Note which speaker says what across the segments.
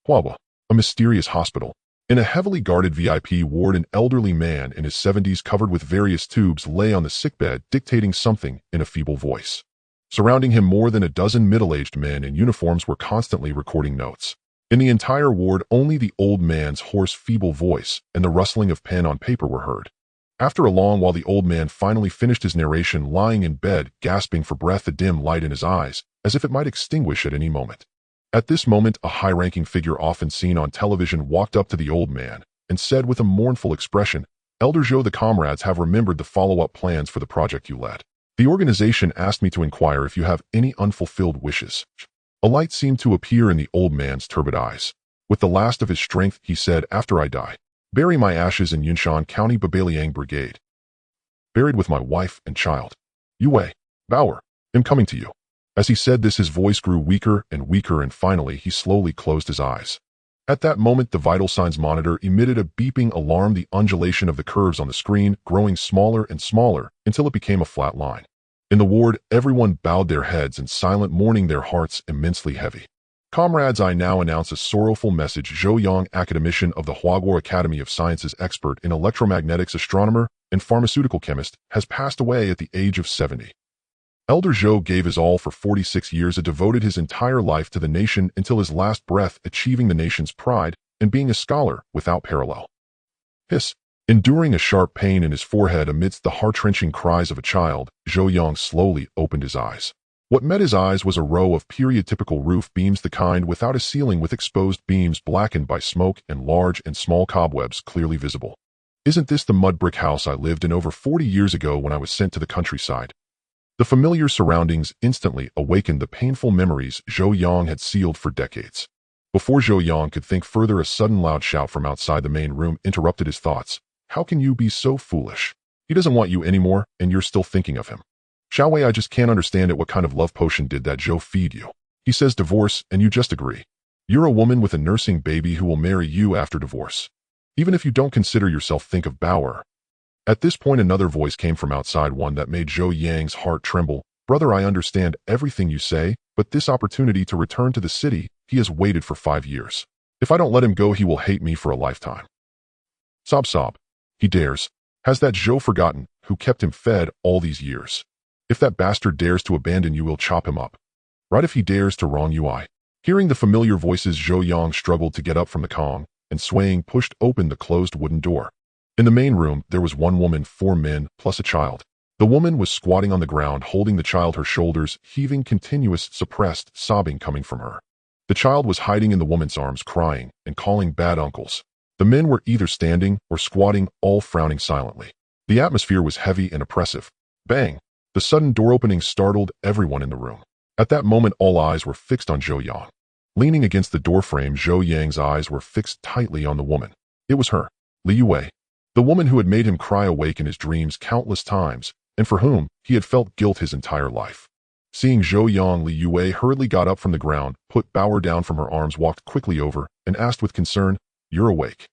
Speaker 1: Huaba, a mysterious hospital. In a heavily guarded VIP ward, an elderly man in his 70s covered with various tubes lay on the sickbed dictating something in a feeble voice. Surrounding him, more than a dozen middle-aged men in uniforms were constantly recording notes. In the entire ward, only the old man's hoarse, feeble voice and the rustling of pen on paper were heard. After a long while, the old man finally finished his narration, lying in bed, gasping for breath, a dim light in his eyes, as if it might extinguish at any moment. At this moment, a high-ranking figure often seen on television walked up to the old man and said with a mournful expression, "Elder Joe, the comrades have remembered the follow-up plans for the project you led. The organization asked me to inquire if you have any unfulfilled wishes." A light seemed to appear in the old man's turbid eyes. With the last of his strength, he said, "After I die, bury my ashes in Yunshan County Babaliang Brigade. Buried with my wife and child. Yue, Bauer, am coming to you." As he said this, his voice grew weaker, and finally he slowly closed his eyes. At that moment, the vital signs monitor emitted a beeping alarm, the undulation of the curves on the screen growing smaller and smaller until it became a flat line. In the ward, everyone bowed their heads in silent mourning, their hearts immensely heavy. "Comrades, I now announce a sorrowful message. Zhou Yang, academician of the Huaguo Academy of Sciences, expert in electromagnetics, astronomer, and pharmaceutical chemist, has passed away at the age of 70. Elder Zhou gave his all for 46 years, devoted his entire life to the nation until his last breath, achieving the nation's pride and being a scholar without parallel." Hiss. Enduring a sharp pain in his forehead amidst the heart-wrenching cries of a child, Zhou Yang slowly opened his eyes. What met his eyes was a row of period-typical roof beams, the kind without a ceiling, with exposed beams blackened by smoke and large and small cobwebs clearly visible. "Isn't this the mud brick house I lived in over 40 years ago when I was sent to the countryside?" The familiar surroundings instantly awakened the painful memories Zhou Yang had sealed for decades. Before Zhou Yang could think further, a sudden loud shout from outside the main room interrupted his thoughts. "How can you be so foolish? He doesn't want you anymore, and you're still thinking of him. Xiaowei, I just can't understand it. What kind of love potion did that Zhou feed you? He says divorce, and you just agree. You're a woman with a nursing baby who will marry you after divorce. Even if you don't consider yourself, think of Bauer." At this point, another voice came from outside, one that made Zhou Yang's heart tremble. "Brother, I understand everything you say, but this opportunity to return to the city, he has waited for 5 years. If I don't let him go, he will hate me for a lifetime." Sob sob. "He dares. Has that Zhou forgotten who kept him fed all these years? If that bastard dares to abandon you, we'll chop him up. Right, if he dares to wrong you, I." Hearing the familiar voices, Zhou Yang struggled to get up from the Kong, and swaying pushed open the closed wooden door. In the main room, there was one woman, 4 men, plus a child. The woman was squatting on the ground, holding the child, her shoulders heaving, continuous suppressed sobbing coming from her. The child was hiding in the woman's arms, crying and calling bad uncles. The men were either standing or squatting, all frowning silently. The atmosphere was heavy and oppressive. Bang! The sudden door opening startled everyone in the room. At that moment, all eyes were fixed on Zhou Yang. Leaning against the doorframe, Zhou Yang's eyes were fixed tightly on the woman. It was her, Li Yue, the woman who had made him cry awake in his dreams countless times, and for whom he had felt guilt his entire life. Seeing Zhou Yang, Li Yue hurriedly got up from the ground, put Bauer down from her arms, walked quickly over, and asked with concern, "You're awake?"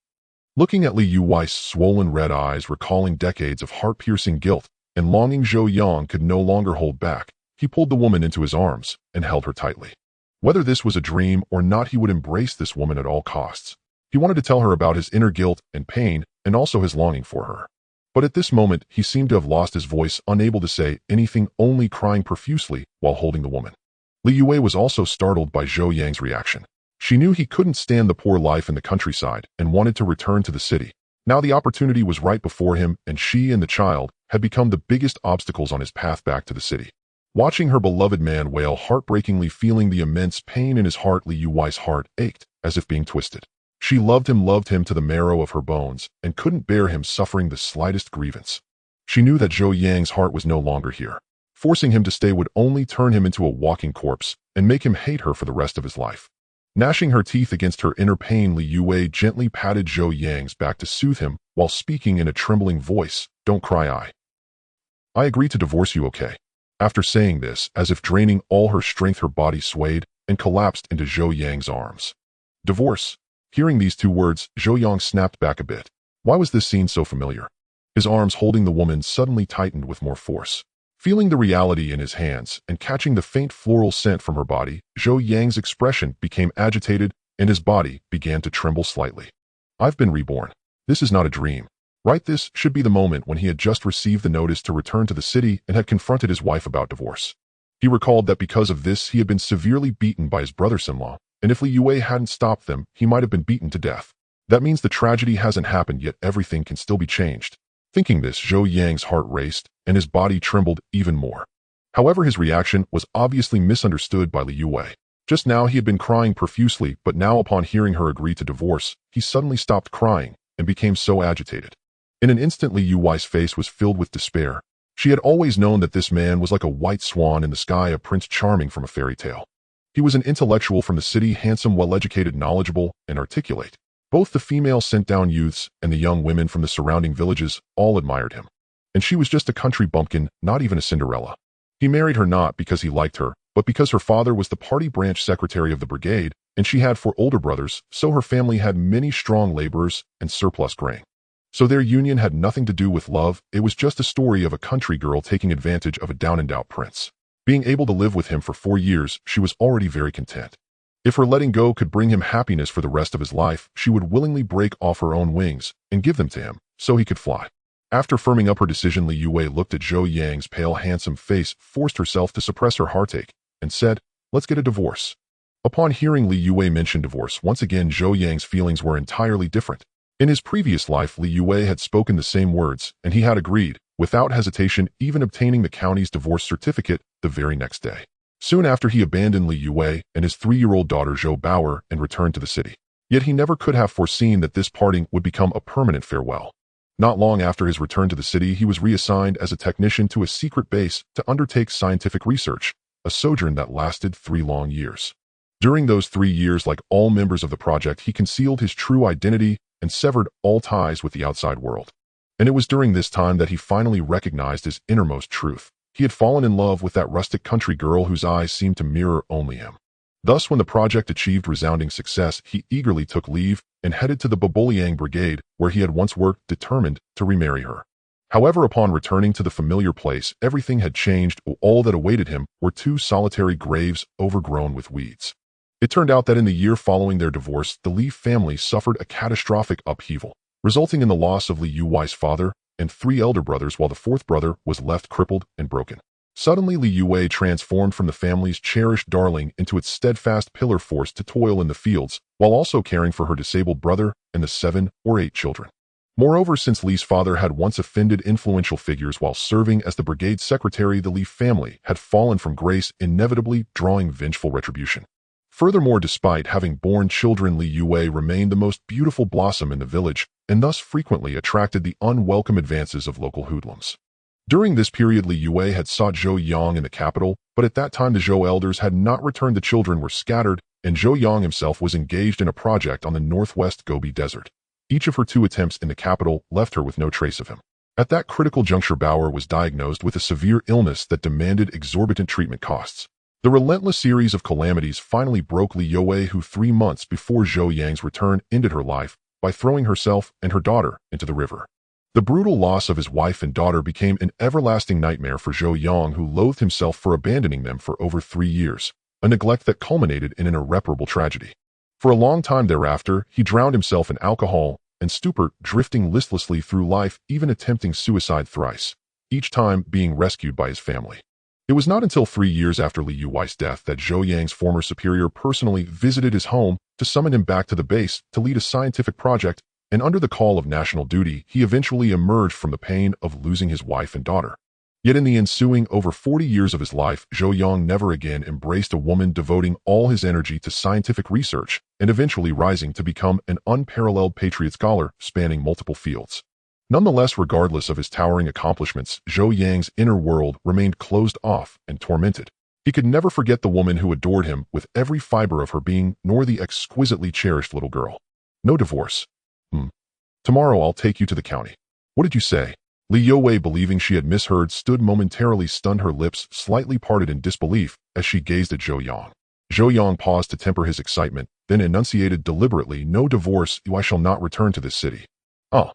Speaker 1: Looking at Li Yue's swollen red eyes, recalling decades of heart-piercing guilt and longing, Zhou Yang could no longer hold back. He pulled the woman into his arms and held her tightly. Whether this was a dream or not, he would embrace this woman at all costs. He wanted to tell her about his inner guilt and pain, and also his longing for her. But at this moment, he seemed to have lost his voice, unable to say anything, only crying profusely while holding the woman. Li Yue was also startled by Zhou Yang's reaction. She knew he couldn't stand the poor life in the countryside and wanted to return to the city. Now the opportunity was right before him, and she and the child had become the biggest obstacles on his path back to the city. Watching her beloved man wail heartbreakingly, feeling the immense pain in his heart, Li Yue's heart ached as if being twisted. She loved him to the marrow of her bones, and couldn't bear him suffering the slightest grievance. She knew that Zhou Yang's heart was no longer here. Forcing him to stay would only turn him into a walking corpse and make him hate her for the rest of his life. Gnashing her teeth against her inner pain, Li Yue gently patted Zhou Yang's back to soothe him while speaking in a trembling voice, "Don't cry, I agree to divorce you, okay?" After saying this, as if draining all her strength, her body swayed and collapsed into Zhou Yang's arms. Divorce. Hearing these 2 words, Zhou Yang snapped back a bit. Why was this scene so familiar? His arms holding the woman suddenly tightened with more force. Feeling the reality in his hands and catching the faint floral scent from her body, Zhou Yang's expression became agitated, and his body began to tremble slightly. I've been reborn. This is not a dream. Right, this should be the moment when he had just received the notice to return to the city and had confronted his wife about divorce. He recalled that because of this he had been severely beaten by his brothers-in-law, and if Li Yue hadn't stopped them, he might have been beaten to death. That means the tragedy hasn't happened yet, everything can still be changed. Thinking this, Zhou Yang's heart raced, and his body trembled even more. However, his reaction was obviously misunderstood by Li Yue. Just now he had been crying profusely, but now upon hearing her agree to divorce, he suddenly stopped crying and became so agitated. In an instant, Li Yue's face was filled with despair. She had always known that this man was like a white swan in the sky, a prince charming from a fairy tale. He was an intellectual from the city, handsome, well-educated, knowledgeable, and articulate. Both the female sent-down youths and the young women from the surrounding villages all admired him. And she was just a country bumpkin, not even a Cinderella. He married her not because he liked her, but because her father was the party branch secretary of the brigade, and she had 4 older brothers, so her family had many strong laborers and surplus grain. So their union had nothing to do with love, it was just a story of a country girl taking advantage of a down-and-out prince. Being able to live with him for 4 years, she was already very content. If her letting go could bring him happiness for the rest of his life, she would willingly break off her own wings and give them to him, so he could fly. After firming up her decision, Li Yue looked at Zhou Yang's pale, handsome face, forced herself to suppress her heartache, and said, "Let's get a divorce." Upon hearing Li Yue mention divorce, once again Zhou Yang's feelings were entirely different. In his previous life, Li Yue had spoken the same words, and he had agreed, without hesitation, even obtaining the county's divorce certificate the very next day. Soon after, he abandoned Li Yue and his 3-year-old daughter Zhou Bauer and returned to the city. Yet he never could have foreseen that this parting would become a permanent farewell. Not long after his return to the city, he was reassigned as a technician to a secret base to undertake scientific research, a sojourn that lasted 3 long years. During those 3 years, like all members of the project, he concealed his true identity and severed all ties with the outside world. And it was during this time that he finally recognized his innermost truth. He had fallen in love with that rustic country girl whose eyes seemed to mirror only him. Thus, when the project achieved resounding success, he eagerly took leave and headed to the Boboliang Brigade, where he had once worked, determined to remarry her. However, upon returning to the familiar place, everything had changed. All that awaited him were 2 solitary graves overgrown with weeds. It turned out that in the year following their divorce, the Li family suffered a catastrophic upheaval, resulting in the loss of Li Yue's father and 3 elder brothers, while the 4th brother was left crippled and broken. Suddenly, Li Yue transformed from the family's cherished darling into its steadfast pillar, forced to toil in the fields, while also caring for her disabled brother and the 7 or 8 children. Moreover, since Li's father had once offended influential figures while serving as the brigade secretary, the Li family had fallen from grace, inevitably drawing vengeful retribution. Furthermore, despite having borne children, Li Yue remained the most beautiful blossom in the village, and thus frequently attracted the unwelcome advances of local hoodlums. During this period, Li Yue had sought Zhou Yang in the capital, but at that time the Zhou elders had not returned, the children were scattered, and Zhou Yang himself was engaged in a project on the northwest Gobi Desert. Each of her 2 attempts in the capital left her with no trace of him. At that critical juncture, Bauer was diagnosed with a severe illness that demanded exorbitant treatment costs. The relentless series of calamities finally broke Li Yue, who 3 months before Zhou Yang's return ended her life by throwing herself and her daughter into the river. The brutal loss of his wife and daughter became an everlasting nightmare for Zhou Yang, who loathed himself for abandoning them for over 3 years, a neglect that culminated in an irreparable tragedy. For a long time thereafter, he drowned himself in alcohol and stupor, drifting listlessly through life, even attempting suicide thrice, each time being rescued by his family. It was not until 3 years after Li Yue's death that Zhou Yang's former superior personally visited his home to summon him back to the base to lead a scientific project, and under the call of national duty, he eventually emerged from the pain of losing his wife and daughter. Yet in the ensuing over 40 years of his life, Zhou Yang never again embraced a woman, devoting all his energy to scientific research and eventually rising to become an unparalleled patriot scholar spanning multiple fields. Nonetheless, regardless of his towering accomplishments, Zhou Yang's inner world remained closed off and tormented. He could never forget the woman who adored him with every fiber of her being, nor the exquisitely cherished little girl. No divorce. Tomorrow I'll take you to the county. What did you say? Li Yue, believing she had misheard, stood momentarily stunned, her lips slightly parted in disbelief as she gazed at Zhou Yang. Zhou Yang paused to temper his excitement, then enunciated deliberately, "No divorce, I shall not return to this city." Ah.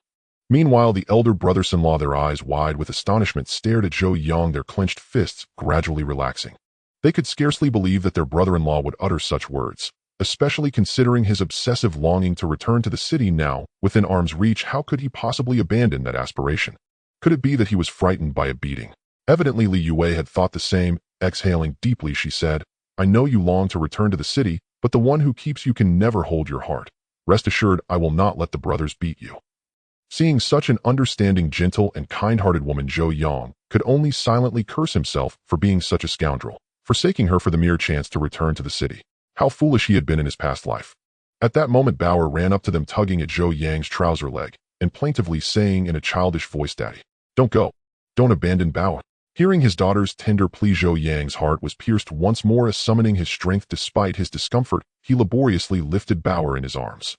Speaker 1: Meanwhile, the elder brothers-in-law, their eyes wide with astonishment, stared at Zhou Yang, their clenched fists gradually relaxing. They could scarcely believe that their brother-in-law would utter such words. especially considering his obsessive longing to return to the city now, within arm's reach. How could he possibly abandon that aspiration? Could it be that he was frightened by a beating? Evidently Li Yue had thought the same. Exhaling deeply, she said, I know you long to return to the city, but the one who keeps you can never hold your heart. Rest assured, I will not let the brothers beat you. Seeing such an understanding, gentle, and kind-hearted woman, Zhou Yang could only silently curse himself for being such a scoundrel, forsaking her for the mere chance to return to the city. How foolish he had been in his past life. At that moment, Bauer ran up to them, tugging at Zhou Yang's trouser leg, and plaintively saying in a childish voice, Daddy, don't go. Don't abandon Bauer. Hearing his daughter's tender plea, Zhou Yang's heart was pierced once more as, summoning his strength despite his discomfort, he laboriously lifted Bauer in his arms.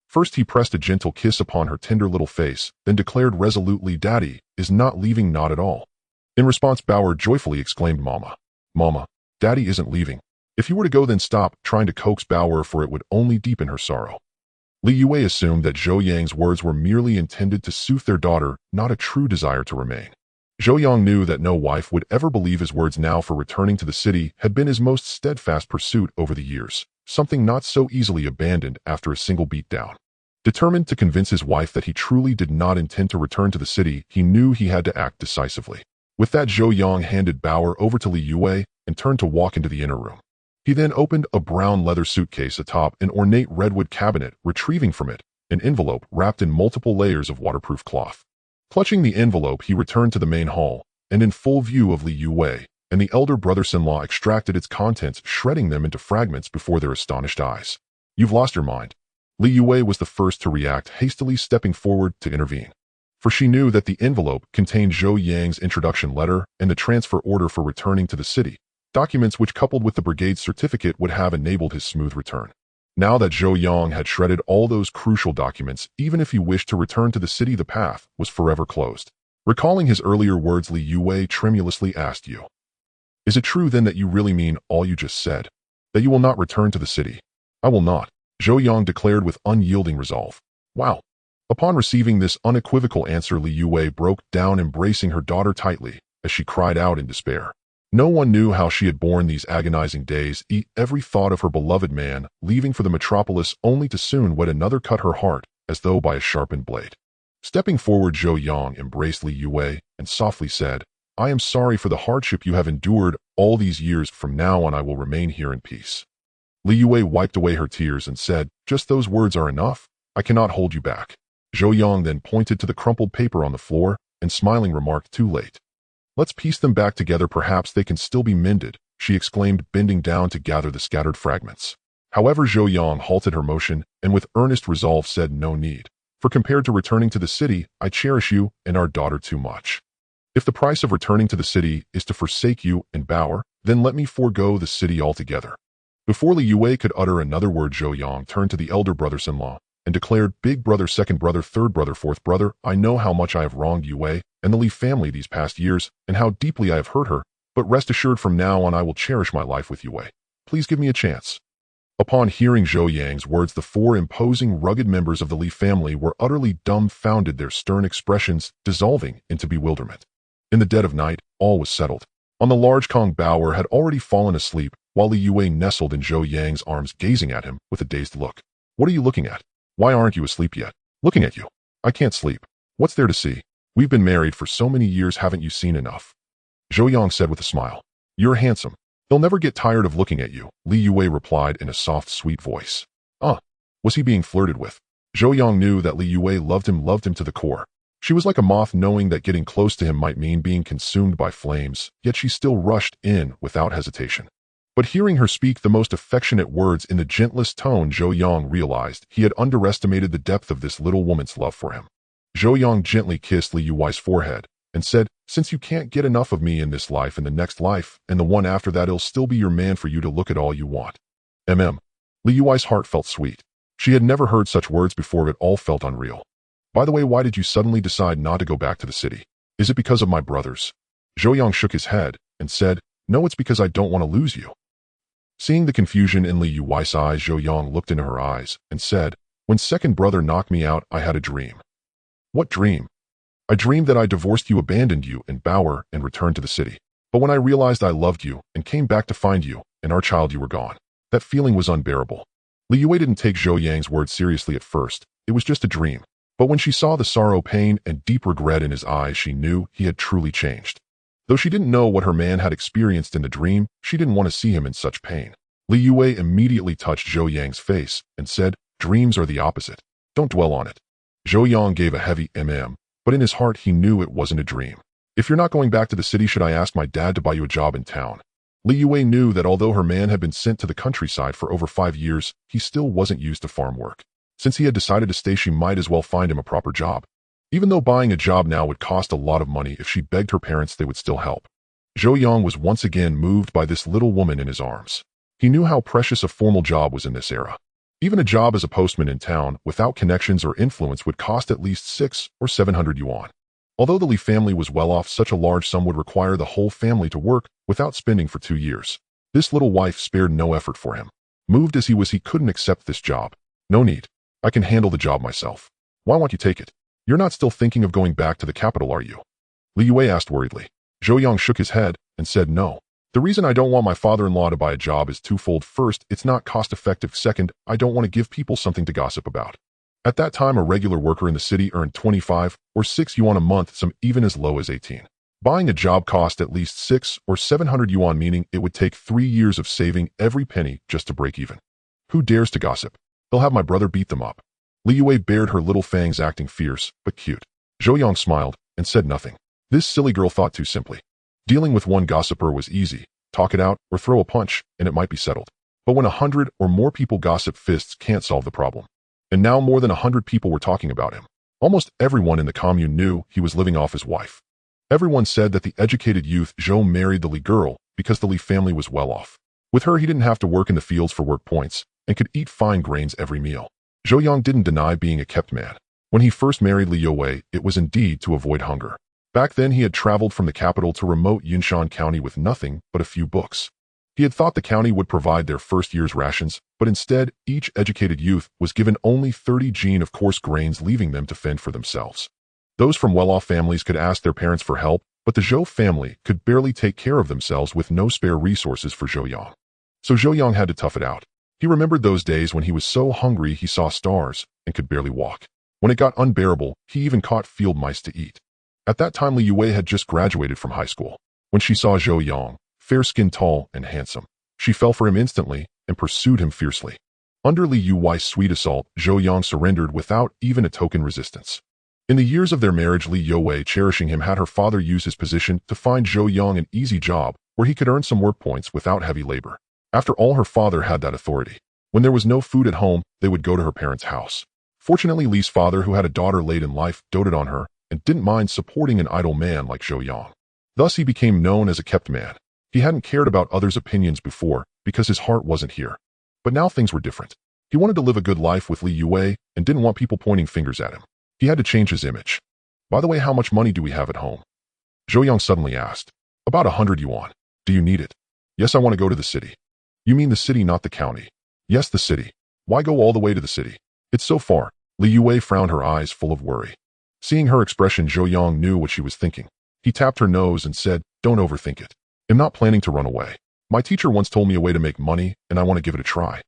Speaker 1: First he pressed a gentle kiss upon her tender little face, then declared resolutely, Daddy is not leaving, not at all. In response, Bauer joyfully exclaimed, Mama, Mama, Daddy isn't leaving. If you were to go, then stop trying to coax Bauer, for it would only deepen her sorrow. Li Yue assumed that Zhou Yang's words were merely intended to soothe their daughter, not a true desire to remain. Zhou Yang knew that no wife would ever believe his words now, for returning to the city had been his most steadfast pursuit over the years, something not so easily abandoned after a single beatdown. Determined to convince his wife that he truly did not intend to return to the city, he knew he had to act decisively. With that, Zhou Yang handed Bauer over to Li Yue and turned to walk into the inner room. He then opened a brown leather suitcase atop an ornate redwood cabinet, retrieving from it an envelope wrapped in multiple layers of waterproof cloth. Clutching the envelope, he returned to the main hall, and in full view of Li Yue and the elder brothers-in-law, extracted its contents, shredding them into fragments before their astonished eyes. You've lost your mind. Li Yue was the first to react, hastily stepping forward to intervene. For she knew that the envelope contained Zhou Yang's introduction letter and the transfer order for returning to the city, documents which, coupled with the brigade's certificate, would have enabled his smooth return. Now that Zhou Yang had shredded all those crucial documents, even if he wished to return to the city, the path was forever closed. Recalling his earlier words, Li Yue tremulously asked, You, is it true then that you really mean all you just said? That you will not return to the city? I will not, Zhou Yang declared with unyielding resolve. Wow. Upon receiving this unequivocal answer, Li Yue broke down, embracing her daughter tightly, as she cried out in despair. No one knew how she had borne these agonizing days, every thought of her beloved man, leaving for the metropolis only to soon wed another, cut her heart as though by a sharpened blade. Stepping forward, Zhou Yang embraced Li Yue and softly said, I am sorry for the hardship you have endured all these years. From now on, I will remain here in peace. Li Yue wiped away her tears and said, Just those words are enough. I cannot hold you back. Zhou Yang then pointed to the crumpled paper on the floor and smiling remarked, Too late. Let's piece them back together. Perhaps they can still be mended, she exclaimed, bending down to gather the scattered fragments. However, Zhou Yang halted her motion and with earnest resolve said, No need. For compared to returning to the city, I cherish you and our daughter too much. If the price of returning to the city is to forsake you and Bauer, then let me forego the city altogether. Before Li Yue could utter another word, Zhou Yang turned to the elder brothers-in-law and declared, Big brother, second brother, third brother, fourth brother, I know how much I have wronged Yue and the Li family these past years, and how deeply I have hurt her, but rest assured from now on I will cherish my life with Yue. Please give me a chance. Upon hearing Zhou Yang's words, the four imposing, rugged members of the Li family were utterly dumbfounded, their stern expressions dissolving into bewilderment. In the dead of night, all was settled. On the large Kong, Bauer had already fallen asleep, while Li Yue nestled in Zhou Yang's arms, gazing at him with a dazed look. What are you looking at? Why aren't you asleep yet? Looking at you. I can't sleep. What's there to see? We've been married for so many years, haven't you seen enough? Zhou Yang said with a smile. You're handsome. They'll never get tired of looking at you, Li Yue replied in a soft, sweet voice. Was he being flirted with? Zhou Yang knew that Li Yue loved him to the core. She was like a moth, knowing that getting close to him might mean being consumed by flames, yet she still rushed in without hesitation. But hearing her speak the most affectionate words in the gentlest tone, Zhou Yang realized he had underestimated the depth of this little woman's love for him. Zhou Yang gently kissed Li Yue's forehead and said, Since you can't get enough of me in this life and the next life, and the one after that, I'll still be your man for you to look at all you want. Li Yue's heart felt sweet. She had never heard such words before. It all felt unreal. By the way, why did you suddenly decide not to go back to the city? Is it because of my brothers? Zhou Yang shook his head and said, No, it's because I don't want to lose you. Seeing the confusion in Li Yue's eyes, Zhou Yang looked into her eyes and said, When second brother knocked me out, I had a dream. What dream? I dreamed that I divorced you, abandoned you and Bauer, and returned to the city. But when I realized I loved you and came back to find you and our child, you were gone. That feeling was unbearable. Li Yue didn't take Zhou Yang's words seriously at first. It was just a dream. But when she saw the sorrow, pain, and deep regret in his eyes, she knew he had truly changed. Though she didn't know what her man had experienced in the dream, she didn't want to see him in such pain. Li Yue immediately touched Zhou Yang's face and said, "Dreams are the opposite. Don't dwell on it." Zhou Yang gave a heavy but in his heart he knew it wasn't a dream. "If you're not going back to the city, should I ask my dad to buy you a job in town?" Li Yue knew that although her man had been sent to the countryside for over 5 years, he still wasn't used to farm work. Since he had decided to stay, she might as well find him a proper job. Even though buying a job now would cost a lot of money, if she begged her parents, they would still help. Zhou Yang was once again moved by this little woman in his arms. He knew how precious a formal job was in this era. Even a job as a postman in town, without connections or influence, would cost at least 600 or 700 yuan. Although the Li family was well off, such a large sum would require the whole family to work without spending for 2 years. This little wife spared no effort for him. Moved as he was, he couldn't accept this job. "No need. I can handle the job myself." "Why won't you take it? You're not still thinking of going back to the capital, are you?" Li Yue asked worriedly. Zhou Yang shook his head and said no. "The reason I don't want my father-in-law to buy a job is twofold. First, it's not cost-effective. Second, I don't want to give people something to gossip about." At that time, a regular worker in the city earned 25 or 6 yuan a month, some even as low as 18. Buying a job cost at least 600 or 700 yuan, meaning it would take 3 years of saving every penny just to break even. "Who dares to gossip? They'll have my brother beat them up." Li Yue bared her little fangs, acting fierce but cute. Zhou Yang smiled and said nothing. This silly girl thought too simply. Dealing with one gossiper was easy. Talk it out or throw a punch and it might be settled. But when 100 or more people gossip, fists can't solve the problem. And now more than 100 people were talking about him. Almost everyone in the commune knew he was living off his wife. Everyone said that the educated youth Zhou married the Li girl because the Li family was well off. With her, he didn't have to work in the fields for work points and could eat fine grains every meal. Zhou Yang didn't deny being a kept man. When he first married Li Yue, it was indeed to avoid hunger. Back then, he had traveled from the capital to remote Yunshan County with nothing but a few books. He had thought the county would provide their first year's rations, but instead, each educated youth was given only 30 jin of coarse grains, leaving them to fend for themselves. Those from well-off families could ask their parents for help, but the Zhou family could barely take care of themselves with no spare resources for Zhou Yang. So Zhou Yang had to tough it out. He remembered those days when he was so hungry he saw stars and could barely walk. When it got unbearable, he even caught field mice to eat. At that time, Li Yue had just graduated from high school. When she saw Zhou Yang, fair-skinned, tall, and handsome, she fell for him instantly and pursued him fiercely. Under Li Yue's sweet assault, Zhou Yang surrendered without even a token resistance. In the years of their marriage, Li Yue, cherishing him, had her father use his position to find Zhou Yang an easy job where he could earn some work points without heavy labor. After all, her father had that authority. When there was no food at home, they would go to her parents' house. Fortunately, Li's father, who had a daughter late in life, doted on her and didn't mind supporting an idle man like Zhou Yang. Thus, he became known as a kept man. He hadn't cared about others' opinions before because his heart wasn't here. But now things were different. He wanted to live a good life with Li Yue and didn't want people pointing fingers at him. He had to change his image. "By the way, how much money do we have at home?" Zhou Yang suddenly asked. "About 100 yuan. Do you need it?" "Yes, I want to go to the city." "You mean the city, not the county?" "Yes, the city." "Why go all the way to the city? It's so far." Li Yue frowned, her eyes full of worry. Seeing her expression, Zhou Yang knew what she was thinking. He tapped her nose and said, "Don't overthink it. I'm not planning to run away. My teacher once told me a way to make money, and I want to give it a try."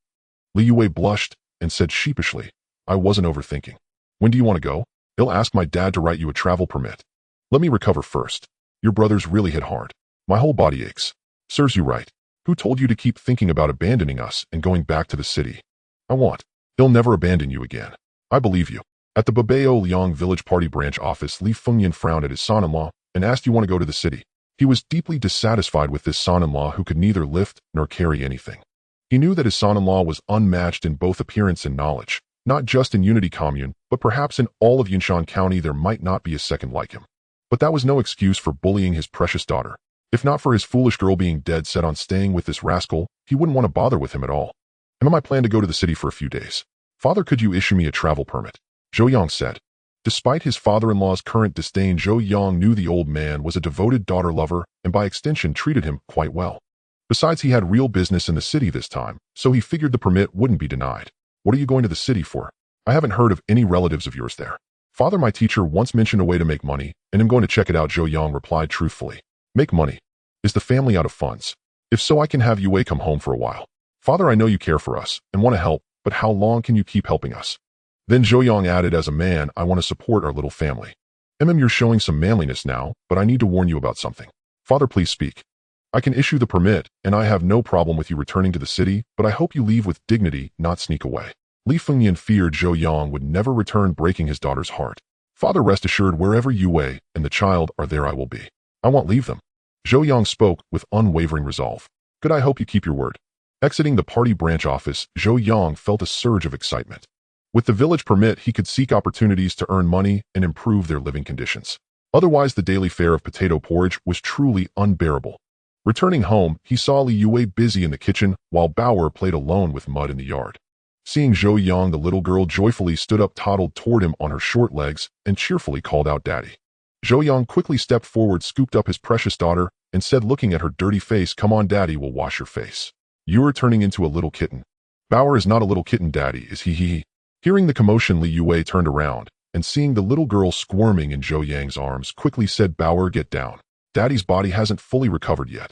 Speaker 1: Li Yue blushed and said sheepishly, "I wasn't overthinking. When do you want to go?" "I'll ask my dad to write you a travel permit. Let me recover first. Your brother's really hit hard. My whole body aches." "Serves you right. Who told you to keep thinking about abandoning us and going back to the city?" "I won't. He'll never abandon you again. I believe you." At the Babao Liang Village Party branch office, Li Fengyan frowned at his son-in-law and asked, "You want to go to the city?" He was deeply dissatisfied with this son-in-law who could neither lift nor carry anything. He knew that his son-in-law was unmatched in both appearance and knowledge, not just in Unity Commune, but perhaps in all of Yunshan County there might not be a second like him. But that was no excuse for bullying his precious daughter. If not for his foolish girl being dead set on staying with this rascal, he wouldn't want to bother with him at all. "I plan to go to the city for a few days. Father, could you issue me a travel permit?" Zhou Yang said. Despite his father-in-law's current disdain, Zhou Yang knew the old man was a devoted daughter lover and by extension treated him quite well. Besides, he had real business in the city this time, so he figured the permit wouldn't be denied. "What are you going to the city for?" "I haven't heard of any relatives of yours there. Father, my teacher once mentioned a way to make money, and I'm going to check it out," Zhou Yang replied truthfully. "Make money? Is the family out of funds? If so, I can have Yue come home for a while. Father, I know you care for us and want to help, but how long can you keep helping us? Then Zhou Yang added, as a man, I want to support our little family. You're showing some manliness now, but I need to warn you about something. Father, please speak. I can issue the permit, and I have no problem with you returning to the city, but I hope you leave with dignity, not sneak away. Li Fengnian feared Zhou Yang would never return, breaking his daughter's heart. Father, rest assured, wherever Yue and the child are, there I will be. I won't leave them. Zhou Yang spoke with unwavering resolve. Good, I hope you keep your word. Exiting the party branch office, Zhou Yang felt a surge of excitement. With the village permit, he could seek opportunities to earn money and improve their living conditions. Otherwise, the daily fare of potato porridge was truly unbearable. Returning home, he saw Li Yue busy in the kitchen while Bauer played alone with mud in the yard. Seeing Zhou Yang, the little girl joyfully stood up, toddled toward him on her short legs, and cheerfully called out, Daddy. Zhou Yang quickly stepped forward, scooped up his precious daughter, and said, looking at her dirty face, Come on, Daddy will wash your face. You are turning into a little kitten. Bauer is not a little kitten, Daddy, is he? Hearing the commotion, Li Yue turned around, and seeing the little girl squirming in Zhou Yang's arms, quickly said, Bauer, get down. Daddy's body hasn't fully recovered yet.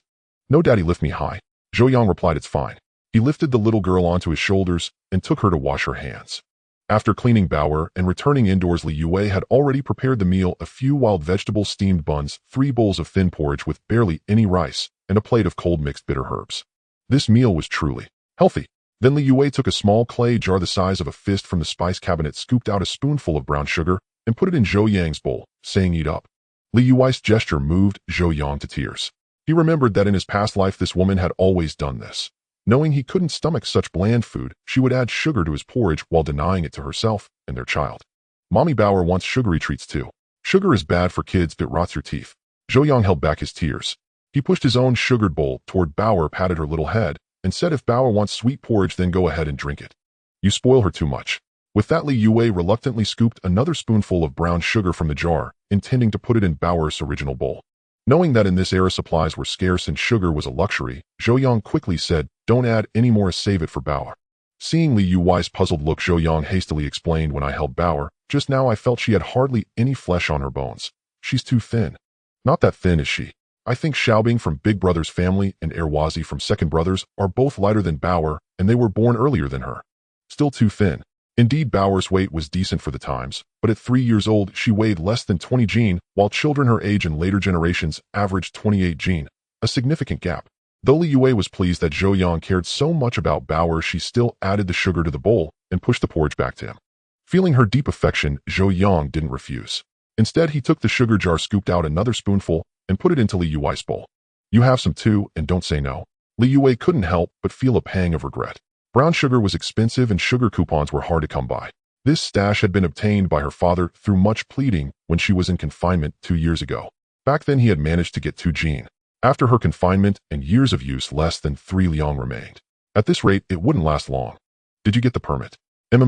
Speaker 1: No, Daddy, lift me high. Zhou Yang replied, It's fine. He lifted the little girl onto his shoulders and took her to wash her hands. After cleaning Bauer and returning indoors, Li Yue had already prepared the meal: a few wild vegetable steamed buns, 3 bowls of thin porridge with barely any rice, and a plate of cold mixed bitter herbs. This meal was truly healthy. Then Li Yue took a small clay jar the size of a fist from the spice cabinet, scooped out a spoonful of brown sugar, and put it in Zhou Yang's bowl, saying, Eat up. Li Yue's gesture moved Zhou Yang to tears. He remembered that in his past life this woman had always done this. Knowing he couldn't stomach such bland food, she would add sugar to his porridge while denying it to herself and their child. Mommy Bauer wants sugary treats too. Sugar is bad for kids, it rots your teeth. Zhou Yang held back his tears. He pushed his own sugared bowl toward Bauer, patted her little head, and said, If Bauer wants sweet porridge, then go ahead and drink it. You spoil her too much. With that, Li Yue reluctantly scooped another spoonful of brown sugar from the jar, intending to put it in Bauer's original bowl. Knowing that in this era supplies were scarce and sugar was a luxury, Zhou Yang quickly said, Don't add any more, save it for Bauer. Seeing Li Yue's puzzled look, Zhou Yang hastily explained, When I held Bauer, just now I felt she had hardly any flesh on her bones. She's too thin. Not that thin is she. I think Xiaobing from Big Brother's family and Erwazi from Second Brothers are both lighter than Bauer, and they were born earlier than her. Still too thin. Indeed, Bauer's weight was decent for the times, but at 3 years old she weighed less than 20 jin, while children her age in later generations averaged 28 jin, a significant gap. Though Li Yue was pleased that Zhou Yang cared so much about Bauer, she still added the sugar to the bowl and pushed the porridge back to him. Feeling her deep affection, Zhou Yang didn't refuse. Instead, he took the sugar jar, scooped out another spoonful, and put it into Li Yue's bowl. You have some too, and don't say no. Li Yue couldn't help but feel a pang of regret. Brown sugar was expensive and sugar coupons were hard to come by. This stash had been obtained by her father through much pleading when she was in confinement 2 years ago. Back then he had managed to get 2 jin. After her confinement and years of use, less than 3 liang remained. At this rate, it wouldn't last long. Did you get the permit?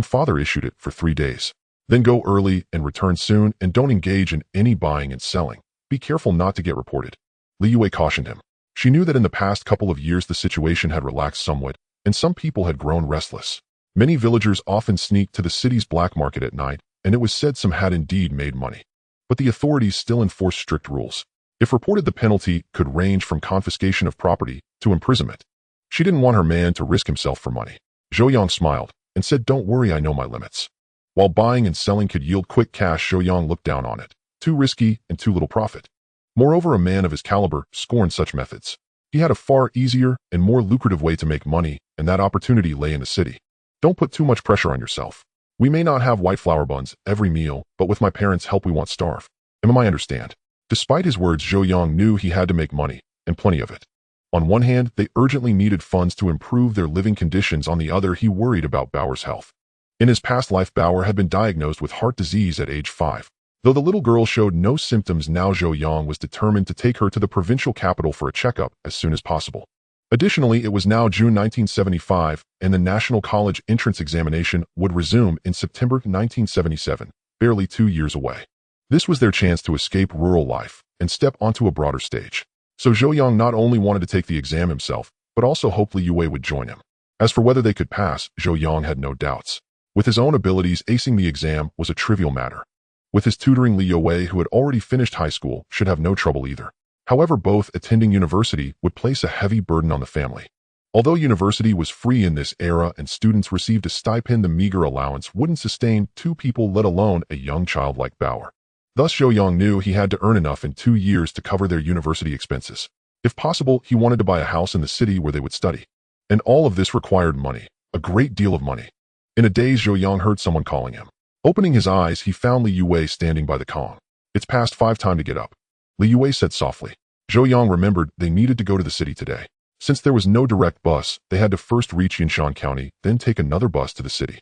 Speaker 1: Father issued it for 3 days. Then go early and return soon, and don't engage in any buying and selling. Be careful not to get reported. Li Yue cautioned him. She knew that in the past couple of years the situation had relaxed somewhat, and some people had grown restless. Many villagers often sneaked to the city's black market at night, and it was said some had indeed made money. But the authorities still enforced strict rules. If reported, the penalty could range from confiscation of property to imprisonment. She didn't want her man to risk himself for money. Zhou Yang smiled and said, Don't worry, I know my limits. While buying and selling could yield quick cash, Zhou Yang looked down on it. Too risky and too little profit. Moreover, a man of his caliber scorned such methods. He had a far easier and more lucrative way to make money, and that opportunity lay in the city. Don't put too much pressure on yourself. We may not have white flour buns every meal, but with my parents' help we won't starve. I understand. Despite his words, Zhou Yang knew he had to make money, and plenty of it. On one hand, they urgently needed funds to improve their living conditions. On the other, he worried about Bauer's health. In his past life, Bauer had been diagnosed with heart disease at age 5. Though the little girl showed no symptoms now, Zhou Yang was determined to take her to the provincial capital for a checkup as soon as possible. Additionally, it was now June 1975, and the National College entrance examination would resume in September 1977, barely 2 years away. This was their chance to escape rural life and step onto a broader stage. So Zhou Yang not only wanted to take the exam himself, but also hoped Li Yue would join him. As for whether they could pass, Zhou Yang had no doubts. With his own abilities, acing the exam was a trivial matter. With his tutoring, Li Yue, who had already finished high school, should have no trouble either. However, both attending university would place a heavy burden on the family. Although university was free in this era and students received a stipend, the meager allowance wouldn't sustain two people, let alone a young child like Bauer. Thus, Zhou knew he had to earn enough in 2 years to cover their university expenses. If possible, he wanted to buy a house in the city where they would study. And all of this required money, a great deal of money. In a daze, Zhou heard someone calling him. Opening his eyes, he found Li Yue standing by the Kong. "It's past 5, time to get up," Li Yue said softly. Zhou remembered they needed to go to the city today. Since there was no direct bus, they had to first reach Yinshan County, then take another bus to the city.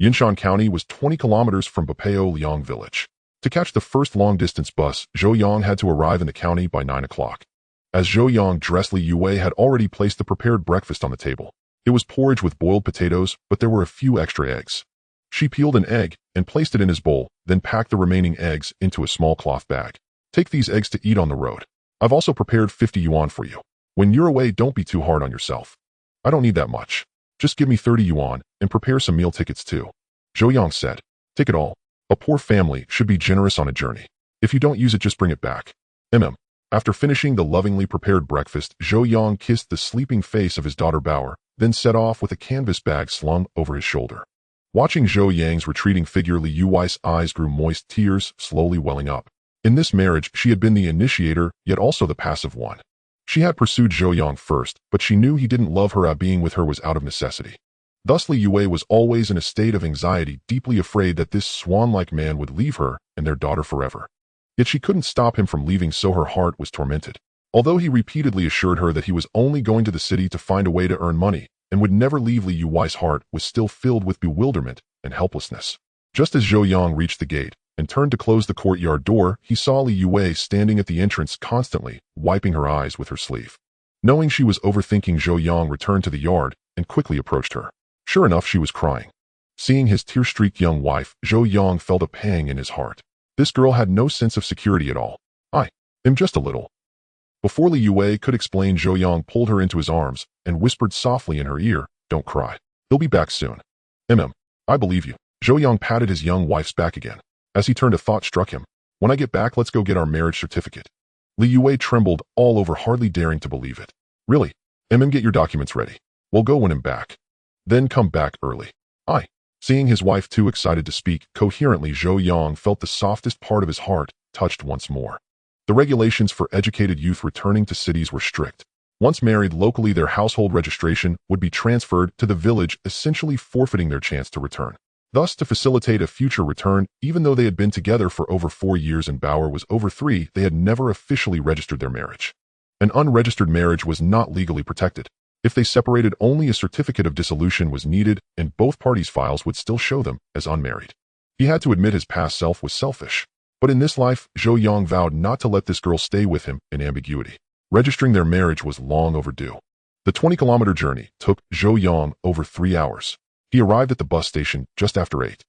Speaker 1: Yinshan County was 20 kilometers from Bapeo Liang village. To catch the first long-distance bus, Zhou had to arrive in the county by 9 o'clock. As Zhou dressed, Li Yue had already placed the prepared breakfast on the table. It was porridge with boiled potatoes, but there were a few extra eggs. She peeled an egg and placed it in his bowl, then packed the remaining eggs into a small cloth bag. "Take these eggs to eat on the road. I've also prepared 50 yuan for you. When you're away, don't be too hard on yourself. I don't need that much. Just give me 30 yuan and prepare some meal tickets too," Zhou said. "Take it all. A poor family should be generous on a journey. If you don't use it, just bring it back." After finishing the lovingly prepared breakfast, Zhou kissed the sleeping face of his daughter Bauer, then set off with a canvas bag slung over his shoulder. Watching Zhou retreating figure, Li Yue's eyes grew moist, tears slowly welling up. In this marriage, she had been the initiator, yet also the passive one. She had pursued Zhou first, but she knew he didn't love her, being with her was out of necessity. Thus, Li Yue was always in a state of anxiety, deeply afraid that this swan-like man would leave her and their daughter forever. Yet she couldn't stop him from leaving, so her heart was tormented. Although he repeatedly assured her that he was only going to the city to find a way to earn money and would never leave, Li Yue's heart was still filled with bewilderment and helplessness. Just as Zhou reached the gate and turned to close the courtyard door, he saw Li Yue standing at the entrance, constantly wiping her eyes with her sleeve. Knowing she was overthinking, Zhou returned to the yard and quickly approached her. Sure enough, she was crying. Seeing his tear-streaked young wife, Zhou felt a pang in his heart. This girl had no sense of security at all. "I am just a little." Before Li Yue could explain, Zhou pulled her into his arms and whispered softly in her ear, "Don't cry. He'll be back soon." "I believe you." Zhou patted his young wife's back again. As he turned, a thought struck him. "When I get back, let's go get our marriage certificate." Li Yue trembled all over, hardly daring to believe it. "Really? Get your documents ready. We'll go when I'm back. Then come back early." Seeing his wife too excited to speak coherently, Zhou felt the softest part of his heart touched once more. The regulations for educated youth returning to cities were strict. Once married locally, their household registration would be transferred to the village, essentially forfeiting their chance to return. Thus, to facilitate a future return, even though they had been together for over 4 years and Bauer was over 3, they had never officially registered their marriage. An unregistered marriage was not legally protected. If they separated, only a certificate of dissolution was needed, and both parties' files would still show them as unmarried. He had to admit his past self was selfish. But in this life, Zhou vowed not to let this girl stay with him in ambiguity. Registering their marriage was long overdue. The 20-kilometer journey took Zhou over 3 hours. He arrived at the bus station just after 8.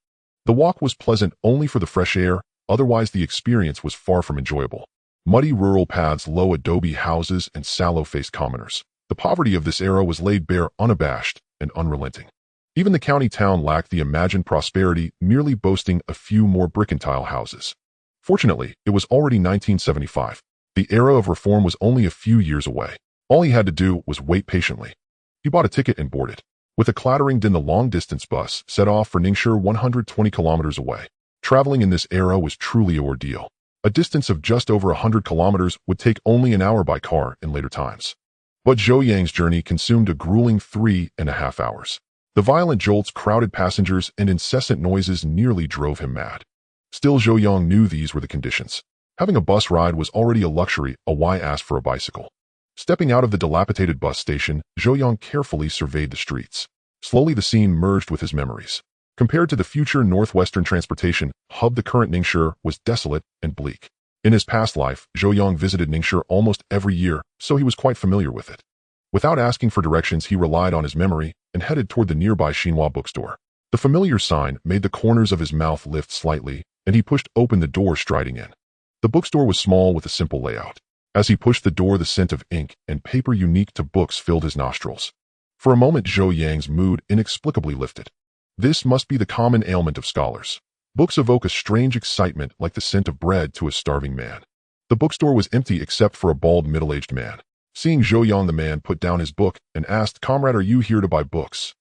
Speaker 1: The walk was pleasant only for the fresh air, otherwise the experience was far from enjoyable. Muddy rural paths, low adobe houses, and sallow-faced commoners. The poverty of this era was laid bare, unabashed and unrelenting. Even the county town lacked the imagined prosperity, merely boasting a few more brick and tile houses. Fortunately, it was already 1975. The era of reform was only a few years away. All he had to do was wait patiently. He bought a ticket and boarded. With a clattering din, the long-distance bus set off for Ningshi, 120 kilometers away. Traveling in this era was truly an ordeal. A distance of just over 100 kilometers would take only an hour by car in later times. But Zhou journey consumed a grueling 3.5 hours. The violent jolts, crowded passengers, and incessant noises nearly drove him mad. Still, Zhou knew these were the conditions. Having a bus ride was already a luxury, why ask for a bicycle? Stepping out of the dilapidated bus station, Zhou carefully surveyed the streets. Slowly the scene merged with his memories. Compared to the future northwestern transportation hub, the current Ningshi was desolate and bleak. In his past life, Zhou visited Ningshi almost every year, so he was quite familiar with it. Without asking for directions, he relied on his memory and headed toward the nearby Xinhua bookstore. The familiar sign made the corners of his mouth lift slightly, and he pushed open the door, striding in. The bookstore was small with a simple layout. As he pushed the door, the scent of ink and paper unique to books filled his nostrils. For a moment, Zhou mood inexplicably lifted. This must be the common ailment of scholars. Books evoke a strange excitement, like the scent of bread to a starving man. The bookstore was empty except for a bald middle-aged man. Seeing Zhou Yang, the man put down his book and asked, "Comrade, are you here to buy books?"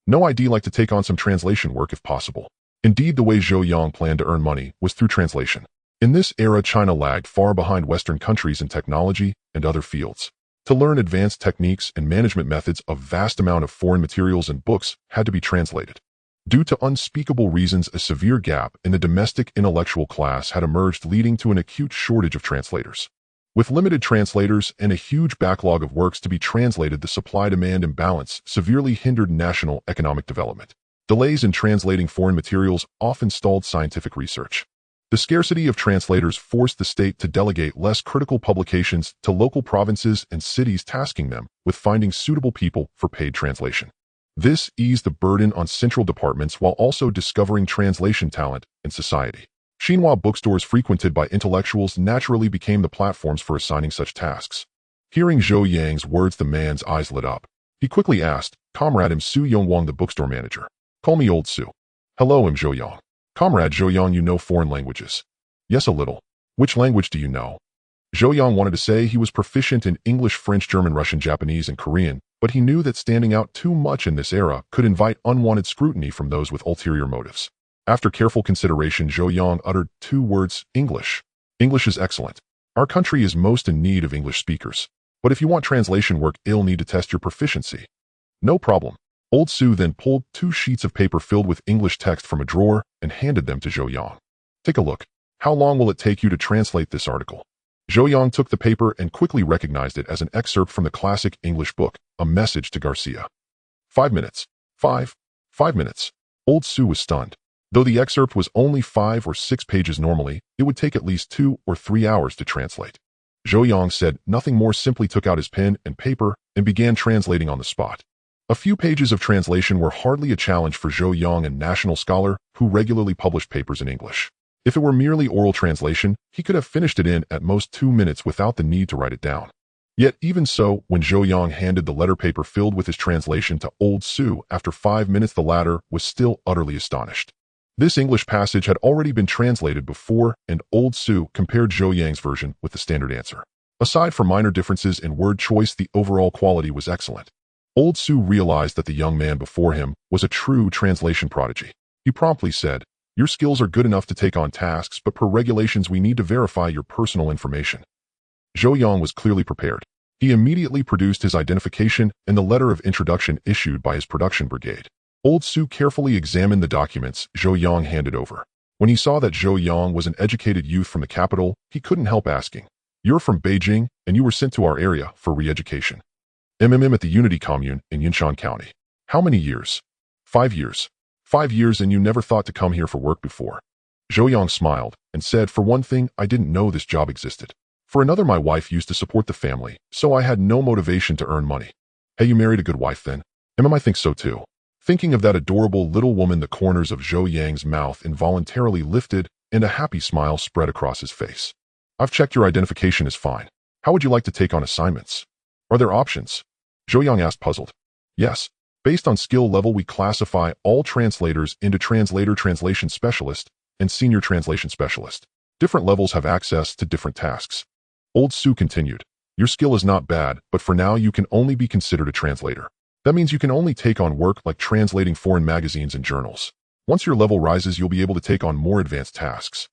Speaker 1: "No, I'd like to take on some translation work if possible." Indeed, the way Zhou Yang planned to earn money was through translation. In this era, China lagged far behind Western countries in technology and other fields. To learn advanced techniques and management methods, a vast amount of foreign materials and books had to be translated. Due to unspeakable reasons, a severe gap in the domestic intellectual class had emerged, leading to an acute shortage of translators. With limited translators and a huge backlog of works to be translated, the supply-demand imbalance severely hindered national economic development. Delays in translating foreign materials often stalled scientific research. The scarcity of translators forced the state to delegate less critical publications to local provinces and cities, tasking them with finding suitable people for paid translation. This eased the burden on central departments while also discovering translation talent in society. Xinhua bookstores frequented by intellectuals naturally became the platforms for assigning such tasks. Hearing Zhou Yang's words, the man's eyes lit up. He quickly asked, "Comrade, I'm Su Yongwang, the bookstore manager. Call me Old Su." "Hello, I'm Zhou Yang." "Comrade Zhou Yang, you know foreign languages?" "Yes, a little." "Which language do you know?" Zhou Yang wanted to say he was proficient in English, French, German, Russian, Japanese, and Korean, but he knew that standing out too much in this era could invite unwanted scrutiny from those with ulterior motives. After careful consideration, Zhou Yang uttered 2 words, "English." "English is excellent. Our country is most in need of English speakers. But if you want translation work, I'll need to test your proficiency." "No problem." Old Su then pulled 2 sheets of paper filled with English text from a drawer and handed them to Zhou Yang. "Take a look. How long will it take you to translate this article?" Zhou Yang took the paper and quickly recognized it as an excerpt from the classic English book, A Message to Garcia. 5 minutes. 5 minutes. Old Su was stunned. Though the excerpt was only 5 or 6 pages normally, it would take at least 2 or 3 hours to translate. Zhou Yang said nothing more, simply took out his pen and paper and began translating on the spot. A few pages of translation were hardly a challenge for Zhou Yang, a national scholar who regularly published papers in English. If it were merely oral translation, he could have finished it in at most 2 minutes without the need to write it down. Yet even so, when Zhou Yang handed the letter paper filled with his translation to Old Su, after 5 minutes the latter was still utterly astonished. This English passage had already been translated before, and Old Su compared Zhou Yang's version with the standard answer. Aside from minor differences in word choice, the overall quality was excellent. Old Su realized that the young man before him was a true translation prodigy. He promptly said, "Your skills are good enough to take on tasks, but per regulations we need to verify your personal information." Zhou Yang was clearly prepared. He immediately produced his identification and the letter of introduction issued by his production brigade. Old Su carefully examined the documents Zhou Yang handed over. When he saw that Zhou Yang was an educated youth from the capital, he couldn't help asking, "You're from Beijing, and you were sent to our area for re-education?" At the Unity Commune in Yinshan County. "How many years?" 5 years. 5 years, and you never thought to come here for work before?" Zhou Yang smiled and said, "For one thing, I didn't know this job existed. For another, my wife used to support the family, so I had no motivation to earn money." "Hey, you married a good wife then?" "I think so too." Thinking of that adorable little woman, the corners of Zhou Yang's mouth involuntarily lifted and a happy smile spread across his face. "I've checked, your identification is fine. How would you like to take on assignments?" "Are there options?" Zhou Yang asked, puzzled. "Yes. Based on skill level, we classify all translators into translator, translation specialist, and senior translation specialist. Different levels have access to different tasks." Old Su continued, "Your skill is not bad, but for now you can only be considered a translator. That means you can only take on work like translating foreign magazines and journals. Once your level rises, you'll be able to take on more advanced tasks."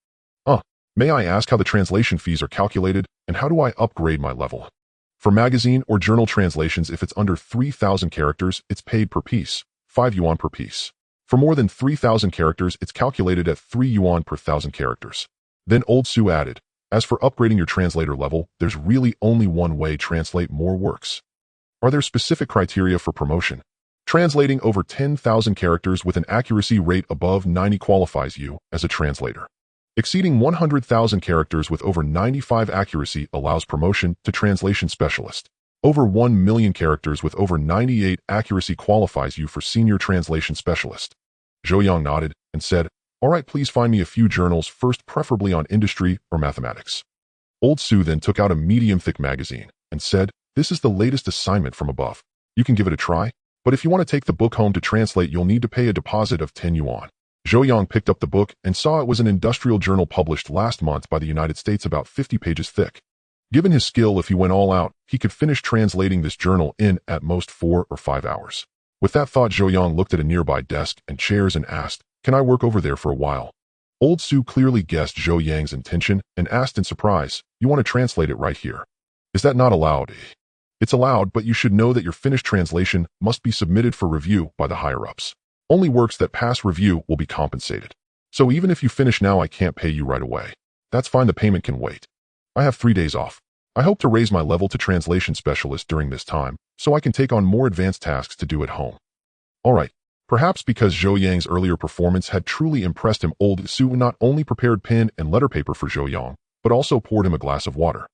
Speaker 1: May I ask how the translation fees are calculated, and how do I upgrade my level?" "For magazine or journal translations, if it's under 3,000 characters, it's paid per piece, 5 yuan per piece. For more than 3,000 characters, it's calculated at 3 yuan per 1,000 characters. Then Old Su added, "As for upgrading your translator level, there's really only one way: translate more works." "Are there specific criteria for promotion?" "Translating over 10,000 characters with an accuracy rate above 90 qualifies you as a translator. Exceeding 100,000 characters with over 95 accuracy allows promotion to translation specialist. Over 1 million characters with over 98 accuracy qualifies you for senior translation specialist." Zhou Yang nodded and said, "All right, please find me a few journals first, preferably on industry or mathematics." Old Su then took out a medium-thick magazine and said, "This is the latest assignment from above. You can give it a try, but if you want to take the book home to translate, you'll need to pay a deposit of 10 yuan. Zhou Yang picked up the book and saw it was an industrial journal published last month by the United States, about 50 pages thick. Given his skill, if he went all out, he could finish translating this journal in at most 4 or 5 hours. With that thought, Zhou Yang looked at a nearby desk and chairs and asked, "Can I work over there for a while?" Old Su clearly guessed Zhou Yang's intention and asked in surprise, "You want to translate it right here? Is that not allowed?" "It's allowed, but you should know that your finished translation must be submitted for review by the higher-ups. Only works that pass review will be compensated. So even if you finish now, I can't pay you right away." "That's fine, the payment can wait. I have 3 days off. I hope to raise my level to translation specialist during this time, so I can take on more advanced tasks to do at home." All right. Perhaps because Zhou Yang's earlier performance had truly impressed him, Old Su not only prepared pen and letter paper for Zhou Yang, but also poured him a glass of water.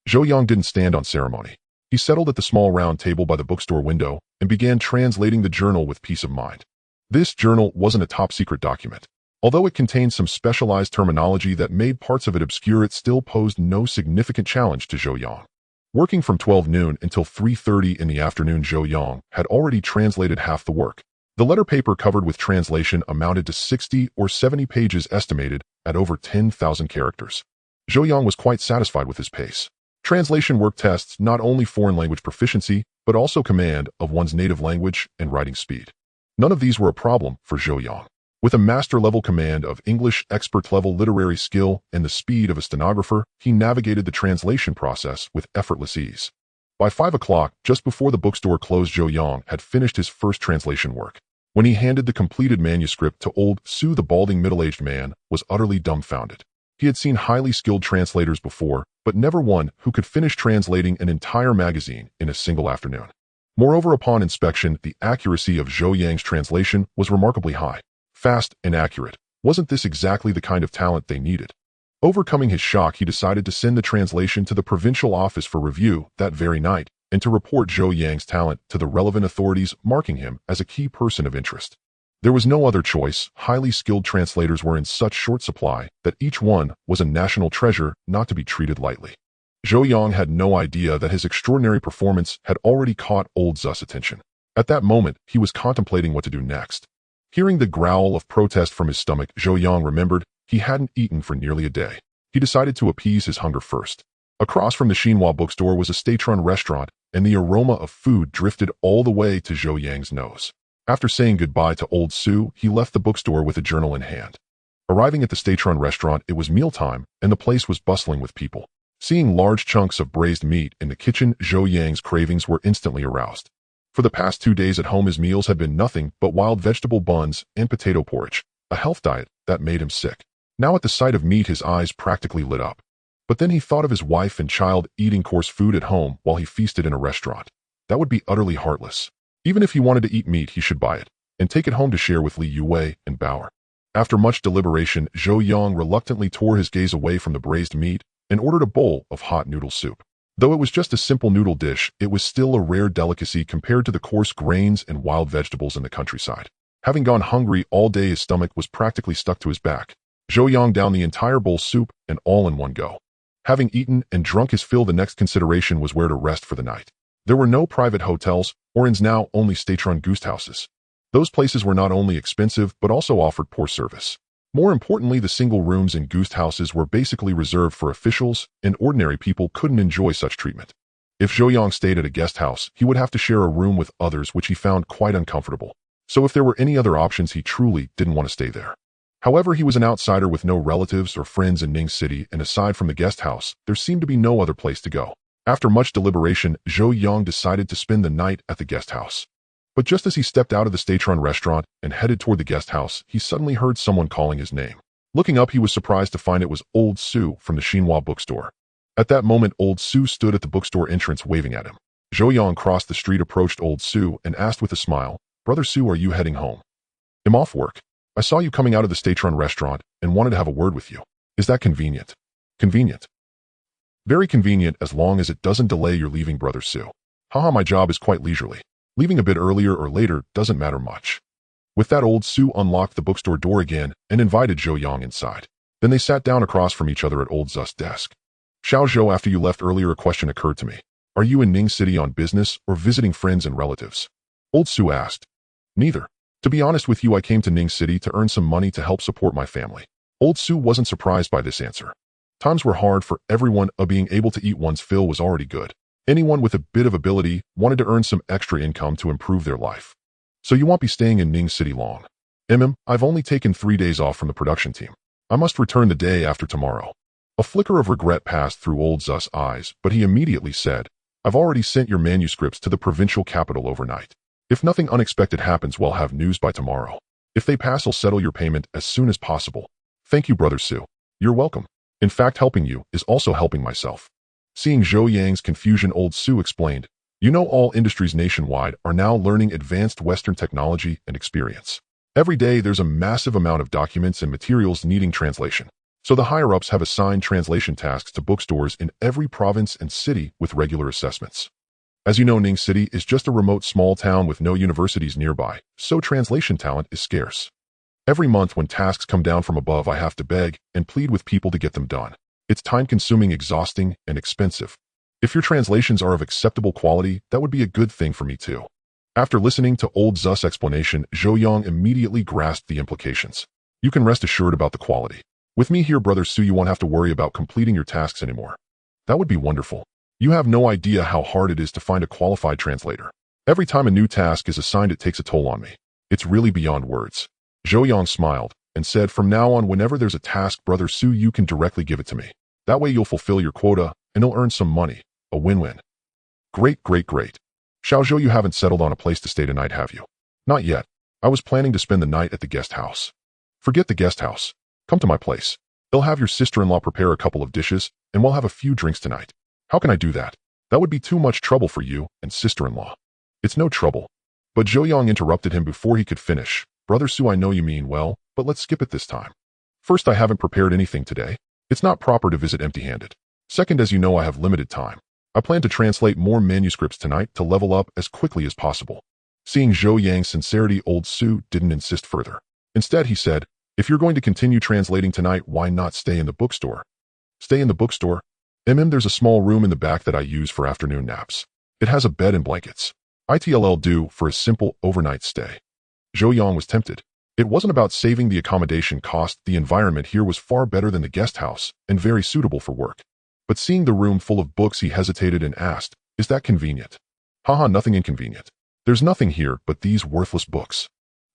Speaker 1: Zhou Yang didn't stand on ceremony. He settled at the small round table by the bookstore window and began translating the journal with peace of mind. This journal wasn't a top-secret document. Although it contained some specialized terminology that made parts of it obscure, it still posed no significant challenge to Zhou Yang. Working from 12 noon until 3:30 in the afternoon, Zhou Yang had already translated half the work. The letter paper covered with translation amounted to 60 or 70 pages, estimated at over 10,000 characters. Zhou Yang was quite satisfied with his pace. Translation work tests not only foreign language proficiency, but also command of one's native language and writing speed. None of these were a problem for Zhou Yang. With a master-level command of English, expert-level literary skill, and the speed of a stenographer, he navigated the translation process with effortless ease. By 5 o'clock, just before the bookstore closed, Zhou Yang had finished his first translation work. When he handed the completed manuscript to Old Su, the balding middle-aged man was utterly dumbfounded. He had seen highly skilled translators before, but never one who could finish translating an entire magazine in a single afternoon. Moreover, upon inspection, the accuracy of Zhou Yang's translation was remarkably high. Fast and accurate. Wasn't this exactly the kind of talent they needed? Overcoming his shock, he decided to send the translation to the provincial office for review that very night and to report Zhou Yang's talent to the relevant authorities, marking him as a key person of interest. There was no other choice. Highly skilled translators were in such short supply that each one was a national treasure not to be treated lightly. Zhou Yang had no idea that his extraordinary performance had already caught Old Zu's attention. At that moment, he was contemplating what to do next. Hearing the growl of protest from his stomach, Zhou Yang remembered he hadn't eaten for nearly a day. He decided to appease his hunger first. Across from the Xinhua bookstore was a state-run restaurant, and the aroma of food drifted all the way to Zhou Yang's nose. After saying goodbye to Old Su, he left the bookstore with a journal in hand. Arriving at the state-run restaurant, it was mealtime, and the place was bustling with people. Seeing large chunks of braised meat in the kitchen, Zhou Yang's cravings were instantly aroused. For the past 2 days at home, his meals had been nothing but wild vegetable buns and potato porridge, a health diet that made him sick. Now at the sight of meat, his eyes practically lit up. But then he thought of his wife and child eating coarse food at home while he feasted in a restaurant. That would be utterly heartless. Even if he wanted to eat meat, he should buy it and take it home to share with Li Yue and Bauer. After much deliberation, Zhou Yang reluctantly tore his gaze away from the braised meat and ordered a bowl of hot noodle soup. Though it was just a simple noodle dish, it was still a rare delicacy compared to the coarse grains and wild vegetables in the countryside. Having gone hungry all day, his stomach was practically stuck to his back. Zhou Yang downed the entire bowl soup and all in one go. Having eaten and drunk his fill, the next consideration was where to rest for the night. There were no private hotels or inns, now only state-run guest houses. Those places were not only expensive but also offered poor service. More importantly, the single rooms in guest houses were basically reserved for officials, and ordinary people couldn't enjoy such treatment. If Zhou Yang stayed at a guest house, he would have to share a room with others, which he found quite uncomfortable. So if there were any other options, he truly didn't want to stay there. However, he was an outsider with no relatives or friends in Ning City, and aside from the guest house, there seemed to be no other place to go. After much deliberation, Zhou Yang decided to spend the night at the guest house. But just as he stepped out of the state-run restaurant and headed toward the guest house, he suddenly heard someone calling his name. Looking up, he was surprised to find it was Old Su from the Xinhua bookstore. At that moment, Old Su stood at the bookstore entrance waving at him. Zhou Yang crossed the street, approached Old Su, and asked with a smile, "Brother Su, are you heading home?" "I'm off work. I saw you coming out of the state-run restaurant and wanted to have a word with you. Is that convenient?" "Convenient. Very convenient, as long as it doesn't delay your leaving, Brother Su. Haha, my job is quite leisurely. Leaving a bit earlier or later doesn't matter much." With that, Old Su unlocked the bookstore door again and invited Zhou Yang inside. Then they sat down across from each other at Old Zu's desk. "Xiao Zhou, after you left earlier, a question occurred to me. Are you in Ning City on business or visiting friends and relatives?" Old Su asked. "Neither. To be honest with you, I came to Ning City to earn some money to help support my family." Old Su wasn't surprised by this answer. Times were hard for everyone, being able to eat one's fill was already good. Anyone with a bit of ability wanted to earn some extra income to improve their life. So you won't be staying in Ning City long. I've only taken 3 days off from the production team. I must return the day after tomorrow. A flicker of regret passed through oldZus' eyes, but he immediately said, I've already sent your manuscripts to the provincial capital overnight. If nothing unexpected happens, we'll have news by tomorrow. If they pass, I'll settle your payment as soon as possible. Thank you, Brother Su. You're welcome. In fact, helping you is also helping myself. Seeing Zhou Yang's confusion, old Su explained, You know, all industries nationwide are now learning advanced Western technology and experience. Every day there's a massive amount of documents and materials needing translation. So the higher-ups have assigned translation tasks to bookstores in every province and city with regular assessments. As you know, Ning City is just a remote small town with no universities nearby, so translation talent is scarce. Every month when tasks come down from above, I have to beg and plead with people to get them done. It's time-consuming, exhausting, and expensive. If your translations are of acceptable quality, that would be a good thing for me too. After listening to oldZus' explanation, Zhou Yang immediately grasped the implications. You can rest assured about the quality. With me here, Brother Su, you won't have to worry about completing your tasks anymore. That would be wonderful. You have no idea how hard it is to find a qualified translator. Every time a new task is assigned, it takes a toll on me. It's really beyond words. Zhou Yang smiled and said, From now on, whenever there's a task, Brother Su, you can directly give it to me. That way you'll fulfill your quota and you'll earn some money. A win-win. Great. Xiao Zhou, you haven't settled on a place to stay tonight, have you? Not yet. I was planning to spend the night at the guest house. Forget the guest house. Come to my place. They'll have your sister-in-law prepare a couple of dishes, and we'll have a few drinks tonight. How can I do that? That would be too much trouble for you and sister-in-law. It's no trouble. But Zhou Yang interrupted him before he could finish. Brother Su, I know you mean well, but let's skip it this time. First, I haven't prepared anything today. It's not proper to visit empty-handed. Second, as you know, I have limited time. I plan to translate more manuscripts tonight to level up as quickly as possible. Seeing Zhou Yang's sincerity, old Su didn't insist further. Instead, he said, If you're going to continue translating tonight, why not stay in the bookstore? Stay in the bookstore? There's a small room in the back that I use for afternoon naps. It has a bed and blankets. It'll do for a simple overnight stay. Zhou Yang was tempted. It wasn't about saving the accommodation cost. The environment here was far better than the guest house and very suitable for work. But seeing the room full of books, he hesitated and asked, Is that convenient? Haha, nothing inconvenient. There's nothing here but these worthless books.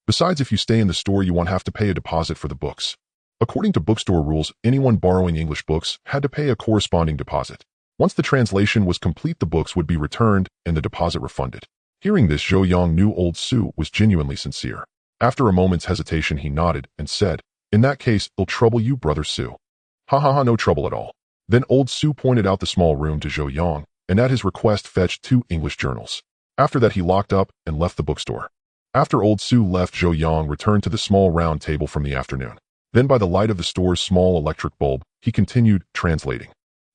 Speaker 1: Besides, if you stay in the store, you won't have to pay a deposit for the books. According to bookstore rules, anyone borrowing English books had to pay a corresponding deposit. Once the translation was complete, the books would be returned and the deposit refunded. Hearing this, Zhou Yang knew old Su was genuinely sincere. After a moment's hesitation, he nodded and said, In that case, it'll trouble you, Brother Su. Ha, no trouble at all. Then old Su pointed out the small room to Zhou Yang, and at his request fetched 2 English journals. After that, he locked up and left the bookstore. After old Su left, Zhou Yang returned to the small round table from the afternoon. Then by the light of the store's small electric bulb, he continued translating.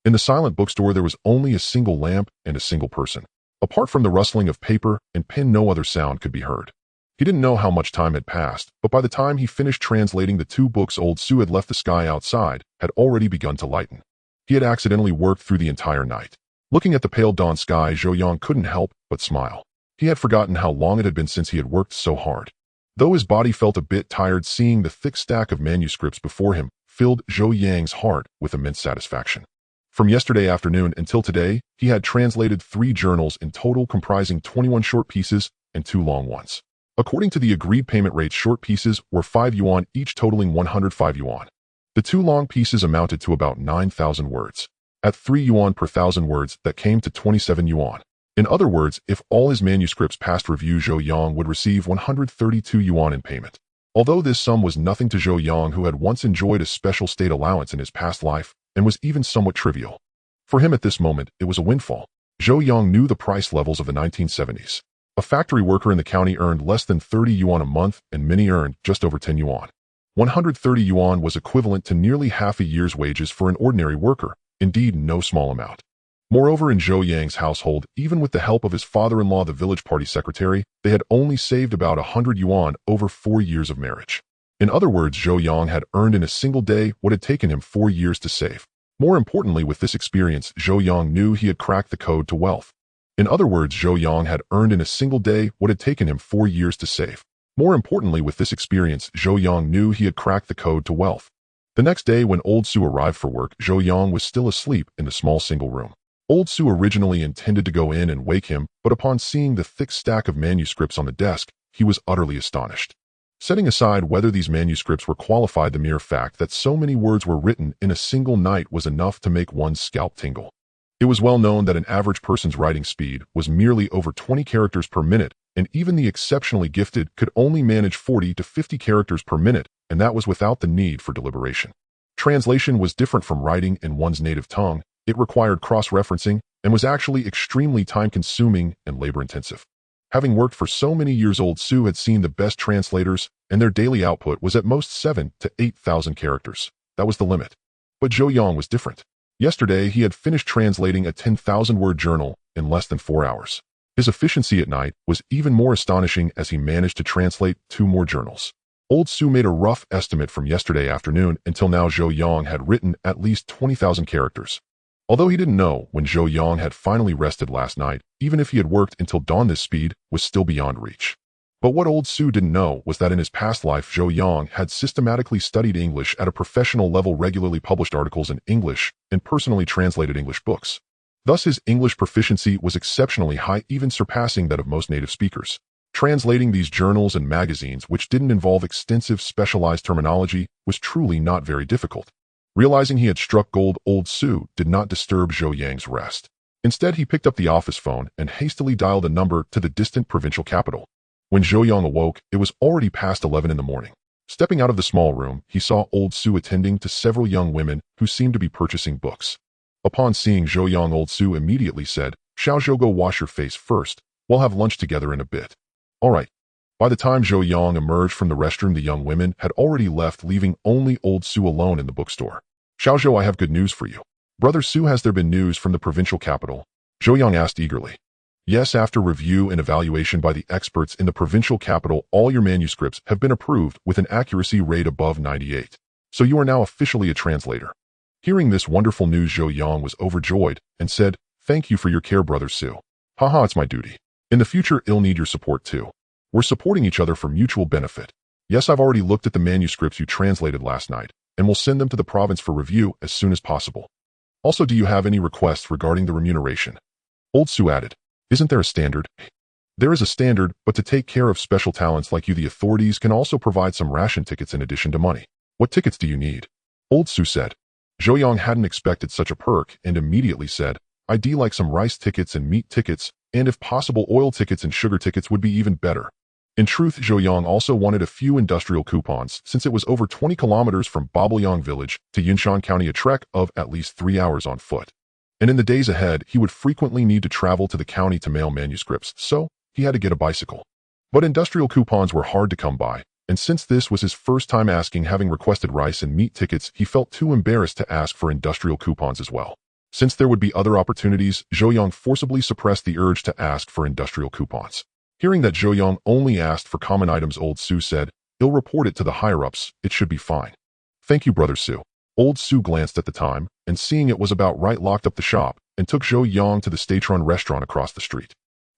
Speaker 1: In the silent bookstore, there was only a single lamp and a single person. Apart from the rustling of paper and pen, no other sound could be heard. He didn't know how much time had passed, but by the time he finished translating the 2 books, old Su had left. The sky outside had already begun to lighten. He had accidentally worked through the entire night. Looking at the pale dawn sky, Zhou Yang couldn't help but smile. He had forgotten how long it had been since he had worked so hard. Though his body felt a bit tired, seeing the thick stack of manuscripts before him filled Zhou Yang's heart with immense satisfaction. From yesterday afternoon until today, he had translated 3 journals in total, comprising 21 short pieces and 2 long ones. According to the agreed payment rates, short pieces were 5 yuan each, totaling 105 yuan. The 2 long pieces amounted to about 9,000 words. At 3 yuan per 1,000 words, that came to 27 yuan. In other words, if all his manuscripts passed review, Zhou Yang would receive 132 yuan in payment. Although this sum was nothing to Zhou Yang, who had once enjoyed a special state allowance in his past life and was even somewhat trivial. For him at this moment, it was a windfall. Zhou Yang knew the price levels of the 1970s. A factory worker in the county earned less than 30 yuan a month, and many earned just over 10 yuan. 130 yuan was equivalent to nearly half a year's wages for an ordinary worker, indeed no small amount. Moreover, in Zhou Yang's household, even with the help of his father-in-law, the village party secretary, they had only saved about 100 yuan over 4 years of marriage. In other words, Zhou Yang had earned in a single day what had taken him 4 years to save. More importantly, with this experience, Zhou Yang knew he had cracked the code to wealth. In other words, Zhou Yang had earned in a single day what had taken him 4 years to save. More importantly, with this experience, Zhou Yang knew he had cracked the code to wealth. The next day when Old Su arrived for work, Zhou Yang was still asleep in the small single room. Old Su originally intended to go in and wake him, but upon seeing the thick stack of manuscripts on the desk, he was utterly astonished. Setting aside whether these manuscripts were qualified, the mere fact that so many words were written in a single night was enough to make one's scalp tingle. It was well known that an average person's writing speed was merely over 20 characters per minute, and even the exceptionally gifted could only manage 40 to 50 characters per minute, and that was without the need for deliberation. Translation was different from writing in one's native tongue. It required cross-referencing and was actually extremely time-consuming and labor-intensive. Having worked for so many years, Old Su had seen the best translators, and their daily output was at most 7,000 to 8,000 characters. That was the limit. But Zhou Yang was different. Yesterday, he had finished translating a 10,000-word journal in less than 4 hours. His efficiency at night was even more astonishing as he managed to translate 2 more journals. Old Su made a rough estimate from yesterday afternoon until now. Zhou Yang had written at least 20,000 characters. Although he didn't know when Zhou Yang had finally rested last night, even if he had worked until dawn, this speed was still beyond reach. But what Old Su didn't know was that in his past life, Zhou Yang had systematically studied English at a professional level, regularly published articles in English, and personally translated English books. Thus, his English proficiency was exceptionally high, even surpassing that of most native speakers. Translating these journals and magazines, which didn't involve extensive specialized terminology, was truly not very difficult. Realizing he had struck gold, Old Su did not disturb Zhou Yang's rest. Instead, he picked up the office phone and hastily dialed a number to the distant provincial capital. When Zhou Yang awoke, it was already past 11 in the morning. Stepping out of the small room, he saw Old Su attending to several young women who seemed to be purchasing books. Upon seeing Zhou Yang, Old Su immediately said, "Xiao Zhou, go wash your face first. We'll have lunch together in a bit." All right. By the time Zhou Yang emerged from the restroom, the young women had already left, leaving only Old Su alone in the bookstore. "Xiao Zhou, I have good news for you." "Brother Su, has there been news from the provincial capital?" Zhou Yang asked eagerly. "Yes, after review and evaluation by the experts in the provincial capital, all your manuscripts have been approved with an accuracy rate above 98. So you are now officially a translator." Hearing this wonderful news, Zhou Yang was overjoyed and said, "Thank you for your care, Brother Su. Haha, it's my duty. In the future, I'll need your support too. We're supporting each other for mutual benefit. Yes, I've already looked at the manuscripts you translated last night, and we'll send them to the province for review as soon as possible. Also, do you have any requests regarding the remuneration?" Old Su added, "Isn't there a standard?" "There is a standard, but to take care of special talents like you, the authorities can also provide some ration tickets in addition to money." "What tickets do you need?" Old Su said. Zhou Yang hadn't expected such a perk and immediately said, "I'd like some rice tickets and meat tickets, and if possible, oil tickets and sugar tickets would be even better." In truth, Zhou Yang also wanted a few industrial coupons, since it was over 20 kilometers from Babaoyang village to Yinshan County, a trek of at least 3 hours on foot. And in the days ahead, he would frequently need to travel to the county to mail manuscripts, so he had to get a bicycle. But industrial coupons were hard to come by, and since this was his first time asking, having requested rice and meat tickets, he felt too embarrassed to ask for industrial coupons as well. Since there would be other opportunities, Zhou Yang forcibly suppressed the urge to ask for industrial coupons. Hearing that Zhou Yang only asked for common items, Old Su said, "I'll report it to the higher-ups. It should be fine." "Thank you, Brother Su." Old Su glanced at the time, and seeing it was about right, locked up the shop and took Zhou Yang to the state-run restaurant across the street.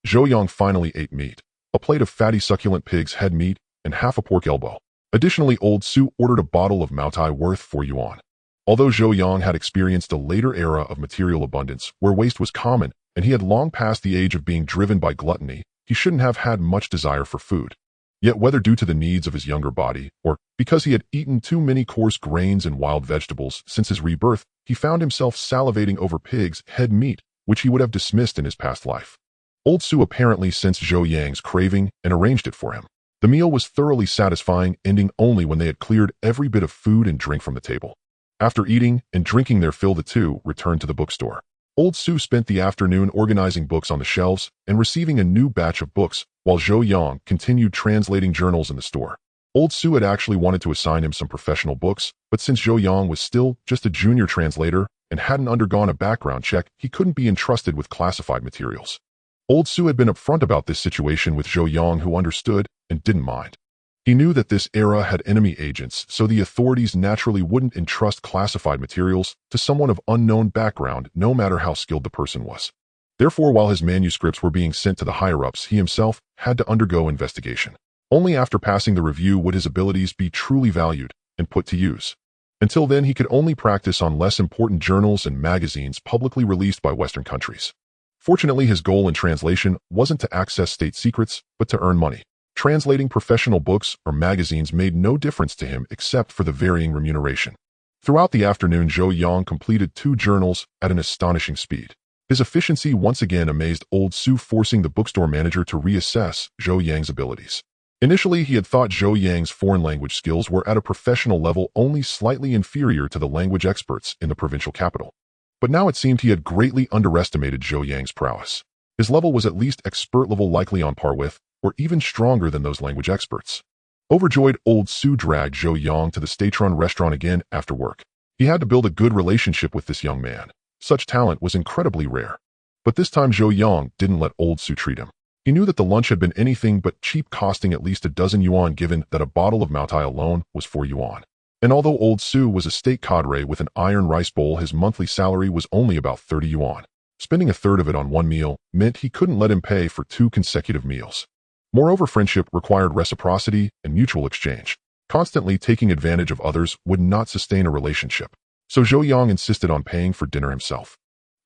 Speaker 1: Zhou Yang finally ate meat, a plate of fatty succulent pig's head meat, and half a pork elbow. Additionally, Old Su ordered a bottle of Maotai worth 4 yuan. Although Zhou Yang had experienced a later era of material abundance where waste was common, and he had long passed the age of being driven by gluttony, he shouldn't have had much desire for food. Yet whether due to the needs of his younger body, or because he had eaten too many coarse grains and wild vegetables since his rebirth, he found himself salivating over pig's head meat, which he would have dismissed in his past life. Old Su apparently sensed Zhou Yang's craving and arranged it for him. The meal was thoroughly satisfying, ending only when they had cleared every bit of food and drink from the table. After eating and drinking their fill, the two returned to the bookstore. Old Su spent the afternoon organizing books on the shelves and receiving a new batch of books, while Zhou Yang continued translating journals in the store. Old Su had actually wanted to assign him some professional books, but since Zhou Yang was still just a junior translator and hadn't undergone a background check, he couldn't be entrusted with classified materials. Old Su had been upfront about this situation with Zhou Yang, who understood and didn't mind. He knew that this era had enemy agents, so the authorities naturally wouldn't entrust classified materials to someone of unknown background, no matter how skilled the person was. Therefore, while his manuscripts were being sent to the higher-ups, he himself had to undergo investigation. Only after passing the review would his abilities be truly valued and put to use. Until then, he could only practice on less important journals and magazines publicly released by Western countries. Fortunately, his goal in translation wasn't to access state secrets, but to earn money. Translating professional books or magazines made no difference to him except for the varying remuneration. Throughout the afternoon, Zhou Yang completed 2 journals at an astonishing speed. His efficiency once again amazed old Su, forcing the bookstore manager to reassess Zhou Yang's abilities. Initially, he had thought Zhou Yang's foreign language skills were at a professional level only slightly inferior to the language experts in the provincial capital. But now it seemed he had greatly underestimated Zhou Yang's prowess. His level was at least expert level, likely on par with, or even stronger than those language experts. Overjoyed, old Su dragged Zhou Yang to the state-run restaurant again after work. He had to build a good relationship with this young man. Such talent was incredibly rare. But this time Zhou Yang didn't let old Su treat him. He knew that the lunch had been anything but cheap, costing at least a dozen yuan, given that a bottle of Maotai alone was 4 yuan. And although old Su was a state cadre with an iron rice bowl, his monthly salary was only about 30 yuan. Spending a third of it on one meal meant he couldn't let him pay for 2 consecutive meals. Moreover, friendship required reciprocity and mutual exchange. Constantly taking advantage of others would not sustain a relationship. So Zhou Yang insisted on paying for dinner himself.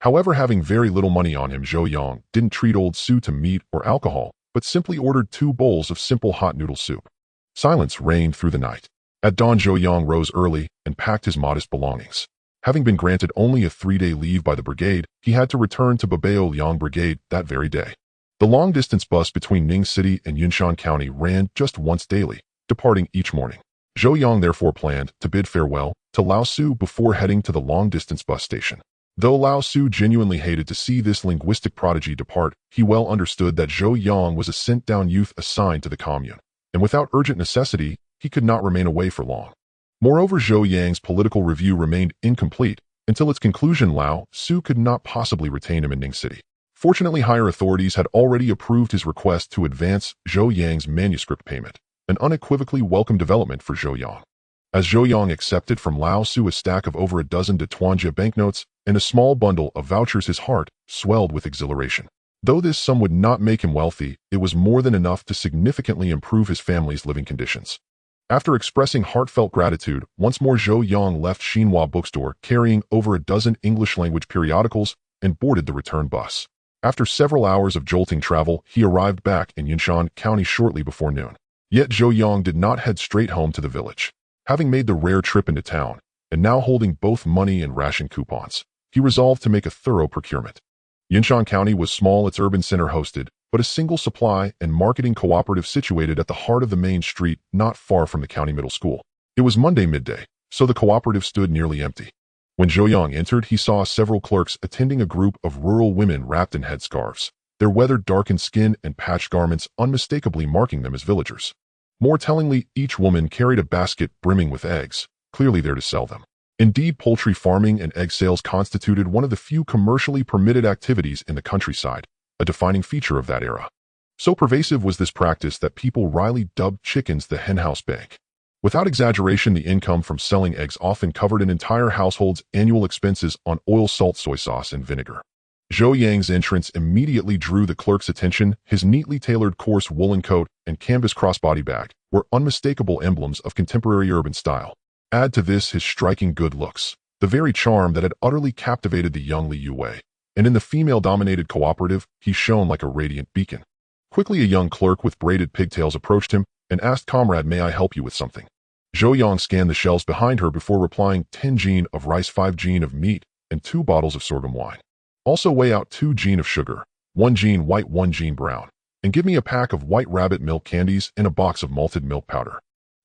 Speaker 1: However, having very little money on him, Zhou Yang didn't treat old Su to meat or alcohol, but simply ordered 2 bowls of simple hot noodle soup. Silence reigned through the night. At dawn, Zhou Yang rose early and packed his modest belongings. Having been granted only a 3-day leave by the brigade, he had to return to Babao Liang Brigade that very day. The long-distance bus between Ning City and Yunshan County ran just once daily, departing each morning. Zhou Yang therefore planned to bid farewell to Lao Su before heading to the long-distance bus station. Though Lao Su genuinely hated to see this linguistic prodigy depart, he well understood that Zhou Yang was a sent-down youth assigned to the commune, and without urgent necessity, he could not remain away for long. Moreover, Zhou Yang's political review remained incomplete. Until its conclusion, Lao Su could not possibly retain him in Ning City. Fortunately, higher authorities had already approved his request to advance Zhou Yang's manuscript payment, an unequivocally welcome development for Zhou Yang. As Zhou Yang accepted from Lao Su a stack of over a dozen de Tuanjia banknotes and a small bundle of vouchers, his heart swelled with exhilaration. Though this sum would not make him wealthy, it was more than enough to significantly improve his family's living conditions. After expressing heartfelt gratitude, once more Zhou Yang left Xinhua bookstore carrying over a dozen English-language periodicals and boarded the return bus. After several hours of jolting travel, he arrived back in Yunshan County shortly before noon. Yet Zhou Yang did not head straight home to the village. Having made the rare trip into town, and now holding both money and ration coupons, he resolved to make a thorough procurement. Yunshan County was small, its urban center hosted, but a single supply and marketing cooperative situated at the heart of the main street not far from the county middle school. It was Monday midday, so the cooperative stood nearly empty. When Zhou Yang entered, he saw several clerks attending a group of rural women wrapped in headscarves, their weathered darkened skin and patched garments unmistakably marking them as villagers. More tellingly, each woman carried a basket brimming with eggs, clearly there to sell them. Indeed, poultry farming and egg sales constituted one of the few commercially permitted activities in the countryside, a defining feature of that era. So pervasive was this practice that people wryly dubbed chickens the henhouse bank. Without exaggeration, the income from selling eggs often covered an entire household's annual expenses on oil, salt, soy sauce, and vinegar. Zhou Yang's entrance immediately drew the clerk's attention. His neatly tailored coarse woolen coat and canvas crossbody bag were unmistakable emblems of contemporary urban style. Add to this his striking good looks, the very charm that had utterly captivated the young Li Yue, and in the female-dominated cooperative, he shone like a radiant beacon. Quickly, a young clerk with braided pigtails approached him and asked, "Comrade, may I help you with something?" Zhou Yang scanned the shelves behind her before replying, 10 jin of rice, 5 jin of meat, and 2 bottles of sorghum wine. Also weigh out 2 jin of sugar, 1 jin white, 1 jin brown, and give me a pack of white rabbit milk candies and a box of malted milk powder.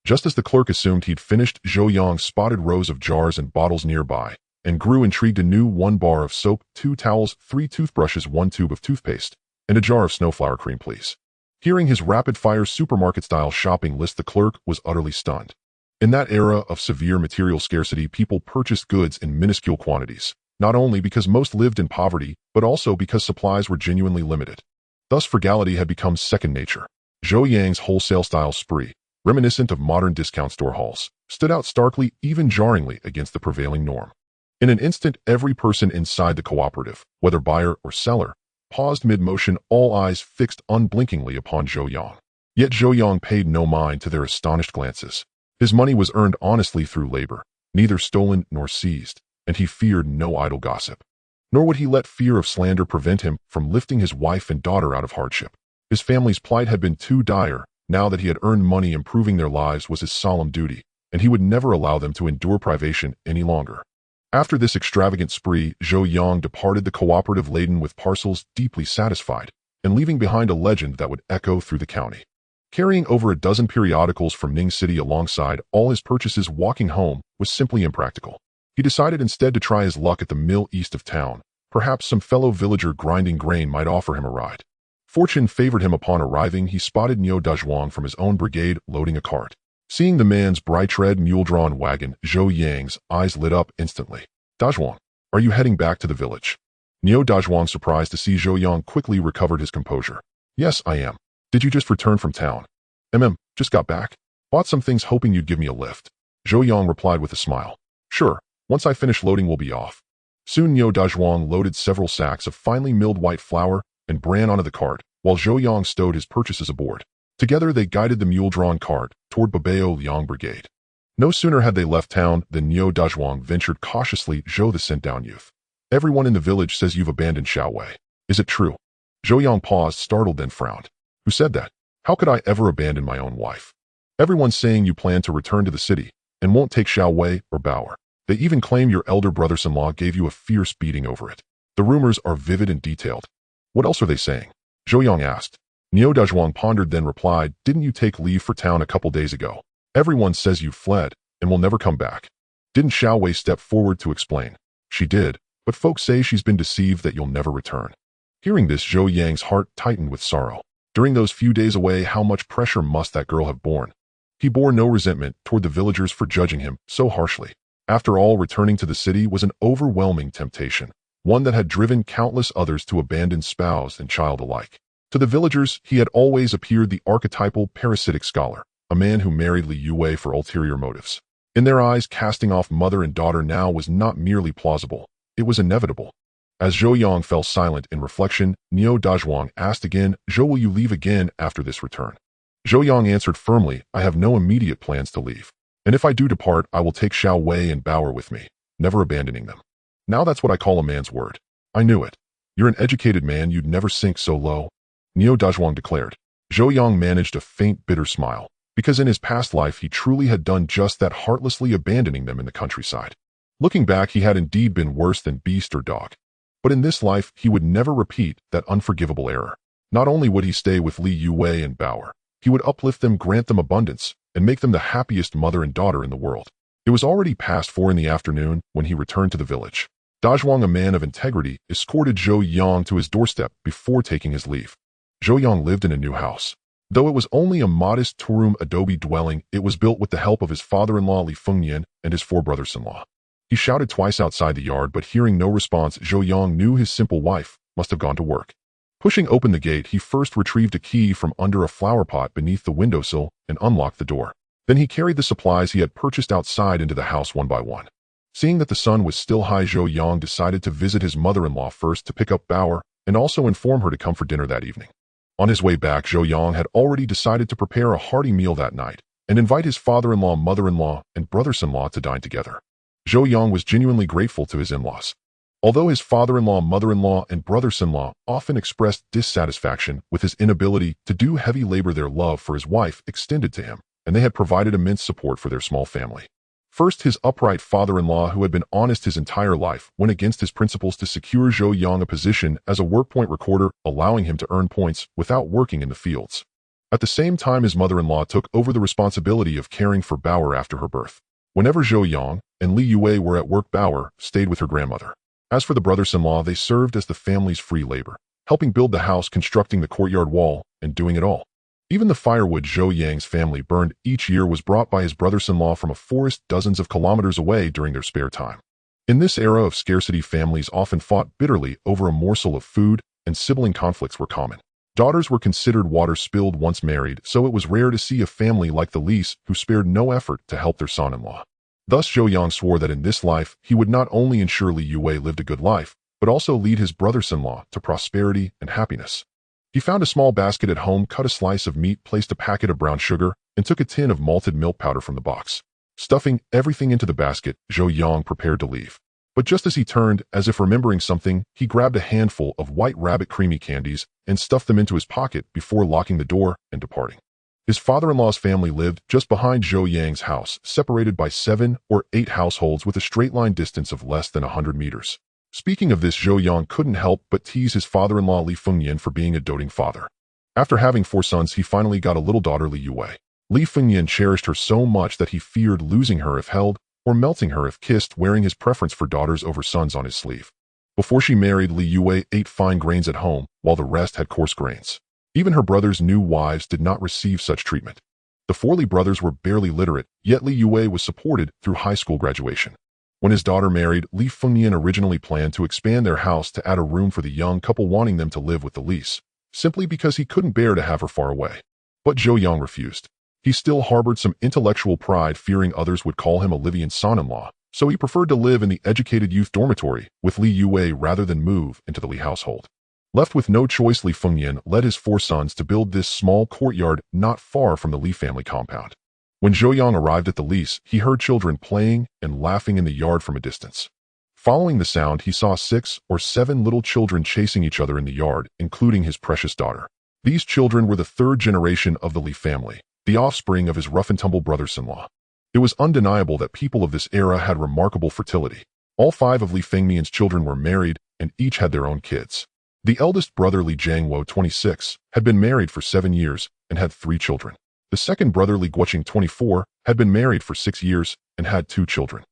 Speaker 1: Just as the clerk assumed he'd finished, Zhou Yang spotted rows of jars and bottles nearby, and grew intrigued. A new 1 bar of soap, 2 towels, 3 toothbrushes, 1 tube of toothpaste, and a jar of snowflower cream, please. Hearing his rapid-fire supermarket-style shopping list, the clerk was utterly stunned. In that era of severe material scarcity, people purchased goods in minuscule quantities, not only because most lived in poverty, but also because supplies were genuinely limited. Thus, frugality had become second nature. Zhou Yang's wholesale-style spree, reminiscent of modern discount store hauls, stood out starkly, even jarringly, against the prevailing norm. In an instant, every person inside the cooperative, whether buyer or seller, paused mid-motion, all eyes fixed unblinkingly upon Zhou Yang. Yet Zhou Yang paid no mind to their astonished glances. His money was earned honestly through labor, neither stolen nor seized, and he feared no idle gossip. Nor would he let fear of slander prevent him from lifting his wife and daughter out of hardship. His family's plight had been too dire. Now that he had earned money, improving their lives was his solemn duty, and he would never allow them to endure privation any longer. After this extravagant spree, Zhou Yang departed the cooperative laden with parcels, deeply satisfied, and leaving behind a legend that would echo through the county. Carrying over a dozen periodicals from Ning City alongside all his purchases, walking home was simply impractical. He decided instead to try his luck at the mill east of town. Perhaps some fellow villager grinding grain might offer him a ride. Fortune favored him. Upon arriving, he spotted Niu Dazhuang from his own brigade loading a cart. Seeing the man's bright-red mule-drawn wagon, Zhou Yang's eyes lit up instantly. "Dazhuang, are you heading back to the village?" Niu Dazhuang, surprised to see Zhou Yang, quickly recovered his composure. "Yes, I am. Did you just return from town?" Just got back. Bought some things hoping you'd give me a lift." Zhou Yang replied with a smile. "Sure, once I finish loading we'll be off." Soon Niu Dazhuang loaded several sacks of finely milled white flour and bran onto the cart, while Zhou Yang stowed his purchases aboard. Together they guided the mule-drawn cart toward Babao Liang Brigade. No sooner had they left town than Niu Dazhuang ventured cautiously, "Zhou, the sent-down youth. Everyone in the village says you've abandoned Xiaowei. Is it true?" Zhou Yang paused, startled, then frowned. "Who said that? How could I ever abandon my own wife? Everyone's saying you plan to return to the city and won't take Xiaowei or Bauer. They even claim your elder brother-in-law gave you a fierce beating over it. The rumors are vivid and detailed. What else are they saying?" Zhou Yang asked. Niu Dazhuang pondered, then replied, "Didn't you take leave for town a couple days ago? Everyone says you fled and will never come back." Didn't Xiaowei step forward to explain? "She did, but folks say she's been deceived, that you'll never return." Hearing this, Zhou Yang's heart tightened with sorrow. During those few days away, how much pressure must that girl have borne? He bore no resentment toward the villagers for judging him so harshly. After all, returning to the city was an overwhelming temptation, one that had driven countless others to abandon spouse and child alike. To the villagers, he had always appeared the archetypal parasitic scholar, a man who married Li Yue for ulterior motives. In their eyes, casting off mother and daughter now was not merely plausible, it was inevitable. As Zhou Yang fell silent in reflection, Niu Dazhuang asked again, "Zhou, will you leave again after this return?" Zhou Yang answered firmly, "I have no immediate plans to leave. And if I do depart, I will take Xiaowei and Bauer with me, never abandoning them." "Now that's what I call a man's word." "I knew it. You're an educated man, you'd never sink so low," Niu Dazhuang declared. Zhou Yang managed a faint, bitter smile, because in his past life he truly had done just that, heartlessly abandoning them in the countryside. Looking back, he had indeed been worse than beast or dog. But in this life, he would never repeat that unforgivable error. Not only would he stay with Li Yue and Bauer, he would uplift them, grant them abundance, and make them the happiest mother and daughter in the world. It was already past 4 in the afternoon when he returned to the village. Dazhuang, a man of integrity, escorted Zhou Yang to his doorstep before taking his leave. Zhou Yang lived in a new house. Though it was only a modest two-room adobe dwelling, it was built with the help of his father-in-law Li Fengnian and his 4 brothers-in-law. He shouted twice outside the yard, but hearing no response, Zhou Yang knew his simple wife must have gone to work. Pushing open the gate, he first retrieved a key from under a flower pot beneath the windowsill and unlocked the door. Then he carried the supplies he had purchased outside into the house one by one. Seeing that the sun was still high, Zhou Yang decided to visit his mother-in-law first to pick up Bauer and also inform her to come for dinner that evening. On his way back, Zhou Yang had already decided to prepare a hearty meal that night and invite his father-in-law, mother-in-law, and brothers-in-law to dine together. Zhou Yang was genuinely grateful to his in-laws. Although his father-in-law, mother-in-law, and brothers-in-law often expressed dissatisfaction with his inability to do heavy labor, their love for his wife extended to him, and they had provided immense support for their small family. First, his upright father-in-law, who had been honest his entire life, went against his principles to secure Zhou Yang a position as a workpoint recorder, allowing him to earn points without working in the fields. At the same time, his mother-in-law took over the responsibility of caring for Bauer after her birth. Whenever Zhou Yang and Li Yue were at work, Bauer stayed with her grandmother. As for the brothers-in-law, they served as the family's free labor, helping build the house, constructing the courtyard wall, and doing it all. Even the firewood Zhou Yang's family burned each year was brought by his brothers-in-law from a forest dozens of kilometers away during their spare time. In this era of scarcity, families often fought bitterly over a morsel of food, and sibling conflicts were common. Daughters were considered water spilled once married, so it was rare to see a family like the Lis who spared no effort to help their son-in-law. Thus, Zhou Yang swore that in this life, he would not only ensure Li Yue lived a good life, but also lead his brothers-in-law to prosperity and happiness. He found a small basket at home, cut a slice of meat, placed a packet of brown sugar, and took a tin of malted milk powder from the box. Stuffing everything into the basket, Zhou Yang prepared to leave. But just as he turned, as if remembering something, he grabbed a handful of white rabbit creamy candies and stuffed them into his pocket before locking the door and departing. His father-in-law's family lived just behind Zhou Yang's house, separated by 7 or 8 households with a straight-line distance of less than 100 meters. Speaking of this, Zhou Yang couldn't help but tease his father-in-law Li Fengyan for being a doting father. After having 4 sons, he finally got a little daughter, Li Yue. Li Fengyan cherished her so much that he feared losing her if held, or melting her if kissed, wearing his preference for daughters over sons on his sleeve. Before she married, Li Yue ate fine grains at home, while the rest had coarse grains. Even her brother's new wives did not receive such treatment. The 4 Li brothers were barely literate, yet Li Yue was supported through high school graduation. When his daughter married, Li Fengyan originally planned to expand their house to add a room for the young couple, wanting them to live with the Lis, simply because he couldn't bear to have her far away. But Zhou Yang refused. He still harbored some intellectual pride, fearing others would call him a Livian son-in-law, so he preferred to live in the educated youth dormitory with Li Yue rather than move into the Li household. Left with no choice, Li Fengyan led his 4 sons to build this small courtyard not far from the Li family compound. When Zhou Yang arrived at the Lis, he heard children playing and laughing in the yard from a distance. Following the sound, he saw 6 or 7 little children chasing each other in the yard, including his precious daughter. These children were the 3rd generation of the Li family, the offspring of his rough-and-tumble brothers-in-law. It was undeniable that people of this era had remarkable fertility. All 5 of Li Fengmian's children were married, and each had their own kids. The eldest brother, Li Jiangwo, 26, had been married for 7 years and had 3 children. The second brother, Li Guoqing, 24, had been married for 6 years and had 2 children.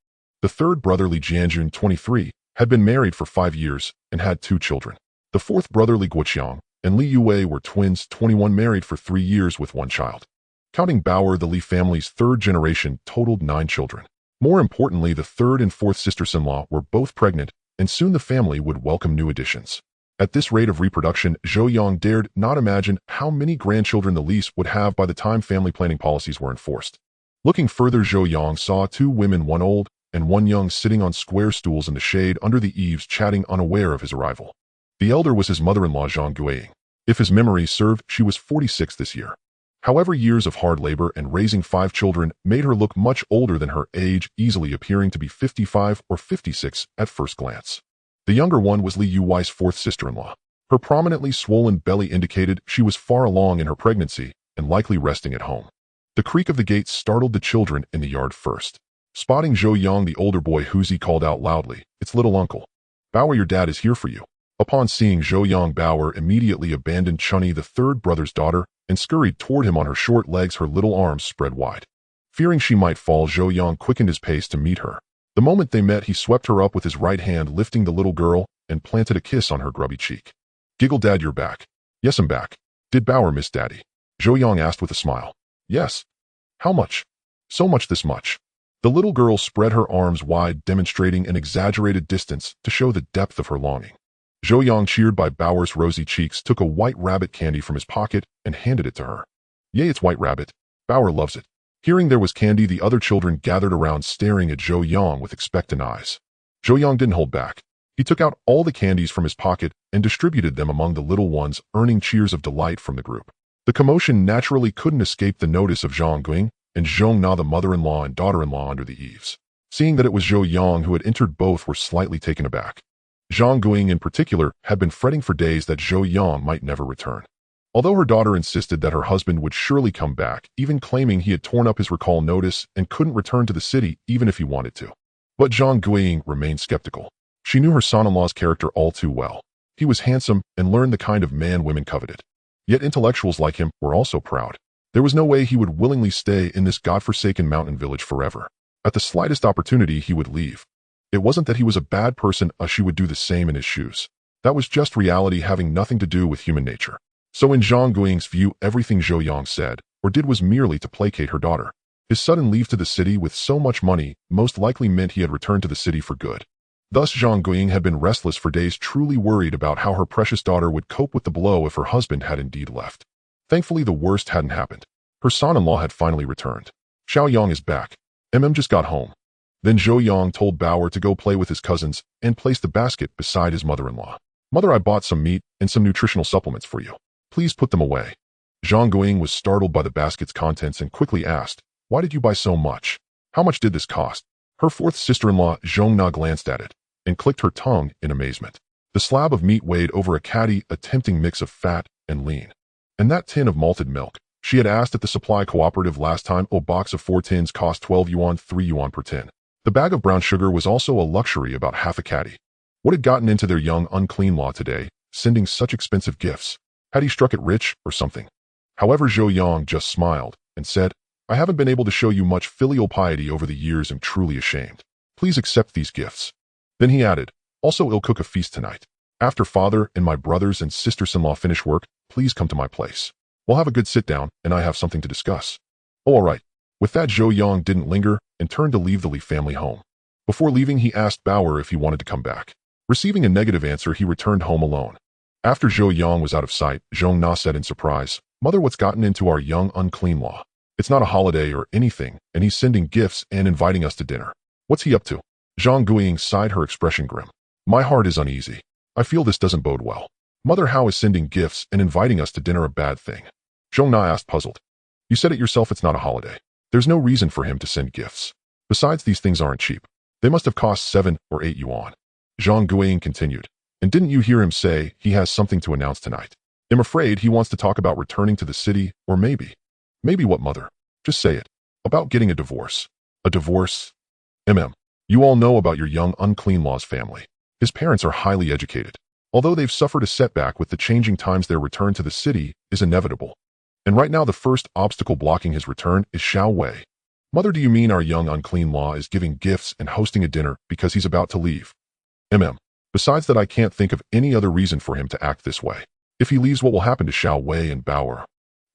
Speaker 1: The third brother, Li Jianjun, 23, had been married for 5 years and had 2 children. The fourth brother, Li Guoqiang, and Li Yue were twins, 21, married for 3 years with 1 child. Counting Bauer, the Li family's 3rd generation totaled 9 children. More importantly, the 3rd and 4th sisters-in-law were both pregnant, and soon the family would welcome new additions. At this rate of reproduction, Zhou Yang dared not imagine how many grandchildren the Lis would have by the time family planning policies were enforced. Looking further, Zhou Yang saw 2 women, 1 old and 1 young, sitting on square stools in the shade under the eaves, chatting, unaware of his arrival. The elder was his mother-in-law, Zhang Guiying. If his memory served, she was 46 this year. However, years of hard labor and raising 5 children made her look much older than her age, easily appearing to be 55 or 56 at first glance. The younger one was Li Yuwei's 4th sister-in-law. Her prominently swollen belly indicated she was far along in her pregnancy and likely resting at home. The creak of the gate startled the children in the yard first. Spotting Zhou Yang, the older boy, Huzi called out loudly, "It's little uncle. Bauer, your dad is here for you." Upon seeing Zhou Yang, Bauer immediately abandoned Chunni, the 3rd brother's daughter, and scurried toward him on her short legs, her little arms spread wide. Fearing she might fall, Zhou Yang quickened his pace to meet her. The moment they met, he swept her up with his right hand, lifting the little girl, and planted a kiss on her grubby cheek. "Giggle, Dad, you're back." "Yes, I'm back." "Did Bauer miss Daddy?" Zhou Yang asked with a smile. "Yes." "How much?" "So much, this much." The little girl spread her arms wide, demonstrating an exaggerated distance to show the depth of her longing. Zhou Yang, cheered by Bauer's rosy cheeks, took a white rabbit candy from his pocket and handed it to her. "Yay, it's white rabbit. Bauer loves it." Hearing there was candy, the other children gathered around, staring at Zhou Yang with expectant eyes. Zhou Yang didn't hold back. He took out all the candies from his pocket and distributed them among the little ones, earning cheers of delight from the group. The commotion naturally couldn't escape the notice of Zhang Guing and Zhong Na, the mother-in-law and daughter-in-law, under the eaves. Seeing that it was Zhou Yang who had entered, both were slightly taken aback. Zhang Guing in particular had been fretting for days that Zhou Yang might never return. Although her daughter insisted that her husband would surely come back, even claiming he had torn up his recall notice and couldn't return to the city even if he wanted to. But Zhang Guiying remained skeptical. She knew her son-in-law's character all too well. He was handsome and learned the kind of man women coveted. Yet intellectuals like him were also proud. There was no way he would willingly stay in this godforsaken mountain village forever. At the slightest opportunity, he would leave. It wasn't that he was a bad person, she would do the same in his shoes. That was just reality, having nothing to do with human nature. So in Zhang Guiying's view, everything Zhou Yang said or did was merely to placate her daughter. His sudden leave to the city with so much money most likely meant he had returned to the city for good. Thus Zhang Guiying had been restless for days, truly worried about how her precious daughter would cope with the blow if her husband had indeed left. Thankfully, the worst hadn't happened. Her son-in-law had finally returned. "Xiao Yang is back. Just got home." Then Zhou Yang told Bauer to go play with his cousins and place the basket beside his mother-in-law. "Mother, I bought some meat and some nutritional supplements for you. Please put them away." Zhang Guiying was startled by the basket's contents and quickly asked, "Why did you buy so much? How much did this cost? Her fourth sister-in-law, Zhongna, glanced at it and clicked her tongue in amazement. The slab of meat weighed over a catty, a tempting mix of fat and lean. And that tin of malted milk. She had asked at the supply cooperative last time. A box of 4 tins cost 12 yuan, 3 yuan per tin. The bag of brown sugar was also a luxury, about half a catty. What had gotten into their young unclean law today, sending such expensive gifts? Had he struck it rich or something? However, Zhou Yang just smiled and said, I haven't been able to show you much filial piety over the years. I'm truly ashamed. Please accept these gifts. Then he added, also I'll cook a feast tonight. After father and my brothers and sisters-in-law finish work, please come to my place. We'll have a good sit-down, and I have something to discuss. Oh, all right. With that, Zhou Yang didn't linger and turned to leave the Li family home. Before leaving, he asked Bauer if he wanted to come back. Receiving a negative answer, he returned home alone. After Zhou Yang was out of sight, Zhong Na said in surprise, Mother, what's gotten into our young unclean law? It's not a holiday or anything, and he's sending gifts and inviting us to dinner. What's he up to? Zhang Guiying sighed, her expression grim. My heart is uneasy. I feel this doesn't bode well. Mother, how is sending gifts and inviting us to dinner a bad thing? Zhong Na asked, puzzled. You said it yourself, it's not a holiday. There's no reason for him to send gifts. Besides, these things aren't cheap. They must have cost 7 or 8 yuan. Zhang Guiying continued. And didn't you hear him say he has something to announce tonight? I'm afraid he wants to talk about returning to the city, or maybe. Maybe what, Mother? Just say it. About getting a divorce. A divorce? You all know about your young unclean law's family. His parents are highly educated. Although they've suffered a setback with the changing times, their return to the city is inevitable. And right now the first obstacle blocking his return is Xiao Wei. Mother, do you mean our young unclean law is giving gifts and hosting a dinner because he's about to leave? Besides that, I can't think of any other reason for him to act this way. If he leaves, what will happen to Xiao Wei and Bauer?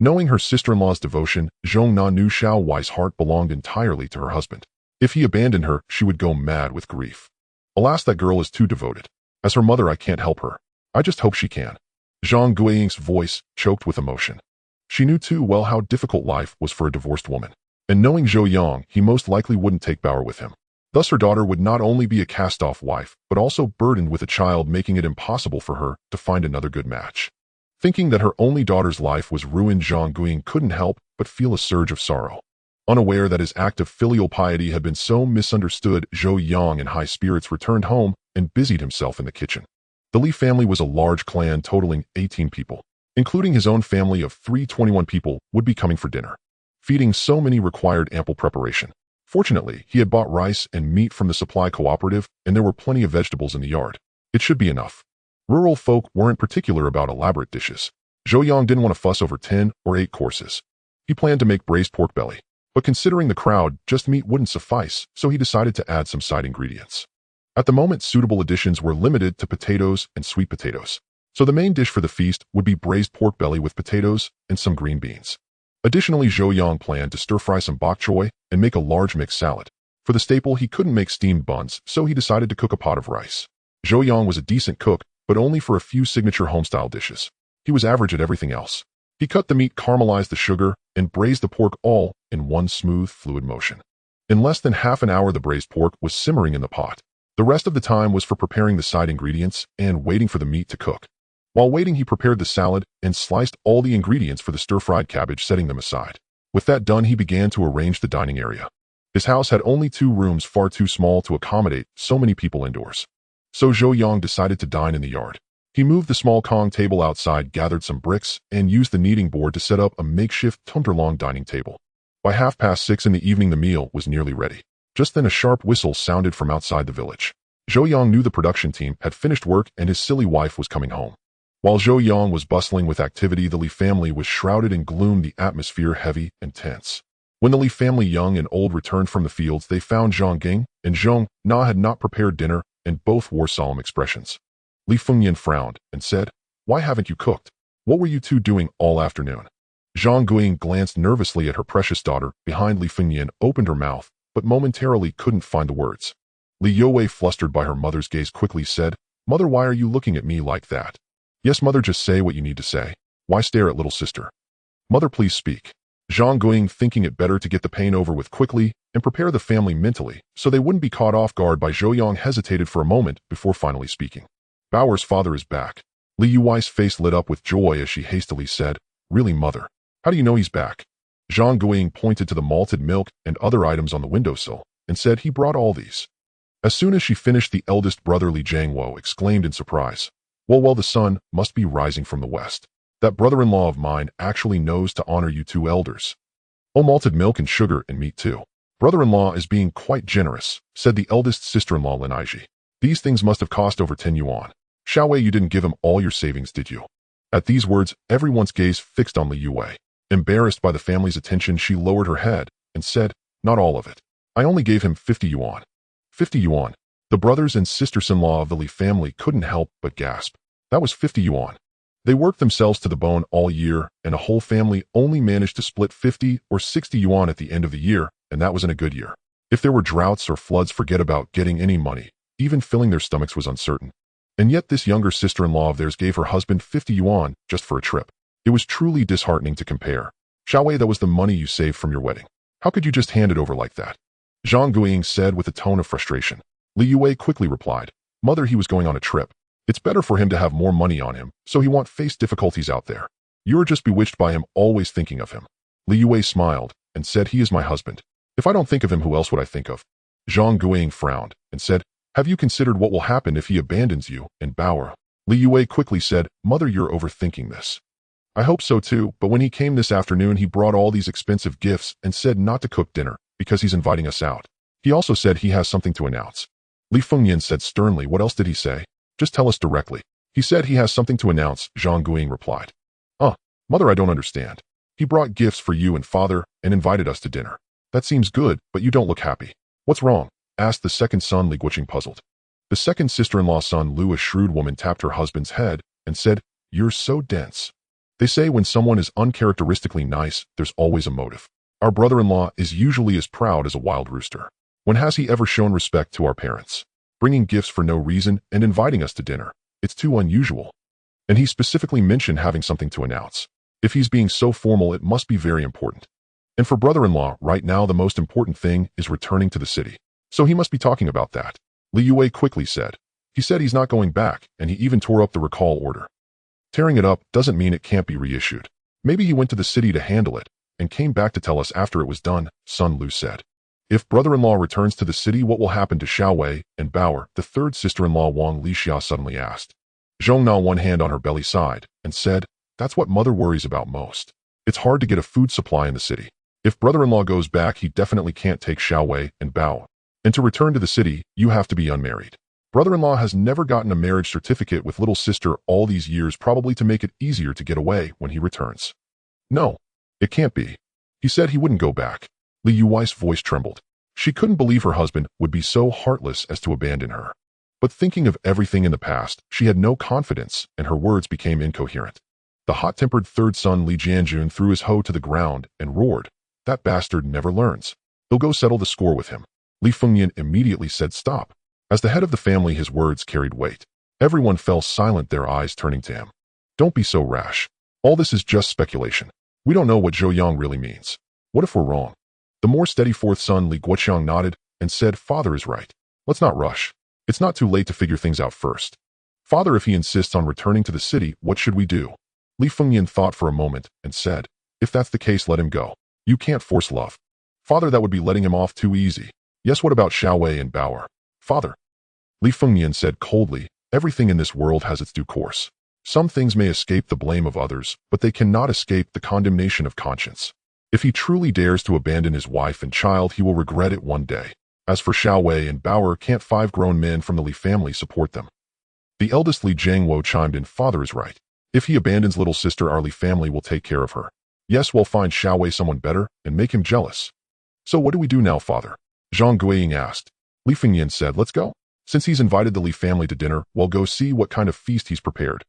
Speaker 1: Knowing her sister-in-law's devotion, Zhong Na knew Xiao Wei's heart belonged entirely to her husband. If he abandoned her, she would go mad with grief. Alas, that girl is too devoted. As her mother, I can't help her. I just hope she can. Zhang Guiying's voice choked with emotion. She knew too well how difficult life was for a divorced woman. And knowing Zhou Yang, he most likely wouldn't take Bauer with him. Thus her daughter would not only be a cast-off wife, but also burdened with a child, making it impossible for her to find another good match. Thinking that her only daughter's life was ruined, Zhang Guiying couldn't help but feel a surge of sorrow. Unaware that his act of filial piety had been so misunderstood, Zhou Yang, in high spirits, returned home and busied himself in the kitchen. The Li family was a large clan totaling 18 people. Including his own family of 321 people would be coming for dinner. Feeding so many required ample preparation. Fortunately, he had bought rice and meat from the supply cooperative, and there were plenty of vegetables in the yard. It should be enough. Rural folk weren't particular about elaborate dishes. Zhou Yang didn't want to fuss over 10 or 8 courses. He planned to make braised pork belly. But considering the crowd, just meat wouldn't suffice, so he decided to add some side ingredients. At the moment, suitable additions were limited to potatoes and sweet potatoes. So the main dish for the feast would be braised pork belly with potatoes and some green beans. Additionally, Zhou Yang planned to stir-fry some bok choy and make a large mixed salad. For the staple, he couldn't make steamed buns, so he decided to cook a pot of rice. Zhou Yang was a decent cook, but only for a few signature home-style dishes. He was average at everything else. He cut the meat, caramelized the sugar, and braised the pork, all in one smooth, fluid motion. In less than half an hour, the braised pork was simmering in the pot. The rest of the time was for preparing the side ingredients and waiting for the meat to cook. While waiting, he prepared the salad and sliced all the ingredients for the stir-fried cabbage, setting them aside. With that done, he began to arrange the dining area. His house had only 2 rooms, far too small to accommodate so many people indoors. So Zhou Yang decided to dine in the yard. He moved the small Kong table outside, gathered some bricks, and used the kneading board to set up a makeshift tunderlong dining table. By 6:30 in the evening, the meal was nearly ready. Just then a sharp whistle sounded from outside the village. Zhou Yang knew the production team had finished work and his silly wife was coming home. While Zhou Yang was bustling with activity, the Li family was shrouded in gloom, the atmosphere heavy and tense. When the Li family, young and old, returned from the fields, they found Zhang Ging and Zhong Na had not prepared dinner, and both wore solemn expressions. Li Fengyan frowned and said, "Why haven't you cooked? What were you two doing all afternoon?" Zhang Guiying glanced nervously at her precious daughter. Behind, Li Fengyan opened her mouth, but momentarily couldn't find the words. Li Youwei, flustered by her mother's gaze, quickly said, "Mother, why are you looking at me like that?" "Yes, Mother, just say what you need to say. Why stare at little sister?" "Mother, please speak." Zhang Guiying, thinking it better to get the pain over with quickly and prepare the family mentally so they wouldn't be caught off guard by Zhou Yang, hesitated for a moment before finally speaking. "Bauer's father is back." Li Yuwei's face lit up with joy as she hastily said, "Really, Mother? How do you know he's back?" Zhang Guiying pointed to the malted milk and other items on the windowsill and said he brought all these. As soon as she finished, the eldest brother Li Jiangwo exclaimed in surprise, well, the sun must be rising from the west. That brother-in-law of mine actually knows to honor you two elders. Oh, malted milk and sugar and meat too. Brother-in-law is being quite generous, said the eldest sister-in-law Lin Aiji. These things must have cost over 10 yuan. Xiaowei, you didn't give him all your savings, did you? At these words, everyone's gaze fixed on Li Yuwei. Embarrassed by the family's attention, she lowered her head and said, not all of it. I only gave him 50 yuan. 50 yuan. The brothers and sisters-in-law of the Li family couldn't help but gasp. That was 50 yuan. They worked themselves to the bone all year, and a whole family only managed to split 50 or 60 yuan at the end of the year, and that was in a good year. If there were droughts or floods, forget about getting any money. Even filling their stomachs was uncertain. And yet this younger sister-in-law of theirs gave her husband 50 yuan just for a trip. It was truly disheartening to compare. Xiaowei, that was the money you saved from your wedding. How could you just hand it over like that? Zhang Guiying said with a tone of frustration. Li Yuwei quickly replied, Mother, he was going on a trip. It's better for him to have more money on him, so he won't face difficulties out there. You're just bewitched by him, always thinking of him. Li Yuwei smiled and said, he is my husband. If I don't think of him, who else would I think of? Zhang Guiying frowned and said, have you considered what will happen if he abandons you and Bauer? Li Yuwei quickly said, Mother, you're overthinking this. I hope so too, but when he came this afternoon, he brought all these expensive gifts and said not to cook dinner because he's inviting us out. He also said he has something to announce. Li Fengyan said sternly, what else did he say? Just tell us directly. He said he has something to announce, Zhang Guiying replied. Mother, I don't understand. He brought gifts for you and father and invited us to dinner. That seems good, but you don't look happy. What's wrong? Asked the second son, Li Guoqing, puzzled. The second sister-in-law son, Lu, a shrewd woman, tapped her husband's head and said, you're so dense. They say when someone is uncharacteristically nice, there's always a motive. Our brother-in-law is usually as proud as a wild rooster. When has he ever shown respect to our parents? Bringing gifts for no reason and inviting us to dinner. It's too unusual. And he specifically mentioned having something to announce. If he's being so formal, it must be very important. And for brother-in-law, right now the most important thing is returning to the city. So he must be talking about that. Li Yuwei quickly said. He said he's not going back, and he even tore up the recall order. Tearing it up doesn't mean it can't be reissued. Maybe he went to the city to handle it, and came back to tell us after it was done, Sun Lu said. If brother-in-law returns to the city, what will happen to Xiaowei and Bauer? The third sister-in-law Wang Lixia suddenly asked. Zhong Na, one hand on her belly, sighed, and said, that's what mother worries about most. It's hard to get a food supply in the city. If brother-in-law goes back, he definitely can't take Xiaowei and Bauer. And to return to the city, you have to be unmarried. Brother-in-law has never gotten a marriage certificate with little sister all these years, probably to make it easier to get away when he returns. No, it can't be. He said he wouldn't go back. Li Yuwei's voice trembled. She couldn't believe her husband would be so heartless as to abandon her. But thinking of everything in the past, she had no confidence, and her words became incoherent. The hot-tempered third son Li Jianjun threw his hoe to the ground and roared, that bastard never learns. He'll go settle the score with him. Li Fengyan immediately said stop. As the head of the family, his words carried weight. Everyone fell silent, their eyes turning to him. Don't be so rash. All this is just speculation. We don't know what Zhou Yang really means. What if we're wrong? The more steady fourth son Li Guoqiang nodded and said, father is right. Let's not rush. It's not too late to figure things out first. Father, if he insists on returning to the city, what should we do? Li Fengyan thought for a moment and said, if that's the case, let him go. You can't force love. Father, that would be letting him off too easy. Yes, what about Xiaowei and Bauer? Father. Li Fengyan said coldly, everything in this world has its due course. Some things may escape the blame of others, but they cannot escape the condemnation of conscience. If he truly dares to abandon his wife and child, he will regret it one day. As for Xiaowei and Bauer, can't 5 grown men from the Li family support them? The eldest Li Jiangwo chimed in, father is right. If he abandons little sister, our Li family will take care of her. Yes, we'll find Xiaowei someone better and make him jealous. So what do we do now, father? Zhang Guiying asked. Li Fengyan said, let's go. Since he's invited the Li family to dinner, we'll go see what kind of feast he's prepared.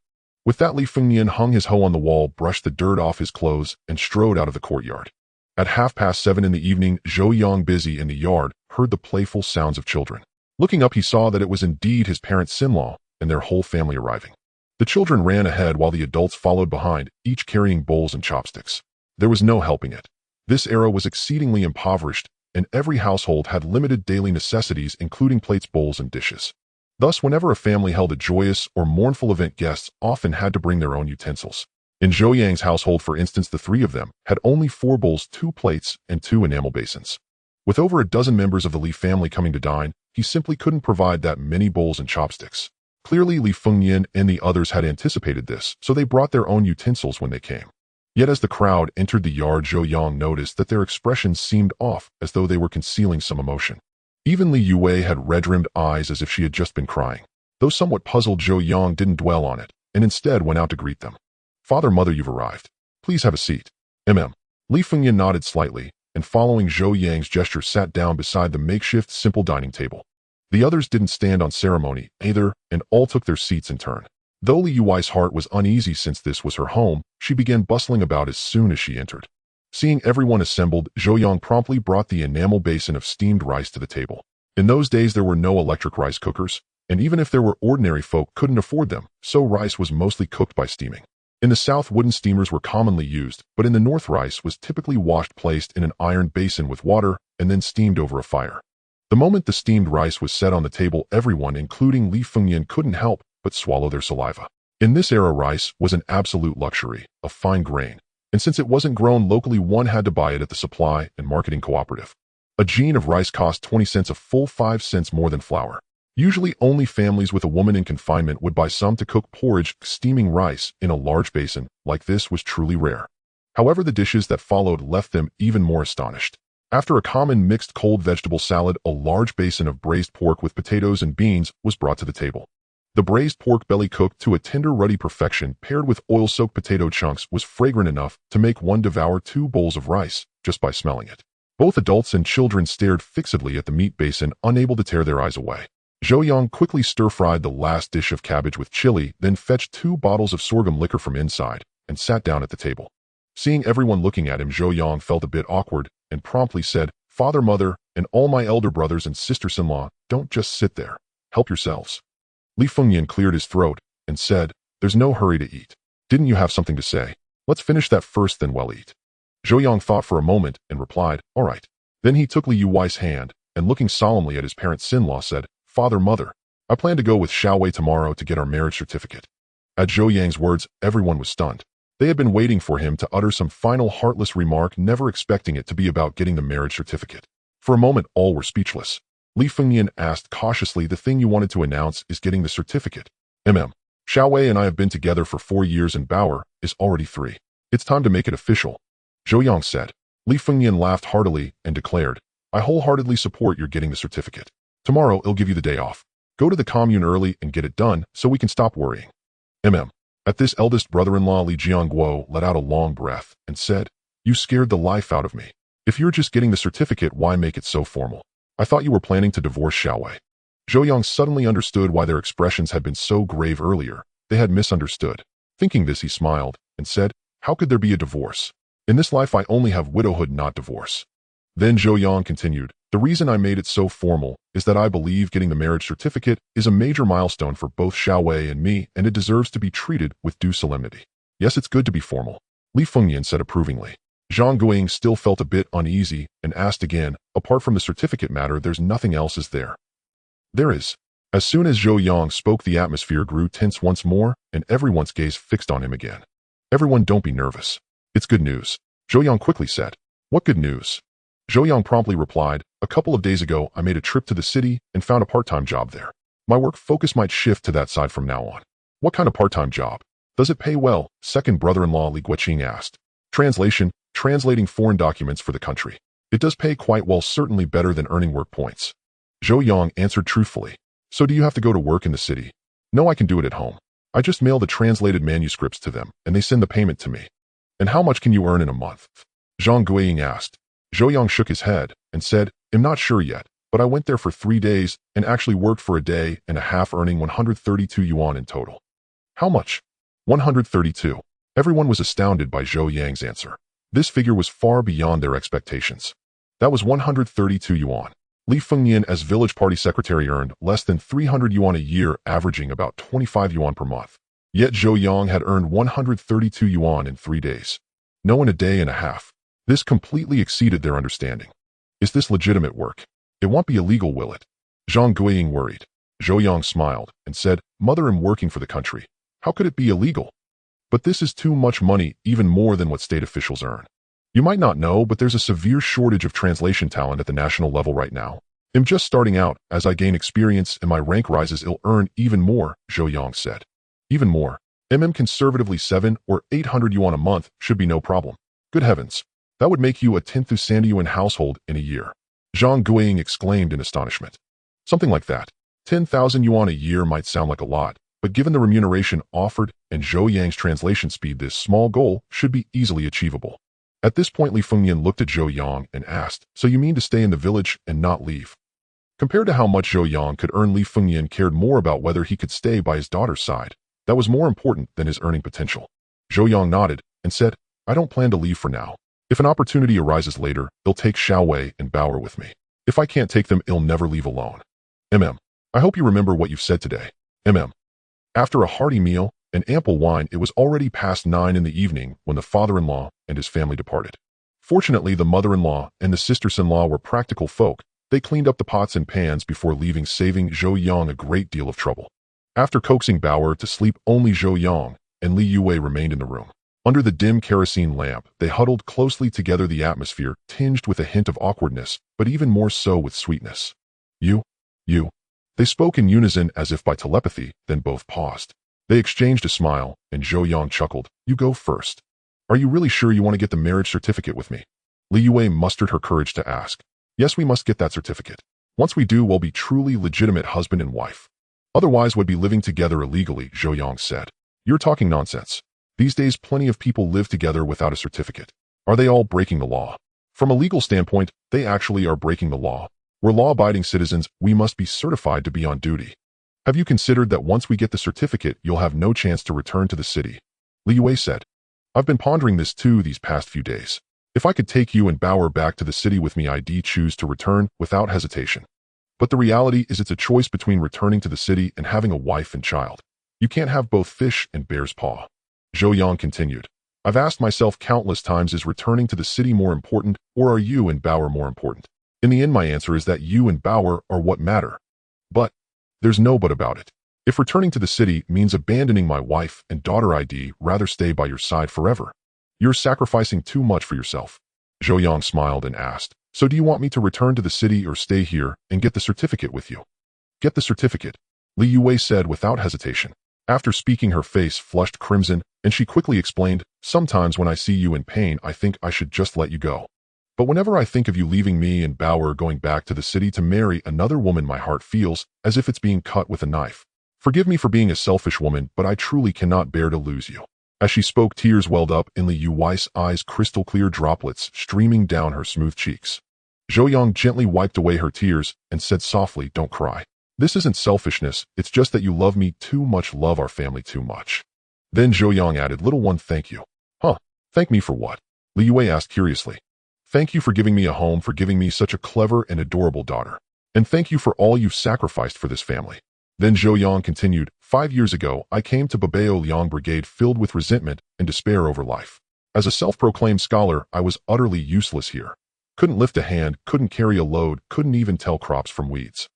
Speaker 1: With that, Li Fengyan hung his hoe on the wall, brushed the dirt off his clothes, and strode out of the courtyard. At 7:30 in the evening, Zhou Yang, busy in the yard, heard the playful sounds of children. Looking up, he saw that it was indeed his parents-in-law and their whole family arriving. The children ran ahead while the adults followed behind, each carrying bowls and chopsticks. There was no helping it. This era was exceedingly impoverished, and every household had limited daily necessities, including plates, bowls, and dishes. Thus, whenever a family held a joyous or mournful event, guests often had to bring their own utensils. In Zhou Yang's household, for instance, the three of them had only 4 bowls, 2 plates, and 2 enamel basins. With over a dozen members of the Li family coming to dine, he simply couldn't provide that many bowls and chopsticks. Clearly, Li Fengyan and the others had anticipated this, so they brought their own utensils when they came. Yet as the crowd entered the yard, Zhou Yang noticed that their expressions seemed off, as though they were concealing some emotion. Even Li Yue had red-rimmed eyes as if she had just been crying. Though somewhat puzzled, Zhou Yang didn't dwell on it, and instead went out to greet them. "Father, mother, you've arrived. Please have a seat." Li Fengyan nodded slightly, and following Zhou Yang's gesture sat down beside the makeshift simple dining table. The others didn't stand on ceremony either, and all took their seats in turn. Though Li Yui's heart was uneasy since this was her home, she began bustling about as soon as she entered. Seeing everyone assembled, Zhou Yang promptly brought the enamel basin of steamed rice to the table. In those days there were no electric rice cookers, and even if there were, ordinary folk couldn't afford them, so rice was mostly cooked by steaming. In the south, wooden steamers were commonly used, but in the north, rice was typically washed, placed in an iron basin with water, and then steamed over a fire. The moment the steamed rice was set on the table, everyone, including Li Fengyan, couldn't help but swallow their saliva. In this era, rice was an absolute luxury, a fine grain, and since it wasn't grown locally, one had to buy it at the supply and marketing cooperative. A jean of rice cost 20 cents, a full 5 cents more than flour. Usually only families with a woman in confinement would buy some to cook porridge. Steaming rice in a large basin like this was truly rare. However, the dishes that followed left them even more astonished. After a common mixed cold vegetable salad, a large basin of braised pork with potatoes and beans was brought to the table. The braised pork belly, cooked to a tender ruddy perfection, paired with oil-soaked potato chunks, was fragrant enough to make one devour 2 bowls of rice just by smelling it. Both adults and children stared fixedly at the meat basin, unable to tear their eyes away. Zhou Yang quickly stir-fried the last dish of cabbage with chili, then fetched 2 bottles of sorghum liquor from inside, and sat down at the table. Seeing everyone looking at him, Zhou Yang felt a bit awkward, and promptly said, "Father, mother, and all my elder brothers and sisters-in-law, don't just sit there. Help yourselves." Li Fengyan cleared his throat, and said, "There's no hurry to eat. Didn't you have something to say? Let's finish that first, then we'll eat." Zhou Yang thought for a moment, and replied, "All right." Then he took Li Yui's hand, and looking solemnly at his parents-in-law said, "Father, mother, I plan to go with Xiaowei tomorrow to get our marriage certificate." At Zhou Yang's words, everyone was stunned. They had been waiting for him to utter some final heartless remark, never expecting it to be about getting the marriage certificate. For a moment, all were speechless. Li Fengyan asked cautiously, "The thing you wanted to announce is getting the certificate?" Xiaowei and I have been together for 4 years, and Bauer is already 3. It's time to make it official," Zhou Yang said. Li Fengyan laughed heartily and declared, "I wholeheartedly support your getting the certificate. Tomorrow, I'll give you the day off. Go to the commune early and get it done so we can stop worrying." At this, eldest brother-in-law Li Jiangguo let out a long breath and said, "You scared the life out of me. If you're just getting the certificate, why make it so formal? I thought you were planning to divorce Xiaowei." Zhou Yang suddenly understood why their expressions had been so grave earlier. They had misunderstood. Thinking this, he smiled and said, "How could there be a divorce? In this life, I only have widowhood, not divorce." Then Zhou Yang continued, "The reason I made it so formal is that I believe getting the marriage certificate is a major milestone for both Xiaowei and me, and it deserves to be treated with due solemnity." "Yes, it's good to be formal," Li Fengyan said approvingly. Zhang Guiying still felt a bit uneasy and asked again, "Apart from the certificate matter, there's nothing else, is there?" "There is." As soon as Zhou Yang spoke, the atmosphere grew tense once more, and everyone's gaze fixed on him again. "Everyone, don't be nervous. It's good news," Zhou Yang quickly said. "What good news?" Zhou Yang promptly replied, "A couple of days ago, I made a trip to the city and found a part-time job there. My work focus might shift to that side from now on." "What kind of part-time job? Does it pay well?" second brother-in-law Li Guiqing asked. Translation: translating foreign documents for the country. "It does pay quite well, certainly better than earning work points," Zhou Yang answered truthfully. "So do you have to go to work in the city?" "No, I can do it at home. I just mail the translated manuscripts to them, and they send the payment to me." "And how much can you earn in a month?" Zhang Guiying asked. Zhou Yang shook his head and said, "I'm not sure yet, but I went there for 3 days and actually worked for a day and a half, earning 132 yuan in total." "How much?" 132. Everyone was astounded by Zhou Yang's answer. This figure was far beyond their expectations. That was 132 yuan. Li Fengyan, as village party secretary, earned less than 300 yuan a year, averaging about 25 yuan per month. Yet Zhou Yang had earned 132 yuan in 3 days. No, in a day and a half. This completely exceeded their understanding. "Is this legitimate work? It won't be illegal, will it?" Zhang Guiying worried. Zhou Yang smiled and said, "Mother, I'm working for the country. How could it be illegal?" But this is too much money, even more than what state officials earn. You might not know, but there's a severe shortage of translation talent at the national level right now. I'm just starting out. As I gain experience and my rank rises, I'll earn even more, Zhou Yang said. Even more. Conservatively 7 or 800 yuan a month should be no problem. Good heavens. That would make you a 10th Sanyuan household in a year. Zhang Guiying exclaimed in astonishment. Something like that. 10,000 yuan a year might sound like a lot, but given the remuneration offered and Zhou Yang's translation speed, this small goal should be easily achievable. At this point, Li Fengyan looked at Zhou Yang and asked, "So you mean to stay in the village and not leave?" Compared to how much Zhou Yang could earn, Li Fengyan cared more about whether he could stay by his daughter's side. That was more important than his earning potential. Zhou Yang nodded and said, "I don't plan to leave for now. If an opportunity arises later, I'll take Xiao Wei and Bauer with me. If I can't take them, I'll never leave alone. I hope you remember what you've said today. After a hearty meal and ample wine, it was already past 9 in the evening when the father-in-law and his family departed. Fortunately, the mother-in-law and the sisters-in-law were practical folk. They cleaned up the pots and pans before leaving, saving Zhou Yang a great deal of trouble. After coaxing Bauer to sleep, only Zhou Yang and Li Yue remained in the room. Under the dim kerosene lamp, they huddled closely together, the atmosphere tinged with a hint of awkwardness, but even more so with sweetness. You. They spoke in unison as if by telepathy, then both paused. They exchanged a smile, and Zhou Yang chuckled. "You go first. Are you really sure you want to get the marriage certificate with me?" Li Yue mustered her courage to ask. "Yes, we must get that certificate. Once we do, we'll be truly legitimate husband and wife. Otherwise, we'd be living together illegally," Zhou Yang said. "You're talking nonsense. These days, plenty of people live together without a certificate. Are they all breaking the law? From a legal standpoint, they actually are breaking the law. We're law-abiding citizens. We must be certified to be on duty. Have you considered that once we get the certificate, you'll have no chance to return to the city?" Li Yue said. "I've been pondering this too these past few days. If I could take you and Bauer back to the city with me, I'd choose to return without hesitation. But the reality is it's a choice between returning to the city and having a wife and child. You can't have both fish and bear's paw." Zhou Yang continued. "I've asked myself countless times, is returning to the city more important, or are you and Bauer more important? In the end, my answer is that you and Bauer are what matter. But there's no but about it. If returning to the city means abandoning my wife and daughter, I'd rather stay by your side forever. You're sacrificing too much for yourself." Zhou Yang smiled and asked, "So do you want me to return to the city or stay here and get the certificate with you?" "Get the certificate," Li Yue said without hesitation. After speaking, her face flushed crimson, and she quickly explained, "Sometimes when I see you in pain, I think I should just let you go. But whenever I think of you leaving me and Bauer going back to the city to marry another woman, my heart feels as if it's being cut with a knife. Forgive me for being a selfish woman, but I truly cannot bear to lose you." As she spoke, tears welled up in Li Yue's eyes, crystal clear droplets streaming down her smooth cheeks. Zhou Yang gently wiped away her tears and said softly, "Don't cry. This isn't selfishness, it's just that you love me too much, love our family too much." Then Zhou Yang added, "Little one, thank you." "Huh? Thank me for what?" Li Yue asked curiously. "Thank you for giving me a home, for giving me such a clever and adorable daughter. And thank you for all you've sacrificed for this family." Then Zhou Yang continued, 5 years ago, I came to Babao Liang Brigade filled with resentment and despair over life. As a self-proclaimed scholar, I was utterly useless here. Couldn't lift a hand, couldn't carry a load, couldn't even tell crops from weeds.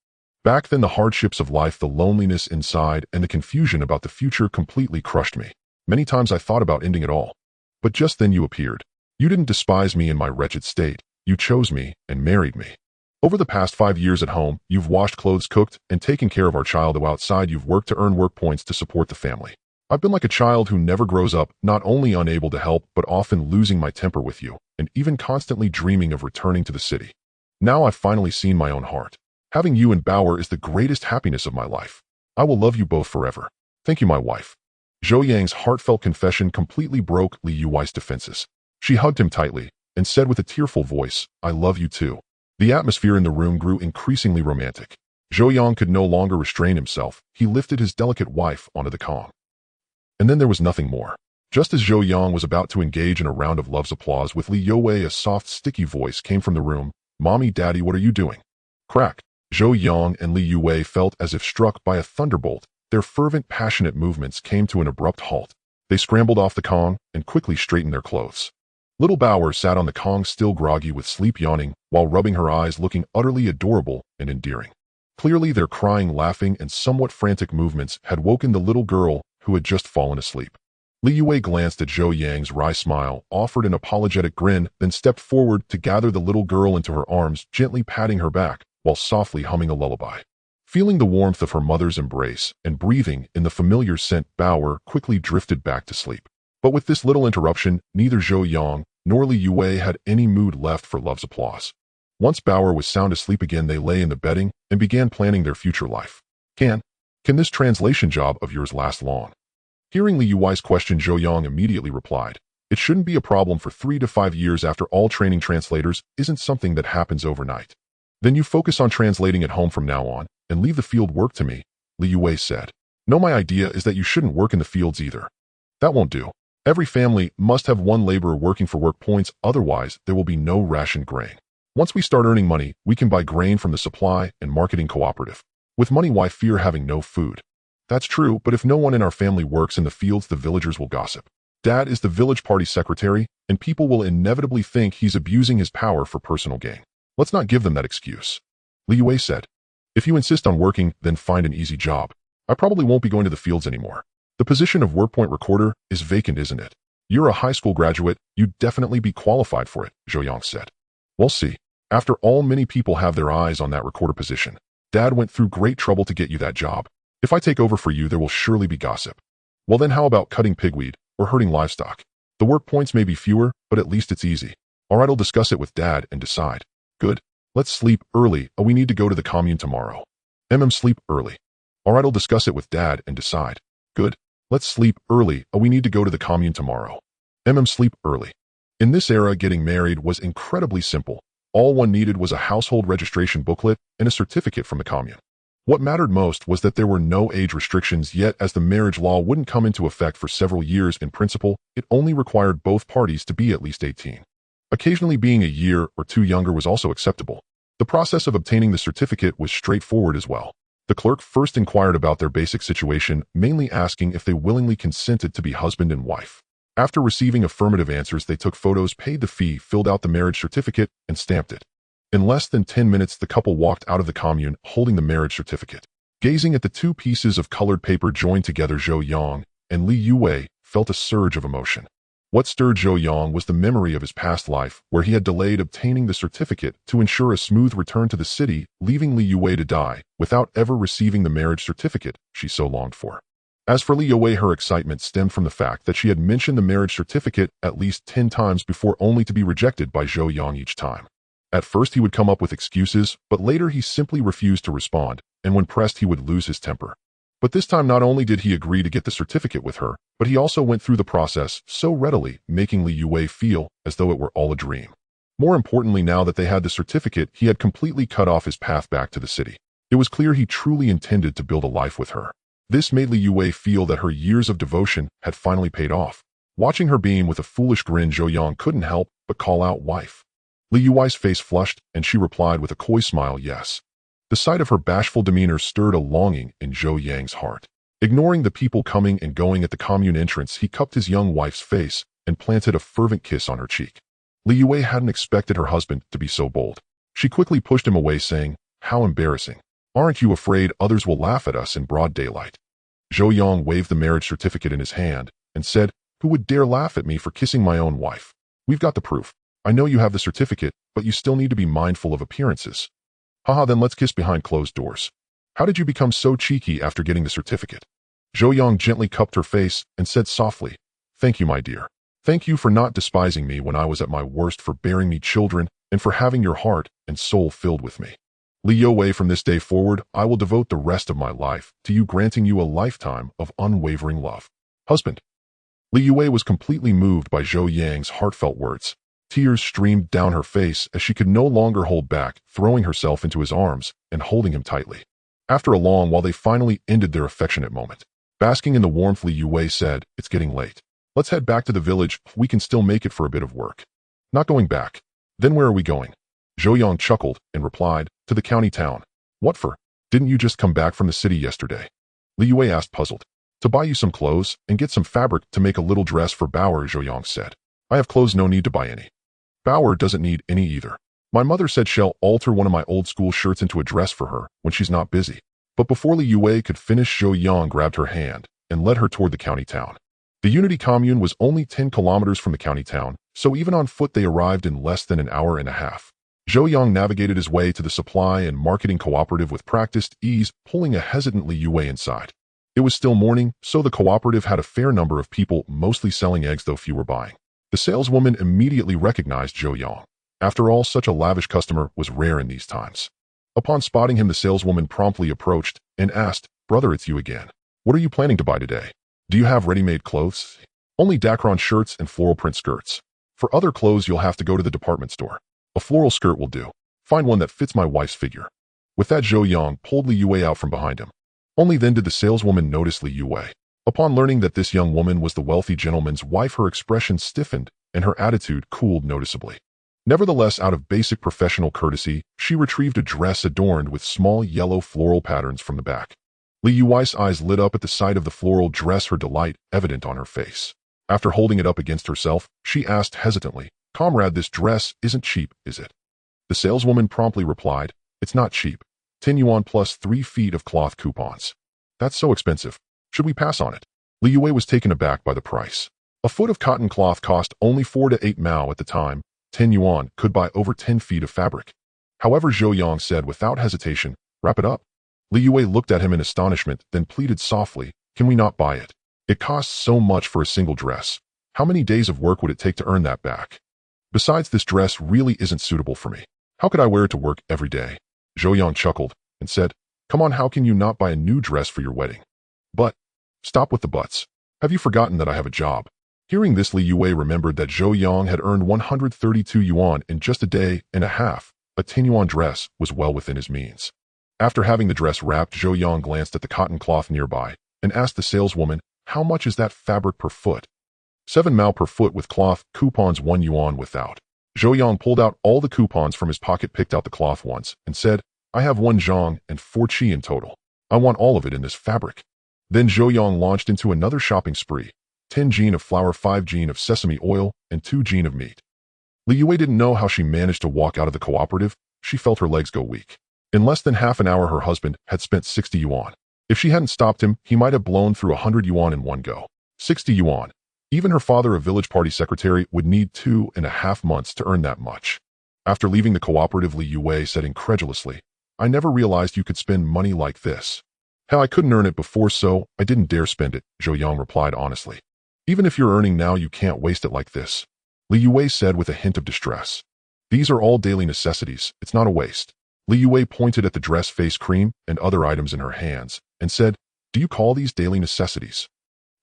Speaker 1: Back then, the hardships of life, the loneliness inside, and the confusion about the future completely crushed me. Many times I thought about ending it all. But just then you appeared. You didn't despise me in my wretched state. You chose me and married me. Over the past 5 years at home, you've washed clothes, cooked, and taken care of our child. Outside, you've worked to earn work points to support the family. I've been like a child who never grows up, not only unable to help, but often losing my temper with you, and even constantly dreaming of returning to the city. Now I've finally seen my own heart. Having you and Bauer is the greatest happiness of my life. I will love you both forever. Thank you, my wife." Zhou Yang's heartfelt confession completely broke Li Yue's defenses. She hugged him tightly and said with a tearful voice, "I love you too." The atmosphere in the room grew increasingly romantic. Zhou Yang could no longer restrain himself. He lifted his delicate wife onto the Kong. And then there was nothing more. Just as Zhou Yang was about to engage in a round of love's applause with Li Yue, a soft, sticky voice came from the room. "Mommy, Daddy, what are you doing?" Crack. Zhou Yang and Li Yue felt as if struck by a thunderbolt. Their fervent, passionate movements came to an abrupt halt. They scrambled off the Kong and quickly straightened their clothes. Little Bauer sat on the Kong, still groggy with sleep, yawning, while rubbing her eyes, looking utterly adorable and endearing. Clearly, their crying, laughing, and somewhat frantic movements had woken the little girl who had just fallen asleep. Li Yue glanced at Zhou Yang's wry smile, offered an apologetic grin, then stepped forward to gather the little girl into her arms, gently patting her back, while softly humming a lullaby. Feeling the warmth of her mother's embrace and breathing in the familiar scent, Bauer quickly drifted back to sleep. But with this little interruption, neither Zhou Yang nor Li Yue had any mood left for love's applause. Once Bauer was sound asleep again, they lay in the bedding and began planning their future life. Can this translation job of yours last long? Hearing Li Yue's question, Zhou Yang immediately replied, "It shouldn't be a problem for 3 to 5 years. After all, training translators isn't something that happens overnight. Then you focus on translating at home from now on, and leave the field work to me," Li Yue said. "No, my idea is that you shouldn't work in the fields either. That won't do. Every family must have one laborer working for work points, otherwise there will be no rationed grain. Once we start earning money, we can buy grain from the supply and marketing cooperative. With money, why fear having no food?" "That's true, but if no one in our family works in the fields, the villagers will gossip. Dad is the village party secretary, and people will inevitably think he's abusing his power for personal gain. Let's not give them that excuse," Li Yue said. "If you insist on working, then find an easy job. I probably won't be going to the fields anymore. The position of workpoint recorder is vacant, isn't it? You're a high school graduate, you'd definitely be qualified for it," Zhou Yang said. "We'll see. After all, many people have their eyes on that recorder position. Dad went through great trouble to get you that job. If I take over for you, there will surely be gossip. Well then, how about cutting pigweed or herding livestock? The work points may be fewer, but at least it's easy. All right, I'll discuss it with Dad and decide." "Good. Let's sleep early. We need to go to the commune tomorrow." Sleep early. "All right, I'll discuss it with Dad and decide." "Good. Let's sleep early. We need to go to the commune tomorrow." Sleep early. In this era, getting married was incredibly simple. All one needed was a household registration booklet and a certificate from the commune. What mattered most was that there were no age restrictions, yet as the marriage law wouldn't come into effect for several years in principle, it only required both parties to be at least 18. Occasionally being a year or two younger was also acceptable. The process of obtaining the certificate was straightforward as well. The clerk first inquired about their basic situation, mainly asking if they willingly consented to be husband and wife. After receiving affirmative answers, they took photos, paid the fee, filled out the marriage certificate, and stamped it. In less than 10 minutes, the couple walked out of the commune holding the marriage certificate. Gazing at the two pieces of colored paper joined together, Zhou Yang and Li Yue felt a surge of emotion. What stirred Zhou Yang was the memory of his past life, where he had delayed obtaining the certificate to ensure a smooth return to the city, leaving Li Yue to die without ever receiving the marriage certificate she so longed for. As for Li Yue, her excitement stemmed from the fact that she had mentioned the marriage certificate at least 10 times before, only to be rejected by Zhou Yang each time. At first he would come up with excuses, but later he simply refused to respond, and when pressed he would lose his temper. But this time not only did he agree to get the certificate with her, but he also went through the process so readily, making Li Yue feel as though it were all a dream. More importantly, now that they had the certificate, he had completely cut off his path back to the city. It was clear he truly intended to build a life with her. This made Li Yue feel that her years of devotion had finally paid off. Watching her beam with a foolish grin, Zhou Yang couldn't help but call out, "Wife." Li Yue's face flushed, and she replied with a coy smile, "Yes." The sight of her bashful demeanor stirred a longing in Zhou Yang's heart. Ignoring the people coming and going at the commune entrance, he cupped his young wife's face and planted a fervent kiss on her cheek. Li Yue hadn't expected her husband to be so bold. She quickly pushed him away, saying, "How embarrassing. Aren't you afraid others will laugh at us in broad daylight?" Zhou Yang waved the marriage certificate in his hand and said, "Who would dare laugh at me for kissing my own wife? We've got the proof. I know you have the certificate, but you still need to be mindful of appearances." "Haha, then let's kiss behind closed doors. How did you become so cheeky after getting the certificate?" Zhou Yang gently cupped her face and said softly, "Thank you, my dear. Thank you for not despising me when I was at my worst, for bearing me children, and for having your heart and soul filled with me. Li Yue, from this day forward, I will devote the rest of my life to you, granting you a lifetime of unwavering love. Husband." Li Yue was completely moved by Zhou Yang's heartfelt words. Tears streamed down her face as she could no longer hold back, throwing herself into his arms and holding him tightly. After a long while, they finally ended their affectionate moment. Basking in the warmth, Li Yue said, "It's getting late. Let's head back to the village. We can still make it for a bit of work." "Not going back. Then where are we going?" Zhou Yang chuckled and replied, "To the county town." "What for? Didn't you just come back from the city yesterday?" Li Yue asked, puzzled. "To buy you some clothes and get some fabric to make a little dress for Bauer," Zhou Yang said. "I have clothes, no need to buy any. Bauer doesn't need any either. My mother said she'll alter one of my old school shirts into a dress for her when she's not busy." But before Li Yue could finish, Zhou Yang grabbed her hand and led her toward the county town. The Unity commune was only 10 kilometers from the county town, so even on foot they arrived in less than an hour and a half. Zhou Yang navigated his way to the supply and marketing cooperative with practiced ease, pulling a hesitantly Yue inside. It was still morning, so the cooperative had a fair number of people, mostly selling eggs though few were buying. The saleswoman immediately recognized Zhou Yang. After all, such a lavish customer was rare in these times. Upon spotting him, the saleswoman promptly approached and asked, "Brother, it's you again. What are you planning to buy today? Do you have ready-made clothes?" "Only Dacron shirts and floral print skirts. For other clothes, you'll have to go to the department store. A floral skirt will do. Find one that fits my wife's figure." With that, Zhou Yang pulled Li Yue out from behind him. Only then did the saleswoman notice Li Yue. Upon learning that this young woman was the wealthy gentleman's wife, her expression stiffened and her attitude cooled noticeably. Nevertheless, out of basic professional courtesy, she retrieved a dress adorned with small yellow floral patterns from the back. Li Yue's eyes lit up at the sight of the floral dress, her delight evident on her face. After holding it up against herself, she asked hesitantly, "Comrade, this dress isn't cheap, is it?" The saleswoman promptly replied, "It's not cheap. 10 yuan plus 3 feet of cloth coupons. That's so expensive. Should we pass on it?" Li Yue was taken aback by the price. A foot of cotton cloth cost only 4 to 8 mao at the time. 10 yuan could buy over 10 feet of fabric. However, Zhou Yang said without hesitation, "Wrap it up." Li Yue looked at him in astonishment, then pleaded softly, "Can we not buy it? It costs so much for a single dress. How many days of work would it take to earn that back? Besides, this dress really isn't suitable for me. How could I wear it to work every day?" Zhou Yang chuckled and said, "Come on, how can you not buy a new dress for your wedding?" "But," "Stop with the buts. Have you forgotten that I have a job?" Hearing this, Li Yue remembered that Zhou Yang had earned 132 yuan in just a day and a half. A 10 yuan dress was well within his means. After having the dress wrapped, Zhou Yang glanced at the cotton cloth nearby and asked the saleswoman, "How much is that fabric per foot?" 7 mao per foot with cloth, coupons 1 yuan without. Zhou Yang pulled out all the coupons from his pocket, picked out the cloth once, and said, "I have 1 zhang and 4 chi in total. I want all of it in this fabric." Then Zhou Yang launched into another shopping spree. 10 jin of flour, 5 jin of sesame oil, and 2 jin of meat. Li Yue didn't know how she managed to walk out of the cooperative. She felt her legs go weak. In less than half an hour, her husband had spent 60 yuan. If she hadn't stopped him, he might have blown through 100 yuan in one go. 60 yuan. Even her father, a village party secretary, would need 2.5 months to earn that much. After leaving the cooperative, Li Yue said incredulously, "I never realized you could spend money like this." "Hell, I couldn't earn it before, so I didn't dare spend it," Zhou Yang replied honestly. "Even if you're earning now, you can't waste it like this," Li Yue said with a hint of distress. "These are all daily necessities. It's not a waste." Li Yue pointed at the dress, face cream, and other items in her hands, and said, "Do you call these daily necessities?"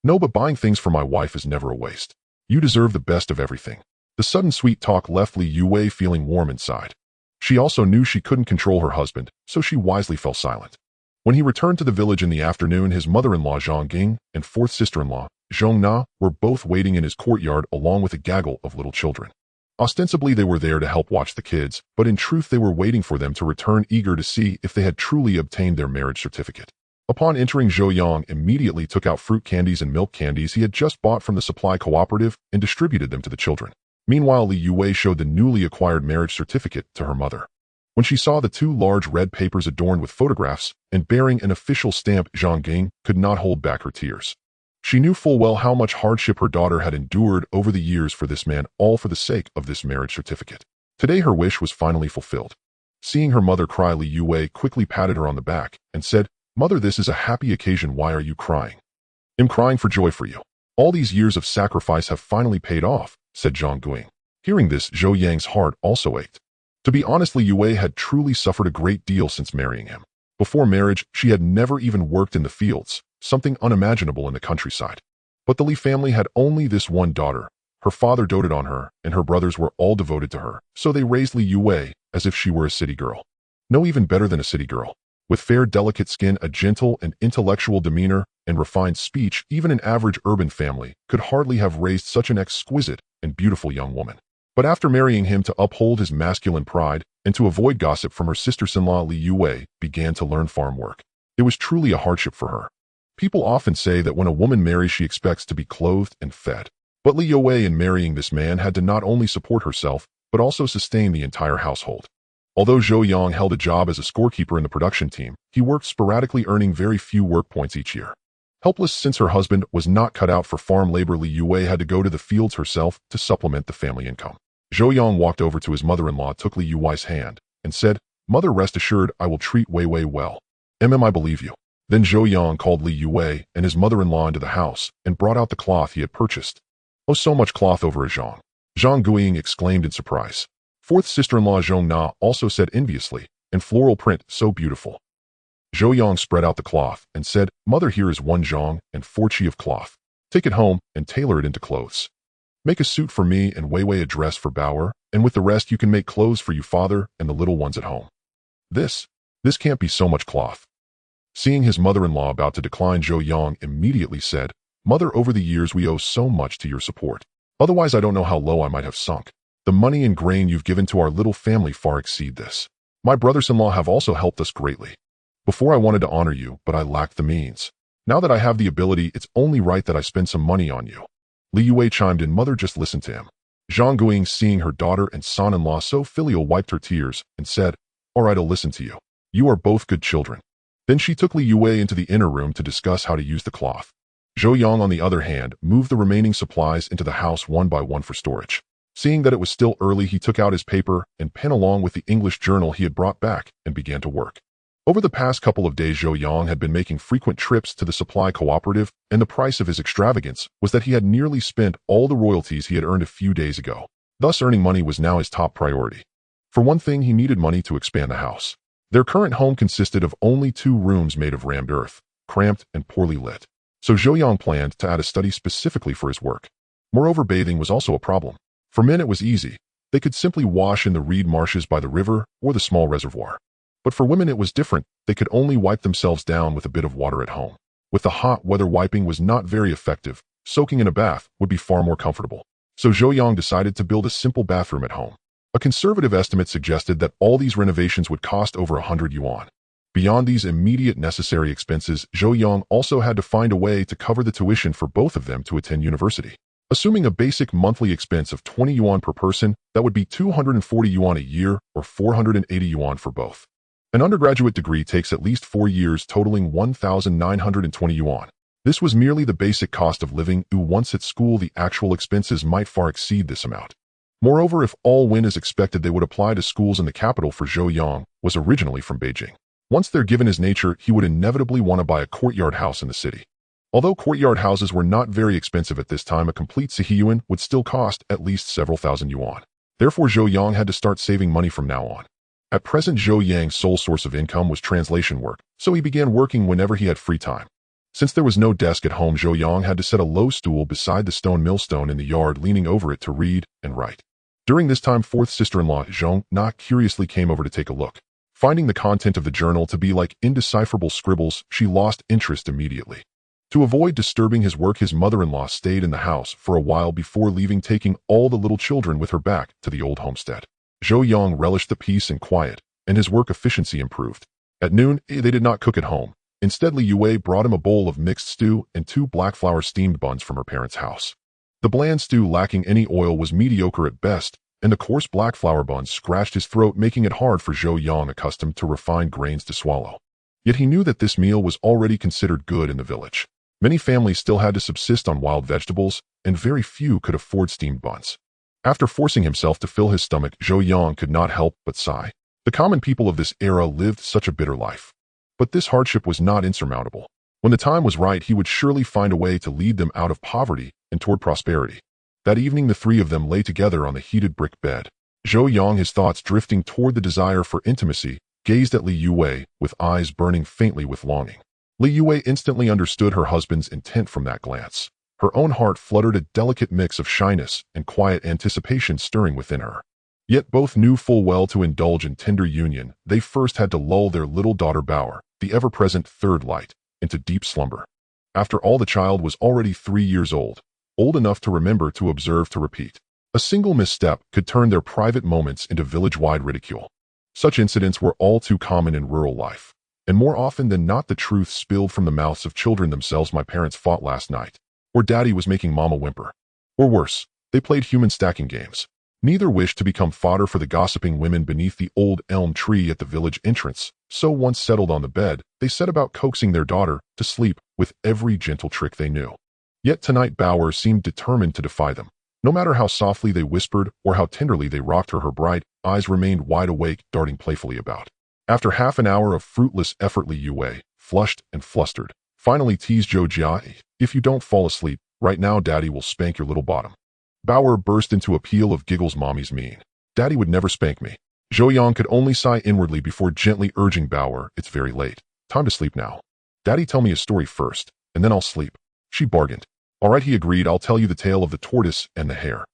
Speaker 1: "No, but buying things for my wife is never a waste. You deserve the best of everything." The sudden sweet talk left Li Yue feeling warm inside. She also knew she couldn't control her husband, so she wisely fell silent. When he returned to the village in the afternoon, his mother-in-law Zhang Ging and fourth sister-in-law, Zhong Na, were both waiting in his courtyard along with a gaggle of little children. Ostensibly, they were there to help watch the kids, but in truth they were waiting for them to return, eager to see if they had truly obtained their marriage certificate. Upon entering, Zhou Yang immediately took out fruit candies and milk candies he had just bought from the supply cooperative and distributed them to the children. Meanwhile, Li Yue showed the newly acquired marriage certificate to her mother. When she saw the 2 large red papers adorned with photographs and bearing an official stamp, Zhang Ging could not hold back her tears. She knew full well how much hardship her daughter had endured over the years for this man, all for the sake of this marriage certificate. Today her wish was finally fulfilled. Seeing her mother cry, Li Yue quickly patted her on the back and said, "Mother, this is a happy occasion. Why are you crying?" "I'm crying for joy for you. All these years of sacrifice have finally paid off," said Zhang Guing. Hearing this, Zhou Yang's heart also ached. To be honest, Li Yue had truly suffered a great deal since marrying him. Before marriage, she had never even worked in the fields, something unimaginable in the countryside. But the Li family had only this one daughter. Her father doted on her, and her brothers were all devoted to her, so they raised Li Yue as if she were a city girl. No, even better than a city girl. With fair, delicate skin, a gentle and intellectual demeanor, and refined speech, even an average urban family could hardly have raised such an exquisite and beautiful young woman. But after marrying him, to uphold his masculine pride and to avoid gossip from her sisters-in-law, Li Yue began to learn farm work. It was truly a hardship for her. People often say that when a woman marries, she expects to be clothed and fed. But Li Yue, in marrying this man, had to not only support herself, but also sustain the entire household. Although Zhou Yang held a job as a scorekeeper in the production team, he worked sporadically, earning very few work points each year. Helpless since her husband was not cut out for farm labor, Li Yue had to go to the fields herself to supplement the family income. Zhou Yang walked over to his mother-in-law, took Li Yue's hand, and said, "Mother, rest assured I will treat Wei Wei well. I believe you." Then Zhou Yang called Li Yue and his mother-in-law into the house and brought out the cloth he had purchased. "Oh, so much cloth over a Zhang!" Zhang Guiying exclaimed in surprise. Fourth sister-in-law Zhong Na also said enviously, "And floral print, so beautiful." Zhou Yang spread out the cloth and said, "Mother, here is 1 zhang and 4 chi of cloth. Take it home and tailor it into clothes. Make a suit for me and Wei Wei a dress for Bauer, and with the rest you can make clothes for you, father, and the little ones at home." This can't be so much cloth." Seeing his mother-in-law about to decline, Zhou Yang immediately said, "Mother, over the years we owe so much to your support. Otherwise I don't know how low I might have sunk. The money and grain you've given to our little family far exceed this. My brothers-in-law have also helped us greatly. Before I wanted to honor you, but I lacked the means. Now that I have the ability, it's only right that I spend some money on you." Li Yue chimed in, "Mother, just listen to him." Zhang Guiying, seeing her daughter and son-in-law so filial, wiped her tears and said, "All right, I'll listen to you. You are both good children." Then she took Li Yue into the inner room to discuss how to use the cloth. Zhou Yang, on the other hand, moved the remaining supplies into the house one by one for storage. Seeing that it was still early, he took out his paper and pen along with the English journal he had brought back and began to work. Over the past couple of days, Zhou Yang had been making frequent trips to the supply cooperative, and the price of his extravagance was that he had nearly spent all the royalties he had earned a few days ago. Thus, earning money was now his top priority. For one thing, he needed money to expand the house. Their current home consisted of only 2 rooms made of rammed earth, cramped and poorly lit. So Zhou Yang planned to add a study specifically for his work. Moreover, bathing was also a problem. For men it was easy. They could simply wash in the reed marshes by the river or the small reservoir. But for women it was different. They could only wipe themselves down with a bit of water at home. With the hot weather, wiping was not very effective. Soaking in a bath would be far more comfortable. So Zhou Yang decided to build a simple bathroom at home. A conservative estimate suggested that all these renovations would cost over 100 yuan. Beyond these immediate necessary expenses, Zhou Yang also had to find a way to cover the tuition for both of them to attend university. Assuming a basic monthly expense of 20 yuan per person, that would be 240 yuan a year or 480 yuan for both. An undergraduate degree takes at least 4 years, totaling 1,920 yuan. This was merely the basic cost of living. Once at school, the actual expenses might far exceed this amount. Moreover, if all went as expected, they would apply to schools in the capital, for Zhou Yang was originally from Beijing. Once there, given his nature, he would inevitably want to buy a courtyard house in the city. Although courtyard houses were not very expensive at this time, a complete Sihiyuan would still cost at least several thousand yuan. Therefore, Zhou Yang had to start saving money from now on. At present, Zhou Yang's sole source of income was translation work, so he began working whenever he had free time. Since there was no desk at home, Zhou Yang had to set a low stool beside the stone millstone in the yard, leaning over it to read and write. During this time, fourth sister-in-law Zhong Na curiously came over to take a look. Finding the content of the journal to be like indecipherable scribbles, she lost interest immediately. To avoid disturbing his work, his mother-in-law stayed in the house for a while before leaving, taking all the little children with her back to the old homestead. Zhou Yang relished the peace and quiet, and his work efficiency improved. At noon, they did not cook at home. Instead, Li Yue brought him a bowl of mixed stew and 2 black flour steamed buns from her parents' house. The bland stew, lacking any oil, was mediocre at best, and the coarse black flour buns scratched his throat, making it hard for Zhou Yang, accustomed to refined grains, to swallow. Yet he knew that this meal was already considered good in the village. Many families still had to subsist on wild vegetables, and very few could afford steamed buns. After forcing himself to fill his stomach, Zhou Yang could not help but sigh. The common people of this era lived such a bitter life. But this hardship was not insurmountable. When the time was right, he would surely find a way to lead them out of poverty and toward prosperity. That evening, the 3 of them lay together on the heated brick bed. Zhou Yang, his thoughts drifting toward the desire for intimacy, gazed at Li Yue with eyes burning faintly with longing. Li Yue instantly understood her husband's intent from that glance. Her own heart fluttered, a delicate mix of shyness and quiet anticipation stirring within her. Yet both knew full well to indulge in tender union, they first had to lull their little daughter Bauer, the ever-present third light, into deep slumber. After all, the child was already 3 years old enough to remember, to observe, to repeat. A single misstep could turn their private moments into village-wide ridicule. Such incidents were all too common in rural life, and more often than not the truth spilled from the mouths of children themselves. My parents fought last night. Or Daddy was making Mama whimper. Or worse, they played human stacking games. Neither wished to become fodder for the gossiping women beneath the old elm tree at the village entrance, so once settled on the bed, they set about coaxing their daughter to sleep with every gentle trick they knew. Yet tonight Bauer seemed determined to defy them. No matter how softly they whispered or how tenderly they rocked her, her bright eyes remained wide awake, darting playfully about. After half an hour of fruitless effort, Li Yue, flushed and flustered, finally teased Zhou Jia, "If you don't fall asleep, right now Daddy will spank your little bottom." Bauer burst into a peal of giggles. "Mommy's mean. Daddy would never spank me." Zhou Yang could only sigh inwardly before gently urging Bauer, "It's very late. Time to sleep now. Daddy, tell me a story first, and then I'll sleep." She bargained. "All right," he agreed, "I'll tell you the tale of the tortoise and the hare."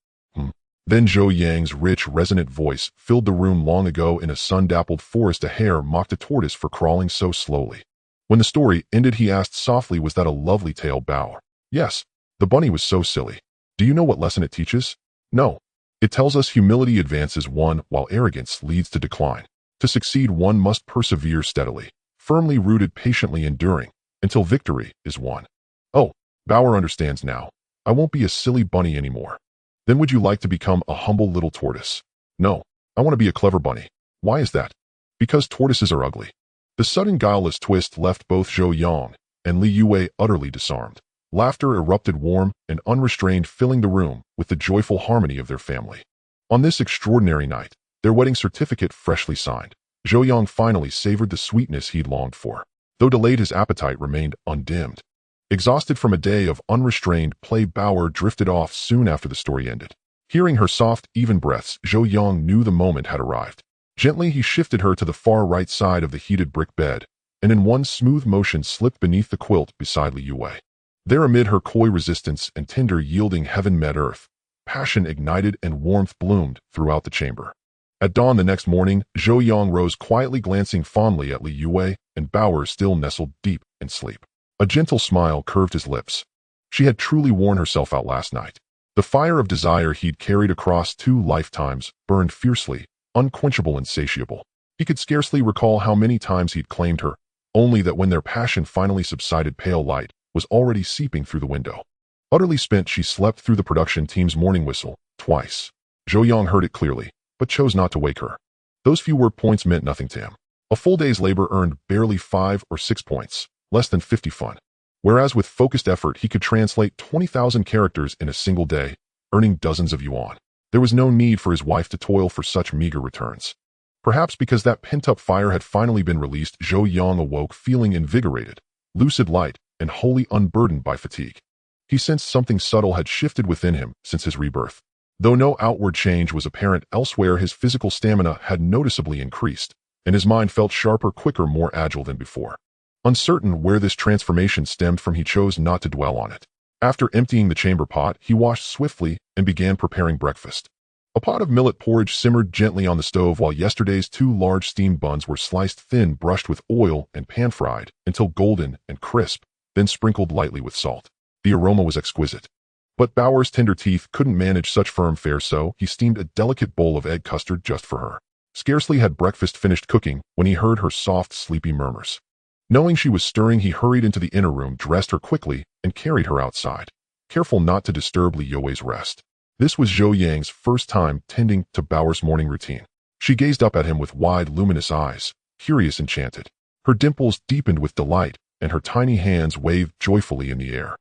Speaker 1: Then Zhou Yang's rich, resonant voice filled the room. "Long ago in a sun-dappled forest, a hare mocked a tortoise for crawling so slowly. When the story ended, he asked softly, 'Was that a lovely tale, Bauer?' 'Yes. The bunny was so silly.' 'Do you know what lesson it teaches?' 'No. It tells us humility advances one while arrogance leads to decline. To succeed, one must persevere steadily, firmly rooted, patiently enduring, until victory is won.'" "Oh, Bauer understands now. I won't be a silly bunny anymore." "Then would you like to become a humble little tortoise?" "No, I want to be a clever bunny." "Why is that?" "Because tortoises are ugly." The sudden guileless twist left both Zhou Yang and Li Yue utterly disarmed. Laughter erupted, warm and unrestrained, filling the room with the joyful harmony of their family. On this extraordinary night, their wedding certificate freshly signed, Zhou Yang finally savored the sweetness he'd longed for. Though delayed, his appetite remained undimmed. Exhausted from a day of unrestrained play, Bauer drifted off soon after the story ended. Hearing her soft, even breaths, Zhou Yang knew the moment had arrived. Gently, he shifted her to the far right side of the heated brick bed, and in one smooth motion slipped beneath the quilt beside Li Yue. There, amid her coy resistance and tender yielding, heaven met earth. Passion ignited and warmth bloomed throughout the chamber. At dawn the next morning, Zhou Yang rose quietly, glancing fondly at Li Yue, and Bauer still nestled deep in sleep. A gentle smile curved his lips. She had truly worn herself out last night. The fire of desire he'd carried across 2 lifetimes burned fiercely, unquenchable, insatiable. He could scarcely recall how many times he'd claimed her, only that when their passion finally subsided, pale light was already seeping through the window. Utterly spent, she slept through the production team's morning whistle, twice. Zhou Yang heard it clearly, but chose not to wake her. Those few word points meant nothing to him. A full day's labor earned barely 5 or 6 points. Less than 50 fun. Whereas with focused effort, he could translate 20,000 characters in a single day, earning dozens of yuan. There was no need for his wife to toil for such meager returns. Perhaps because that pent-up fire had finally been released, Zhou Yang awoke feeling invigorated, lucid, light, and wholly unburdened by fatigue. He sensed something subtle had shifted within him since his rebirth. Though no outward change was apparent elsewhere, his physical stamina had noticeably increased, and his mind felt sharper, quicker, more agile than before. Uncertain where this transformation stemmed from, he chose not to dwell on it. After emptying the chamber pot, he washed swiftly and began preparing breakfast. A pot of millet porridge simmered gently on the stove while yesterday's 2 large steamed buns were sliced thin, brushed with oil, and pan-fried until golden and crisp, then sprinkled lightly with salt. The aroma was exquisite. But Bauer's tender teeth couldn't manage such firm fare, so he steamed a delicate bowl of egg custard just for her. Scarcely had breakfast finished cooking when he heard her soft, sleepy murmurs. Knowing she was stirring, he hurried into the inner room, dressed her quickly, and carried her outside, careful not to disturb Li Yue's rest. This was Zhou Yang's first time tending to Bauer's morning routine. She gazed up at him with wide, luminous eyes, curious, enchanted. Her dimples deepened with delight, and her tiny hands waved joyfully in the air.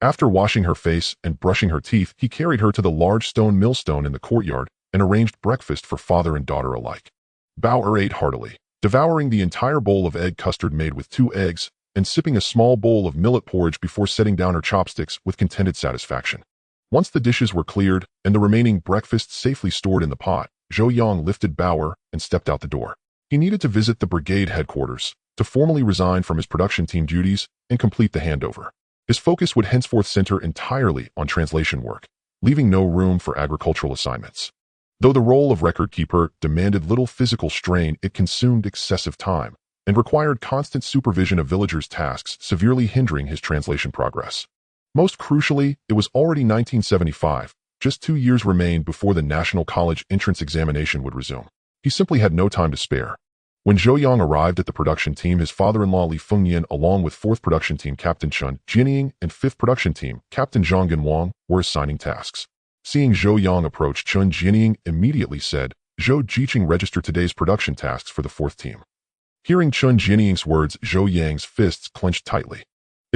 Speaker 1: After washing her face and brushing her teeth, he carried her to the large stone millstone in the courtyard and arranged breakfast for father and daughter alike. Bauer ate heartily, devouring the entire bowl of egg custard made with 2 eggs and sipping a small bowl of millet porridge before setting down her chopsticks with contented satisfaction. Once the dishes were cleared and the remaining breakfast safely stored in the pot, Zhou Yang lifted Bauer and stepped out the door. He needed to visit the brigade headquarters to formally resign from his production team duties and complete the handover. His focus would henceforth center entirely on translation work, leaving no room for agricultural assignments. Though the role of record keeper demanded little physical strain, it consumed excessive time and required constant supervision of villagers' tasks, severely hindering his translation progress. Most crucially, it was already 1975. Just 2 years remained before the National College entrance examination would resume. He simply had no time to spare. When Zhou Yang arrived at the production team, his father-in-law Li Fengyan, along with 4th production team Captain Chun Jianying and 5th production team Captain Zhang Genwang, were assigning tasks. Seeing Zhou Yang approach, Chun Jianying immediately said, "Zhou Jiqing, register today's production tasks for the 4th team." Hearing Chun Jianying's words, Zhou Yang's fists clenched tightly.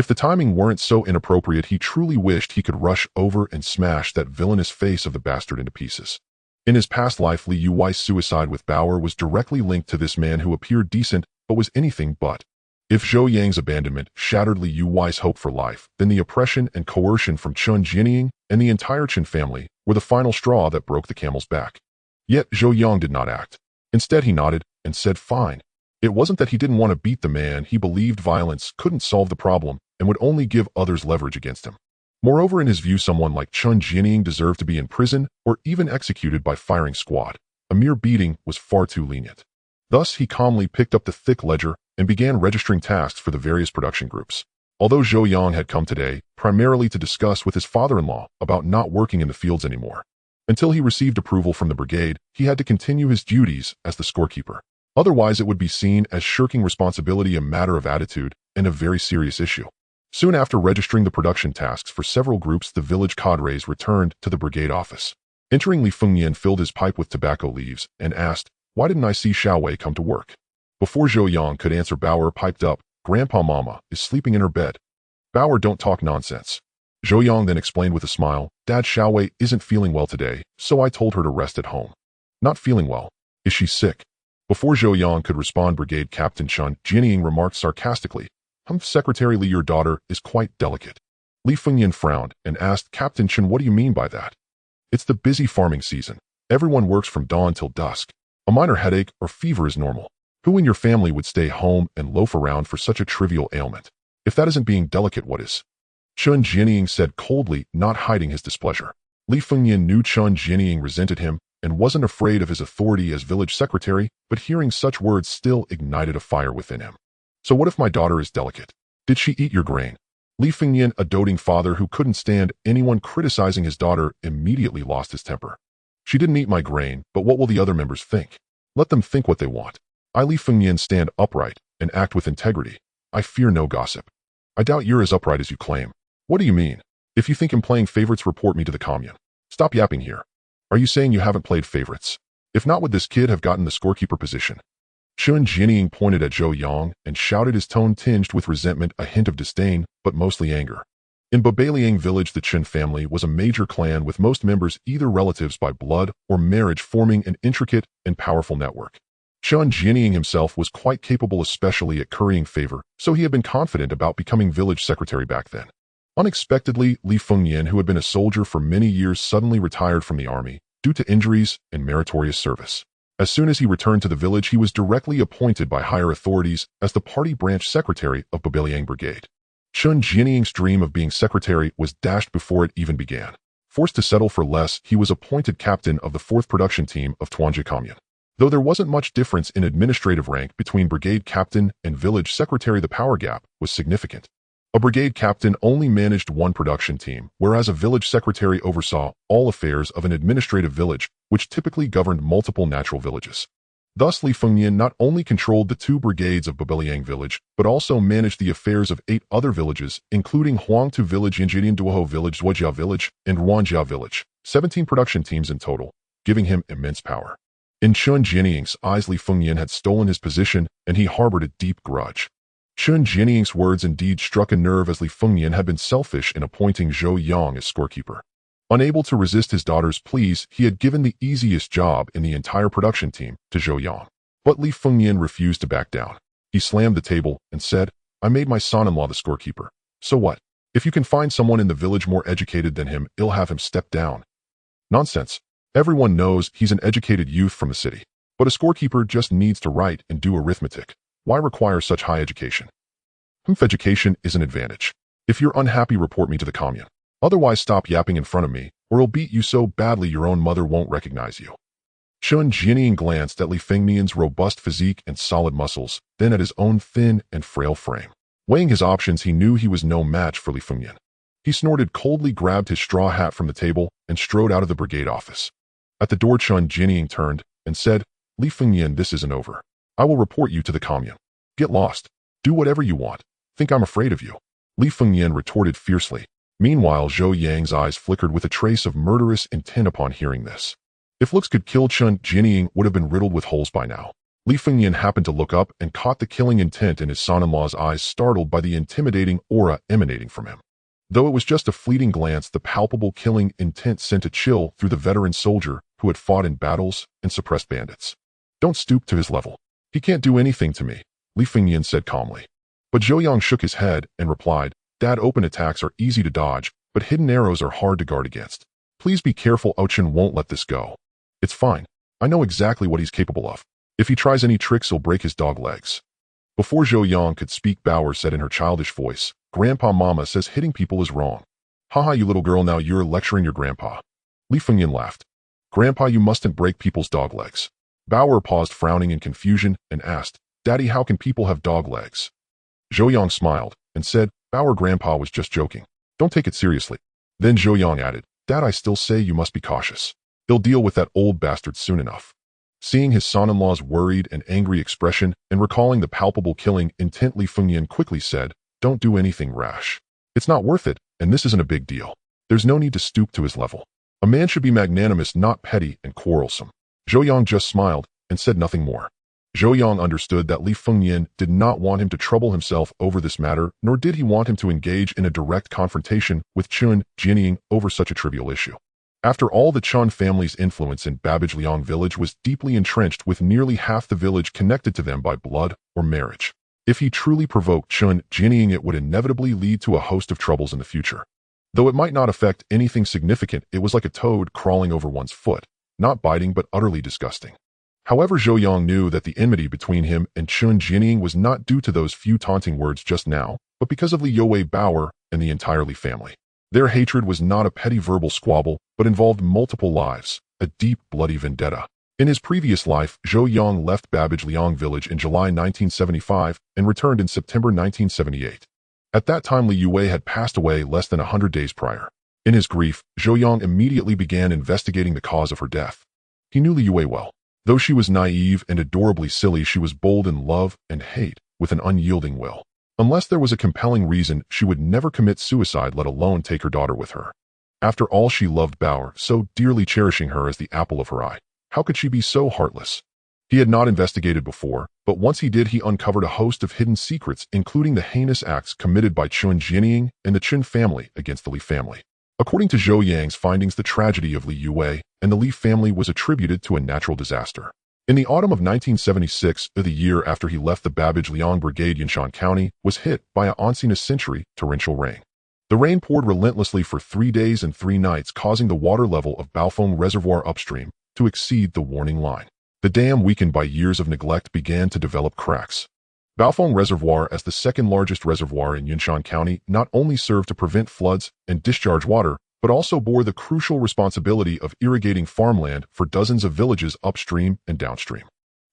Speaker 1: If the timing weren't so inappropriate, he truly wished he could rush over and smash that villainous face of the bastard into pieces. In his past life, Li Yuwai's suicide with Bauer was directly linked to this man who appeared decent but was anything but. If Zhou Yang's abandonment shattered Li Yuwai's hope for life, then the oppression and coercion from Chen Jinying and the entire Chen family were the final straw that broke the camel's back. Yet Zhou Yang did not act. Instead, he nodded and said fine. It wasn't that he didn't want to beat the man. He believed violence couldn't solve the problem and would only give others leverage against him. Moreover, in his view, someone like Chen Jinying deserved to be in prison or even executed by firing squad. A mere beating was far too lenient. Thus, he calmly picked up the thick ledger and began registering tasks for the various production groups. Although Zhou Yang had come today primarily to discuss with his father-in-law about not working in the fields anymore, until he received approval from the brigade, he had to continue his duties as the scorekeeper. Otherwise, it would be seen as shirking responsibility, a matter of attitude, and a very serious issue. Soon after registering the production tasks for several groups, the village cadres returned to the brigade office. Entering, Li Fengyan filled his pipe with tobacco leaves and asked, "Why didn't I see Xiao Wei come to work?" Before Zhou Yang could answer, Bauer piped up, "Grandpa Mama is sleeping in her bed." "Bauer, don't talk nonsense." Zhou Yang then explained with a smile, "Dad, Xiao Wei isn't feeling well today, so I told her to rest at home." "Not feeling well? Is she sick?" Before Zhou Yang could respond, Brigade Captain Chen Jinying remarked sarcastically, "Secretary Li, your daughter is quite delicate." Li Fengyan frowned and asked, "Captain Chen, what do you mean by that?" "It's the busy farming season. Everyone works from dawn till dusk. A minor headache or fever is normal. Who in your family would stay home and loaf around for such a trivial ailment? If that isn't being delicate, what is?" Chen Jinying said coldly, not hiding his displeasure. Li Fengyan knew Chen Jinying resented him and wasn't afraid of his authority as village secretary, but hearing such words still ignited a fire within him. "So what if my daughter is delicate? Did she eat your grain?" Li Fengyan, a doting father who couldn't stand anyone criticizing his daughter, immediately lost his temper. "She didn't eat my grain, but what will the other members think? Let them think what they want. I, Li Fengyan, stand upright and act with integrity. I fear no gossip." "I doubt you're as upright as you claim." "What do you mean? If you think I'm playing favorites, report me to the commune." "Stop yapping here. Are you saying you haven't played favorites? If not, would this kid have gotten the scorekeeper position?" Chen Jinying pointed at Zhou Yang and shouted, his tone tinged with resentment, a hint of disdain, but mostly anger. In Babaliang village, the Chen family was a major clan with most members either relatives by blood or marriage, forming an intricate and powerful network. Chen Jinying himself was quite capable, especially at currying favor, so he had been confident about becoming village secretary back then. Unexpectedly, Li Fengyan, who had been a soldier for many years, suddenly retired from the army due to injuries and meritorious service. As soon as he returned to the village, he was directly appointed by higher authorities as the party branch secretary of Babaliang Brigade. Chen Jinying's dream of being secretary was dashed before it even began. Forced to settle for less, he was appointed captain of the 4th production team of Tuanjie Commune. Though there wasn't much difference in administrative rank between brigade captain and village secretary, the power gap was significant. A brigade captain only managed one production team, whereas a village secretary oversaw all affairs of an administrative village, which typically governed multiple natural villages. Thus, Li Fengyan not only controlled the 2 brigades of Babaliang village, but also managed the affairs of 8 other villages, including Huangtu village, Yinjian Duoho village, Zuojia village, and Ruanjia village, 17 production teams in total, giving him immense power. In Chen Jinying's eyes, Li Fengyan had stolen his position, and he harbored a deep grudge. Chen Jinying's words indeed struck a nerve, as Li Fengyan had been selfish in appointing Zhou Yang as scorekeeper. Unable to resist his daughter's pleas, he had given the easiest job in the entire production team to Zhou Yang. But Li Fengyan refused to back down. He slammed the table and said, "I made my son-in-law the scorekeeper. So what? If you can find someone in the village more educated than him, I'll have him step down." "Nonsense. Everyone knows he's an educated youth from the city. But a scorekeeper just needs to write and do arithmetic. Why require such high education?" Education is an advantage. If you're unhappy, report me to the commune. Otherwise, stop yapping in front of me, or I'll beat you so badly your own mother won't recognize you." Chen Jinying glanced at Li Fengyan's robust physique and solid muscles, then at his own thin and frail frame. Weighing his options, he knew he was no match for Li Fengyan. He snorted coldly, grabbed his straw hat from the table, and strode out of the brigade office. At the door, Chen Jinying turned and said, "Li Fengyan, this isn't over. I will report you to the commune. Get lost. Do whatever you want. Think I'm afraid of you?" Li Fengyan retorted fiercely. Meanwhile, Zhou Yang's eyes flickered with a trace of murderous intent upon hearing this. If looks could kill, Chen Jinying would have been riddled with holes by now. Li Fengnian happened to look up and caught the killing intent in his son-in-law's eyes, startled by the intimidating aura emanating from him. Though it was just a fleeting glance, the palpable killing intent sent a chill through the veteran soldier who had fought in battles and suppressed bandits. "Don't stoop to his level. He can't do anything to me," Li Fengnian said calmly. But Zhou Yang shook his head and replied, "Dad, open attacks are easy to dodge, but hidden arrows are hard to guard against. Please be careful. Ochen won't let this go. It's fine. I know exactly what he's capable of. If he tries any tricks, he'll break his dog legs." Before Zhou Yang could speak, Bauer said in her childish voice, "Grandpa, Mama says hitting people is wrong." "Haha, you little girl, now you're lecturing your grandpa." Li Fengnian laughed. "Grandpa, you mustn't break people's dog legs." Bauer paused, frowning in confusion, and asked, "Daddy, how can people have dog legs?" Zhou Yang smiled and said, "Bauer, Grandpa was just joking. Don't take it seriously." Then Zhou Yang added, "Dad, I still say you must be cautious. He'll deal with that old bastard soon enough." Seeing his son-in-law's worried and angry expression and recalling the palpable killing intent, Li Fengnian quickly said, "Don't do anything rash. It's not worth it, and this isn't a big deal. There's no need to stoop to his level. A man should be magnanimous, not petty and quarrelsome." Zhou Yang just smiled and said nothing more. Zhou Yang understood that Li Fengnian did not want him to trouble himself over this matter, nor did he want him to engage in a direct confrontation with Chun Jianying over such a trivial issue. After all, the Chun family's influence in Babbage Liang village was deeply entrenched, with nearly half the village connected to them by blood or marriage. If he truly provoked Chun Jianying, it would inevitably lead to a host of troubles in the future. Though it might not affect anything significant, it was like a toad crawling over one's foot, not biting but utterly disgusting. However, Zhou Yang knew that the enmity between him and Chun Jianying was not due to those few taunting words just now, but because of Li Yue Bauer and the entire Li family. Their hatred was not a petty verbal squabble, but involved multiple lives, a deep, bloody vendetta. In his previous life, Zhou Yang left Babbage Liang village in July 1975 and returned in September 1978. At that time, Li Yue had passed away less than 100 days prior. In his grief, Zhou Yang immediately began investigating the cause of her death. He knew Li Yue well. Though she was naive and adorably silly, she was bold in love and hate, with an unyielding will. Unless there was a compelling reason, she would never commit suicide, let alone take her daughter with her. After all, she loved Bauer, so dearly cherishing her as the apple of her eye. How could she be so heartless? He had not investigated before, but once he did, he uncovered a host of hidden secrets, including the heinous acts committed by Chun Jianying and the Chun family against the Li family. According to Zhou Yang's findings, the tragedy of Li Yue and the Li family was attributed to a natural disaster. In the autumn of 1976, the year after he left the Babbage Liang Brigade, Yanshan County was hit by a once-in-a-century torrential rain. The rain poured relentlessly for 3 days and 3 nights, causing the water level of Baofeng Reservoir upstream to exceed the warning line. The dam, weakened by years of neglect, began to develop cracks. Baofeng Reservoir, as the second-largest reservoir in Yanshan County, not only served to prevent floods and discharge water, but also bore the crucial responsibility of irrigating farmland for dozens of villages upstream and downstream.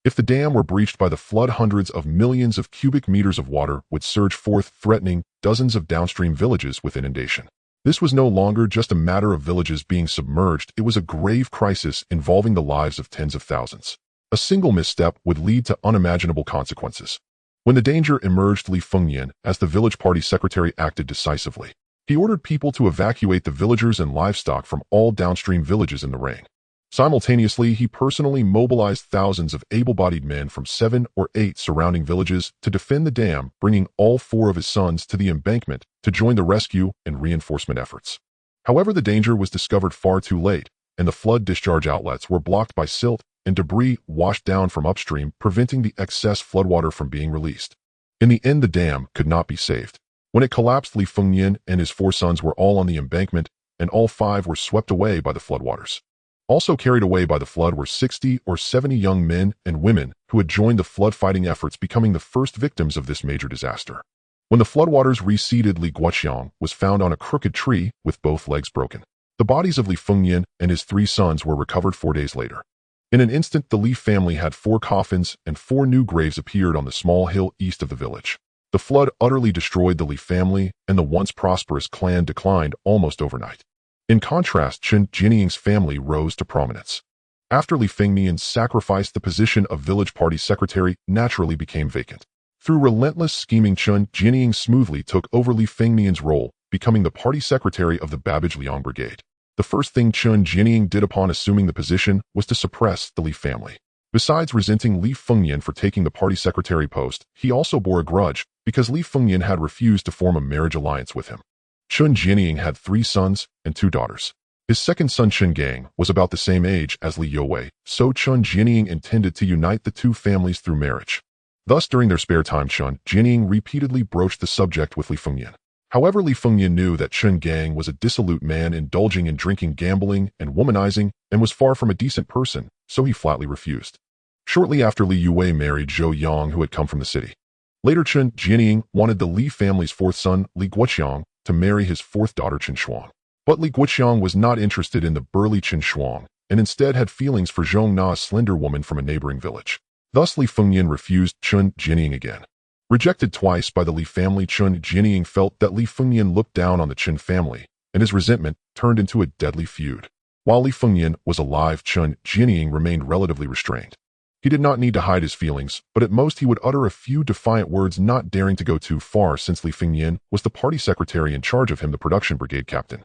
Speaker 1: If the dam were breached by the flood, hundreds of millions of cubic meters of water would surge forth, threatening dozens of downstream villages with inundation. This was no longer just a matter of villages being submerged, it was a grave crisis involving the lives of tens of thousands. A single misstep would lead to unimaginable consequences. When the danger emerged, Li Fengnian, as the village party secretary, acted decisively. He ordered people to evacuate the villagers and livestock from all downstream villages in the ring. Simultaneously, he personally mobilized thousands of able-bodied men from 7 or 8 surrounding villages to defend the dam, bringing all 4 of his sons to the embankment to join the rescue and reinforcement efforts. However, the danger was discovered far too late, and the flood discharge outlets were blocked by silt and debris washed down from upstream, preventing the excess floodwater from being released. In the end, the dam could not be saved. When it collapsed, Li Fengnian and his 4 sons were all on the embankment, and all 5 were swept away by the floodwaters. Also carried away by the flood were 60 or 70 young men and women who had joined the flood-fighting efforts, becoming the first victims of this major disaster. When the floodwaters receded, Li Guoqiang was found on a crooked tree with both legs broken. The bodies of Li Fengnian and his 3 sons were recovered 4 days later. In an instant, the Li family had 4 coffins, and 4 new graves appeared on the small hill east of the village. The flood utterly destroyed the Li family, and the once prosperous clan declined almost overnight. In contrast, Chun Jianying's family rose to prominence. After Li Fengnian's sacrifice, the position of village party secretary naturally became vacant. Through relentless scheming, Chun Jianying smoothly took over Li Fengnian's role, becoming the party secretary of the Babbage Liang Brigade. The first thing Chun Jianying did upon assuming the position was to suppress the Li family. Besides resenting Li Fengyan for taking the party secretary post, he also bore a grudge because Li Fengyan had refused to form a marriage alliance with him. Chun Jianying had 3 sons and 2 daughters. His second son Chun Gang was about the same age as Li Youwei, so Chun Jianying intended to unite the 2 families through marriage. Thus, during their spare time, Chun Jianying repeatedly broached the subject with Li Fengyan. However, Li Fengyan knew that Chun Gang was a dissolute man indulging in drinking, gambling, and womanizing, and was far from a decent person, so he flatly refused. Shortly after, Li Youwei married Zhou Yang, who had come from the city. Later, Chun Jianying wanted the Li family's 4th son, Li Guoqiang, to marry his 4th daughter, Chen Shuang. But Li Guoqiang was not interested in the burly Chen Shuang, and instead had feelings for Zhong Na, a slender woman from a neighboring village. Thus, Li Fengyan refused Chun Jianying again. Rejected twice by the Li family, Chun Jianying felt that Li Fengyan looked down on the Chen family, and his resentment turned into a deadly feud. While Li Fengyan was alive, Chun Jianying remained relatively restrained. He did not need to hide his feelings, but at most he would utter a few defiant words, not daring to go too far since Li Fengyan was the party secretary in charge of him, the production brigade captain.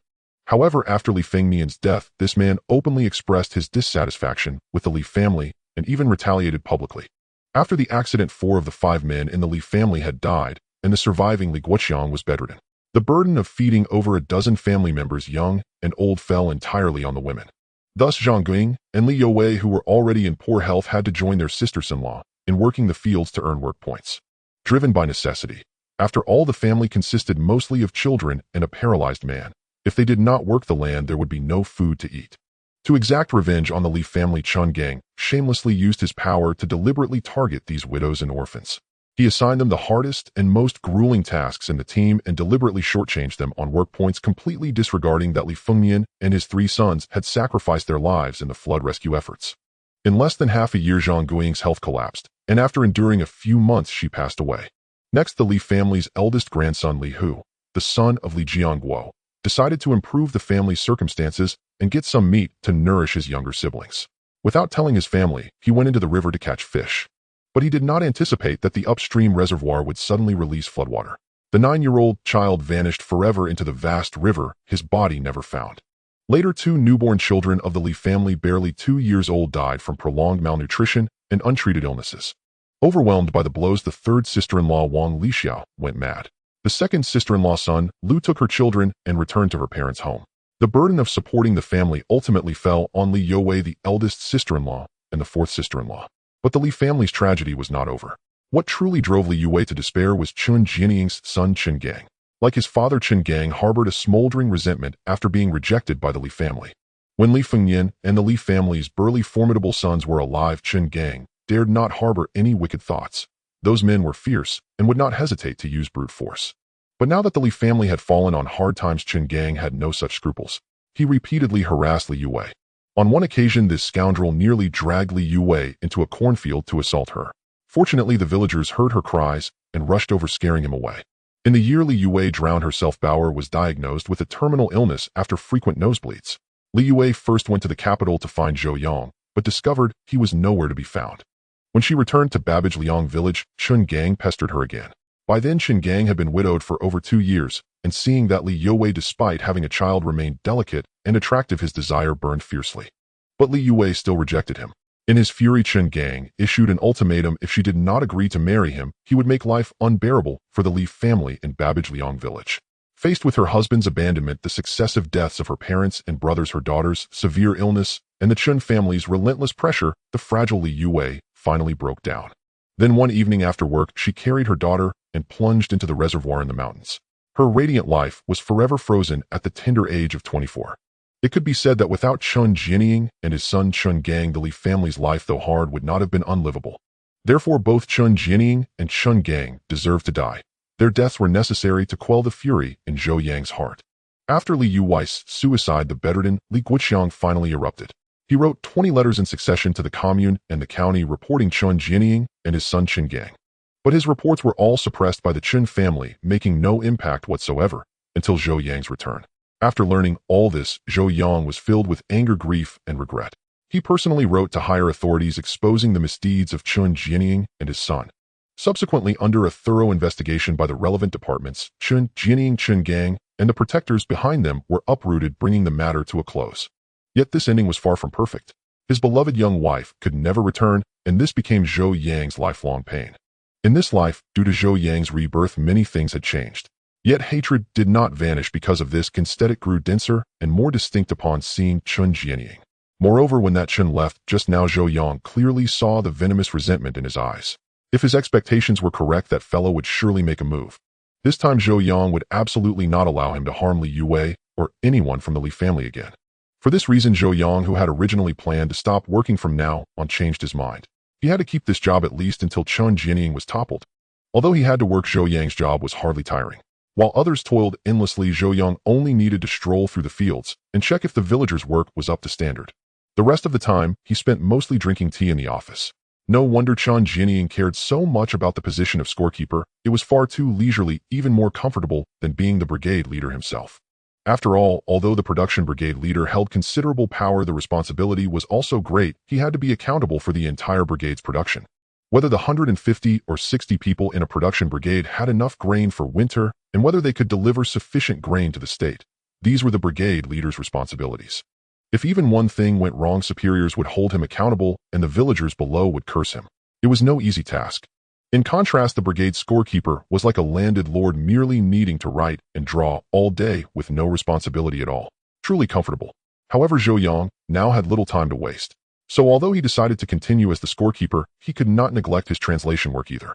Speaker 1: However, after Li Fengyan's death, this man openly expressed his dissatisfaction with the Li family and even retaliated publicly. After the accident, 4 of the 5 men in the Li family had died, and the surviving Li Guoqiang was bedridden. The burden of feeding over a dozen family members, young and old, fell entirely on the women. Thus, Zhang Guing and Li Youwei, who were already in poor health, had to join their sisters-in-law in working the fields to earn work points. Driven by necessity, after all, the family consisted mostly of children and a paralyzed man. If they did not work the land, there would be no food to eat. To exact revenge on the Li family, Chun Gang shamelessly used his power to deliberately target these widows and orphans. He assigned them the hardest and most grueling tasks in the team and deliberately shortchanged them on work points, completely disregarding that Li Fengyan and his 3 sons had sacrificed their lives in the flood rescue efforts. In less than half a year, Zhang Guiying's health collapsed, and after enduring a few months, she passed away. Next, the Li family's eldest grandson, Li Hu, the son of Li Jiangguo, decided to improve the family's circumstances and get some meat to nourish his younger siblings. Without telling his family, he went into the river to catch fish. But he did not anticipate that the upstream reservoir would suddenly release floodwater. The 9-year-old child vanished forever into the vast river, his body never found. Later, 2 newborn children of the Li family, barely 2 years old, died from prolonged malnutrition and untreated illnesses. Overwhelmed by the blows, the 3rd sister-in-law, Wang Lixiao, went mad. The 2nd sister-in-law, Sun Lu, took her children and returned to her parents' home. The burden of supporting the family ultimately fell on Li Youwei, the eldest sister-in-law, and the 4th sister-in-law. But the Li family's tragedy was not over. What truly drove Li Youwei to despair was Chun Jianying's son, Chun Gang. Like his father, Chun Gang harbored a smoldering resentment after being rejected by the Li family. When Li Fengyan and the Li family's burly, formidable sons were alive, Chun Gang dared not harbor any wicked thoughts. Those men were fierce and would not hesitate to use brute force. But now that the Li family had fallen on hard times, Chun Gang had no such scruples. He repeatedly harassed Li Youwei. On one occasion, this scoundrel nearly dragged Li Youwei into a cornfield to assault her. Fortunately, the villagers heard her cries and rushed over, scaring him away. In the year Li Youwei drowned herself, Bauer was diagnosed with a terminal illness after frequent nosebleeds. Li Youwei first went to the capital to find Zhou Yang, but discovered he was nowhere to be found. When she returned to Babbage Liang village, Chun Gang pestered her again. By then, Chun Gang had been widowed for over 2 years, and seeing that Li Youwei, despite having a child, remained delicate and attractive, his desire burned fiercely. But Li Youwei still rejected him. In his fury, Chun Gang issued an ultimatum: if she did not agree to marry him, he would make life unbearable for the Li family in Babbage Liang village. Faced with her husband's abandonment, the successive deaths of her parents and brothers, her daughters' severe illness, and the Chun family's relentless pressure, the fragile Li Youwei finally broke down. Then one evening after work, she carried her daughter and plunged into the reservoir in the mountains. Her radiant life was forever frozen at the tender age of 24. It could be said that without Chun Jianying and his son Chun Gang, the Li family's life, though hard, would not have been unlivable. Therefore, both Chun Jianying and Chun Gang deserved to die. Their deaths were necessary to quell the fury in Zhou Yang's heart. After Li Youwei's suicide, the bedridden Li Guoqiang finally erupted. He wrote 20 letters in succession to the commune and the county reporting Chun Jianying and his son Chun Gang. But his reports were all suppressed by the Chun family, making no impact whatsoever until Zhou Yang's return. After learning all this, Zhou Yang was filled with anger, grief, and regret. He personally wrote to higher authorities exposing the misdeeds of Chun Jianying and his son. Subsequently, under a thorough investigation by the relevant departments, Chun Jianying, Chun Gang, and the protectors behind them were uprooted, bringing the matter to a close. Yet this ending was far from perfect. His beloved young wife could never return, and this became Zhou Yang's lifelong pain. In this life, due to Zhou Yang's rebirth, many things had changed. Yet hatred did not vanish because of this. Instead, it grew denser and more distinct upon seeing Chen Jianying. Moreover, when that Chen left just now, Zhou Yang clearly saw the venomous resentment in his eyes. If his expectations were correct, that fellow would surely make a move. This time, Zhou Yang would absolutely not allow him to harm Li Yue or anyone from the Li family again. For this reason, Zhou Yang, who had originally planned to stop working from now on, changed his mind. He had to keep this job at least until Chen Jianying was toppled. Although he had to work, Zhou Yang's job was hardly tiring. While others toiled endlessly, Zhou Yang only needed to stroll through the fields and check if the villagers' work was up to standard. The rest of the time, he spent mostly drinking tea in the office. No wonder Chen Jianying cared so much about the position of scorekeeper. It was far too leisurely, even more comfortable than being the brigade leader himself. After all, although the production brigade leader held considerable power, the responsibility was also great. He had to be accountable for the entire brigade's production. Whether the 150 or 60 people in a production brigade had enough grain for winter, and whether they could deliver sufficient grain to the state. These were the brigade leader's responsibilities. If even one thing went wrong, superiors would hold him accountable, and the villagers below would curse him. It was no easy task. In contrast, the brigade scorekeeper was like a landed lord, merely needing to write and draw all day with no responsibility at all. Truly comfortable. However, Zhou Yang now had little time to waste. So although he decided to continue as the scorekeeper, he could not neglect his translation work either.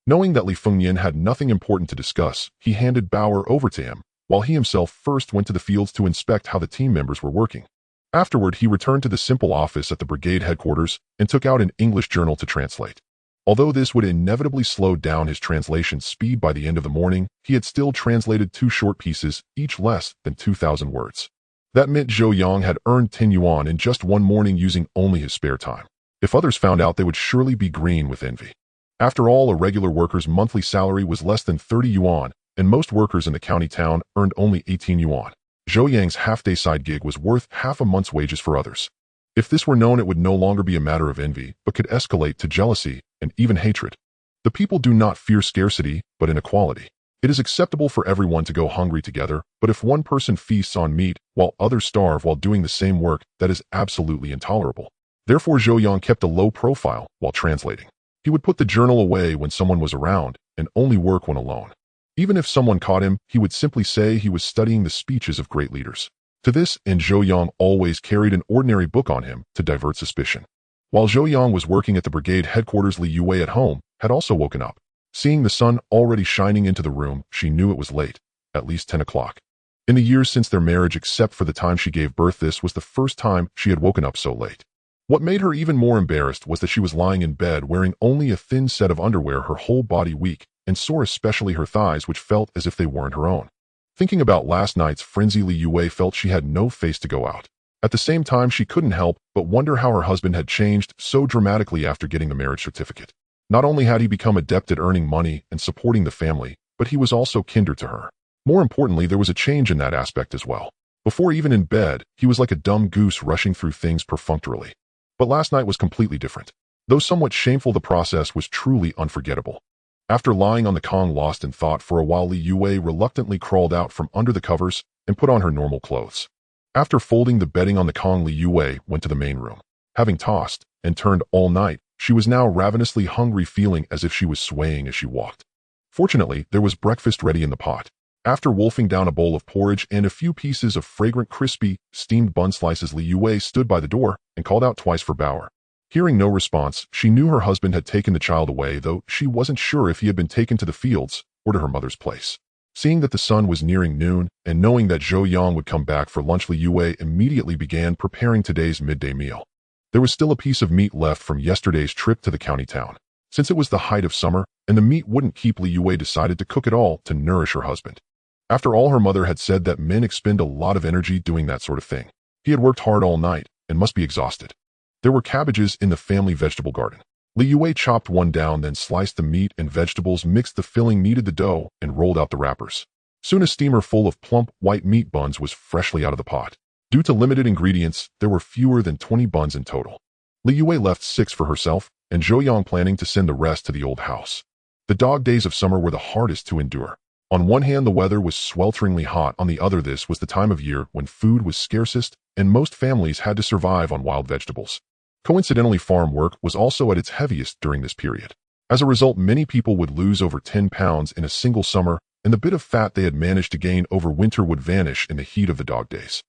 Speaker 1: Knowing that Li Fengnian had nothing important to discuss, he handed Bauer over to him, while he himself first went to the fields to inspect how the team members were working. Afterward, he returned to the simple office at the brigade headquarters and took out an English journal to translate. Although this would inevitably slow down his translation speed by the end of the morning, he had still translated 2 short pieces, each less than 2,000 words. That meant Zhou Yang had earned 10 yuan in just one morning using only his spare time. If others found out, they would surely be green with envy. After all, a regular worker's monthly salary was less than 30 yuan, and most workers in the county town earned only 18 yuan. Zhou Yang's half-day side gig was worth half a month's wages for others. If this were known, it would no longer be a matter of envy, but could escalate to jealousy and even hatred. The people do not fear scarcity, but inequality. It is acceptable for everyone to go hungry together, but if one person feasts on meat while others starve while doing the same work, that is absolutely intolerable. Therefore, Zhou Yang kept a low profile while translating. He would put the journal away when someone was around and only work when alone. Even if someone caught him, he would simply say he was studying the speeches of great leaders. To this end, Zhou Yang always carried an ordinary book on him to divert suspicion. While Zhou Yang was working at the brigade headquarters, Li Yue at home had also woken up. Seeing the sun already shining into the room, she knew it was late, at least 10 o'clock. In the years since their marriage, except for the time she gave birth, this was the first time she had woken up so late. What made her even more embarrassed was that she was lying in bed wearing only a thin set of underwear, her whole body weak and sore, especially her thighs, which felt as if they weren't her own. Thinking about last night's frenzy, Li Yue felt she had no face to go out. At the same time, she couldn't help but wonder how her husband had changed so dramatically after getting the marriage certificate. Not only had he become adept at earning money and supporting the family, but he was also kinder to her. More importantly, there was a change in that aspect as well. Before, even in bed, he was like a dumb goose rushing through things perfunctorily. But last night was completely different. Though somewhat shameful, the process was truly unforgettable. After lying on the Kong lost in thought for a while, Li Yue reluctantly crawled out from under the covers and put on her normal clothes. After folding the bedding on the Kong, Li Yue went to the main room. Having tossed and turned all night, she was now ravenously hungry, feeling as if she was swaying as she walked. Fortunately, there was breakfast ready in the pot. After wolfing down a bowl of porridge and a few pieces of fragrant, crispy, steamed bun slices, Li Yue stood by the door and called out twice for Bauer. Hearing no response, she knew her husband had taken the child away, though she wasn't sure if he had been taken to the fields or to her mother's place. Seeing that the sun was nearing noon, and knowing that Zhou Yang would come back for lunch, Li Yue immediately began preparing today's midday meal. There was still a piece of meat left from yesterday's trip to the county town. Since it was the height of summer, and the meat wouldn't keep, Li Yue decided to cook it all to nourish her husband. After all, her mother had said that men expend a lot of energy doing that sort of thing. He had worked hard all night and must be exhausted. There were cabbages in the family vegetable garden. Li Yue chopped one down, then sliced the meat and vegetables, mixed the filling, kneaded the dough, and rolled out the wrappers. Soon a steamer full of plump, white meat buns was freshly out of the pot. Due to limited ingredients, there were fewer than 20 buns in total. Li Yue left 6 for herself, and Zhou Yang planning to send the rest to the old house. The dog days of summer were the hardest to endure. On one hand, the weather was swelteringly hot. On the other, this was the time of year when food was scarcest, and most families had to survive on wild vegetables. Coincidentally, farm work was also at its heaviest during this period. As a result, many people would lose over 10 pounds in a single summer, and the bit of fat they had managed to gain over winter would vanish in the heat of the dog days.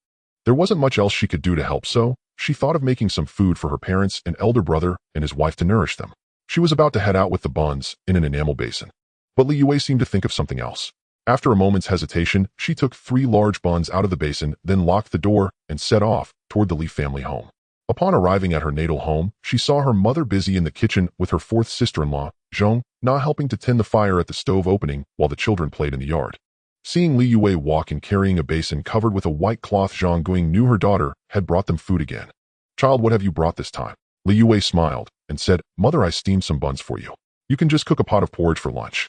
Speaker 1: There wasn't much else she could do to help, so she thought of making some food for her parents and elder brother and his wife to nourish them. She was about to head out with the buns in an enamel basin. But Li Yue seemed to think of something else. After a moment's hesitation, she took 3 large buns out of the basin, then locked the door and set off toward the Li family home. Upon arriving at her natal home, she saw her mother busy in the kitchen with her 4th sister-in-law, Zhong, Na, helping to tend the fire at the stove opening while the children played in the yard. Seeing Li Yue walk and carrying a basin covered with a white cloth, Zhang Guing knew her daughter had brought them food again. "Child, what have you brought this time?" Li Yue smiled and said, "Mother, I steamed some buns for you. You can just cook a pot of porridge for lunch."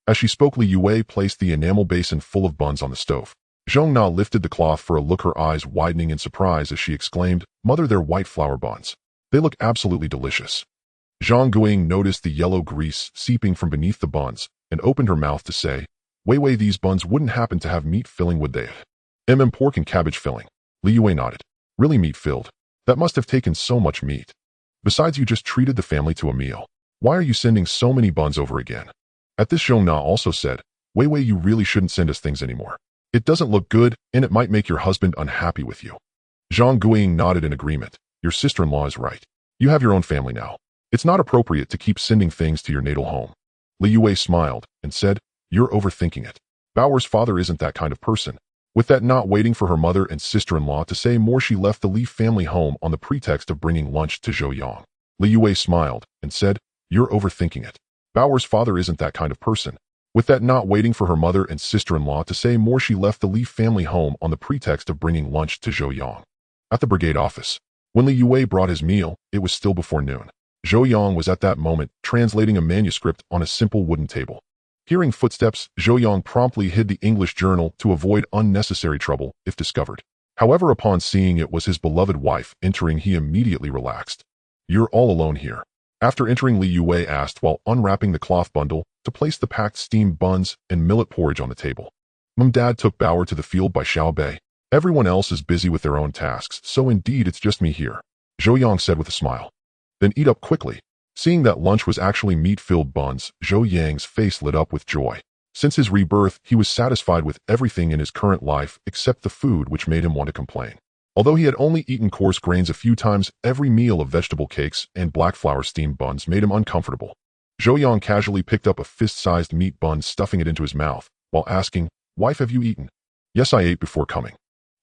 Speaker 1: As she spoke, Li Yue placed the enamel basin full of buns on the stove. Zhong Na lifted the cloth for a look, her eyes widening in surprise as she exclaimed, "Mother, they're white flour buns. They look absolutely delicious." Zhang Guing noticed the yellow grease seeping from beneath the buns and opened her mouth to say, Wei, these buns wouldn't happen to have meat filling, would they? Pork and cabbage filling." Li Yue nodded. "Really meat-filled? That must have taken so much meat. Besides, you just treated the family to a meal. Why are you sending so many buns over again?" At this, Zhong Na also said, Wei, you really shouldn't send us things anymore. It doesn't look good, and it might make your husband unhappy with you." Zhang Guing nodded in agreement. "Your sister-in-law is right. You have your own family now. It's not appropriate to keep sending things to your natal home." Li Yue smiled and said, "You're overthinking it. Baoer's father isn't that kind of person." With that, not waiting for her mother and sister-in-law to say more, she left the Li family home on the pretext of bringing lunch to Zhou Yang. Li Yue smiled and said, "You're overthinking it. Baoer's father isn't that kind of person." With that, not waiting for her mother and sister-in-law to say more, she left the Li family home on the pretext of bringing lunch to Zhou Yang. At the brigade office, when Li Yue brought his meal, it was still before noon. Zhou Yang was at that moment translating a manuscript on a simple wooden table. Hearing footsteps, Zhou Yang promptly hid the English journal to avoid unnecessary trouble if discovered. However, upon seeing it was his beloved wife entering, he immediately relaxed. "You're all alone here." After entering, Li Yue asked while unwrapping the cloth bundle to place the packed steamed buns and millet porridge on the table. "Dad took Baoer to the field by Xiao Bei. Everyone else is busy with their own tasks, so indeed it's just me here," Zhou Yang said with a smile. "Then eat up quickly." Seeing that lunch was actually meat-filled buns, Zhou Yang's face lit up with joy. Since his rebirth, he was satisfied with everything in his current life except the food, which made him want to complain. Although he had only eaten coarse grains a few times, every meal of vegetable cakes and black flour steamed buns made him uncomfortable. Zhou Yang casually picked up a fist-sized meat bun, stuffing it into his mouth, while asking, "Wife, have you eaten?" "Yes, I ate before coming."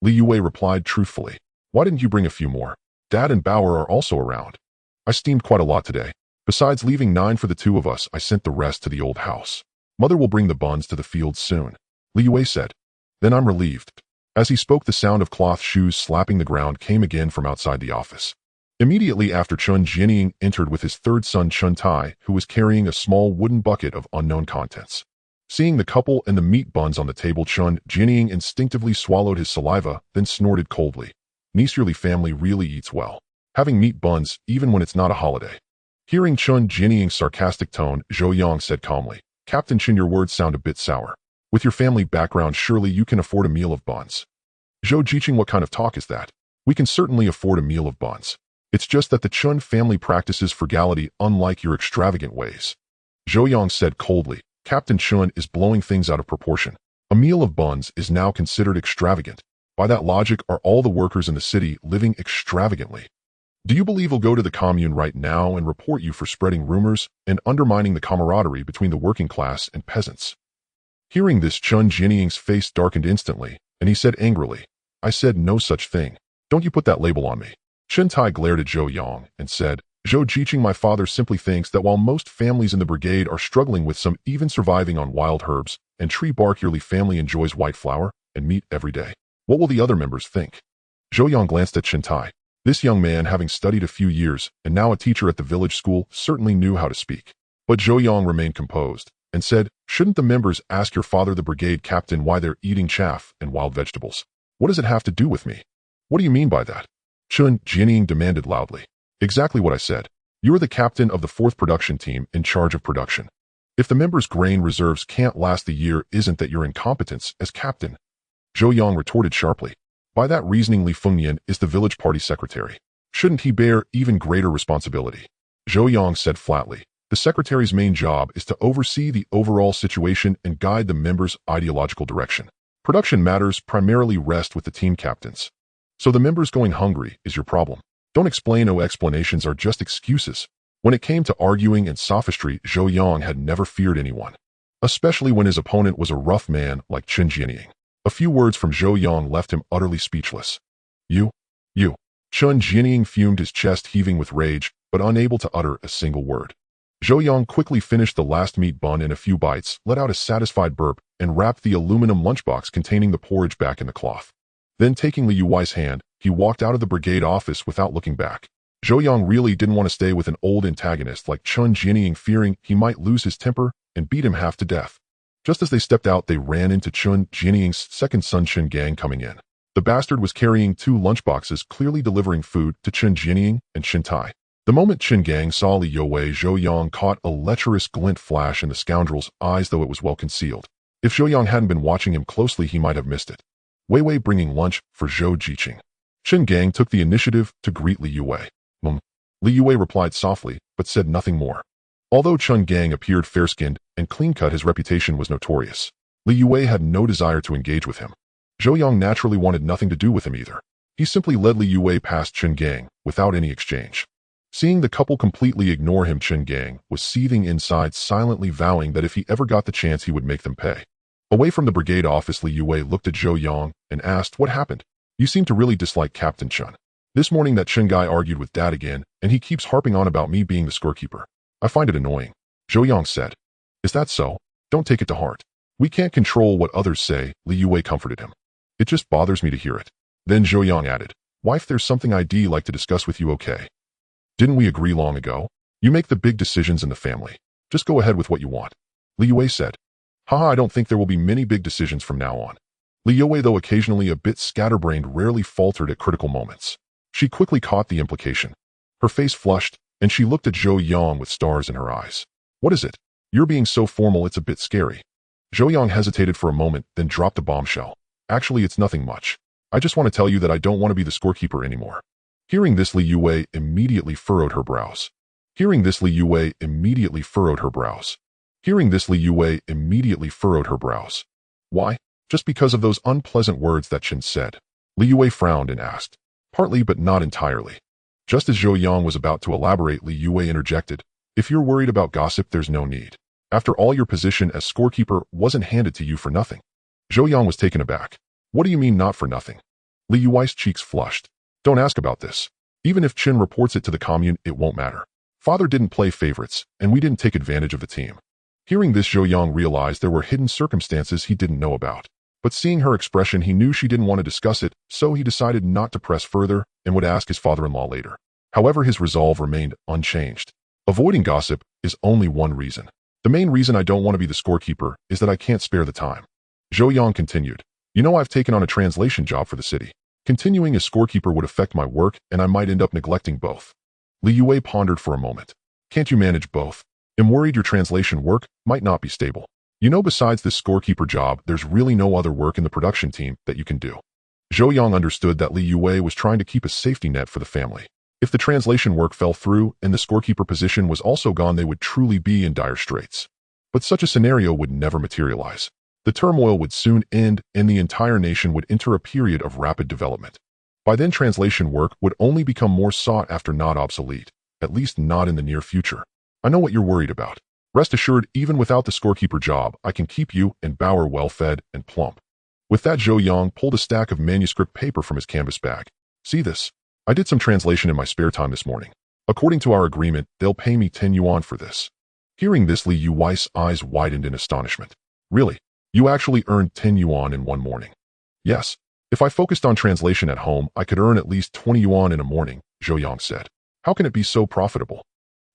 Speaker 1: Li Yue replied truthfully. "Why didn't you bring a few more? Dad and Baoer are also around." "I steamed quite a lot today. Besides leaving 9 for the 2 of us, I sent the rest to the old house. Mother will bring the buns to the field soon," Li Yue said. "Then I'm relieved." As he spoke, the sound of cloth shoes slapping the ground came again from outside the office. Immediately after, Chun Jianying entered with his 3rd son Chun Tai, who was carrying a small wooden bucket of unknown contents. Seeing the couple and the meat buns on the table, Chun Jianying instinctively swallowed his saliva, then snorted coldly. "Niece, your Li family really eats well, having meat buns even when it's not a holiday." Hearing Chun Jianying's sarcastic tone, Zhou Yang said calmly, "Captain Chin, your words sound a bit sour. With your family background, surely you can afford a meal of buns." "Zhou Jiqing, what kind of talk is that? We can certainly afford a meal of buns. It's just that the Chun family practices frugality, unlike your extravagant ways." Zhou Yang said coldly, "Captain Chun is blowing things out of proportion. A meal of buns is now considered extravagant. By that logic, are all the workers in the city living extravagantly? Do you believe he'll go to the commune right now and report you for spreading rumors and undermining the camaraderie between the working class and peasants?" Hearing this, Chun Jianying's face darkened instantly, and he said angrily, "I said no such thing. Don't you put that label on me." Chun Tai glared at Zhou Yang and said, "Zhou Jiqing, my father simply thinks that while most families in the brigade are struggling with some even surviving on wild herbs and tree bark, your Li family enjoys white flour and meat every day. What will the other members think?" Zhou Yang glanced at Chun Tai. This young man, having studied a few years and now a teacher at the village school, certainly knew how to speak. But Zhou Yang remained composed and said, "Shouldn't the members ask your father, the brigade captain, why they're eating chaff and wild vegetables? What does it have to do with me?" "What do you mean by that?" Chun Jianying demanded loudly. "Exactly what I said. You are the captain of the 4th production team in charge of production. If the members' grain reserves can't last the year, isn't that your incompetence as captain?" Zhou Yang retorted sharply. "By that reasoning, Li Fengnian is the village party secretary. Shouldn't he bear even greater responsibility? Zhou Yang said flatly. The secretary's main job is to oversee the overall situation and guide the members' ideological direction. Production matters primarily rest with the team captains. So the members going hungry is your problem. Don't explain. Explanations are just excuses. When it came to arguing and sophistry, Zhou Yang had never feared anyone, especially when his opponent was a rough man like Chen Jianying. A few words from Zhou Yang left him utterly speechless. You. Chen Jianying fumed, his chest heaving with rage, but unable to utter a single word. Zhou Yang quickly finished the last meat bun in a few bites, let out a satisfied burp, and wrapped the aluminum lunchbox containing the porridge back in the cloth. Then, taking Li Yuwei's hand, he walked out of the brigade office without looking back. Zhou Yang really didn't want to stay with an old antagonist like Chen Jianying, fearing he might lose his temper and beat him half to death. Just as they stepped out, they ran into Chen Jianying's second son Chen Gang coming in. The bastard was carrying 2 lunchboxes, clearly delivering food to Chen Jianying and Chen Tai. The moment Chen Gang saw Li Yuwei, Zhou Yang caught a lecherous glint flash in the scoundrel's eyes, though it was well concealed. If Zhou Yang hadn't been watching him closely, he might have missed it. Wei Wei bringing lunch for Zhou Jiqing. Chen Gang took the initiative to greet Li Yuwei. Li Yuwei replied softly, but said nothing more. Although Chen Gang appeared fair-skinned and clean-cut, his reputation was notorious. Li Yuwei had no desire to engage with him. Zhou Yang naturally wanted nothing to do with him either. He simply led Li Yuwei past Chen Gang, without any exchange. Seeing the couple completely ignore him, Chen Gang was seething inside, silently vowing that if he ever got the chance he would make them pay. Away from the brigade office, Li Yuwei looked at Zhou Yang and asked, "What happened? You seem to really dislike Captain Chen. This morning that Chen guy argued with Dad again, and he keeps harping on about me being the scorekeeper. I find it annoying." Zhou Yang said. "Is that so? Don't take it to heart. We can't control what others say," Li Yuwei comforted him. "It just bothers me to hear it." Then Zhou Yang added, "Wife, there's something I'd like to discuss with you, okay? Didn't we agree long ago? You make the big decisions in the family. Just go ahead with what you want." Li Yuwei said. "Haha, I don't think there will be many big decisions from now on." Li Yuwei, though occasionally a bit scatterbrained, rarely faltered at critical moments. She quickly caught the implication. Her face flushed, and she looked at Zhou Yang with stars in her eyes. "What is it? You're being so formal, it's a bit scary." Zhou Yang hesitated for a moment, then dropped a bombshell. "Actually, it's nothing much. I just want to tell you that I don't want to be the scorekeeper anymore." Hearing this, Li Yuwei immediately furrowed her brows. Hearing this, Li Yuwei immediately furrowed her brows. Hearing this, Li Yuwei immediately furrowed her brows. "Why? Just because of those unpleasant words that Chen said?" Li Yuwei frowned and asked. "Partly, but not entirely." Just as Zhou Yang was about to elaborate, Li Yuwei interjected, "If you're worried about gossip, there's no need. After all, your position as scorekeeper wasn't handed to you for nothing." Zhou Yang was taken aback. "What do you mean, not for nothing?" Li Yuwei's cheeks flushed. "Don't ask about this. Even if Chen reports it to the commune, it won't matter. Father didn't play favorites, and we didn't take advantage of the team." Hearing this, Zhou Yang realized there were hidden circumstances he didn't know about. But seeing her expression, he knew she didn't want to discuss it, so he decided not to press further and would ask his father-in-law later. However, his resolve remained unchanged. Avoiding gossip is only one reason. The main reason I don't want to be the scorekeeper is that I can't spare the time. Zhou Yang continued, "You know, I've taken on a translation job for the city. Continuing as scorekeeper would affect my work, and I might end up neglecting both." Li Yuwei pondered for a moment. "Can't you manage both? I'm worried your translation work might not be stable. You know, besides this scorekeeper job, there's really no other work in the production team that you can do." Zhou Yang understood that Li Yuwei was trying to keep a safety net for the family. If the translation work fell through and the scorekeeper position was also gone, they would truly be in dire straits. But such a scenario would never materialize. The turmoil would soon end, and the entire nation would enter a period of rapid development. By then, translation work would only become more sought after, not obsolete, at least not in the near future. "I know what you're worried about. Rest assured, even without the scorekeeper job, I can keep you and Bauer well-fed and plump." With that, Zhou Yang pulled a stack of manuscript paper from his canvas bag. "See this? I did some translation in my spare time this morning. According to our agreement, they'll pay me 10 yuan for this." Hearing this, Li Yuwei's eyes widened in astonishment. "Really? You actually earned 10 yuan in one morning?" "Yes. If I focused on translation at home, I could earn at least 20 yuan in a morning," Zhou Yang said. "How can it be so profitable?"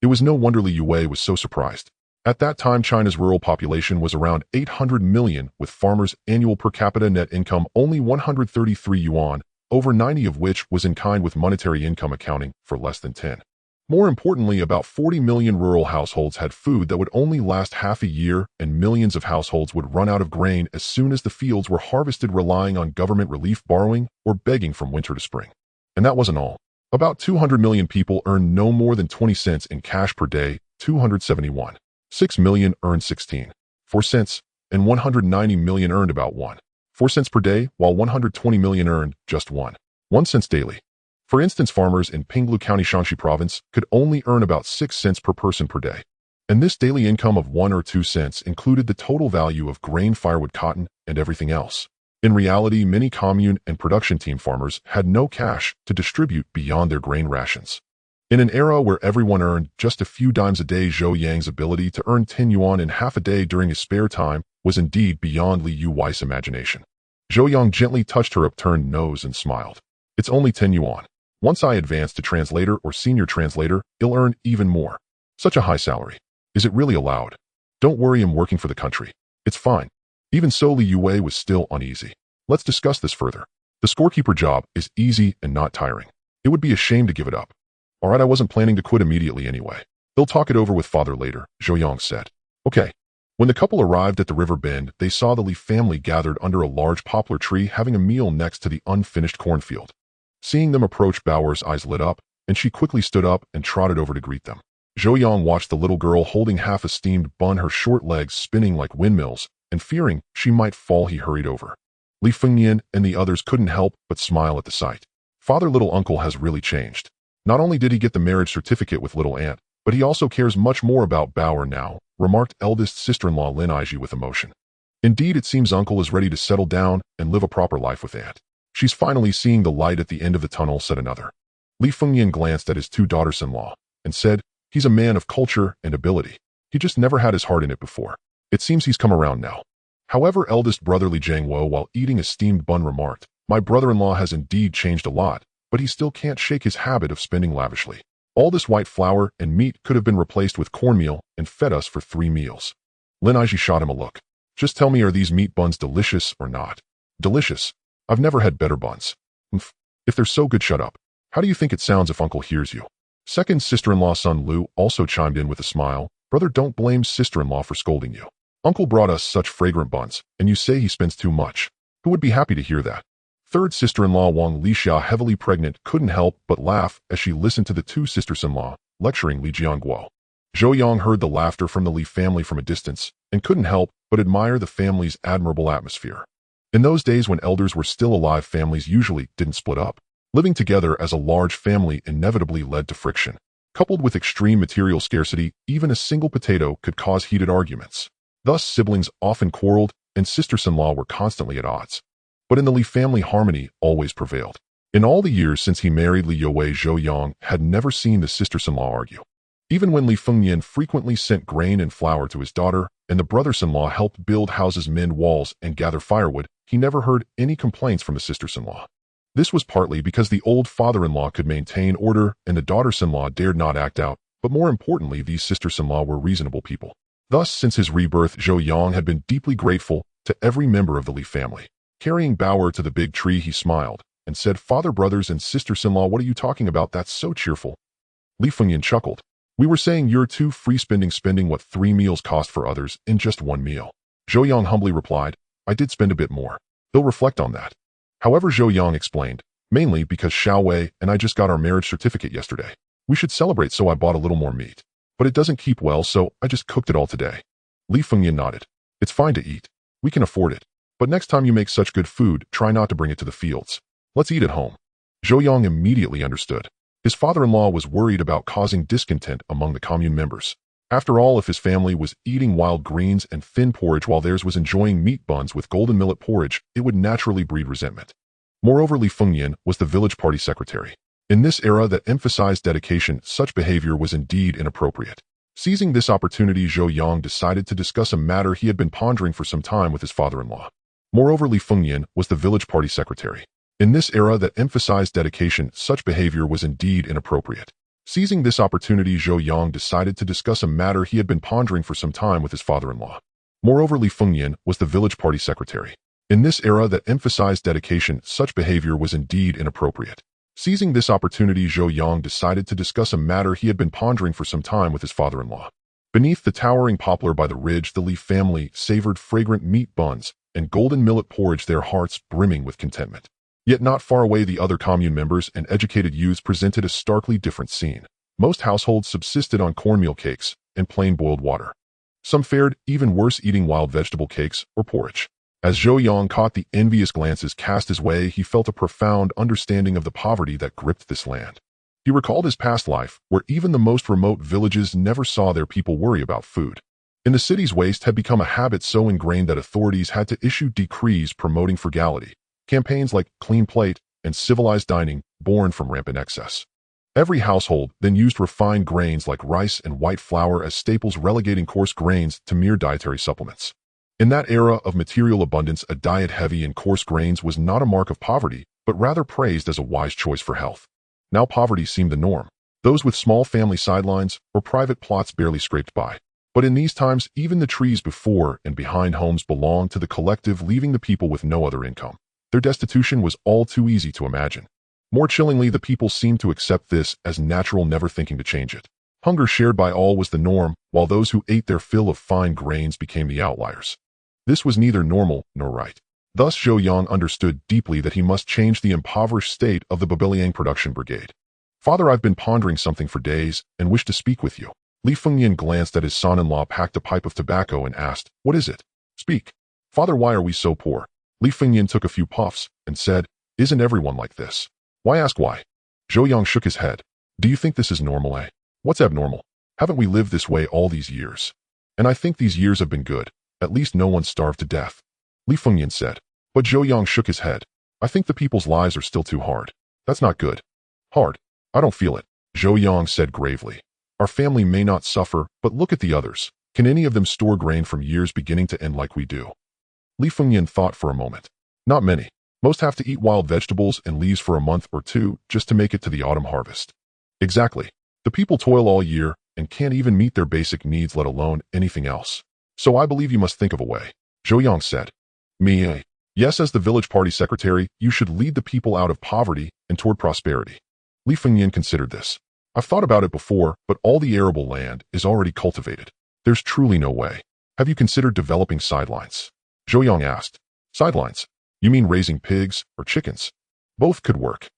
Speaker 1: It was no wonder Li Yuwei was so surprised. At that time, China's rural population was around 800 million, with farmers' annual per capita net income only 133 yuan, over 90 of which was in kind, with monetary income accounting for less than 10. More importantly, about 40 million rural households had food that would only last half a year, and millions of households would run out of grain as soon as the fields were harvested, relying on government relief, borrowing, or begging from winter to spring. And that wasn't all. About 200 million people earn no more than 20 cents in cash per day, 271. 6 million earned 16.4 cents, and 190 million earned about 1.4 cents per day, while 120 million earned just 1 cent daily. For instance, farmers in Pinglu County, Shanxi Province could only earn about 6 cents per person per day. And this daily income of 1 or 2 cents included the total value of grain, firewood, cotton, and everything else. In reality, many commune and production team farmers had no cash to distribute beyond their grain rations. In an era where everyone earned just a few dimes a day, Zhou Yang's ability to earn 10 yuan in half a day during his spare time was indeed beyond Li Yuwei's imagination. Zhou Yang gently touched her upturned nose and smiled. It's only 10 yuan. Once I advance to translator or senior translator, he'll earn even more. Such a high salary. Is it really allowed? Don't worry, I'm working for the country. It's fine. Even so, Li Yuwei was still uneasy. Let's discuss this further. The scorekeeper job is easy and not tiring. It would be a shame to give it up. All right, I wasn't planning to quit immediately anyway. They'll talk it over with father later, Zhou Yang said. Okay. When the couple arrived at the river bend, they saw the Li family gathered under a large poplar tree having a meal next to the unfinished cornfield. Seeing them approach, Bauer's eyes lit up, and she quickly stood up and trotted over to greet them. Zhou Yang watched the little girl holding half a steamed bun, her short legs spinning like windmills, and fearing she might fall, he hurried over. Li Fengnian and the others couldn't help but smile at the sight. Father, little uncle has really changed. Not only did he get the marriage certificate with little aunt, but he also cares much more about Bauer now, remarked eldest sister-in-law Lin Aiji with emotion. Indeed, it seems uncle is ready to settle down and live a proper life with aunt. She's finally seeing the light at the end of the tunnel, said another. Li Fengnian glanced at his two daughters-in-law and said, he's a man of culture and ability. He just never had his heart in it before. It seems he's come around now. However, eldest brother Li Jiangwo, while eating a steamed bun, remarked, my brother-in-law has indeed changed a lot, but he still can't shake his habit of spending lavishly. All this white flour and meat could have been replaced with cornmeal and fed us for 3 meals. Lin Aiji shot him a look. Just tell me, are these meat buns delicious or not? Delicious. I've never had better buns. If they're so good, shut up. How do you think it sounds if uncle hears you? Second sister-in-law Sun Lu also chimed in with a smile. Brother, don't blame sister-in-law for scolding you. Uncle brought us such fragrant buns, and you say he spends too much. Who would be happy to hear that? Third sister-in-law Wang Lixia, heavily pregnant, couldn't help but laugh as she listened to the two sisters-in-law lecturing Li Jiangguo. Zhou Yang heard the laughter from the Li family from a distance and couldn't help but admire the family's admirable atmosphere. In those days when elders were still alive, families usually didn't split up. Living together as a large family inevitably led to friction. Coupled with extreme material scarcity, even a single potato could cause heated arguments. Thus, siblings often quarreled, and sisters-in-law were constantly at odds. But in the Li family, harmony always prevailed. In all the years since he married Li Yuwei, Zhou Yang had never seen the sisters-in-law argue. Even when Li Fengnian frequently sent grain and flour to his daughter, and the brothers-in-law helped build houses, mend walls, and gather firewood, he never heard any complaints from the sisters-in-law. This was partly because the old father-in-law could maintain order and the daughters-in-law dared not act out, but more importantly, these sisters-in-law were reasonable people. Thus, since his rebirth, Zhou Yang had been deeply grateful to every member of the Li family. Carrying Bauer to the big tree, he smiled and said, Father, brothers, and sisters-in-law, what are you talking about? That's so cheerful. Li Fengnian chuckled. We were saying you're too free spending what 3 meals cost for others in just 1 meal. Zhou Yang humbly replied, I did spend a bit more. He'll reflect on that. However, Zhou Yang explained, mainly because Xiao Wei and I just got our marriage certificate yesterday. We should celebrate, so I bought a little more meat. But it doesn't keep well, so I just cooked it all today. Li Fengnian nodded. It's fine to eat. We can afford it. But next time you make such good food, try not to bring it to the fields. Let's eat at home. Zhou Yang immediately understood. His father-in-law was worried about causing discontent among the commune members. After all, if his family was eating wild greens and thin porridge while theirs was enjoying meat buns with golden millet porridge, it would naturally breed resentment. Moreover, Li Fengnian was the village party secretary. In this era that emphasized dedication, such behavior was indeed inappropriate. Seizing this opportunity, Zhou Yang decided to discuss a matter he had been pondering for some time with his father-in-law. Moreover, Li Fengnian was the village party secretary. In this era that emphasized dedication, such behavior was indeed inappropriate. Seizing this opportunity, Zhou Yang decided to discuss a matter he had been pondering for some time with his father-in-law. Moreover, Li Fengnian was the village party secretary. In this era that emphasized dedication, such behavior was indeed inappropriate. Seizing this opportunity, Zhou Yang decided to discuss a matter he had been pondering for some time with his father-in-law. Beneath the towering poplar by the ridge, the Li family savored fragrant meat buns and golden millet porridge, their hearts brimming with contentment. Yet not far away, the other commune members and educated youths presented a starkly different scene. Most households subsisted on cornmeal cakes and plain boiled water. Some fared even worse, eating wild vegetable cakes or porridge. As Zhou Yang caught the envious glances cast his way, he felt a profound understanding of the poverty that gripped this land. He recalled his past life, where even the most remote villages never saw their people worry about food. In the cities, waste had become a habit so ingrained that authorities had to issue decrees promoting frugality. Campaigns like Clean Plate and Civilized Dining, born from rampant excess. Every household then used refined grains like rice and white flour as staples, relegating coarse grains to mere dietary supplements. In that era of material abundance, a diet heavy in coarse grains was not a mark of poverty, but rather praised as a wise choice for health. Now poverty seemed the norm. Those with small family sidelines or private plots barely scraped by. But in these times, even the trees before and behind homes belonged to the collective, leaving the people with no other income. Their destitution was all too easy to imagine. More chillingly, the people seemed to accept this as natural, never thinking to change it. Hunger shared by all was the norm, while those who ate their fill of fine grains became the outliers. This was neither normal nor right. Thus Zhou Yang understood deeply that he must change the impoverished state of the Babeliang production brigade. "Father, I've been pondering something for days and wish to speak with you." Li Fengnian glanced at his son-in-law, packed a pipe of tobacco, and asked, "What is it? Speak." "Father, why are we so poor?" Li Fengnian took a few puffs and said, "Isn't everyone like this?" "Why ask why?" Zhou Yang shook his head. "Do you think this is normal, eh? What's abnormal? Haven't we lived this way all these years? And I think these years have been good. At least no one starved to death." Li Fengnian said. But Zhou Yang shook his head. "I think the people's lives are still too hard. That's not good." "Hard? I don't feel it," Zhou Yang said gravely. "Our family may not suffer, but look at the others. Can any of them store grain from years beginning to end like we do?" Li Fengnian thought for a moment. "Not many. Most have to eat wild vegetables and leaves for a month or two just to make it to the autumn harvest." "Exactly. The people toil all year and can't even meet their basic needs, let alone anything else. So I believe you must think of a way," Zhou Yang said. "Me? Yes, as the village party secretary, you should lead the people out of poverty and toward prosperity." Li Fengnian considered this. "I've thought about it before, but all the arable land is already cultivated. There's truly no way. Have you considered developing sidelines?" Zhou Yang asked. "Sidelines? You mean raising pigs or chickens?" "Both could work."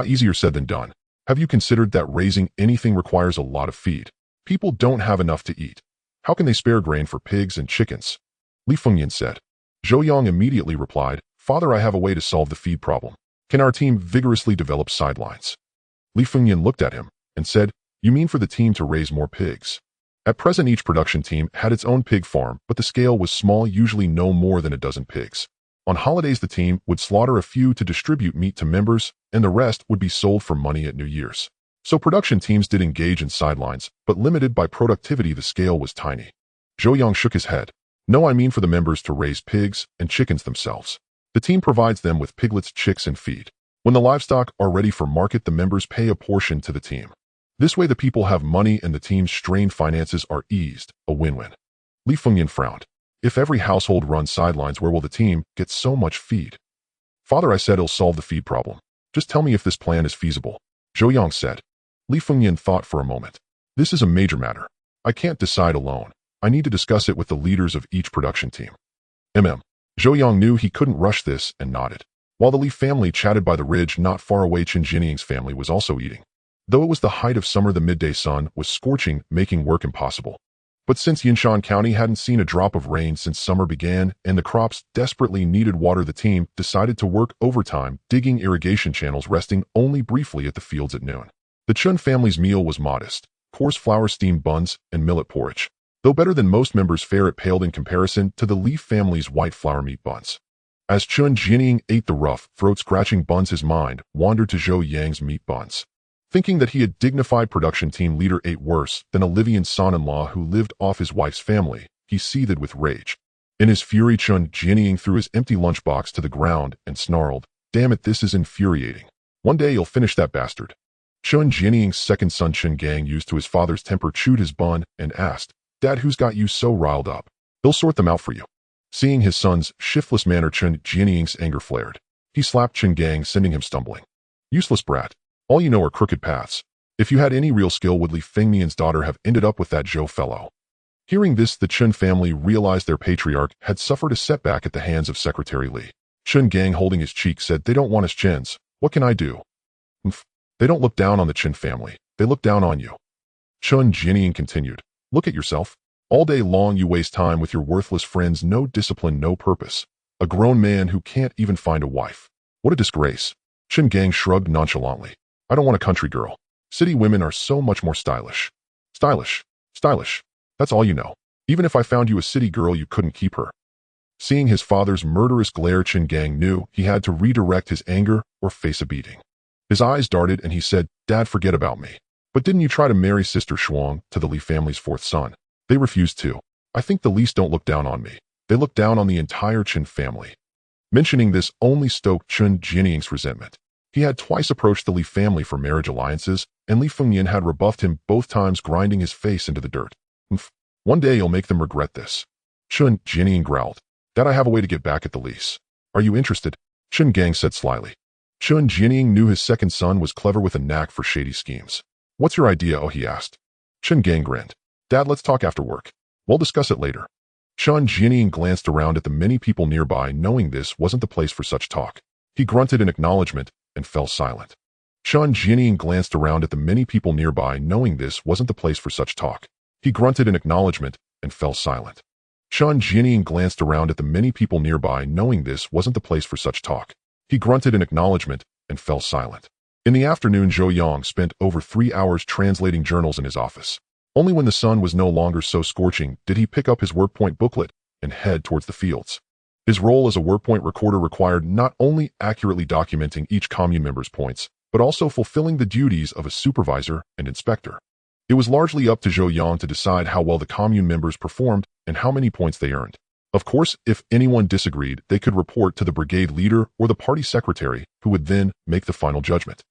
Speaker 1: Easier said than done. Have you considered that raising anything requires a lot of feed? People don't have enough to eat. How can they spare grain for pigs and chickens?" Li Fengnian said. Zhou Yang immediately replied, "Father, I have a way to solve the feed problem. Can our team vigorously develop sidelines?" Li Fengnian looked at him and said, "You mean for the team to raise more pigs?" At present, each production team had its own pig farm, but the scale was small, usually no more than a dozen pigs. On holidays, the team would slaughter a few to distribute meat to members, and the rest would be sold for money at New Year's. So production teams did engage in sidelines, but limited by productivity, the scale was tiny. Zhou Yang shook his head. "No, I mean for the members to raise pigs and chickens themselves. The team provides them with piglets, chicks, and feed. When the livestock are ready for market, the members pay a portion to the team. This way the people have money and the team's strained finances are eased, a win-win." Li Fengnian frowned. "If every household runs sidelines, where will the team get so much feed?" "Father, I said it'll solve the feed problem. Just tell me if this plan is feasible," Zhou Yang said. Li Fengnian thought for a moment. "This is a major matter. I can't decide alone. I need to discuss it with the leaders of each production team." Zhou Yang knew he couldn't rush this and nodded. While the Li family chatted by the ridge not far away, Chen Jinning's family was also eating. Though it was the height of summer, the midday sun was scorching, making work impossible. But since Yinshan County hadn't seen a drop of rain since summer began and the crops desperately needed water, the team decided to work overtime, digging irrigation channels, resting only briefly at the fields at noon. The Chun family's meal was modest: coarse flour steamed buns and millet porridge. Though better than most members' fare, it paled in comparison to the Li family's white flour meat buns. As Chun Jinning ate the rough, throat-scratching buns, his mind wandered to Zhou Yang's meat buns. Thinking that he, a dignified production team leader, ate worse than a Livian son-in-law who lived off his wife's family, he seethed with rage. In his fury, Chun Jinning threw his empty lunchbox to the ground and snarled, "Damn it, this is infuriating. One day you'll finish that bastard." Chun Jinning's second son, Chen Gang, used to his father's temper, chewed his bun and asked, "Dad, who's got you so riled up? He'll sort them out for you." Seeing his son's shiftless manner, Chun Jinning's anger flared. He slapped Chen Gang, sending him stumbling. "Useless brat. All you know are crooked paths. If you had any real skill, would Li Fengmian's daughter have ended up with that Zhou fellow?" Hearing this, the Chen family realized their patriarch had suffered a setback at the hands of Secretary Li. Chun Gang, holding his cheek, said, "They don't want us Chins. What can I do?" "Mph. They don't look down on the Chin family. They look down on you." Chun Jinying continued, "Look at yourself. All day long you waste time with your worthless friends, no discipline, no purpose. A grown man who can't even find a wife. What a disgrace." Chun Gang shrugged nonchalantly. "I don't want a country girl. City women are so much more stylish." "Stylish. Stylish. That's all you know. Even if I found you a city girl, you couldn't keep her." Seeing his father's murderous glare, Chun Gang knew he had to redirect his anger or face a beating. His eyes darted and he said, "Dad, forget about me. But didn't you try to marry Sister Shuang to the Li family's fourth son? They refused to. I think the Li's don't look down on me. They look down on the entire Chin family." Mentioning this only stoked Chun Jinying's resentment. He had twice approached the Li family for marriage alliances, and Li Fengyan had rebuffed him both times, grinding his face into the dirt. "Mph. One day you'll make them regret this." Chun Jinying growled, "Dad, I have a way to get back at the Li's. Are you interested?" Chun Gang said slyly. Chun Jinying knew his second son was clever with a knack for shady schemes. "What's your idea?" he asked. Chun Gang grinned. "Dad, let's talk after work. We'll discuss it later." Chun Jinying glanced around at the many people nearby, knowing this wasn't the place for such talk. He grunted in acknowledgement and fell silent. Chun Jinying glanced around at the many people nearby, knowing this wasn't the place for such talk. He grunted in acknowledgement and fell silent. Chun Jinying glanced around at the many people nearby, knowing this wasn't the place for such talk. He grunted in acknowledgement and fell silent. In the afternoon, Zhou Yang spent over 3 hours translating journals in his office. Only when the sun was no longer so scorching did he pick up his workpoint booklet and head towards the fields. His role as a workpoint recorder required not only accurately documenting each commune member's points, but also fulfilling the duties of a supervisor and inspector. It was largely up to Zhou Yang to decide how well the commune members performed and how many points they earned. Of course, if anyone disagreed, they could report to the brigade leader or the party secretary, who would then make the final judgment.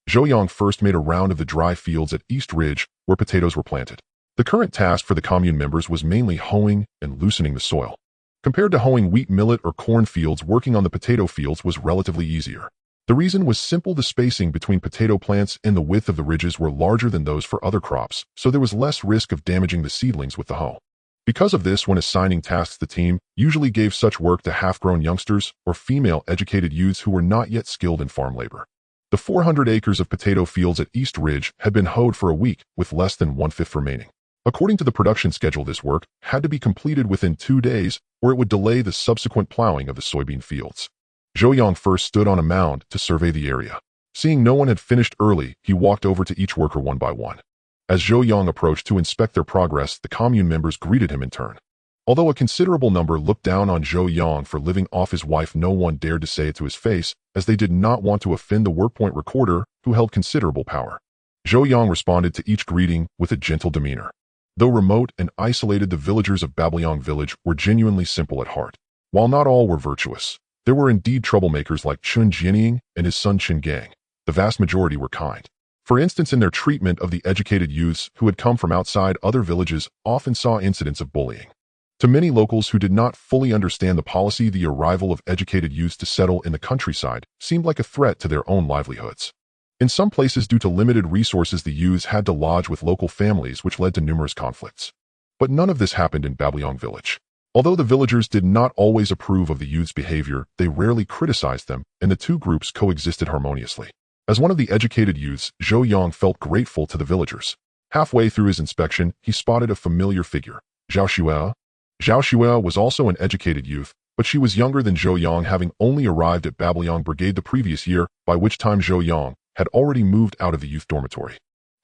Speaker 1: Zhou Yang first made a round of the dry fields at East Ridge, where potatoes were planted. The current task for the commune members was mainly hoeing and loosening the soil. Compared to hoeing wheat, millet, or corn fields, working on the potato fields was relatively easier. The reason was simple: the spacing between potato plants and the width of the ridges were larger than those for other crops, so there was less risk of damaging the seedlings with the hoe. Because of this, when assigning tasks, the team usually gave such work to half-grown youngsters or female educated youths who were not yet skilled in farm labor. The 400 acres of potato fields at East Ridge had been hoed for a week, with less than 1/5 remaining. According to the production schedule, this work had to be completed within 2 days, or it would delay the subsequent plowing of the soybean fields. Zhou Yang first stood on a mound to survey the area. Seeing no one had finished early, he walked over to each worker one by one. As Zhou Yang approached to inspect their progress, the commune members greeted him in turn. Although a considerable number looked down on Zhou Yang for living off his wife, no one dared to say it to his face, as they did not want to offend the workpoint recorder, who held considerable power. Zhou Yang responded to each greeting with a gentle demeanor. Though remote and isolated, the villagers of Babalyang village were genuinely simple at heart. While not all were virtuous, there were indeed troublemakers like Chun Jinying and his son Chun Gang. The vast majority were kind. For instance, in their treatment of the educated youths who had come from outside, other villages often saw incidents of bullying. To many locals who did not fully understand the policy, the arrival of educated youths to settle in the countryside seemed like a threat to their own livelihoods. In some places, due to limited resources, the youths had to lodge with local families, which led to numerous conflicts. But none of this happened in Babalyang village. Although the villagers did not always approve of the youths' behavior, they rarely criticized them, and the two groups coexisted harmoniously. As one of the educated youths, Zhou Yang felt grateful to the villagers. Halfway through his inspection, he spotted a familiar figure, Zhao Xue. Zhao Xue was also an educated youth, but she was younger than Zhou Yang, having only arrived at Babalyang Brigade the previous year, by which time Zhou Yang had already moved out of the youth dormitory.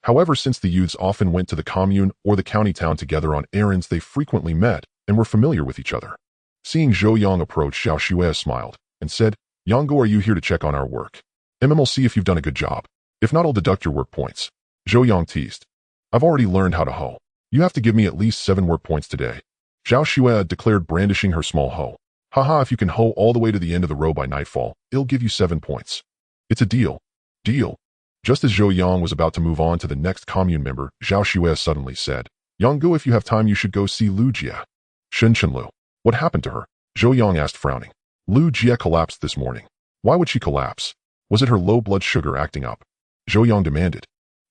Speaker 1: However, since the youths often went to the commune or the county town together on errands, they frequently met and were familiar with each other. Seeing Zhou Yang approach, Zhao Xue smiled and said, "Yanggo, are you here to check on our work? I'll see if you've done a good job. If not, I'll deduct your work points." Zhou Yang teased, "I've already learned how to hoe. You have to give me at least 7 work points today," Zhao Xue declared, brandishing her small hoe. "Haha, if you can hoe all the way to the end of the row by nightfall, it'll give you 7 points. It's a deal." "Deal." Just as Zhou Yang was about to move on to the next commune member, Zhao Xue suddenly said, "Yanggu, if you have time, you should go see Lu Jie." Shen Chenlu. What happened to her? Zhou Yang asked, frowning. Lu Jie collapsed this morning. Why would she collapse? Was it her low blood sugar acting up? Zhou Yang demanded.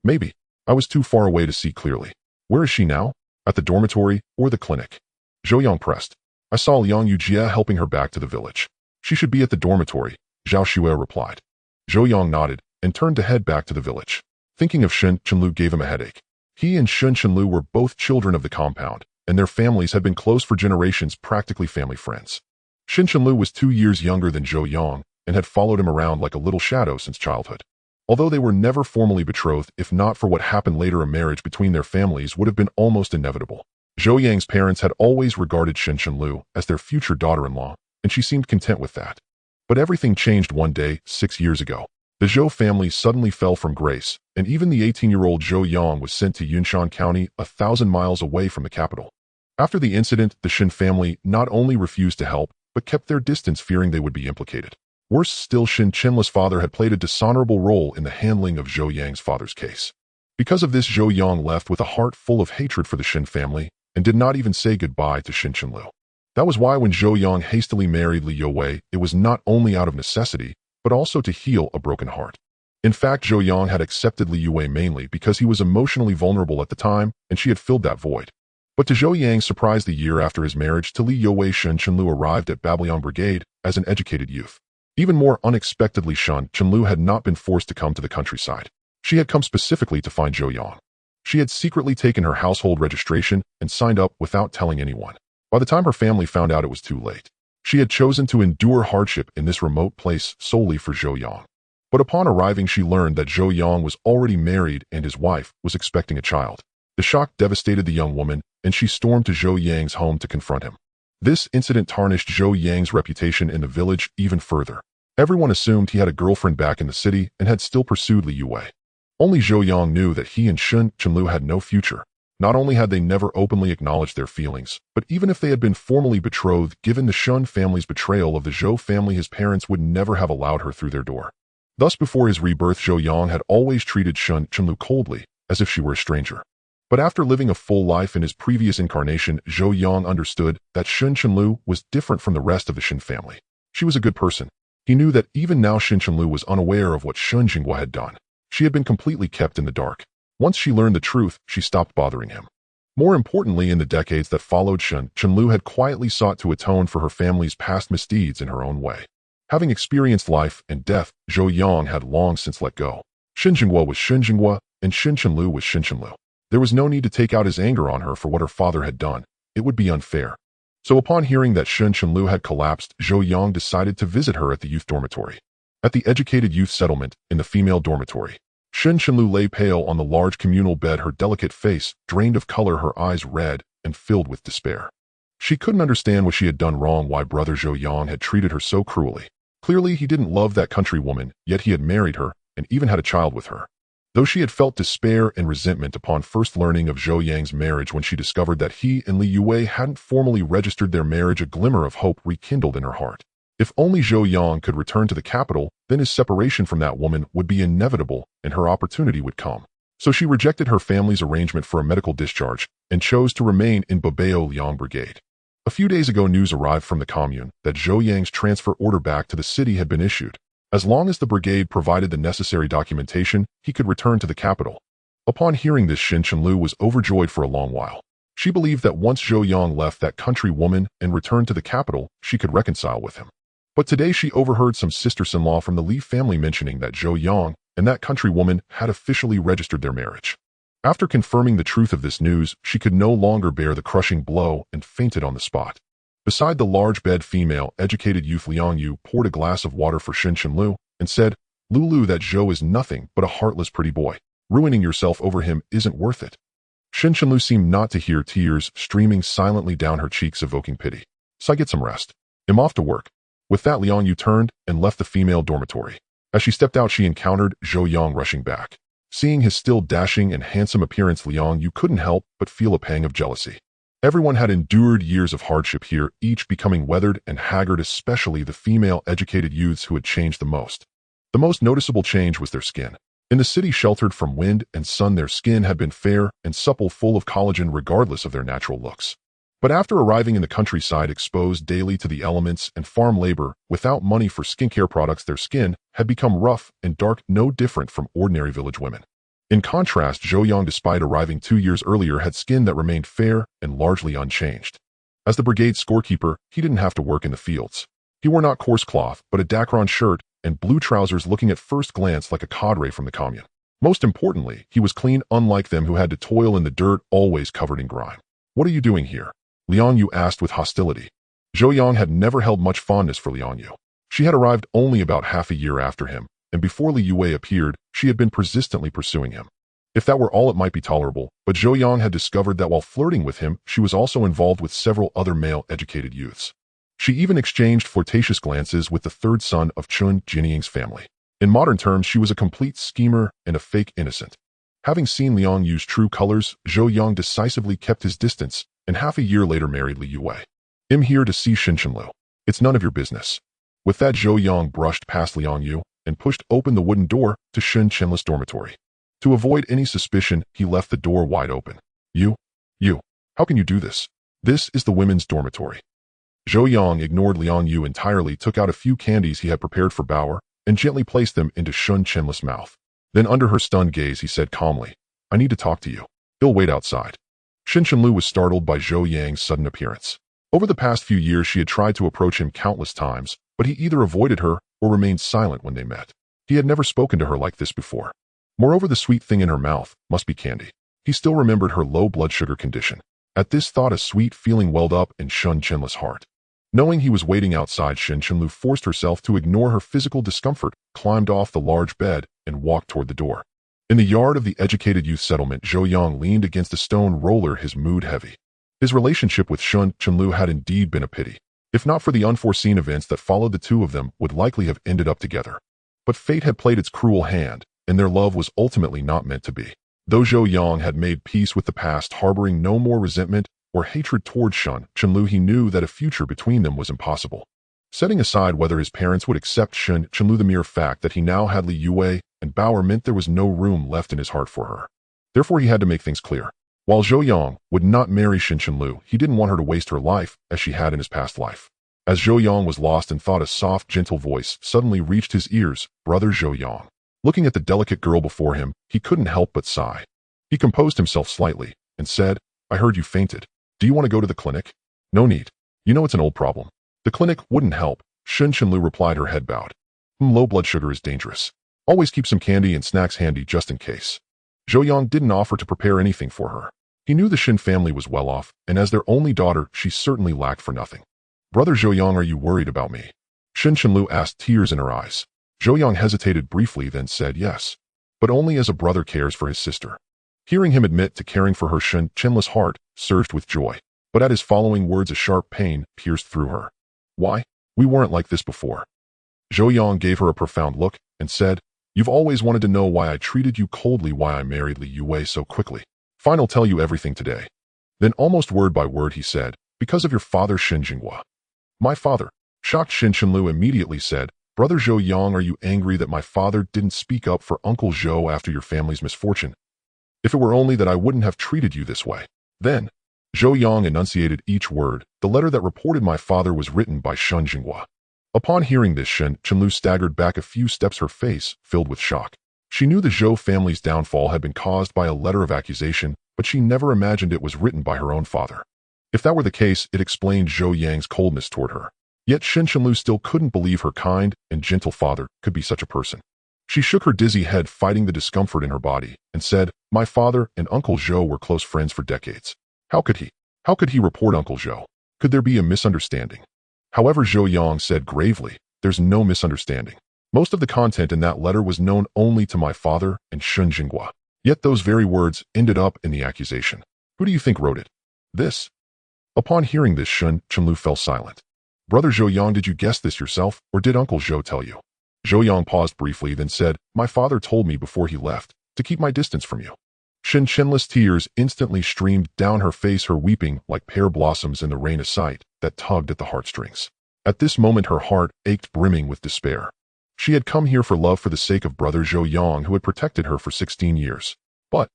Speaker 1: Maybe. I was too far away to see clearly. Where is she now? At the dormitory or the clinic? Zhou Yang pressed. I saw Liang Yujie helping her back to the village. She should be at the dormitory, Zhao Xue replied. Zhou Yang nodded and turned to head back to the village. Thinking of Shen Chenlu gave him a headache. He and Shen Chenlu were both children of the compound, and their families had been close for generations, practically family friends. Shen Chenlu was 2 years younger than Zhou Yang and had followed him around like a little shadow since childhood. Although they were never formally betrothed, if not for what happened later, a marriage between their families would have been almost inevitable. Zhou Yang's parents had always regarded Shen Chenlu as their future daughter-in-law, and she seemed content with that. But everything changed one day, 6 years ago. The Zhou family suddenly fell from grace, and even the 18-year-old Zhou Yang was sent to Yunshan County, 1,000 miles away from the capital. After the incident, the Shen family not only refused to help, but kept their distance, fearing they would be implicated. Worse still, Shen Chenlu's father had played a dishonorable role in the handling of Zhou Yang's father's case. Because of this, Zhou Yang left with a heart full of hatred for the Shen family and did not even say goodbye to Shen Chenlu. That was why when Zhou Yang hastily married Li Youwei, it was not only out of necessity, but also to heal a broken heart. In fact, Zhou Yang had accepted Li Youwei mainly because he was emotionally vulnerable at the time, and she had filled that void. But to Zhou Yang's surprise, the year after his marriage to Li Youwei, Shen Chenlu arrived at Babliang Brigade as an educated youth. Even more unexpectedly, Shen Chenlu had not been forced to come to the countryside. She had come specifically to find Zhou Yang. She had secretly taken her household registration and signed up without telling anyone. By the time her family found out, it was too late. She had chosen to endure hardship in this remote place solely for Zhou Yang. But upon arriving, she learned that Zhou Yang was already married and his wife was expecting a child. The shock devastated the young woman, and she stormed to Zhou Yang's home to confront him. This incident tarnished Zhou Yang's reputation in the village even further. Everyone assumed he had a girlfriend back in the city and had still pursued Li Youwei. Only Zhou Yang knew that he and Shen Chenlu had no future. Not only had they never openly acknowledged their feelings, but even if they had been formally betrothed, given the Shen family's betrayal of the Zhou family, his parents would never have allowed her through their door. Thus, before his rebirth, Zhou Yang had always treated Shen Chenlu coldly, as if she were a stranger. But after living a full life in his previous incarnation, Zhou Yang understood that Shen Chenlu was different from the rest of the Shen family. She was a good person. He knew that even now Shen Chenlu was unaware of what Shen Jinghua had done. She had been completely kept in the dark. Once she learned the truth, she stopped bothering him. More importantly, in the decades that followed, Shen Chenlu had quietly sought to atone for her family's past misdeeds in her own way. Having experienced life and death, Zhou Yang had long since let go. Shen Jinghua was Shen Jinghua, and Shen Chenlu was Shen Chenlu. There was no need to take out his anger on her for what her father had done. It would be unfair. So upon hearing that Shen Chenlu had collapsed, Zhou Yang decided to visit her at the youth dormitory. At the educated youth settlement, in the female dormitory, Shen Chenlu lay pale on the large communal bed, her delicate face drained of color, her eyes red and filled with despair. She couldn't understand what she had done wrong, why brother Zhou Yang had treated her so cruelly. Clearly, he didn't love that country woman, yet he had married her and even had a child with her. Though she had felt despair and resentment upon first learning of Zhou Yang's marriage, when she discovered that he and Li Youwei hadn't formally registered their marriage, a glimmer of hope rekindled in her heart. If only Zhou Yang could return to the capital, then his separation from that woman would be inevitable and her opportunity would come. So she rejected her family's arrangement for a medical discharge and chose to remain in Babliang Brigade. A few days ago, news arrived from the commune that Zhou Yang's transfer order back to the city had been issued. As long as the brigade provided the necessary documentation, he could return to the capital. Upon hearing this, Shen Chenlu was overjoyed for a long while. She believed that once Zhou Yang left that country woman and returned to the capital, she could reconcile with him. But today she overheard some sisters-in-law from the Li family mentioning that Zhou Yang and that country woman had officially registered their marriage. After confirming the truth of this news, she could no longer bear the crushing blow and fainted on the spot. Beside the large bed, female educated youth Liang Yu poured a glass of water for Shen Chenlu and said, "Lulu, that Zhou is nothing but a heartless pretty boy. Ruining yourself over him isn't worth it." Shen Chenlu seemed not to hear, tears streaming silently down her cheeks, evoking pity. "So I get some rest. I'm off to work." With that, Liang Yu turned and left the female dormitory. As she stepped out, she encountered Zhou Yang rushing back. Seeing his still dashing and handsome appearance, Liang Yu couldn't help but feel a pang of jealousy. Everyone had endured years of hardship here, each becoming weathered and haggard, especially the female educated youths who had changed the most. The most noticeable change was their skin. In the city sheltered from wind and sun, their skin had been fair and supple, full of collagen regardless of their natural looks. But after arriving in the countryside, exposed daily to the elements and farm labor, without money for skincare products, their skin had become rough and dark, no different from ordinary village women. In contrast, Zhou Yang, despite arriving 2 years earlier, had skin that remained fair and largely unchanged. As the brigade scorekeeper, he didn't have to work in the fields. He wore not coarse cloth, but a Dacron shirt and blue trousers looking at first glance like a cadre from the commune. Most importantly, he was clean, unlike them who had to toil in the dirt, always covered in grime. "What are you doing here?" Liang Yu asked with hostility. Zhou Yang had never held much fondness for Liang Yu. She had arrived only about half a year after him, and before Li Yue appeared, she had been persistently pursuing him. If that were all, it might be tolerable, but Zhou Yang had discovered that while flirting with him, she was also involved with several other male-educated youths. She even exchanged flirtatious glances with the third son of Chun Jinying's family. In modern terms, she was a complete schemer and a fake innocent. Having seen Liang Yu's true colors, Zhou Yang decisively kept his distance, and half a year later married Li Yue. "I'm here to see Qinchenlu. It's none of your business." With that, Zhou Yang brushed past Liang Yu and pushed open the wooden door to Qinchenlu's dormitory. To avoid any suspicion, he left the door wide open. You, how can you do this? This is the women's dormitory." Zhou Yang ignored Liang Yu entirely, took out a few candies he had prepared for Bauer, and gently placed them into Qinchenlu's mouth. Then under her stunned gaze, he said calmly, "I need to talk to you. He'll wait outside." Qinchenlu was startled by Zhou Yang's sudden appearance. Over the past few years, she had tried to approach him countless times, but he either avoided her or remained silent when they met. He had never spoken to her like this before. Moreover, the sweet thing in her mouth must be candy. He still remembered her low blood sugar condition. At this thought, a sweet feeling welled up in Qinchenlu's heart. Knowing he was waiting outside, Qinchenlu forced herself to ignore her physical discomfort, climbed off the large bed, and walked toward the door. In the yard of the educated youth settlement, Zhou Yang leaned against a stone roller, his mood heavy. His relationship with Qinchenlu had indeed been a pity. If not for the unforeseen events that followed, the two of them would likely have ended up together. But fate had played its cruel hand, and their love was ultimately not meant to be. Though Zhou Yang had made peace with the past, harboring no more resentment or hatred toward Qinchenlu, he knew that a future between them was impossible. Setting aside whether his parents would accept Qinchenlu, the mere fact that he now had Li Yue and Bauer meant there was no room left in his heart for her. Therefore, he had to make things clear. While Zhou Yang would not marry Qinchenlu, he didn't want her to waste her life as she had in his past life. As Zhou Yang was lost in thought, a soft, gentle voice suddenly reached his ears. "Brother Zhou Yang." Looking at the delicate girl before him, he couldn't help but sigh. He composed himself slightly and said, "I heard you fainted. Do you want to go to the clinic?" "No need. You know it's an old problem." "The clinic wouldn't help," Qinchenlu replied, her head bowed. Low blood sugar is dangerous. Always keep some candy and snacks handy just in case." Zhou Yang didn't offer to prepare anything for her. He knew the Xin family was well off, and as their only daughter, she certainly lacked for nothing. "Brother Zhou Yang, are you worried about me?" Qinchenlu asked, tears in her eyes. Zhou Yang hesitated briefly, then said yes, but only as a brother cares for his sister. Hearing him admit to caring for her, Qinchenlu's heart surged with joy, but at his following words a sharp pain pierced through her. "Why? We weren't like this before." Zhou Yang gave her a profound look and said, "You've always wanted to know why I treated you coldly, why I married Li Yue so quickly. Fine, I'll tell you everything today." Then almost word by word he said, "Because of your father Xin Jinghua." "My father?" Shocked, Qinchenlu immediately said, "Brother Zhou Yang, are you angry that my father didn't speak up for Uncle Zhou after your family's misfortune? If it were only that, I wouldn't have treated you this way." Then, Zhou Yang enunciated each word. "The letter that reported my father was written by Xin Jinghua." Upon hearing this, Qinchenlu staggered back a few steps, her face filled with shock. She knew the Zhou family's downfall had been caused by a letter of accusation, but she never imagined it was written by her own father. If that were the case, it explained Zhou Yang's coldness toward her. Yet Qinchenlu still couldn't believe her kind and gentle father could be such a person. She shook her dizzy head, fighting the discomfort in her body, and said, "My father and Uncle Zhou were close friends for decades. How could he report Uncle Zhou? Could there be a misunderstanding?" However, Zhou Yang said gravely, "There's no misunderstanding. Most of the content in that letter was known only to my father and Xin Jinghua. Yet those very words ended up in the accusation. Who do you think wrote it? This?" Upon hearing this, Qinchenlu fell silent. "Brother Zhou Yang, did you guess this yourself, or did Uncle Zhou tell you?" Zhou Yang paused briefly, then said, "My father told me before he left to keep my distance from you." Qinchenlu's tears instantly streamed down her face, her weeping like pear blossoms in the rain, a sight that tugged at the heartstrings. At this moment her heart ached, brimming with despair. She had come here for love, for the sake of brother Zhou Yang, who had protected her for 16 years. But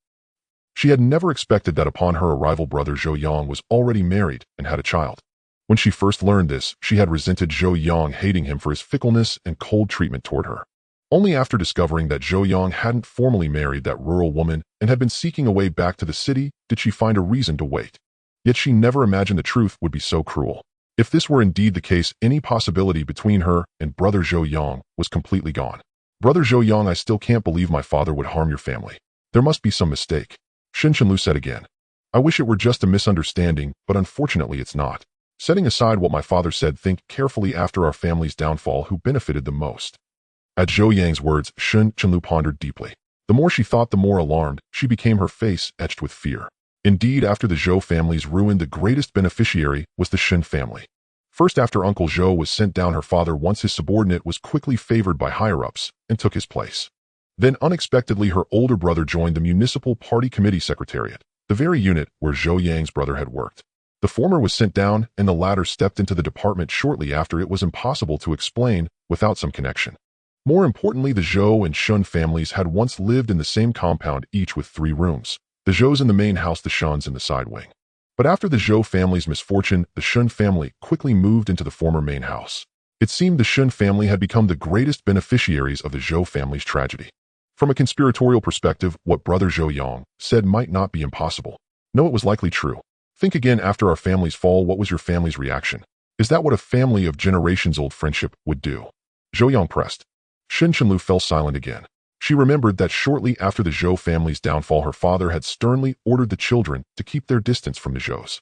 Speaker 1: she had never expected that upon her arrival brother Zhou Yang was already married and had a child. When she first learned this, she had resented Zhou Yang, hating him for his fickleness and cold treatment toward her. Only after discovering that Zhou Yang hadn't formally married that rural woman and had been seeking a way back to the city did she find a reason to wait. Yet she never imagined the truth would be so cruel. If this were indeed the case, any possibility between her and brother Zhou Yang was completely gone. Brother Zhou Yang, I still can't believe my father would harm your family. There must be some mistake. Xin Chenlu said again. I wish it were just a misunderstanding, but unfortunately it's not. Setting aside what my father said, think carefully after our family's downfall who benefited the most. At Zhou Yang's words, Xin Chenlu pondered deeply. The more she thought, the more alarmed she became, her face etched with fear. Indeed, after the Zhou family's ruin, the greatest beneficiary was the Xin family. First, after Uncle Zhou was sent down, her father, once his subordinate, was quickly favored by higher-ups and took his place. Then, unexpectedly, her older brother joined the municipal party committee secretariat, the very unit where Zhou Yang's brother had worked. The former was sent down, and the latter stepped into the department shortly after. It was impossible to explain without some connection. More importantly, the Zhou and Shun families had once lived in the same compound, each with 3 rooms. The Zhous in the main house, the Shuns in the side wing. But after the Zhou family's misfortune, the Shun family quickly moved into the former main house. It seemed the Shun family had become the greatest beneficiaries of the Zhou family's tragedy. From a conspiratorial perspective, what brother Zhou Yang said might not be impossible. No, it was likely true. Think again, after our family's fall, what was your family's reaction? Is that what a family of generations-old friendship would do? Zhou Yang pressed. Xin Chenlu fell silent again. She remembered that shortly after the Zhou family's downfall, her father had sternly ordered the children to keep their distance from the Zhous.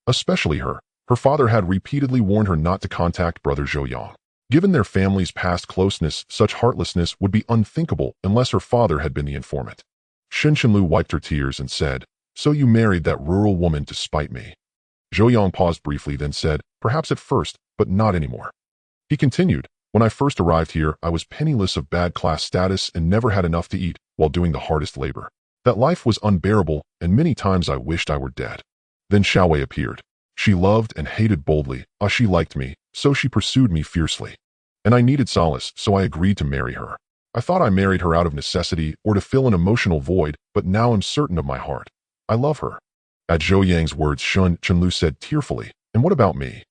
Speaker 1: Especially her. Her father had repeatedly warned her not to contact brother Zhou Yang. Given their family's past closeness, such heartlessness would be unthinkable unless her father had been the informant. Xin Chenlu wiped her tears and said, So you married that rural woman to spite me? Zhou Yang paused briefly, then said, Perhaps at first, but not anymore. He continued, When I first arrived here, I was penniless, of bad class status, and never had enough to eat while doing the hardest labor. That life was unbearable, and many times I wished I were dead. Then Xiaowei appeared. She loved and hated boldly. She liked me, so she pursued me fiercely. And I needed solace, so I agreed to marry her. I thought I married her out of necessity or to fill an emotional void, but now I'm certain of my heart. I love her. At Zhou Yang's words, Xin Chenlu said tearfully, And what about me?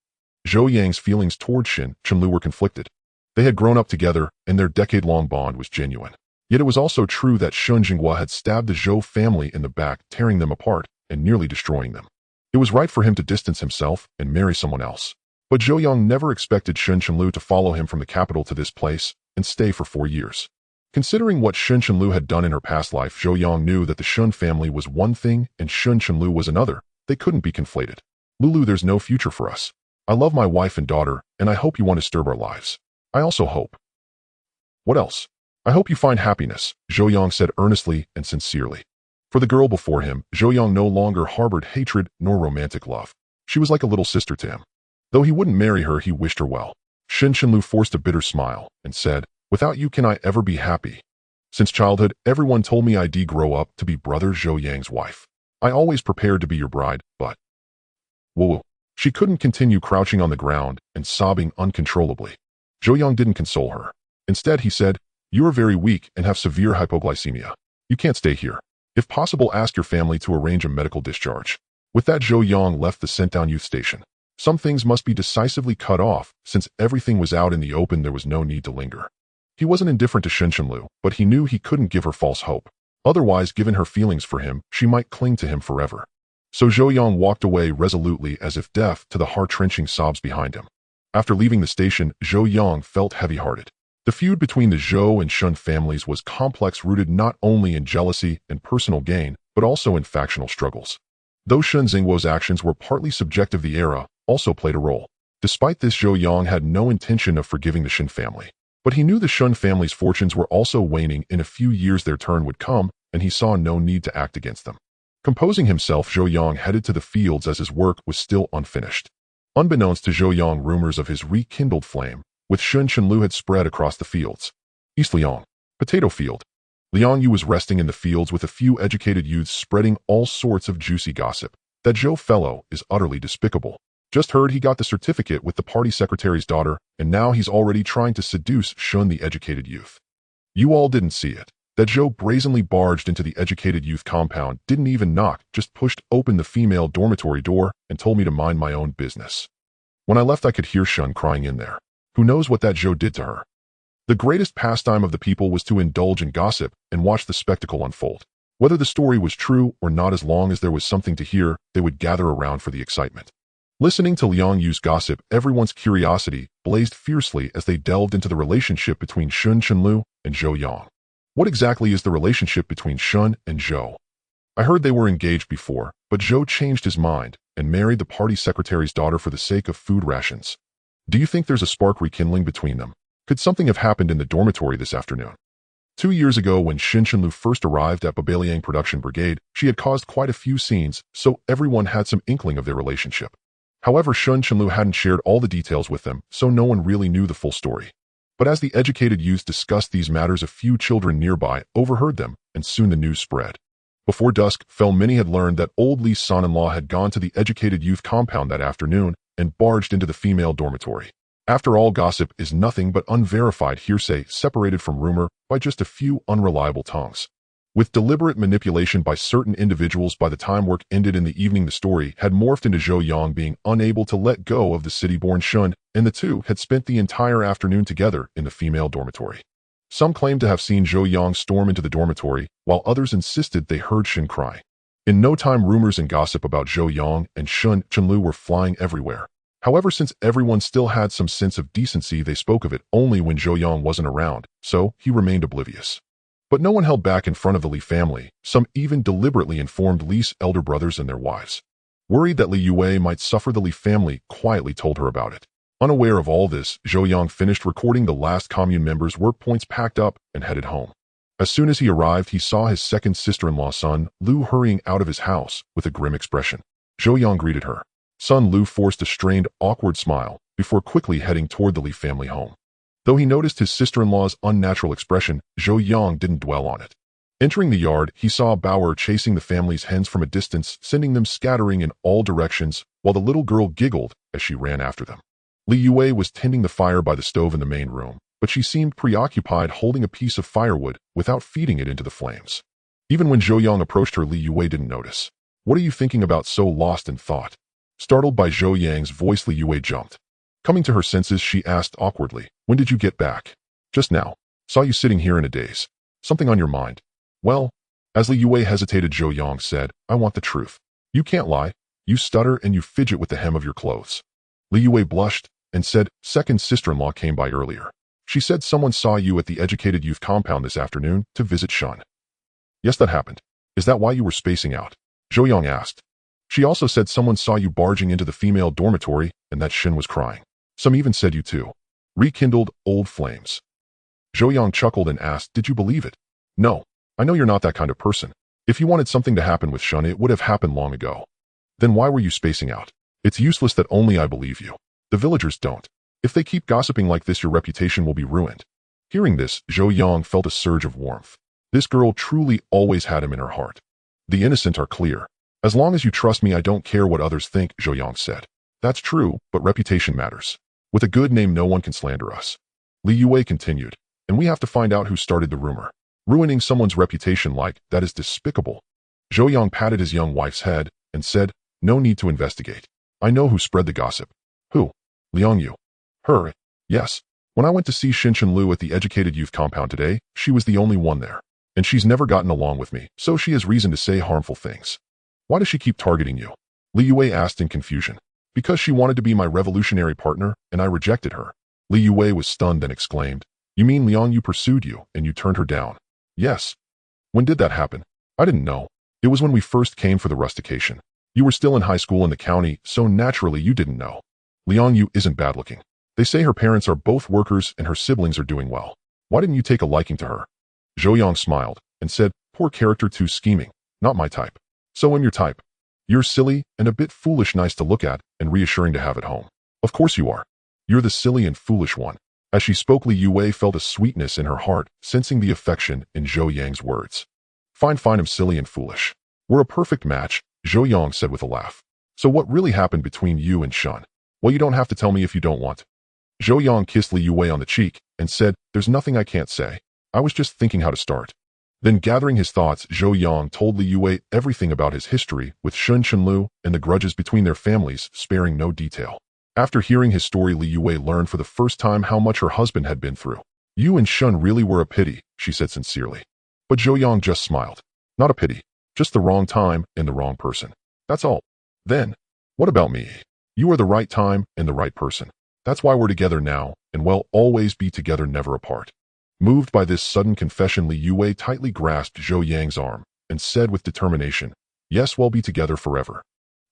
Speaker 1: Zhou Yang's feelings toward Xin Chenlu were conflicted. They had grown up together, and their decade-long bond was genuine. Yet it was also true that Shun Jinghua had stabbed the Zhou family in the back, tearing them apart and nearly destroying them. It was right for him to distance himself and marry someone else. But Zhou Yang never expected Xin Chenlu to follow him from the capital to this place and stay for 4 years. Considering what Xin Chenlu had done in her past life, Zhou Yang knew that the Shun family was one thing and Xin Chenlu was another. They couldn't be conflated. Lulu, there's no future for us. I love my wife and daughter, and I hope you want to disturb our lives. I also hope. What else? I hope you find happiness, Zhou Yang said earnestly and sincerely. For the girl before him, Zhou Yang no longer harbored hatred nor romantic love. She was like a little sister to him. Though he wouldn't marry her, he wished her well. Xin Chenlu forced a bitter smile and said, Without you, can I ever be happy? Since childhood, everyone told me I'd grow up to be brother Zhou Yang's wife. I always prepared to be your bride, but... Whoa. She couldn't continue crouching on the ground and sobbing uncontrollably. Zhou Yang didn't console her. Instead, he said, You are very weak and have severe hypoglycemia. You can't stay here. If possible, ask your family to arrange a medical discharge. With that, Zhou Yang left the sent-down youth station. Some things must be decisively cut off. Since everything was out in the open, there was no need to linger. He wasn't indifferent to Xin Chenlu, but he knew he couldn't give her false hope. Otherwise, given her feelings for him, she might cling to him forever. So Zhou Yang walked away resolutely, as if deaf to the heart-wrenching sobs behind him. After leaving the station, Zhou Yang felt heavy-hearted. The feud between the Zhou and Shun families was complex, rooted not only in jealousy and personal gain, but also in factional struggles. Though Shun Xingguo's actions were partly subjective, the era also played a role. Despite this, Zhou Yang had no intention of forgiving the Xin family. But he knew the Shun family's fortunes were also waning. In a few years their turn would come, and he saw no need to act against them. Composing himself, Zhou Yang headed to the fields as his work was still unfinished. Unbeknownst to Zhou Yang, rumors of his rekindled flame with Xin Chenlu had spread across the fields. East Liang, potato field. Liang Yu was resting in the fields with a few educated youths, spreading all sorts of juicy gossip. That Zhou fellow is utterly despicable. Just heard he got the certificate with the party secretary's daughter, and now he's already trying to seduce Shun, the educated youth. You all didn't see it. That Zhou brazenly barged into the educated youth compound, didn't even knock, just pushed open the female dormitory door and told me to mind my own business. When I left, I could hear Shun crying in there. Who knows what that Zhou did to her? The greatest pastime of the people was to indulge in gossip and watch the spectacle unfold. Whether the story was true or not, as long as there was something to hear, they would gather around for the excitement. Listening to Liang Yu's gossip, everyone's curiosity blazed fiercely as they delved into the relationship between Shun Chenlu and Zhou Yang. What exactly is the relationship between Shun and Zhou? I heard they were engaged before, but Zhou changed his mind and married the party secretary's daughter for the sake of food rations. Do you think there's a spark rekindling between them? Could something have happened in the dormitory this afternoon? 2 years ago, when Xin Chenlu first arrived at Babaliang Production Brigade, she had caused quite a few scenes, so everyone had some inkling of their relationship. However, Shun Chenlu hadn't shared all the details with them, so no one really knew the full story. But as the educated youth discussed these matters, a few children nearby overheard them, and soon the news spread. Before dusk fell, many had learned that old Li's son-in-law had gone to the educated youth compound that afternoon and barged into the female dormitory. After all, gossip is nothing but unverified hearsay separated from rumor by just a few unreliable tongues. With deliberate manipulation by certain individuals, by the time work ended in the evening, the story had morphed into Zhou Yang being unable to let go of the city-born Shun, and the two had spent the entire afternoon together in the female dormitory. Some claimed to have seen Zhou Yang storm into the dormitory, while others insisted they heard Shun cry. In no time, rumors and gossip about Zhou Yang and Shun Chenlu were flying everywhere. However, since everyone still had some sense of decency, they spoke of it only when Zhou Yang wasn't around, so he remained oblivious. But no one held back in front of the Li family. Some even deliberately informed Li's elder brothers and their wives. Worried that Li Yue might suffer, the Li family quietly told her about it. Unaware of all this, Zhou Yang finished recording the last commune members' work points, packed up, and headed home. As soon as he arrived, he saw his second sister-in-law, Sun Lu, hurrying out of his house with a grim expression. Zhou Yang greeted her. Sun Lu forced a strained, awkward smile before quickly heading toward the Li family home. Though he noticed his sister-in-law's unnatural expression, Zhou Yang didn't dwell on it. Entering the yard, he saw Bauer chasing the family's hens from a distance, sending them scattering in all directions, while the little girl giggled as she ran after them. Li Yue was tending the fire by the stove in the main room, but she seemed preoccupied holding a piece of firewood without feeding it into the flames. Even when Zhou Yang approached her, Li Yue didn't notice. "What are you thinking about?" So lost in thought. Startled by Zhou Yang's voice, Li Yue jumped. Coming to her senses, she asked awkwardly, "When did you get back?" "Just now. Saw you sitting here in a daze. Something on your mind?" "Well," as Li Yue hesitated, Zhou Yang said, "I want the truth. You can't lie. You stutter and you fidget with the hem of your clothes." Li Yue blushed and said, "Second sister-in-law came by earlier. She said someone saw you at the educated youth compound this afternoon to visit Shun." "Yes, that happened. Is that why you were spacing out?" Zhou Yang asked. "She also said someone saw you barging into the female dormitory and that Shin was crying. Some even said you too rekindled old flames." Zhou Yang chuckled and asked, "Did you believe it?" "No. I know you're not that kind of person. If you wanted something to happen with Shun, it would have happened long ago. Then why were you spacing out? It's useless that only I believe you. The villagers don't. If they keep gossiping like this, your reputation will be ruined." Hearing this, Zhou Yang felt a surge of warmth. This girl truly always had him in her heart. "The innocent are clear. As long as you trust me, I don't care what others think," Zhou Yang said. "That's true, but reputation matters. With a good name, no one can slander us." Li Yue continued, "And we have to find out who started the rumor. Ruining someone's reputation like that is despicable." Zhou Yang patted his young wife's head and said, "No need to investigate. I know who spread the gossip." "Who?" "Liang Yu." "Her?" "Yes. When I went to see Xin Chenlu at the educated youth compound today, she was the only one there. And she's never gotten along with me, so she has reason to say harmful things." "Why does she keep targeting you?" Li Yue asked in confusion. "Because she wanted to be my revolutionary partner, and I rejected her." Li Yue was stunned and exclaimed, "You mean Liang Yu pursued you, and you turned her down?" "Yes." "When did that happen?" "I didn't know. It was when we first came for the rustication. You were still in high school in the county, so naturally you didn't know. Liang Yu isn't bad-looking. They say her parents are both workers and her siblings are doing well. Why didn't you take a liking to her?" Zhou Yang smiled and said, "Poor character, too scheming. Not my type." "So I'm your type. You're silly and a bit foolish, nice to look at and reassuring to have at home." "Of course you are. You're the silly and foolish one." As she spoke, Li Yue felt a sweetness in her heart, sensing the affection in Zhou Yang's words. Fine, I'm silly and foolish. We're a perfect match," Zhou Yang said with a laugh. "So what really happened between you and Shun?" "Well, you don't have to tell me if you don't want." Zhou Yang kissed Li Yue on the cheek and said, "There's nothing I can't say. I was just thinking how to start." Then, gathering his thoughts, Zhou Yang told Li Yue everything about his history with Shun Chenlu and the grudges between their families, sparing no detail. After hearing his story, Li Yue learned for the first time how much her husband had been through. "You and Shun really were a pity," she said sincerely. But Zhou Yang just smiled. "Not a pity, just the wrong time and the wrong person. That's all." "Then, what about me?" You are the right time and the right person. That's why we're together now, and we'll always be together, never apart. Moved by this sudden confession, Li Yue tightly grasped Zhou Yang's arm and said with determination, "Yes, we'll be together forever.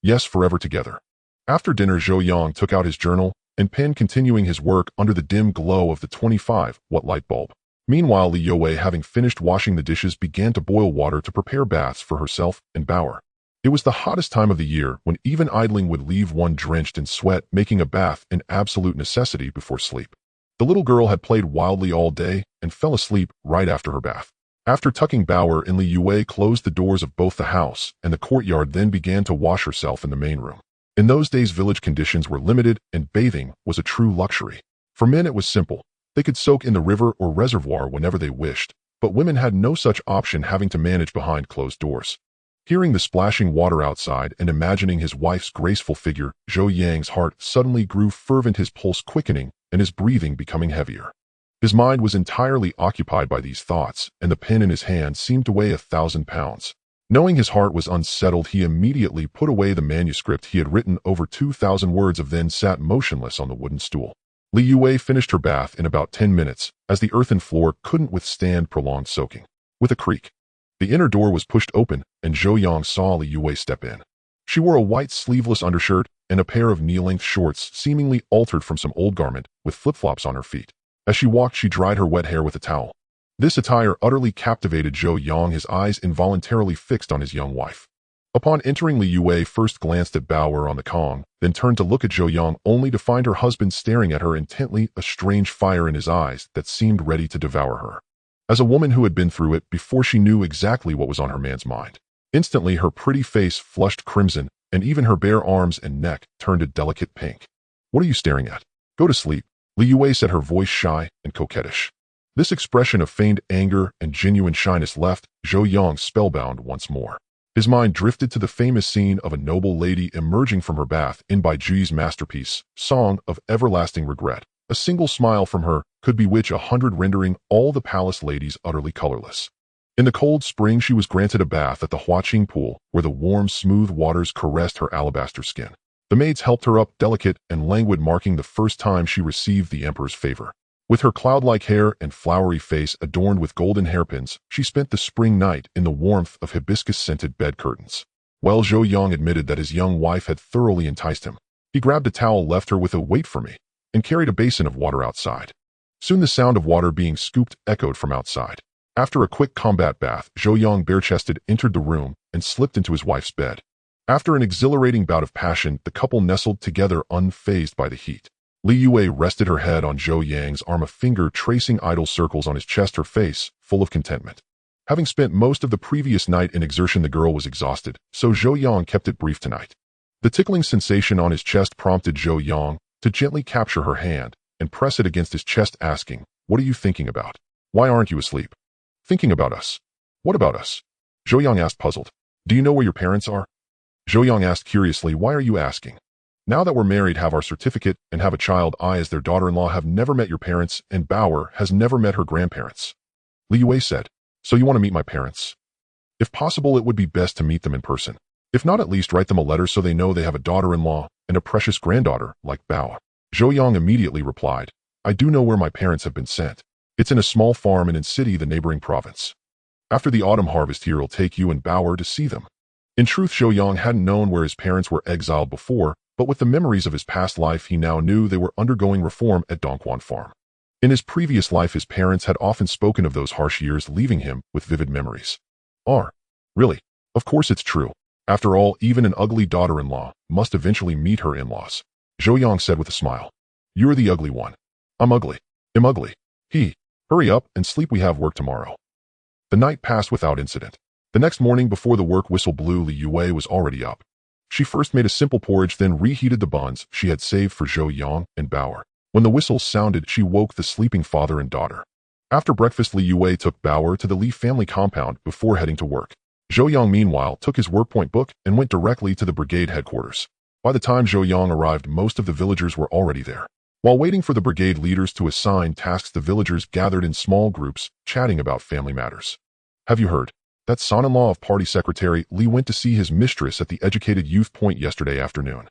Speaker 1: Yes, forever together." After dinner, Zhou Yang took out his journal and pen, continuing his work under the dim glow of the 25-watt light bulb. Meanwhile, Li Yue, having finished washing the dishes, began to boil water to prepare baths for herself and Bauer. It was the hottest time of the year, when even idling would leave one drenched in sweat, making a bath an absolute necessity before sleep. The little girl had played wildly all day and fell asleep right after her bath. After tucking Bauer in, Li Yue closed the doors of both the house and the courtyard, then began to wash herself in the main room. In those days, village conditions were limited and bathing was a true luxury. For men, it was simple. They could soak in the river or reservoir whenever they wished, but women had no such option, having to manage behind closed doors. Hearing the splashing water outside and imagining his wife's graceful figure, Zhou Yang's heart suddenly grew fervent, his pulse quickening and his breathing becoming heavier. His mind was entirely occupied by these thoughts, and the pen in his hand seemed to weigh 1,000 pounds. Knowing his heart was unsettled, he immediately put away the manuscript he had written, over 2,000 words of, then sat motionless on the wooden stool. Li Yue finished her bath in about 10 minutes, as the earthen floor couldn't withstand prolonged soaking. With a creak, the inner door was pushed open, and Zhou Yang saw Li Yue step in. She wore a white sleeveless undershirt and a pair of knee-length shorts, seemingly altered from some old garment, with flip-flops on her feet. As she walked, she dried her wet hair with a towel. This attire utterly captivated Zhou Yang, his eyes involuntarily fixed on his young wife. Upon entering, Li Yue first glanced at Bauer on the Kong, then turned to look at Zhou Yang, only to find her husband staring at her intently, a strange fire in his eyes that seemed ready to devour her. As a woman who had been through it before, she knew exactly what was on her man's mind. Instantly, her pretty face flushed crimson, and even her bare arms and neck turned a delicate pink. "What are you staring at? Go to sleep," Li Yue said, her voice shy and coquettish. This expression of feigned anger and genuine shyness left Zhou Yang spellbound once more. His mind drifted to the famous scene of a noble lady emerging from her bath in Bai Jui's masterpiece, Song of Everlasting Regret. A single smile from her could bewitch 100, rendering all the palace ladies utterly colorless. In the cold spring, she was granted a bath at the Huaqing pool, where the warm, smooth waters caressed her alabaster skin. The maids helped her up, delicate and languid, marking the first time she received the emperor's favor. With her cloud-like hair and flowery face adorned with golden hairpins, she spent the spring night in the warmth of hibiscus-scented bed curtains. Well, Zhou Yang admitted that his young wife had thoroughly enticed him. He grabbed a towel, left her with a "wait for me," and carried a basin of water outside. Soon the sound of water being scooped echoed from outside. After a quick combat bath, Zhou Yang, bare-chested, entered the room and slipped into his wife's bed. After an exhilarating bout of passion, the couple nestled together, unfazed by the heat. Li Yue rested her head on Zhou Yang's arm, a finger tracing idle circles on his chest, her face full of contentment. Having spent most of the previous night in exertion, the girl was exhausted, so Zhou Yang kept it brief tonight. The tickling sensation on his chest prompted Zhou Yang to gently capture her hand and press it against his chest, asking, "What are you thinking about? Why aren't you asleep?" "Thinking about us." "What about us?" Zhou Yang asked, puzzled. "Do you know where your parents are?" Zhou Yang asked curiously, "Why are you asking?" "Now that we're married, have our certificate, and have a child, I, as their daughter-in-law, have never met your parents, and Bauer has never met her grandparents." Li Yue said, "So you want to meet my parents?" "If possible, it would be best to meet them in person. If not, at least write them a letter so they know they have a daughter-in-law and a precious granddaughter like Bauer." Zhou Yang immediately replied, "I do know where my parents have been sent. It's in a small farm in city, the neighboring province. After the autumn harvest here, I'll take you and Bauer to see them." In truth, Zhou Yang hadn't known where his parents were exiled before, but with the memories of his past life, he now knew they were undergoing reform at Dongquan Farm. In his previous life, his parents had often spoken of those harsh years, leaving him with vivid memories. Really? Of course it's true. After all, even an ugly daughter-in-law must eventually meet her in-laws. Zhou Yang said with a smile, "You're the ugly one." "I'm ugly. I'm ugly." Hurry up and sleep, we have work tomorrow." The night passed without incident. The next morning, before the work whistle blew, Li Yue was already up. She first made a simple porridge, then reheated the buns she had saved for Zhou Yang and Bauer. When the whistle sounded, she woke the sleeping father and daughter. After breakfast, Li Yue took Bauer to the Li family compound before heading to work. Zhou Yang, meanwhile, took his workpoint book and went directly to the brigade headquarters. By the time Zhou Yang arrived, most of the villagers were already there. While waiting for the brigade leaders to assign tasks, the villagers gathered in small groups, chatting about family matters. "Have you heard? That son-in-law of party secretary Li went to see his mistress at the educated youth point yesterday afternoon."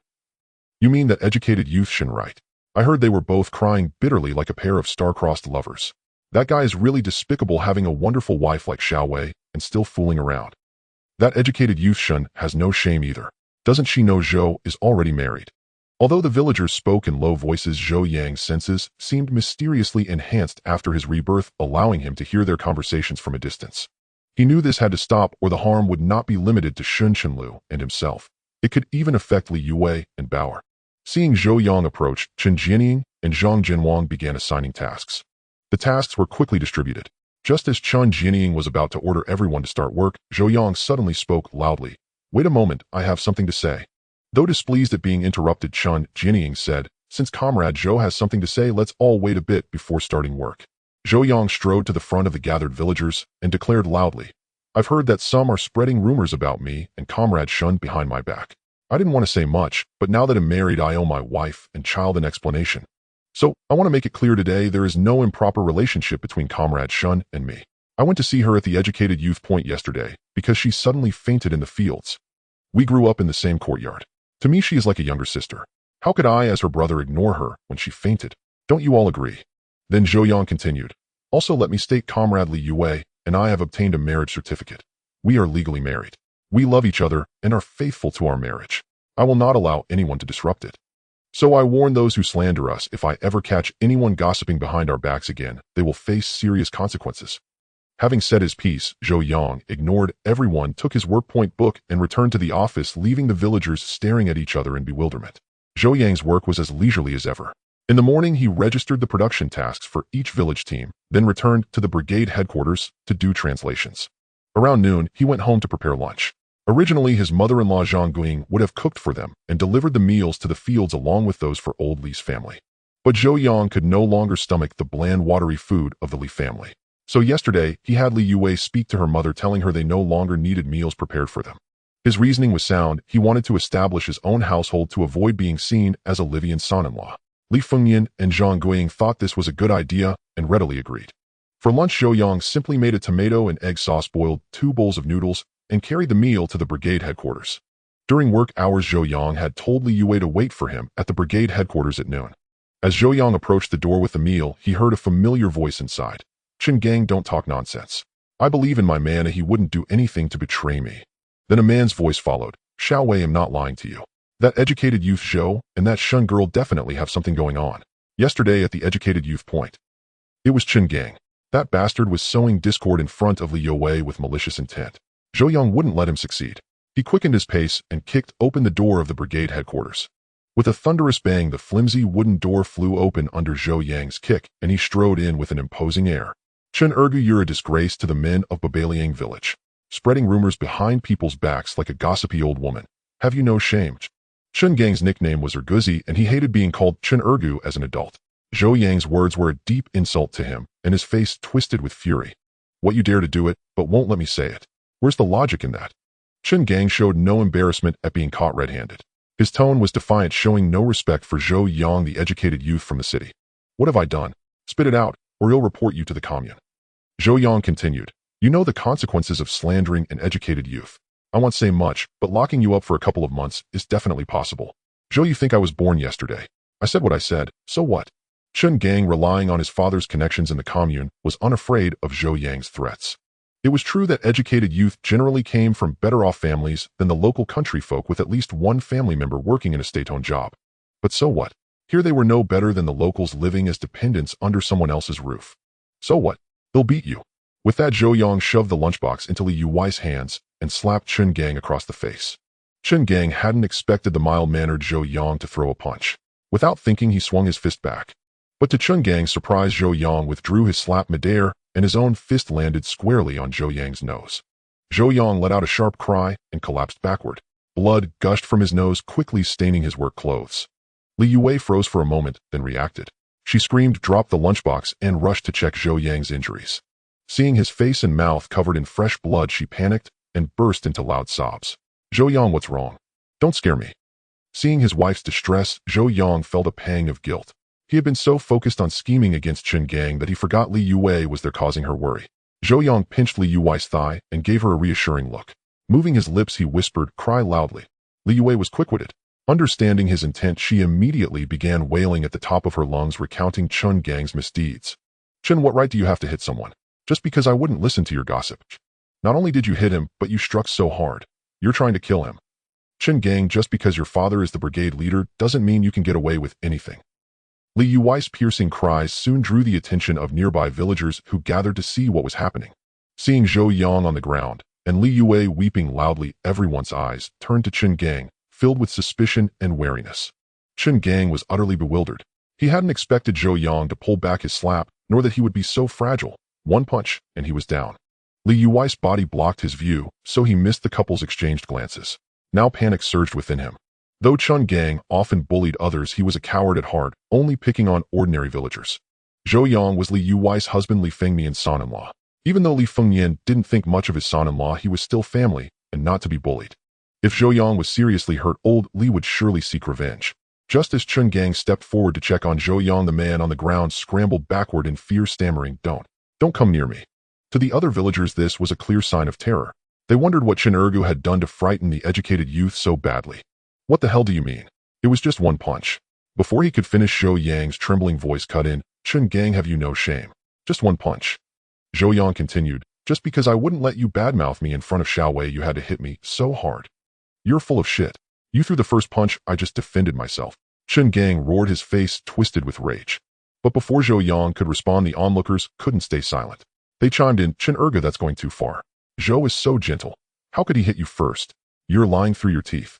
Speaker 1: You mean that educated youth Shin, right? I heard they were both crying bitterly like a pair of star-crossed lovers. That guy is really despicable, having a wonderful wife like Xiao Wei and still fooling around. That educated youth Shun has no shame either. Doesn't she know Zhou is already married? Although the villagers spoke in low voices, Zhou Yang's senses seemed mysteriously enhanced after his rebirth, allowing him to hear their conversations from a distance. He knew this had to stop, or the harm would not be limited to Shun Chenlu and himself. It could even affect Li Yue and Bauer. Seeing Zhou Yang approach, Chen Jianying and Zhang Jinwang began assigning tasks. The tasks were quickly distributed. Just as Chen Jianying was about to order everyone to start work, Zhou Yang suddenly spoke loudly. Wait a moment, I have something to say. Though displeased at being interrupted, Chen Jianying said, since Comrade Zhou has something to say, let's all wait a bit before starting work. Zhou Yang strode to the front of the gathered villagers and declared loudly, I've heard that some are spreading rumors about me and Comrade Shun behind my back. I didn't want to say much, but now that I'm married, I owe my wife and child an explanation. So, I want to make it clear today, there is no improper relationship between Comrade Shun and me. I went to see her at the Educated Youth Point yesterday because she suddenly fainted in the fields. We grew up in the same courtyard. To me, she is like a younger sister. How could I, as her brother, ignore her when she fainted? Don't you all agree? Then Zhou Yang continued. Also, let me state, Comrade Li Yue and I have obtained a marriage certificate. We are legally married. We love each other and are faithful to our marriage. I will not allow anyone to disrupt it. So I warn those who slander us, if I ever catch anyone gossiping behind our backs again, they will face serious consequences. Having said his piece, Zhou Yang ignored everyone, took his work point book, and returned to the office, leaving the villagers staring at each other in bewilderment. Zhou Yang's work was as leisurely as ever. In the morning, he registered the production tasks for each village team, then returned to the brigade headquarters to do translations. Around noon, he went home to prepare lunch. Originally, his mother-in-law Zhang Guiying would have cooked for them and delivered the meals to the fields along with those for old Li's family. But Zhou Yang could no longer stomach the bland, watery food of the Li family. So yesterday, he had Li Yue speak to her mother, telling her they no longer needed meals prepared for them. His reasoning was sound. He wanted to establish his own household to avoid being seen as a Livian son-in-law. Li Fengyan and Zhang Guiying thought this was a good idea and readily agreed. For lunch, Zhou Yang simply made a tomato and egg sauce, boiled 2 bowls of noodles, and carried the meal to the brigade headquarters. During work hours, Zhou Yang had told Li Yue to wait for him at the brigade headquarters at noon. As Zhou Yang approached the door with the meal, he heard a familiar voice inside. Chen Gang, don't talk nonsense. I believe in my man and he wouldn't do anything to betray me. Then a man's voice followed. Xiao Wei, I'm not lying to you. That educated youth Zhou and that Shun girl definitely have something going on. Yesterday at the educated youth point, it was Chen Gang. That bastard was sowing discord in front of Li Yue with malicious intent. Zhou Yang wouldn't let him succeed. He quickened his pace and kicked open the door of the brigade headquarters. With a thunderous bang, the flimsy wooden door flew open under Zhou Yang's kick, and he strode in with an imposing air. Chen Ergu, you're a disgrace to the men of Babaliang village, spreading rumors behind people's backs like a gossipy old woman. Have you no shame? Chen Gang's nickname was Erguzi, and he hated being called Chen Ergu as an adult. Zhou Yang's words were a deep insult to him, and his face twisted with fury. What, you dare to do it, but won't let me say it? Where's the logic in that? Chen Gang showed no embarrassment at being caught red-handed. His tone was defiant, showing no respect for Zhou Yang, the educated youth from the city. What have I done? Spit it out, or he'll report you to the commune. Zhou Yang continued. You know the consequences of slandering an educated youth. I won't say much, but locking you up for a couple of months is definitely possible. Zhou, you think I was born yesterday. I said what I said, so what? Chen Gang, relying on his father's connections in the commune, was unafraid of Zhou Yang's threats. It was true that educated youth generally came from better-off families than the local country folk with at least one family member working in a state-owned job. But so what? Here they were no better than the locals, living as dependents under someone else's roof. So what? They'll beat you. With that, Zhou Yang shoved the lunchbox into Li Yue's hands and slapped Chen Gang across the face. Chen Gang hadn't expected the mild-mannered Zhou Yang to throw a punch. Without thinking, he swung his fist back. But to Chen Gang's surprise, Zhou Yang withdrew his slap midair, and his own fist landed squarely on Zhou Yang's nose. Zhou Yang let out a sharp cry and collapsed backward. Blood gushed from his nose, quickly staining his work clothes. Li Yue froze for a moment, then reacted. She screamed, dropped the lunchbox, and rushed to check Zhou Yang's injuries. Seeing his face and mouth covered in fresh blood, she panicked and burst into loud sobs. Zhou Yang, what's wrong? Don't scare me. Seeing his wife's distress, Zhou Yang felt a pang of guilt. He had been so focused on scheming against Chen Gang that he forgot Li Yue was there causing her worry. Zhou Yang pinched Li Yue's thigh and gave her a reassuring look. Moving his lips, he whispered, cry loudly. Li Yue was quick-witted. Understanding his intent, she immediately began wailing at the top of her lungs, recounting Chun Gang's misdeeds. Chen, what right do you have to hit someone? Just because I wouldn't listen to your gossip. Not only did you hit him, but you struck so hard. You're trying to kill him. Chen Gang, just because your father is the brigade leader doesn't mean you can get away with anything. Li Yuwei's piercing cries soon drew the attention of nearby villagers who gathered to see what was happening. Seeing Zhou Yang on the ground and Li Yuwei weeping loudly, everyone's eyes turned to Chen Gang, filled with suspicion and wariness. Chen Gang was utterly bewildered. He hadn't expected Zhou Yang to pull back his slap, nor that he would be so fragile. One punch, and he was down. Li Yuwei's body blocked his view, so he missed the couple's exchanged glances. Now panic surged within him. Though Chen Gang often bullied others, he was a coward at heart, only picking on ordinary villagers. Zhou Yang was Li Yuwei's husband, Li Fengmian's son-in-law. Even though Li Fengmian didn't think much of his son-in-law, he was still family, and not to be bullied. If Zhou Yang was seriously hurt, old Li would surely seek revenge. Just as Chen Gang stepped forward to check on Zhou Yang, the man on the ground scrambled backward in fear, stammering, Don't come near me." To the other villagers, this was a clear sign of terror. They wondered what Chen Ergu had done to frighten the educated youth so badly. "What the hell do you mean? It was just one punch." Before he could finish, Zhou Yang's trembling voice cut in, "Chen Gang, have you no shame? Just one punch." Zhou Yang continued, "Just because I wouldn't let you badmouth me in front of Xiao Wei, you had to hit me so hard. You're full of shit. You threw the first punch, I just defended myself." Chen Gang roared, his face twisted with rage. But before Zhou Yang could respond, the onlookers couldn't stay silent. They chimed in, "Chen Ergu, that's going too far. Zhou is so gentle. How could he hit you first? You're lying through your teeth.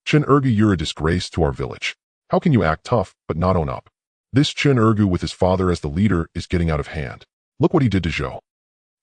Speaker 1: Chen Ergu, you're a disgrace to our village. How can you act tough, but not own up? This Chen Ergu with his father as the leader is getting out of hand. Look what he did to Zhou."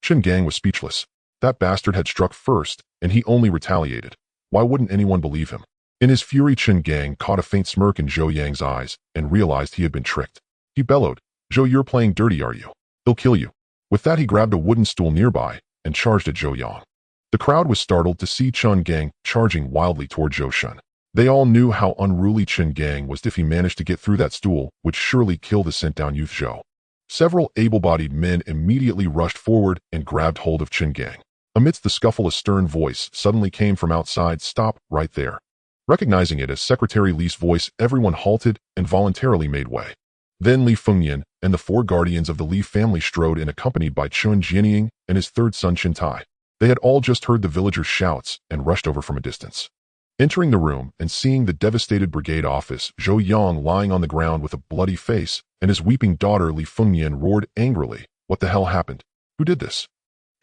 Speaker 1: Chen Gang was speechless. That bastard had struck first, and he only retaliated. Why wouldn't anyone believe him? In his fury, Chen Gang caught a faint smirk in Zhou Yang's eyes and realized he had been tricked. He bellowed, "Zhou, you're playing dirty, are you? He'll kill you." With that, he grabbed a wooden stool nearby and charged at Zhou Yang. The crowd was startled to see Chen Gang charging wildly toward Zhou Shun. They all knew how unruly Chen Gang was. If he managed to get through that stool, would surely kill the sent-down youth Zhou. Several able-bodied men immediately rushed forward and grabbed hold of Chen Gang. Amidst the scuffle, a stern voice suddenly came from outside, "Stop, right there." Recognizing it as Secretary Li's voice, everyone halted and voluntarily made way. Then Li Fengyan and the four guardians of the Li family strode in, accompanied by Chun Jianying and his third son Chen Tai. They had all just heard the villagers' shouts and rushed over from a distance. Entering the room and seeing the devastated brigade office, Zhou Yang lying on the ground with a bloody face, and his weeping daughter Li Fengyan roared angrily, "What the hell happened? Who did this?"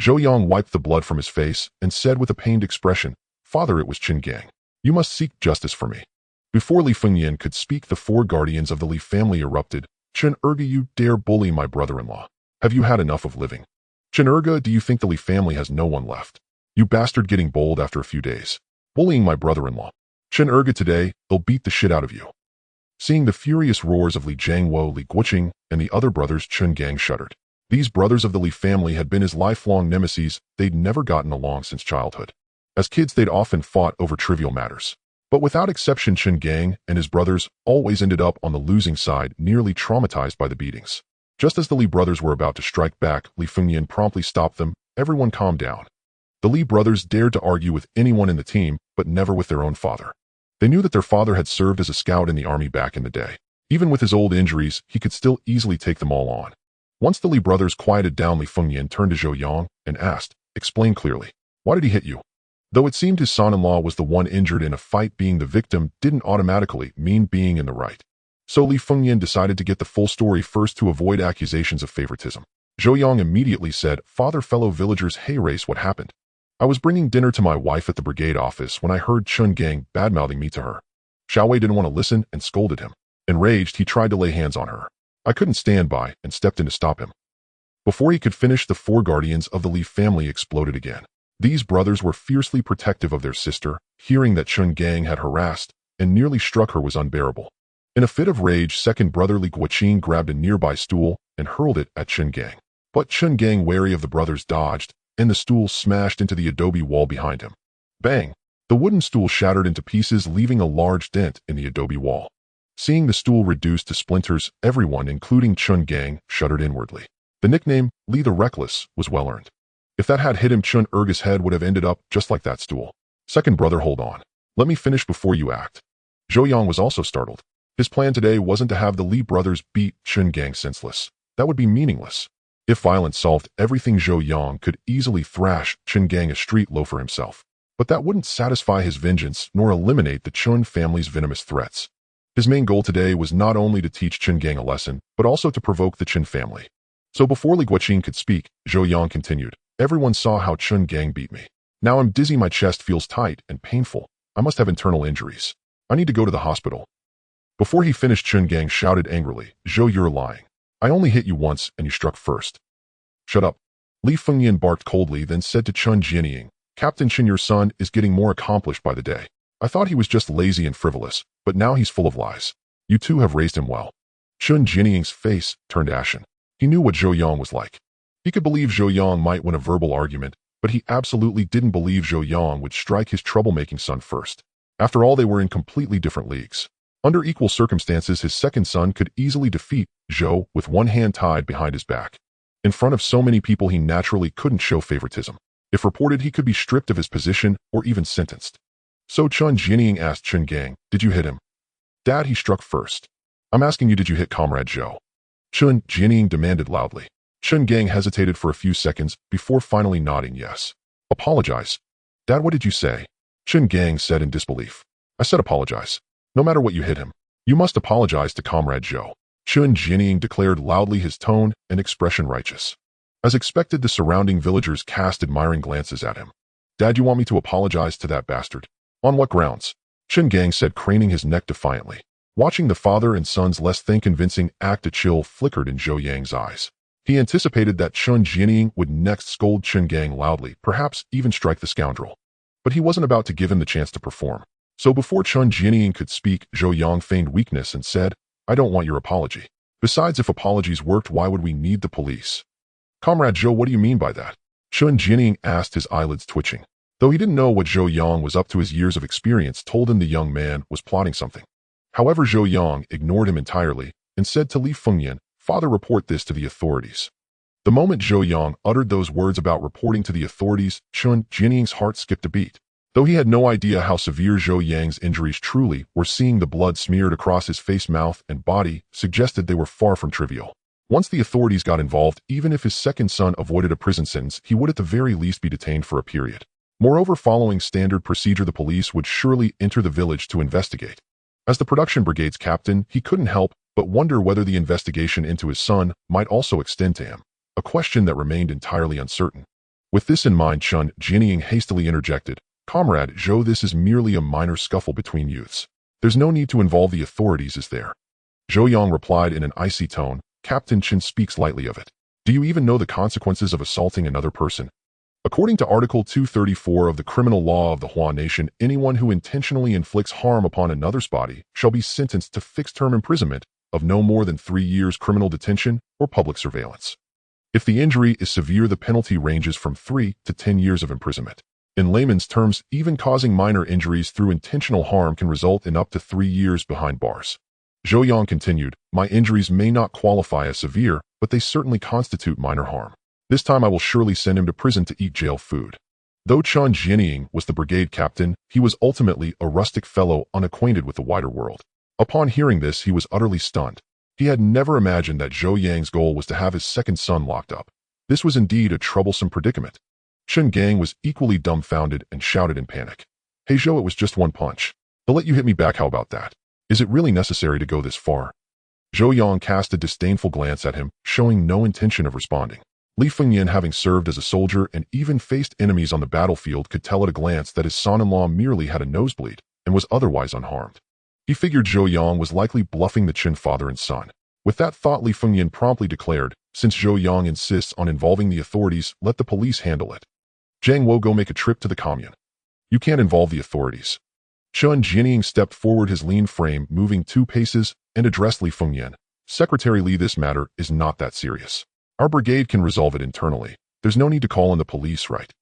Speaker 1: Zhou Yang wiped the blood from his face and said with a pained expression, "Father, it was Chen Gang. You must seek justice for me." Before Li Fengyan could speak, the four guardians of the Li family erupted, "Chen Ergu, you dare bully my brother-in-law? Have you had enough of living? Chen Ergu, do you think the Li family has no one left? You bastard, getting bold after a few days. Bullying my brother-in-law. Chen Ergu, today, they'll beat the shit out of you." Seeing the furious roars of Li Jiangwo, Li Guoqing, and the other brothers, Chen Gang shuddered. These brothers of the Li family had been his lifelong nemesis. They'd never gotten along since childhood. As kids, they'd often fought over trivial matters. But without exception, Chen Gang and his brothers always ended up on the losing side, nearly traumatized by the beatings. Just as the Li brothers were about to strike back, Li Fengyan promptly stopped them. "Everyone calm down." The Li brothers dared to argue with anyone in the team, but never with their own father. They knew that their father had served as a scout in the army back in the day. Even with his old injuries, he could still easily take them all on. Once the Li brothers quieted down, Li Fengyan turned to Zhou Yang and asked, "Explain clearly. Why did he hit you?" Though it seemed his son-in-law was the one injured in a fight, being the victim didn't automatically mean being in the right. So Li Fengyan decided to get the full story first to avoid accusations of favoritism. Zhou Yang immediately said, "Father, fellow villagers, hey race, what happened? I was bringing dinner to my wife at the brigade office when I heard Chen Gang badmouthing me to her. Xiao Wei didn't want to listen and scolded him. Enraged, he tried to lay hands on her. I couldn't stand by and stepped in to stop him." Before he could finish, the four guardians of the Li family exploded again. These brothers were fiercely protective of their sister. Hearing that Chen Gang had harassed and nearly struck her was unbearable. In a fit of rage, second brother Li Guoqing grabbed a nearby stool and hurled it at Chen Gang. But Chen Gang, wary of the brothers, dodged, and the stool smashed into the adobe wall behind him. Bang! The wooden stool shattered into pieces, leaving a large dent in the adobe wall. Seeing the stool reduced to splinters, everyone, including Chen Gang, shuddered inwardly. The nickname, Li the Reckless, was well-earned. If that had hit him, Chen Ergu's head would have ended up just like that stool. "Second brother, hold on. Let me finish before you act." Zhou Yang was also startled. His plan today wasn't to have the Li brothers beat Chen Gang senseless. That would be meaningless. If violence solved everything, Zhou Yang could easily thrash Chen Gang a street loafer himself. But that wouldn't satisfy his vengeance nor eliminate the Chun family's venomous threats. His main goal today was not only to teach Chen Gang a lesson, but also to provoke the Chen family. So before Li Guoqing could speak, Zhou Yang continued, "Everyone saw how Chen Gang beat me. Now I'm dizzy, my chest feels tight and painful. I must have internal injuries. I need to go to the hospital." Before he finished, Chen Gang shouted angrily, "Zhou, you're lying. I only hit you once and you struck first." "Shut up." Li Fengyan barked coldly, then said to Chen Jianying, "Captain Chen, your son is getting more accomplished by the day. I thought he was just lazy and frivolous, but now he's full of lies. You two have raised him well." Chen Jianying's face turned ashen. He knew what Zhou Yang was like. He could believe Zhou Yang might win a verbal argument, but he absolutely didn't believe Zhou Yang would strike his troublemaking son first. After all, they were in completely different leagues. Under equal circumstances, his second son could easily defeat Zhou with one hand tied behind his back. In front of so many people, he naturally couldn't show favoritism. If reported, he could be stripped of his position or even sentenced. So Chen Jianying asked Chen Gang, "Did you hit him?" "Dad, he struck first." "I'm asking you, did you hit Comrade Zhou?" Chen Jianying demanded loudly. Chen Gang hesitated for a few seconds before finally nodding yes. "Apologize." "Dad, what did you say?" Chen Gang said in disbelief. "I said apologize. No matter what, you hit him. You must apologize to Comrade Zhou." Chen Jianying declared loudly, his tone and expression righteous. As expected, the surrounding villagers cast admiring glances at him. "Dad, you want me to apologize to that bastard? On what grounds?" Chen Gang said, craning his neck defiantly. Watching the father and son's less than convincing act, a chill flickered in Zhou Yang's eyes. He anticipated that Chen Jianying would next scold Chen Gang loudly, perhaps even strike the scoundrel. But he wasn't about to give him the chance to perform. So before Chen Jianying could speak, Zhou Yang feigned weakness and said, "I don't want your apology. Besides, if apologies worked, why would we need the police?" "Comrade Zhou, what do you mean by that?" Chen Jianying asked, his eyelids twitching. Though he didn't know what Zhou Yang was up to, his years of experience told him the young man was plotting something. However, Zhou Yang ignored him entirely and said to Li Fengyan, "Father, report this to the authorities." The moment Zhou Yang uttered those words about reporting to the authorities, Chen Jianying's heart skipped a beat. Though he had no idea how severe Zhou Yang's injuries truly were, seeing the blood smeared across his face, mouth, and body suggested they were far from trivial. Once the authorities got involved, even if his second son avoided a prison sentence, he would at the very least be detained for a period. Moreover, following standard procedure, the police would surely enter the village to investigate. As the production brigade's captain, he couldn't help but wonder whether the investigation into his son might also extend to him, a question that remained entirely uncertain. With this in mind, Chen Jianying hastily interjected, "Comrade Zhou, this is merely a minor scuffle between youths. There's no need to involve the authorities, is there?" Zhou Yang replied in an icy tone, "Captain Chen speaks lightly of it. Do you even know the consequences of assaulting another person? According to Article 234 of the Criminal Law of the Hua Nation, anyone who intentionally inflicts harm upon another's body shall be sentenced to fixed-term imprisonment of no more than 3 years, criminal detention, or public surveillance. If the injury is severe, the penalty ranges from 3 to 10 years of imprisonment. In layman's terms, even causing minor injuries through intentional harm can result in up to 3 years behind bars." Zhou Yang continued, "My injuries may not qualify as severe, but they certainly constitute minor harm. This time I will surely send him to prison to eat jail food." Though Chen Jianying was the brigade captain, he was ultimately a rustic fellow unacquainted with the wider world. Upon hearing this, he was utterly stunned. He had never imagined that Zhou Yang's goal was to have his second son locked up. This was indeed a troublesome predicament. Chen Gang was equally dumbfounded and shouted in panic, "Hey Zhou, it was just one punch. I'll let you hit me back, how about that? Is it really necessary to go this far?" Zhou Yang cast a disdainful glance at him, showing no intention of responding. Li Fengyan, having served as a soldier and even faced enemies on the battlefield, could tell at a glance that his son-in-law merely had a nosebleed and was otherwise unharmed. He figured Zhou Yang was likely bluffing the Chen father and son. With that thought, Li Fengyan promptly declared, "Since Zhou Yang insists on involving the authorities, let the police handle it. Zhang Wo, go make a trip to the commune. You can't involve the authorities." Chen Jianying stepped forward, his lean frame moving 2 paces, and addressed Li Fengyan, "Secretary Li, this matter is not that serious. Our brigade can resolve it internally. There's no need to call in the police, right?"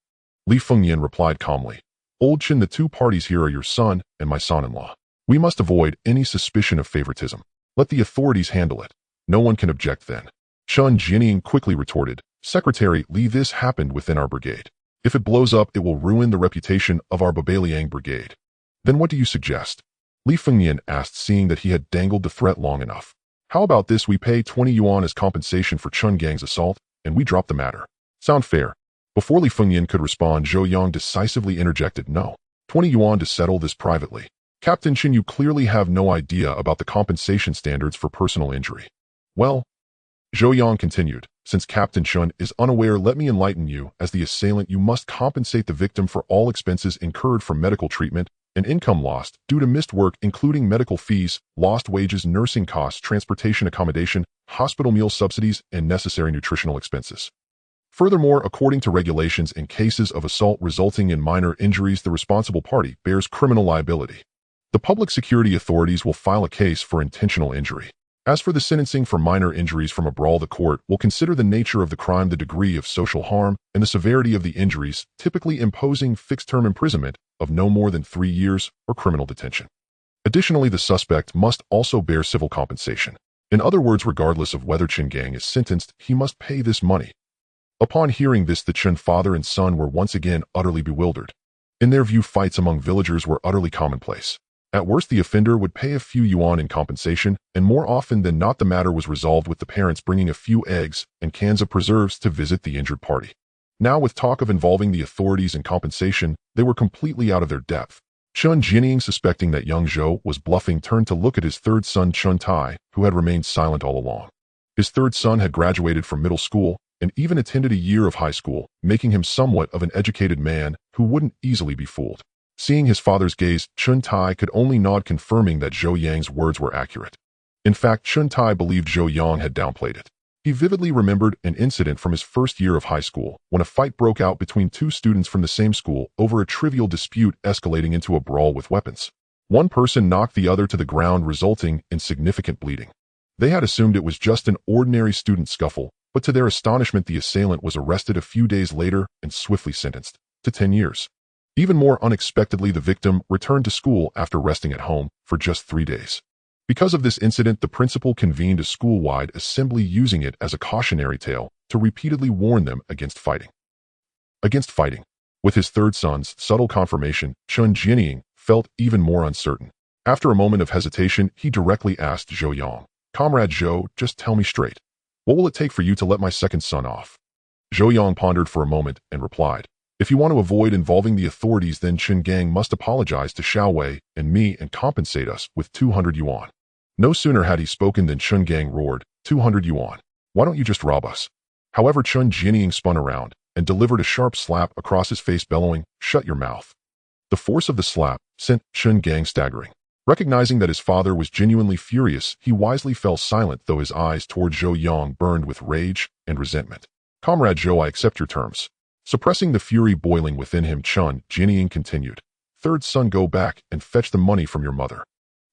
Speaker 1: Li Fengyan replied calmly, "Old Chen, the 2 parties here are your son and my son-in-law. We must avoid any suspicion of favoritism. Let the authorities handle it. No one can object then." Chen Jianying quickly retorted, "Secretary Li, this happened within our brigade. If it blows up, it will ruin the reputation of our Babaliang brigade. Then what do you suggest?" Li Fengnian asked, seeing that he had dangled the threat long enough. How about this? We pay 20 yuan as compensation for Chun Gang's assault, and we drop the matter. Sound fair? Before Li Fengnian could respond, Zhou Yang decisively interjected, no. 20 yuan to settle this privately. Captain Chen, you clearly have no idea about the compensation standards for personal injury. Well, Zhou Yang continued, since Captain Chen is unaware, let me enlighten you. As the assailant, you must compensate the victim for all expenses incurred for medical treatment and income lost due to missed work, including medical fees, lost wages, nursing costs, transportation accommodation, hospital meal subsidies, and necessary nutritional expenses. Furthermore, according to regulations, in cases of assault resulting in minor injuries, the responsible party bears criminal liability. The public security authorities will file a case for intentional injury. As for the sentencing for minor injuries from a brawl, the court will consider the nature of the crime, the degree of social harm, and the severity of the injuries, typically imposing fixed-term imprisonment of no more than 3 years or criminal detention. Additionally, the suspect must also bear civil compensation. In other words, regardless of whether Chen Gang is sentenced, he must pay this money. Upon hearing this, the Chen father and son were once again utterly bewildered. In their view, fights among villagers were utterly commonplace. At worst, the offender would pay a few yuan in compensation, and more often than not the matter was resolved with the parents bringing a few eggs and cans of preserves to visit the injured party. Now, with talk of involving the authorities and compensation, they were completely out of their depth. Chun Jinying, suspecting that young Zhou was bluffing, turned to look at his third son Chun Tai, who had remained silent all along. His third son had graduated from middle school and even attended a year of high school, making him somewhat of an educated man who wouldn't easily be fooled. Seeing his father's gaze, Chun Tai could only nod, confirming that Zhou Yang's words were accurate. In fact, Chun Tai believed Zhou Yang had downplayed it. He vividly remembered an incident from his first year of high school, when a fight broke out between two students from the same school over a trivial dispute escalating into a brawl with weapons. One person knocked the other to the ground, resulting in significant bleeding. They had assumed it was just an ordinary student scuffle, but to their astonishment, the assailant was arrested a few days later and swiftly sentenced to 10 years. Even more unexpectedly, the victim returned to school after resting at home for just 3 days. Because of this incident, the principal convened a school-wide assembly, using it as a cautionary tale to repeatedly warn them against fighting. With his third son's subtle confirmation, Chun Jinying felt even more uncertain. After a moment of hesitation, he directly asked Zhou Yang, "Comrade Zhou, just tell me straight. What will it take for you to let my second son off?" Zhou Yang pondered for a moment and replied, "If you want to avoid involving the authorities, then Chen Gang must apologize to Xiao Wei and me and compensate us with 200 yuan. No sooner had he spoken than Chen Gang roared, 200 yuan. Why don't you just rob us? However, Chun Jinying spun around and delivered a sharp slap across his face, bellowing, "Shut your mouth." The force of the slap sent Chen Gang staggering. Recognizing that his father was genuinely furious, he wisely fell silent, though his eyes toward Zhou Yang burned with rage and resentment. "Comrade Zhou, I accept your terms." Suppressing the fury boiling within him, Chun Jinying continued, "Third son, go back and fetch the money from your mother.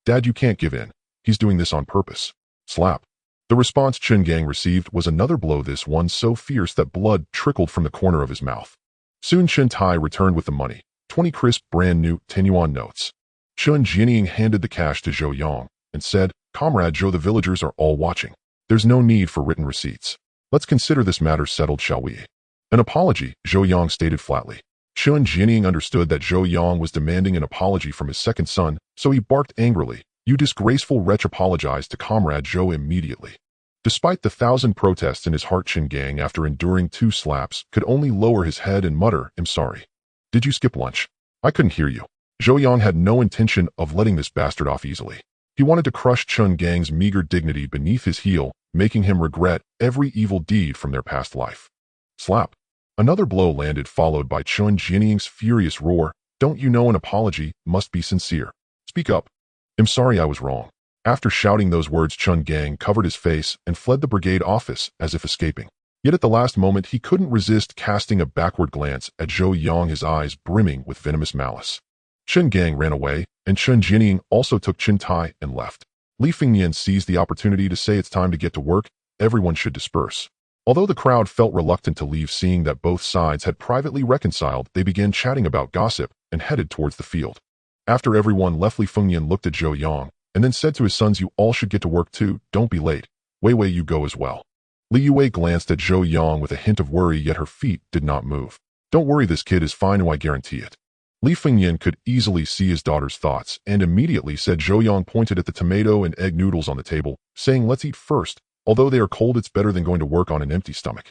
Speaker 1: Dad, you can't give in. He's doing this on purpose." Slap. The response Chen Gang received was another blow, this one so fierce that blood trickled from the corner of his mouth. Soon Chen Tai returned with the money, 20 crisp, brand new 10 yuan notes. Chun Jinying handed the cash to Zhou Yang and said, "Comrade Zhou, the villagers are all watching. There's no need for written receipts. Let's consider this matter settled, shall we?" "An apology," Zhou Yang stated flatly. Chun Jinying understood that Zhou Yang was demanding an apology from his second son, so he barked angrily, "You disgraceful wretch, apologize to Comrade Zhou immediately." Despite the 1,000 protests in his heart, Chen Gang, after enduring 2 slaps, could only lower his head and mutter, "I'm sorry. Did you skip lunch? I couldn't hear you." Zhou Yang had no intention of letting this bastard off easily. He wanted to crush Chen Gang's meager dignity beneath his heel, making him regret every evil deed from their past life. Slap. Another blow landed, followed by Chun Jinying's furious roar, "Don't you know an apology must be sincere? Speak up." "I'm sorry, I was wrong." After shouting those words, Chun Gang covered his face and fled the brigade office as if escaping. Yet at the last moment, he couldn't resist casting a backward glance at Zhou Yang, his eyes brimming with venomous malice. Chen Gang ran away, and Chun Jinying also took Chen Tai and left. Li Fengnian seized the opportunity to say, "It's time to get to work. Everyone should disperse." Although the crowd felt reluctant to leave, seeing that both sides had privately reconciled, they began chatting about gossip and headed towards the field. After everyone left, Li Fengnian looked at Zhou Yang and then said to his sons, "You all should get to work too. Don't be late. Wei Wei, you go as well." Li Yue glanced at Zhou Yang with a hint of worry, yet her feet did not move. "Don't worry, this kid is fine, and I guarantee it." Li Fengyan could easily see his daughter's thoughts and immediately said. Zhou Yang pointed at the tomato and egg noodles on the table, saying, "Let's eat first. Although they are cold, it's better than going to work on an empty stomach."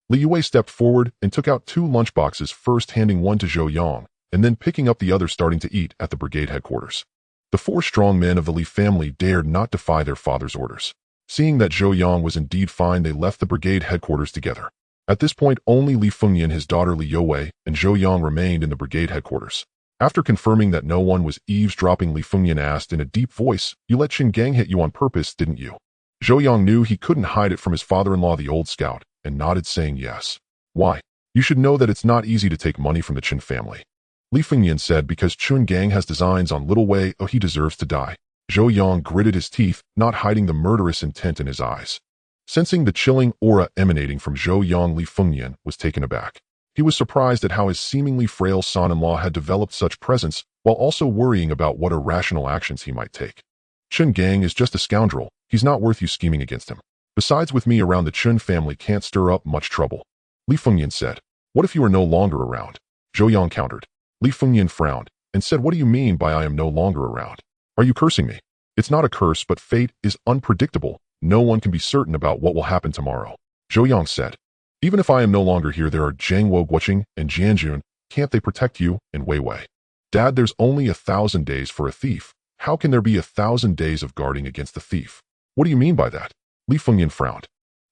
Speaker 1: Li Yue stepped forward and took out 2 lunchboxes, first handing one to Zhou Yang, and then picking up the other, starting to eat at the brigade headquarters. The 4 strong men of the Li family dared not defy their father's orders. Seeing that Zhou Yang was indeed fine, they left the brigade headquarters together. At this point, only Li Fengyan, his daughter Li Yue, and Zhou Yang remained in the brigade headquarters. After confirming that no one was eavesdropping, Li Fengyan asked in a deep voice, "You let Qin Gang hit you on purpose, didn't you?" Zhou Yang knew he couldn't hide it from his father-in-law, the old scout, and nodded, saying yes. "Why? You should know that it's not easy to take money from the Qin family." Li Fengyan said, "Because Qin Gang has designs on little Wei, he deserves to die." Zhou Yang gritted his teeth, not hiding the murderous intent in his eyes. Sensing the chilling aura emanating from Zhou Yang, Li Fengyan was taken aback. He was surprised at how his seemingly frail son-in-law had developed such presence, while also worrying about what irrational actions he might take. "Qin Gang is just a scoundrel. He's not worth you scheming against him. Besides, with me around, the Qin family can't stir up much trouble." Li Fengyan said. "What if you are no longer around?" Zhou Yang countered. Li Fengyan frowned and said, "What do you mean by I am no longer around? Are you cursing me?" "It's not a curse, but fate is unpredictable. No one can be certain about what will happen tomorrow." Zhou Yang said. "Even if I am no longer here, there are Zhang Guoqing and Jianjun. Can't they protect you and Wei Wei?" "Dad, there's only 1,000 days for a thief. How can there be 1,000 days of guarding against the thief?" "What do you mean by that?" Li Fengyan frowned.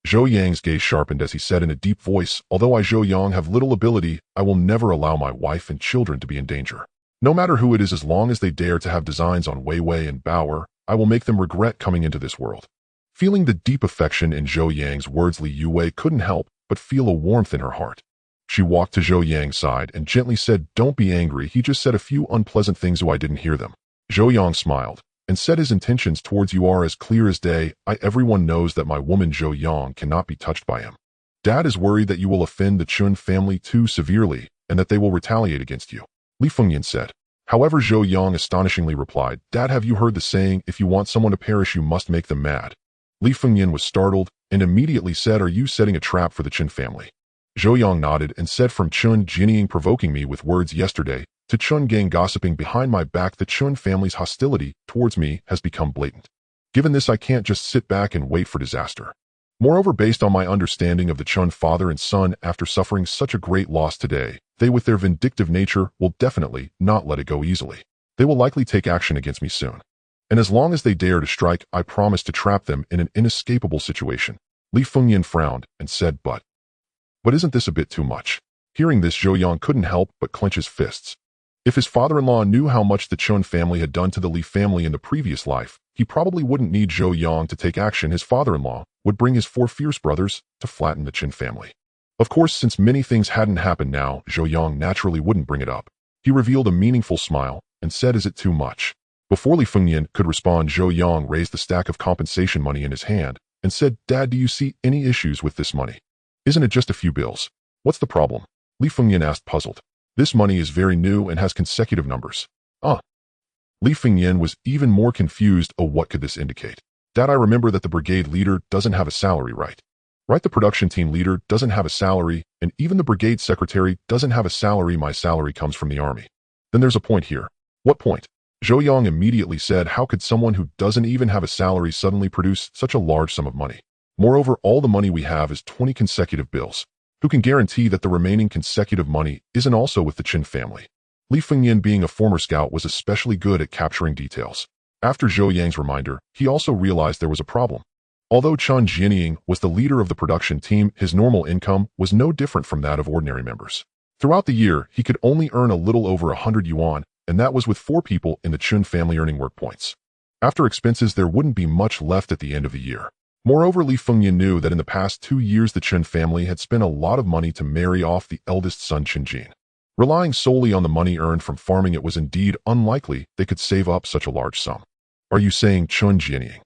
Speaker 1: Zhou Yang's gaze sharpened as he said in a deep voice, "Although I, Zhou Yang, have little ability, I will never allow my wife and children to be in danger. No matter who it is, as long as they dare to have designs on Wei Wei and Bauer, I will make them regret coming into this world." Feeling the deep affection in Zhou Yang's words, Li Yue couldn't help but feel a warmth in her heart. She walked to Zhou Yang's side and gently said, "Don't be angry. He just said a few unpleasant things, so I didn't hear them." Zhou Yang smiled and said, "His intentions towards you are as clear as day. Everyone knows that my woman Zhou Yang cannot be touched by him. Dad is worried that you will offend the Chun family too severely and that they will retaliate against you," Li Fengyan said. However, Zhou Yang astonishingly replied, "Dad, have you heard the saying, if you want someone to perish, you must make them mad?" Li Fengyan was startled and immediately said, "Are you setting a trap for the Qin family?" Zhou Yang nodded and said, "From Chun Jinying provoking me with words yesterday, to Chun Gang gossiping behind my back, the Chun family's hostility towards me has become blatant. Given this, I can't just sit back and wait for disaster. Moreover, based on my understanding of the Chun father and son, after suffering such a great loss today, they, with their vindictive nature, will definitely not let it go easily. They will likely take action against me soon. And as long as they dare to strike, I promise to trap them in an inescapable situation." Li Fengyan frowned and said, But isn't this a bit too much?" Hearing this, Zhou Yang couldn't help but clench his fists. If his father-in-law knew how much the Chun family had done to the Li family in the previous life, he probably wouldn't need Zhou Yang to take action. His father-in-law would bring his 4 fierce brothers to flatten the Qin family. Of course, since many things hadn't happened now, Zhou Yang naturally wouldn't bring it up. He revealed a meaningful smile and said, "Is it too much?" Before Li Fengyan could respond, Zhou Yang raised the stack of compensation money in his hand and said, "Dad, do you see any issues with this money? Isn't it just a few bills? What's the problem?" Li Fengyan asked, puzzled. "This money is very new and has consecutive numbers." Li Fengyan was even more confused. "Oh, what could this indicate?" "Dad, I remember that the brigade leader doesn't have a salary, right? Right, the production team leader doesn't have a salary, and even the brigade secretary doesn't have a salary. My salary comes from the army." "Then there's a point here." "What point?" Zhou Yang immediately said, "How could someone who doesn't even have a salary suddenly produce such a large sum of money? Moreover, all the money we have is 20 consecutive bills. Who can guarantee that the remaining consecutive money isn't also with the Qin family?" Li Fengyan, being a former scout, was especially good at capturing details. After Zhou Yang's reminder, he also realized there was a problem. Although Chun Jinying was the leader of the production team, his normal income was no different from that of ordinary members. Throughout the year, he could only earn a little over 100 yuan, and that was with 4 people in the Chun family earning work points. After expenses, there wouldn't be much left at the end of the year. Moreover, Li Fengyan knew that in the past 2 years the Chun family had spent a lot of money to marry off the eldest son Qinjin. Relying solely on the money earned from farming, it was indeed unlikely they could save up such a large sum. "Are you saying Chun Jinying?"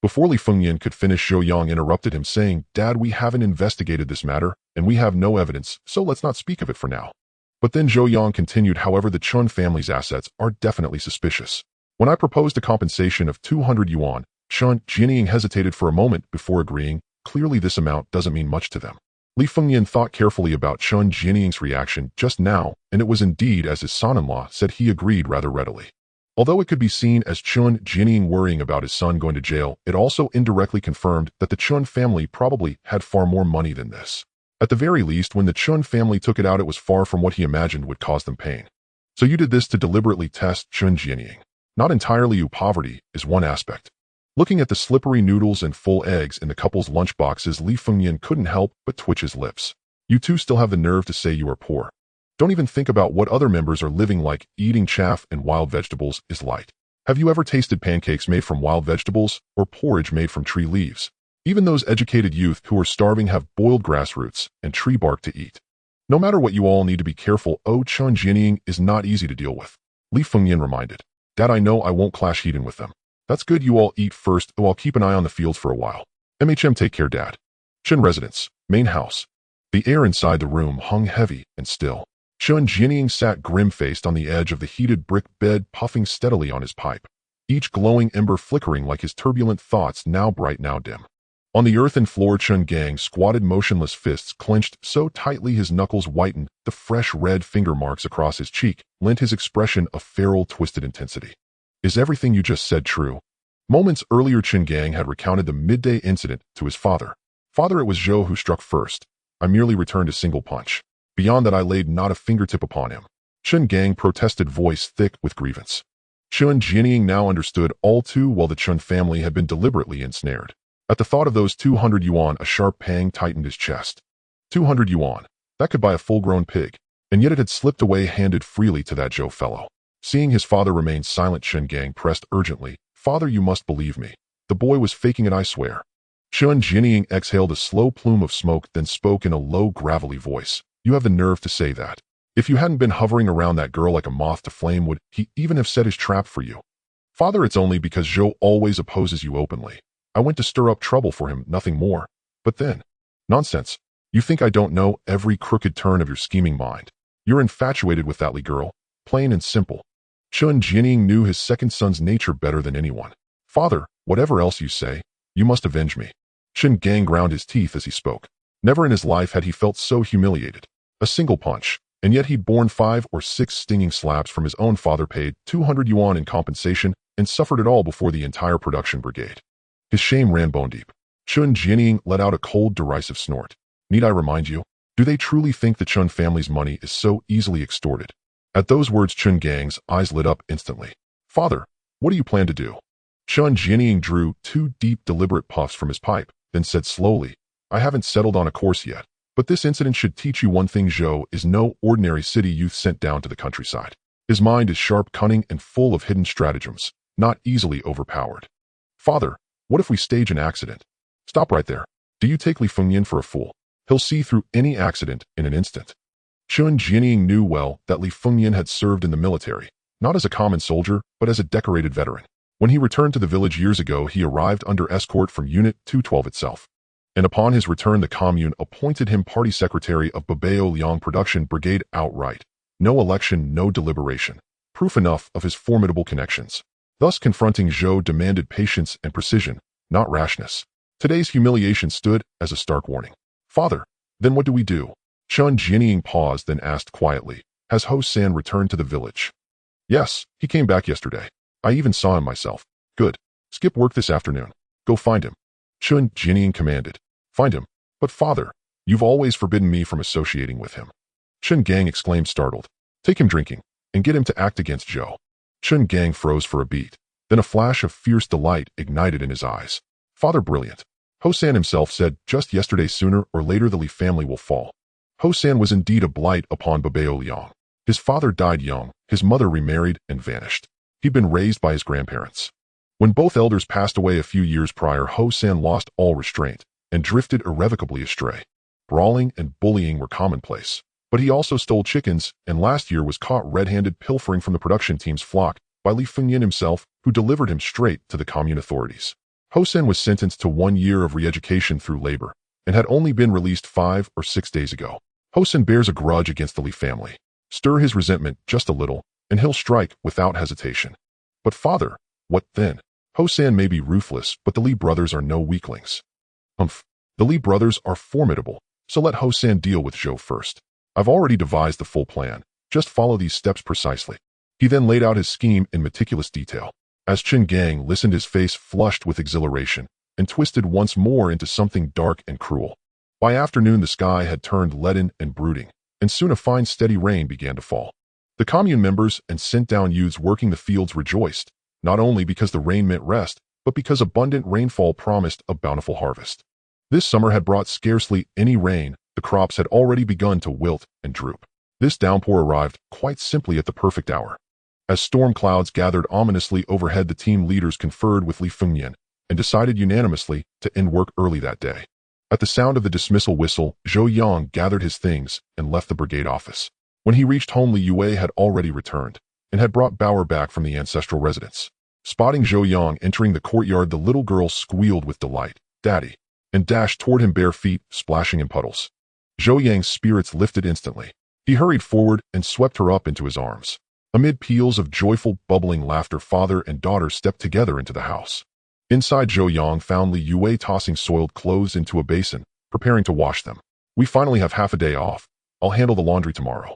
Speaker 1: Before Li Fengyan could finish, Zhou Yang interrupted him, saying, "Dad, we haven't investigated this matter, and we have no evidence, so let's not speak of it for now." But then Zhou Yang continued, "However, the Chun family's assets are definitely suspicious. When I proposed a compensation of 200 yuan, Chun Jinying hesitated for a moment before agreeing. Clearly this amount doesn't mean much to them. Li Fengyan thought carefully about Chun Jianying's reaction just now, and it was indeed as his son-in-law said. He agreed rather readily. Although it could be seen as Chun Jianying worrying about his son going to jail, it also indirectly confirmed that the Chun family probably had far more money than this. At the very least, when the Chun family took it out, it was far from what he imagined would cause them pain. So you did this to deliberately test Chun Jianying. Not entirely. Poverty is one aspect. Looking at the slippery noodles and full eggs in the couple's lunchboxes, Li Fengyan couldn't help but twitch his lips. You two still have the nerve to say you are poor. Don't even think about what other members are living like. Eating chaff and wild vegetables is light. Have you ever tasted pancakes made from wild vegetables or porridge made from tree leaves? Even those educated youth who are starving have boiled grass roots and tree bark to eat. No matter what, you all need to be careful. Chun Jianying is not easy to deal with. Li Fengyan reminded. Dad, I know I won't clash heating with them. That's good. You all eat first. I'll keep an eye on the fields for a while. Take care, Dad. Chun residence, main house. The air inside the room hung heavy and still. Chun Jianying sat grim-faced on the edge of the heated brick bed, puffing steadily on his pipe, each glowing ember flickering like his turbulent thoughts, now bright, now dim. On the earthen floor, Chun Gang squatted, motionless, fists clenched so tightly his knuckles whitened. The fresh red finger marks across his cheek lent his expression a feral, twisted intensity. Is everything you just said true? Moments earlier, Chun Gang had recounted the midday incident to his father. Father, it was Zhou who struck first. I merely returned a single punch. Beyond that, I laid not a fingertip upon him. Chun Gang protested, voice thick with grievance. Chun Jianying now understood all too well the Chun family had been deliberately ensnared. At the thought of those 200 yuan, a sharp pang tightened his chest. 200 yuan. That could buy a full-grown pig. And yet it had slipped away, handed freely to that Zhou fellow. Seeing his father remain silent, Chun Gang pressed urgently. Father, you must believe me. The boy was faking it, I swear. Chun Jianying exhaled a slow plume of smoke, then spoke in a low, gravelly voice. You have the nerve to say that. If you hadn't been hovering around that girl like a moth to flame, would he even have set his trap for you? Father, it's only because Zhou always opposes you openly. I went to stir up trouble for him, nothing more. But then... Nonsense. You think I don't know every crooked turn of your scheming mind. You're infatuated with that Li girl. Plain and simple. Chun Jianying knew his second son's nature better than anyone. Father, whatever else you say, you must avenge me. Chun Gang ground his teeth as he spoke. Never in his life had he felt so humiliated. A single punch, and yet he'd borne 5 or 6 stinging slaps from his own father, paid 200 yuan in compensation, and suffered it all before the entire production brigade. His shame ran bone deep. Chun Jianying let out a cold, derisive snort. Need I remind you? Do they truly think the Chun family's money is so easily extorted? At those words, Chun Gang's eyes lit up instantly. Father, what do you plan to do? Chun Jianying drew 2 deep, deliberate puffs from his pipe, then said slowly, I haven't settled on a course yet, but this incident should teach you one thing. Zhou is no ordinary city youth sent down to the countryside. His mind is sharp, cunning, and full of hidden stratagems, not easily overpowered. Father, what if we stage an accident? Stop right there. Do you take Li Fengyan for a fool? He'll see through any accident in an instant. Chun Jianying knew well that Li Fengyan had served in the military, not as a common soldier, but as a decorated veteran. When he returned to the village years ago, he arrived under escort from Unit 212 itself. And upon his return, the commune appointed him party secretary of Babao Liang Production Brigade outright. No election, no deliberation. Proof enough of his formidable connections. Thus, confronting Zhou demanded patience and precision, not rashness. Today's humiliation stood as a stark warning. Father, then what do we do? Chun Jianying paused, then asked quietly, has Ho San returned to the village? Yes, he came back yesterday. I even saw him myself. Good. Skip work this afternoon. Go find him. Chun Jianying commanded. Find him. But father, you've always forbidden me from associating with him. Chun Gang exclaimed, startled. Take him drinking, and get him to act against Zhou. Chun Gang froze for a beat. Then a flash of fierce delight ignited in his eyes. Father, brilliant. Ho San himself said just yesterday, sooner or later the Li family will fall. Ho San was indeed a blight upon Babao Liang. His father died young, his mother remarried and vanished. He'd been raised by his grandparents. When both elders passed away a few years prior, Ho San lost all restraint and drifted irrevocably astray. Brawling and bullying were commonplace. But he also stole chickens, and last year was caught red-handed pilfering from the production team's flock by Li Fengyan himself, who delivered him straight to the commune authorities. Ho San was sentenced to 1 year of re-education through labor, and had only been released 5 or 6 days ago. Ho San bears a grudge against the Li family. Stir his resentment just a little, and he'll strike without hesitation. But father, what then? Ho San may be ruthless, but the Li brothers are no weaklings. The Li brothers are formidable, so let Ho-san deal with Zhou first. I've already devised the full plan. Just follow these steps precisely. He then laid out his scheme in meticulous detail. As Chen Gang listened, his face flushed with exhilaration and twisted once more into something dark and cruel. By afternoon, the sky had turned leaden and brooding, and soon a fine steady rain began to fall. The commune members and sent-down youths working the fields rejoiced, not only because the rain meant rest, but because abundant rainfall promised a bountiful harvest. This summer had brought scarcely any rain. The crops had already begun to wilt and droop. This downpour arrived quite simply at the perfect hour. As storm clouds gathered ominously overhead, the team leaders conferred with Li Fengyan and decided unanimously to end work early that day. At the sound of the dismissal whistle, Zhou Yang gathered his things and left the brigade office. When he reached home, Li Yue had already returned and had brought Bauer back from the ancestral residence. Spotting Zhou Yang entering the courtyard, the little girl squealed with delight, "Daddy," and dashed toward him, bare feet splashing in puddles. Zhou Yang's spirits lifted instantly. He hurried forward and swept her up into his arms. Amid peals of joyful, bubbling laughter, father and daughter stepped together into the house. Inside, Zhou Yang found Li Yue tossing soiled clothes into a basin, preparing to wash them. "We finally have half a day off. I'll handle the laundry tomorrow.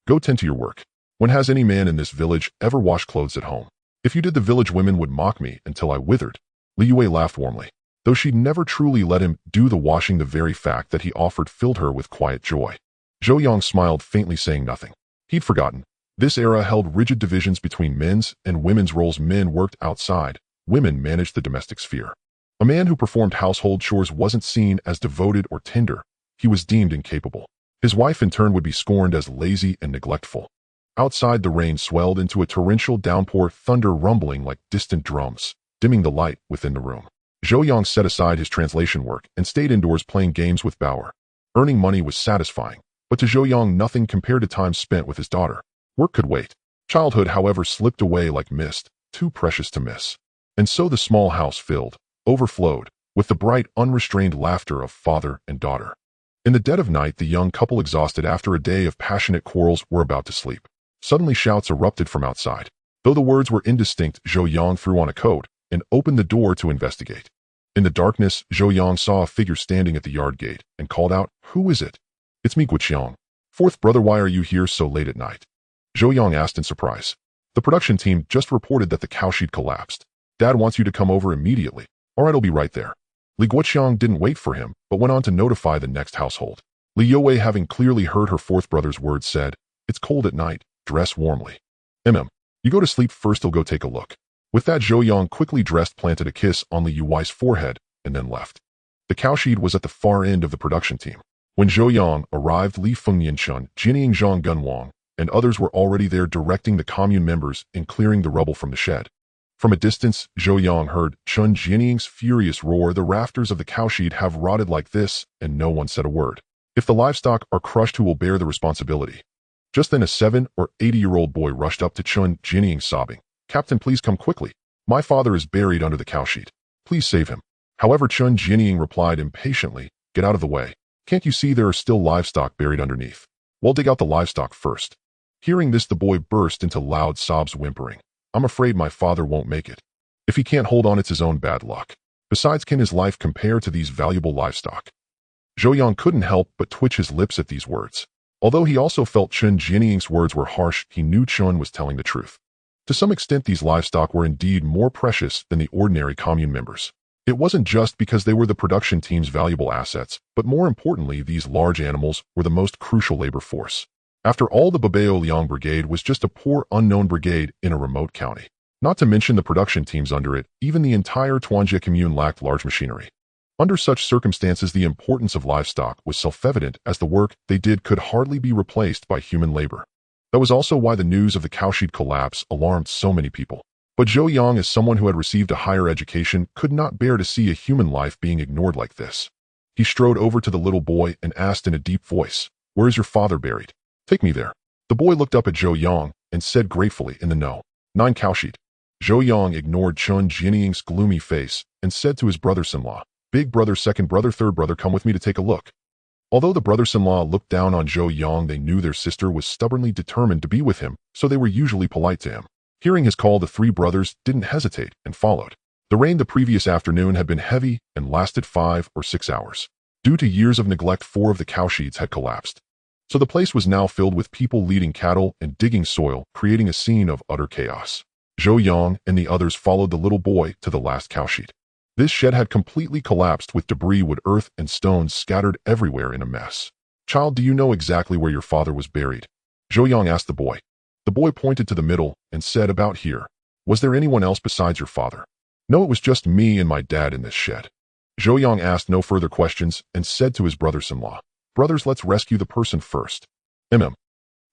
Speaker 1: Go tend to your work. When has any man in this village ever washed clothes at home? If you did, the village women would mock me until I withered." Li Yue laughed warmly. Though she'd never truly let him do the washing, the very fact that he offered filled her with quiet joy. Zhou Yang smiled faintly, saying nothing. He'd forgotten. This era held rigid divisions between men's and women's roles. Men worked outside. Women managed the domestic sphere. A man who performed household chores wasn't seen as devoted or tender. He was deemed incapable. His wife, in turn, would be scorned as lazy and neglectful. Outside, the rain swelled into a torrential downpour, thunder rumbling like distant drums, dimming the light within the room. Zhou Yang set aside his translation work and stayed indoors playing games with Bauer. Earning money was satisfying, but to Zhou Yang nothing compared to time spent with his daughter. Work could wait. Childhood, however, slipped away like mist, too precious to miss. And so the small house overflowed, with the bright, unrestrained laughter of father and daughter. In the dead of night, the young couple, exhausted after a day of passionate quarrels, were about to sleep. Suddenly shouts erupted from outside. Though the words were indistinct, Zhou Yang threw on a coat and opened the door to investigate. In the darkness, Zhou Yang saw a figure standing at the yard gate and called out, "Who is it?" "It's me, Guqiang. Fourth brother, why are you here so late at night?" Zhou Yang asked in surprise. "The production team just reported that the cowshed collapsed. Dad wants you to come over immediately." "All right, I'll be right there." Li Guoqiang didn't wait for him, but went on to notify the next household. Li Yue, having clearly heard her fourth brother's words, said, "It's cold at night. Dress warmly. You go to sleep first, I'll go take a look." With that, Zhou Yang quickly dressed, planted a kiss on Li Yue's forehead, and then left. The cowshed was at the far end of the production team. When Zhou Yang arrived, Li Fengyan, Chun, Jinying, Zhang Gunwang, and others were already there, directing the commune members in clearing the rubble from the shed. From a distance, Zhou Yang heard Chun Jinying's furious roar, "The rafters of the cowshed have rotted like this," and no one said a word. "If the livestock are crushed, who will bear the responsibility?" Just then a 7 or 8-year-old boy rushed up to Chun Jinying, sobbing, "Captain, please come quickly. My father is buried under the cowshed. Please save him." However, Chun Jinying replied impatiently, "Get out of the way. Can't you see there are still livestock buried underneath? Well, dig out the livestock first." Hearing this, the boy burst into loud sobs, whimpering, "I'm afraid my father won't make it. If he can't hold on, it's his own bad luck. Besides, can his life compare to these valuable livestock?" Zhou Yang couldn't help but twitch his lips at these words. Although he also felt Chun Jinying's words were harsh, he knew Chun was telling the truth. To some extent, these livestock were indeed more precious than the ordinary commune members. It wasn't just because they were the production team's valuable assets, but more importantly, these large animals were the most crucial labor force. After all, the Babao Liang Brigade was just a poor, unknown brigade in a remote county. Not to mention the production teams under it, even the entire Tuanjie commune lacked large machinery. Under such circumstances, the importance of livestock was self-evident, as the work they did could hardly be replaced by human labor. That was also why the news of the cowshed collapse alarmed so many people. But Zhou Yang, as someone who had received a higher education, could not bear to see a human life being ignored like this. He strode over to the little boy and asked in a deep voice, "Where is your father buried? Take me there." The boy looked up at Zhou Yang and said gratefully, "In the know. 9 cowshed." Zhou Yang ignored Chun Jinying's gloomy face and said to his brothers-in-law, "Big brother, second brother, third brother, come with me to take a look." Although the brothers-in-law looked down on Zhou Yang, they knew their sister was stubbornly determined to be with him, so they were usually polite to him. Hearing his call, the 3 brothers didn't hesitate and followed. The rain the previous afternoon had been heavy and lasted 5 or 6 hours. Due to years of neglect, 4 of the cowsheds had collapsed. So the place was now filled with people leading cattle and digging soil, creating a scene of utter chaos. Zhou Yang and the others followed the little boy to the last cowshed. This shed had completely collapsed with debris, wood, earth, and stones scattered everywhere in a mess. "Child, do you know exactly where your father was buried?" Zhou Yang asked the boy. The boy pointed to the middle and said, "About here." "Was there anyone else besides your father?" "No, it was just me and my dad in this shed." Zhou Yang asked no further questions and said to his brothers-in-law, "Brothers, let's rescue the person first." Then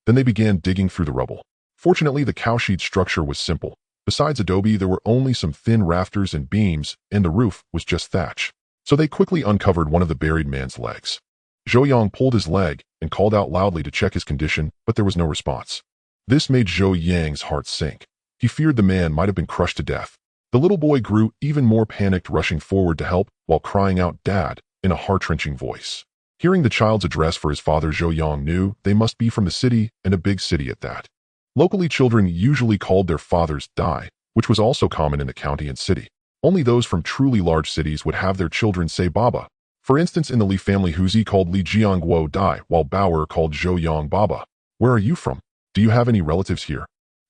Speaker 1: they began digging through the rubble. Fortunately, the cowshed structure was simple. Besides adobe, there were only some thin rafters and beams, and the roof was just thatch. So they quickly uncovered one of the buried man's legs. Zhou Yang pulled his leg and called out loudly to check his condition, but there was no response. This made Zhou Yang's heart sink. He feared the man might have been crushed to death. The little boy grew even more panicked, rushing forward to help while crying out, "Dad," in a heart-wrenching voice. Hearing the child's address for his father, Zhou Yang knew they must be from the city, and a big city at that. Locally, children usually called their fathers Dai, which was also common in the county and city. Only those from truly large cities would have their children say Baba. For instance, in the Li family, Huzi called Li Jiangguo Dai, while Bauer called Zhou Yang Baba. "Where are you from? Do you have any relatives here?"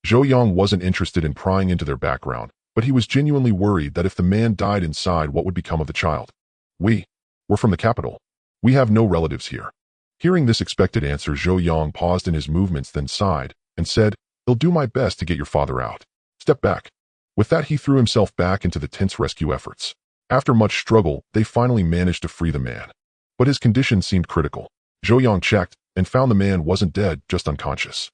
Speaker 1: Zhou Yang wasn't interested in prying into their background, but he was genuinely worried that if the man died inside, what would become of the child. We're from the capital. We have no relatives here." Hearing this expected answer, Zhou Yang paused in his movements, then sighed and said, "I'll do my best to get your father out. Step back." With that, he threw himself back into the tense rescue efforts. After much struggle, they finally managed to free the man. But his condition seemed critical. Zhou Yang checked and found the man wasn't dead, just unconscious.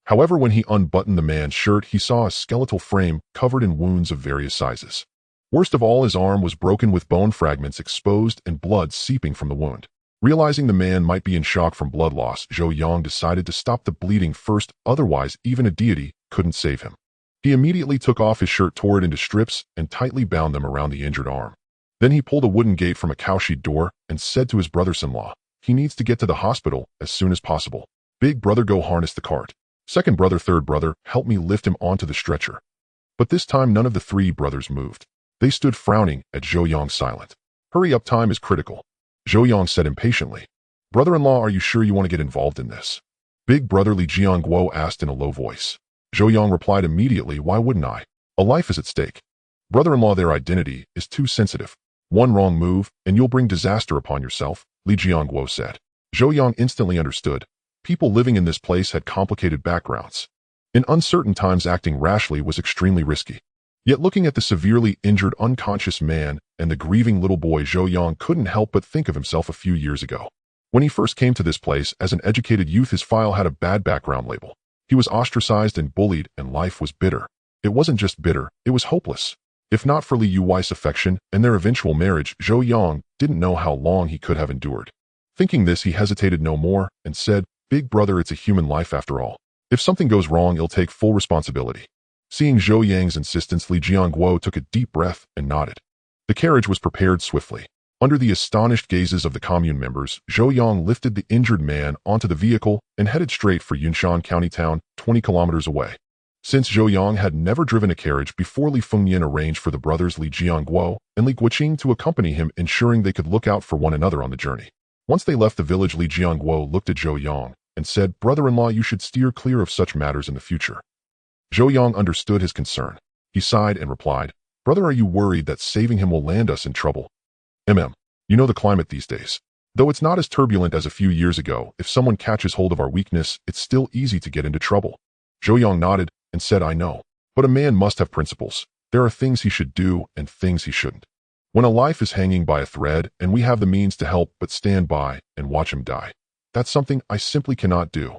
Speaker 1: However, when he unbuttoned the man's shirt, he saw a skeletal frame covered in wounds of various sizes. Worst of all, his arm was broken with bone fragments exposed and blood seeping from the wound. Realizing the man might be in shock from blood loss, Zhou Yang decided to stop the bleeding first, otherwise even a deity couldn't save him. He immediately took off his shirt, tore it into strips, and tightly bound them around the injured arm. Then he pulled a wooden gate from a cowshed door and said to his brothers-in-law, he needs to get to the hospital as soon as possible. "Big brother, go harness the cart. Second brother, third brother, help me lift him onto the stretcher." But this time none of the 3 brothers moved. They stood frowning at Zhou Yang, silent. "Hurry up, time is critical," Zhou Yang said impatiently. "Brother-in-law, are you sure you want to get involved in this?" Big brother Li Jiangguo asked in a low voice. Zhou Yang replied immediately, "Why wouldn't I? A life is at stake." "Brother-in-law, their identity is too sensitive. One wrong move, and you'll bring disaster upon yourself," Li Jiangguo said. Zhou Yang instantly understood. People living in this place had complicated backgrounds. In uncertain times, acting rashly was extremely risky. Yet looking at the severely injured, unconscious man and the grieving little boy, Zhou Yang couldn't help but think of himself a few years ago. When he first came to this place as an educated youth, his file had a bad background label. He was ostracized and bullied, and life was bitter. It wasn't just bitter, it was hopeless. If not for Li Yuwai's affection and their eventual marriage, Zhou Yang didn't know how long he could have endured. Thinking this, he hesitated no more and said, "Big brother, it's a human life after all. If something goes wrong, he'll take full responsibility." Seeing Zhou Yang's insistence, Li Jiangguo took a deep breath and nodded. The carriage was prepared swiftly. Under the astonished gazes of the commune members, Zhou Yang lifted the injured man onto the vehicle and headed straight for Yunshan County Town, 20 kilometers away. Since Zhou Yang had never driven a carriage before, Li Fengyan arranged for the brothers Li Jiangguo and Li Guoqing to accompany him, ensuring they could look out for one another on the journey. Once they left the village, Li Jiangguo looked at Zhou Yang and said, "Brother-in-law, you should steer clear of such matters in the future." Zhou Yang understood his concern. He sighed and replied, "Brother, are you worried that saving him will land us in trouble?" You know the climate these days. Though it's not as turbulent as a few years ago, if someone catches hold of our weakness, it's still easy to get into trouble." Zhou Yang nodded and said, "I know. But a man must have principles. There are things he should do and things he shouldn't. When a life is hanging by a thread and we have the means to help but stand by and watch him die, that's something I simply cannot do."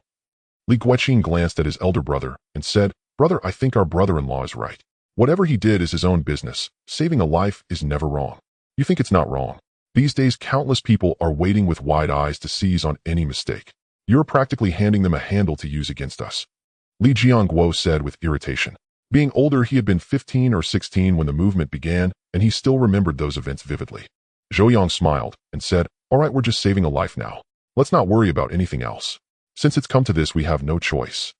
Speaker 1: Li Guoqing glanced at his elder brother and said, "Brother, I think our brother-in-law is right. Whatever he did is his own business. Saving a life is never wrong. You think it's not wrong? These days, countless people are waiting with wide eyes to seize on any mistake. You're practically handing them a handle to use against us," Li Jiangguo said with irritation. Being older, he had been 15 or 16 when the movement began, and he still remembered those events vividly. Zhou Yang smiled and said, "All right, we're just saving a life now. Let's not worry about anything else. Since it's come to this, we have no choice.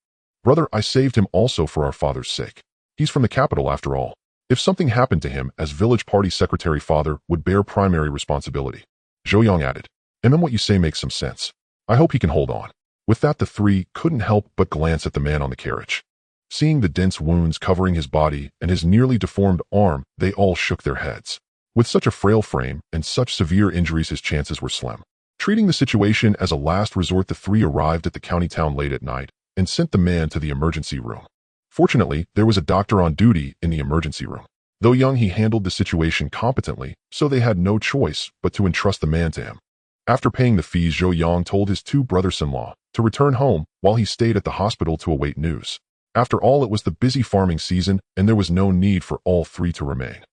Speaker 1: Brother, I saved him also for our father's sake. He's from the capital after all. If something happened to him, as village party secretary, father would bear primary responsibility," Zhou Yang added. What you say makes some sense. I hope he can hold on. With that, the three couldn't help but glance at the man on the carriage. Seeing the dense wounds covering his body and his nearly deformed arm, they all shook their heads. With such a frail frame and such severe injuries, his chances were slim. Treating the situation as a last resort, the three arrived at the county town late at night and sent the man to the emergency room. Fortunately, there was a doctor on duty in the emergency room. Though young, he handled the situation competently, so they had no choice but to entrust the man to him. After paying the fees, Zhou Yang told his two brothers-in-law to return home while he stayed at the hospital to await news. After all, it was the busy farming season, and there was no need for all three to remain.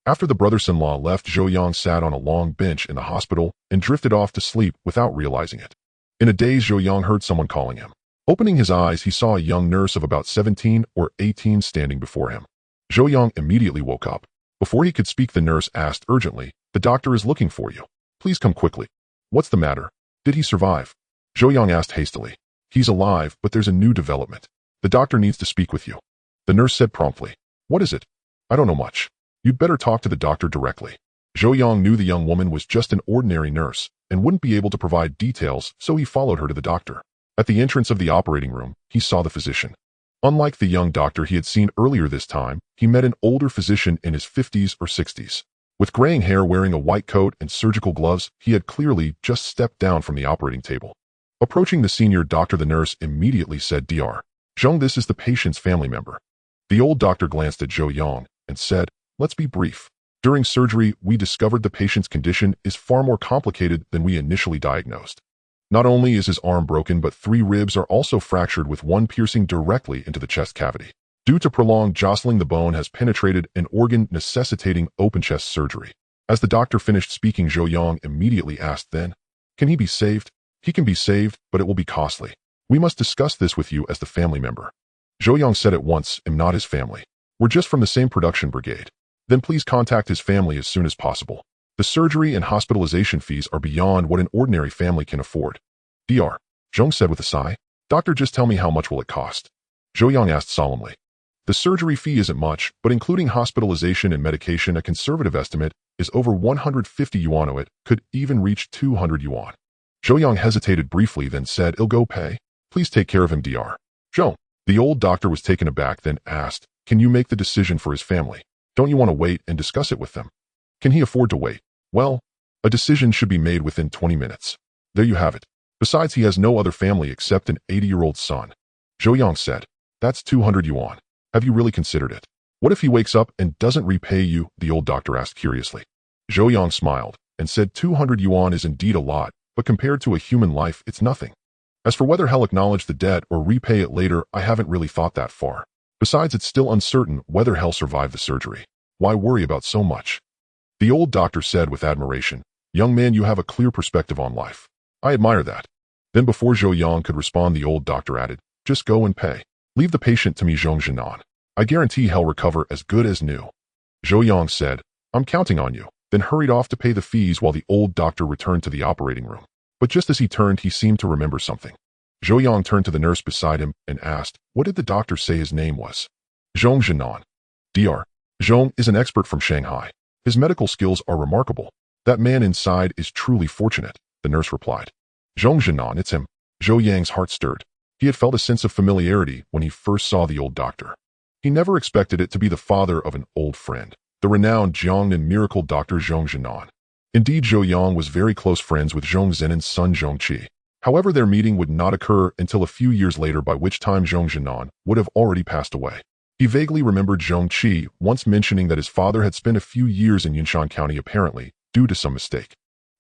Speaker 1: After the brothers-in-law left, Zhou Yang sat on a long bench in the hospital and drifted off to sleep without realizing it. In a daze, Zhou Yang heard someone calling him. Opening his eyes, he saw a young nurse of about 17 or 18 standing before him. Zhou Yang immediately woke up. Before he could speak, the nurse asked urgently, "The doctor is looking for you. Please come quickly." "What's the matter? Did he survive?" Zhou Yang asked hastily. "He's alive, but there's a new development. The doctor needs to speak with you." The nurse said promptly. "What is it?" "I don't know much. You'd better talk to the doctor directly." Zhou Yang knew the young woman was just an ordinary nurse and wouldn't be able to provide details, so he followed her to the doctor. At the entrance of the operating room, he saw the physician. Unlike the young doctor he had seen earlier this time, he met an older physician in his 50s or 60s. With graying hair, wearing a white coat and surgical gloves, he had clearly just stepped down from the operating table. Approaching the senior doctor, the nurse immediately said, "Dr. Zhong, this is the patient's family member." The old doctor glanced at Zhou Yang and said, "Let's be brief. During surgery, we discovered the patient's condition is far more complicated than we initially diagnosed. Not only is his arm broken, but 3 ribs are also fractured, with one piercing directly into the chest cavity. Due to prolonged jostling, the bone has penetrated an organ, necessitating open chest surgery." As the doctor finished speaking, Zhou Yang immediately asked, "Then, can he be saved?" "He can be saved, but it will be costly. We must discuss this with you as the family member." Zhou Yang said at once, "I'm not his family. We're just from the same production brigade." "Then please contact his family as soon as possible. The surgery and hospitalization fees are beyond what an ordinary family can afford." "Dr. Zhong said with a sigh. "Doctor, just tell me, how much will it cost?" Zhou Yang asked solemnly. "The surgery fee isn't much, but including hospitalization and medication, a conservative estimate is over 150 yuan. It could even reach 200 yuan. Zhou Yang hesitated briefly, then said, "I'll go pay. Please take care of him, Dr. Zhong." The old doctor was taken aback, then asked, "Can you make the decision for his family? Don't you want to wait and discuss it with them?" "Can he afford to wait?" "Well, a decision should be made within 20 minutes. There you have it. Besides, he has no other family except an 80-year-old son." Zhou Yang said, "That's 200 yuan. Have you really considered it?" "What if he wakes up and doesn't repay you?" the old doctor asked curiously. Zhou Yang smiled and said, 200 yuan is indeed a lot, but compared to a human life, it's nothing. As for whether he'll acknowledge the debt or repay it later, I haven't really thought that far. Besides, it's still uncertain whether he'll survive the surgery. Why worry about so much?" The old doctor said with admiration, "Young man, you have a clear perspective on life. I admire that." Then before Zhou Yang could respond, the old doctor added, "Just go and pay. Leave the patient to me, Zhong Jinan. I guarantee he'll recover as good as new." Zhou Yang said, "I'm counting on you," then hurried off to pay the fees while the old doctor returned to the operating room. But just as he turned, he seemed to remember something. Zhou Yang turned to the nurse beside him and asked, "What did the doctor say his name was?" "Zhong Jinan." "Dr. Zhong is an expert from Shanghai. His medical skills are remarkable. That man inside is truly fortunate," the nurse replied. "Zhong Jinan, it's him." Zhou Yang's heart stirred. He had felt a sense of familiarity when he first saw the old doctor. He never expected it to be the father of an old friend, the renowned Jiangnan miracle doctor Zhong Jinan. Indeed, Zhou Yang was very close friends with Zhong Zenan's son Zhong Qi. However, their meeting would not occur until a few years later, by which time Zhong Jinan would have already passed away. He vaguely remembered Zhong Qi once mentioning that his father had spent a few years in Yunshan County, apparently due to some mistake.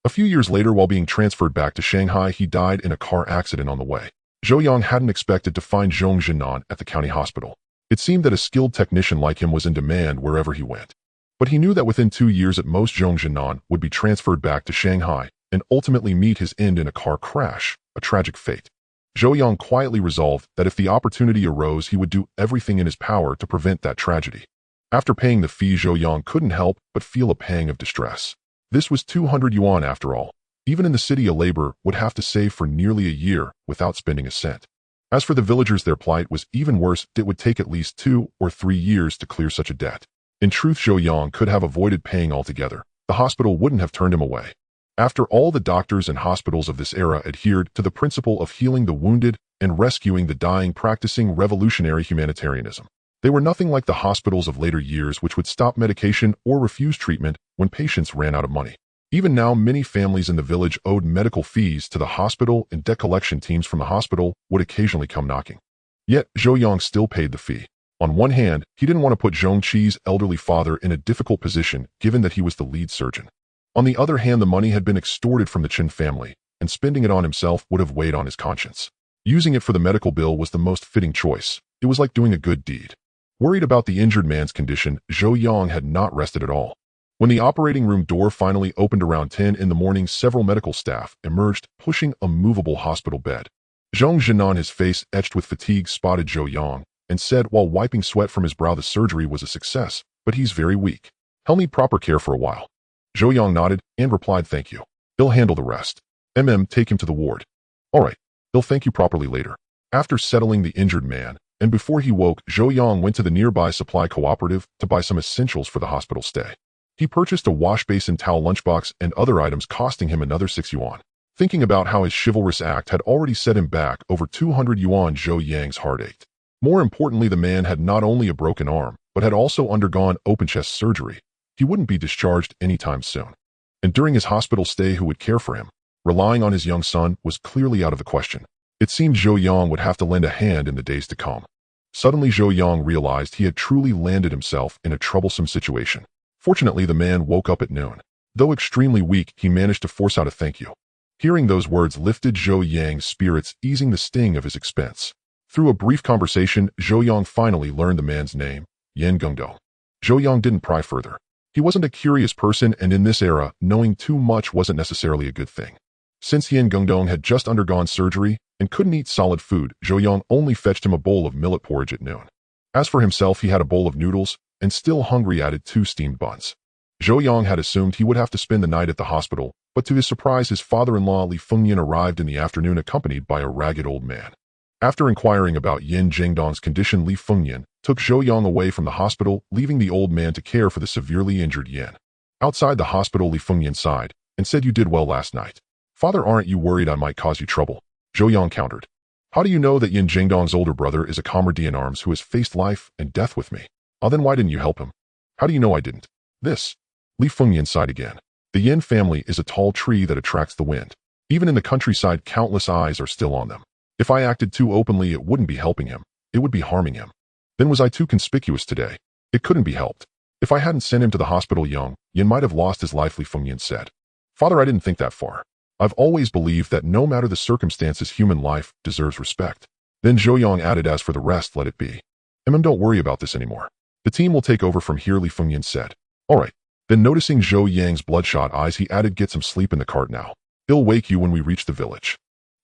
Speaker 1: A few years later, while being transferred back to Shanghai, he died in a car accident on the way. Zhou Yang hadn't expected to find Zhong Jinan at the county hospital. It seemed that a skilled technician like him was in demand wherever he went. But he knew that within 2 years at most, Zhong Jinan would be transferred back to Shanghai and ultimately meet his end in a car crash, a tragic fate. Zhou Yang quietly resolved that if the opportunity arose, he would do everything in his power to prevent that tragedy. After paying the fee, Zhou Yang couldn't help but feel a pang of distress. This was 200 yuan after all. Even in the city, a laborer would have to save for nearly a year without spending a cent. As for the villagers, their plight was even worse. It would take at least 2 or 3 years to clear such a debt. In truth, Zhou Yang could have avoided paying altogether. The hospital wouldn't have turned him away. After all, the doctors and hospitals of this era adhered to the principle of healing the wounded and rescuing the dying, practicing revolutionary humanitarianism. They were nothing like the hospitals of later years, which would stop medication or refuse treatment when patients ran out of money. Even now, many families in the village owed medical fees to the hospital, and debt collection teams from the hospital would occasionally come knocking. Yet, Zhou Yang still paid the fee. On one hand, he didn't want to put Zhong Qi's elderly father in a difficult position, given that he was the lead surgeon. On the other hand, the money had been extorted from the Qin family, and spending it on himself would have weighed on his conscience. Using it for the medical bill was the most fitting choice. It was like doing a good deed. Worried about the injured man's condition, Zhou Yang had not rested at all. When the operating room door finally opened around 10 in the morning, several medical staff emerged, pushing a movable hospital bed. Zhong Jinan, his face etched with fatigue, spotted Zhou Yang and said while wiping sweat from his brow, "The surgery was a success, but he's very weak. He'll need proper care for a while." Zhou Yang nodded and replied, "Thank you. They'll handle the rest. Take him to the ward." "All right. They'll thank you properly later." After settling the injured man, and before he woke, Zhou Yang went to the nearby supply cooperative to buy some essentials for the hospital stay. He purchased a wash basin, towel, lunchbox, and other items costing him another 6 yuan. Thinking about how his chivalrous act had already set him back over 200 yuan, Zhou Yang's heart ached. More importantly, the man had not only a broken arm, but had also undergone open chest surgery. He wouldn't be discharged anytime soon. And during his hospital stay, who would care for him? Relying on his young son was clearly out of the question. It seemed Zhou Yang would have to lend a hand in the days to come. Suddenly, Zhou Yang realized he had truly landed himself in a troublesome situation. Fortunately, the man woke up at noon. Though extremely weak, he managed to force out a "thank you." Hearing those words lifted Zhou Yang's spirits, easing the sting of his expense. Through a brief conversation, Zhou Yang finally learned the man's name, Yan Gengdong. Zhou Yang didn't pry further. He wasn't a curious person, and in this era, knowing too much wasn't necessarily a good thing. Since Yan Gengdong had just undergone surgery and couldn't eat solid food, Zhou Yang only fetched him a bowl of millet porridge at noon. As for himself, he had a bowl of noodles, and still hungry added 2 steamed buns. Zhou Yang had assumed he would have to spend the night at the hospital, but to his surprise, his father-in-law Li Fengyan arrived in the afternoon accompanied by a ragged old man. After inquiring about Yan Zhengdong's condition, Li Fengyan took Zhou Yang away from the hospital, leaving the old man to care for the severely injured Yan. Outside the hospital, Li Fengyan sighed and said, "You did well last night." "Father, aren't you worried I might cause you trouble?" Zhou Yang countered. "How do you know that Yan Zhengdong's older brother is a comrade in arms who has faced life and death with me?" Then why didn't you help him?" "How do you know I didn't?" "This." Li Fengyan sighed again. "The Yan family is a tall tree that attracts the wind. Even in the countryside, countless eyes are still on them. If I acted too openly, it wouldn't be helping him. It would be harming him. Then was I too conspicuous today? It couldn't be helped. If I hadn't sent him to the hospital, Yan might have lost his life," Li Fengyan said. "Father, I didn't think that far. I've always believed that no matter the circumstances, human life deserves respect." Then Zhou Yang added, "As for the rest, let it be. Don't worry about this anymore. The team will take over from here," Li Fengyan said. "All right." Then noticing Zhou Yang's bloodshot eyes, he added, "Get some sleep in the cart now. He'll wake you when we reach the village."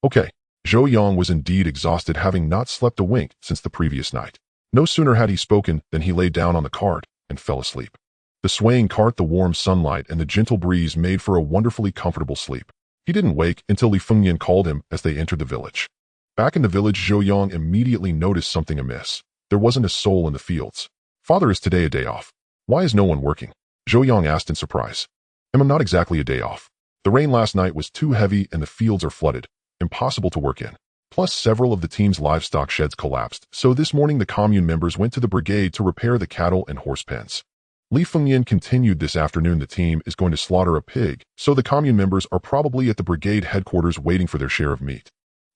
Speaker 1: "Okay." Zhou Yang was indeed exhausted, having not slept a wink since the previous night. No sooner had he spoken than he lay down on the cart and fell asleep. The swaying cart, the warm sunlight, and the gentle breeze made for a wonderfully comfortable sleep. He didn't wake until Li Fengyan called him as they entered the village. Back in the village, Zhou Yang immediately noticed something amiss. There wasn't a soul in the fields. "Father, is today a day off? Why is no one working?" Zhou Yang asked in surprise. Not exactly a day off. The rain last night was too heavy and the fields are flooded. Impossible to work in. Plus, several of the team's livestock sheds collapsed, so this morning the commune members went to the brigade to repair the cattle and horse pens. Li Fengyan continued, "This afternoon the team is going to slaughter a pig, so the commune members are probably at the brigade headquarters waiting for their share of meat.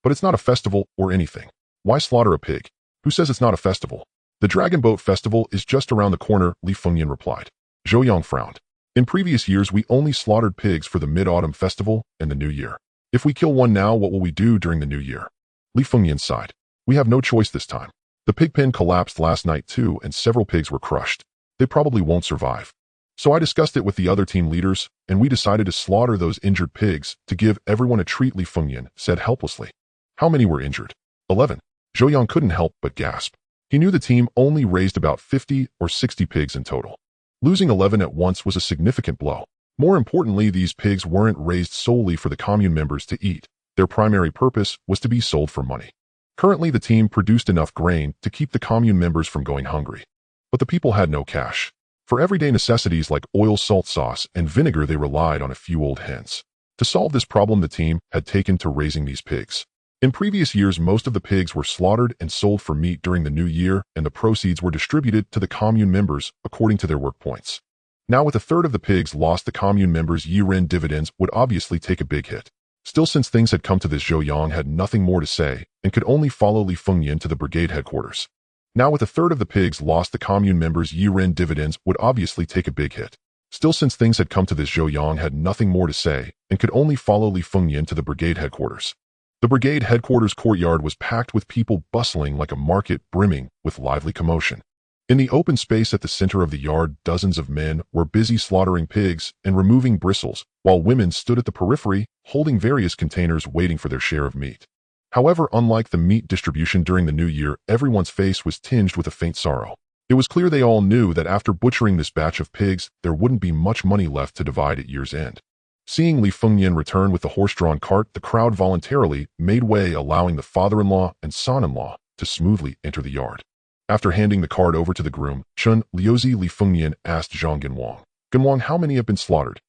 Speaker 1: But it's not a festival or anything. Why slaughter a pig? Who says it's not a festival? The Dragon Boat Festival is just around the corner," Li Fengyan replied. Zhou Yang frowned. "In previous years, we only slaughtered pigs for the Mid-Autumn Festival and the New Year. If we kill one now, what will we do during the New Year?" Li Fengyan sighed. "We have no choice this time. The pig pen collapsed last night too, and several pigs were crushed. They probably won't survive. So I discussed it with the other team leaders, and we decided to slaughter those injured pigs to give everyone a treat," Li Fengyan said helplessly. "How many were injured?" 11. Zhou Yang couldn't help but gasp. He knew the team only raised about 50 or 60 pigs in total. Losing 11 at once was a significant blow. More importantly, these pigs weren't raised solely for the commune members to eat. Their primary purpose was to be sold for money. Currently, the team produced enough grain to keep the commune members from going hungry. But the people had no cash. For everyday necessities like oil, salt, sauce, and vinegar, they relied on a few old hens. To solve this problem, the team had taken to raising these pigs. In previous years, most of the pigs were slaughtered and sold for meat during the new year, and the proceeds were distributed to the commune members according to their work points. Now, with a third of the pigs lost, the commune members' year-end dividends would obviously take a big hit. Still, since things had come to this, Zhou Yang had nothing more to say and could only follow Li Fengyan to the brigade headquarters. Now, with a third of the pigs lost, the commune members' year-end dividends would obviously take a big hit. Still, since things had come to this, Zhou Yang had nothing more to say and could only follow Li Fengyan to the brigade headquarters. The brigade headquarters courtyard was packed with people, bustling like a market, brimming with lively commotion. In the open space at the center of the yard, dozens of men were busy slaughtering pigs and removing bristles, while women stood at the periphery, holding various containers waiting for their share of meat. However, unlike the meat distribution during the new year, everyone's face was tinged with a faint sorrow. It was clear they all knew that after butchering this batch of pigs, there wouldn't be much money left to divide at year's end. Seeing Li Fengyan return with the horse-drawn cart, the crowd voluntarily made way, allowing the father-in-law and son-in-law to smoothly enter the yard. After handing the cart over to the groom, Chun Liuzi Li Fengyan asked Zhang Genwang, "Genwang, how many have been slaughtered?"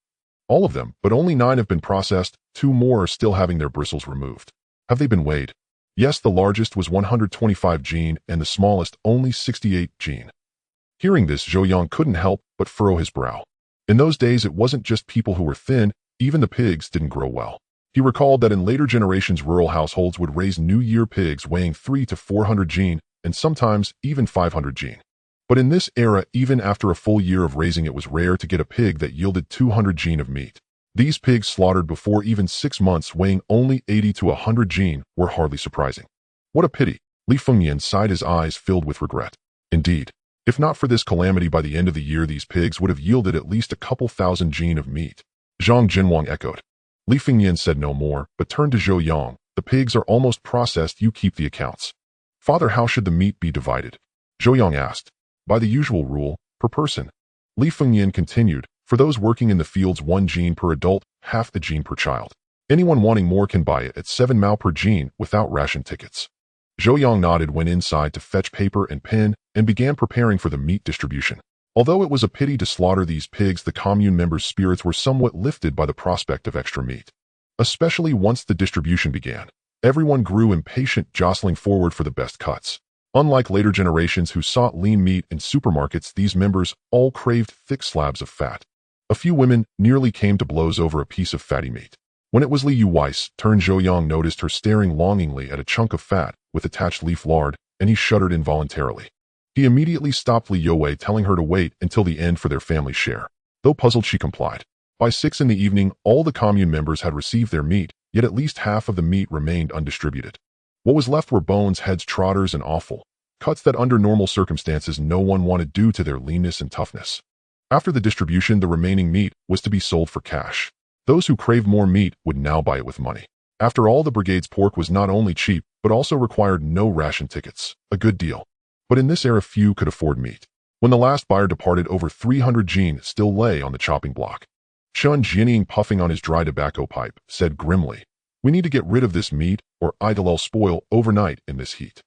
Speaker 1: "All of them, but only 9 have been processed. 2 more are still having their bristles removed." "Have they been weighed?" "Yes, the largest was 125 jin and the smallest only 68 jin." Hearing this, Zhou Yang couldn't help but furrow his brow. In those days, it wasn't just people who were thin, even the pigs didn't grow well. He recalled that in later generations, rural households would raise New Year pigs weighing 300 to 400 jin, and sometimes even 500 jin. But in this era, even after a full year of raising, it was rare to get a pig that yielded 200 jin of meat. These pigs slaughtered before even 6 months, weighing only 80 to 100 jin, were hardly surprising. What a pity! Li Fengyan sighed, his eyes filled with regret. Indeed, if not for this calamity, by the end of the year these pigs would have yielded at least a couple thousand jin of meat. Zhang Genwang echoed. Li Fengyan said no more, but turned to Zhou Yang. "The pigs are almost processed, you keep the accounts." "Father, how should the meat be divided?" Zhou Yang asked. "By the usual rule, per person." Li Fengyan continued. "For those working in the fields, 1 jin per adult, half a jin per child. Anyone wanting more can buy it at 7 mao per jin without ration tickets." Zhou Yang nodded, went inside to fetch paper and pen, and began preparing for the meat distribution. Although it was a pity to slaughter these pigs, the commune members' spirits were somewhat lifted by the prospect of extra meat. Especially once the distribution began. Everyone grew impatient, jostling forward for the best cuts. Unlike later generations who sought lean meat in supermarkets, these members all craved thick slabs of fat. A few women nearly came to blows over a piece of fatty meat. When it was Li Yuwei's turn, Zhou Yang noticed her staring longingly at a chunk of fat with attached leaf lard, and he shuddered involuntarily. He immediately stopped Li Yuwei, telling her to wait until the end for their family's share. Though puzzled, she complied. By 6 in the evening, all the commune members had received their meat, yet at least half of the meat remained undistributed. What was left were bones, heads, trotters, and offal, cuts that under normal circumstances no one wanted due to their leanness and toughness. After the distribution, the remaining meat was to be sold for cash. Those who craved more meat would now buy it with money. After all, the brigade's pork was not only cheap, but also required no ration tickets. A good deal. But in this era, few could afford meat. When the last buyer departed, over 300 jin still lay on the chopping block. Chun Jianying, puffing on his dry tobacco pipe, said grimly, "We need to get rid of this meat, or it'll spoil overnight in this heat.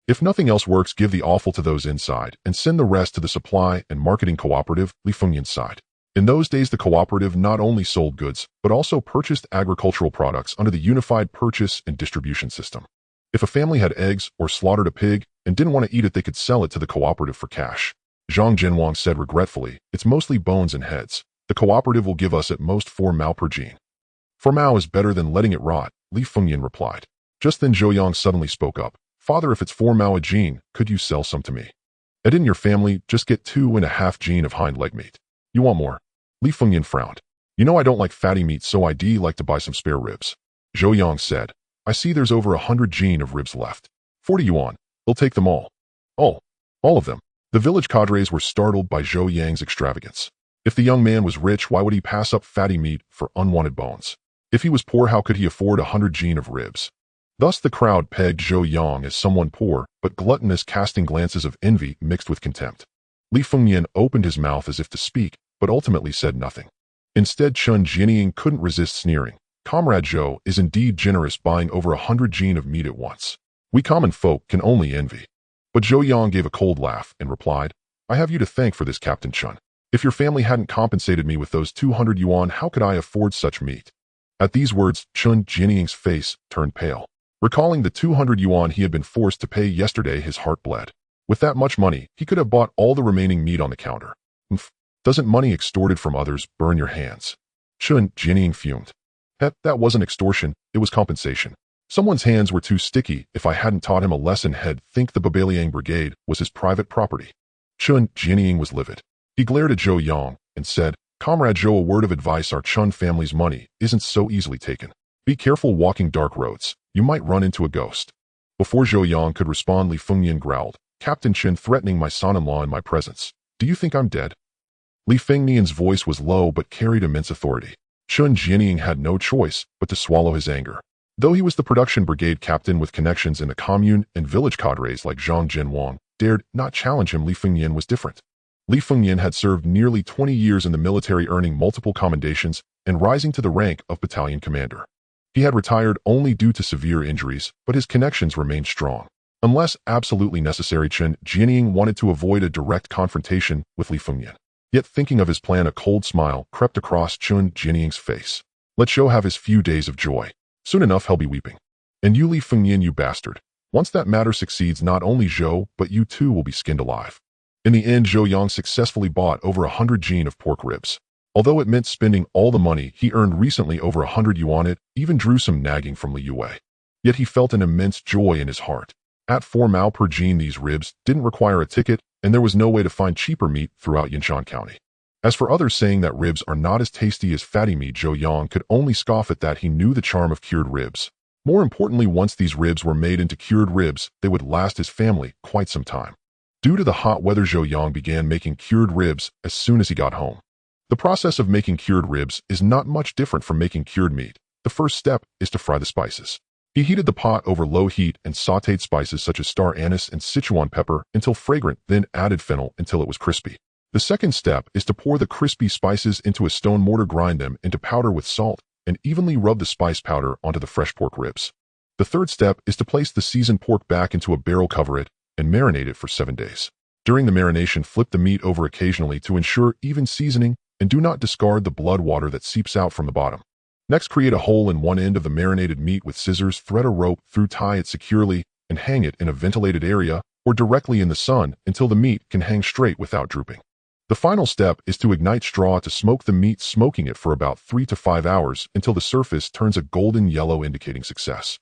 Speaker 1: If nothing else works, give the offal to those inside, and send the rest to the supply and marketing cooperative," Li Fengyan sighed. In those days, the cooperative not only sold goods, but also purchased agricultural products under the unified purchase and distribution system. If a family had eggs or slaughtered a pig and didn't want to eat it, they could sell it to the cooperative for cash. Zhang Genwang said regretfully, "It's mostly bones and heads. The cooperative will give us at most 4 mao per jin." "4 mao is better than letting it rot," Li Fengyan replied. Just then Zhou Yang suddenly spoke up. "Father, if it's 4 mao a jin, could you sell some to me? And in your family, just get 2.5 jin of hind leg meat." "You want more?" Li Fengyan frowned. "You know I don't like fatty meat, so I'd like to buy some spare ribs." Zhou Yang said, "I see there's over 100 jin of ribs left. 40 yuan. They'll take them all." All of them." The village cadres were startled by Zhou Yang's extravagance. If the young man was rich, why would he pass up fatty meat for unwanted bones? If he was poor, how could he afford 100 jin of ribs? Thus the crowd pegged Zhou Yang as someone poor, but gluttonous, casting glances of envy mixed with contempt. Li Fengyan opened his mouth as if to speak, but ultimately said nothing. Instead, Chun Jianying couldn't resist sneering. "Comrade Zhou is indeed generous, buying over 100 jin of meat at once. We common folk can only envy." But Zhou Yang gave a cold laugh and replied, "I have you to thank for this, Captain Chun. If your family hadn't compensated me with those 200 yuan, how could I afford such meat?" At these words, Chun Jianying's face turned pale. Recalling the 200 yuan he had been forced to pay yesterday, his heart bled. With that much money, he could have bought all the remaining meat on the counter. Doesn't money extorted from others burn your hands? Chun Jianying fumed. That wasn't extortion, it was compensation. Someone's hands were too sticky. If I hadn't taught him a lesson, he'd think the Babaliang Brigade was his private property. Chun Jianying was livid. He glared at Zhou Yang and said, Comrade Zhou, a word of advice, our Chun family's money isn't so easily taken. Be careful walking dark roads. You might run into a ghost. Before Zhou Yang could respond, Li Fengnian growled, Captain Qin threatening my son-in-law in my presence. Do you think I'm dead? Li Fengnian's voice was low but carried immense authority. Chun Jianying had no choice but to swallow his anger. Though he was the production brigade captain with connections in the commune, and village cadres like Zhang Jinwang dared not challenge him, Li Fengnian was different. Li Fengnian had served nearly 20 years in the military, earning multiple commendations and rising to the rank of battalion commander. He had retired only due to severe injuries, but his connections remained strong. Unless absolutely necessary, Chun Jianying wanted to avoid a direct confrontation with Li Fengnian. Yet thinking of his plan, a cold smile crept across Chun Jianying's face. Let Zhou have his few days of joy. Soon enough he'll be weeping. And you, Li Fengnian, you bastard. Once that matter succeeds, not only Zhou, but you too will be skinned alive. In the end, Zhou Yang successfully bought over 100 jin of pork ribs. Although it meant spending all the money he earned recently, over 100 yuan, it even drew some nagging from Li Yue. Yet he felt an immense joy in his heart. At 4 mao per jin, these ribs didn't require a ticket, and there was no way to find cheaper meat throughout Yinshan County. As for others saying that ribs are not as tasty as fatty meat, Zhou Yang could only scoff at that. He knew the charm of cured ribs. More importantly, once these ribs were made into cured ribs, they would last his family quite some time. Due to the hot weather, Zhou Yang began making cured ribs as soon as he got home. The process of making cured ribs is not much different from making cured meat. The first step is to fry the spices. He heated the pot over low heat and sautéed spices such as star anise and Sichuan pepper until fragrant, then added fennel until it was crispy. The second step is to pour the crispy spices into a stone mortar, grind them into powder with salt, and evenly rub the spice powder onto the fresh pork ribs. The third step is to place the seasoned pork back into a barrel, cover it, and marinate it for 7 days. During the marination, flip the meat over occasionally to ensure even seasoning, and do not discard the blood water that seeps out from the bottom. Next, create a hole in one end of the marinated meat with scissors, thread a rope through, tie it securely, and hang it in a ventilated area or directly in the sun until the meat can hang straight without drooping. The final step is to ignite straw to smoke the meat, smoking it for about 3 to 5 hours until the surface turns a golden yellow, indicating success.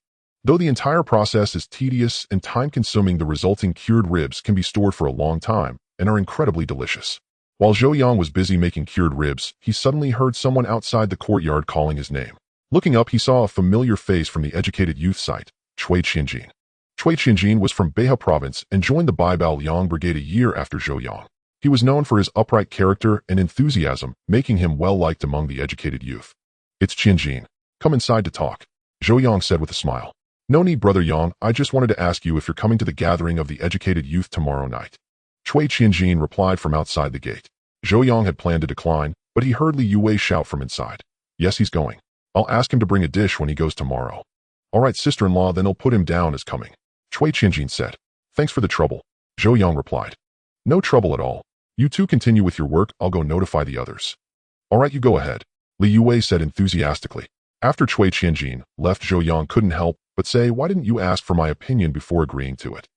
Speaker 1: Though the entire process is tedious and time-consuming, the resulting cured ribs can be stored for a long time and are incredibly delicious. While Zhou Yang was busy making cured ribs, he suddenly heard someone outside the courtyard calling his name. Looking up, he saw a familiar face from the educated youth site, Cui Qianjin. Cui Qianjin was from Beihai province and joined the Baibao Liang Brigade a year after Zhou Yang. He was known for his upright character and enthusiasm, making him well-liked among the educated youth. It's Qianjin. Come inside to talk, Zhou Yang said with a smile. No need, Brother Yang, I just wanted to ask you if you're coming to the gathering of the educated youth tomorrow night. Cui Qianjin replied from outside the gate. Zhou Yang had planned to decline, but he heard Li Yue shout from inside. Yes, he's going. I'll ask him to bring a dish when he goes tomorrow. All right, sister-in-law, then I'll put him down as coming, Cui Qianjin said. Thanks for the trouble, Zhou Yang replied. No trouble at all. You two continue with your work, I'll go notify the others. All right, you go ahead, Li Yue said enthusiastically. After Cui Qianjin left, Zhou Yang couldn't help but say, why didn't you ask for my opinion before agreeing to it?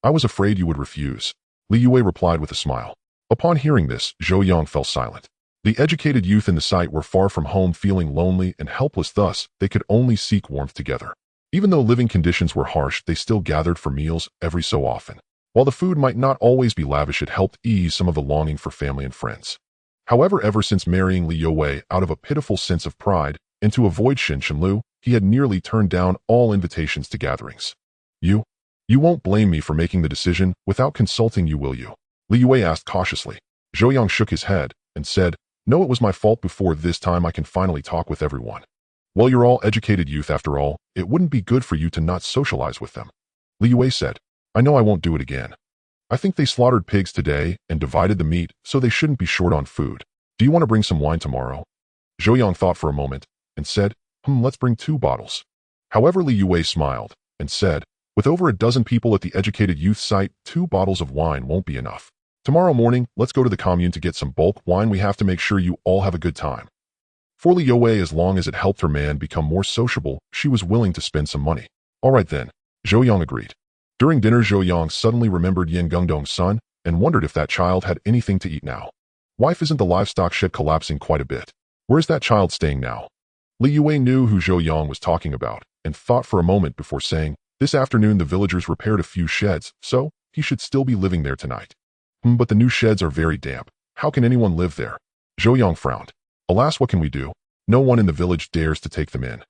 Speaker 1: I was afraid you would refuse, Li Yue replied with a smile. Upon hearing this, Zhou Yang fell silent. The educated youth in the site were far from home, feeling lonely and helpless, thus they could only seek warmth together. Even though living conditions were harsh, they still gathered for meals every so often. While the food might not always be lavish, it helped ease some of the longing for family and friends. However, ever since marrying Li Yue out of a pitiful sense of pride, and to avoid Shen Shenlu, he had nearly turned down all invitations to gatherings. You won't blame me for making the decision without consulting you, will you? Li Yue asked cautiously. Zhou Yang shook his head and said, no, it was my fault before. This time I can finally talk with everyone. Well, you're all educated youth after all. It wouldn't be good for you to not socialize with them, Li Yue said. I know I won't do it again. I think they slaughtered pigs today and divided the meat, so they shouldn't be short on food. Do you want to bring some wine tomorrow? Zhou Yang thought for a moment and said, let's bring 2 bottles. However, Li Yue smiled and said, with over a dozen people at the educated youth site, 2 bottles of wine won't be enough. Tomorrow morning, let's go to the commune to get some bulk wine. We have to make sure you all have a good time. For Li Yue, as long as it helped her man become more sociable, she was willing to spend some money. All right then, Zhou Yang agreed. During dinner, Zhou Yang suddenly remembered Yin Gungdong's son and wondered if that child had anything to eat now. Wife, isn't the livestock shed collapsing quite a bit? Where's that child staying now? Li Yue knew who Zhou Yang was talking about and thought for a moment before saying, this afternoon the villagers repaired a few sheds, so he should still be living there tonight. But the new sheds are very damp. How can anyone live there? Zhou Yang frowned. Alas, what can we do? No one in the village dares to take them in.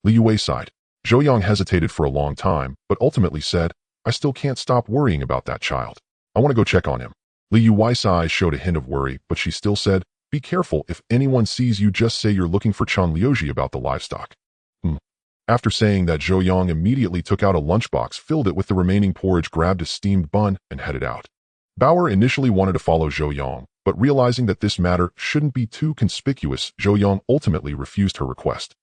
Speaker 1: Li Yue sighed. Zhou Yang hesitated for a long time, but ultimately said, I still can't stop worrying about that child. I want to go check on him. Li Yue's eyes showed a hint of worry, but she still said, be careful, if anyone sees you just say you're looking for Chen Liuji about the livestock. After saying that, Zhou Yang immediately took out a lunchbox, filled it with the remaining porridge, grabbed a steamed bun, and headed out. Bauer initially wanted to follow Zhou Yang, but realizing that this matter shouldn't be too conspicuous, Zhou Yang ultimately refused her request.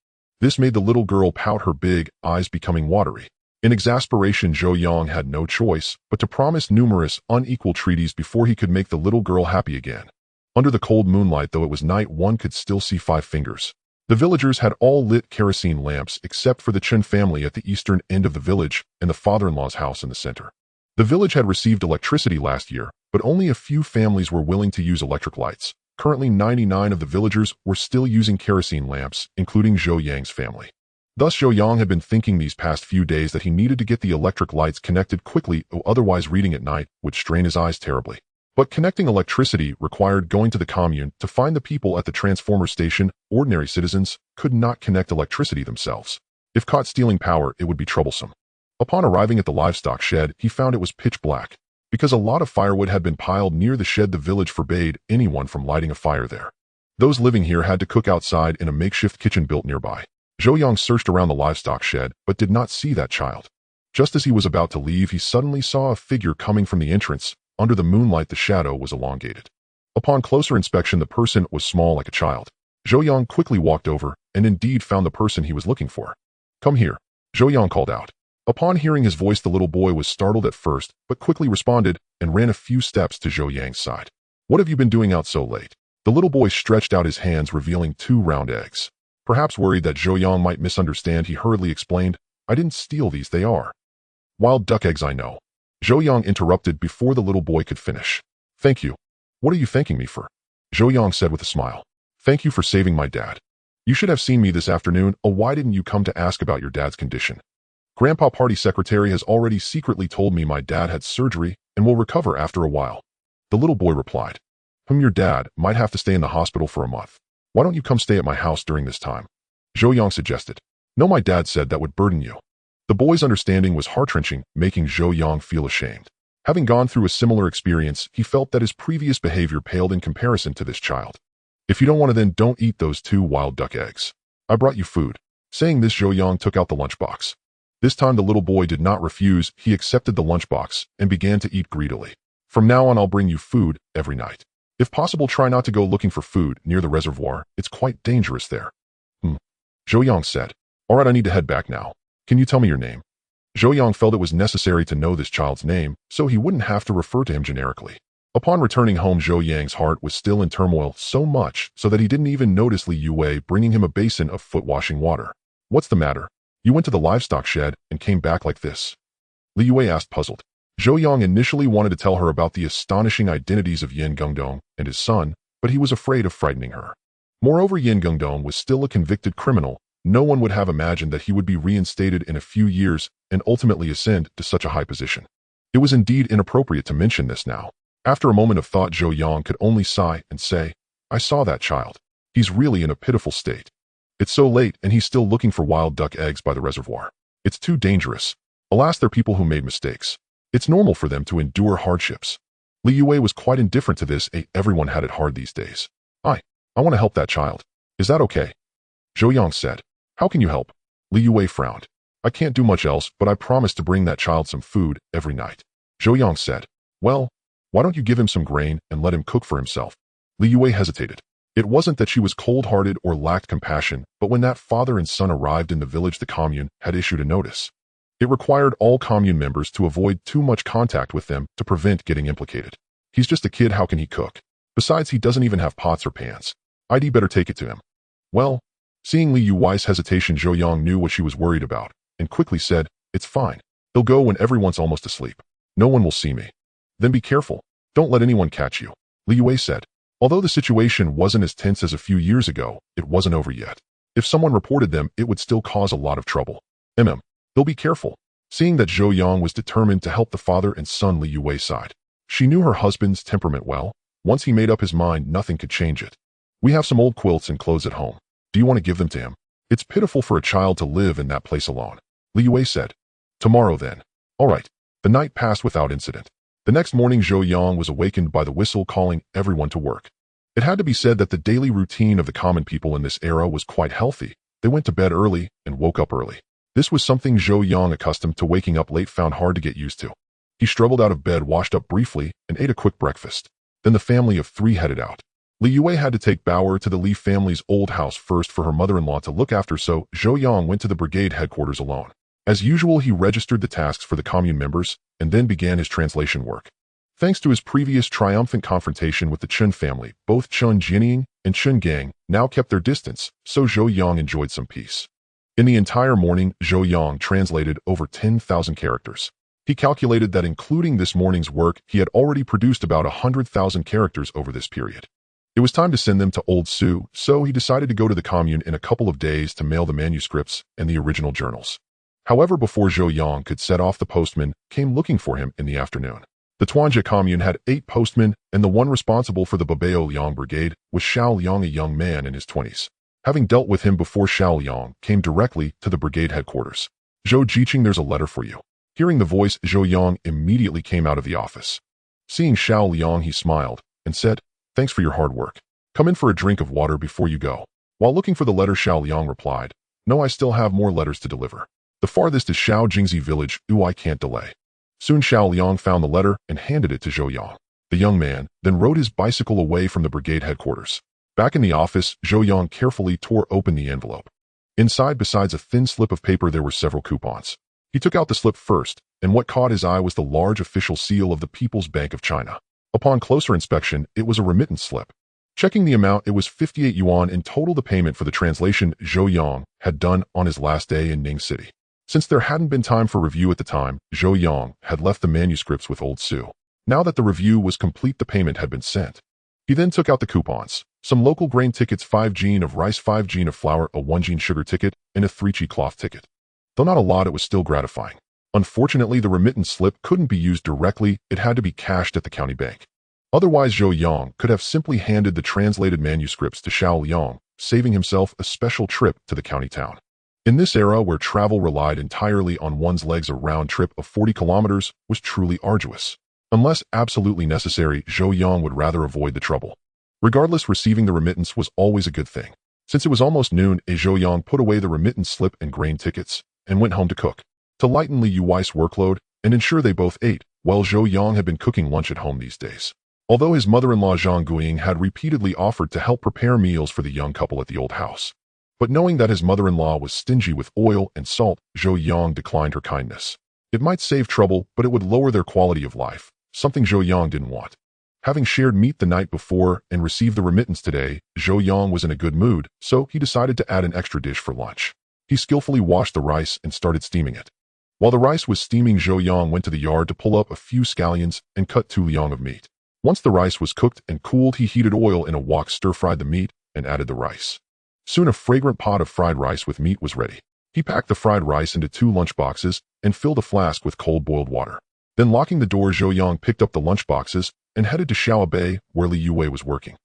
Speaker 1: This made the little girl pout, her big eyes becoming watery. In exasperation, Zhou Yang had no choice but to promise numerous unequal treaties before he could make the little girl happy again. Under the cold moonlight, though it was night, one could still see 5 fingers. The villagers had all lit kerosene lamps except for the Chen family at the eastern end of the village and the father-in-law's house in the center. The village had received electricity last year, but only a few families were willing to use electric lights. Currently, 99 of the villagers were still using kerosene lamps, including Zhou Yang's family. Thus, Zhou Yang had been thinking these past few days that he needed to get the electric lights connected quickly, or otherwise reading at night would strain his eyes terribly. But connecting electricity required going to the commune to find the people at the transformer station. Ordinary citizens could not connect electricity themselves. If caught stealing power, it would be troublesome. Upon arriving at the livestock shed, he found it was pitch black. Because a lot of firewood had been piled near the shed, the village forbade anyone from lighting a fire there. Those living here had to cook outside in a makeshift kitchen built nearby. Zhou Yang searched around the livestock shed, but did not see that child. Just as he was about to leave, he suddenly saw a figure coming from the entrance. Under the moonlight, the shadow was elongated. Upon closer inspection, the person was small like a child. Zhou Yang quickly walked over and indeed found the person he was looking for. Come here, Zhou Yang called out. Upon hearing his voice, the little boy was startled at first, but quickly responded and ran a few steps to Zhou Yang's side. What have you been doing out so late? The little boy stretched out his hands, revealing 2 round eggs. Perhaps worried that Zhou Yang might misunderstand, he hurriedly explained, I didn't steal these, they are wild duck eggs, I know. Zhou Yang interrupted before the little boy could finish. Thank you. What are you thanking me for? Zhou Yang said with a smile. Thank you for saving my dad. You should have seen me this afternoon. Oh, why didn't you come to ask about your dad's condition? Grandpa Party Secretary has already secretly told me my dad had surgery and will recover after a while. The little boy replied. Your dad might have to stay in the hospital for a month. Why don't you come stay at my house during this time? Zhou Yang suggested. No, my dad said that would burden you. The boy's understanding was heart-wrenching, making Zhou Yang feel ashamed. Having gone through a similar experience, he felt that his previous behavior paled in comparison to this child. If you don't want to, then don't eat those 2 wild duck eggs. I brought you food. Saying this, Zhou Yang took out the lunchbox. This time the little boy did not refuse, he accepted the lunchbox and began to eat greedily. From now on, I'll bring you food every night. If possible, try not to go looking for food near the reservoir, it's quite dangerous there. Zhou Yang said. All right, I need to head back now. Can you tell me your name? Zhou Yang felt it was necessary to know this child's name, so he wouldn't have to refer to him generically. Upon returning home, Zhou Yang's heart was still in turmoil, so much so that he didn't even notice Li Yue bringing him a basin of foot-washing water. What's the matter? You went to the livestock shed and came back like this? Li Yue asked, puzzled. Zhou Yang initially wanted to tell her about the astonishing identities of Yin Gungdong and his son, but he was afraid of frightening her. Moreover, Yin Gungdong was still a convicted criminal. No one would have imagined that he would be reinstated in a few years and ultimately ascend to such a high position. It was indeed inappropriate to mention this now. After a moment of thought, Zhou Yang could only sigh and say, I saw that child. He's really in a pitiful state. It's so late and he's still looking for wild duck eggs by the reservoir. It's too dangerous. Alas, they're people who made mistakes. It's normal for them to endure hardships. Li Yue was quite indifferent to this. Everyone had it hard these days. I want to help that child. Is that okay? Zhou Yang said. How can you help? Li Yue frowned. I can't do much else, but I promise to bring that child some food every night. Zhou Yang said. Well, why don't you give him some grain and let him cook for himself? Li Yue hesitated. It wasn't that she was cold-hearted or lacked compassion, but when that father and son arrived in the village, the commune had issued a notice. It required all commune members to avoid too much contact with them to prevent getting implicated. He's just a kid, how can he cook? Besides, he doesn't even have pots or pans. I'd better take it to him. Well, seeing Li Yuwei's hesitation, Zhou Yang knew what she was worried about, and quickly said, "It's fine. He'll go when everyone's almost asleep. No one will see me." "Then be careful. Don't let anyone catch you," Li Yuwei said. Although the situation wasn't as tense as a few years ago, it wasn't over yet. If someone reported them, it would still cause a lot of trouble. They'll be careful. Seeing that Zhou Yang was determined to help the father and son Li Yuwei side, she knew her husband's temperament well. Once he made up his mind, nothing could change it. "We have some old quilts and clothes at home. Do you want to give them to him? It's pitiful for a child to live in that place alone," Li Yuwei said. "Tomorrow then." "All right." The night passed without incident. The next morning, Zhou Yang was awakened by the whistle calling everyone to work. It had to be said that the daily routine of the common people in this era was quite healthy. They went to bed early and woke up early. This was something Zhou Yang, accustomed to waking up late, found hard to get used to. He struggled out of bed, washed up briefly, and ate a quick breakfast. Then the family of three headed out. Li Yuwei had to take Bauer to the Li family's old house first for her mother-in-law to look after, so Zhou Yang went to the brigade headquarters alone. As usual, he registered the tasks for the commune members and then began his translation work. Thanks to his previous triumphant confrontation with the Chen family, both Chen Jinying and Chen Gang now kept their distance, so Zhou Yang enjoyed some peace. In the entire morning, Zhou Yang translated over 10,000 characters. He calculated that including this morning's work, he had already produced about 100,000 characters over this period. It was time to send them to Old Su, so he decided to go to the commune in a couple of days to mail the manuscripts and the original journals. However, before Zhou Yang could set off, the postman came looking for him in the afternoon. The Tuanjia commune had 8 postmen, and the one responsible for the Babao Liang brigade was Xiao Liang, a young man in his 20s. Having dealt with him before, Xiao Liang came directly to the brigade headquarters. "Zhou Jiqing, there's a letter for you." Hearing the voice, Zhou Yang immediately came out of the office. Seeing Xiao Liang, he smiled and said, "Thanks for your hard work. Come in for a drink of water before you go." While looking for the letter, Xiao Liang replied, "No, I still have more letters to deliver. The farthest is Shao Jingzi village. I can't delay." Soon Xiao Liang found the letter and handed it to Zhou Yang. The young man then rode his bicycle away from the brigade headquarters. Back in the office, Zhou Yang carefully tore open the envelope. Inside, besides a thin slip of paper, there were several coupons. He took out the slip first, and what caught his eye was the large official seal of the People's Bank of China. Upon closer inspection, it was a remittance slip. Checking the amount, it was 58 yuan in total, the payment for the translation Zhou Yang had done on his last day in Ning City. Since there hadn't been time for review at the time, Zhou Yang had left the manuscripts with Old Su. Now that the review was complete, the payment had been sent. He then took out the coupons. Some local grain tickets, 5 jin of rice, 5 jin of flour, a 1 jin sugar ticket, and a 3 chi cloth ticket. Though not a lot, it was still gratifying. Unfortunately, the remittance slip couldn't be used directly, it had to be cashed at the county bank. Otherwise, Zhou Yang could have simply handed the translated manuscripts to Xiao Liang, saving himself a special trip to the county town. In this era where travel relied entirely on one's legs, a round trip of 40 kilometers was truly arduous. Unless absolutely necessary, Zhou Yang would rather avoid the trouble. Regardless, receiving the remittance was always a good thing. Since it was almost noon, Zhou Yang put away the remittance slip and grain tickets and went home to cook. To lighten Li Yuwei's workload and ensure they both ate, well, Zhou Yang had been cooking lunch at home these days. Although his mother-in-law Zhang Guiying had repeatedly offered to help prepare meals for the young couple at the old house. But knowing that his mother-in-law was stingy with oil and salt, Zhou Yang declined her kindness. It might save trouble, but it would lower their quality of life, something Zhou Yang didn't want. Having shared meat the night before and received the remittance today, Zhou Yang was in a good mood, so he decided to add an extra dish for lunch. He skillfully washed the rice and started steaming it. While the rice was steaming, Zhou Yang went to the yard to pull up a few scallions and cut 2 liang of meat. Once the rice was cooked and cooled, he heated oil in a wok, stir-fried the meat, and added the rice. Soon a fragrant pot of fried rice with meat was ready. He packed the fried rice into 2 lunch boxes and filled a flask with cold boiled water. Then, locking the door, Zhou Yang picked up the lunch boxes and headed to Xiao Bay, where Li Yuwei was working.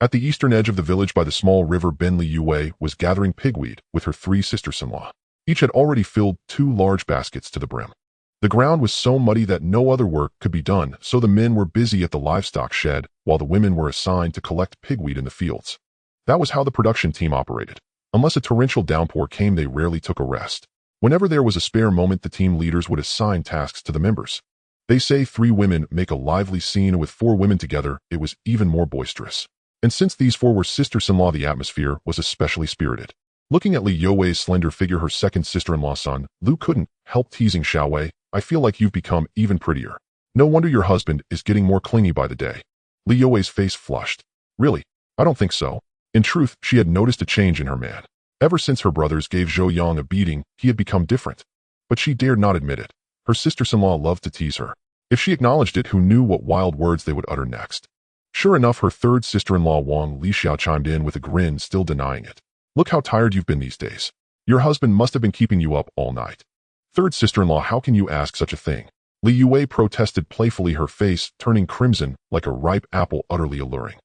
Speaker 1: At the eastern edge of the village by the small river bend, Li Yuwei was gathering pigweed with her 3 sisters-in-law. Each had already filled 2 large baskets to the brim. The ground was so muddy that no other work could be done, so the men were busy at the livestock shed, while the women were assigned to collect pigweed in the fields. That was how the production team operated. Unless a torrential downpour came, they rarely took a rest. Whenever there was a spare moment, the team leaders would assign tasks to the members. They say 3 women make a lively scene, and with 4 women together, it was even more boisterous. And since these 4 were sisters-in-law, the atmosphere was especially spirited. Looking at Li Yuwei's slender figure, her second sister-in-law son, Lu couldn't help teasing Xiaowei, "I feel like you've become even prettier. No wonder your husband is getting more clingy by the day." Li Yuwei's face flushed. "Really? I don't think so." In truth, she had noticed a change in her man. Ever since her brothers gave Zhou Yang a beating, he had become different. But she dared not admit it. Her sisters-in-law loved to tease her. If she acknowledged it, who knew what wild words they would utter next? Sure enough, her third sister-in-law Wang Lixiao chimed in with a grin, still denying it. Look how tired you've been these days. Your husband must have been keeping you up all night. Third sister-in-law, how can you ask such a thing? Li Yue protested playfully, her face turning crimson like a ripe apple, utterly alluring.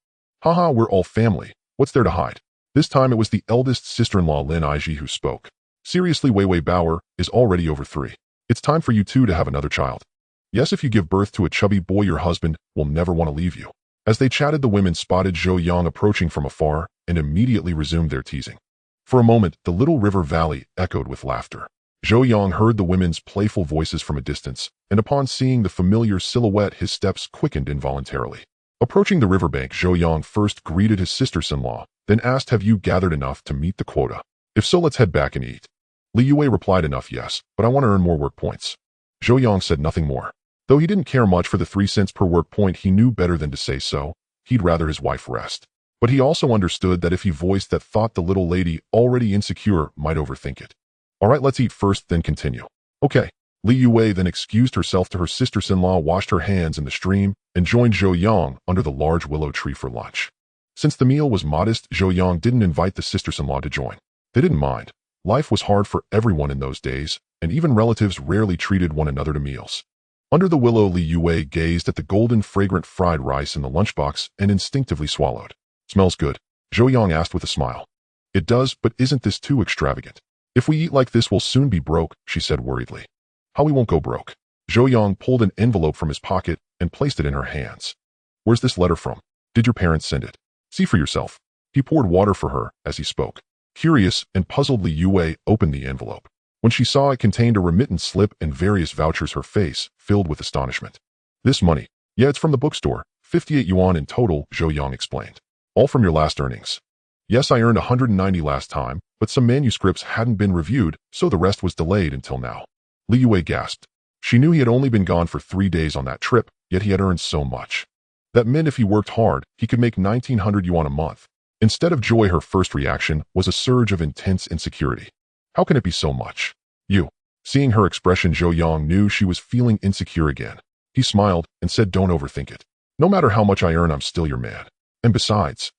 Speaker 1: Haha, we're all family. What's there to hide? This time it was the eldest sister-in-law Lin Aiji who spoke. Seriously, Wei Bauer is already over 3. It's time for you two to have another child. Yes, if you give birth to a chubby boy, your husband will never want to leave you. As they chatted, the women spotted Zhou Yang approaching from afar and immediately resumed their teasing. For a moment, the little river valley echoed with laughter. Zhou Yang heard the women's playful voices from a distance, and upon seeing the familiar silhouette, his steps quickened involuntarily. Approaching the riverbank, Zhou Yang first greeted his sisters-in-law, then asked, "Have you gathered enough to meet the quota? If so, let's head back and eat." Li Yue replied, "Enough, yes, but I want to earn more work points." Zhou Yang said nothing more. Though he didn't care much for the 3 cents per work point, he knew better than to say so. He'd rather his wife rest. But he also understood that if he voiced that thought, the little lady, already insecure, might overthink it. "All right, let's eat first, then continue." "Okay." Li Yue then excused herself to her sisters-in-law, washed her hands in the stream, and joined Zhou Yang under the large willow tree for lunch. Since the meal was modest, Zhou Yang didn't invite the sisters-in-law to join. They didn't mind. Life was hard for everyone in those days, and even relatives rarely treated one another to meals. Under the willow, Li Yue gazed at the golden, fragrant fried rice in the lunchbox and instinctively swallowed. "Smells good," Zhou Yang asked with a smile. "It does, but isn't this too extravagant? If we eat like this, we'll soon be broke," she said worriedly. "How we won't go broke?" Zhou Yang pulled an envelope from his pocket and placed it in her hands. "Where's this letter from? Did your parents send it? See for yourself." He poured water for her as he spoke. Curious and puzzled, Li Yue opened the envelope. When she saw it contained a remittance slip and various vouchers, her face filled with astonishment. "This money? Yeah, it's from the bookstore. 58 yuan in total," Zhou Yang explained. "All from your last earnings." "Yes, I earned 190 last time, but some manuscripts hadn't been reviewed, so the rest was delayed until now." Li Yue gasped. She knew he had only been gone for 3 days on that trip, yet he had earned so much. That meant if he worked hard, he could make 1,900 yuan a month. Instead of joy, her first reaction was a surge of intense insecurity. How can it be so much? "You." Seeing her expression, Zhou Yang knew she was feeling insecure again. He smiled and said, "Don't overthink it. No matter how much I earn, I'm still your man. And besides..."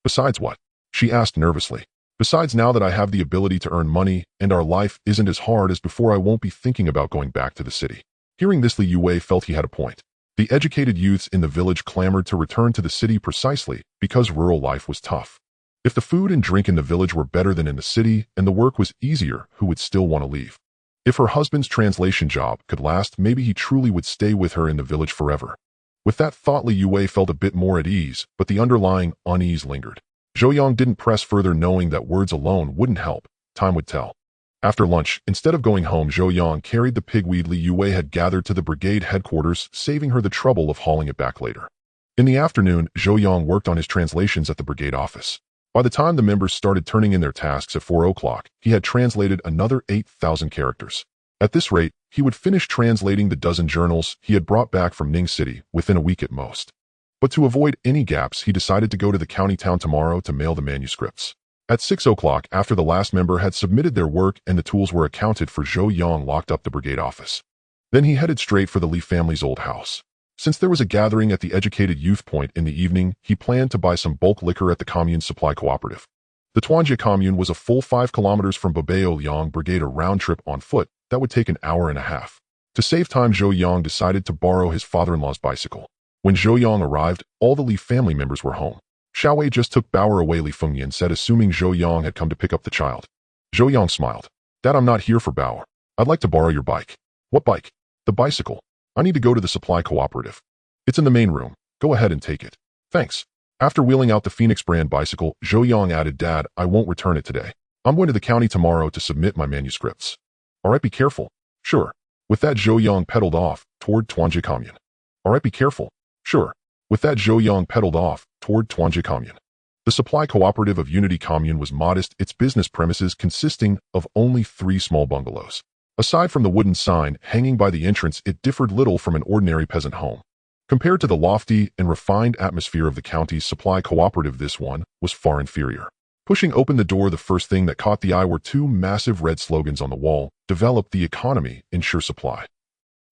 Speaker 1: "Besides what?" she asked nervously. "Besides, now that I have the ability to earn money and our life isn't as hard as before, I won't be thinking about going back to the city." Hearing this, Li Yue felt he had a point. The educated youths in the village clamored to return to the city precisely because rural life was tough. If the food and drink in the village were better than in the city and the work was easier, who would still want to leave? If her husband's translation job could last, maybe he truly would stay with her in the village forever. With that thought, Li Yue felt a bit more at ease, but the underlying unease lingered. Zhou Yang didn't press further, knowing that words alone wouldn't help. Time would tell. After lunch, instead of going home, Zhou Yang carried the pigweed Li Yue had gathered to the brigade headquarters, saving her the trouble of hauling it back later. In the afternoon, Zhou Yang worked on his translations at the brigade office. By the time the members started turning in their tasks at 4 o'clock, he had translated another 8,000 characters. At this rate, he would finish translating the dozen journals he had brought back from Ning City within a week at most. But to avoid any gaps, he decided to go to the county town tomorrow to mail the manuscripts. At 6 o'clock, after the last member had submitted their work and the tools were accounted for, Zhou Yang locked up the brigade office. Then he headed straight for the Li family's old house. Since there was a gathering at the educated youth point in the evening, he planned to buy some bulk liquor at the commune's supply cooperative. The Tuanjie commune was a full 5 kilometers from Babao Liang Brigade, a round trip on foot that would take an hour and a half. To save time, Zhou Yang decided to borrow his father-in-law's bicycle. When Zhou Yang arrived, all the Li family members were home. Xiao Wei just took Bauer away, Li Fengyan said, assuming Zhou Yang had come to pick up the child. Zhou Yang smiled. "Dad, I'm not here for Bauer. I'd like to borrow your bike." "What bike?" "The bicycle. I need to go to the supply cooperative." "It's in the main room. Go ahead and take it." "Thanks." After wheeling out the Phoenix brand bicycle, Zhou Yang added, "Dad, I won't return it today. I'm going to the county tomorrow to submit my manuscripts." "All right, be careful." "Sure." With that, Zhou Yang pedaled off toward Tuanjie commune. "All right, be careful." "Sure." With that, Zhou Yang pedaled off toward Tuanjie commune. The supply cooperative of Unity commune was modest, its business premises consisting of only 3 small bungalows. Aside from the wooden sign hanging by the entrance, it differed little from an ordinary peasant home. Compared to the lofty and refined atmosphere of the county's supply cooperative, this one was far inferior. Pushing open the door, the first thing that caught the eye were two massive red slogans on the wall: "Develop the economy, ensure supply."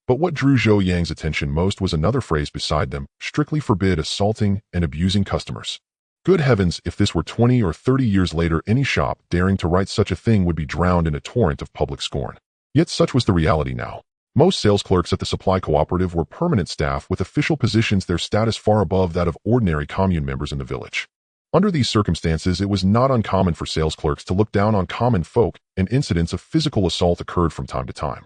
Speaker 1: But what drew Zhou Yang's attention most was another phrase beside them: "Strictly forbid assaulting and abusing customers." Good heavens, if this were 20 or 30 years later, any shop daring to write such a thing would be drowned in a torrent of public scorn. Yet such was the reality now. Most sales clerks at the supply cooperative were permanent staff with official positions, their status far above that of ordinary commune members in the village. Under these circumstances, it was not uncommon for sales clerks to look down on common folk, and incidents of physical assault occurred from time to time.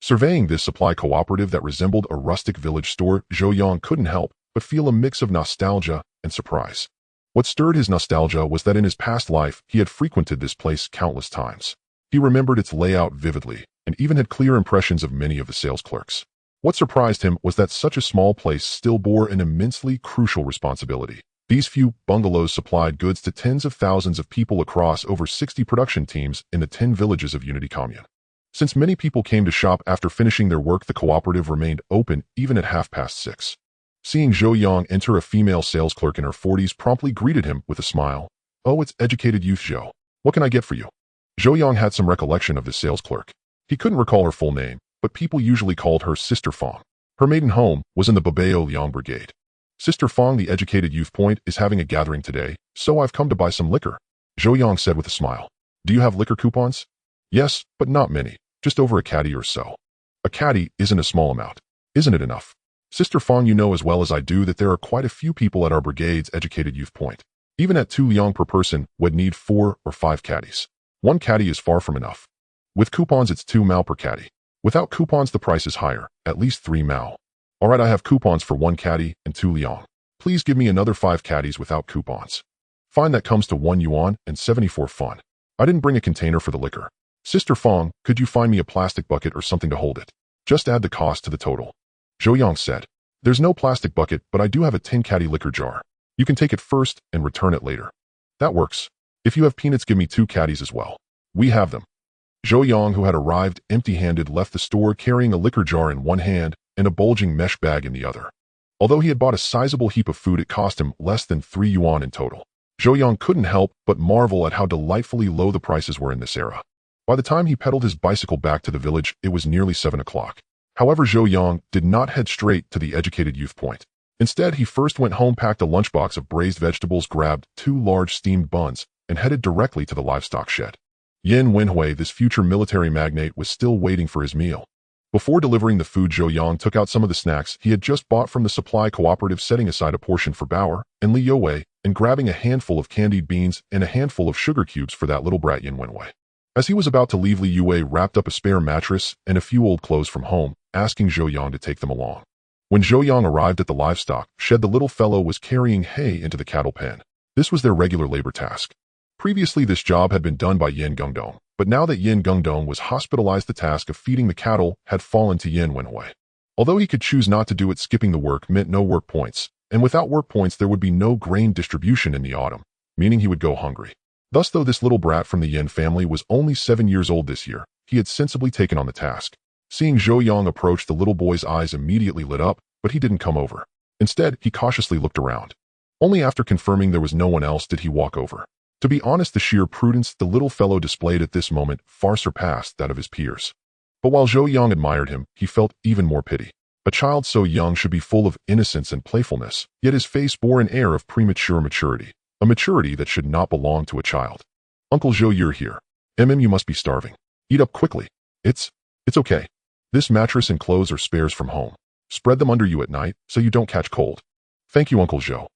Speaker 1: Surveying this supply cooperative that resembled a rustic village store, Zhou Yang couldn't help but feel a mix of nostalgia and surprise. What stirred his nostalgia was that in his past life, he had frequented this place countless times. He remembered its layout vividly, and even had clear impressions of many of the sales clerks. What surprised him was that such a small place still bore an immensely crucial responsibility. These few bungalows supplied goods to tens of thousands of people across over 60 production teams in the 10 villages of Unity Commune. Since many people came to shop after finishing their work, the cooperative remained open even at 6:30. Seeing Zhou Yang enter, a female sales clerk in her 40s promptly greeted him with a smile. "Oh, it's educated youth Zhou. What can I get for you?" Zhou Yang had some recollection of this sales clerk. He couldn't recall her full name, but people usually called her Sister Fong. Her maiden home was in the Babao Liang Brigade. "Sister Fong, the educated youth point is having a gathering today, so I've come to buy some liquor," Zhou Yang said with a smile. "Do you have liquor coupons?" "Yes, but not many, just over a caddy or so." "A caddy isn't a small amount. Isn't it enough?" "Sister Fong, you know as well as I do that there are quite a few people at our brigade's educated youth point. Even at 2 liang per person, would need 4 or 5 caddies. 1 caddy is far from enough. With coupons, it's 2 mao per caddy. Without coupons, the price is higher, at least 3 mao. All right, I have coupons for 1 caddy and 2 liang. Please give me another 5 caddies without coupons. Fine, that comes to 1 yuan and 74 fun. I didn't bring a container for the liquor. Sister Fong, could you find me a plastic bucket or something to hold it? Just add the cost to the total." Zhou Yang said, "There's no plastic bucket, but I do have a 10 caddy liquor jar. You can take it first and return it later." "That works. If you have peanuts, give me 2 caddies as well." "We have them." Zhou Yang, who had arrived empty-handed, left the store carrying a liquor jar in one hand and a bulging mesh bag in the other. Although he had bought a sizable heap of food, it cost him less than 3 yuan in total. Zhou Yang couldn't help but marvel at how delightfully low the prices were in this era. By the time he pedaled his bicycle back to the village, it was nearly 7 o'clock. However, Zhou Yang did not head straight to the educated youth point. Instead, he first went home, packed a lunchbox of braised vegetables, grabbed 2 large steamed buns, and headed directly to the livestock shed. Yin Wenhui, this future military magnate, was still waiting for his meal. Before delivering the food, Zhou Yang took out some of the snacks he had just bought from the supply cooperative, setting aside a portion for Bauer and Li Youwei, and grabbing a handful of candied beans and a handful of sugar cubes for that little brat Yin Wenhui. As he was about to leave, Li Youwei wrapped up a spare mattress and a few old clothes from home, asking Zhou Yang to take them along. When Zhou Yang arrived at the livestock shed, the little fellow was carrying hay into the cattle pen. This was their regular labor task. Previously, this job had been done by Yin Gungdong, but now that Yin Gungdong was hospitalized, the task of feeding the cattle had fallen to Yin Wenhui. Although he could choose not to do it, skipping the work meant no work points, and without work points there would be no grain distribution in the autumn, meaning he would go hungry. Thus, though this little brat from the Yin family was only 7 years old this year, he had sensibly taken on the task. Seeing Zhou Yang approach, the little boy's eyes immediately lit up, but he didn't come over. Instead, he cautiously looked around. Only after confirming there was no one else did he walk over. To be honest, the sheer prudence the little fellow displayed at this moment far surpassed that of his peers. But while Zhou Yang admired him, he felt even more pity. A child so young should be full of innocence and playfulness, yet his face bore an air of premature maturity, a maturity that should not belong to a child. "Uncle Zhou, you're here. You must be starving. Eat up quickly. It's okay. This mattress and clothes are spares from home. Spread them under you at night so you don't catch cold." "Thank you, Uncle Zhou."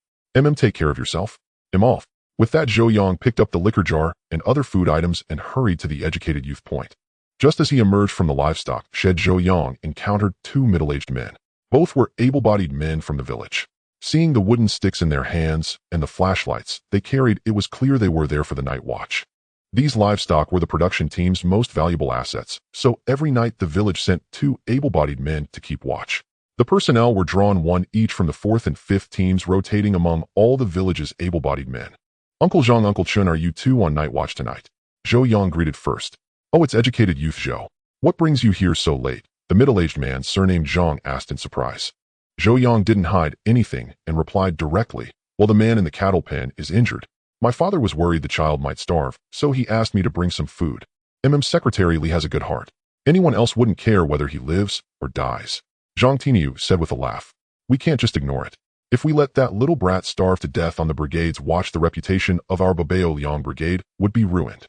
Speaker 1: Take care of yourself. Off." With that, Zhou Yang picked up the liquor jar and other food items and hurried to the educated youth point. Just as he emerged from the livestock shed, Zhou Yang encountered 2 middle-aged men. Both were able-bodied men from the village. Seeing the wooden sticks in their hands and the flashlights they carried, it was clear they were there for the night watch. These livestock were the production team's most valuable assets, so every night the village sent 2 able-bodied men to keep watch. The personnel were drawn 1 each from the 4th and 5th teams, rotating among all the village's able-bodied men. "Uncle Zhang, Uncle Chun, are you 2 on night watch tonight?" Zhou Yang greeted first. "Oh, it's educated youth Zhou. What brings you here so late?" The middle-aged man, surnamed Zhang, asked in surprise. Zhou Yang didn't hide anything and replied directly, "Well, the man in the cattle pen is injured. My father was worried the child might starve, so he asked me to bring some food. Secretary Li has a good heart. Anyone else wouldn't care whether he lives or dies." Zhang Tinyu said with a laugh. "We can't just ignore it. If we let that little brat starve to death on the brigade's watch, the reputation of our Babao Liang brigade would be ruined."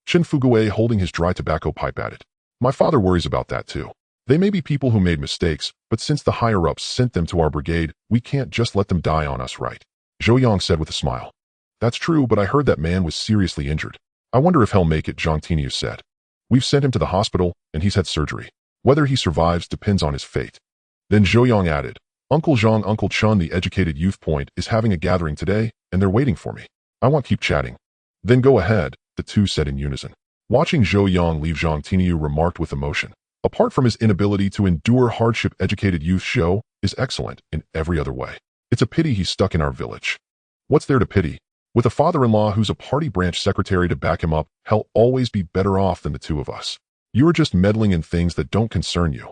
Speaker 1: Chen Fugui, holding his dry tobacco pipe, added, "My father worries about that too. They may be people who made mistakes, but since the higher-ups sent them to our brigade, we can't just let them die on us, right?" Zhou Yang said with a smile. "That's true, but I heard that man was seriously injured. I wonder if he'll make it," Zhang Tinyu said. "We've sent him to the hospital, and he's had surgery. Whether he survives depends on his fate." Then Zhou Yang added, "Uncle Zhang, Uncle Chun, the educated youth point, is having a gathering today, and they're waiting for me. I want to keep chatting." "Then go ahead," the two said in unison. Watching Zhou Yang leave, Zhang Tinyu remarked with emotion, "Apart from his inability to endure hardship, educated youth show is excellent in every other way. It's a pity he's stuck in our village." "What's there to pity? With a father-in-law who's a party branch secretary to back him up, he'll always be better off than the two of us. You're just meddling in things that don't concern you."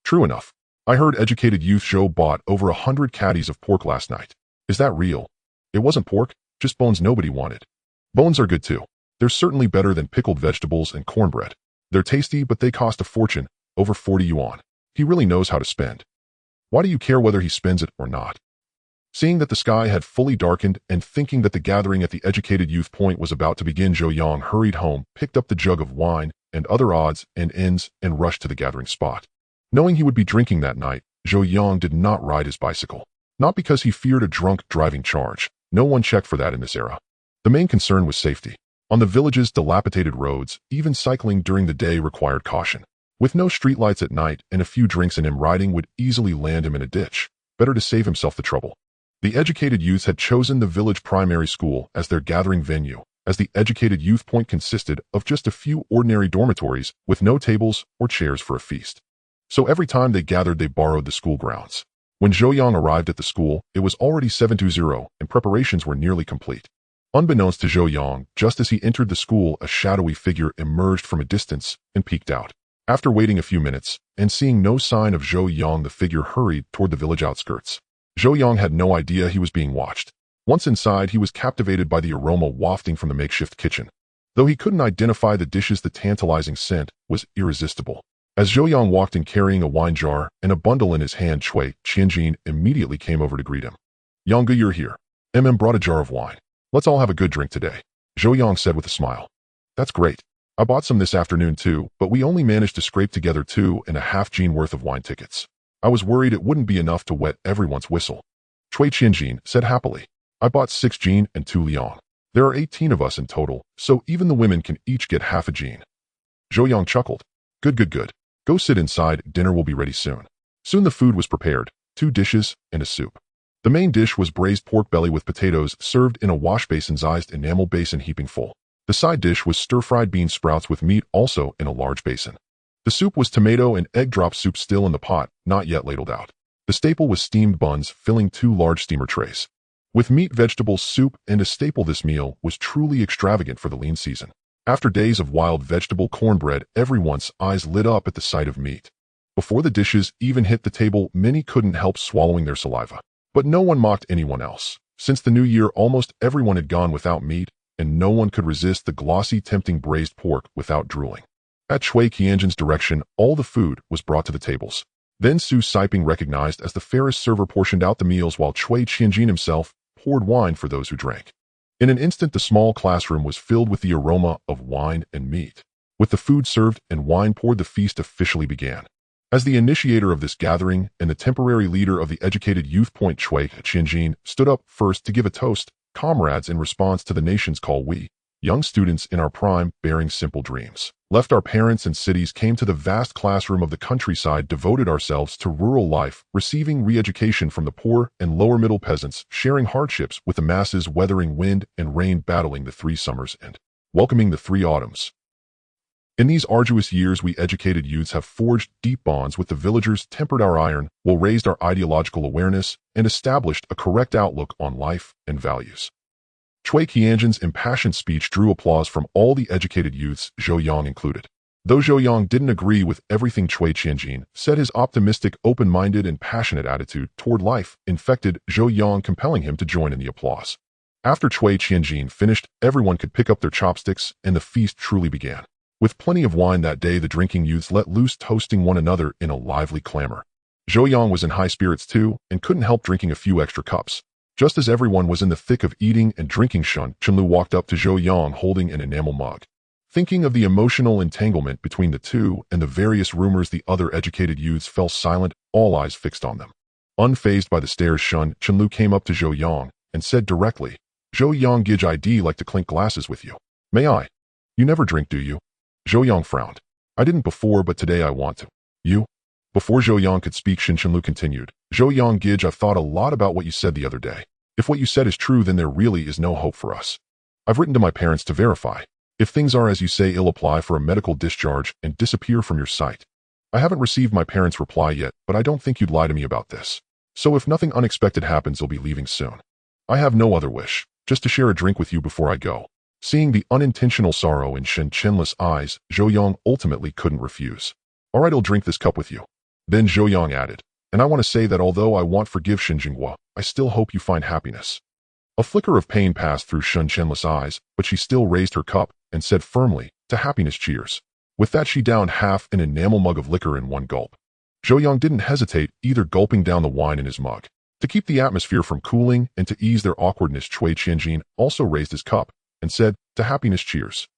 Speaker 1: "True enough. I heard educated youth Zhou bought over 100 caddies of pork last night. Is that real?" "It wasn't pork, just bones nobody wanted." "Bones are good too. They're certainly better than pickled vegetables and cornbread. They're tasty, but they cost a fortune, over 40 yuan. He really knows how to spend." "Why do you care whether he spends it or not?" Seeing that the sky had fully darkened and thinking that the gathering at the educated youth point was about to begin, Zhou Yang hurried home, picked up the jug of wine and other odds and ends, and rushed to the gathering spot. Knowing he would be drinking that night, Zhou Yang did not ride his bicycle. Not because he feared a drunk driving charge. No one checked for that in this era. The main concern was safety. On the village's dilapidated roads, even cycling during the day required caution. With no streetlights at night and a few drinks in him, riding would easily land him in a ditch. Better to save himself the trouble. The educated youths had chosen the village primary school as their gathering venue, as the educated youth point consisted of just a few ordinary dormitories with no tables or chairs for a feast. So every time they gathered, they borrowed the school grounds. When Zhou Yang arrived at the school, it was already 7:20 and preparations were nearly complete. Unbeknownst to Zhou Yang, just as he entered the school, a shadowy figure emerged from a distance and peeked out. After waiting a few minutes and seeing no sign of Zhou Yang, the figure hurried toward the village outskirts. Zhou Yang had no idea he was being watched. Once inside, he was captivated by the aroma wafting from the makeshift kitchen. Though he couldn't identify the dishes, the tantalizing scent was irresistible. As Zhou Yang walked in carrying a wine jar and a bundle in his hand, Cui Qianjin immediately came over to greet him. "Yangge, you're here. Brought a jar of wine. Let's all have a good drink today," Zhou Yang said with a smile. "That's great. I bought some this afternoon too, but we only managed to scrape together 2.5 Jin worth of wine tickets. I was worried it wouldn't be enough to wet everyone's whistle." Cui Qianjin said happily. "I bought 6 Jin and 2 liang. There are 18 of us in total, so even the women can each get half a Jin." Zhou Yang chuckled. Good. Go sit inside, dinner will be ready soon." Soon the food was prepared, 2 dishes and a soup. The main dish was braised pork belly with potatoes served in a wash basin-sized enamel basin heaping full. The side dish was stir-fried bean sprouts with meat also in a large basin. The soup was tomato and egg drop soup still in the pot, not yet ladled out. The staple was steamed buns filling 2 large steamer trays. With meat, vegetables, soup, and a staple, this meal was truly extravagant for the lean season. After days of wild vegetable cornbread, everyone's eyes lit up at the sight of meat. Before the dishes even hit the table, many couldn't help swallowing their saliva. But no one mocked anyone else. Since the new year, almost everyone had gone without meat, and no one could resist the glossy, tempting braised pork without drooling. At Cui Qianjin's direction, all the food was brought to the tables. Then Su Siping, recognized as the fairest server, portioned out the meals while Cui Qianjin himself poured wine for those who drank. In an instant, the small classroom was filled with the aroma of wine and meat. With the food served and wine poured, the feast officially began. As the initiator of this gathering and the temporary leader of the educated youth point, Cui Qianjin stood up first to give a toast. "Comrades, in response to the nation's call, we, young students in our prime, bearing simple dreams, left our parents and cities, came to the vast classroom of the countryside, devoted ourselves to rural life, receiving re-education from the poor and lower-middle peasants, sharing hardships with the masses, weathering wind and rain, battling the 3 summers and welcoming the 3 autumns. In these arduous years, we educated youths have forged deep bonds with the villagers, tempered our iron, while raised our ideological awareness, and established a correct outlook on life and values." Cui Qianjin's impassioned speech drew applause from all the educated youths, Zhou Yang included. Though Zhou Yang didn't agree with everything Cui Qianjin said, his optimistic, open-minded, and passionate attitude toward life infected Zhou Yang, compelling him to join in the applause. After Cui Qianjin finished, everyone could pick up their chopsticks, and the feast truly began. With plenty of wine that day, the drinking youths let loose, toasting one another in a lively clamor. Zhou Yang was in high spirits too, and couldn't help drinking a few extra cups. Just as everyone was in the thick of eating and drinking, Shun Chenlu walked up to Zhou Yang holding an enamel mug. Thinking of the emotional entanglement between the two and the various rumors, the other educated youths fell silent, all eyes fixed on them. Unfazed by the stares, Shun Chenlu came up to Zhou Yang and said directly, "Zhou Yang, Gij, I'd like to clink glasses with you. May I? You never drink, do you?" Zhou Yang frowned. "I didn't before, but today I want to." "You?" Before Zhou Yang could speak, Shin Chenlu continued, "Zhou Yang, Gij, I've thought a lot about what you said the other day. If what you said is true, then there really is no hope for us. I've written to my parents to verify. If things are as you say, I'll apply for a medical discharge and disappear from your sight. I haven't received my parents' reply yet, but I don't think you'd lie to me about this. So if nothing unexpected happens, I'll be leaving soon. I have no other wish, just to share a drink with you before I go." Seeing the unintentional sorrow in Shin Chenlu's eyes, Zhou Yang ultimately couldn't refuse. "All right, I'll drink this cup with you." Then Zhou Yang added, "And I want to say that although I won't forgive Shin Jinghua, I still hope you find happiness." A flicker of pain passed through Shin Chenlu's eyes, but she still raised her cup and said firmly, "To happiness, cheers." With that, she downed half an enamel mug of liquor in one gulp. Zhou Yang didn't hesitate, either gulping down the wine in his mug. To keep the atmosphere from cooling and to ease their awkwardness, Cui Qianjin also raised his cup and said, "To happiness, cheers."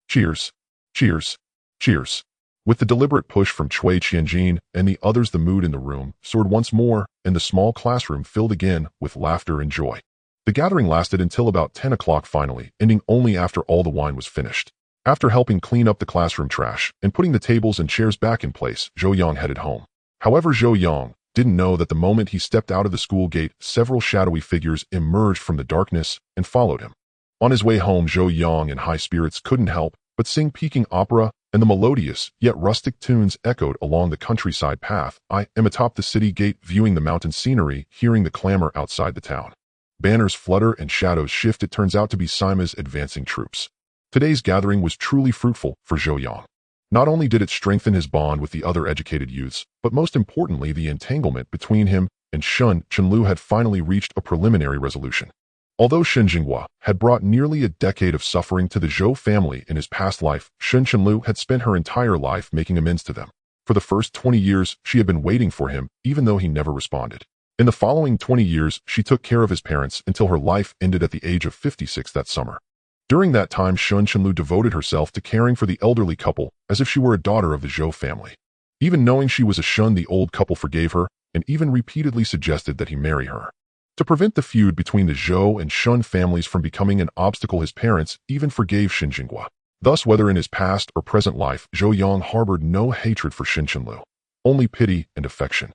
Speaker 1: "Cheers. Cheers. Cheers." With the deliberate push from Cui Qianjin and the others, the mood in the room soared once more, and the small classroom filled again with laughter and joy. The gathering lasted until about 10 o'clock, finally ending only after all the wine was finished. After helping clean up the classroom trash and putting the tables and chairs back in place, Zhou Yang headed home. However, Zhou Yang didn't know that the moment he stepped out of the school gate, several shadowy figures emerged from the darkness and followed him. On his way home, Zhou Yang, in high spirits, couldn't help but sing Peking opera, and the melodious yet rustic tunes echoed along the countryside path. "I am atop the city gate, viewing the mountain scenery, hearing the clamor outside the town. Banners flutter and shadows shift. It turns out to be Sima's advancing troops." Today's gathering was truly fruitful for Zhou Yang. Not only did it strengthen his bond with the other educated youths, but most importantly, the entanglement between him and Shun Chenlu had finally reached a preliminary resolution. Although Shin Jinghua had brought nearly a decade of suffering to the Zhou family in his past life, Shin Chenlu had spent her entire life making amends to them. For the first 20 years, she had been waiting for him, even though he never responded. In the following 20 years, she took care of his parents until her life ended at the age of 56 that summer. During that time, Shun Chenlu devoted herself to caring for the elderly couple as if she were a daughter of the Zhou family. Even knowing she was a Shun, the old couple forgave her and even repeatedly suggested that he marry her. To prevent the feud between the Zhou and Shun families from becoming an obstacle, his parents even forgave Shin Jinghua. Thus, whether in his past or present life, Zhou Yang harbored no hatred for Shin Chenlu, only pity and affection.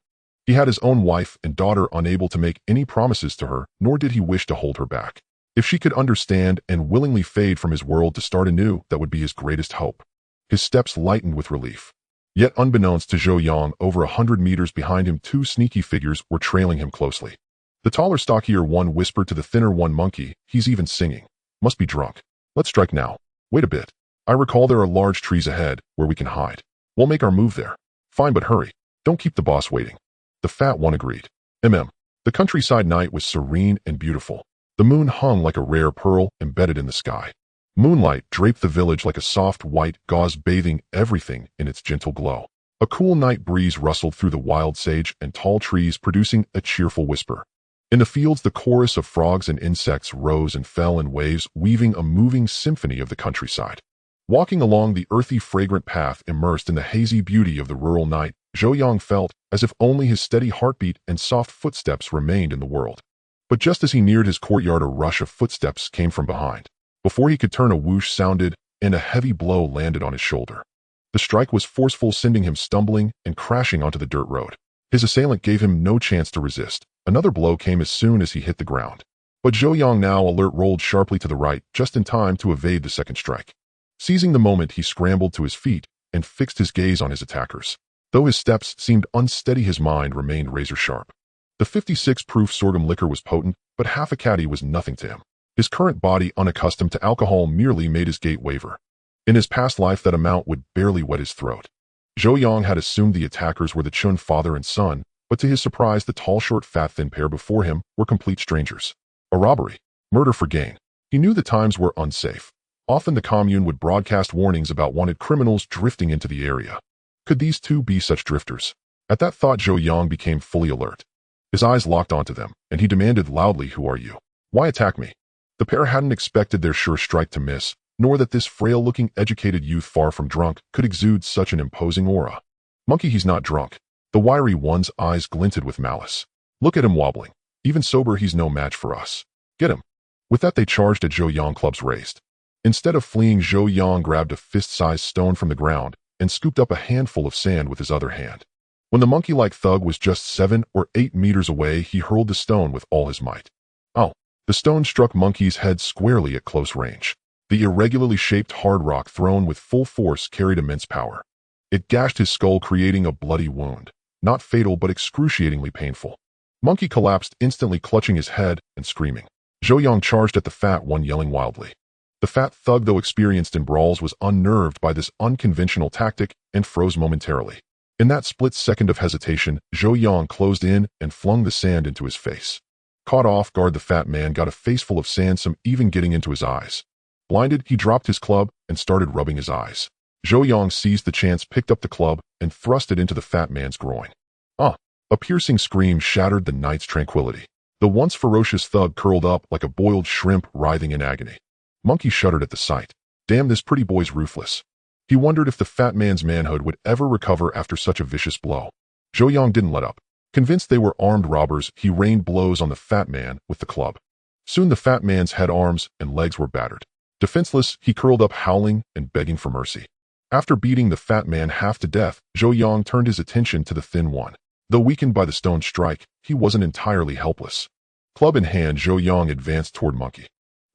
Speaker 1: He had his own wife and daughter, unable to make any promises to her, nor did he wish to hold her back. If she could understand and willingly fade from his world to start anew, that would be his greatest hope. His steps lightened with relief. Yet unbeknownst to Zhou Yang, over 100 meters behind him, two sneaky figures were trailing him closely. The taller, stockier one whispered to the thinner one, "Monkey, he's even singing. Must be drunk. Let's strike now. Wait a bit. I recall there are large trees ahead where we can hide. We'll make our move there." "Fine, but hurry. Don't keep the boss waiting." The fat one agreed. The countryside night was serene and beautiful. The moon hung like a rare pearl embedded in the sky. Moonlight draped the village like a soft white gauze, bathing everything in its gentle glow. A cool night breeze rustled through the wild sage and tall trees, producing a cheerful whisper. In the fields, the chorus of frogs and insects rose and fell in waves, weaving a moving symphony of the countryside. Walking along the earthy, fragrant path immersed in the hazy beauty of the rural night, Zhou Yang felt as if only his steady heartbeat and soft footsteps remained in the world. But just as he neared his courtyard, a rush of footsteps came from behind. Before he could turn, a whoosh sounded, and a heavy blow landed on his shoulder. The strike was forceful, sending him stumbling and crashing onto the dirt road. His assailant gave him no chance to resist. Another blow came as soon as he hit the ground. But Zhou Yang, now alert, rolled sharply to the right, just in time to evade the second strike. Seizing the moment, he scrambled to his feet and fixed his gaze on his attackers. Though his steps seemed unsteady, his mind remained razor-sharp. The 56-proof sorghum liquor was potent, but half a caddy was nothing to him. His current body, unaccustomed to alcohol, merely made his gait waver. In his past life, that amount would barely wet his throat. Zhou Yang had assumed the attackers were the Chun father and son, but to his surprise, the tall, short, fat, thin pair before him were complete strangers. A robbery. Murder for gain. He knew the times were unsafe. Often the commune would broadcast warnings about wanted criminals drifting into the area. Could these two be such drifters? At that thought, Zhou Yang became fully alert. His eyes locked onto them, and he demanded loudly, "Who are you? Why attack me?" The pair hadn't expected their sure strike to miss, nor that this frail-looking educated youth far from drunk could exude such an imposing aura. "Monkey, he's not drunk." The wiry one's eyes glinted with malice. "Look at him wobbling. Even sober, he's no match for us. Get him." With that, they charged at Zhou Yang, clubs raised. Instead of fleeing, Zhou Yang grabbed a fist-sized stone from the ground and scooped up a handful of sand with his other hand. When the monkey-like thug was just 7 or 8 meters away, he hurled the stone with all his might. Ow! The stone struck Monkey's head squarely at close range. The irregularly shaped hard rock thrown with full force carried immense power. It gashed his skull, creating a bloody wound. Not fatal, but excruciatingly painful. Monkey collapsed, instantly clutching his head and screaming. Zhou Yang charged at the fat one, yelling wildly. The fat thug, though experienced in brawls, was unnerved by this unconventional tactic and froze momentarily. In that split second of hesitation, Zhou Yang closed in and flung the sand into his face. Caught off guard, the fat man got a face full of sand, some even getting into his eyes. Blinded, he dropped his club and started rubbing his eyes. Zhou Yang seized the chance, picked up the club, and thrust it into the fat man's groin. A piercing scream shattered the night's tranquility. The once ferocious thug curled up like a boiled shrimp, writhing in agony. Monkey shuddered at the sight. Damn, this pretty boy's ruthless. He wondered if the fat man's manhood would ever recover after such a vicious blow. Zhou Yang didn't let up. Convinced they were armed robbers, he rained blows on the fat man with the club. Soon the fat man's head, arms, and legs were battered. Defenseless, he curled up, howling and begging for mercy. After beating the fat man half to death, Zhou Yang turned his attention to the thin one. Though weakened by the stone strike, he wasn't entirely helpless. Club in hand, Zhou Yang advanced toward Monkey.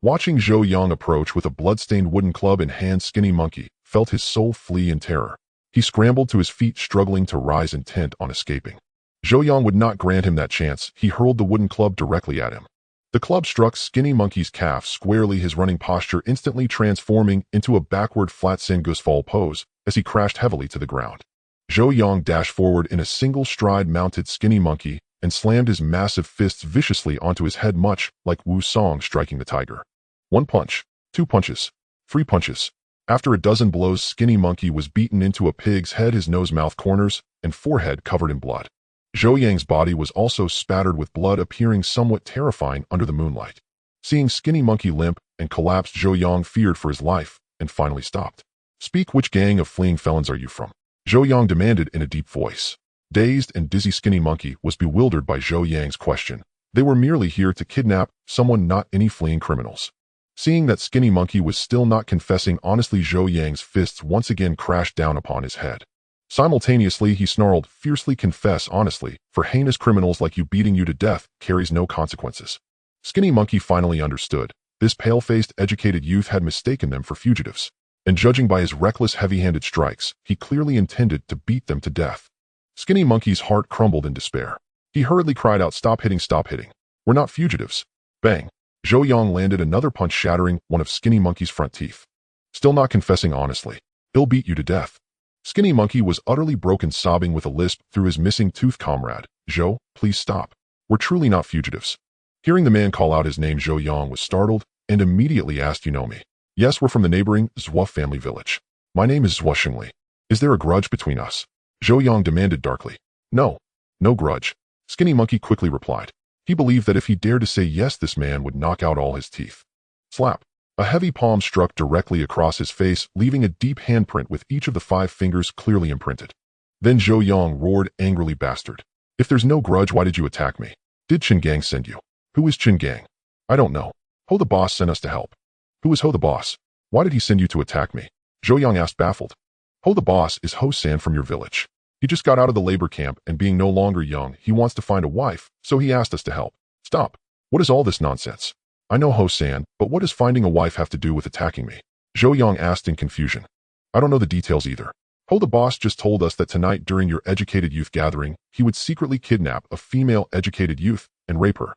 Speaker 1: Watching Zhou Yang approach with a blood-stained wooden club in hand, Skinny Monkey felt his soul flee in terror. He scrambled to his feet, struggling to rise, intent on escaping. Zhou Yang would not grant him that chance. He hurled the wooden club directly at him. The club struck Skinny Monkey's calf squarely, his running posture instantly transforming into a backward flat Sengus fall pose as he crashed heavily to the ground. Zhou Yang dashed forward in a single stride, mounted Skinny Monkey, and slammed his massive fists viciously onto his head, much like Wu Song striking the tiger. 1 punch, 2 punches, 3 punches. After a dozen blows, Skinny Monkey was beaten into a pig's head, his nose, mouth corners, and forehead covered in blood. Zhou Yang's body was also spattered with blood, appearing somewhat terrifying under the moonlight. Seeing Skinny Monkey limp and collapse, Zhou Yang feared for his life and finally stopped. "Speak, which gang of fleeing felons are you from?" Zhou Yang demanded in a deep voice. Dazed and dizzy, Skinny Monkey was bewildered by Zhou Yang's question. They were merely here to kidnap someone, not any fleeing criminals. Seeing that Skinny Monkey was still not confessing honestly, Zhou Yang's fists once again crashed down upon his head. Simultaneously, he snarled, "Fiercely confess honestly. For heinous criminals like you, beating you to death carries no consequences." Skinny Monkey finally understood. This pale-faced, educated youth had mistaken them for fugitives. And judging by his reckless, heavy-handed strikes, he clearly intended to beat them to death. Skinny Monkey's heart crumbled in despair. He hurriedly cried out, "Stop hitting, stop hitting. We're not fugitives." Bang! Zhou Yang landed another punch, shattering one of Skinny Monkey's front teeth. "Still not confessing honestly. He'll beat you to death." Skinny Monkey was utterly broken, sobbing with a lisp through his missing tooth. "Comrade, Zhou, please stop. We're truly not fugitives." Hearing the man call out his name, Zhou Yang was startled and immediately asked, "You know me?" "Yes, we're from the neighboring Zhua family village. My name is Zhua Xingli. Is there a grudge between us?" Zhou Yang demanded darkly. "No. No grudge," Skinny Monkey quickly replied. He believed that if he dared to say yes, this man would knock out all his teeth. Slap. A heavy palm struck directly across his face, leaving a deep handprint with each of the 5 fingers clearly imprinted. Then Zhou Yang roared angrily, "Bastard. If there's no grudge, why did you attack me? Did Qin Gang send you?" "Who is Qin Gang?" "I don't know. Ho the boss sent us to help." "Who is Ho the boss? Why did he send you to attack me?" Zhou Yang asked, baffled. "Ho the boss is Ho San from your village. He just got out of the labor camp, and being no longer young, he wants to find a wife, so he asked us to help." "Stop. What is all this nonsense?" "I know Ho San, but what does finding a wife have to do with attacking me?" Zhou Yang asked in confusion. "I don't know the details either. Ho the boss just told us that tonight during your educated youth gathering, he would secretly kidnap a female educated youth and rape her."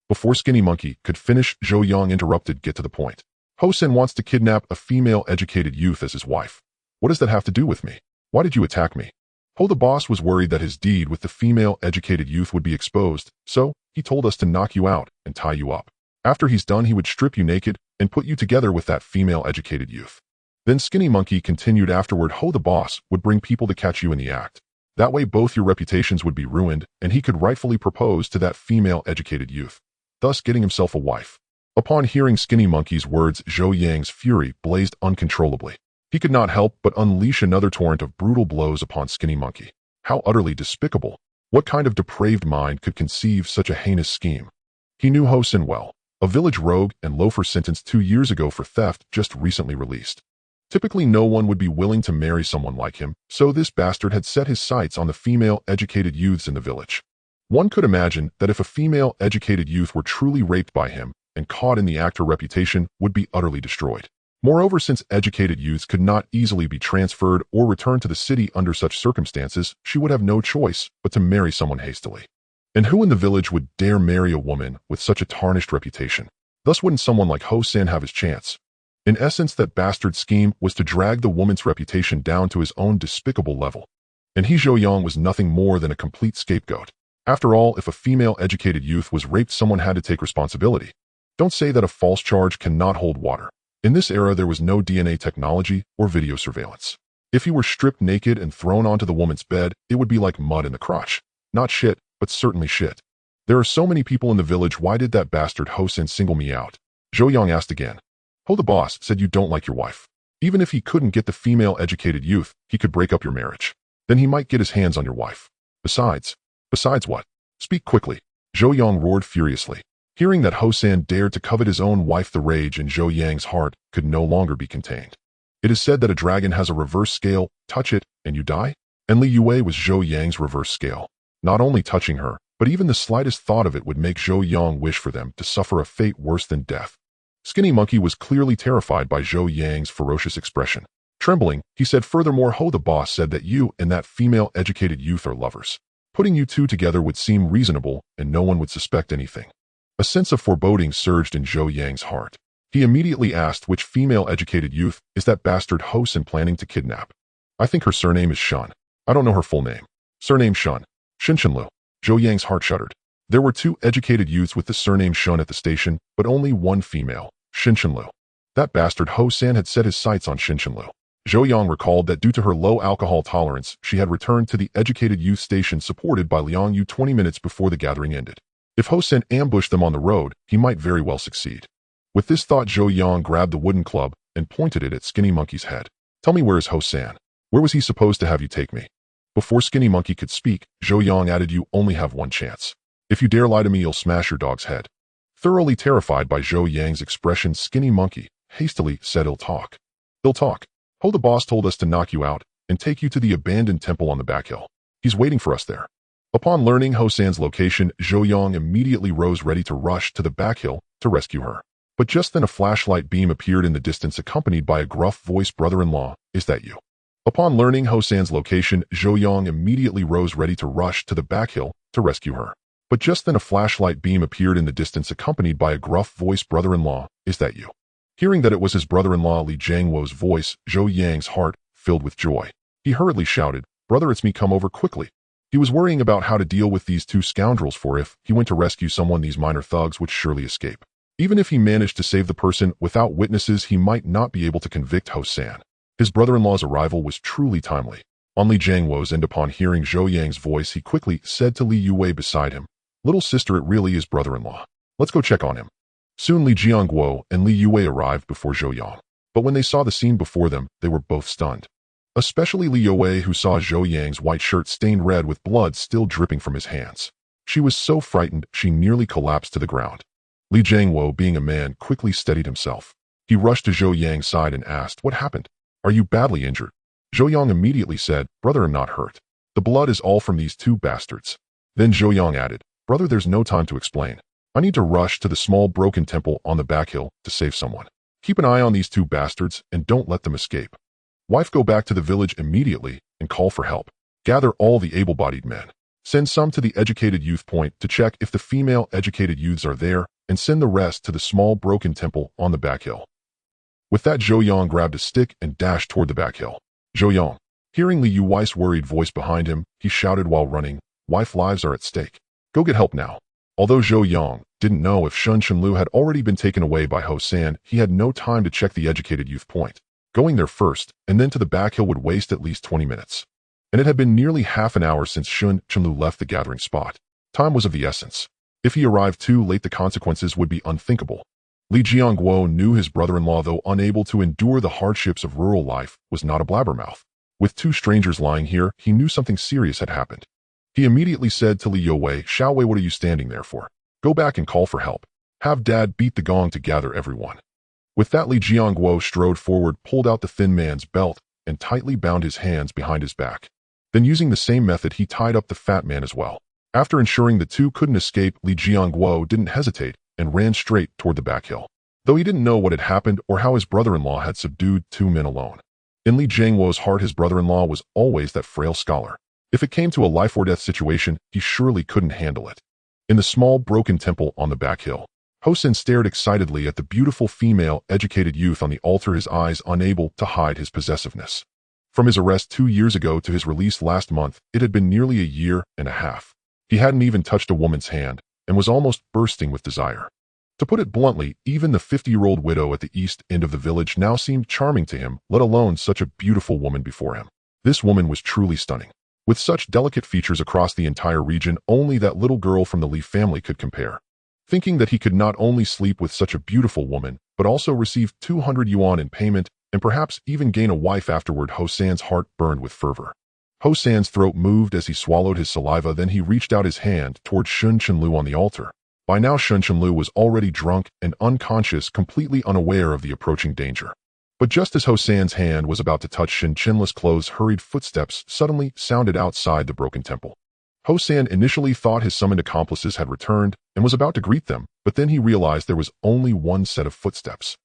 Speaker 1: Before Skinny Monkey could finish, Zhou Yang interrupted, "Get to the point. Hosen wants to kidnap a female educated youth as his wife. What does that have to do with me? Why did you attack me? Ho the boss was worried that his deed with the female educated youth would be exposed, so he told us to knock you out and tie you up. After he's done, he would strip you naked and put you together with that female educated youth. Then Skinny Monkey continued afterward. Ho the boss would bring people to catch you in the act. That way both your reputations would be ruined and he could rightfully propose to that female educated youth, thus getting himself a wife. Upon hearing Skinny Monkey's words, Zhou Yang's fury blazed uncontrollably. He could not help but unleash another torrent of brutal blows upon Skinny Monkey. How utterly despicable! What kind of depraved mind could conceive such a heinous scheme? He knew Hosen well, a village rogue and loafer sentenced 2 years ago for theft, just recently released. Typically no one would be willing to marry someone like him, so this bastard had set his sights on the female educated youths in the village. One could imagine that if a female educated youth were truly raped by him and caught in the act, her reputation would be utterly destroyed. Moreover, since educated youths could not easily be transferred or returned to the city under such circumstances, she would have no choice but to marry someone hastily. And who in the village would dare marry a woman with such a tarnished reputation? Thus wouldn't someone like Ho-san have his chance? In essence, that bastard scheme was to drag the woman's reputation down to his own despicable level. And he, Zhou Yang, was nothing more than a complete scapegoat. After all, if a female educated youth was raped, someone had to take responsibility. Don't say that a false charge cannot hold water. In this era, there was no DNA technology or video surveillance. If he were stripped naked and thrown onto the woman's bed, it would be like mud in the crotch. Not shit, but certainly shit. There are so many people in the village, why did that bastard Hosen single me out? Zhou Yang asked again. Ho the boss said you don't like your wife. Even if he couldn't get the female educated youth, he could break up your marriage. Then he might get his hands on your wife. Besides what? Speak quickly. Zhou Yang roared furiously. Hearing that Hosen dared to covet his own wife, the rage in Zhou Yang's heart could no longer be contained. It is said that a dragon has a reverse scale, touch it, and you die? And Li Yue was Zhou Yang's reverse scale. Not only touching her, but even the slightest thought of it would make Zhou Yang wish for them to suffer a fate worse than death. Skinny Monkey was clearly terrified by Zhou Yang's ferocious expression. Trembling, he said, furthermore, Ho the boss said that you and that female educated youth are lovers. Putting you two together would seem reasonable and no one would suspect anything. A sense of foreboding surged in Zhou Yang's heart. He immediately asked, which female educated youth is that bastard Hosen planning to kidnap? I think her surname is Shun. I don't know her full name. Surname Shun. Shinshinlu. Zhou Yang's heart shuddered. There were 2 educated youths with the surname Shun at the station, but only one female, Shinshinlu. That bastard Hosen had set his sights on Shinshinlu. Zhou Yang recalled that due to her low alcohol tolerance, she had returned to the educated youth station supported by Liang Yu 20 minutes before the gathering ended. If Hosen ambushed them on the road, he might very well succeed. With this thought, Zhou Yang grabbed the wooden club and pointed it at Skinny Monkey's head. Tell me, where is Hosen? Where was he supposed to have you take me? Before Skinny Monkey could speak, Zhou Yang added, you only have one chance. If you dare lie to me, you'll smash your dog's head. Thoroughly terrified by Zhou Yang's expression, Skinny Monkey hastily said, He'll talk. He'll talk. Ho the boss told us to knock you out and take you to the abandoned temple on the back hill. He's waiting for us there. Upon learning Hosen's location, Zhou Yang immediately rose ready to rush to the back hill to rescue her. But just then a flashlight beam appeared in the distance accompanied by a gruff-voiced brother-in-law, is that you? Upon learning Hosen's location, Zhou Yang immediately rose ready to rush to the back hill to rescue her. But just then a flashlight beam appeared in the distance accompanied by a gruff-voiced brother-in-law, is that you? Hearing that it was his brother-in-law Li Jiangwo's voice, Zhou Yang's heart filled with joy. He hurriedly shouted, Brother, it's me, come over quickly. He was worrying about how to deal with these 2 scoundrels, for if he went to rescue someone, these minor thugs would surely escape. Even if he managed to save the person without witnesses, he might not be able to convict Hosen. His brother-in-law's arrival was truly timely. On Li Jiangwo's end, upon hearing Zhou Yang's voice, he quickly said to Li Yue beside him, Little sister, it really is brother-in-law. Let's go check on him. Soon Li Jiangguo and Li Yue arrived before Zhou Yang. But when they saw the scene before them, they were both stunned. Especially Li Yue, who saw Zhou Yang's white shirt stained red with blood still dripping from his hands. She was so frightened she nearly collapsed to the ground. Li Jiangwo, being a man, quickly steadied himself. He rushed to Zhou Yang's side and asked, What happened? Are you badly injured? Zhou Yang immediately said, Brother, I'm not hurt. The blood is all from these 2 bastards. Then Zhou Yang added, Brother, there's no time to explain. I need to rush to the small broken temple on the back hill to save someone. Keep an eye on these 2 bastards and don't let them escape. Wife, go back to the village immediately and call for help. Gather all the able-bodied men. Send some to the educated youth point to check if the female educated youths are there, and send the rest to the small broken temple on the back hill. With that, Zhou Yang grabbed a stick and dashed toward the back hill. Zhou Yang. Hearing Li Yuwei's worried voice behind him, he shouted while running, "Wife lives are at stake. Go get help now." Although Zhou Yang didn't know if Shun Chenlu had already been taken away by Ho San, he had no time to check the educated youth point. Going there first, and then to the back hill would waste at least 20 minutes. And it had been nearly half an hour since Shun Chenlu left the gathering spot. Time was of the essence. If he arrived too late, the consequences would be unthinkable. Li Jiangguo knew his brother-in-law, though unable to endure the hardships of rural life, was not a blabbermouth. With two strangers lying here, he knew something serious had happened. He immediately said to Li Youwei, "Xiaowei, what are you standing there for? Go back and call for help. Have Dad beat the gong to gather everyone." With that, Li Jiangguo strode forward, pulled out the thin man's belt, and tightly bound his hands behind his back. Then, using the same method, he tied up the fat man as well. After ensuring the two couldn't escape, Li Jiangguo didn't hesitate and ran straight toward the back hill. Though he didn't know what had happened or how his brother-in-law had subdued two men alone. In Li Jiangguo's heart, his brother-in-law was always that frail scholar. If it came to a life-or-death situation, he surely couldn't handle it. In the small, broken temple on the back hill, Hosen stared excitedly at the beautiful female, educated youth on the altar, his eyes unable to hide his possessiveness. From his arrest 2 years ago to his release last month, it had been nearly a year and a half. He hadn't even touched a woman's hand, and was almost bursting with desire. To put it bluntly, even the 50-year-old widow at the east end of the village now seemed charming to him, let alone such a beautiful woman before him. This woman was truly stunning. With such delicate features across the entire region, only that little girl from the Li family could compare. Thinking that he could not only sleep with such a beautiful woman, but also receive 200 yuan in payment, and perhaps even gain a wife afterward, Hosan's heart burned with fervor. Hosan's throat moved as he swallowed his saliva, then he reached out his hand toward Shun Chenlu on the altar. By now, Shun Chenlu was already drunk and unconscious, completely unaware of the approaching danger. But just as Hosan's hand was about to touch Shin Chenlu's clothes, hurried footsteps suddenly sounded outside the broken temple. Hosan initially thought his summoned accomplices had returned and was about to greet them, but then he realized there was only one set of footsteps.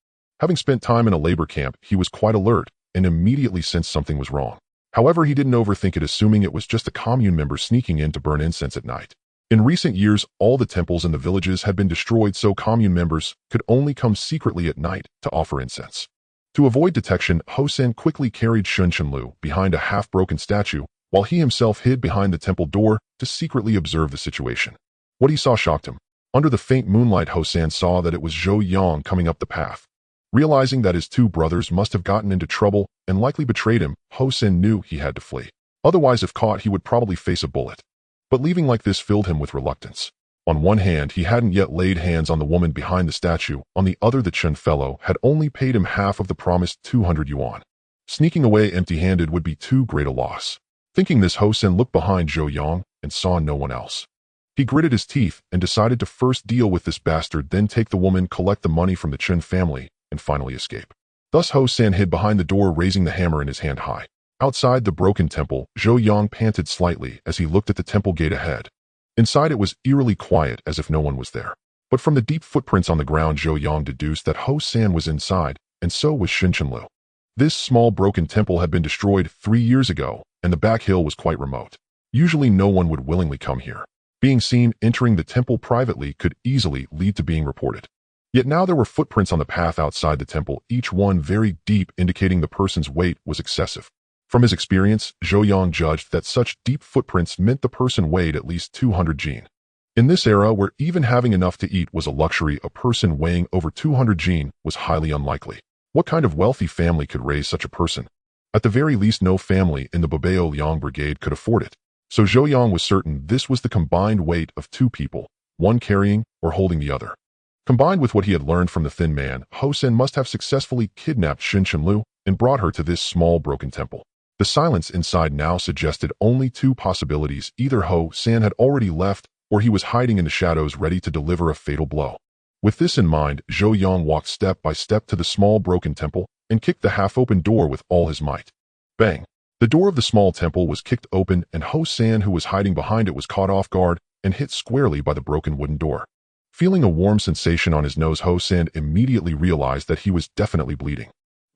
Speaker 1: Having spent time in a labor camp, he was quite alert and immediately sensed something was wrong. However, he didn't overthink it, assuming it was just a commune member sneaking in to burn incense at night. In recent years, all the temples in the villages had been destroyed, so commune members could only come secretly at night to offer incense. To avoid detection, Hosan quickly carried Shun Chenlu behind a half-broken statue, while he himself hid behind the temple door to secretly observe the situation. What he saw shocked him. Under the faint moonlight, Hosan saw that it was Zhou Yang coming up the path. Realizing that his two brothers must have gotten into trouble and likely betrayed him, Hosan knew he had to flee. Otherwise, if caught, he would probably face a bullet. But leaving like this filled him with reluctance. On one hand, he hadn't yet laid hands on the woman behind the statue. On the other, the Chen fellow had only paid him half of the promised 200 yuan. Sneaking away empty-handed would be too great a loss. Thinking this, Hosan looked behind Zhou Yang and saw no one else. He gritted his teeth and decided to first deal with this bastard, then take the woman, collect the money from the Chen family, and finally escape. Thus Hosan hid behind the door, raising the hammer in his hand high. Outside the broken temple, Zhou Yang panted slightly as he looked at the temple gate ahead. Inside, it was eerily quiet, as if no one was there. But from the deep footprints on the ground, Zhou Yang deduced that Hosan was inside, and so was Shin Chenlu. This small broken temple had been destroyed 3 years ago, and the back hill was quite remote. Usually no one would willingly come here. Being seen entering the temple privately could easily lead to being reported. Yet now there were footprints on the path outside the temple, each one very deep, indicating the person's weight was excessive. From his experience, Zhou Yang judged that such deep footprints meant the person weighed at least 200 jin. In this era, where even having enough to eat was a luxury, a person weighing over 200 jin was highly unlikely. What kind of wealthy family could raise such a person? At the very least, no family in the Bobeo Liang brigade could afford it. So Zhou Yang was certain this was the combined weight of two people, one carrying or holding the other. Combined with what he had learned from the thin man, Hosan must have successfully kidnapped Shin Chenlu and brought her to this small broken temple. The silence inside now suggested only two possibilities. Either Hosan had already left, or he was hiding in the shadows ready to deliver a fatal blow. With this in mind, Zhou Yang walked step by step to the small broken temple and kicked the half-open door with all his might. Bang! The door of the small temple was kicked open, and Hosan, who was hiding behind it, was caught off guard and hit squarely by the broken wooden door. Feeling a warm sensation on his nose, Hosan immediately realized that he was definitely bleeding.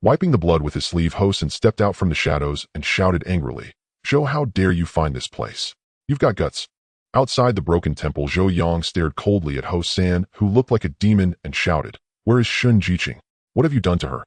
Speaker 1: Wiping the blood with his sleeve, Hosan stepped out from the shadows and shouted angrily, "Zhou, how dare you find this place? You've got guts." Outside the broken temple, Zhou Yang stared coldly at Hosan, who looked like a demon, and shouted, "Where is Shun Jiqing? What have you done to her?"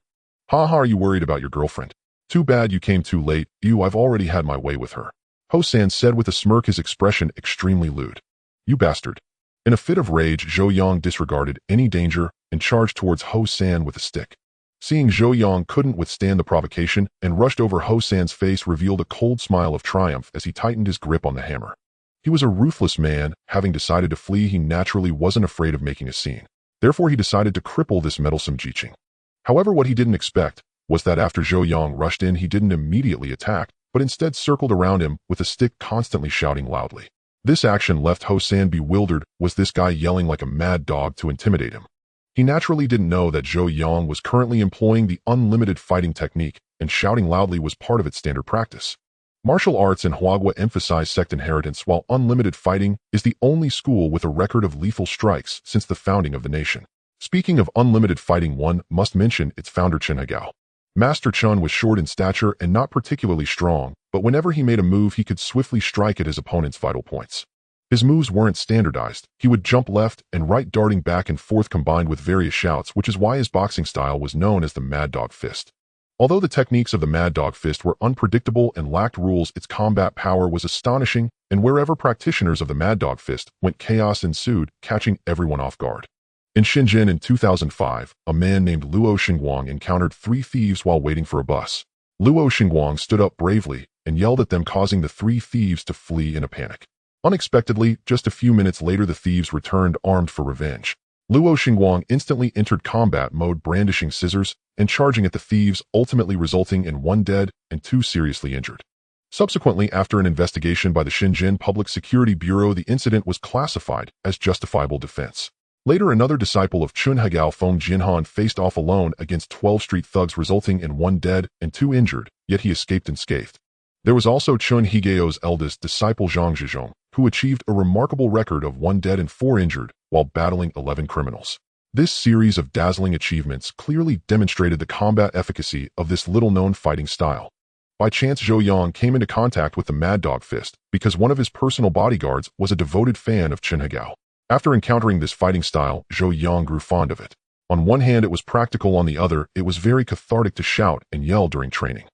Speaker 1: Ha ha, are you worried about your girlfriend? Too bad you came too late. I've already had my way with her. Ho-san said with a smirk, his expression extremely lewd. You bastard. In a fit of rage, Zhou Yang disregarded any danger and charged towards Ho-san with a stick. Seeing Zhou Yang couldn't withstand the provocation and rushed over, Ho-san's face revealed a cold smile of triumph as he tightened his grip on the hammer. He was a ruthless man. Having decided to flee, he naturally wasn't afraid of making a scene. Therefore, he decided to cripple this meddlesome Jiqing. However, what he didn't expect was that after Zhou Yang rushed in, he didn't immediately attack, but instead circled around him with a stick, constantly shouting loudly. This action left Ho-san bewildered. Was this guy yelling like a mad dog to intimidate him? He naturally didn't know that Zhou Yang was currently employing the unlimited fighting technique, and shouting loudly was part of its standard practice. Martial arts in Huagua emphasize sect inheritance, while unlimited fighting is the only school with a record of lethal strikes since the founding of the nation. Speaking of unlimited fighting, one must mention its founder Chen Hagao. Master Chen was short in stature and not particularly strong, but whenever he made a move, he could swiftly strike at his opponent's vital points. His moves weren't standardized. He would jump left and right, darting back and forth combined with various shouts, which is why his boxing style was known as the Mad Dog Fist. Although the techniques of the Mad Dog Fist were unpredictable and lacked rules, its combat power was astonishing, and wherever practitioners of the Mad Dog Fist went, chaos ensued, catching everyone off guard. In Shenzhen in 2005, a man named Luo Xingguang encountered 3 thieves while waiting for a bus. Luo Xingguang stood up bravely and yelled at them, causing the 3 thieves to flee in a panic. Unexpectedly, just a few minutes later, the thieves returned armed for revenge. Luo Xingguang instantly entered combat mode, brandishing scissors and charging at the thieves, ultimately resulting in 1 dead and 2 seriously injured. Subsequently, after an investigation by the Shenzhen Public Security Bureau, the incident was classified as justifiable defense. Later, another disciple of Chen Hagao, Feng Jinhan, faced off alone against 12 street thugs, resulting in 1 dead and 2 injured, yet he escaped unscathed. There was also Chen Higao's eldest disciple Zhang Zhizhong, who achieved a remarkable record of 1 dead and 4 injured while battling 11 criminals. This series of dazzling achievements clearly demonstrated the combat efficacy of this little-known fighting style. By chance, Zhou Yang came into contact with the Mad Dog Fist because one of his personal bodyguards was a devoted fan of Chen Hagao. After encountering this fighting style, Zhou Yang grew fond of it. On one hand, it was practical. On the other, it was very cathartic to shout and yell during training.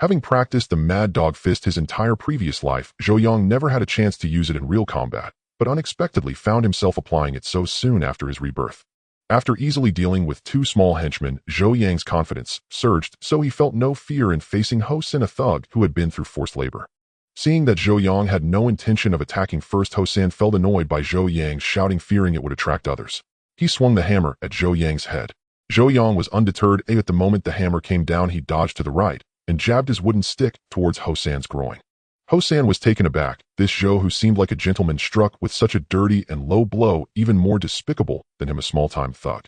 Speaker 1: Having practiced the Mad Dog Fist his entire previous life, Zhou Yang never had a chance to use it in real combat, but unexpectedly found himself applying it so soon after his rebirth. After easily dealing with 2 small henchmen, Zhou Yang's confidence surged, so he felt no fear in facing Ho-san, a thug who had been through forced labor. Seeing that Zhou Yang had no intention of attacking first, Ho-san felt annoyed by Zhou Yang's shouting, fearing it would attract others. He swung the hammer at Zhou Yang's head. Zhou Yang was undeterred. At the moment the hammer came down, he dodged to the right and jabbed his wooden stick towards Ho-san's groin. Ho-san was taken aback. This Zhou, who seemed like a gentleman, struck with such a dirty and low blow, even more despicable than him, a small-time thug.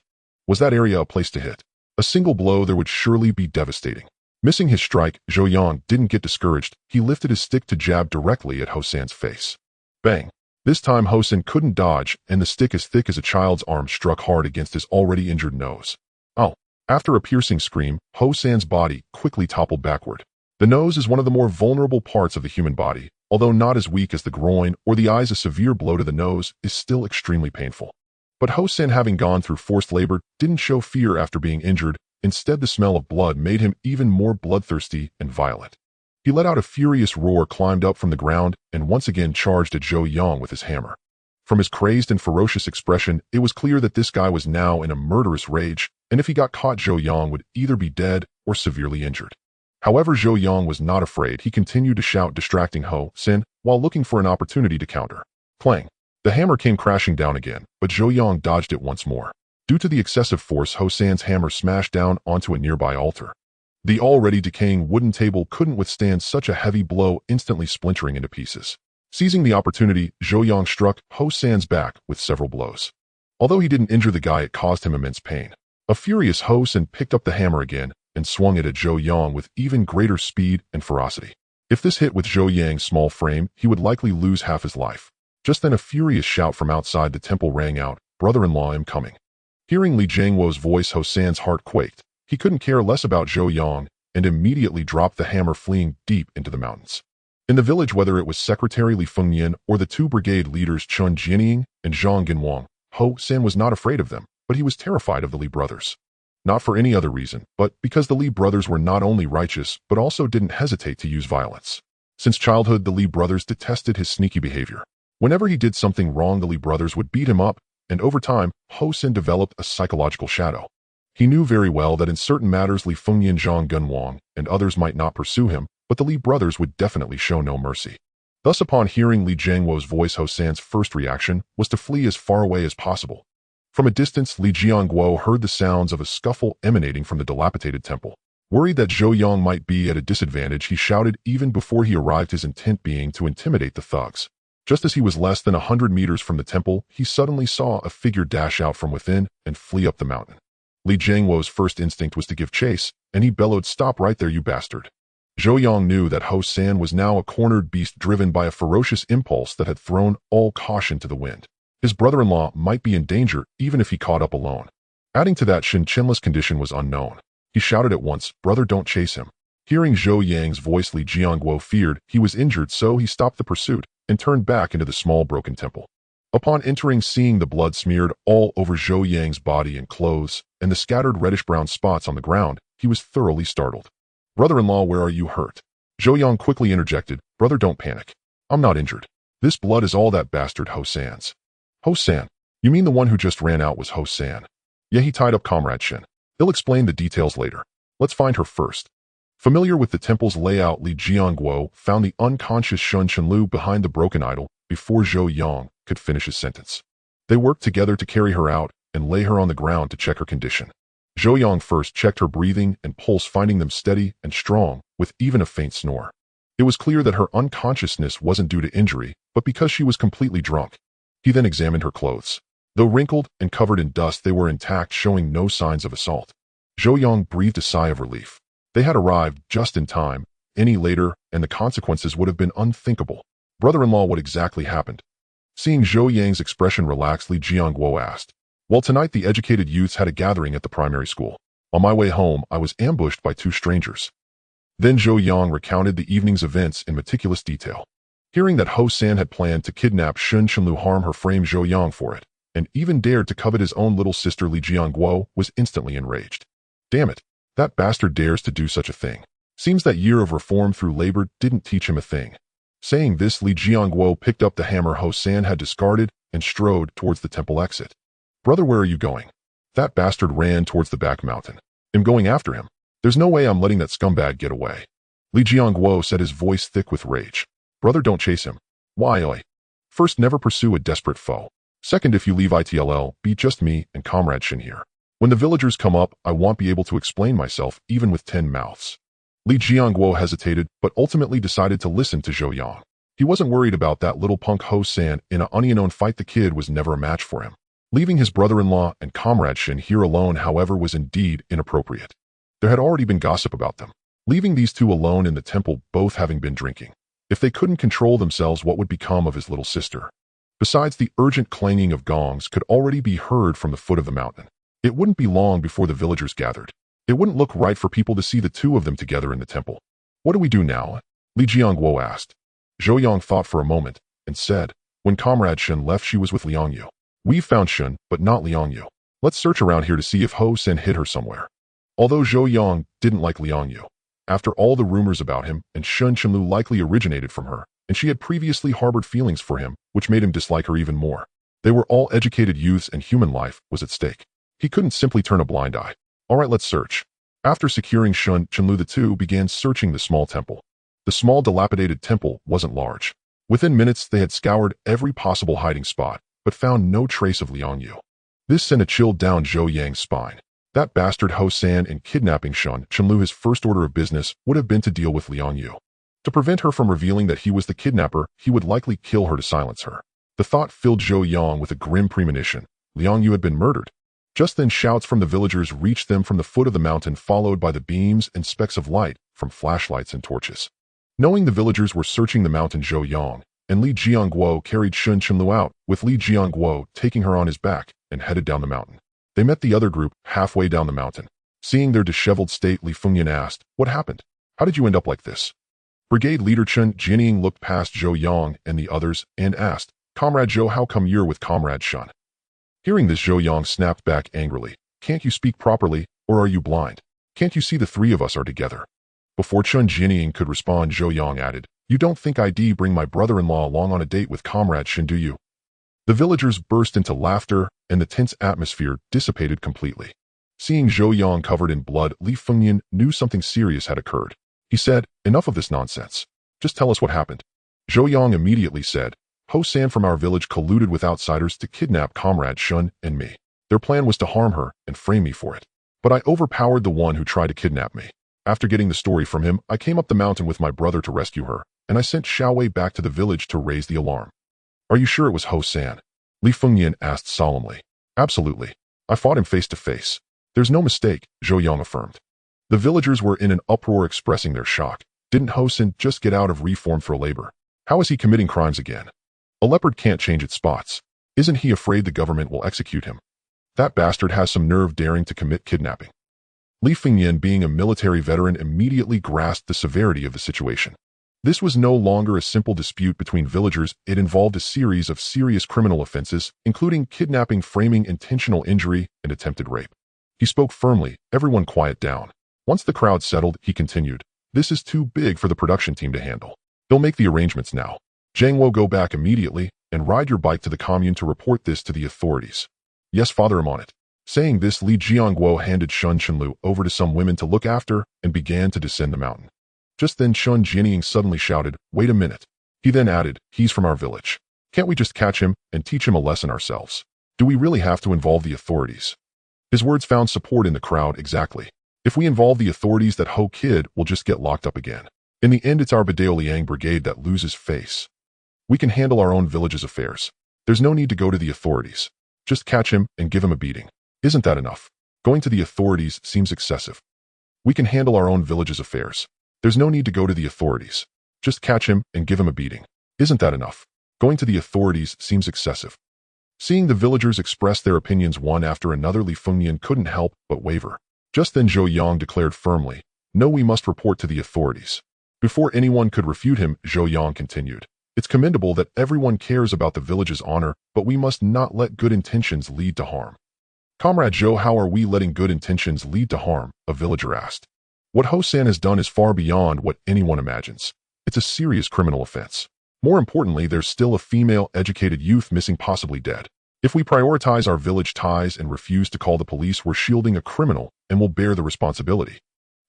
Speaker 1: Was that area a place to hit? A single blow there would surely be devastating. Missing his strike, Zhou Yang didn't get discouraged. He lifted his stick to jab directly at Ho-san's face. Bang! This time Ho-san couldn't dodge, and the stick, as thick as a child's arm, struck hard against his already injured nose. Oh! After a piercing scream, Ho-san's body quickly toppled backward. The nose is one of the more vulnerable parts of the human body. Although not as weak as the groin or the eyes, a severe blow to the nose is still extremely painful. But Ho-san, having gone through forced labor, didn't show fear after being injured. Instead, the smell of blood made him even more bloodthirsty and violent. He let out a furious roar, climbed up from the ground, and once again charged at Zhou Yang with his hammer. From his crazed and ferocious expression, it was clear that this guy was now in a murderous rage, and if he got caught, Zhou Yang would either be dead or severely injured. However, Zhou Yang was not afraid. He continued to shout, distracting Ho-san while looking for an opportunity to counter. Clang! The hammer came crashing down again, but Zhou Yang dodged it once more. Due to the excessive force, Ho-san's hammer smashed down onto a nearby altar. The already decaying wooden table couldn't withstand such a heavy blow, instantly splintering into pieces. Seizing the opportunity, Zhou Yang struck Ho-san's back with several blows. Although he didn't injure the guy, it caused him immense pain. A furious Ho-san picked up the hammer again and swung it at Zhou Yang with even greater speed and ferocity. If this hit with Zhou Yang's small frame, he would likely lose half his life. Just then, a furious shout from outside the temple rang out, "Brother-in-law, I'm coming." Hearing Li Jiangwo's voice, Ho-san's heart quaked. He couldn't care less about Zhou Yang and immediately dropped the hammer, fleeing deep into the mountains. In the village, whether it was Secretary Li Fengyan or the 2 brigade leaders Chun Jianying and Zhang Genwang, Ho-san was not afraid of them, but he was terrified of the Li brothers. Not for any other reason, but because the Li brothers were not only righteous, but also didn't hesitate to use violence. Since childhood, the Li brothers detested his sneaky behavior. Whenever he did something wrong, the Li brothers would beat him up, and over time, Ho Sin developed a psychological shadow. He knew very well that in certain matters Li Fengyan, Zhang Gunwang, and others might not pursue him, but the Li brothers would definitely show no mercy. Thus, upon hearing Li Jiangwo's voice, Ho San's first reaction was to flee as far away as possible. From a distance, Li Jiangguo heard the sounds of a scuffle emanating from the dilapidated temple. Worried that Zhou Yang might be at a disadvantage, he shouted even before he arrived, his intent being to intimidate the thugs. Just as he was less than 100 meters from the temple, he suddenly saw a figure dash out from within and flee up the mountain. Li Jiangguo's first instinct was to give chase, and he bellowed, "Stop right there, you bastard." Zhou Yang knew that Ho San was now a cornered beast driven by a ferocious impulse that had thrown all caution to the wind. His brother-in-law might be in danger even if he caught up alone. Adding to that, Shin Chenla's condition was unknown. He shouted at once, "Brother, don't chase him." Hearing Zhou Yang's voice, Li Jiangguo feared he was injured, so he stopped the pursuit and turned back into the small broken temple. Upon entering, seeing the blood smeared all over Zhou Yang's body and clothes, and the scattered reddish-brown spots on the ground, he was thoroughly startled. "Brother-in-law, where are you hurt?" Zhou Yang quickly interjected, "Brother, don't panic. I'm not injured. This blood is all that bastard Ho San's." "Ho San? You mean the one who just ran out was Ho San?" "Yeah, he tied up Comrade Shin. He'll explain the details later. Let's find her first." Familiar with the temple's layout, Li Jiangguo found the unconscious Shun Chenlu behind the broken idol before Zhou Yang could finish his sentence. They worked together to carry her out and lay her on the ground to check her condition. Zhou Yang first checked her breathing and pulse, finding them steady and strong, with even a faint snore. It was clear that her unconsciousness wasn't due to injury, but because she was completely drunk. He then examined her clothes. Though wrinkled and covered in dust, they were intact, showing no signs of assault. Zhou Yang breathed a sigh of relief. They had arrived just in time. Any later, and the consequences would have been unthinkable. "Brother-in-law, what exactly happened?" Seeing Zhou Yang's expression relax, Li Jiangguo asked. "Well, tonight the educated youths had a gathering at the primary school. On my way home, I was ambushed by two strangers." Then Zhou Yang recounted the evening's events in meticulous detail. Hearing that Ho San had planned to kidnap Shun Chenlu, harm her, framed Zhou Yang for it, and even dared to covet his own little sister, Li Jiangguo was instantly enraged. "Damn it, that bastard dares to do such a thing. Seems that year of reform through labor didn't teach him a thing." Saying this, Li Jiangguo picked up the hammer Ho San had discarded and strode towards the temple exit. "Brother, where are you going?" "That bastard ran towards the back mountain. I'm going after him. There's no way I'm letting that scumbag get away." Li Jiangguo said, his voice thick with rage. "Brother, don't chase him." "Why, oi? First, never pursue a desperate foe. Second, if you leave ITLL, be just me and Comrade Shin here. When the villagers come up, I won't be able to explain myself even with 10 mouths." Li Jiangguo hesitated, but ultimately decided to listen to Zhou Yang. He wasn't worried about that little punk Ho San in an unknown fight. The kid was never a match for him. Leaving his brother-in-law and Comrade Shin here alone, however, was indeed inappropriate. There had already been gossip about them. Leaving these two alone in the temple, both having been drinking. If they couldn't control themselves, what would become of his little sister? Besides, the urgent clanging of gongs could already be heard from the foot of the mountain. It wouldn't be long before the villagers gathered. It wouldn't look right for people to see the two of them together in the temple. "What do we do now?" Li Jiangguo asked. Zhou Yang thought for a moment and said, "When Comrade Shin left, she was with Liang Yu. We've found Shun, but not Liang Yu. Let's search around here to see if Ho San hid her somewhere." Although Zhou Yang didn't like Liang Yu, after all the rumors about him, and Shun Chenlu likely originated from her, and she had previously harbored feelings for him, which made him dislike her even more. They were all educated youths and human life was at stake. He couldn't simply turn a blind eye. "All right, let's search." After securing Shun Chenlu, the two began searching the small temple. The small dilapidated temple wasn't large. Within minutes, they had scoured every possible hiding spot, but found no trace of Liang Yu. This sent a chill down Zhou Yang's spine. That bastard Ho San in kidnapping Shun Chenlu, his first order of business would have been to deal with Liang Yu. To prevent her from revealing that he was the kidnapper, he would likely kill her to silence her. The thought filled Zhou Yang with a grim premonition. Liang Yu had been murdered. Just then, shouts from the villagers reached them from the foot of the mountain, followed by the beams and specks of light from flashlights and torches. Knowing the villagers were searching the mountain, Zhou Yang and Li Jiangguo carried Shun Chenlu out, with Li Jiangguo taking her on his back, and headed down the mountain. They met the other group halfway down the mountain. Seeing their disheveled state, Li Fengyan asked, "What happened? How did you end up like this?" Brigade Leader Chen Jianying looked past Zhou Yang and the others and asked, "Comrade Zhou, how come you're with Comrade Shun?" Hearing this, Zhou Yang snapped back angrily, "Can't you speak properly, Or are you blind? Can't you see the three of us are together? Before Chun Jinying could respond, Zhou Yang added, You don't think I'd bring my brother-in-law along on a date with Comrade Shin, do you? The villagers burst into laughter, and the tense atmosphere dissipated completely. Seeing Zhou Yang covered in blood, Li Fengnian knew something serious had occurred. He said, Enough of this nonsense. Just tell us what happened. Zhou Yang immediately said, Ho San from our village colluded with outsiders to kidnap Comrade Shun and me. Their plan was to harm her and frame me for it. But I overpowered the one who tried to kidnap me. After getting the story from him, I came up the mountain with my brother to rescue her, and I sent Xiao Wei back to the village to raise the alarm. Are you sure it was Ho San? Li Fengnian asked solemnly. Absolutely. I fought him face to face. There's no mistake, Zhou Yang affirmed. The villagers were in an uproar expressing their shock. Didn't Ho San just get out of reform for labor? How is he committing crimes again? A leopard can't change its spots. Isn't he afraid the government will execute him? That bastard has some nerve daring to commit kidnapping. Li Fengnian, being a military veteran, immediately grasped the severity of the situation. This was no longer a simple dispute between villagers. It involved a series of serious criminal offenses, including kidnapping, framing, intentional injury, and attempted rape. He spoke firmly. Everyone quiet down. Once the crowd settled, he continued, This is too big for the production team to handle. They'll make the arrangements now. Zhang Wo, go back immediately and ride your bike to the commune to report this to the authorities. Yes, father, I'm on it. Saying this, Li Jiangguo handed Shun Chenlu over to some women to look after and began to descend the mountain. Just then Chun Jinying suddenly shouted, Wait a minute. He then added, He's from our village. Can't we just catch him and teach him a lesson ourselves? Do we really have to involve the authorities? His words found support in the crowd. Exactly. If we involve the authorities, that Ho kid will just get locked up again. In the end, it's our Badaoliang brigade that loses face. We can handle our own village's affairs. There's no need to go to the authorities. Just catch him and give him a beating. Isn't that enough? Going to the authorities seems excessive. We can handle our own village's affairs. There's no need to go to the authorities. Just catch him and give him a beating. Isn't that enough? Going to the authorities seems excessive. Seeing the villagers express their opinions one after another, Li Fengnian couldn't help but waver. Just then Zhou Yang declared firmly, No, we must report to the authorities. Before anyone could refute him, Zhou Yang continued, It's commendable that everyone cares about the village's honor, but we must not let good intentions lead to harm. Comrade Zhou, how are we letting good intentions lead to harm? A villager asked. What Ho San has done is far beyond what anyone imagines. It's a serious criminal offense. More importantly, there's still a female educated youth missing, possibly dead. If we prioritize our village ties and refuse to call the police, we're shielding a criminal and will bear the responsibility.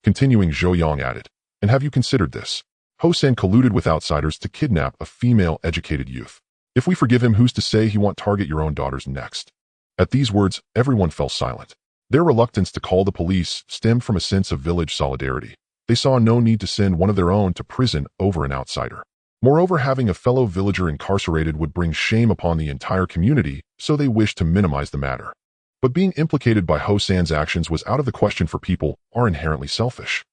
Speaker 1: Continuing, Zhou Yang added, And have you considered this? Ho San colluded with outsiders to kidnap a female educated youth. If we forgive him, who's to say he won't target your own daughters next? At these words, everyone fell silent. Their reluctance to call the police stemmed from a sense of village solidarity. They saw no need to send one of their own to prison over an outsider. Moreover, having a fellow villager incarcerated would bring shame upon the entire community, so they wished to minimize the matter. But being implicated by Ho San's actions was out of the question, for people are inherently selfish.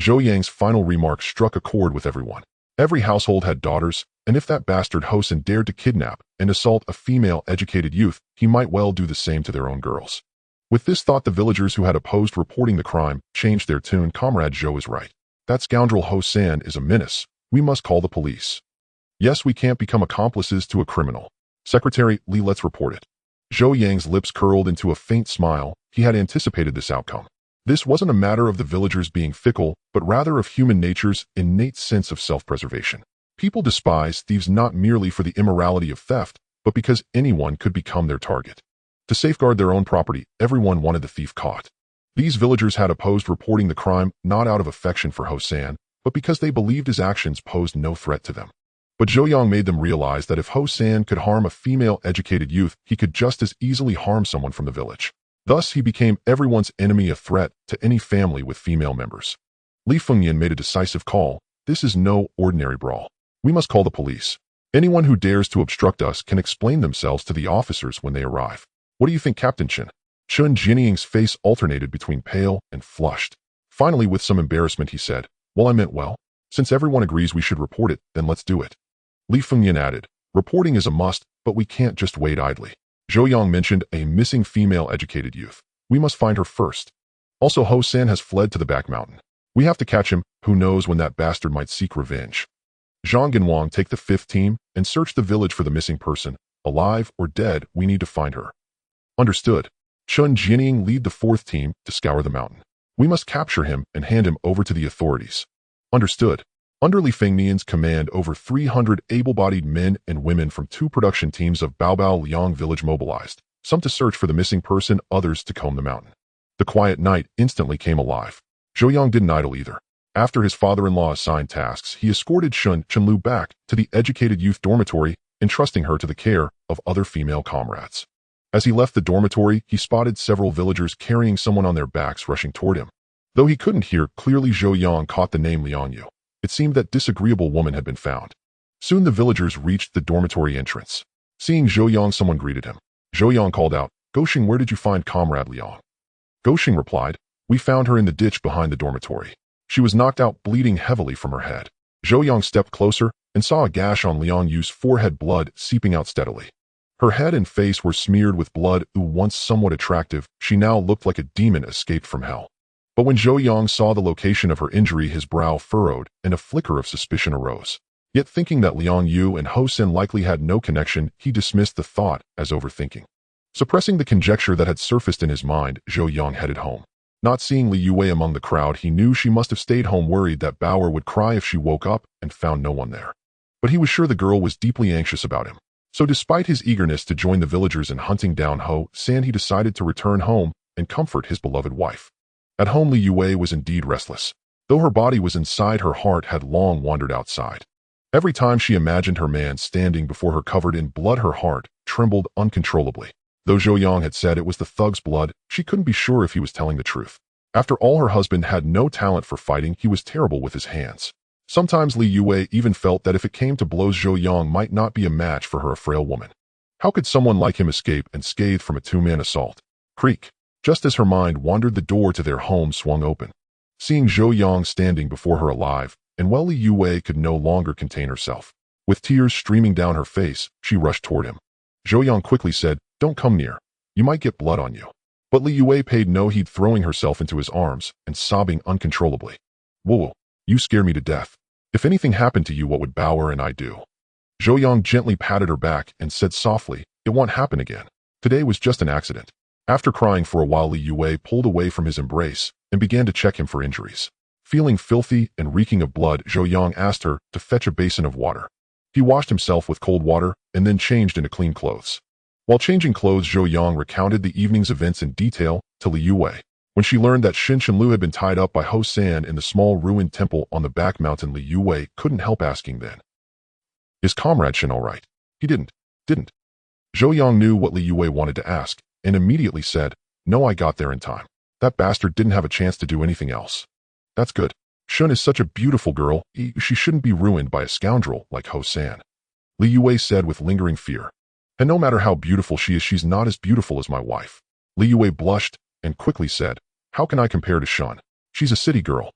Speaker 1: Zhou Yang's final remark struck a chord with everyone. Every household had daughters, and if that bastard Ho San dared to kidnap and assault a female educated youth, he might well do the same to their own girls. With this thought, the villagers who had opposed reporting the crime changed their tune. Comrade Zhou is right. That scoundrel Ho San is a menace. We must call the police. Yes, we can't become accomplices to a criminal. Secretary Li, let's report it. Zhou Yang's lips curled into a faint smile. He had anticipated this outcome. This wasn't a matter of the villagers being fickle, but rather of human nature's innate sense of self-preservation. People despise thieves not merely for the immorality of theft, but because anyone could become their target. To safeguard their own property, everyone wanted the thief caught. These villagers had opposed reporting the crime not out of affection for Ho San, but because they believed his actions posed no threat to them. But Zhou Yang made them realize that if Ho San could harm a female educated youth, he could just as easily harm someone from the village. Thus, he became everyone's enemy, a threat to any family with female members. Li Fengnian made a decisive call. This is no ordinary brawl. We must call the police. Anyone who dares to obstruct us can explain themselves to the officers when they arrive. What do you think, Captain Chen? Chun Jinying's face alternated between pale and flushed. Finally, with some embarrassment, he said, Well, I meant well. Since everyone agrees we should report it, then let's do it. Li Fengnian added, Reporting is a must, but we can't just wait idly. Zhou Yang mentioned a missing female educated youth. We must find her first. Also, Ho San has fled to the back mountain. We have to catch him. Who knows when that bastard might seek revenge. Zhang and Wang, take the 5th team and search the village for the missing person. Alive or dead, we need to find her. Understood. Chun Jining lead the fourth team to scour the mountain. We must capture him and hand him over to the authorities. Understood. Under Li Fengnian's command, over 300 able-bodied men and women from 2 production teams of Baobao Liang village mobilized, some to search for the missing person, others to comb the mountain. The quiet night instantly came alive. Zhou Yang didn't idle either. After his father-in-law assigned tasks, he escorted Shun Chenlu back to the educated youth dormitory, entrusting her to the care of other female comrades. As he left the dormitory, he spotted several villagers carrying someone on their backs rushing toward him. Though he couldn't hear clearly, Zhou Yang caught the name Liang Yu. It seemed that disagreeable woman had been found. Soon the villagers reached the dormitory entrance. Seeing Zhou Yang, someone greeted him. Zhou Yang called out, "Goshing, where did you find Comrade Liang?" Goshing replied, "We found her in the ditch behind the dormitory. She was knocked out, bleeding heavily from her head." Zhou Yang stepped closer and saw a gash on Liang Yu's forehead, blood seeping out steadily. Her head and face were smeared with blood. Once somewhat attractive, she now looked like a demon escaped from hell. But when Zhou Yang saw the location of her injury, his brow furrowed and a flicker of suspicion arose. Yet thinking that Liang Yu and Ho Sen likely had no connection, he dismissed the thought as overthinking. Suppressing the conjecture that had surfaced in his mind, Zhou Yang headed home. Not seeing Li Yue among the crowd, he knew she must have stayed home, worried that Bauer would cry if she woke up and found no one there. But he was sure the girl was deeply anxious about him. So despite his eagerness to join the villagers in hunting down Ho San, he decided to return home and comfort his beloved wife. At home, Li Yue was indeed restless. Though her body was inside, her heart had long wandered outside. Every time she imagined her man standing before her covered in blood, her heart trembled uncontrollably. Though Zhou Yang had said it was the thug's blood, she couldn't be sure if he was telling the truth. After all, her husband had no talent for fighting. He was terrible with his hands. Sometimes Li Yue even felt that if it came to blows, Zhou Yang might not be a match for her, a frail woman. How could someone like him escape unscathed from a 2-man assault? Creak. Just as her mind wandered, the door to their home swung open. Seeing Zhou Yang standing before her alive, and while Li Yue could no longer contain herself, with tears streaming down her face, she rushed toward him. Zhou Yang quickly said, "Don't come near. You might get blood on you." But Li Yue paid no heed, throwing herself into his arms and sobbing uncontrollably. "Whoa, you scare me to death. If anything happened to you, what would Bauer and I do?" Zhou Yang gently patted her back and said softly, "It won't happen again. Today was just an accident." After crying for a while, Li Yue pulled away from his embrace and began to check him for injuries. Feeling filthy and reeking of blood, Zhou Yang asked her to fetch a basin of water. He washed himself with cold water and then changed into clean clothes. While changing clothes, Zhou Yang recounted the evening's events in detail to Li Yue. When she learned that Xin Chenlu had been tied up by Ho San in the small ruined temple on the back mountain, Li Yue couldn't help asking then, "Is Comrade Shen all right?" He didn't. Zhou Yang knew what Li Yue wanted to ask, and immediately said, "No, I got there in time. That bastard didn't have a chance to do anything else." "That's good. Shun is such a beautiful girl. She shouldn't be ruined by a scoundrel like Ho San," Li Yue said with lingering fear. "And no matter how beautiful she is, she's not as beautiful as my wife." Li Yue blushed and quickly said, "How can I compare to Shun? She's a city girl."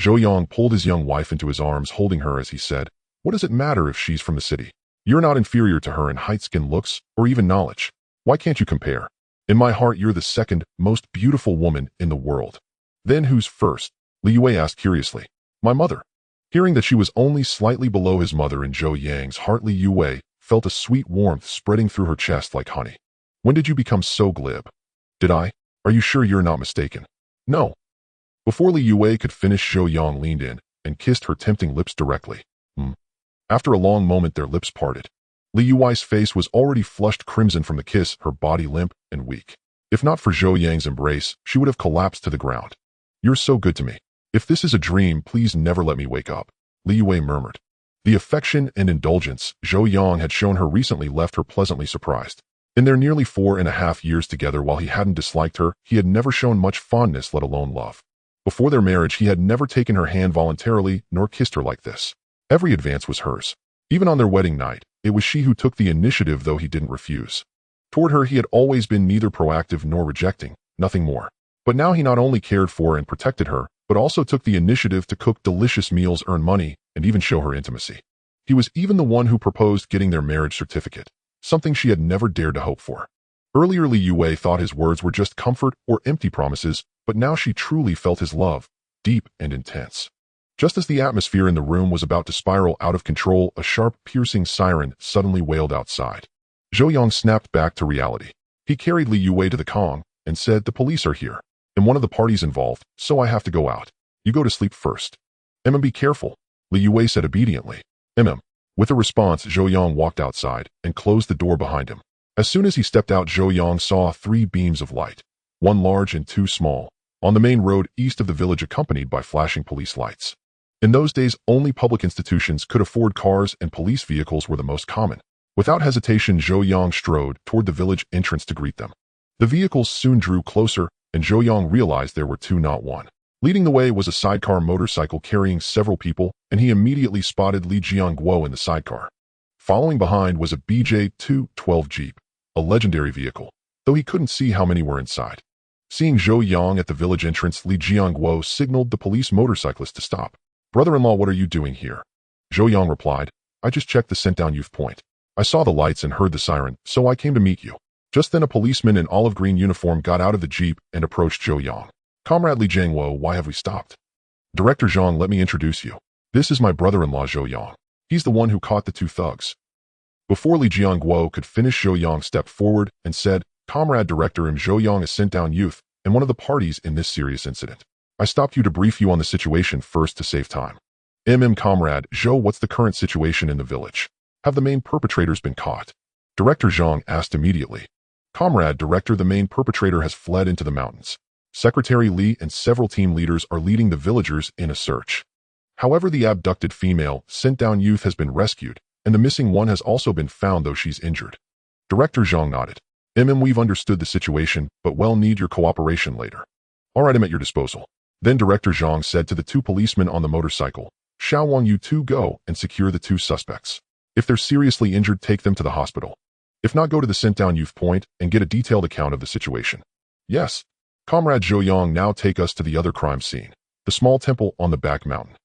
Speaker 1: Zhou Yang pulled his young wife into his arms, holding her as he said, "What does it matter if she's from the city? You're not inferior to her in height, skin, looks, or even knowledge. Why can't you compare? In my heart, you're the second most beautiful woman in the world." "Then who's first?" Li Yue asked curiously. "My mother." Hearing that she was only slightly below his mother in Zhou Yang's heart, Li Yue felt a sweet warmth spreading through her chest like honey. "When did you become so glib?" "Did I? Are you sure you're not mistaken?" "No." Before Li Yue could finish, Zhou Yang leaned in and kissed her tempting lips directly. After a long moment, their lips parted. Li Yue's face was already flushed crimson from the kiss, her body limp and weak. If not for Zhou Yang's embrace, she would have collapsed to the ground. "You're so good to me. If this is a dream, please never let me wake up," Li Yue murmured. The affection and indulgence Zhou Yang had shown her recently left her pleasantly surprised. In their nearly 4.5 years together, while he hadn't disliked her, he had never shown much fondness, let alone love. Before their marriage, he had never taken her hand voluntarily nor kissed her like this. Every advance was hers. Even on their wedding night, it was she who took the initiative, though he didn't refuse. Toward her, he had always been neither proactive nor rejecting, nothing more. But now he not only cared for and protected her, but also took the initiative to cook delicious meals, earn money, and even show her intimacy. He was even the one who proposed getting their marriage certificate, something she had never dared to hope for. Earlier, Li Yue thought his words were just comfort or empty promises, but now she truly felt his love, deep and intense. Just as the atmosphere in the room was about to spiral out of control, a sharp, piercing siren suddenly wailed outside. Zhou Yang snapped back to reality. He carried Li Yue to the Kong and said, "The police are here. I'm one of the parties involved, so I have to go out. You go to sleep first." Be careful," Li Yue said obediently. With a response, Zhou Yang walked outside and closed the door behind him. As soon as he stepped out, Zhou Yang saw 3 beams of light, one large and 2 small, on the main road east of the village, accompanied by flashing police lights. In those days, only public institutions could afford cars, and police vehicles were the most common. Without hesitation, Zhou Yang strode toward the village entrance to greet them. The vehicles soon drew closer, and Zhou Yang realized there were 2, not 1. Leading the way was a sidecar motorcycle carrying several people, and he immediately spotted Li Jiangguo in the sidecar. Following behind was a BJ-212 Jeep, a legendary vehicle, though he couldn't see how many were inside. Seeing Zhou Yang at the village entrance, Li Jiangguo signaled the police motorcyclist to stop. "Brother-in-law, what are you doing here?" Zhou Yang replied, "I just checked the sent-down youth point. I saw the lights and heard the siren, so I came to meet you." Just then a policeman in olive green uniform got out of the Jeep and approached Zhou Yang. "Comrade Li Jiangguo, why have we stopped?" "Director Zhang, let me introduce you. This is my brother-in-law Zhou Yang. He's the one who caught the 2 thugs." Before Li Jiangguo could finish, Zhou Yang stepped forward and said, "Comrade Director, Zhou Yang is sent-down youth and one of the parties in this serious incident. I stopped you to brief you on the situation first to save time." Comrade Zhou, what's the current situation in the village? Have the main perpetrators been caught?" Director Zhang asked immediately. "Comrade Director, the main perpetrator has fled into the mountains. Secretary Li and several team leaders are leading the villagers in a search. However, the abducted female, sent-down youth has been rescued, and the missing one has also been found, though she's injured." Director Zhang nodded. We've understood the situation, but we'll need your cooperation later." "All right, I'm at your disposal." Then Director Zhang said to the 2 policemen on the motorcycle, "Xiaowang, you 2 go and secure the 2 suspects. If they're seriously injured, take them to the hospital. If not, go to the sent-down youth point and get a detailed account of the situation." "Yes." "Comrade Zhou Yang, now take us to the other crime scene, the small temple on the back mountain."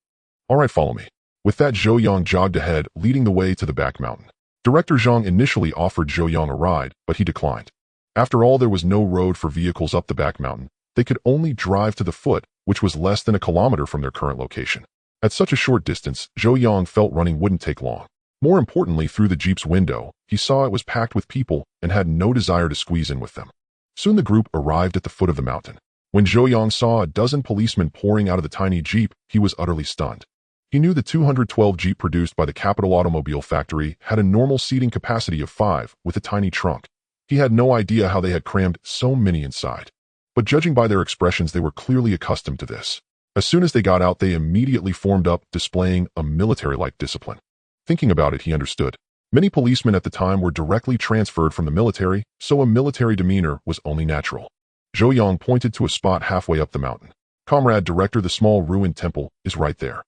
Speaker 1: "All right, follow me." With that, Zhou Yang jogged ahead, leading the way to the back mountain. Director Zhang initially offered Zhou Yang a ride, but he declined. After all, there was no road for vehicles up the back mountain. They could only drive to the foot, which was less than a kilometer from their current location. At such a short distance, Zhou Yang felt running wouldn't take long. More importantly, through the Jeep's window, he saw it was packed with people and had no desire to squeeze in with them. Soon the group arrived at the foot of the mountain. When Zhou Yang saw a dozen policemen pouring out of the tiny Jeep, he was utterly stunned. He knew the 212 Jeep produced by the Capital Automobile Factory had a normal seating capacity of 5 with a tiny trunk. He had no idea how they had crammed so many inside. But judging by their expressions, they were clearly accustomed to this. As soon as they got out, they immediately formed up, displaying a military-like discipline. Thinking about it, he understood. Many policemen at the time were directly transferred from the military, so a military demeanor was only natural. Zhou Yang pointed to a spot halfway up the mountain. "Comrade Director, the small ruined temple is right there."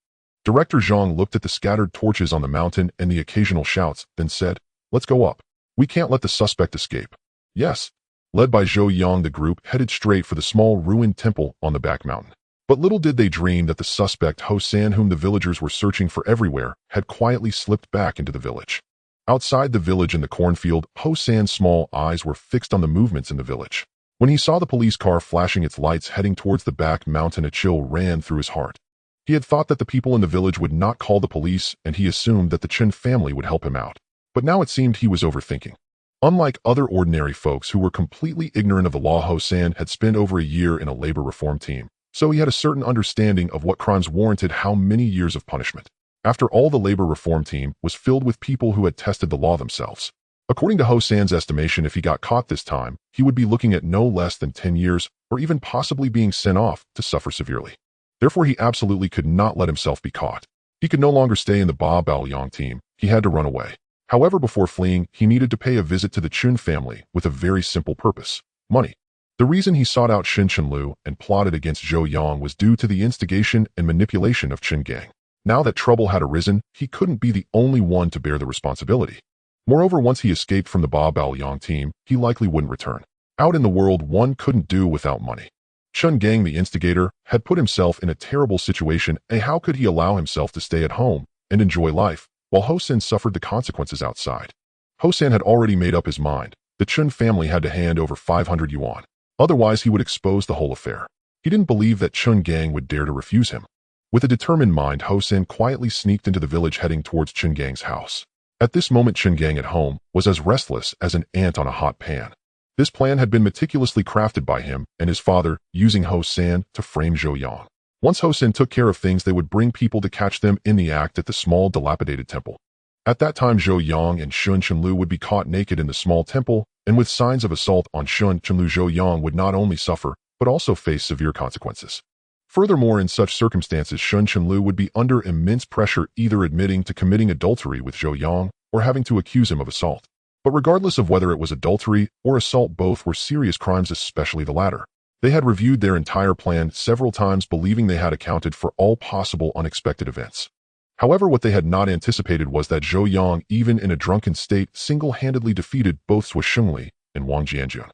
Speaker 1: Director Zhang looked at the scattered torches on the mountain and the occasional shouts, then said, "Let's go up. We can't let the suspect escape." "Yes." Led by Zhou Yang, the group headed straight for the small ruined temple on the back mountain. But little did they dream that the suspect, Ho San, whom the villagers were searching for everywhere, had quietly slipped back into the village. Outside the village in the cornfield, Ho San's small eyes were fixed on the movements in the village. When he saw the police car flashing its lights heading towards the back mountain, a chill ran through his heart. He had thought that the people in the village would not call the police, and he assumed that the Chen family would help him out. But now it seemed he was overthinking. Unlike other ordinary folks who were completely ignorant of the law, Ho San had spent over a year in a labor reform team, so he had a certain understanding of what crimes warranted how many years of punishment. After all, the labor reform team was filled with people who had tested the law themselves. According to Ho San's estimation, if he got caught this time, he would be looking at no less than 10 years, or even possibly being sent off to suffer severely. Therefore, he absolutely could not let himself be caught. He could no longer stay in the Ba Baoyang team. He had to run away. However, before fleeing, he needed to pay a visit to the Chun family with a very simple purpose: money. The reason he sought out Shin Chenlu and plotted against Zhou Yang was due to the instigation and manipulation of Chen Gang. Now that trouble had arisen, he couldn't be the only one to bear the responsibility. Moreover, once he escaped from the Ba Baoyang team, he likely wouldn't return. Out in the world, one couldn't do without money. Chen Gang, the instigator, had put himself in a terrible situation, and how could he allow himself to stay at home and enjoy life, while Ho San suffered the consequences outside? Ho San had already made up his mind. The Chen family had to hand over 500 yuan. Otherwise, he would expose the whole affair. He didn't believe that Chen Gang would dare to refuse him. With a determined mind, Ho San quietly sneaked into the village, heading towards Chen Gang's house. At this moment, Chen Gang at home was as restless as an ant on a hot pan. This plan had been meticulously crafted by him and his father, using Ho San to frame Zhou Yang. Once Ho San took care of things, they would bring people to catch them in the act at the small, dilapidated temple. At that time, Zhou Yang and Shun Chenlu would be caught naked in the small temple, and with signs of assault on Shun Chenlu, Zhou Yang would not only suffer, but also face severe consequences. Furthermore, in such circumstances, Shun Chenlu would be under immense pressure, either admitting to committing adultery with Zhou Yang or having to accuse him of assault. But regardless of whether it was adultery or assault, both were serious crimes, especially the latter. They had reviewed their entire plan several times, believing they had accounted for all possible unexpected events. However, what they had not anticipated was that Zhou Yang, even in a drunken state, single-handedly defeated both Sui Shengli and Wang Jianjun.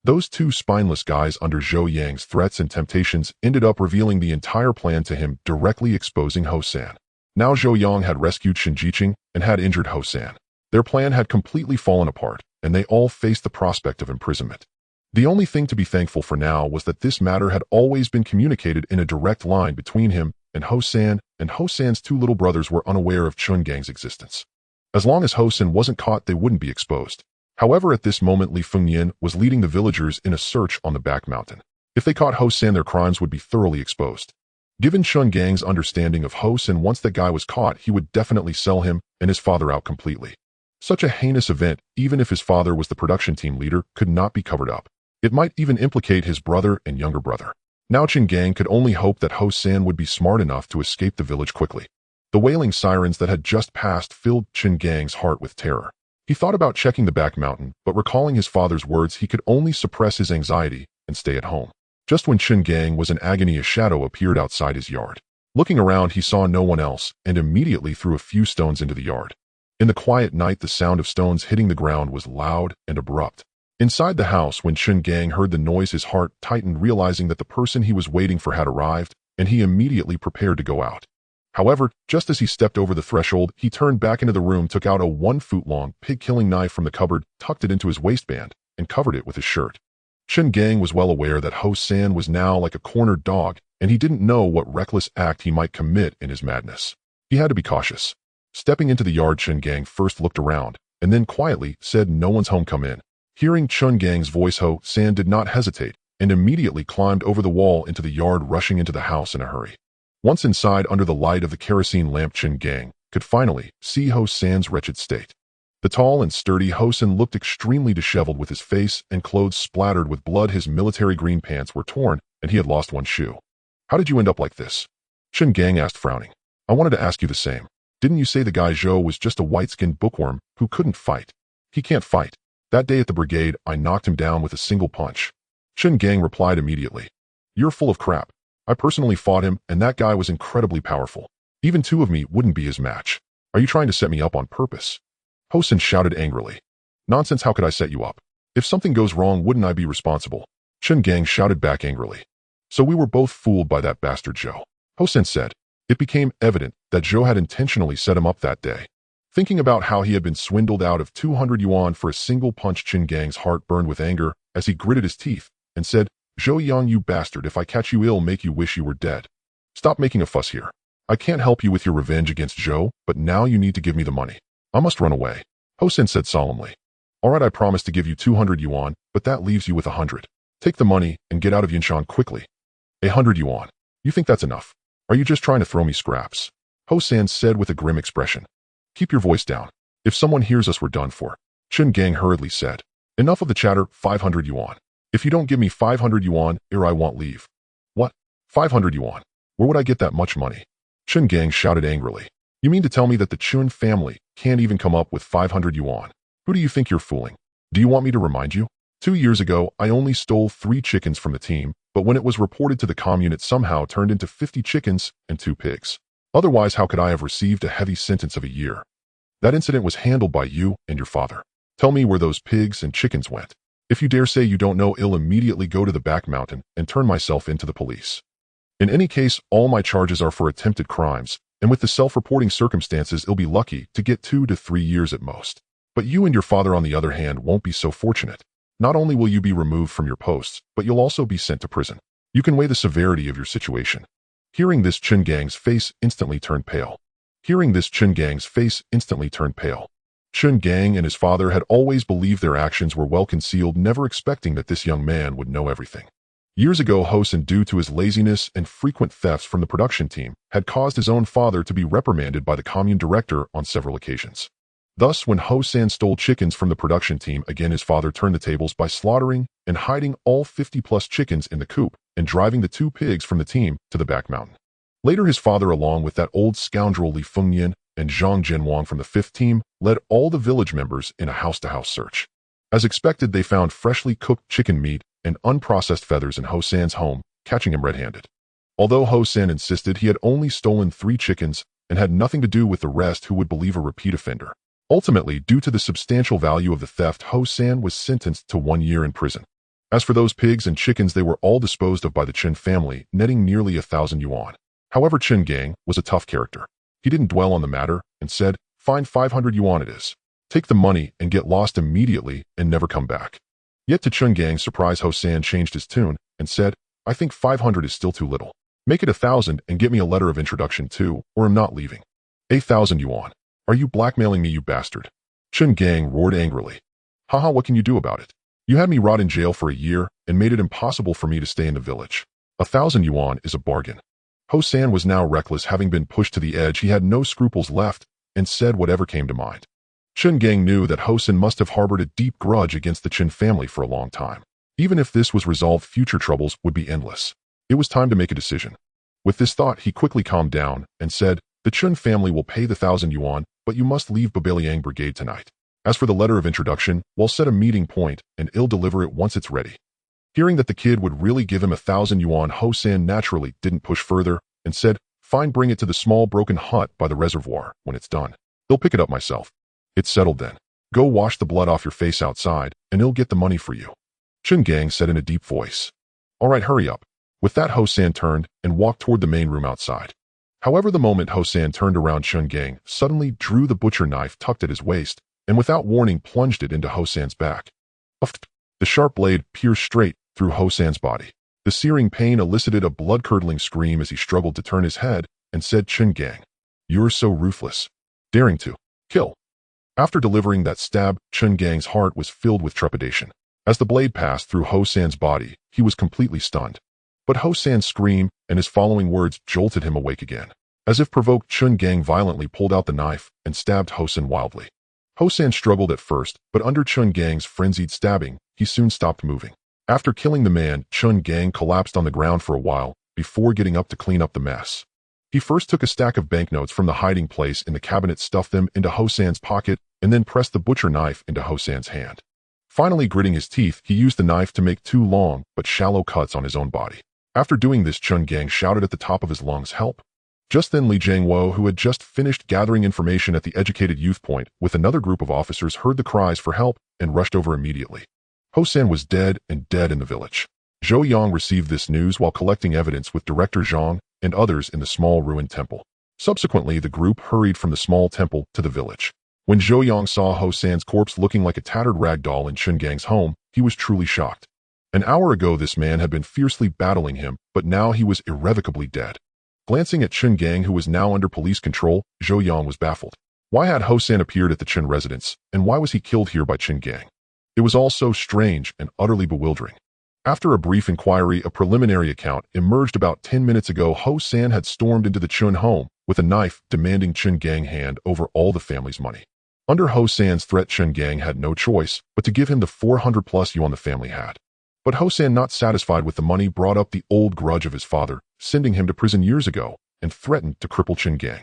Speaker 1: Those two spineless guys, under Zhou Yang's threats and temptations, ended up revealing the entire plan to him, directly exposing Ho San. Now Zhou Yang had rescued Shen Jiqing and had injured Ho San. Their plan had completely fallen apart, and they all faced the prospect of imprisonment. The only thing to be thankful for now was that this matter had always been communicated in a direct line between him and Ho San's two little brothers were unaware of Chun Gang's existence. As long as Ho San wasn't caught, they wouldn't be exposed. However, at this moment, Li Fengnian was leading the villagers in a search on the back mountain. If they caught Ho San, their crimes would be thoroughly exposed. Given Chun Gang's understanding of Ho San, once that guy was caught, he would definitely sell him and his father out completely. Such a heinous event, even if his father was the production team leader, could not be covered up. It might even implicate his brother and younger brother. Now Chun Gang could only hope that Ho San would be smart enough to escape the village quickly. The wailing sirens that had just passed filled Chun Gang's heart with terror. He thought about checking the back mountain, but recalling his father's words, he could only suppress his anxiety and stay at home. Just when Chun Gang was in agony, a shadow appeared outside his yard. Looking around, he saw no one else and immediately threw a few stones into the yard. In the quiet night, the sound of stones hitting the ground was loud and abrupt. Inside the house, when Chun Gang heard the noise, his heart tightened, realizing that the person he was waiting for had arrived, and he immediately prepared to go out. However, just as he stepped over the threshold, he turned back into the room, took out a 1-foot-long pig-killing knife from the cupboard, tucked it into his waistband, and covered it with his shirt. Chun Gang was well aware that Ho San was now like a cornered dog, and he didn't know what reckless act he might commit in his madness. He had to be cautious. Stepping into the yard, Chun Gang first looked around, and then quietly said, "No one's home, come in." Hearing Chun Gang's voice, Ho San did not hesitate, and immediately climbed over the wall into the yard, rushing into the house in a hurry. Once inside, under the light of the kerosene lamp, Chun Gang could finally see Ho San's wretched state. The tall and sturdy Ho San looked extremely disheveled, with his face and clothes splattered with blood. His military green pants were torn, and he had lost one shoe. "How did you end up like this?" Chun Gang asked, frowning. "I wanted to ask you the same. Didn't you say the guy Zhou was just a white-skinned bookworm who couldn't fight?" "He can't fight. That day at the brigade, I knocked him down with a single punch." Chun Gang replied immediately. "You're full of crap. I personally fought him, and that guy was incredibly powerful. Even two of me wouldn't be his match. Are you trying to set me up on purpose?" Ho San shouted angrily. "Nonsense, how could I set you up? If something goes wrong, wouldn't I be responsible?" Chun Gang shouted back angrily. "So we were both fooled by that bastard Zhou," Ho San said. It became evident that Zhou had intentionally set him up that day. Thinking about how he had been swindled out of 200 yuan for a single punch, Chun Gang's heart burned with anger as he gritted his teeth and said, "Zhou Yang, you bastard, if I catch you, it'll make you wish you were dead. Stop making a fuss here. I can't help you with your revenge against Zhou, but now you need to give me the money. I must run away," Ho San said solemnly. "All right, I promise to give you 200 yuan, but that leaves you with 100. Take the money and get out of Yinshan quickly." 100 yuan. You think that's enough? Are you just trying to throw me scraps?" Ho San said with a grim expression. "Keep your voice down. If someone hears us, we're done for," Chun Gang hurriedly said. "Enough of the chatter, 500 yuan. If you don't give me 500 yuan, I won't leave." "What? 500 yuan? Where would I get that much money?" Chun Gang shouted angrily. "You mean to tell me that the Chun family can't even come up with 500 yuan? Who do you think you're fooling? Do you want me to remind you? 2 years ago, I only stole 3 chickens from the team, but when it was reported to the commune, it somehow turned into 50 chickens and 2 pigs. Otherwise, how could I have received a heavy sentence of a year? That incident was handled by you and your father. Tell me where those pigs and chickens went. If you dare say you don't know, I'll immediately go to the back mountain and turn myself into the police. In any case, all my charges are for attempted crimes, and with the self-reporting circumstances, I'll be lucky to get 2 to 3 years at most. But you and your father, on the other hand, won't be so fortunate. Not only will you be removed from your posts, but you'll also be sent to prison. You can weigh the severity of your situation." Hearing this, Chun Gang's face instantly turned pale. Chun Gang and his father had always believed their actions were well concealed, never expecting that this young man would know everything. Years ago, Hosen, due to his laziness and frequent thefts from the production team, had caused his own father to be reprimanded by the commune director on several occasions. Thus, when Hosen stole chickens from the production team, again his father turned the tables by slaughtering and hiding all 50-plus chickens in the coop and driving the 2 pigs from the team to the back mountain. Later, his father, along with that old scoundrel Li Fengyan and Zhang Jinwang from the 5th team, led all the village members in a house-to-house search. As expected, they found freshly cooked chicken meat and unprocessed feathers in Hosen's home, catching him red-handed. Although Hosen insisted he had only stolen 3 chickens and had nothing to do with the rest, who would believe a repeat offender? Ultimately, due to the substantial value of the theft, Hosen was sentenced to 1 year in prison. As for those pigs and chickens, they were all disposed of by the Chen family, netting nearly 1,000 yuan. However, Chen Gang was a tough character. He didn't dwell on the matter and said, "Fine, 500 yuan it is. Take the money and get lost immediately and never come back." Yet to Chen Gang's surprise, Hosen changed his tune and said, "I think 500 is still too little. Make it 1,000 and get me a letter of introduction too, or I'm not leaving." 1,000 yuan. Are you blackmailing me, you bastard? Chen Gang roared angrily. Haha, what can you do about it? You had me rot in jail for a year and made it impossible for me to stay in the village. 1,000 yuan is a bargain. Hosen was now reckless. Having been pushed to the edge, he had no scruples left and said whatever came to mind. Chen Gang knew that Hosen must have harbored a deep grudge against the Chen family for a long time. Even if this was resolved, future troubles would be endless. It was time to make a decision. With this thought, he quickly calmed down and said, "The Chen family will pay the 1,000 yuan, but you must leave Babeliang Brigade tonight. As for the letter of introduction, we'll set a meeting point and I'll deliver it once it's ready." Hearing that the kid would really give him 1,000 yuan, Hosen naturally didn't push further and said, "Fine, bring it to the small broken hut by the reservoir. When it's done, I'll pick it up myself." "It's settled then. Go wash the blood off your face outside and I'll get the money for you," Chen Gang said in a deep voice. "All right, hurry up." With that, Hosen turned and walked toward the main room outside. However, the moment Hosen turned around, Chen Gang suddenly drew the butcher knife tucked at his waist and without warning plunged it into Hosen's back. The sharp blade pierced straight through Hosen's body. The searing pain elicited a blood-curdling scream as he struggled to turn his head and said, "Chen Gang, you're so ruthless, daring to kill." After delivering that stab, Chen Gang's heart was filled with trepidation. As the blade passed through Hosen's body, he was completely stunned. But Hosen's scream and his following words jolted him awake again. As if provoked, Chen Gang violently pulled out the knife and stabbed Hosen wildly. Hosen struggled at first, but under Chen Gang's frenzied stabbing, he soon stopped moving. After killing the man, Chen Gang collapsed on the ground for a while before getting up to clean up the mess. He first took a stack of banknotes from the hiding place in the cabinet, stuffed them into Hosen's pocket, and then pressed the butcher knife into Hosen's hand. Finally, gritting his teeth, he used the knife to make 2 long but shallow cuts on his own body. After doing this, Chen Gang shouted at the top of his lungs, "Help!" Just then, Li Jiangwo, who had just finished gathering information at the Educated Youth Point with another group of officers, heard the cries for help and rushed over immediately. Hosen was dead and dead in the village. Zhou Yang received this news while collecting evidence with Director Zhang and others in the small ruined temple. Subsequently, the group hurried from the small temple to the village. When Zhou Yang saw Hosen's corpse looking like a tattered rag doll in Chen Gang's home, he was truly shocked. An hour ago, this man had been fiercely battling him, but now he was irrevocably dead. Glancing at Chen Gang, who was now under police control, Zhou Yang was baffled. Why had Hosen appeared at the Chen residence, and why was he killed here by Chen Gang? It was all so strange and utterly bewildering. After a brief inquiry, a preliminary account emerged about 10 minutes ago. Hosen had stormed into the Chen home with a knife, demanding Chen Gang hand over all the family's money. Under Hosen's threat, Chen Gang had no choice but to give him the 400+ yuan the family had. But Hosen, not satisfied with the money, brought up the old grudge of his father, sending him to prison years ago, and threatened to cripple Chen Gang.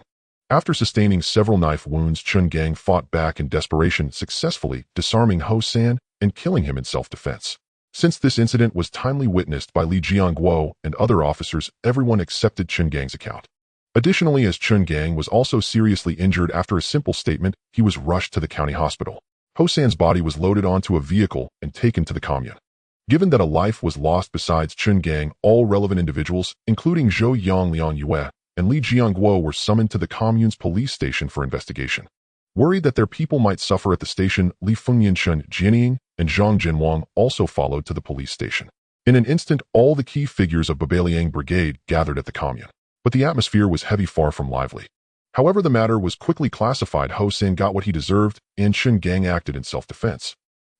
Speaker 1: After sustaining several knife wounds, Chen Gang fought back in desperation, successfully disarming Hosen and killing him in self-defense. Since this incident was timely witnessed by Li Jiangguo and other officers, everyone accepted Chen Gang's account. Additionally, as Chen Gang was also seriously injured after a simple statement, he was rushed to the county hospital. Hosen's body was loaded onto a vehicle and taken to the commune. Given that a life was lost besides Chen Gang, all relevant individuals, including Zhou Yang, Liang Yue, and Li Jiangguo, were summoned to the commune's police station for investigation. Worried that their people might suffer at the station, Li Fengyan, Chen Jianying, and Zhang Jinwang also followed to the police station. In an instant, all the key figures of Babeliang Brigade gathered at the commune. But the atmosphere was heavy, far from lively. However, the matter was quickly classified. Ho-san got what he deserved, and Chun Gang acted in self-defense.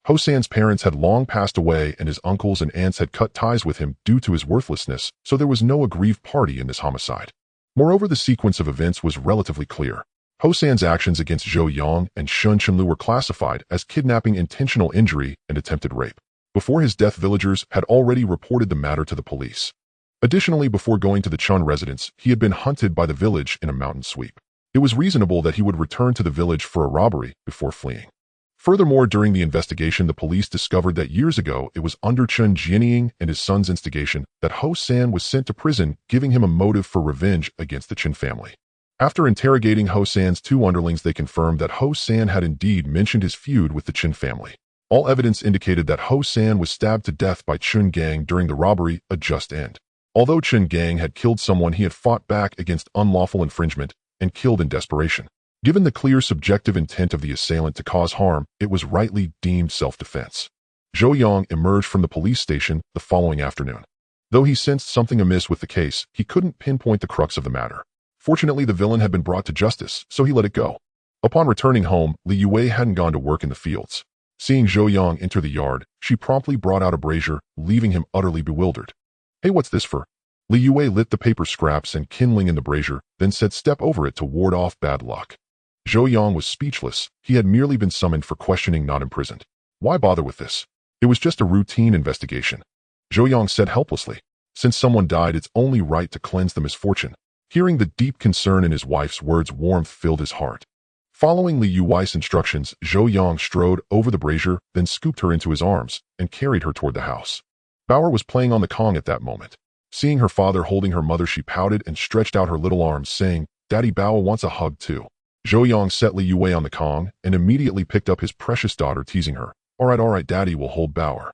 Speaker 1: Ho-san's parents had long passed away, and his uncles and aunts had cut ties with him due to his worthlessness, so there was no aggrieved party in this homicide. Moreover, the sequence of events was relatively clear. Ho-san's actions against Zhou Yang and Shun Chunlu were classified as kidnapping, intentional injury, and attempted rape. Before his death, villagers had already reported the matter to the police. Additionally, before going to the Chun residence, he had been hunted by the village in a mountain sweep. It was reasonable that he would return to the village for a robbery before fleeing. Furthermore, during the investigation, the police discovered that years ago it was under Chun Jianying and his son's instigation that Ho-san was sent to prison, giving him a motive for revenge against the Chun family. After interrogating Ho-san's two underlings, they confirmed that Ho-san had indeed mentioned his feud with the Chun family. All evidence indicated that Ho-san was stabbed to death by Chun Gang during the robbery, a just end. Although Chun Gang had killed someone, he had fought back against unlawful infringement and killed in desperation. Given the clear subjective intent of the assailant to cause harm, it was rightly deemed self-defense. Zhou Yang emerged from the police station the following afternoon. Though he sensed something amiss with the case, he couldn't pinpoint the crux of the matter. Fortunately, the villain had been brought to justice, so he let it go. Upon returning home, Li Yue hadn't gone to work in the fields. Seeing Zhou Yang enter the yard, she promptly brought out a brazier, leaving him utterly bewildered. "Hey, what's this for?" Li Yue lit the paper scraps and kindling in the brazier, then said, "Step over it to ward off bad luck." Zhou Yang was speechless. He had merely been summoned for questioning, not imprisoned. Why bother with this? It was just a routine investigation. Zhou Yang said helplessly, "Since someone died, it's only right to cleanse the misfortune." Hearing the deep concern in his wife's words, warmth filled his heart. Following Li Yue's instructions, Zhou Yang strode over the brazier, then scooped her into his arms and carried her toward the house. Bauer was playing on the Kong at that moment. Seeing her father holding her mother, she pouted and stretched out her little arms, saying, "Daddy, Bauer wants a hug too." Zhou Yang set Li Yue on the Kong and immediately picked up his precious daughter, teasing her. All right, Daddy will hold Bauer."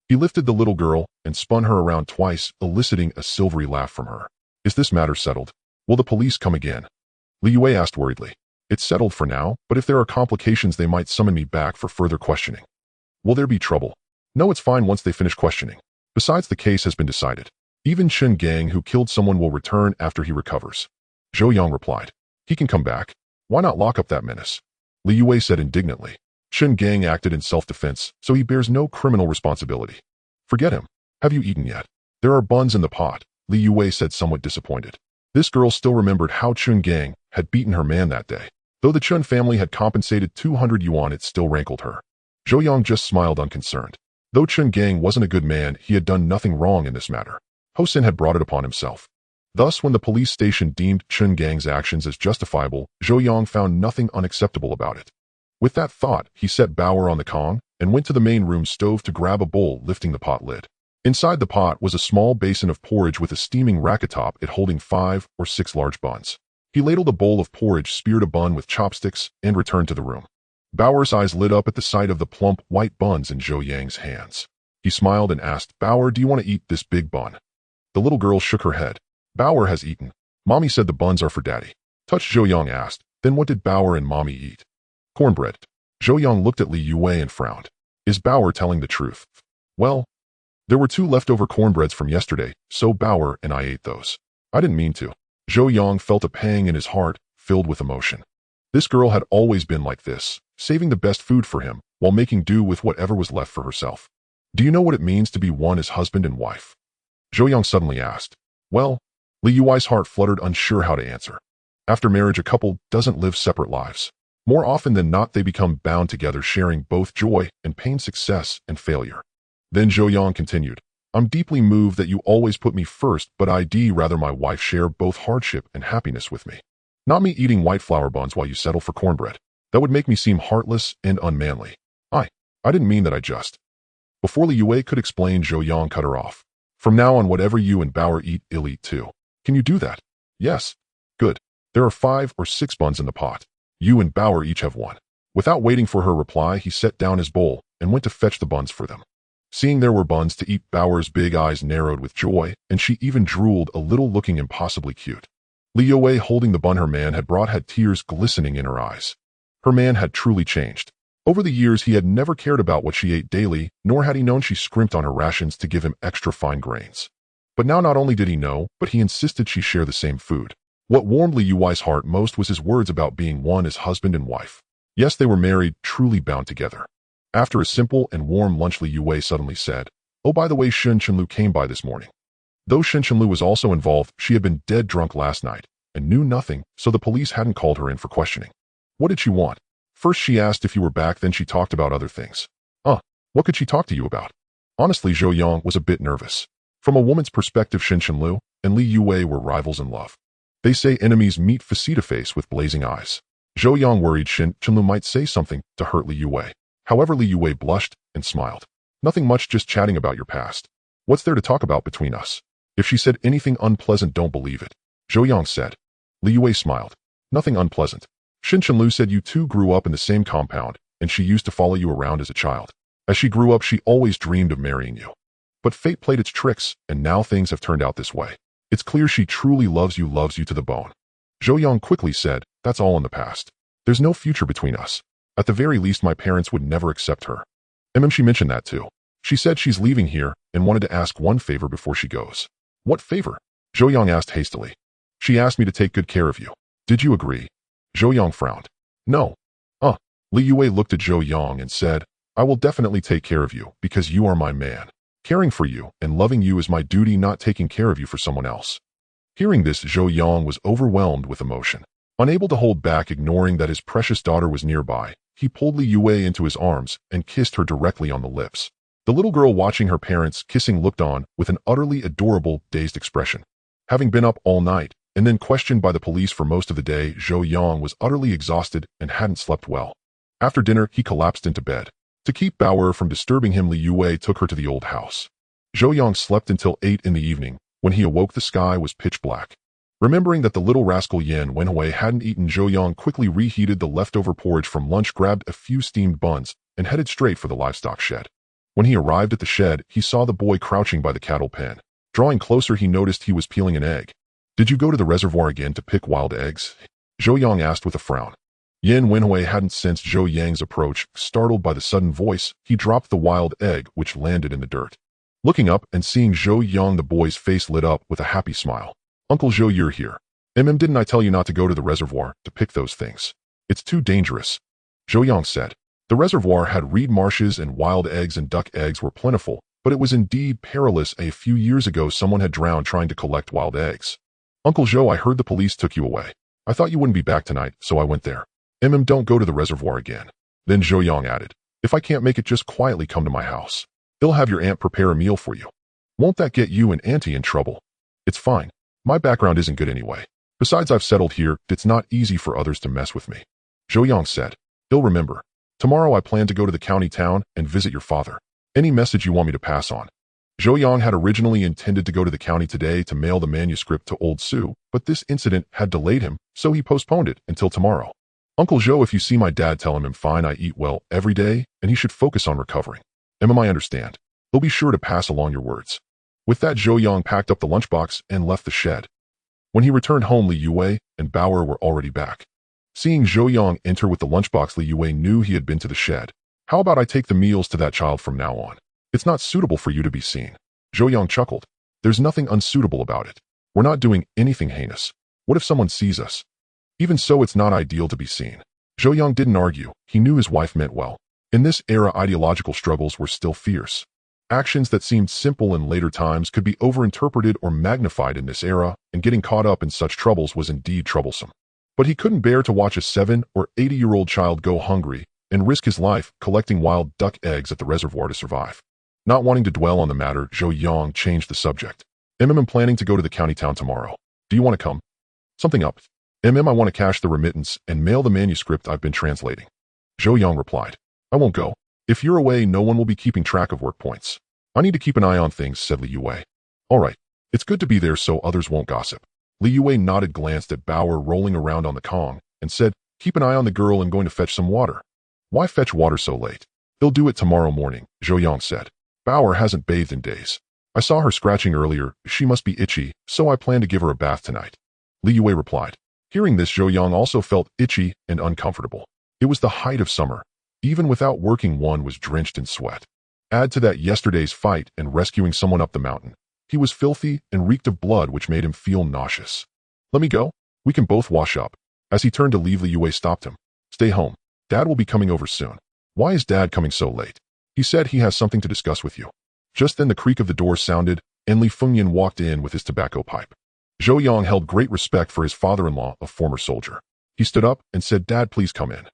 Speaker 1: He lifted the little girl and spun her around twice, eliciting a silvery laugh from her. "Is this matter settled? Will the police come again?" Li Yue asked worriedly. "It's settled for now, but if there are complications, they might summon me back for further questioning." "Will there be trouble?" "No, it's fine once they finish questioning. Besides, the case has been decided. Even Chun Gang, who killed someone, will return after he recovers." Zhou Yang replied. "He can come back. Why not lock up that menace?" Li Yue said indignantly. "Chun Gang acted in self-defense, so he bears no criminal responsibility. Forget him. Have you eaten yet?" "There are buns in the pot," Li Yue said, somewhat disappointed. This girl still remembered how Chun Gang had beaten her man that day. Though the Chun family had compensated 200 yuan, it still rankled her. Zhou Yang just smiled unconcerned. Though Chun Gang wasn't a good man, he had done nothing wrong in this matter. Ho-san had brought it upon himself. Thus, when the police station deemed Chun Gang's actions as justifiable, Zhou Yang found nothing unacceptable about it. With that thought, he set Bauer on the Kong and went to the main room stove to grab a bowl, lifting the pot lid. Inside the pot was a small basin of porridge with a steaming rack atop it holding 5 or 6 large buns. He ladled a bowl of porridge, speared a bun with chopsticks, and returned to the room. Bauer's eyes lit up at the sight of the plump, white buns in Zhou Yang's hands. He smiled and asked, "Bauer, do you want to eat this big bun?" The little girl shook her head. "Bauer has eaten. Mommy said the buns are for Daddy." Touched, Zhou Yang asked, "Then what did Bauer and Mommy eat?" "Cornbread." Zhou Yang looked at Li Yue and frowned. "Is Bauer telling the truth?" "Well, there were 2 leftover cornbreads from yesterday, so Bauer and I ate those. I didn't mean to." Zhou Yang felt a pang in his heart, filled with emotion. This girl had always been like this, saving the best food for him, while making do with whatever was left for herself. "Do you know what it means to be one as husband and wife?" Zhou Yang suddenly asked. "Well," Li Yue's heart fluttered, unsure how to answer. After marriage, a couple doesn't live separate lives. More often than not, they become bound together, sharing both joy and pain, success and failure. Then Zhou Yang continued, "I'm deeply moved that you always put me first, but I'd rather my wife share both hardship and happiness with me. Not me eating white flour buns while you settle for cornbread. That would make me seem heartless and unmanly. I didn't mean that, I just..." Before Li Yue could explain, Zhou Yang cut her off. "From now on, whatever you and Bauer eat, I'll eat too. Can you do that?" "Yes." "Good. There are 5 or 6 buns in the pot. You and Bauer each have 1. Without waiting for her reply, he set down his bowl and went to fetch the buns for them. Seeing there were buns to eat, Bauer's big eyes narrowed with joy, and she even drooled a little, looking impossibly cute. Li Yue, holding the bun her man had brought, had tears glistening in her eyes. Her man had truly changed. Over the years, he had never cared about what she ate daily, nor had he known she scrimped on her rations to give him extra fine grains. But now not only did he know, but he insisted she share the same food. What warmed Li Yui's heart most was his words about being one as husband and wife. Yes, they were married, truly bound together. After a simple and warm lunch, Li Yue suddenly said, "Oh, by the way, Shen Chenlu came by this morning." Though Shen Chenlu was also involved, she had been dead drunk last night and knew nothing, so the police hadn't called her in for questioning. What did she want? First she asked if you were back, then she talked about other things. What could she talk to you about? Honestly, Zhou Yang was a bit nervous. From a woman's perspective, Shen Chenlu and Li Yue were rivals in love. They say enemies meet face-to-face with blazing eyes. Zhou Yang worried Shen Chenlu might say something to hurt Li Yue. However, Li Yue blushed and smiled. Nothing much, just chatting about your past. What's there to talk about between us? If she said anything unpleasant, don't believe it. Zhou Yang said. Li Yue smiled. Nothing unpleasant. Shen Chenlu said you two grew up in the same compound, and she used to follow you around as a child. As she grew up, she always dreamed of marrying you. But fate played its tricks, and now things have turned out this way. It's clear she truly loves you to the bone. Zhou Yang quickly said, that's all in the past. There's no future between us. At the very least, my parents would never accept her. She mentioned that too. She said she's leaving here and wanted to ask one favor before she goes. What favor? Zhou Yang asked hastily. She asked me to take good care of you. Did you agree? Zhou Yang frowned. No. Li Yue looked at Zhou Yang and said, I will definitely take care of you because you are my man. Caring for you and loving you is my duty, not taking care of you for someone else. Hearing this, Zhou Yang was overwhelmed with emotion. Unable to hold back, ignoring that his precious daughter was nearby, he pulled Li Yue into his arms and kissed her directly on the lips. The little girl, watching her parents kissing, looked on with an utterly adorable, dazed expression. Having been up all night and then questioned by the police for most of the day, Zhou Yang was utterly exhausted and hadn't slept well. After dinner, he collapsed into bed. To keep Bauer from disturbing him, Li Yue took her to the old house. Zhou Yang slept until 8 in the evening. When he awoke, the sky was pitch black. Remembering that the little rascal Yan Wenhui hadn't eaten, Zhou Yang quickly reheated the leftover porridge from lunch, grabbed a few steamed buns, and headed straight for the livestock shed. When he arrived at the shed, he saw the boy crouching by the cattle pen. Drawing closer, he noticed he was peeling an egg. Did you go to the reservoir again to pick wild eggs? Zhou Yang asked with a frown. Yan Wenhui hadn't sensed Zhou Yang's approach. Startled by the sudden voice, he dropped the wild egg, which landed in the dirt. Looking up and seeing Zhou Yang, the boy's face lit up with a happy smile. Uncle Zhou, you're here. Didn't I tell you not to go to the reservoir to pick those things? It's too dangerous. Zhou Yang said. The reservoir had reed marshes and wild eggs and duck eggs were plentiful, but it was indeed perilous. A few years ago, someone had drowned trying to collect wild eggs. Uncle Zhou, I heard the police took you away. I thought you wouldn't be back tonight, so I went there. Don't go to the reservoir again. Then Zhou Yang added, if I can't make it, just quietly come to my house. They'll have your aunt prepare a meal for you. Won't that get you and Auntie in trouble? It's fine. My background isn't good anyway. Besides, I've settled here. It's not easy for others to mess with me. Zhou Yang said, he'll remember. Tomorrow I plan to go to the county town and visit your father. Any message you want me to pass on? Zhou Yang had originally intended to go to the county today to mail the manuscript to Old Su, but this incident had delayed him, so he postponed it until tomorrow. Uncle Zhou, if you see my dad, tell him I'm fine, I eat well every day, and he should focus on recovering. I understand. He'll be sure to pass along your words. With that, Zhou Yang packed up the lunchbox and left the shed. When he returned home, Li Yue and Bauer were already back. Seeing Zhou Yang enter with the lunchbox, Li Yue knew he had been to the shed. How about I take the meals to that child from now on? It's not suitable for you to be seen. Zhou Yang chuckled. There's nothing unsuitable about it. We're not doing anything heinous. What if someone sees us? Even so, it's not ideal to be seen. Zhou Yang didn't argue. He knew his wife meant well. In this era, ideological struggles were still fierce. Actions that seemed simple in later times could be overinterpreted or magnified in this era, and getting caught up in such troubles was indeed troublesome. But he couldn't bear to watch a 7- or 80-year-old child go hungry and risk his life collecting wild duck eggs at the reservoir to survive. Not wanting to dwell on the matter, Zhou Yang changed the subject. I'm planning to go to the county town tomorrow. Do you want to come? Something up. I want to cash the remittance and mail the manuscript I've been translating. Zhou Yang replied. I won't go. If you're away, no one will be keeping track of work points. I need to keep an eye on things, said Li Yue. All right. It's good to be there so others won't gossip. Li Yue nodded, glanced at Bauer rolling around on the Kong, and said, keep an eye on the girl and going to fetch some water. Why fetch water so late? He'll do it tomorrow morning, Zhou Yang said. Bauer hasn't bathed in days. I saw her scratching earlier. She must be itchy, so I plan to give her a bath tonight. Li Yue replied. Hearing this, Zhou Yang also felt itchy and uncomfortable. It was the height of summer. Even without working, one was drenched in sweat. Add to that yesterday's fight and rescuing someone up the mountain. He was filthy and reeked of blood, which made him feel nauseous. Let me go. We can both wash up. As he turned to leave, Li Yue stopped him. Stay home. Dad will be coming over soon. Why is Dad coming so late? He said he has something to discuss with you. Just then the creak of the door sounded, and Li Fengyan walked in with his tobacco pipe. Zhou Yang held great respect for his father-in-law, a former soldier. He stood up and said, Dad, please come in.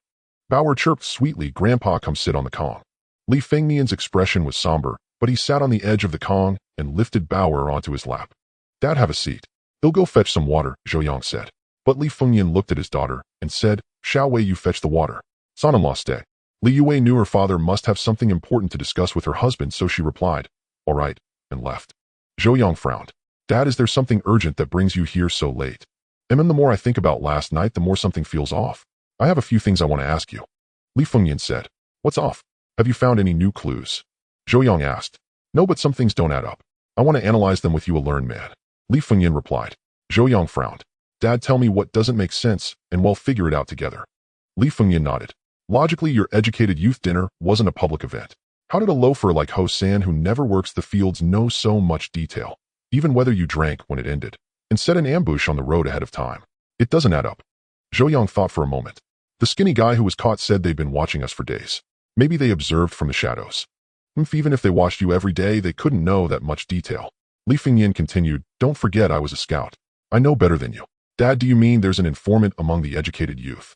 Speaker 1: Bauer chirped sweetly, Grandpa, come sit on the Kong. Li Fengyan's expression was somber, but he sat on the edge of the Kong and lifted Bauer onto his lap. Dad, have a seat. He'll go fetch some water, Zhou Yang said. But Li Fengyan looked at his daughter and said, Shall Wei, you fetch the water. Son-in-law, stay. Li Yue knew her father must have something important to discuss with her husband, so she replied, All right, and left. Zhou Yang frowned. Dad, is there something urgent that brings you here so late? The more I think about last night, the more something feels off. I have a few things I want to ask you. Li Fengyan said. What's off? Have you found any new clues? Zhou Yang asked. No, but some things don't add up. I want to analyze them with you, a learned man. Li Fengyan replied. Zhou Yang frowned. Dad, tell me what doesn't make sense, and we'll figure it out together. Li Fengyan nodded. Logically, your educated youth dinner wasn't a public event. How did a loafer like Ho San, who never works the fields, know so much detail, even whether you drank when it ended, and set an ambush on the road ahead of time? It doesn't add up. Zhou Yang thought for a moment. The skinny guy who was caught said they'd been watching us for days. Maybe they observed from the shadows. Even if they watched you every day, they couldn't know that much detail. Li Fengyan continued, Don't forget I was a scout. I know better than you. Dad, do you mean there's an informant among the educated youth?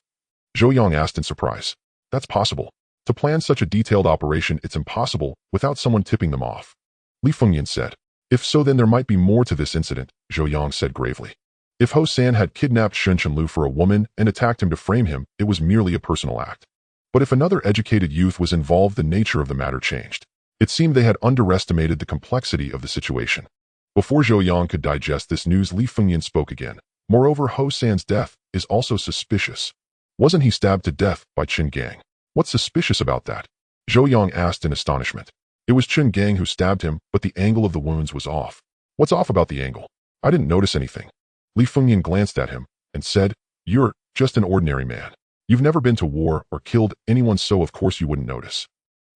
Speaker 1: Zhou Yang asked in surprise. That's possible. To plan such a detailed operation, it's impossible without someone tipping them off. Li Fengyan said. If so, then there might be more to this incident, Zhou Yang said gravely. If Ho San had kidnapped Shen Chenlu for a woman and attacked him to frame him, it was merely a personal act. But if another educated youth was involved, the nature of the matter changed. It seemed they had underestimated the complexity of the situation. Before Zhou Yang could digest this news, Li Fengyan spoke again. Moreover, Ho San's death is also suspicious. Wasn't he stabbed to death by Qin Gang? What's suspicious about that? Zhou Yang asked in astonishment. It was Qin Gang who stabbed him, but the angle of the wounds was off. What's off about the angle? I didn't notice anything. Li Fengyan glanced at him and said, You're just an ordinary man. You've never been to war or killed anyone, so of course you wouldn't notice.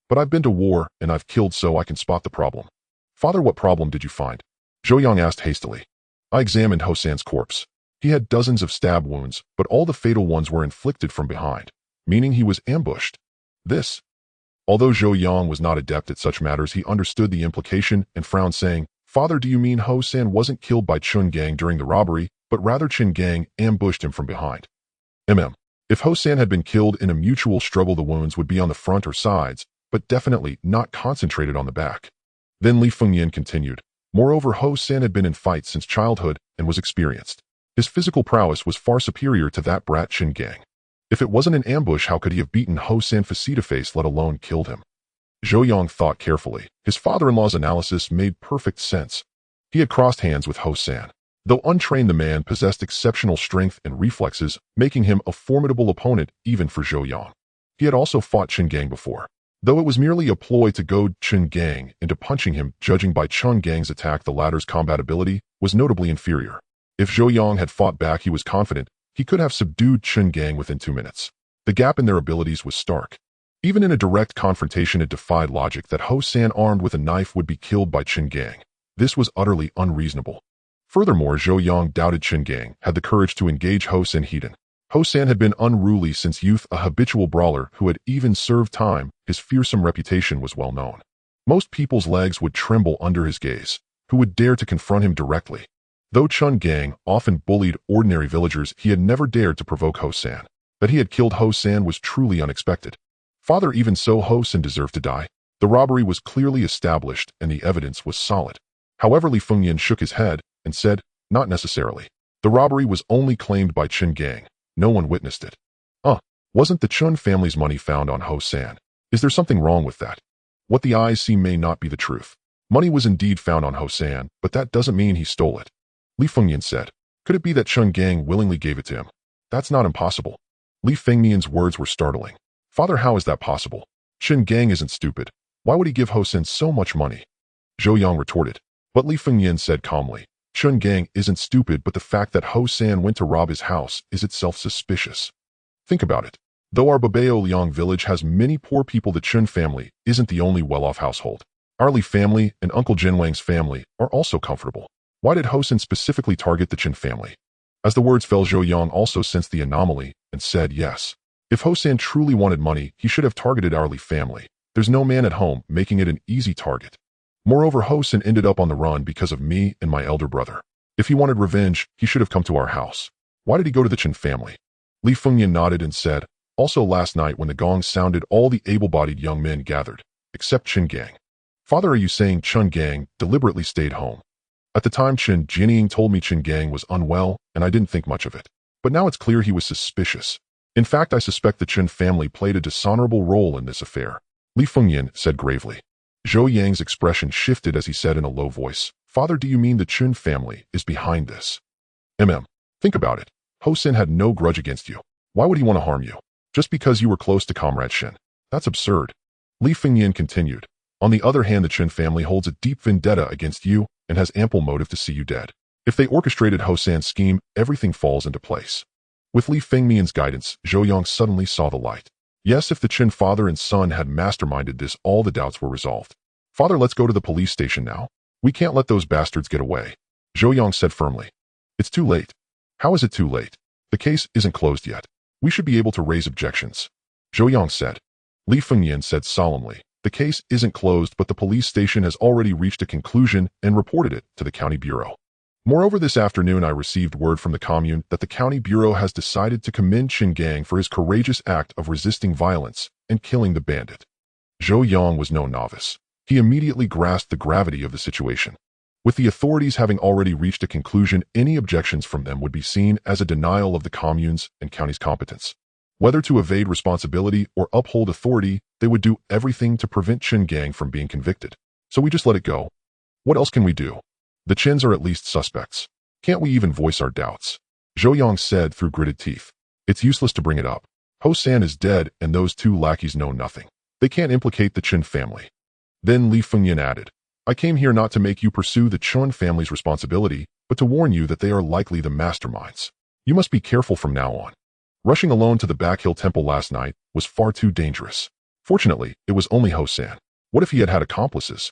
Speaker 1: But I've been to war and I've killed, so I can spot the problem. Father, what problem did you find? Zhou Yang asked hastily. I examined Ho San's corpse. He had dozens of stab wounds, but all the fatal ones were inflicted from behind, meaning he was ambushed. This. Although Zhou Yang was not adept at such matters, he understood the implication and frowned, saying, Father, do you mean Ho San wasn't killed by Qin Gang during the robbery, but rather Qin Gang ambushed him from behind? If Ho San had been killed in a mutual struggle, the wounds would be on the front or sides, but definitely not concentrated on the back. Then Li Fengyan continued. Moreover, Ho San had been in fights since childhood and was experienced. His physical prowess was far superior to that brat Qin Gang. If it wasn't an ambush, how could he have beaten Ho San face-to-face, let alone killed him? Zhou Yang thought carefully. His father-in-law's analysis made perfect sense. He had crossed hands with Ho San. Though untrained, the man possessed exceptional strength and reflexes, making him a formidable opponent even for Zhou Yang. He had also fought Qin Gang before, though it was merely a ploy to goad Qin Gang into punching him. Judging by Qin Gang's attack, the latter's combat ability was notably inferior. If Zhou Yang had fought back, he was confident he could have subdued Qin Gang within 2 minutes. The gap in their abilities was stark. Even in a direct confrontation, it defied logic that Ho San armed with a knife would be killed by Qin Gang. This was utterly unreasonable. Furthermore, Zhou Yang doubted Qin Gang had the courage to engage Ho San head-on. Ho San had been unruly since youth, a habitual brawler who had even served time. His fearsome reputation was well known. Most people's legs would tremble under his gaze. Who would dare to confront him directly? Though Qin Gang often bullied ordinary villagers, he had never dared to provoke Ho San. That he had killed Ho San was truly unexpected. Father, even so, Ho San deserved to die. The robbery was clearly established and the evidence was solid. However, Li Fengyan shook his head and said, Not necessarily. The robbery was only claimed by Qin Gang. No one witnessed it. Wasn't the Qin family's money found on Ho San? Is there something wrong with that? What the eyes see may not be the truth. Money was indeed found on Ho San, but that doesn't mean he stole it. Li Fengyan said. Could it be that Qin Gang willingly gave it to him? That's not impossible. Li Fengyan's words were startling. Father, how is that possible? Qin Gang isn't stupid. Why would he give Ho San so much money? Zhou Yang retorted. But Li Fengyan said calmly. Qin Gang isn't stupid, but the fact that Ho San went to rob his house is itself suspicious. Think about it. Though our Babao Liang village has many poor people, the Qin family isn't the only well-off household. Our Li family and Uncle Jinwang's family are also comfortable. Why did Ho San specifically target the Qin family? As the words fell, Zhou Yang also sensed the anomaly and said yes. If Hosan truly wanted money, he should have targeted our Li family. There's no man at home, making it an easy target. Moreover, Hosan ended up on the run because of me and my elder brother. If he wanted revenge, he should have come to our house. Why did he go to the Chen family? Li Fengyan nodded and said, also last night when the gong sounded, all the able-bodied young men gathered, except Chen Gang. Father, are you saying Chen Gang deliberately stayed home? At the time, Chen Jinying told me Chen Gang was unwell, and I didn't think much of it. But now it's clear he was suspicious. In fact, I suspect the Chen family played a dishonorable role in this affair. Li Fengyan said gravely. Zhou Yang's expression shifted as he said in a low voice, Father, do you mean the Chen family is behind this? Think about it. Hosan had no grudge against you. Why would he want to harm you? Just because you were close to Comrade Shen. That's absurd. Li Fengyan continued. On the other hand, the Chen family holds a deep vendetta against you and has ample motive to see you dead. If they orchestrated Hosan's scheme, everything falls into place. With Li Fengmian's guidance, Zhou Yang suddenly saw the light. Yes, if the Chen father and son had masterminded this, all the doubts were resolved. Father, let's go to the police station now. We can't let those bastards get away. Zhou Yang said firmly. It's too late. How is it too late? The case isn't closed yet. We should be able to raise objections. Zhou Yang said. Li Fengyan said solemnly. The case isn't closed, but the police station has already reached a conclusion and reported it to the county bureau. Moreover, this afternoon I received word from the commune that the county bureau has decided to commend Chen Gang for his courageous act of resisting violence and killing the bandit. Zhou Yang was no novice. He immediately grasped the gravity of the situation. With the authorities having already reached a conclusion, any objections from them would be seen as a denial of the commune's and county's competence. Whether to evade responsibility or uphold authority, they would do everything to prevent Chen Gang from being convicted. So we just let it go. What else can we do? The Chens are at least suspects. Can't we even voice our doubts? Zhou Yang said through gritted teeth. It's useless to bring it up. Hosan is dead and those two lackeys know nothing. They can't implicate the Chen family. Then Li Fengyan added, I came here not to make you pursue the Chen family's responsibility, but to warn you that they are likely the masterminds. You must be careful from now on. Rushing alone to the Back Hill Temple last night was far too dangerous. Fortunately, it was only Hosan. What if he had accomplices?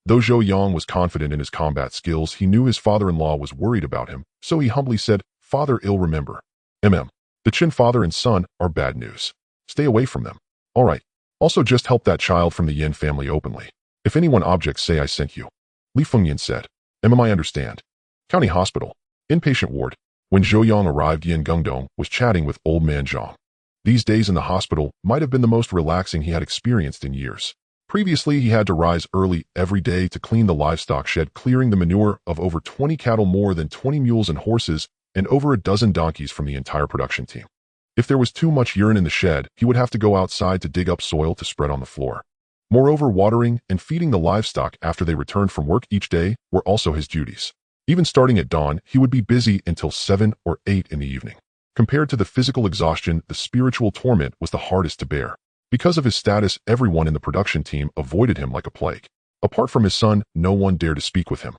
Speaker 1: Though Zhou Yang was confident in his combat skills, he knew his father-in-law was worried about him, so he humbly said, Father, ill remember. The Chen father and son are bad news. Stay away from them. All right. Also just help that child from the Yin family openly. If anyone objects, say I sent you. Li Fengyan said. I understand. County Hospital. Inpatient ward. When Zhou Yang arrived, Yin Gungdong was chatting with old man Zhang. These days in the hospital might have been the most relaxing he had experienced in years. Previously, he had to rise early every day to clean the livestock shed, clearing the manure of over 20 cattle, more than 20 mules and horses, and over a dozen donkeys from the entire production team. If there was too much urine in the shed, he would have to go outside to dig up soil to spread on the floor. Moreover, watering and feeding the livestock after they returned from work each day were also his duties. Even starting at dawn, he would be busy until 7 or 8 in the evening. Compared to the physical exhaustion, the spiritual torment was the hardest to bear. Because of his status, everyone in the production team avoided him like a plague. Apart from his son, no one dared to speak with him.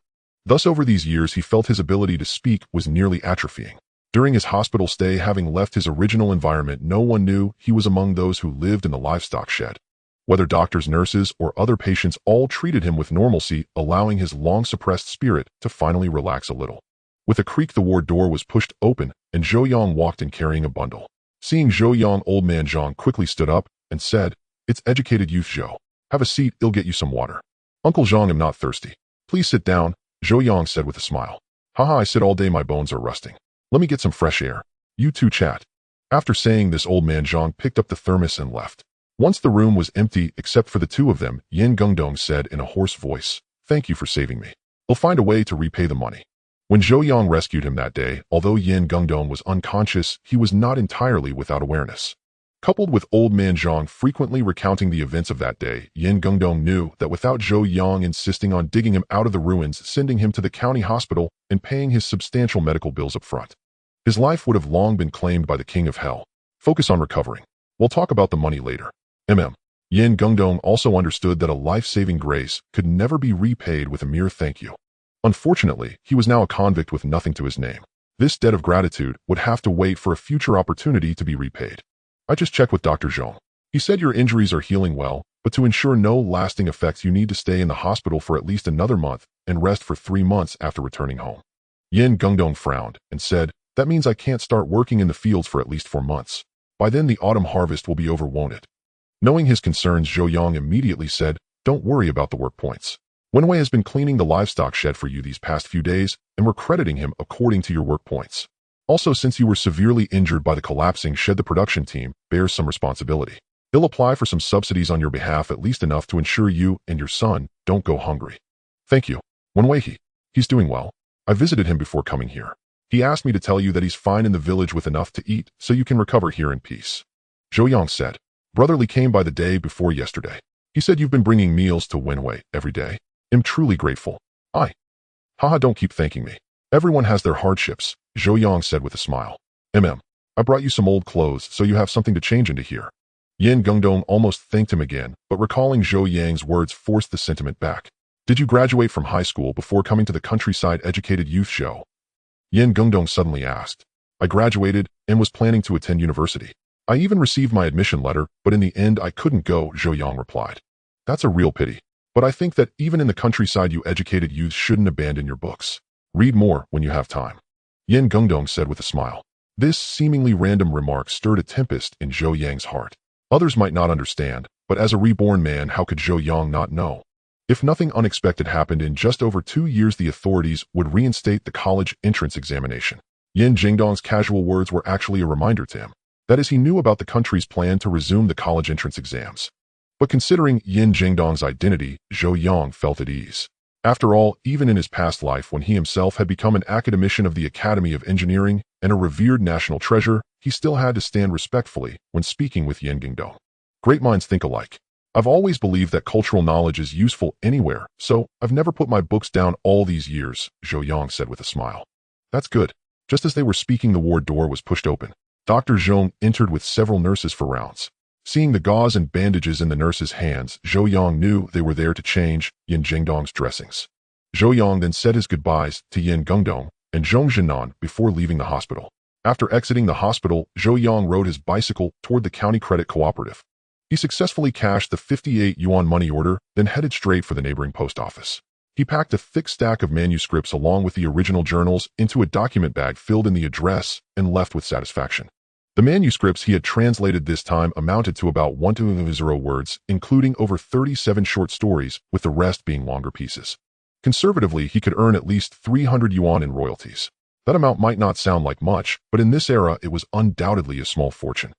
Speaker 1: Thus, over these years, he felt his ability to speak was nearly atrophying. During his hospital stay, having left his original environment, no one knew he was among those who lived in the livestock shed. Whether doctors, nurses, or other patients, all treated him with normalcy, allowing his long-suppressed spirit to finally relax a little. With a creak, the ward door was pushed open, and Zhou Yang walked in carrying a bundle. Seeing Zhou Yang, old man Zhang quickly stood up and said, It's educated youth, Zhou. Have a seat, I'll get you some water. Uncle Zhang, I'm not thirsty. Please sit down, Zhou Yang said with a smile. Haha, I sit all day, my bones are rusting. Let me get some fresh air. You two chat. After saying this, old man Zhang picked up the thermos and left. Once the room was empty except for the two of them, Yin Gungdong said in a hoarse voice, Thank you for saving me. I'll find a way to repay the money. When Zhou Yang rescued him that day, although Yin Gungdong was unconscious, he was not entirely without awareness. Coupled with old man Zhang frequently recounting the events of that day, Yin Gungdong knew that without Zhou Yang insisting on digging him out of the ruins, sending him to the county hospital, and paying his substantial medical bills up front, his life would have long been claimed by the King of Hell. Focus on recovering. We'll talk about the money later. Yin Gungdong also understood that a life-saving grace could never be repaid with a mere thank you. Unfortunately, he was now a convict with nothing to his name. This debt of gratitude would have to wait for a future opportunity to be repaid. I just checked with Dr. Zhong. He said your injuries are healing well, but to ensure no lasting effects, you need to stay in the hospital for at least another month and rest for 3 months after returning home. Yin Gungdong frowned and said, That means I can't start working in the fields for at least 4 months. By then the autumn harvest will be over, won't it? Knowing his concerns, Zhou Yang immediately said, "Don't worry about the work points. Wenwei has been cleaning the livestock shed for you these past few days, and we're crediting him according to your work points. Also, since you were severely injured by the collapsing shed, the production team bears some responsibility. He'll apply for some subsidies on your behalf, at least enough to ensure you and your son don't go hungry." "Thank you. Wenwei, he's doing well. I visited him before coming here. He asked me to tell you that he's fine in the village with enough to eat, so you can recover here in peace." Zhou Yang said. "Brotherly came by the day before yesterday. He said you've been bringing meals to Wenwei every day. I'm truly grateful." Haha, don't keep thanking me. Everyone has their hardships," Zhou Yang said with a smile. I brought you some old clothes so you have something to change into here." Yan Gengdong almost thanked him again, but recalling Zhou Yang's words forced the sentiment back. "Did you graduate from high school before coming to the countryside educated youth show?" Yan Gengdong suddenly asked. "I graduated and was planning to attend university. I even received my admission letter, but in the end I couldn't go," Zhou Yang replied. "That's a real pity. But I think that even in the countryside you educated youth shouldn't abandon your books. Read more when you have time," Yan Gengdong said with a smile. This seemingly random remark stirred a tempest in Zhou Yang's heart. Others might not understand, but as a reborn man, how could Zhou Yang not know? If nothing unexpected happened, in just over 2 years the authorities would reinstate the college entrance examination. Yan Gengdong's casual words were actually a reminder to him. That is, he knew about the country's plan to resume the college entrance exams. But considering Yan Gengdong's identity, Zhou Yang felt at ease. After all, even in his past life when he himself had become an academician of the Academy of Engineering and a revered national treasure, he still had to stand respectfully when speaking with Yan Gengdong. Great minds think alike. I've always believed that cultural knowledge is useful anywhere, so I've never put my books down all these years, Zhou Yang said with a smile. That's good. Just as they were speaking, the ward door was pushed open. Dr. Zhong entered with several nurses for rounds. Seeing the gauze and bandages in the nurses' hands, Zhou Yang knew they were there to change Yan Gengdong's dressings. Zhou Yang then said his goodbyes to Yan Gengdong and Zhong Zhenan before leaving the hospital. After exiting the hospital, Zhou Yang rode his bicycle toward the county credit cooperative. He successfully cashed the 58 yuan money order, then headed straight for the neighboring post office. He packed a thick stack of manuscripts along with the original journals into a document bag, filled in the address, and left with satisfaction. The manuscripts he had translated this time amounted to about 120 words, including over 37 short stories, with the rest being longer pieces. Conservatively, he could earn at least 300 yuan in royalties. That amount might not sound like much, but in this era it was undoubtedly a small fortune.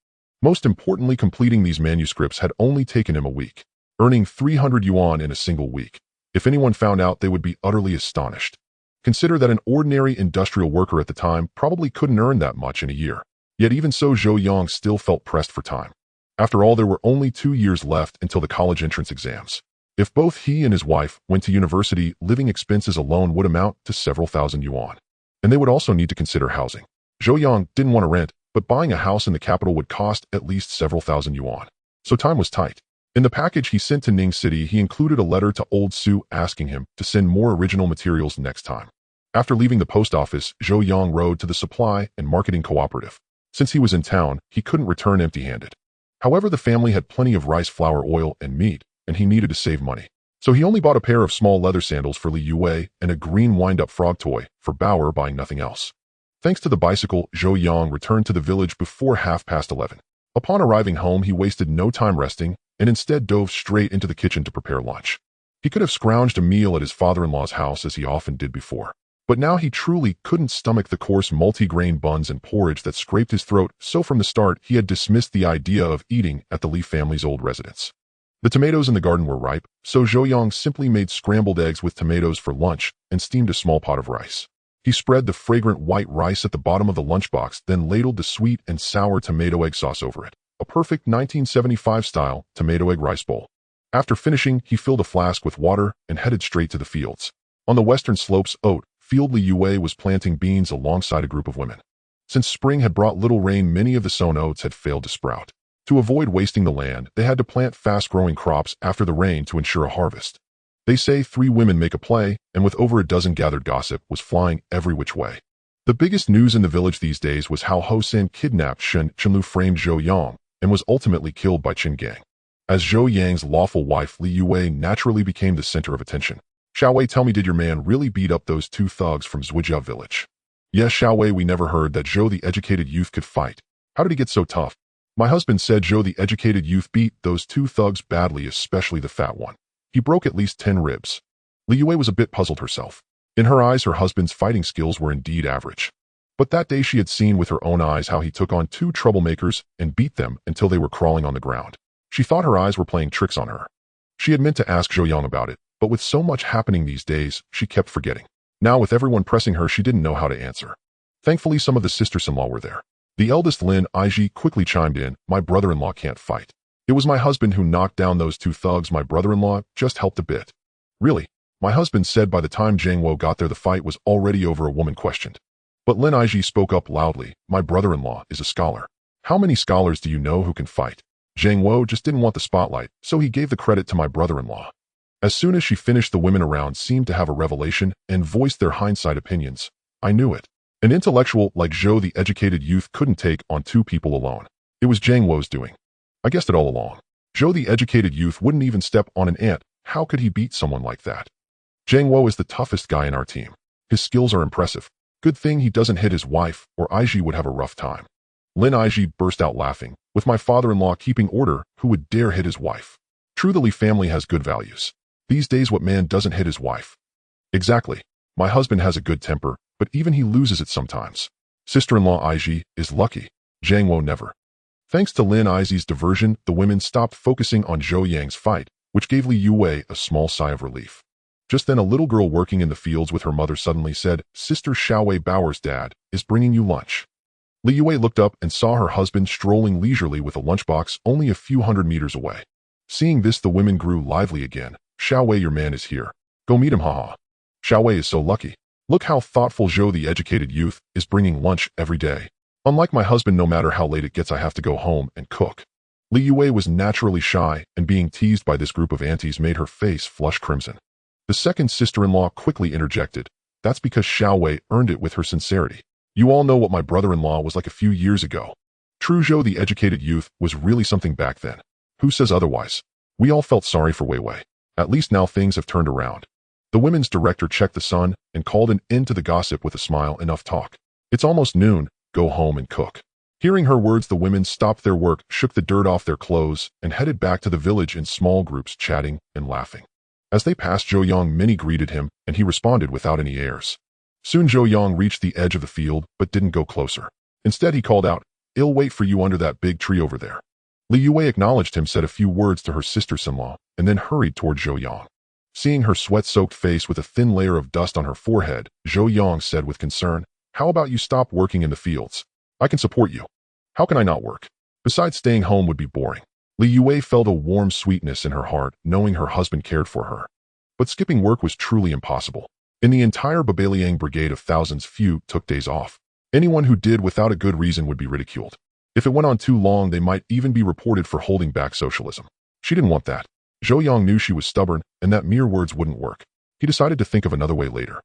Speaker 1: Most importantly, completing these manuscripts had only taken him a week, earning 300 yuan in a single week. If anyone found out, they would be utterly astonished. Consider that an ordinary industrial worker at the time probably couldn't earn that much in a year. Yet even so, Zhou Yang still felt pressed for time. After all, there were only 2 years left until the college entrance exams. If both he and his wife went to university, living expenses alone would amount to several thousand yuan. And they would also need to consider housing. Zhou Yang didn't want to rent, but buying a house in the capital would cost at least several thousand yuan. So time was tight. In the package he sent to Ning City, he included a letter to Old Su asking him to send more original materials next time. After leaving the post office, Zhou Yang rode to the supply and marketing cooperative. Since he was in town, he couldn't return empty-handed. However, the family had plenty of rice flour, oil, and meat, and he needed to save money. So he only bought a pair of small leather sandals for Li Yue and a green wind-up frog toy, for Bauer buying nothing else. Thanks to the bicycle, Zhou Yang returned to the village before 11:30. Upon arriving home, he wasted no time resting, and instead dove straight into the kitchen to prepare lunch. He could have scrounged a meal at his father-in-law's house as he often did before. But now he truly couldn't stomach the coarse multi-grain buns and porridge that scraped his throat, so from the start he had dismissed the idea of eating at the Li family's old residence. The tomatoes in the garden were ripe, so Zhou Yang simply made scrambled eggs with tomatoes for lunch and steamed a small pot of rice. He spread the fragrant white rice at the bottom of the lunchbox, then ladled the sweet and sour tomato egg sauce over it, a perfect 1975-style tomato egg rice bowl. After finishing, he filled a flask with water and headed straight to the fields. On the western slopes, Field Li Yue was planting beans alongside a group of women. Since spring had brought little rain, many of the sown oats had failed to sprout. To avoid wasting the land, they had to plant fast-growing crops after the rain to ensure a harvest. They say 3 women make a play, and with over a dozen gathered, gossip was flying every which way. The biggest news in the village these days was how Ho San kidnapped Shen Chenlu, framed Zhou Yang, and was ultimately killed by Qin Gang. As Zhou Yang's lawful wife, Li Yue naturally became the center of attention. "Xiao Wei, tell me, did your man really beat up those 2 thugs from Zhuijia village?" Yes, Xiao Wei, we never heard that Zhou the educated youth could fight. How did he get so tough? My husband said Zhou the educated youth beat those two thugs badly, especially the fat one. He broke at least 10 ribs. Li Yue was a bit puzzled herself. In her eyes, her husband's fighting skills were indeed average. But that day she had seen with her own eyes how he took on two troublemakers and beat them until they were crawling on the ground. She thought her eyes were playing tricks on her. She had meant to ask Zhou Yang about it, but with so much happening these days, she kept forgetting. Now with everyone pressing her, she didn't know how to answer. Thankfully, some of the sisters-in-law were there. The eldest Lin Aiji quickly chimed in, "My brother-in-law can't fight. It was my husband who knocked down those two thugs. My brother-in-law just helped a bit." "Really?" My husband said. By the time Zhang Wo got there, the fight was already over. A woman questioned. But Lin Aiji spoke up loudly, "My brother-in-law is a scholar. How many scholars do you know who can fight?" Zhang Wo just didn't want the spotlight, so he gave the credit to my brother-in-law. As soon as she finished, the women around seemed to have a revelation and voiced their hindsight opinions. I knew it. An intellectual like Zhou the educated youth couldn't take on two people alone. It was Zhang Wo's doing. I guessed it all along. Zhou the educated youth wouldn't even step on an ant. How could he beat someone like that? Zhang Wo is the toughest guy in our team. His skills are impressive. Good thing he doesn't hit his wife, or Aiji would have a rough time. Lin Aiji burst out laughing. With my father-in-law keeping order, who would dare hit his wife? True, the Li family has good values. These days, what man doesn't hit his wife? Exactly. My husband has a good temper, but even he loses it sometimes. Sister-in-law Aiji is lucky. Zhang Wo never. Thanks to Lin Aiji's diversion, the women stopped focusing on Zhou Yang's fight, which gave Li Yue a small sigh of relief. Just then, a little girl working in the fields with her mother suddenly said, "Sister Xiaowei Bauer's dad is bringing you lunch." Li Yue looked up and saw her husband strolling leisurely with a lunchbox only a few hundred meters away. Seeing this, the women grew lively again. "Xiaowei, your man is here. Go meet him, haha. Xiaowei is so lucky. Look how thoughtful Zhou the educated youth is bringing lunch every day. Unlike my husband, no matter how late it gets, I have to go home and cook." Li Yue was naturally shy, and being teased by this group of aunties made her face flush crimson. The second sister-in-law quickly interjected, "That's because Xiaowei earned it with her sincerity. You all know what my brother-in-law was like a few years ago." True, Zhou the educated youth was really something back then. Who says otherwise? We all felt sorry for Wei Wei. At least now things have turned around. The women's director checked the sun and called an end to the gossip with a smile. "Enough talk. It's almost noon. Go home and cook." Hearing her words, the women stopped their work, shook the dirt off their clothes, and headed back to the village in small groups, chatting and laughing. As they passed Zhou Yang, many greeted him, and he responded without any airs. Soon Zhou Yang reached the edge of the field, but didn't go closer. Instead, he called out, "I'll wait for you under that big tree over there." Li Yue acknowledged him, said a few words to her sisters-in-law, and then hurried toward Zhou Yang. Seeing her sweat-soaked face with a thin layer of dust on her forehead, Zhou Yang said with concern, "How about you stop working in the fields? I can support you." "How can I not work? Besides, staying home would be boring." Li Yue felt a warm sweetness in her heart, knowing her husband cared for her. But skipping work was truly impossible. In the entire Babaliang brigade of thousands, few took days off. Anyone who did without a good reason would be ridiculed. If it went on too long, they might even be reported for holding back socialism. She didn't want that. Zhou Yang knew she was stubborn, and that mere words wouldn't work. He decided to think of another way later.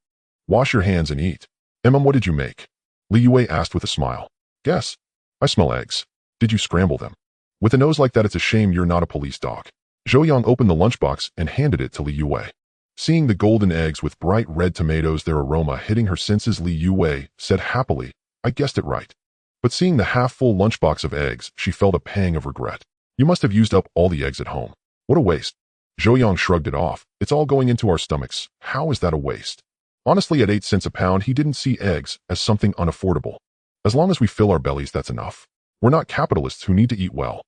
Speaker 1: "Wash your hands and eat." What did you make?" Li Yue asked with a smile. "Guess. I smell eggs. Did you scramble them? With a nose like that, it's a shame you're not a police dog." Zhou Yang opened the lunchbox and handed it to Li Yue. Seeing the golden eggs with bright red tomatoes, their aroma hitting her senses, Li Yue said happily, "I guessed it right." But seeing the half-full lunchbox of eggs, she felt a pang of regret. "You must have used up all the eggs at home. What a waste." Zhou Yang shrugged it off. "It's all going into our stomachs. How is that a waste?" Honestly, at 8 cents a pound, he didn't see eggs as something unaffordable. As long as we fill our bellies, that's enough. We're not capitalists who need to eat well.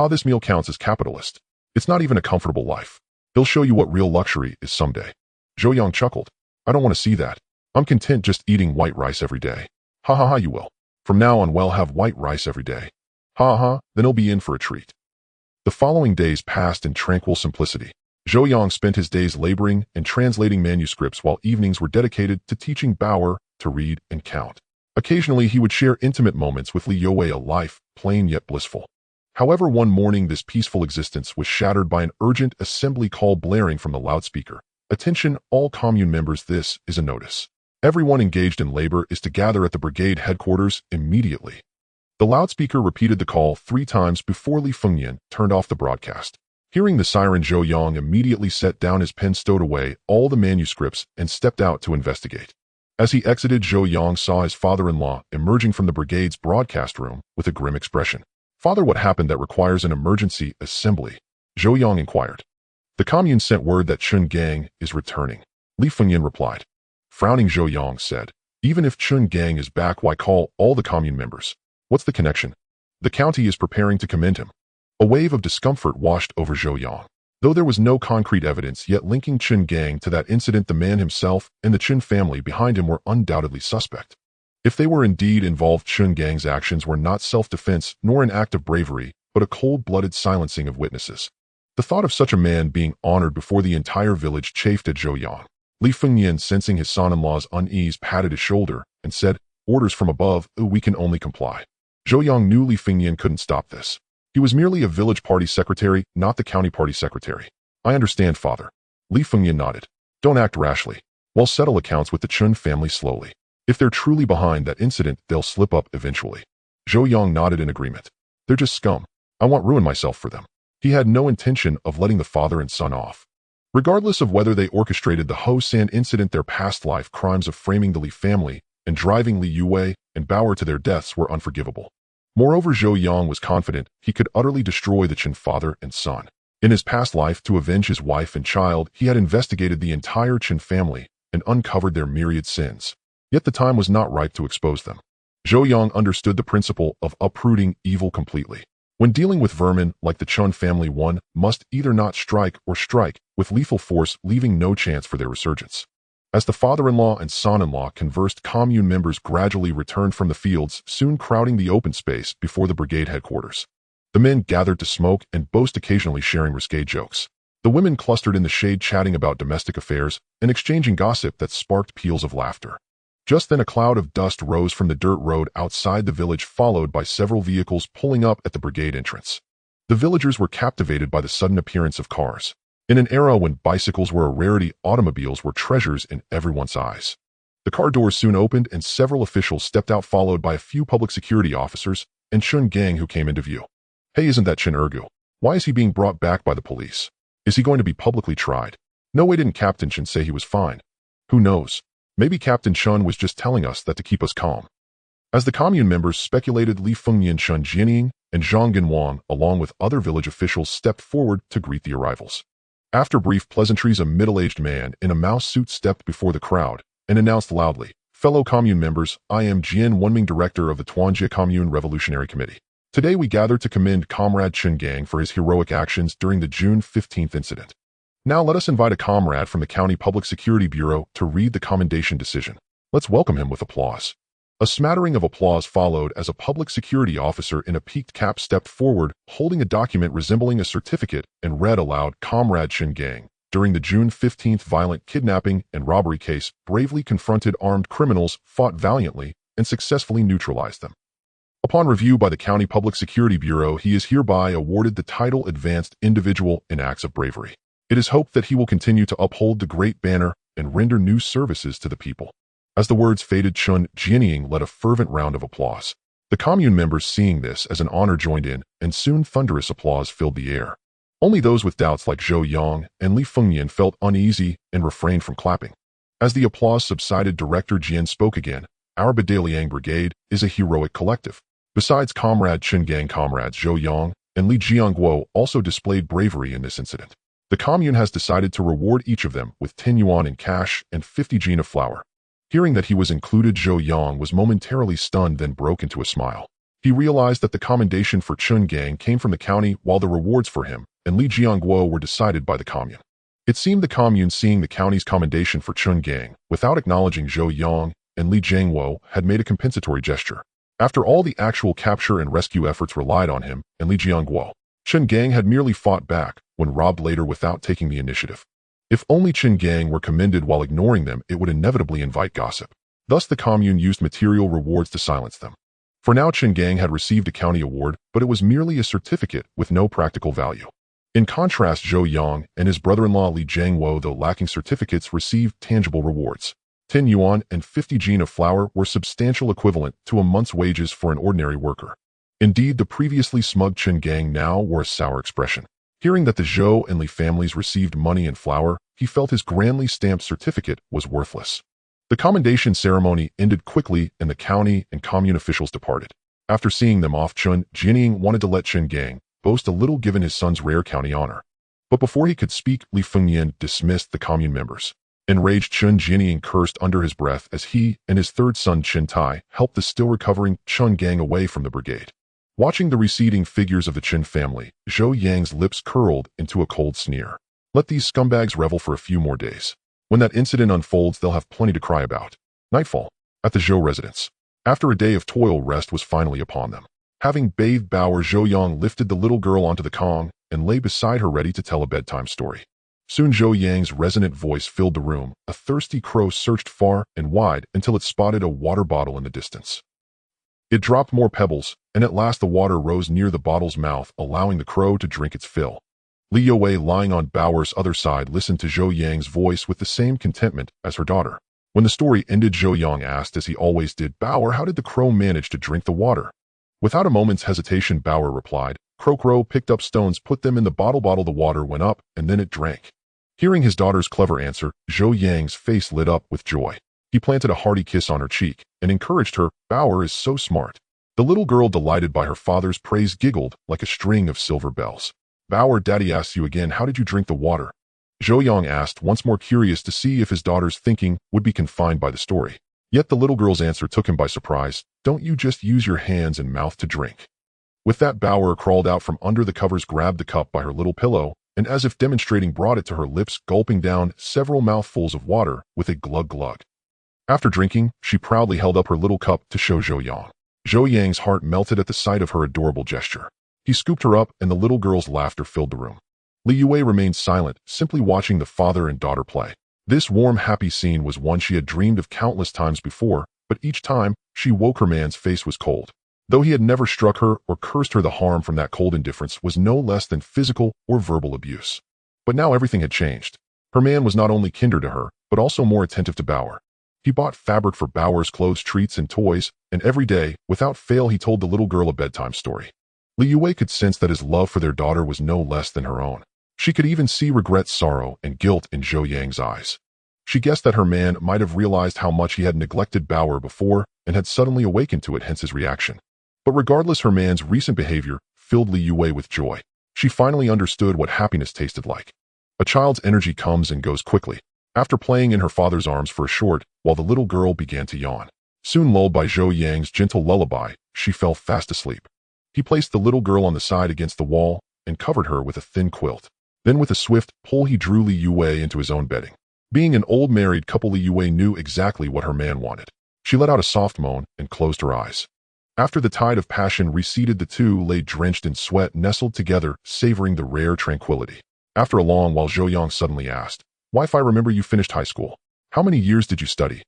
Speaker 1: This meal counts as capitalist. It's not even a comfortable life. He'll show you what real luxury is someday. Zhou Yang chuckled. "I don't want to see that. I'm content just eating white rice every day." "Ha ha ha, you will. From now on, we'll have white rice every day." "Ha ha, then he'll be in for a treat." The following days passed in tranquil simplicity. Zhou Yang spent his days laboring and translating manuscripts, while evenings were dedicated to teaching Bauer to read and count. Occasionally, he would share intimate moments with Li Yue, a life plain yet blissful. However, one morning, this peaceful existence was shattered by an urgent assembly call blaring from the loudspeaker. "Attention, all commune members, this is a notice. Everyone engaged in labor is to gather at the brigade headquarters immediately." The loudspeaker repeated the call 3 times before Li Fengyan turned off the broadcast. Hearing the siren, Zhou Yang immediately set down his pen, stowed away all the manuscripts, and stepped out to investigate. As he exited, Zhou Yang saw his father-in-law emerging from the brigade's broadcast room with a grim expression. "Father, what happened that requires an emergency assembly?" Zhou Yang inquired. "The commune sent word that Chun Gang is returning," Li Fengyan replied. Frowning, Zhou Yang said, "Even if Chun Gang is back, why call all the commune members? What's the connection? The county is preparing to commend him." A wave of discomfort washed over Zhou Yang. Though there was no concrete evidence yet linking Chun Gang to that incident, the man himself and the Chun family behind him were undoubtedly suspect. If they were indeed involved, Chun Gang's actions were not self-defense nor an act of bravery, but a cold-blooded silencing of witnesses. The thought of such a man being honored before the entire village chafed at Zhou Yang. Li Fengyan, sensing his son-in-law's unease, patted his shoulder and said, "Orders from above, we can only comply." Zhou Yang knew Li Fengyan couldn't stop this. He was merely a village party secretary, not the county party secretary. "I understand, father." Li Fengyan nodded. "Don't act rashly. We'll settle accounts with the Chun family slowly. If they're truly behind that incident, they'll slip up eventually." Zhou Yang nodded in agreement. "They're just scum. I won't ruin myself for them." He had no intention of letting the father and son off. Regardless of whether they orchestrated the Ho San incident, their past life crimes of framing the Li family and driving Li Yue and Bauer to their deaths were unforgivable. Moreover, Zhou Yang was confident he could utterly destroy the Chen father and son. In his past life, to avenge his wife and child, he had investigated the entire Chen family and uncovered their myriad sins. Yet the time was not ripe to expose them. Zhou Yang understood the principle of uprooting evil completely. When dealing with vermin like the Chun family, one must either not strike or strike with lethal force, leaving no chance for their resurgence. As the father-in-law and son-in-law conversed, commune members gradually returned from the fields, soon crowding the open space before the brigade headquarters. The men gathered to smoke and boast, occasionally sharing risque jokes. The women clustered in the shade, chatting about domestic affairs and exchanging gossip that sparked peals of laughter. Just then a cloud of dust rose from the dirt road outside the village, followed by several vehicles pulling up at the brigade entrance. The villagers were captivated by the sudden appearance of cars. In an era when bicycles were a rarity, automobiles were treasures in everyone's eyes. The car doors soon opened and several officials stepped out, followed by a few public security officers and Chun Gang, who came into view. "Hey, isn't that Chen Ergu? Why is he being brought back by the police? Is he going to be publicly tried? No way, didn't Captain Chen say he was fine? Who knows? Maybe Captain Chun was just telling us that to keep us calm." As the commune members speculated, Li Fengyan, Chun Jianying, and Zhang Genwang, along with other village officials, stepped forward to greet the arrivals. After brief pleasantries, a middle-aged man in a mouse suit stepped before the crowd and announced loudly, "Fellow commune members, I am Jian Wenming, director of the Tuanjie Commune Revolutionary Committee. Today we gather to commend Comrade Chun Gang for his heroic actions during the June 15th incident. Now let us invite a comrade from the County Public Security Bureau to read the commendation decision. Let's welcome him with applause." A smattering of applause followed as a public security officer in a peaked cap stepped forward, holding a document resembling a certificate, and read aloud, "Comrade Chun Gang, during the June 15th violent kidnapping and robbery case, bravely confronted armed criminals, fought valiantly, and successfully neutralized them. Upon review by the County Public Security Bureau, he is hereby awarded the title Advanced Individual in Acts of Bravery. It is hoped that he will continue to uphold the great banner and render new services to the people." As the words faded, Chun Jianying led a fervent round of applause. The commune members, seeing this as an honor, joined in, and soon thunderous applause filled the air. Only those with doubts like Zhou Yang and Li Fengyan felt uneasy and refrained from clapping. As the applause subsided, Director Jian spoke again. "Our Badaliang Brigade is a heroic collective. Besides Comrade Chun Gang, comrades Zhou Yang and Li Jiangguo also displayed bravery in this incident. The commune has decided to reward each of them with 10 yuan in cash and 50 jin of flour." Hearing that he was included, Zhou Yang was momentarily stunned, then broke into a smile. He realized that the commendation for Chun Gang came from the county, while the rewards for him and Li Jiangguo were decided by the commune. It seemed the commune, seeing the county's commendation for Chun Gang, without acknowledging Zhou Yang and Li Jiangguo, had made a compensatory gesture. After all, the actual capture and rescue efforts relied on him and Li Jiangguo. Chun Gang had merely fought back when robbed later without taking the initiative. If only Chun Gang were commended while ignoring them, it would inevitably invite gossip. Thus the commune used material rewards to silence them. For now, Chun Gang had received a county award, but it was merely a certificate with no practical value. In contrast, Zhou Yang and his brother-in-law Li Jiangguo, though lacking certificates, received tangible rewards. 10 yuan and 50 jin of flour were substantial, equivalent to a month's wages for an ordinary worker. Indeed, the previously smug Chun Gang now wore a sour expression. Hearing that the Zhou and Li families received money and flour, he felt his grandly stamped certificate was worthless. The commendation ceremony ended quickly and the county and commune officials departed. After seeing them off, Chun Jinying wanted to let Chen Gang boast a little given his son's rare county honor. But before he could speak, Li Fengyan dismissed the commune members. Enraged, Chun Jinying cursed under his breath as he and his third son Chen Tai helped the still recovering Chun Gang away from the brigade. Watching the receding figures of the Chen family, Zhou Yang's lips curled into a cold sneer. Let these scumbags revel for a few more days. When that incident unfolds, they'll have plenty to cry about. Nightfall. At the Zhou residence. After a day of toil, rest was finally upon them. Having bathed Bauer, Zhou Yang lifted the little girl onto the Kong and lay beside her ready to tell a bedtime story. Soon Zhou Yang's resonant voice filled the room. A thirsty crow searched far and wide until it spotted a water bottle in the distance. It dropped more pebbles, and at last the water rose near the bottle's mouth, allowing the crow to drink its fill. Li Yue, lying on Bauer's other side, listened to Zhou Yang's voice with the same contentment as her daughter. When the story ended, Zhou Yang asked, as he always did, "Bauer, how did the crow manage to drink the water?" Without a moment's hesitation, Bauer replied, Crow picked up stones, put them in the bottle, the water went up, and then it drank." Hearing his daughter's clever answer, Zhou Yang's face lit up with joy. He planted a hearty kiss on her cheek and encouraged her, "Bauer is so smart." The little girl, delighted by her father's praise, giggled like a string of silver bells. "Bauer, Daddy asks you again, how did you drink the water?" Zhou Yang asked, once more curious to see if his daughter's thinking would be confined by the story. Yet the little girl's answer took him by surprise. "Don't you just use your hands and mouth to drink?" With that, Bauer crawled out from under the covers, grabbed the cup by her little pillow, and as if demonstrating, brought it to her lips, gulping down several mouthfuls of water with a glug-glug. After drinking, she proudly held up her little cup to show Zhou Yang. Zhou Yang's heart melted at the sight of her adorable gesture. He scooped her up, and the little girl's laughter filled the room. Li Yue remained silent, simply watching the father and daughter play. This warm, happy scene was one she had dreamed of countless times before, but each time she woke, her man's face was cold. Though he had never struck her or cursed her, the harm from that cold indifference was no less than physical or verbal abuse. But now everything had changed. Her man was not only kinder to her, but also more attentive to Bauer. He bought fabric for Bauer's clothes, treats, and toys, and every day, without fail, he told the little girl a bedtime story. Li Yue could sense that his love for their daughter was no less than her own. She could even see regret, sorrow, and guilt in Zhou Yang's eyes. She guessed that her man might have realized how much he had neglected Bauer before and had suddenly awakened to it, hence his reaction. But regardless, her man's recent behavior filled Li Yue with joy. She finally understood what happiness tasted like. A child's energy comes and goes quickly. After playing in her father's arms for a short while, the little girl began to yawn. Soon, lulled by Zhou Yang's gentle lullaby, she fell fast asleep. He placed the little girl on the side against the wall and covered her with a thin quilt. Then with a swift pull, he drew Li Yue into his own bedding. Being an old married couple, Li Yue knew exactly what her man wanted. She let out a soft moan and closed her eyes. After the tide of passion receded, the two lay drenched in sweat, nestled together, savoring the rare tranquility. After a long while, Zhou Yang suddenly asked, "Wife, I remember you finished high school. How many years did you study?"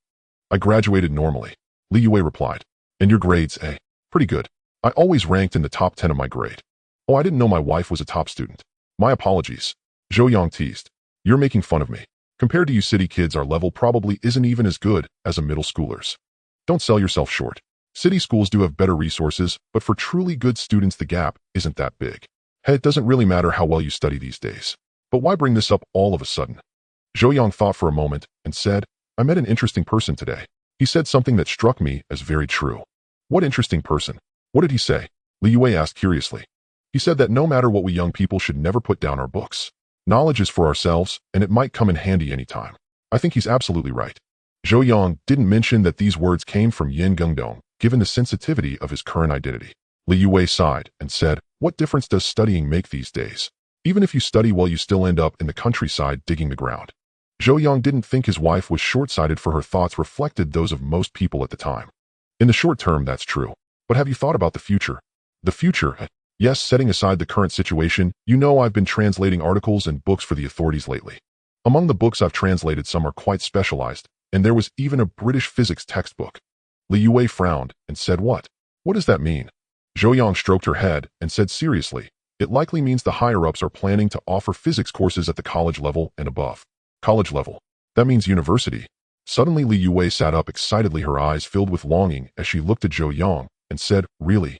Speaker 1: "I graduated normally," Li Yue replied. "And your grades, eh?" "Pretty good. I always ranked in the top 10 of my grade." "Oh, I didn't know my wife was a top student." "My apologies." Zhou Yang teased. "You're making fun of me. Compared to you city kids, our level probably isn't even as good as a middle schooler's. Don't sell yourself short. City schools do have better resources, but for truly good students, the gap isn't that big. Hey, it doesn't really matter how well you study these days. But why bring this up all of a sudden?" Zhou Yang thought for a moment and said, "I met an interesting person today. He said something that struck me as very true." "What interesting person? What did he say?" Li Yue asked curiously. "He said that no matter what, we young people should never put down our books. Knowledge is for ourselves, and it might come in handy anytime. I think he's absolutely right." Zhou Yang didn't mention that these words came from Yin Gengdong, given the sensitivity of his current identity. Li Yue sighed and said, "What difference does studying make these days? Even if you study well, you still end up in the countryside digging the ground." Zhou Yang didn't think his wife was short-sighted, for her thoughts reflected those of most people at the time. In the short term, that's true. But have you thought about the future? The future? Yes, setting aside the current situation, you know I've been translating articles and books for the authorities lately. Among the books I've translated, some are quite specialized, and there was even a British physics textbook. Li Yue frowned and said, "What? What does that mean?" Zhou Yang stroked her head and said seriously, "It likely means the higher-ups are planning to offer physics courses at the college level and above." College level? That means university. Suddenly Li Yue sat up excitedly, her eyes filled with longing as she looked at Zhou Yang and said, "Really?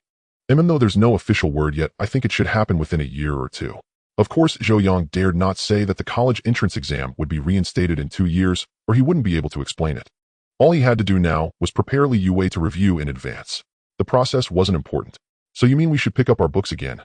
Speaker 1: Even though there's no official word yet, I think it should happen within a year or two." Of course, Zhou Yang dared not say that the college entrance exam would be reinstated in 2 years, or he wouldn't be able to explain it. All he had to do now was prepare Li Yue to review in advance. The process wasn't important. So you mean we should pick up our books again?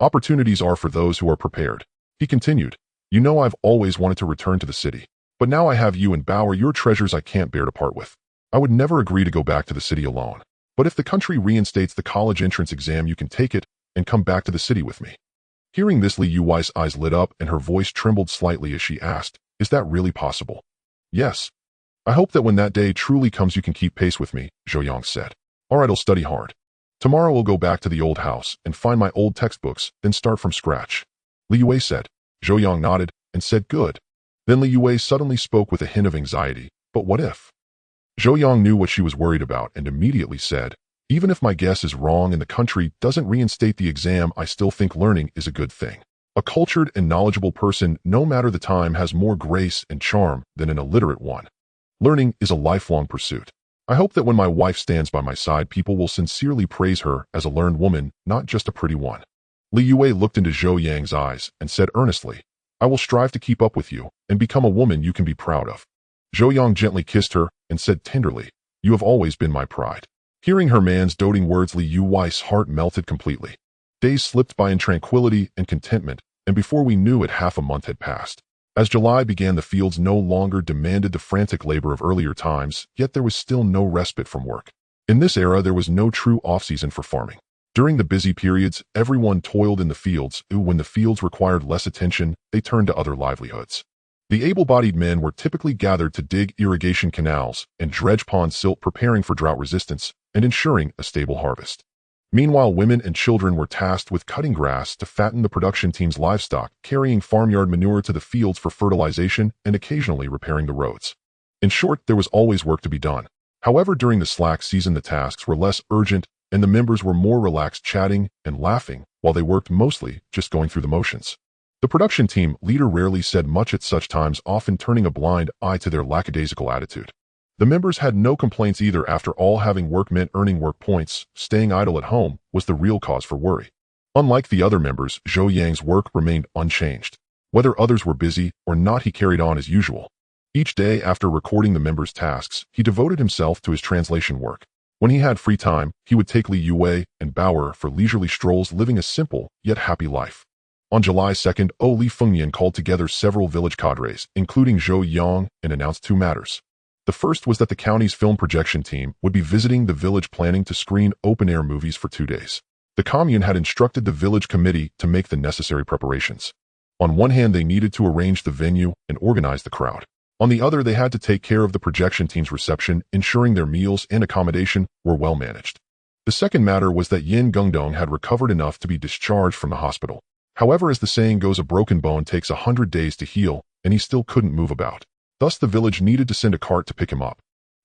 Speaker 1: Opportunities are for those who are prepared. He continued, you know I've always wanted to return to the city. But now I have you and Bauer, your treasures I can't bear to part with. I would never agree to go back to the city alone. But if the country reinstates the college entrance exam, you can take it and come back to the city with me. Hearing this, Li Yue's eyes lit up and her voice trembled slightly as she asked, is that really possible? Yes. I hope that when that day truly comes you can keep pace with me, Zhou Yang said. All right, I'll study hard. Tomorrow we'll go back to the old house and find my old textbooks, then start from scratch. Li Yue said. Zhou Yang nodded and said good. Then Li Yue suddenly spoke with a hint of anxiety, but what if? Zhou Yang knew what she was worried about and immediately said, even if my guess is wrong and the country doesn't reinstate the exam, I still think learning is a good thing. A cultured and knowledgeable person, no matter the time, has more grace and charm than an illiterate one. Learning is a lifelong pursuit. I hope that when my wife stands by my side, people will sincerely praise her as a learned woman, not just a pretty one. Li Yue looked into Zhou Yang's eyes and said earnestly, I will strive to keep up with you and become a woman you can be proud of. Zhou Yang gently kissed her and said tenderly, you have always been my pride. Hearing her man's doting words, Li Yue's heart melted completely. Days slipped by in tranquility and contentment, and before we knew it, half a month had passed. As July began, the fields no longer demanded the frantic labor of earlier times, yet there was still no respite from work. In this era, there was no true off-season for farming. During the busy periods, everyone toiled in the fields. When the fields required less attention, they turned to other livelihoods. The able-bodied men were typically gathered to dig irrigation canals and dredge pond silt, preparing for drought resistance and ensuring a stable harvest. Meanwhile, women and children were tasked with cutting grass to fatten the production team's livestock, carrying farmyard manure to the fields for fertilization, and occasionally repairing the roads. In short, there was always work to be done. However, during the slack season, the tasks were less urgent and the members were more relaxed, chatting and laughing while they worked, mostly just going through the motions. The production team leader rarely said much at such times, often turning a blind eye to their lackadaisical attitude. The members had no complaints either. After all, having work meant earning work points. Staying idle at home was the real cause for worry. Unlike the other members, Zhou Yang's work remained unchanged. Whether others were busy or not, he carried on as usual. Each day after recording the members' tasks, he devoted himself to his translation work. When he had free time, he would take Li Yue and Bauer for leisurely strolls, living a simple yet happy life. On July 2nd, Li Fengyan called together several village cadres, including Zhou Yang, and announced two matters. The first was that the county's film projection team would be visiting the village, planning to screen open-air movies for 2 days. The commune had instructed the village committee to make the necessary preparations. On one hand, they needed to arrange the venue and organize the crowd. On the other, they had to take care of the projection team's reception, ensuring their meals and accommodation were well managed. The second matter was that Yin Gungdong had recovered enough to be discharged from the hospital. However, as the saying goes, a broken bone takes 100 days to heal, and he still couldn't move about. Thus, the village needed to send a cart to pick him up.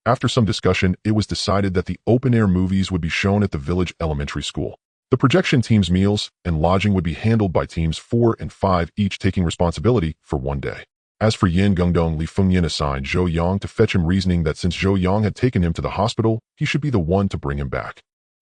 Speaker 1: After some discussion, it was decided that the open-air movies would be shown at the village elementary school. The projection team's meals and lodging would be handled by teams 4 and 5, each taking responsibility for 1 day. As for Yin Gungdong, Li Fengyan assigned Zhou Yang to fetch him, reasoning that since Zhou Yang had taken him to the hospital, he should be the one to bring him back.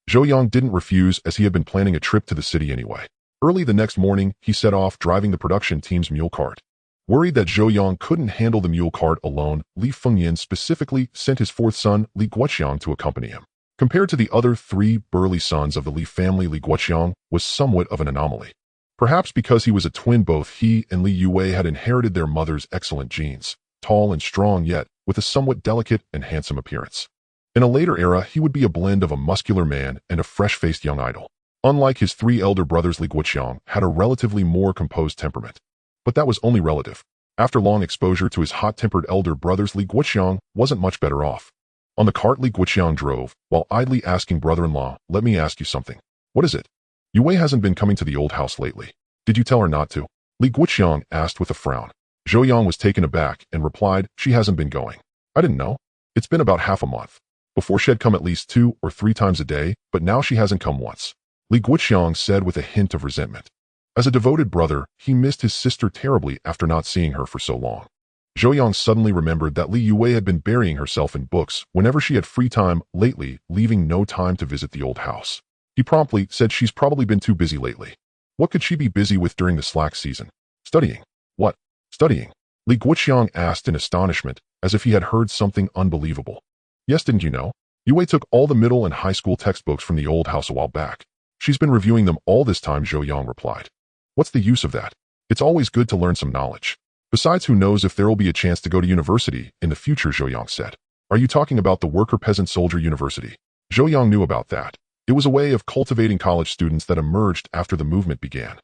Speaker 1: Zhou Yang didn't refuse, as he had been planning a trip to the city anyway. Early the next morning, he set off, driving the production team's mule cart. Worried that Zhou Yang couldn't handle the mule cart alone, Li Fengyan specifically sent his fourth son, Li Guoqiang, to accompany him. Compared to the other 3 burly sons of the Li family, Li Guoqiang was somewhat of an anomaly. Perhaps because he was a twin, both he and Li Yue had inherited their mother's excellent genes, tall and strong, yet with a somewhat delicate and handsome appearance. In a later era, he would be a blend of a muscular man and a fresh-faced young idol. Unlike his 3 elder brothers, Li Guoqiang had a relatively more composed temperament. But that was only relative. After long exposure to his hot-tempered elder brothers, Li Guoqiang wasn't much better off. On the cart Li Guoqiang drove, while idly asking brother-in-law, "Let me ask you something." "What is it?" "Yue hasn't been coming to the old house lately. Did you tell her not to?" Li Guoqiang asked with a frown. Zhou Yang was taken aback and replied, "She hasn't been going." "I didn't know. It's been about half a month. Before, she'd come at least 2 or 3 times a day, but now she hasn't come once," Li Guoqiang said with a hint of resentment. As a devoted brother, he missed his sister terribly after not seeing her for so long. Zhou Yang suddenly remembered that Li Yue had been burying herself in books whenever she had free time lately, leaving no time to visit the old house. He promptly said, "She's probably been too busy lately." What could she be busy with during the slack season? Studying. What? Studying? Li Guoqiang asked in astonishment, as if he had heard something unbelievable. Yes, didn't you know? Yue took all the middle and high school textbooks from the old house a while back. She's been reviewing them all this time, Zhou Yang replied. What's the use of that? It's always good to learn some knowledge. Besides, who knows if there will be a chance to go to university in the future, Zhou Yang said. Are you talking about the worker-peasant-soldier university? Zhou Yang knew about that. It was a way of cultivating college students that emerged after the movement began.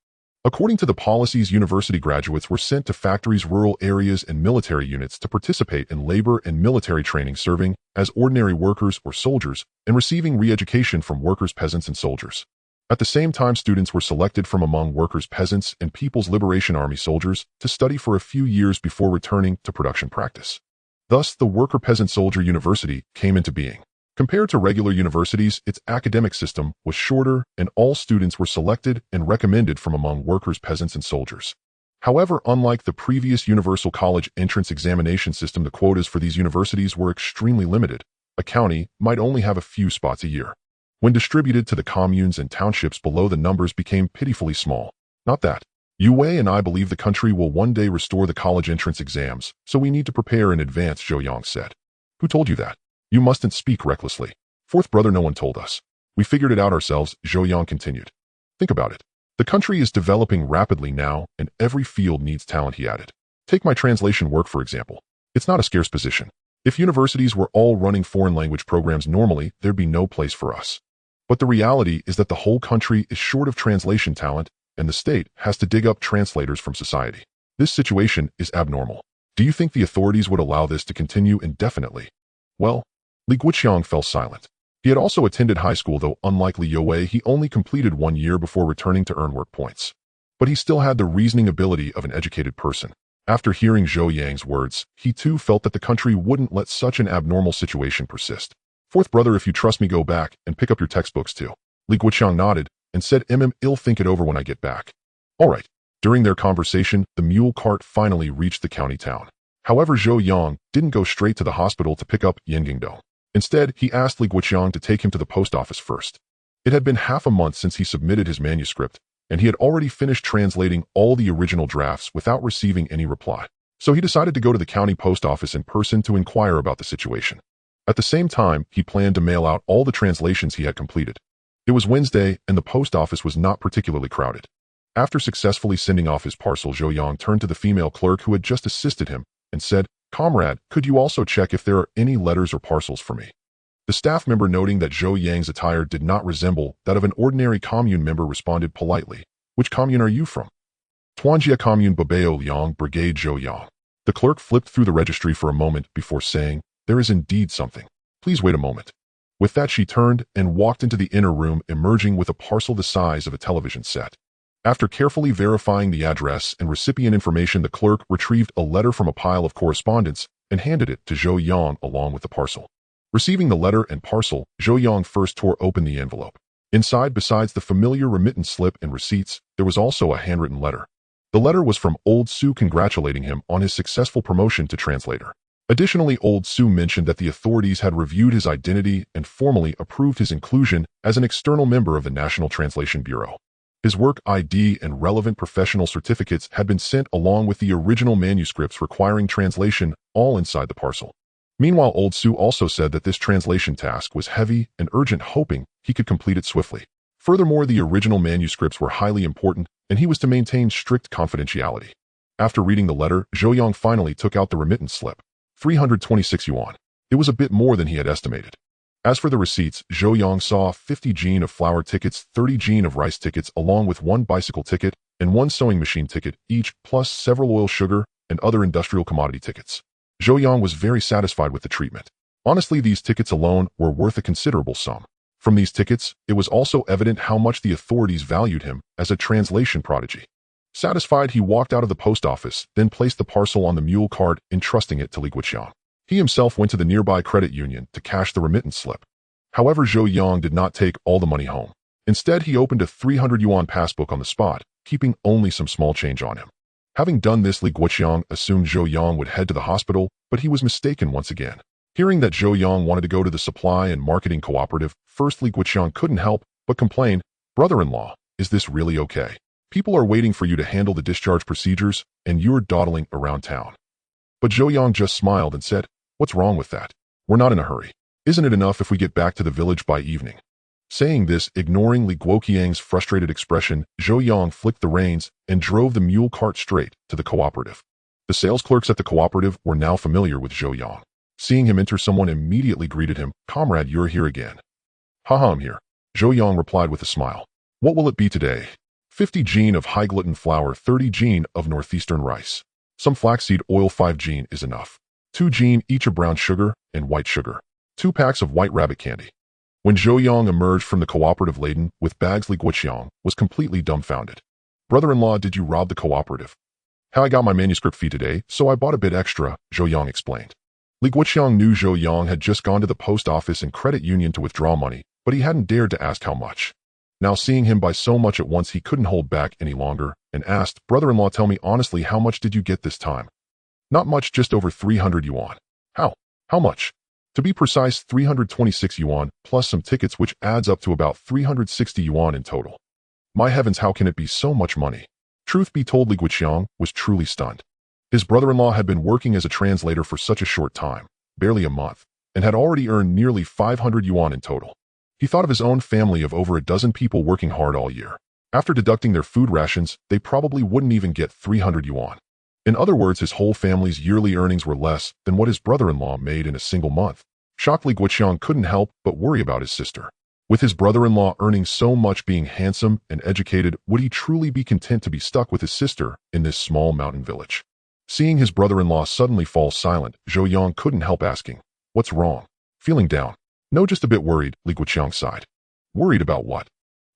Speaker 1: According to the policies, university graduates were sent to factories, rural areas, and military units to participate in labor and military training, serving as ordinary workers or soldiers, and receiving re-education from workers, peasants, and soldiers. At the same time, students were selected from among workers, peasants, and People's Liberation Army soldiers to study for a few years before returning to production practice. Thus, the worker-peasant-soldier university came into being. Compared to regular universities, its academic system was shorter, and all students were selected and recommended from among workers, peasants, and soldiers. However, unlike the previous universal college entrance examination system, the quotas for these universities were extremely limited. A county might only have a few spots a year. When distributed to the communes and townships below, the numbers became pitifully small. Not that. Yue and I believe the country will one day restore the college entrance exams, so we need to prepare in advance, Zhou Yang said. Who told you that? You mustn't speak recklessly. Fourth brother, no one told us. We figured it out ourselves, Zhou Yang continued. Think about it. The country is developing rapidly now, and every field needs talent, he added. Take my translation work, for example. It's not a scarce position. If universities were all running foreign language programs normally, there'd be no place for us. But the reality is that the whole country is short of translation talent, and the state has to dig up translators from society. This situation is abnormal. Do you think the authorities would allow this to continue indefinitely? Well, Li Guoqiang fell silent. He had also attended high school, though unlike Li Yue, he only completed 1 year before returning to earn work points. But he still had the reasoning ability of an educated person. After hearing Zhou Yang's words, he too felt that the country wouldn't let such an abnormal situation persist. Fourth brother, if you trust me, go back and pick up your textbooks too. Li Guoqiang nodded and said, I'll think it over when I get back. All right. During their conversation, the mule cart finally reached the county town. However, Zhou Yang didn't go straight to the hospital to pick up Yengingdo. Instead, he asked Li Guoqiang to take him to the post office first. It had been half a month since he submitted his manuscript, and he had already finished translating all the original drafts without receiving any reply. So he decided to go to the county post office in person to inquire about the situation. At the same time, he planned to mail out all the translations he had completed. It was Wednesday, and the post office was not particularly crowded. After successfully sending off his parcel, Zhou Yang turned to the female clerk who had just assisted him and said, Comrade, could you also check if there are any letters or parcels for me? The staff member, noting that Zhou Yang's attire did not resemble that of an ordinary commune member, responded politely, Which commune are you from? Tuanjia Commune, Babao Liang, Brigade Zhou Yang. The clerk flipped through the registry for a moment before saying, There is indeed something. Please wait a moment. With that, she turned and walked into the inner room, emerging with a parcel the size of a television set. After carefully verifying the address and recipient information, the clerk retrieved a letter from a pile of correspondence and handed it to Zhou Yang along with the parcel. Receiving the letter and parcel, Zhou Yang first tore open the envelope. Inside, besides the familiar remittance slip and receipts, there was also a handwritten letter. The letter was from Old Su congratulating him on his successful promotion to translator. Additionally, Old Su mentioned that the authorities had reviewed his identity and formally approved his inclusion as an external member of the National Translation Bureau. His work ID and relevant professional certificates had been sent along with the original manuscripts requiring translation, all inside the parcel. Meanwhile, Old Su also said that this translation task was heavy and urgent, hoping he could complete it swiftly. Furthermore, the original manuscripts were highly important, and he was to maintain strict confidentiality. After reading the letter, Zhou Yang finally took out the remittance slip. 326 yuan. It was a bit more than he had estimated. As for the receipts, Zhou Yang saw 50 jin of flour tickets, 30 jin of rice tickets, along with 1 bicycle ticket and 1 sewing machine ticket, each, plus several oil, sugar, and other industrial commodity tickets. Zhou Yang was very satisfied with the treatment. Honestly, these tickets alone were worth a considerable sum. From these tickets, it was also evident how much the authorities valued him as a translation prodigy. Satisfied, he walked out of the post office, then placed the parcel on the mule cart, entrusting it to Li Guoqiang. He himself went to the nearby credit union to cash the remittance slip. However, Zhou Yang did not take all the money home. Instead, he opened a 300 yuan passbook on the spot, keeping only some small change on him. Having done this, Li Guoqiang assumed Zhou Yang would head to the hospital, but he was mistaken once again. Hearing that Zhou Yang wanted to go to the supply and marketing cooperative, first Li Guoqiang couldn't help but complain, Brother-in-law, is this really okay? People are waiting for you to handle the discharge procedures, and you're dawdling around town. But Zhou Yang just smiled and said, "What's wrong with that? We're not in a hurry. Isn't it enough if we get back to the village by evening?" Saying this, ignoring Li Guoqiang's frustrated expression, Zhou Yang flicked the reins and drove the mule cart straight to the cooperative. The sales clerks at the cooperative were now familiar with Zhou Yang. Seeing him enter, someone immediately greeted him, "Comrade, you're here again." "Haha, I'm here," Zhou Yang replied with a smile. "What will it be today?" 50 gene of high-gluten flour, 30 gene of northeastern rice. Some flaxseed oil, 5 gene is enough. 2 gene each of brown sugar and white sugar. 2 packs of white rabbit candy. When Zhou Yang emerged from the cooperative laden with bags, Li Guoqiang was completely dumbfounded. "Brother-in-law, did you rob the cooperative?" "How I got my manuscript fee today, so I bought a bit extra," Zhou Yang explained. Li Guoqiang knew Zhou Yang had just gone to the post office and credit union to withdraw money, but he hadn't dared to ask how much. Now seeing him buy so much at once, he couldn't hold back any longer and asked, "Brother-in-law, tell me honestly, how much did you get this time?" "Not much, just over 300 yuan. How much?" "To be precise, 326 yuan, plus some tickets, which adds up to about 360 yuan in total." "My heavens, how can it be so much money?" Truth be told, Li Guoqiang was truly stunned. His brother-in-law had been working as a translator for such a short time, barely a month, and had already earned nearly 500 yuan in total. He thought of his own family of over a dozen people working hard all year. After deducting their food rations, they probably wouldn't even get 300 yuan. In other words, his whole family's yearly earnings were less than what his brother-in-law made in a single month. Shocked, Li Guoqiang couldn't help but worry about his sister. With his brother-in-law earning so much, being handsome and educated, would he truly be content to be stuck with his sister in this small mountain village? Seeing his brother-in-law suddenly fall silent, Zhou Yang couldn't help asking, "What's wrong?" "Feeling down?" "No, just a bit worried," Li Guoqiang sighed. "Worried about what?"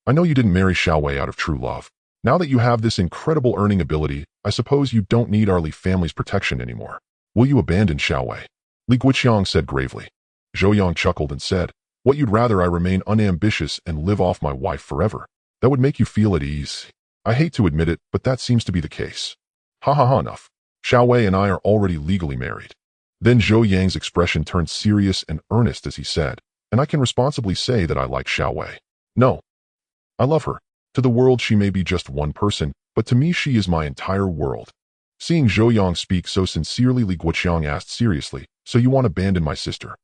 Speaker 1: "I know you didn't marry Xiaowei out of true love. Now that you have this incredible earning ability, I suppose you don't need our Li family's protection anymore. Will you abandon Xiaowei?" Li Guoqiang said gravely. Zhou Yang chuckled and said, "What, you'd rather I remain unambitious and live off my wife forever? That would make you feel at ease. I hate to admit it, but that seems to be the case." "Ha ha ha, enough. Xiaowei and I are already legally married." Then Zhou Yang's expression turned serious and earnest as he said, "And I can responsibly say that I like Xiaowei. No, I love her. To the world she may be just one person, but to me she is my entire world." Seeing Zhou Yang speak so sincerely, Li Guoqiang asked seriously, "So you want to abandon my sister?"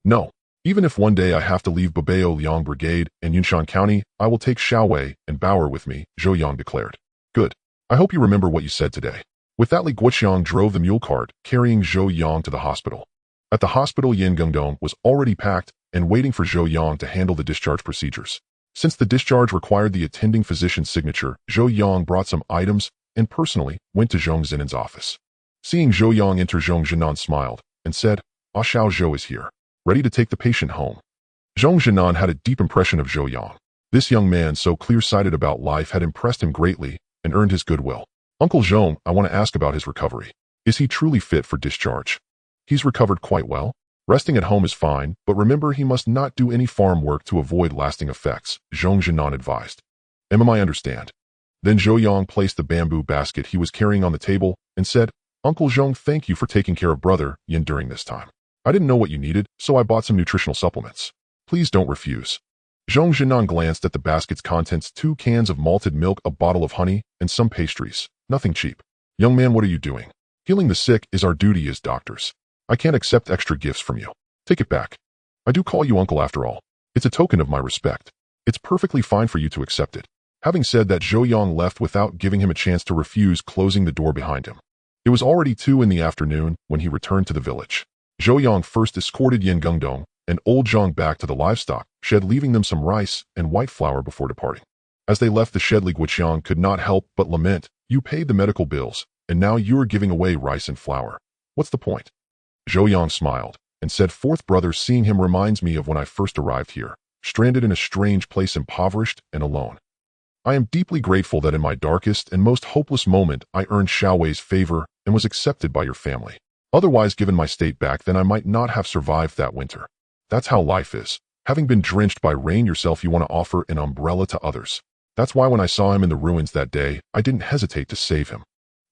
Speaker 1: "No. Even if one day I have to leave Babao Liang Brigade and Yunshan County, I will take Xiaowei and Bauer with me," Zhou Yang declared. "Good. I hope you remember what you said today." With that, Li Guoqiang drove the mule cart, carrying Zhou Yang to the hospital. At the hospital, Yin Gengdong was already packed and waiting for Zhou Yang to handle the discharge procedures. Since the discharge required the attending physician's signature, Zhou Yang brought some items and personally went to Zhong Zinan's office. Seeing Zhou Yang enter, Zhong Zinan smiled and said, "Ah, Xiao Zhou is here, ready to take the patient home." Zhong Zinan had a deep impression of Zhou Yang. This young man, so clear-sighted about life, had impressed him greatly and earned his goodwill. "Uncle Zhong, I want to ask about his recovery. Is he truly fit for discharge?" "He's recovered quite well. Resting at home is fine, but remember he must not do any farm work to avoid lasting effects," Zhong Zinan advised. "I understand." Then Zhou Yang placed the bamboo basket he was carrying on the table and said, "Uncle Zhong, thank you for taking care of Brother Yin during this time. I didn't know what you needed, so I bought some nutritional supplements. Please don't refuse." Zhong Zinan glanced at the basket's contents: 2 cans of malted milk, a bottle of honey, and some pastries. Nothing cheap. "Young man, what are you doing? Healing the sick is our duty as doctors. I can't accept extra gifts from you. Take it back. I do call you uncle after all. It's a token of my respect. It's perfectly fine for you to accept it." Having said that, Zhou Yang left without giving him a chance to refuse, closing the door behind him. It was already 2 in the afternoon when he returned to the village. Zhou Yang first escorted Yin Gengdong and old Zhang back to the livestock shed, leaving them some rice and white flour before departing. As they left the shed, Li Guoqiang could not help but lament, "You paid the medical bills, and now you are giving away rice and flour. What's the point?" Zhou Yang smiled and said, "Fourth brother, seeing him reminds me of when I first arrived here, stranded in a strange place, impoverished and alone. I am deeply grateful that in my darkest and most hopeless moment I earned Xiaowei's favor and was accepted by your family. Otherwise, given my state back then, I might not have survived that winter. That's how life is. Having been drenched by rain yourself, you want to offer an umbrella to others. That's why when I saw him in the ruins that day, I didn't hesitate to save him."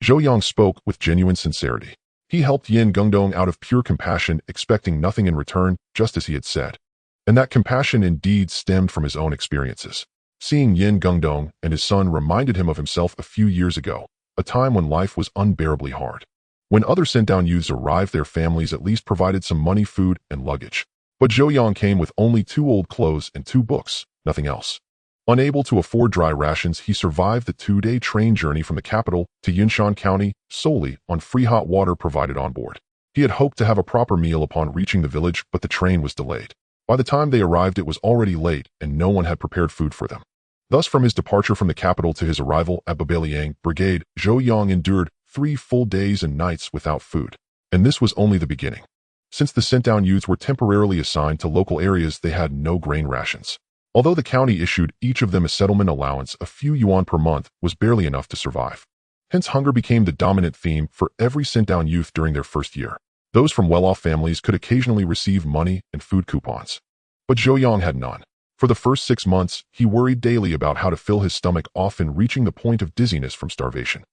Speaker 1: Zhou Yang spoke with genuine sincerity. He helped Yin Gengdong out of pure compassion, expecting nothing in return, just as he had said. And that compassion indeed stemmed from his own experiences. Seeing Yin Gengdong and his son reminded him of himself a few years ago, a time when life was unbearably hard. When other sent-down youths arrived, their families at least provided some money, food, and luggage. But Zhou Yang came with only 2 old clothes and 2 books, nothing else. Unable to afford dry rations, he survived the 2-day train journey from the capital to Yunshan County solely on free hot water provided on board. He had hoped to have a proper meal upon reaching the village, but the train was delayed. By the time they arrived, it was already late, and no one had prepared food for them. Thus, from his departure from the capital to his arrival at Babaliang Brigade, Zhou Yang endured 3 full days and nights without food. And this was only the beginning. Since the sent-down youths were temporarily assigned to local areas, they had no grain rations. Although the county issued each of them a settlement allowance, a few yuan per month was barely enough to survive. Hence, hunger became the dominant theme for every sent-down youth during their first year. Those from well-off families could occasionally receive money and food coupons. But Zhou Yang had none. For the first 6 months, he worried daily about how to fill his stomach, often reaching the point of dizziness from starvation.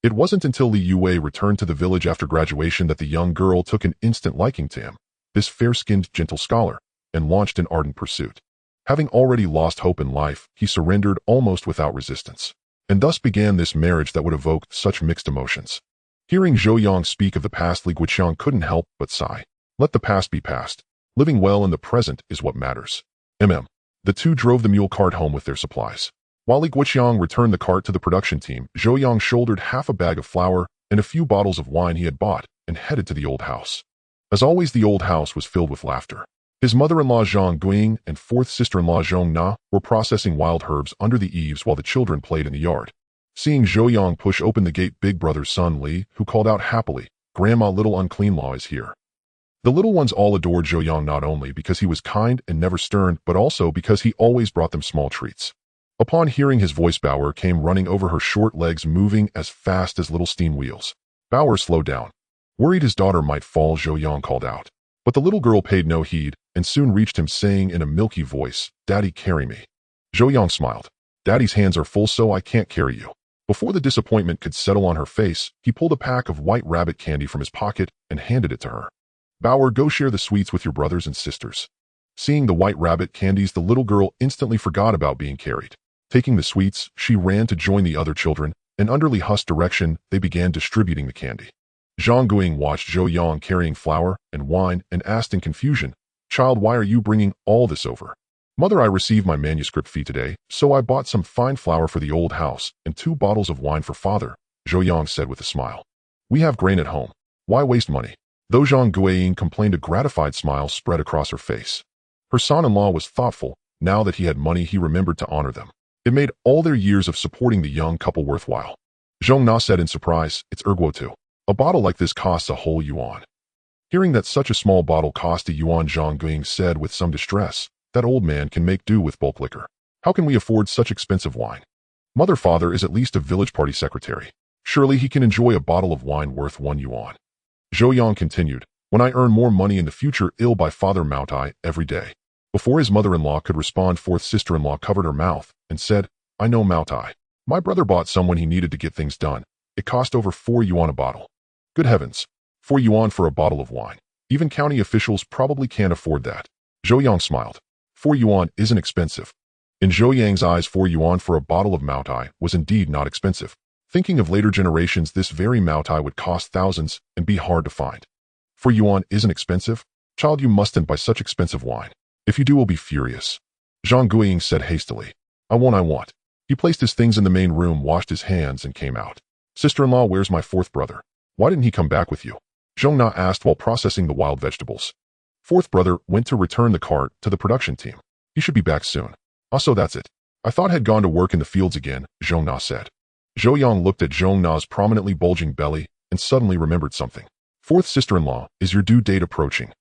Speaker 1: It wasn't until Li Yue returned to the village after graduation that the young girl took an instant liking to him, this fair-skinned, gentle scholar, and launched an ardent pursuit. Having already lost hope in life, he surrendered almost without resistance. And thus began this marriage that would evoke such mixed emotions. Hearing Zhou Yang speak of the past, Li Guiqiang couldn't help but sigh. Let the past be past. Living well in the present is what matters. The two drove the mule cart home with their supplies. While Li Guiqiang returned the cart to the production team, Zhou Yang shouldered half a bag of flour and a few bottles of wine he had bought and headed to the old house. As always, the old house was filled with laughter. His mother-in-law Zhang Guiying and fourth sister-in-law Zhong Na were processing wild herbs under the eaves while the children played in the yard. Seeing Zhou Yang push open the gate, big brother's son Li, who called out happily, "Grandma, little unclean law is here." The little ones all adored Zhou Yang not only because he was kind and never stern, but also because he always brought them small treats. Upon hearing his voice, Bauer came running over, her short legs moving as fast as little steam wheels. Bauer slowed down. Worried his daughter might fall, Zhou Yang called out. But the little girl paid no heed and soon reached him, saying in a milky voice, "Daddy, carry me." Zhou Yang smiled. "Daddy's hands are full, so I can't carry you." Before the disappointment could settle on her face, he pulled a pack of white rabbit candy from his pocket and handed it to her. "Bauer, go share the sweets with your brothers and sisters." Seeing the white rabbit candies, the little girl instantly forgot about being carried. Taking the sweets, she ran to join the other children, and under Li Hu's direction, they began distributing the candy. Zhang Guiying watched Zhou Yang carrying flour and wine and asked in confusion, "Child, why are you bringing all this over?" "Mother, I received my manuscript fee today, so I bought some fine flour for the old house and 2 bottles of wine for father," Zhou Yang said with a smile. "We have grain at home. Why waste money?" Though Zhang Guiying complained, a gratified smile spread across her face. Her son-in-law was thoughtful. Now that he had money, he remembered to honor them. It made all their years of supporting the young couple worthwhile. Zhong Na said in surprise, "It's erguo too. A bottle like this costs a whole yuan." Hearing that such a small bottle cost a yuan, Zhang Guiying said with some distress, "That old man can make do with bulk liquor. How can we afford such expensive wine? Mother, father is at least a village party secretary. Surely he can enjoy a bottle of wine worth 1 yuan. Zhou Yang continued, "When I earn more money in the future, I'll buy father Moutai every day." Before his mother-in-law could respond, fourth sister-in-law covered her mouth and said, "I know Moutai. My brother bought some when he needed to get things done. It cost over 4 yuan a bottle." Good heavens, 4 yuan for a bottle of wine. Even county officials probably can't afford that. Zhou Yang smiled. 4 yuan isn't expensive. In Zhou Yang's eyes, 4 yuan for a bottle of Moutai was indeed not expensive. Thinking of later generations, this very Moutai would cost thousands and be hard to find. 4 yuan isn't expensive? Child, you mustn't buy such expensive wine. If you do, we'll be furious. Zhang Guiying said hastily. I won't. He placed his things in the main room, washed his hands, and came out. Sister-in-law, where's my 4th brother? Why didn't he come back with you? Zhong Na asked while processing the wild vegetables. 4th brother went to return the cart to the production team. He should be back soon. So that's it. I thought he'd gone to work in the fields again, Zhong Na said. Zhou Yang looked at Zhong Na's prominently bulging belly and suddenly remembered something. 4th sister-in-law, is your due date approaching?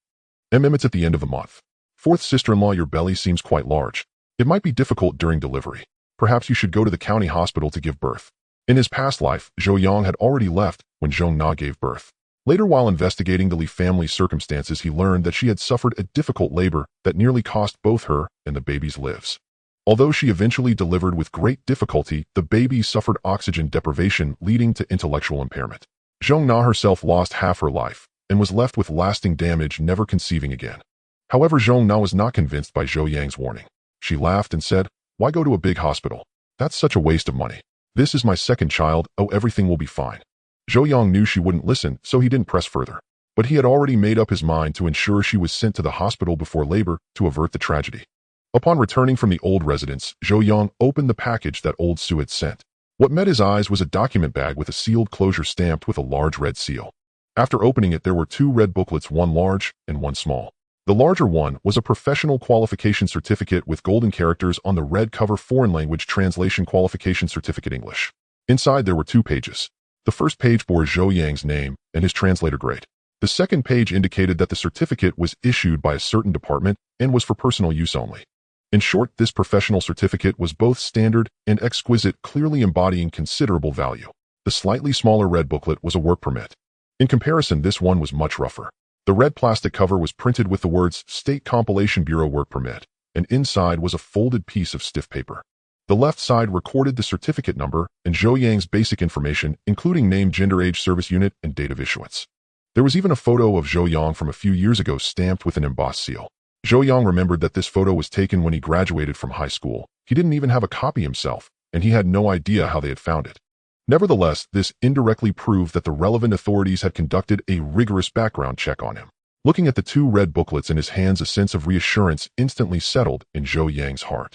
Speaker 1: It's at the end of the month. 4th sister-in-law, your belly seems quite large. It might be difficult during delivery. Perhaps you should go to the county hospital to give birth. In his past life, Zhou Yang had already left when Zhong Na gave birth. Later, while investigating the Li family's circumstances, he learned that she had suffered a difficult labor that nearly cost both her and the baby's lives. Although she eventually delivered with great difficulty, the baby suffered oxygen deprivation, leading to intellectual impairment. Zhong Na herself lost half her life and was left with lasting damage, never conceiving again. However, Zhong Na was not convinced by Zhou Yang's warning. She laughed and said, "Why go to a big hospital? That's such a waste of money. This is my 2nd child, everything will be fine." Zhou Yang knew she wouldn't listen, so he didn't press further. But he had already made up his mind to ensure she was sent to the hospital before labor to avert the tragedy. Upon returning from the old residence, Zhou Yang opened the package that old Su had sent. What met his eyes was a document bag with a sealed closure stamped with a large red seal. After opening it, there were two red booklets, one large and one small. The larger one was a professional qualification certificate with golden characters on the red cover, foreign language translation qualification certificate English. Inside there were 2 pages. The first page bore Zhou Yang's name and his translator grade. The second page indicated that the certificate was issued by a certain department and was for personal use only. In short, this professional certificate was both standard and exquisite, clearly embodying considerable value. The slightly smaller red booklet was a work permit. In comparison, this one was much rougher. The red plastic cover was printed with the words State Compilation Bureau Work Permit, and inside was a folded piece of stiff paper. The left side recorded the certificate number and Zhou Yang's basic information, including name, gender, age, service unit, and date of issuance. There was even a photo of Zhou Yang from a few years ago stamped with an embossed seal. Zhou Yang remembered that this photo was taken when he graduated from high school. He didn't even have a copy himself, and he had no idea how they had found it. Nevertheless, this indirectly proved that the relevant authorities had conducted a rigorous background check on him. Looking at the 2 red booklets in his hands, a sense of reassurance instantly settled in Zhou Yang's heart.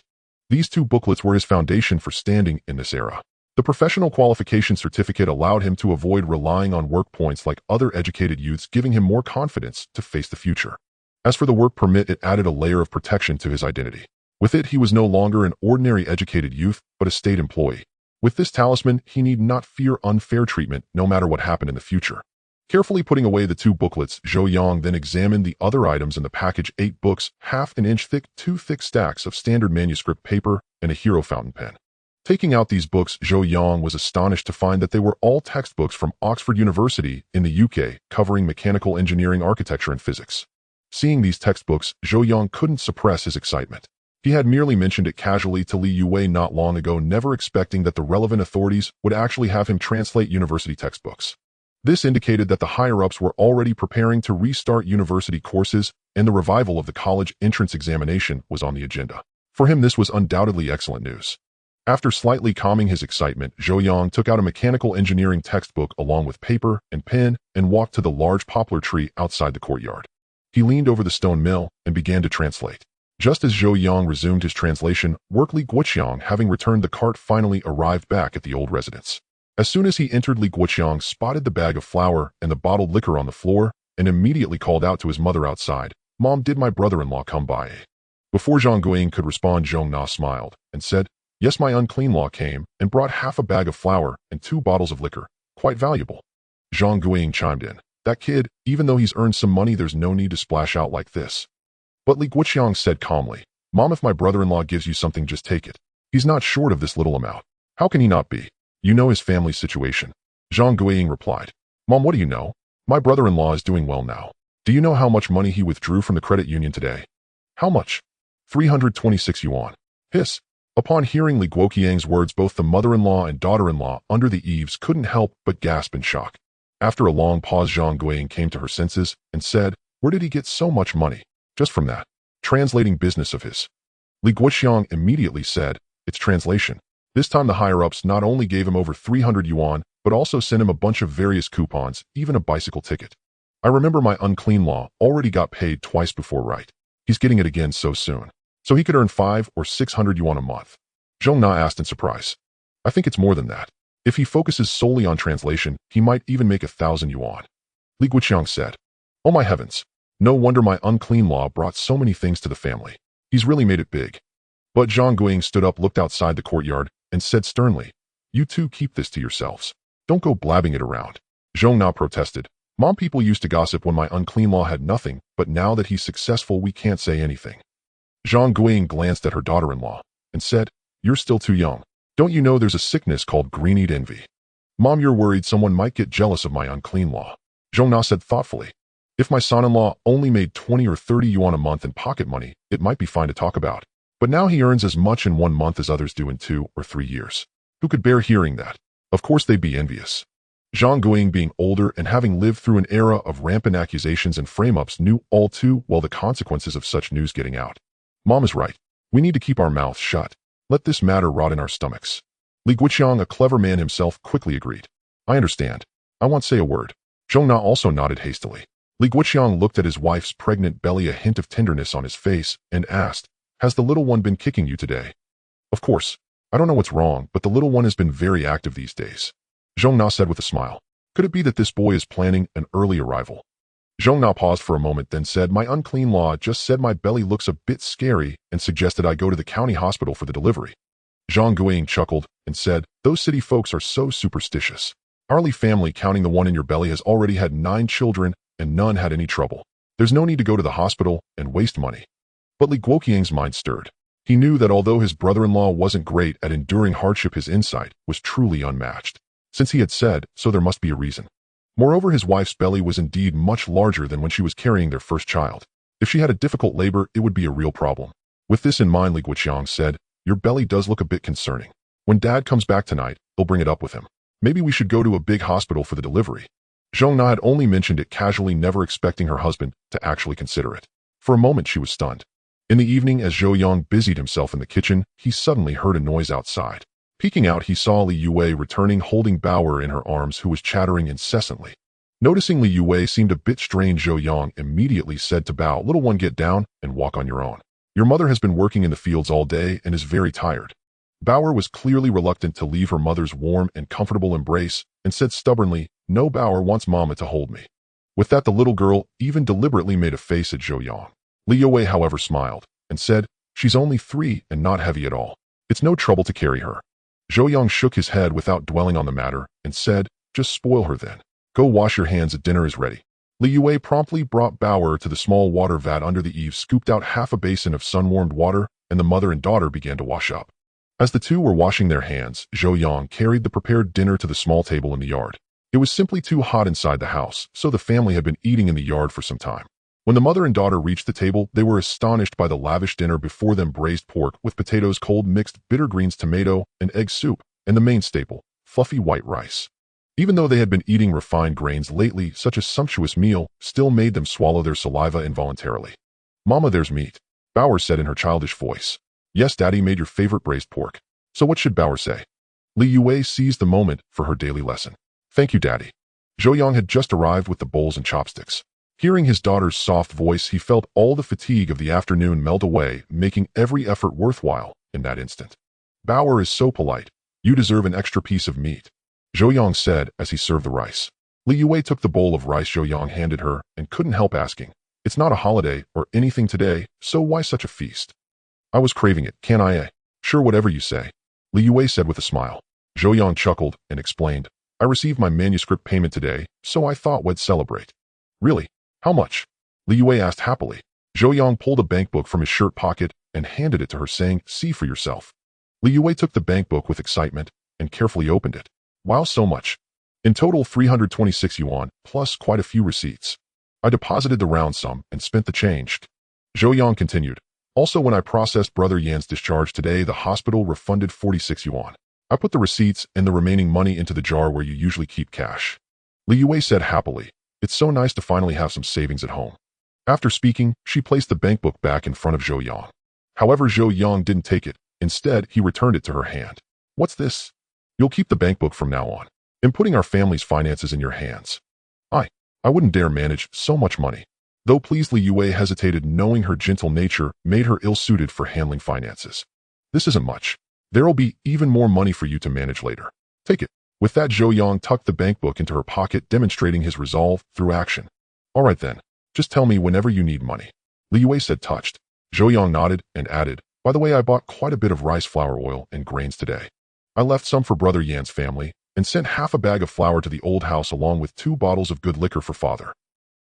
Speaker 1: These 2 booklets were his foundation for standing in this era. The professional qualification certificate allowed him to avoid relying on work points like other educated youths, giving him more confidence to face the future. As for the work permit, it added a layer of protection to his identity. With it, he was no longer an ordinary educated youth, but a state employee. With this talisman, he need not fear unfair treatment, no matter what happened in the future. Carefully putting away the 2 booklets, Zhou Yang then examined the other items in the package: 8 books, half an inch thick, 2 thick stacks of standard manuscript paper, and a hero fountain pen. Taking out these books, Zhou Yang was astonished to find that they were all textbooks from Oxford University in the UK, covering mechanical engineering, architecture, and physics. Seeing these textbooks, Zhou Yang couldn't suppress his excitement. He had merely mentioned it casually to Li Yue not long ago, never expecting that the relevant authorities would actually have him translate university textbooks. This indicated that the higher-ups were already preparing to restart university courses, and the revival of the college entrance examination was on the agenda. For him, this was undoubtedly excellent news. After slightly calming his excitement, Zhou Yang took out a mechanical engineering textbook along with paper and pen and walked to the large poplar tree outside the courtyard. He leaned over the stone mill and began to translate. Just as Zhou Yang resumed his translation, work Li Guoqiang, having returned the cart, finally arrived back at the old residence. As soon as he entered, Li Guoqiang spotted the bag of flour and the bottled liquor on the floor and immediately called out to his mother outside, "Mom, did my brother-in-law come by?" Before Zhang Guiying could respond, Zhong Na smiled and said, "Yes, my unclean-law came and brought half a bag of flour and 2 bottles of liquor, quite valuable." Zhang Guiying chimed in, "That kid, even though he's earned some money, there's no need to splash out like this." But Li Guoqiang said calmly, "Mom, if my brother-in-law gives you something, just take it. He's not short of this little amount. How can he not be? You know his family's situation." Zhang Guiying replied, "Mom, what do you know? My brother-in-law is doing well now. Do you know how much money he withdrew from the credit union today?" "How much?" 326 yuan. Hiss. Upon hearing Li Guoqiang's words, both the mother-in-law and daughter-in-law under the eaves couldn't help but gasp in shock. After a long pause, Zhang Guiying came to her senses and said, "Where did he get so much money? Just from that translating business of his?" Li Guoqiang immediately said, "It's translation." This time the higher-ups not only gave him over 300 yuan, but also sent him a bunch of various coupons, even a bicycle ticket. "I remember my unclean-law already got paid twice before, right? He's getting it again so soon. So he could earn 500 or 600 yuan a month." Zhong Na asked in surprise. "I think it's more than that. If he focuses solely on translation, he might even make 1,000 yuan. Li Guoqiang said, "Oh my heavens. No wonder my unclean-law brought so many things to the family. He's really made it big." But Zhang Guiying stood up, looked outside the courtyard, and said sternly, "You two keep this to yourselves. Don't go blabbing it around." Zhong Na protested, "Mom, people used to gossip when my unclean-law had nothing, but now that he's successful, we can't say anything." Zhang Guiying glanced at her daughter-in-law and said, "You're still too young. Don't you know there's a sickness called green-eyed envy? Mom, you're worried someone might get jealous of my unclean-law." Zhong Na said thoughtfully, "If my son-in-law only made 20 or 30 yuan a month in pocket money, it might be fine to talk about. But now he earns as much in 1 month as others do in 2 or 3 years. Who could bear hearing that? Of course they'd be envious." Zhang Guiying, being older and having lived through an era of rampant accusations and frame-ups, knew all too well the consequences of such news getting out. "Mom is right. We need to keep our mouths shut. Let this matter rot in our stomachs." Li Guoqiang, a clever man himself, quickly agreed. "I understand. I won't say a word. Zhou Na also nodded hastily. Li Guoqiang looked at his wife's pregnant belly, a hint of tenderness on his face, and asked, "Has the little one been kicking you today?" "Of course. I don't know what's wrong, but the little one has been very active these days," Zhou Na said with a smile. "Could it be that this boy is planning an early arrival?" Zhou Na paused for a moment, then said, "My unclean law just said my belly looks a bit scary and suggested I go to the county hospital for the delivery." Zhang Guiying chuckled and said, "Those city folks are so superstitious. Our Li family, counting the one in your belly, has already had 9 children and none had any trouble. There's no need to go to the hospital and waste money." But Li Guoqiang's mind stirred. He knew that although his brother-in-law wasn't great at enduring hardship, his insight was truly unmatched. Since he had said so, there must be a reason. Moreover, his wife's belly was indeed much larger than when she was carrying their first child. If she had a difficult labor, it would be a real problem. With this in mind, Li Guoqiang said, "Your belly does look a bit concerning. When Dad comes back tonight, he'll bring it up with him. Maybe we should go to a big hospital for the delivery." Zhou Na had only mentioned it casually, never expecting her husband to actually consider it. For a moment, she was stunned. In the evening, as Zhou Yang busied himself in the kitchen, he suddenly heard a noise outside. Peeking out, he saw Li Yue returning, holding Bauer in her arms, who was chattering incessantly. Noticing Li Yue seemed a bit strange, Zhou Yang immediately said to Bao, "Little one, get down and walk on your own. Your mother has been working in the fields all day and is very tired." Bauer was clearly reluctant to leave her mother's warm and comfortable embrace and said stubbornly, "No, Bauer wants Mama to hold me." With that, the little girl even deliberately made a face at Zhou Yang. Li Yue, however, smiled and said, "She's only 3 and not heavy at all. It's no trouble to carry her." Zhou Yang shook his head without dwelling on the matter and said, "Just spoil her then. Go wash your hands, dinner is ready." Li Yue promptly brought Bauer to the small water vat under the eaves, scooped out half a basin of sun-warmed water, and the mother and daughter began to wash up. As the two were washing their hands, Zhou Yang carried the prepared dinner to the small table in the yard. It was simply too hot inside the house, so the family had been eating in the yard for some time. When the mother and daughter reached the table, they were astonished by the lavish dinner before them: braised pork with potatoes, cold mixed bitter greens, tomato and egg soup, and the main staple, fluffy white rice. Even though they had been eating refined grains lately, such a sumptuous meal still made them swallow their saliva involuntarily. "Mama, there's meat," Bauer said in her childish voice. "Yes, Daddy made your favorite braised pork." So what should Bauer say? Li Yue seized the moment for her daily lesson. "Thank you, Daddy." Zhou Yang had just arrived with the bowls and chopsticks. Hearing his daughter's soft voice, he felt all the fatigue of the afternoon melt away, making every effort worthwhile in that instant. "Bauer is so polite. You deserve an extra piece of meat," Zhou Yang said as he served the rice. Li Yue took the bowl of rice Zhou Yang handed her and couldn't help asking, "It's not a holiday or anything today, so why such a feast?" "I was craving it, can't I? Sure, whatever you say," Li Yue said with a smile. Zhou Yang chuckled and explained, "I received my manuscript payment today, so I thought we'd celebrate." "Really? How much?" Li Yue asked happily. Zhou Yang pulled a bankbook from his shirt pocket and handed it to her, saying, "See for yourself." Li Yue took the bankbook with excitement and carefully opened it. "Wow, so much. In total, 326 yuan, plus quite a few receipts. I deposited the round sum and spent the change." Zhou Yang continued, "Also, when I processed Brother Yan's discharge today, the hospital refunded 46 yuan. I put the receipts and the remaining money into the jar where you usually keep cash." Li Yue said happily, "It's so nice to finally have some savings at home." After speaking, she placed the bankbook back in front of Zhou Yang. However, Zhou Yang didn't take it. Instead, he returned it to her hand. "What's this?" "You'll keep the bankbook from now on. I'm putting our family's finances in your hands." I wouldn't dare manage so much money." Though pleased, Li Yue hesitated, knowing her gentle nature made her ill-suited for handling finances. "This isn't much. There'll be even more money for you to manage later. Take it." With that, Zhou Yang tucked the bankbook into her pocket, demonstrating his resolve through action. "All right then. Just tell me whenever you need money," Li Yue said, touched. Zhou Yang nodded and added, "By the way, I bought quite a bit of rice flour, oil, and grains today. I left some for Brother Yan's family and sent half a bag of flour to the old house along with 2 bottles of good liquor for Father."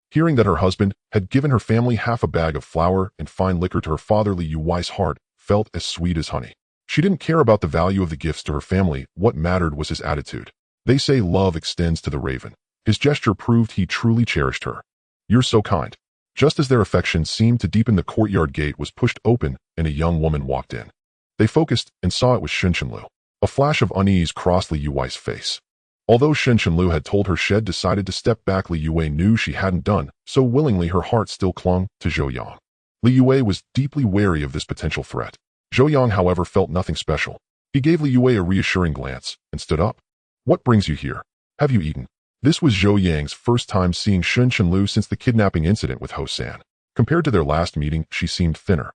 Speaker 1: Hearing that her husband had given her family half a bag of flour and fine liquor to her father, Li Yue's heart felt as sweet as honey. She didn't care about the value of the gifts to her family. What mattered was his attitude. They say love extends to the raven. His gesture proved he truly cherished her. "You're so kind." Just as their affection seemed to deepen, the courtyard gate was pushed open and a young woman walked in. They focused and saw it was Shen Chenlu. A flash of unease crossed Li Yue's face. Although Shen Chenlu had told her she'd decided to step back, Li Yue knew she hadn't done so willingly. Her heart still clung to Zhou Yang. Li Yue was deeply wary of this potential threat. Zhou Yang, however, felt nothing special. He gave Li Yue a reassuring glance and stood up. "What brings you here? Have you eaten?" This was Zhou Yang's first time seeing Shun Chenlu since the kidnapping incident with Ho San. Compared to their last meeting, she seemed thinner.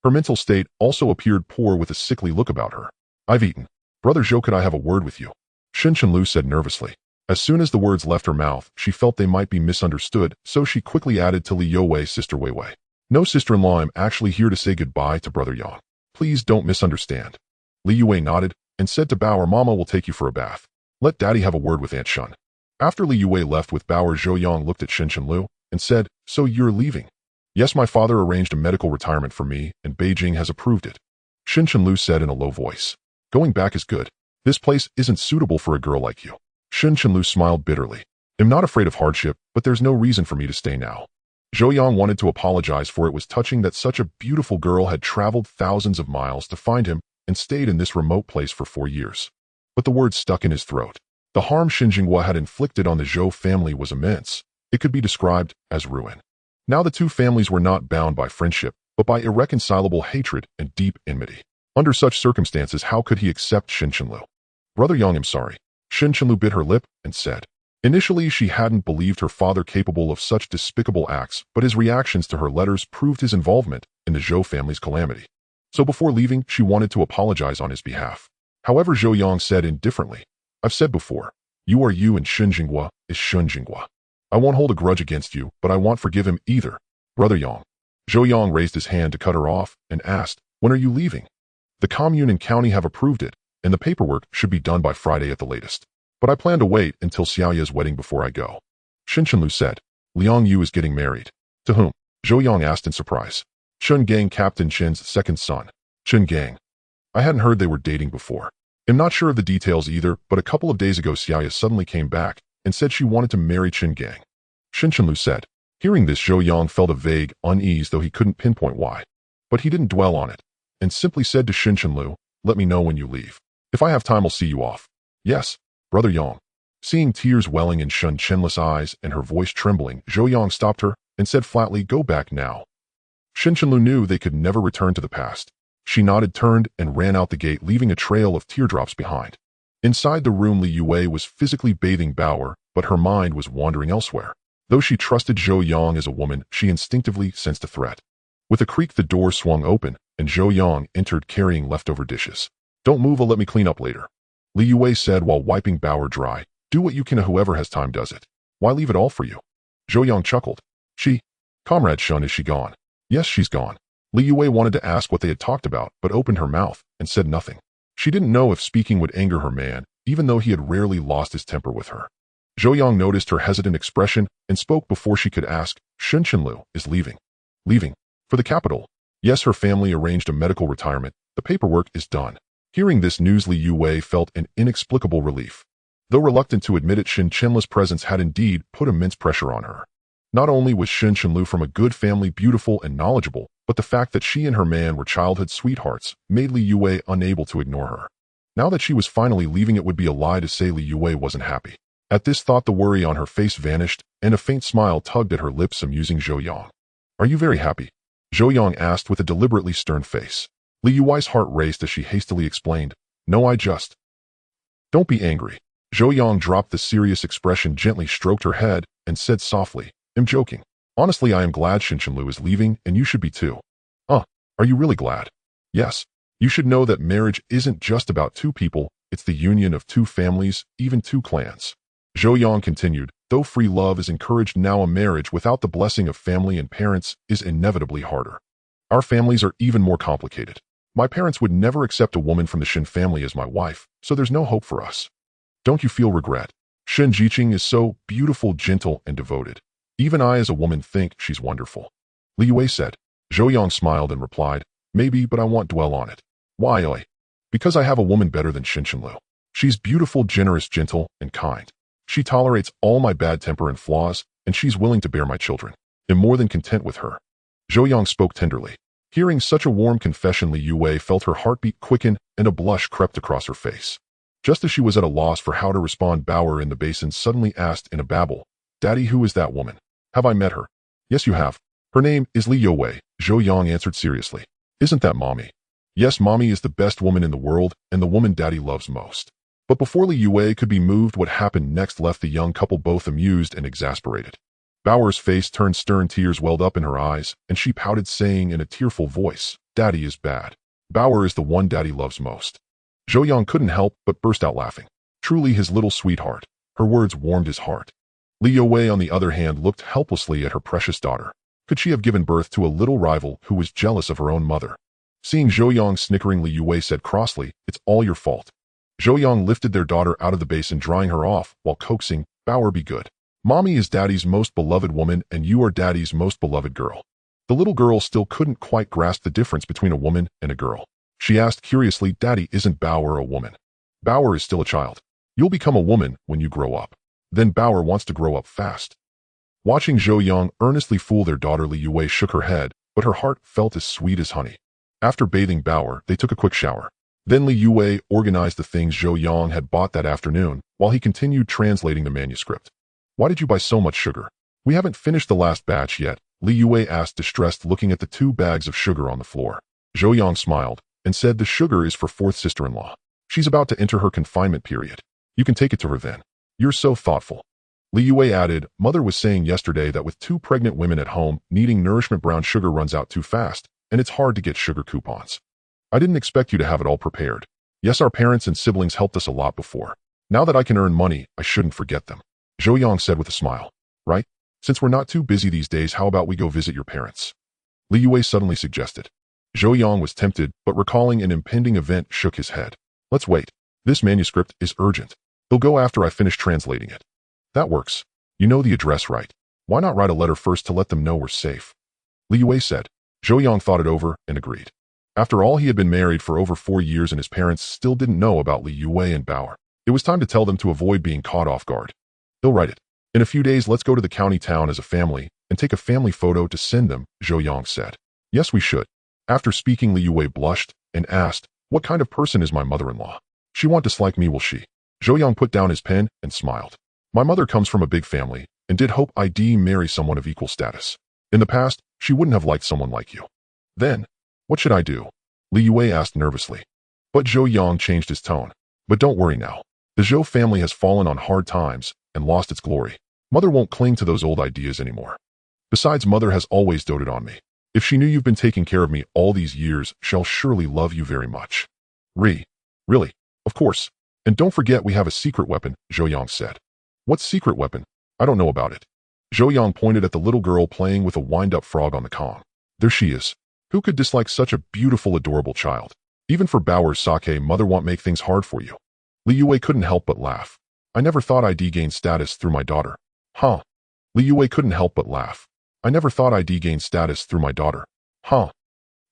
Speaker 1: Her mental state also appeared poor with a sickly look about her. "I've eaten. Brother Zhou, could I have a word with you?" Shun Chenlu said nervously. As soon as the words left her mouth, she felt they might be misunderstood, so she quickly added to Li Youwei's sister Wei Wei. "No, sister-in-law, I'm actually here to say goodbye to Brother Yang. Please don't misunderstand." Li Youwei nodded and said to Bao, "Mama will take you for a bath. Let Daddy have a word with Aunt Shun." After Li Youwei left with Bao, Zhou Yang looked at Shun Chenlu and said, "So you're leaving?" "Yes, my father arranged a medical retirement for me, and Beijing has approved it," Shun Chenlu said in a low voice. "Going back is good. This place isn't suitable for a girl like you." Shun Chenlu smiled bitterly. "I'm not afraid of hardship, but there's no reason for me to stay now." Zhou Yang wanted to apologize, for it was touching that such a beautiful girl had traveled thousands of miles to find him and stayed in this remote place for 4 years. But the words stuck in his throat. The harm Xin Jinghua had inflicted on the Zhou family was immense. It could be described as ruin. Now the two families were not bound by friendship, but by irreconcilable hatred and deep enmity. Under such circumstances, how could he accept Xin Chenlu? "Brother Yang, I'm sorry." Xin Chenlu bit her lip and said. Initially, she hadn't believed her father capable of such despicable acts, but his reactions to her letters proved his involvement in the Zhou family's calamity. So before leaving, she wanted to apologize on his behalf. However, Zhou Yang said indifferently, "I've said before, you are you and Xin Jinghua is Shun Jinghua. I won't hold a grudge against you, but I won't forgive him either, Brother Yang." Zhou Yang raised his hand to cut her off and asked, "When are you leaving?" "The commune and county have approved it, and the paperwork should be done by Friday at the latest. But I plan to wait until Xiaoya's wedding before I go." Xin Chenlu said. "Liang Yu is getting married." "To whom?" Zhou Yang asked in surprise. "Chun Gang, Captain Chen's second son." "Chun Gang." I hadn't heard they were dating before. I'm not sure of the details either, but a couple of days ago Xiaoya suddenly came back and said she wanted to marry Chun Gang. Xin Chenlu said. Hearing this, Zhou Yang felt a vague unease, though he couldn't pinpoint why. But he didn't dwell on it, and simply said to Xin Chenlu, "Let me know when you leave. If I have time, I'll see you off." "Yes, Brother Yang." Seeing tears welling in Shun Chenlu's eyes and her voice trembling, Zhou Yang stopped her and said flatly, "Go back now." Xin Chenlu knew they could never return to the past. She nodded, turned, and ran out the gate, leaving a trail of teardrops behind. Inside the room, Li Yue was physically bathing Bauer, but her mind was wandering elsewhere. Though she trusted Zhou Yang as a woman, she instinctively sensed a threat. With a creak, the door swung open, and Zhou Yang entered carrying leftover dishes. "Don't move, or let me clean up later," Li Yue said while wiping Bauer dry. "Do what you can, whoever has time does it. Why leave it all for you?" Zhou Yang chuckled. Comrade Shun, is she gone?" "Yes, she's gone." Li Yue wanted to ask what they had talked about, but opened her mouth and said nothing. She didn't know if speaking would anger her man, even though he had rarely lost his temper with her. Zhou Yang noticed her hesitant expression and spoke before she could ask. "Shun Chenlu is leaving." "Leaving? For the capital?" "Yes, her family arranged a medical retirement. The paperwork is done." Hearing this news, Li Yue felt an inexplicable relief. Though reluctant to admit it, Xin Chenlu's presence had indeed put immense pressure on her. Not only was Xin Chenlu from a good family, beautiful and knowledgeable, but the fact that she and her man were childhood sweethearts made Li Yue unable to ignore her. Now that she was finally leaving, it would be a lie to say Li Yue wasn't happy. At this thought, the worry on her face vanished, and a faint smile tugged at her lips, amusing Zhou Yang. "Are you very happy?" Zhou Yang asked with a deliberately stern face. Li Yue's heart raced as she hastily explained, "No, I just..." "Don't be angry." Zhou Yang dropped the serious expression, gently stroked her head, and said softly, "I'm joking. Honestly, I am glad Xin Chenlu is leaving, and you should be too." Are you really glad?" "Yes. You should know that marriage isn't just about two people, it's the union of two families, even two clans." Zhou Yang continued, "Though free love is encouraged now, a marriage without the blessing of family and parents is inevitably harder. Our families are even more complicated. My parents would never accept a woman from the Xin family as my wife, so there's no hope for us. Don't you feel regret? Xin Jiqing is so beautiful, gentle, and devoted. Even I as a woman think she's wonderful." Li Yue said. Zhou Yang smiled and replied, "Maybe, but I won't dwell on it." "Why?" "Because I have a woman better than Xin Chenlu. She's beautiful, generous, gentle, and kind. She tolerates all my bad temper and flaws, and she's willing to bear my children. I'm more than content with her." Zhou Yang spoke tenderly. Hearing such a warm confession, Li Yue felt her heartbeat quicken and a blush crept across her face. Just as she was at a loss for how to respond, Bauer in the basin suddenly asked in a babble, "Daddy, who is that woman? Have I met her?" "Yes, you have. Her name is Li Yue," Zhou Yang answered seriously. "Isn't that Mommy?" "Yes, Mommy is the best woman in the world and the woman Daddy loves most." But before Li Yue could be moved, what happened next left the young couple both amused and exasperated. Bauer's face turned stern, tears welled up in her eyes, and she pouted, saying in a tearful voice, "Daddy is bad. Bauer is the one Daddy loves most." Zhou Yang couldn't help but burst out laughing. Truly his little sweetheart. Her words warmed his heart. Li Yue, on the other hand, looked helplessly at her precious daughter. Could she have given birth to a little rival who was jealous of her own mother? Seeing Zhou Yang snickering, Li Yue said crossly, "It's all your fault." Zhou Yang lifted their daughter out of the basin, drying her off, while coaxing, "Bauer, be good. Mommy is Daddy's most beloved woman, and you are Daddy's most beloved girl." The little girl still couldn't quite grasp the difference between a woman and a girl. She asked curiously, "Daddy, isn't Bauer a woman?" "Bauer is still a child. You'll become a woman when you grow up." "Then Bauer wants to grow up fast." Watching Zhou Yang earnestly fool their daughter, Li Yue shook her head, but her heart felt as sweet as honey. After bathing Bauer, they took a quick shower. Then Li Yue organized the things Zhou Yang had bought that afternoon, while he continued translating the manuscript. "Why did you buy so much sugar?" "We haven't finished the last batch yet," Li Yue asked, distressed, looking at the 2 bags of sugar on the floor. Zhou Yang smiled and said, "The sugar is for 4th sister-in-law. She's about to enter her confinement period. You can take it to her then." "You're so thoughtful." Li Yue added, "Mother was saying yesterday that with 2 pregnant women at home needing nourishment, brown sugar runs out too fast, and it's hard to get sugar coupons. I didn't expect you to have it all prepared. Yes, our parents and siblings helped us a lot before. Now that I can earn money, I shouldn't forget them." Zhou Yang said with a smile. "Right? Since we're not too busy these days, how about we go visit your parents?" Li Yue suddenly suggested. Zhou Yang was tempted, but recalling an impending event, shook his head. "Let's wait. This manuscript is urgent. They'll go after I finish translating it." "That works. You know the address, right? Why not write a letter first to let them know we're safe?" Li Yue said. Zhou Yang thought it over and agreed. After all, he had been married for over 4 years and his parents still didn't know about Li Yue and Bauer. It was time to tell them to avoid being caught off guard. "He'll write it. In a few days, let's go to the county town as a family and take a family photo to send them," Zhou Yang said. "Yes, we should." After speaking, Li Yue blushed and asked, "What kind of person is my mother-in-law? She won't dislike me, will she?" Zhou Yang put down his pen and smiled. "My mother comes from a big family and did hope I'd marry someone of equal status. In the past, she wouldn't have liked someone like you." "Then, what should I do?" Li Yue asked nervously. But Zhou Yang changed his tone. "But don't worry now. The Zhou family has fallen on hard times and lost its glory. Mother won't cling to those old ideas anymore. Besides, Mother has always doted on me. If she knew you've been taking care of me all these years, she'll surely love you very much." Really? Of course. And don't forget we have a secret weapon," Zhou Yang said. "What secret weapon? I don't know about it." Zhou Yang pointed at the little girl playing with a wind-up frog on the Kong. "There she is. Who could dislike such a beautiful, adorable child? Even for Bauer's sake, Mother won't make things hard for you." Li Yue couldn't help but laugh. "I never thought I'd gain status through my daughter." "Huh?" Li Yue couldn't help but laugh. "I never thought I'd gain status through my daughter." "Huh?"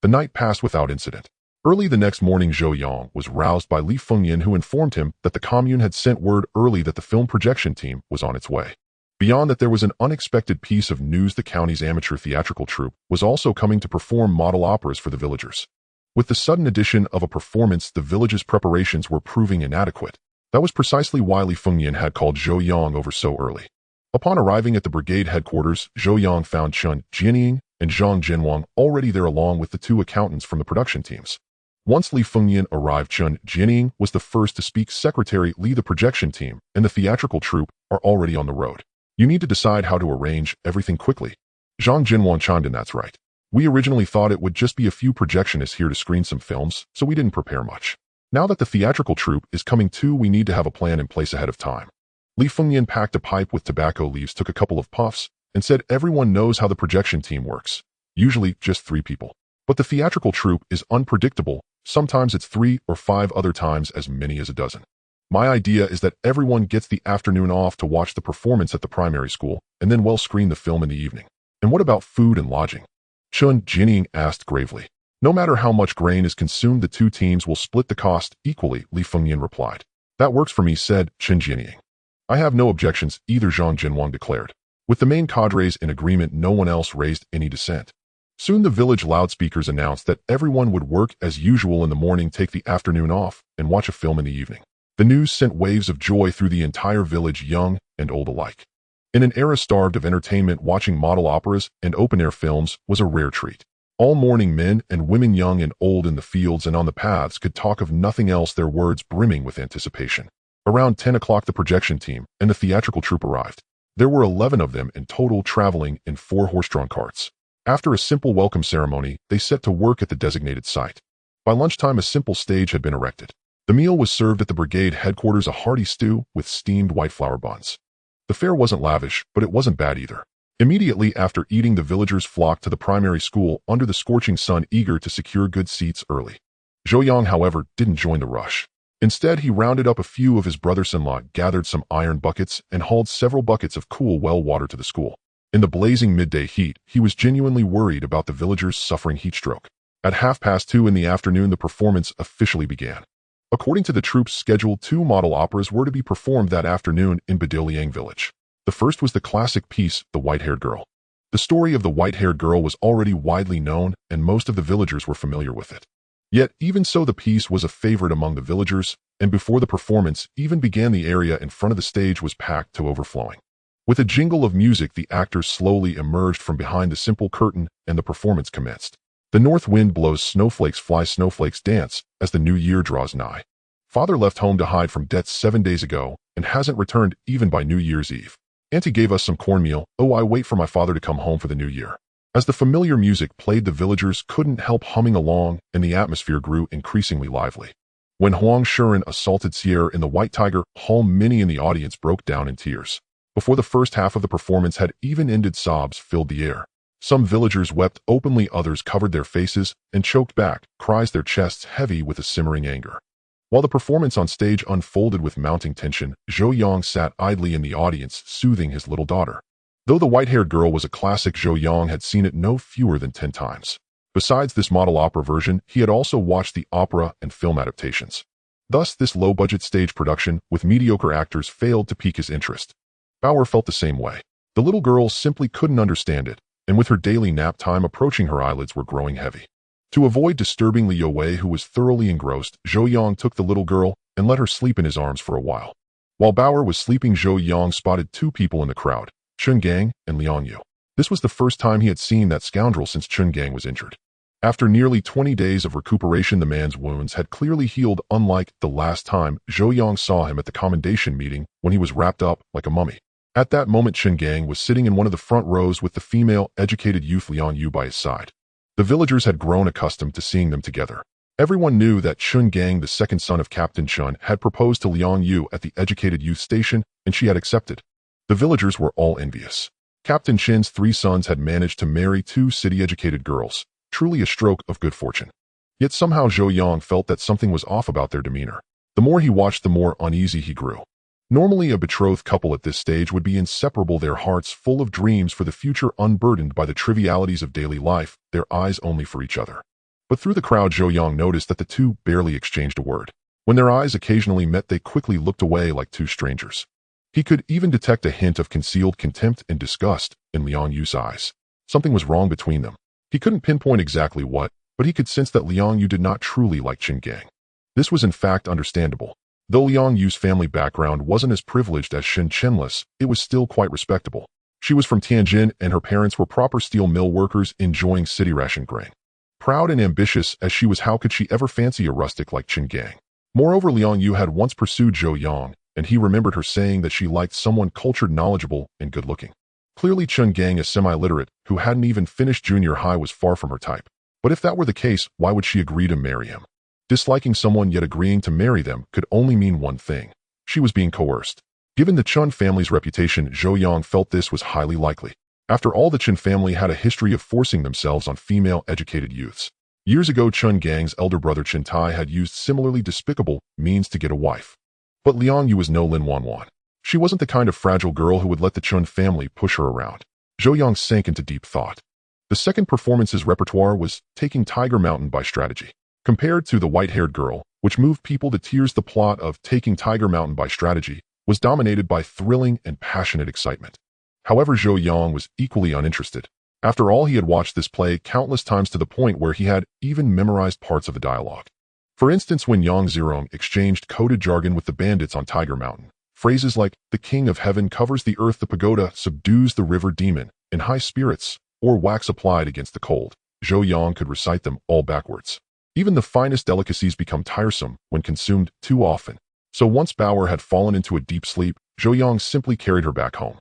Speaker 1: The night passed without incident. Early the next morning, Zhou Yang was roused by Li Fengyan, who informed him that the commune had sent word early that the film projection team was on its way. Beyond that, there was an unexpected piece of news: the county's amateur theatrical troupe was also coming to perform model operas for the villagers. With the sudden addition of a performance, the village's preparations were proving inadequate. That was precisely why Li Fengyan had called Zhou Yang over so early. Upon arriving at the brigade headquarters, Zhou Yang found Chen Jianying and Zhang Jinwang already there, along with the 2 accountants from the production teams. Once Li Fengyan arrived, Chen Jianying was the first to speak. "Secretary Li, the projection team and the theatrical troupe are already on the road. You need to decide how to arrange everything quickly." Zhang Jinwang chimed in, "That's right. We originally thought it would just be a few projectionists here to screen some films, so we didn't prepare much. Now that the theatrical troupe is coming too, we need to have a plan in place ahead of time." Li Fengyan packed a pipe with tobacco leaves, took a couple of puffs, and said, "Everyone knows how the projection team works. Usually just 3 people. But the theatrical troupe is unpredictable. Sometimes it's 3 or 5, other times as many as a dozen. My idea is that everyone gets the afternoon off to watch the performance at the primary school, and then we'll screen the film in the evening." "And what about food and lodging?" Chen Jianying asked gravely. "No matter how much grain is consumed, the 2 teams will split the cost equally," Li Fengyan replied. "That works for me," said Chen Jianying. "I have no objections either," Zhang Jinwang declared. With the main cadres in agreement, no one else raised any dissent. Soon the village loudspeakers announced that everyone would work as usual in the morning, take the afternoon off, and watch a film in the evening. The news sent waves of joy through the entire village, young and old alike. In an era starved of entertainment, watching model operas and open-air films was a rare treat. All morning, men and women, young and old, in the fields and on the paths could talk of nothing else, their words brimming with anticipation. Around 10 o'clock the projection team and the theatrical troupe arrived. There were 11 of them in total traveling in 4 horse-drawn carts. After a simple welcome ceremony, they set to work at the designated site. By lunchtime a simple stage had been erected. The meal was served at the brigade headquarters, a hearty stew with steamed white flour buns. The fare wasn't lavish, but it wasn't bad either. Immediately after eating, the villagers flocked to the primary school under the scorching sun, eager to secure good seats early. Zhou Yang, however, didn't join the rush. Instead, he rounded up a few of his brothers-in-law, gathered some iron buckets, and hauled several buckets of cool well water to the school. In the blazing midday heat, he was genuinely worried about the villagers suffering heat stroke. At 2:30 in the afternoon, the performance officially began. According to the troupe's schedule, 2 model operas were to be performed that afternoon in Badiliang village. The first was the classic piece, The White-Haired Girl. The story of the white-haired girl was already widely known, and most of the villagers were familiar with it. Yet, even so, the piece was a favorite among the villagers, and before the performance even began, the area in front of the stage was packed to overflowing. With a jingle of music, the actors slowly emerged from behind the simple curtain, and the performance commenced. The north wind blows, snowflakes fly, snowflakes dance, as the new year draws nigh. Father left home to hide from debts 7 days ago, and hasn't returned even by New Year's Eve. Auntie gave us some cornmeal. Oh, I wait for my father to come home for the new year. As the familiar music played, the villagers couldn't help humming along, and the atmosphere grew increasingly lively. When Huang Shuren assaulted Sierra in the White Tiger Hall, many in the audience broke down in tears. Before the first half of the performance had even ended, sobs filled the air. Some villagers wept openly, others covered their faces and choked back cries, their chests heavy with a simmering anger. While the performance on stage unfolded with mounting tension, Zhou Yang sat idly in the audience, soothing his little daughter. Though The White-Haired Girl was a classic, Zhou Yang had seen it no fewer than 10 times. Besides this model opera version, he had also watched the opera and film adaptations. Thus, this low-budget stage production with mediocre actors failed to pique his interest. Bauer felt the same way. The little girl simply couldn't understand it, and with her daily nap time approaching, her eyelids were growing heavy. To avoid disturbing Liu Wei, who was thoroughly engrossed, Zhou Yang took the little girl and let her sleep in his arms for a while. While Bauer was sleeping, Zhou Yang spotted 2 people in the crowd, Chun Gang and Liang Yu. This was the first time he had seen that scoundrel since Chun Gang was injured. After nearly 20 days of recuperation, the man's wounds had clearly healed, unlike the last time Zhou Yang saw him at the commendation meeting when he was wrapped up like a mummy. At that moment, Chun Gang was sitting in one of the front rows with the female, educated youth Liang Yu by his side. The villagers had grown accustomed to seeing them together. Everyone knew that Chun Gang, the second son of Captain Chun, had proposed to Liang Yu at the educated youth station, and she had accepted. The villagers were all envious. Captain Chin's 3 sons had managed to marry 2 city-educated girls, truly a stroke of good fortune. Yet somehow Zhou Yang felt that something was off about their demeanor. The more he watched, the more uneasy he grew. Normally, a betrothed couple at this stage would be inseparable, their hearts full of dreams for the future, unburdened by the trivialities of daily life, their eyes only for each other. But through the crowd, Zhou Yang noticed that the 2 barely exchanged a word. When their eyes occasionally met, they quickly looked away like 2 strangers. He could even detect a hint of concealed contempt and disgust in Liang Yu's eyes. Something was wrong between them. He couldn't pinpoint exactly what, but he could sense that Liang Yu did not truly like Chun Gang. This was in fact understandable. Though Liang Yu's family background wasn't as privileged as Shen Chenless, it was still quite respectable. She was from Tianjin, and her parents were proper steel mill workers enjoying city ration grain. Proud and ambitious as she was, how could she ever fancy a rustic like Chun Gang? Moreover, Liang Yu had once pursued Zhou Yang, and he remembered her saying that she liked someone cultured, knowledgeable, and good-looking. Clearly, Chun Gang, a semi-literate who hadn't even finished junior high, was far from her type. But if that were the case, why would she agree to marry him? Disliking someone yet agreeing to marry them could only mean one thing. She was being coerced. Given the Chun family's reputation, Zhou Yang felt this was highly likely. After all, the Chun family had a history of forcing themselves on female educated youths. Years ago, Chun Gang's elder brother Chun Tai had used similarly despicable means to get a wife. But Liang Yu was no Lin Wanwan. She wasn't the kind of fragile girl who would let the Chun family push her around. Zhou Yang sank into deep thought. The second performance's repertoire was Taking Tiger Mountain by Strategy. Compared to The White-Haired Girl, which moved people to tears, the plot of Taking Tiger Mountain by Strategy was dominated by thrilling and passionate excitement. However, Zhou Yang was equally uninterested. After all, he had watched this play countless times, to the point where he had even memorized parts of the dialogue. For instance, when Yang Zirong exchanged coded jargon with the bandits on Tiger Mountain, phrases like, "The king of heaven covers the earth, the pagoda subdues the river demon, in high spirits," or "wax applied against the cold," Zhou Yang could recite them all backwards. Even the finest delicacies become tiresome when consumed too often. So once Bauer had fallen into a deep sleep, Zhou Yang simply carried her back home.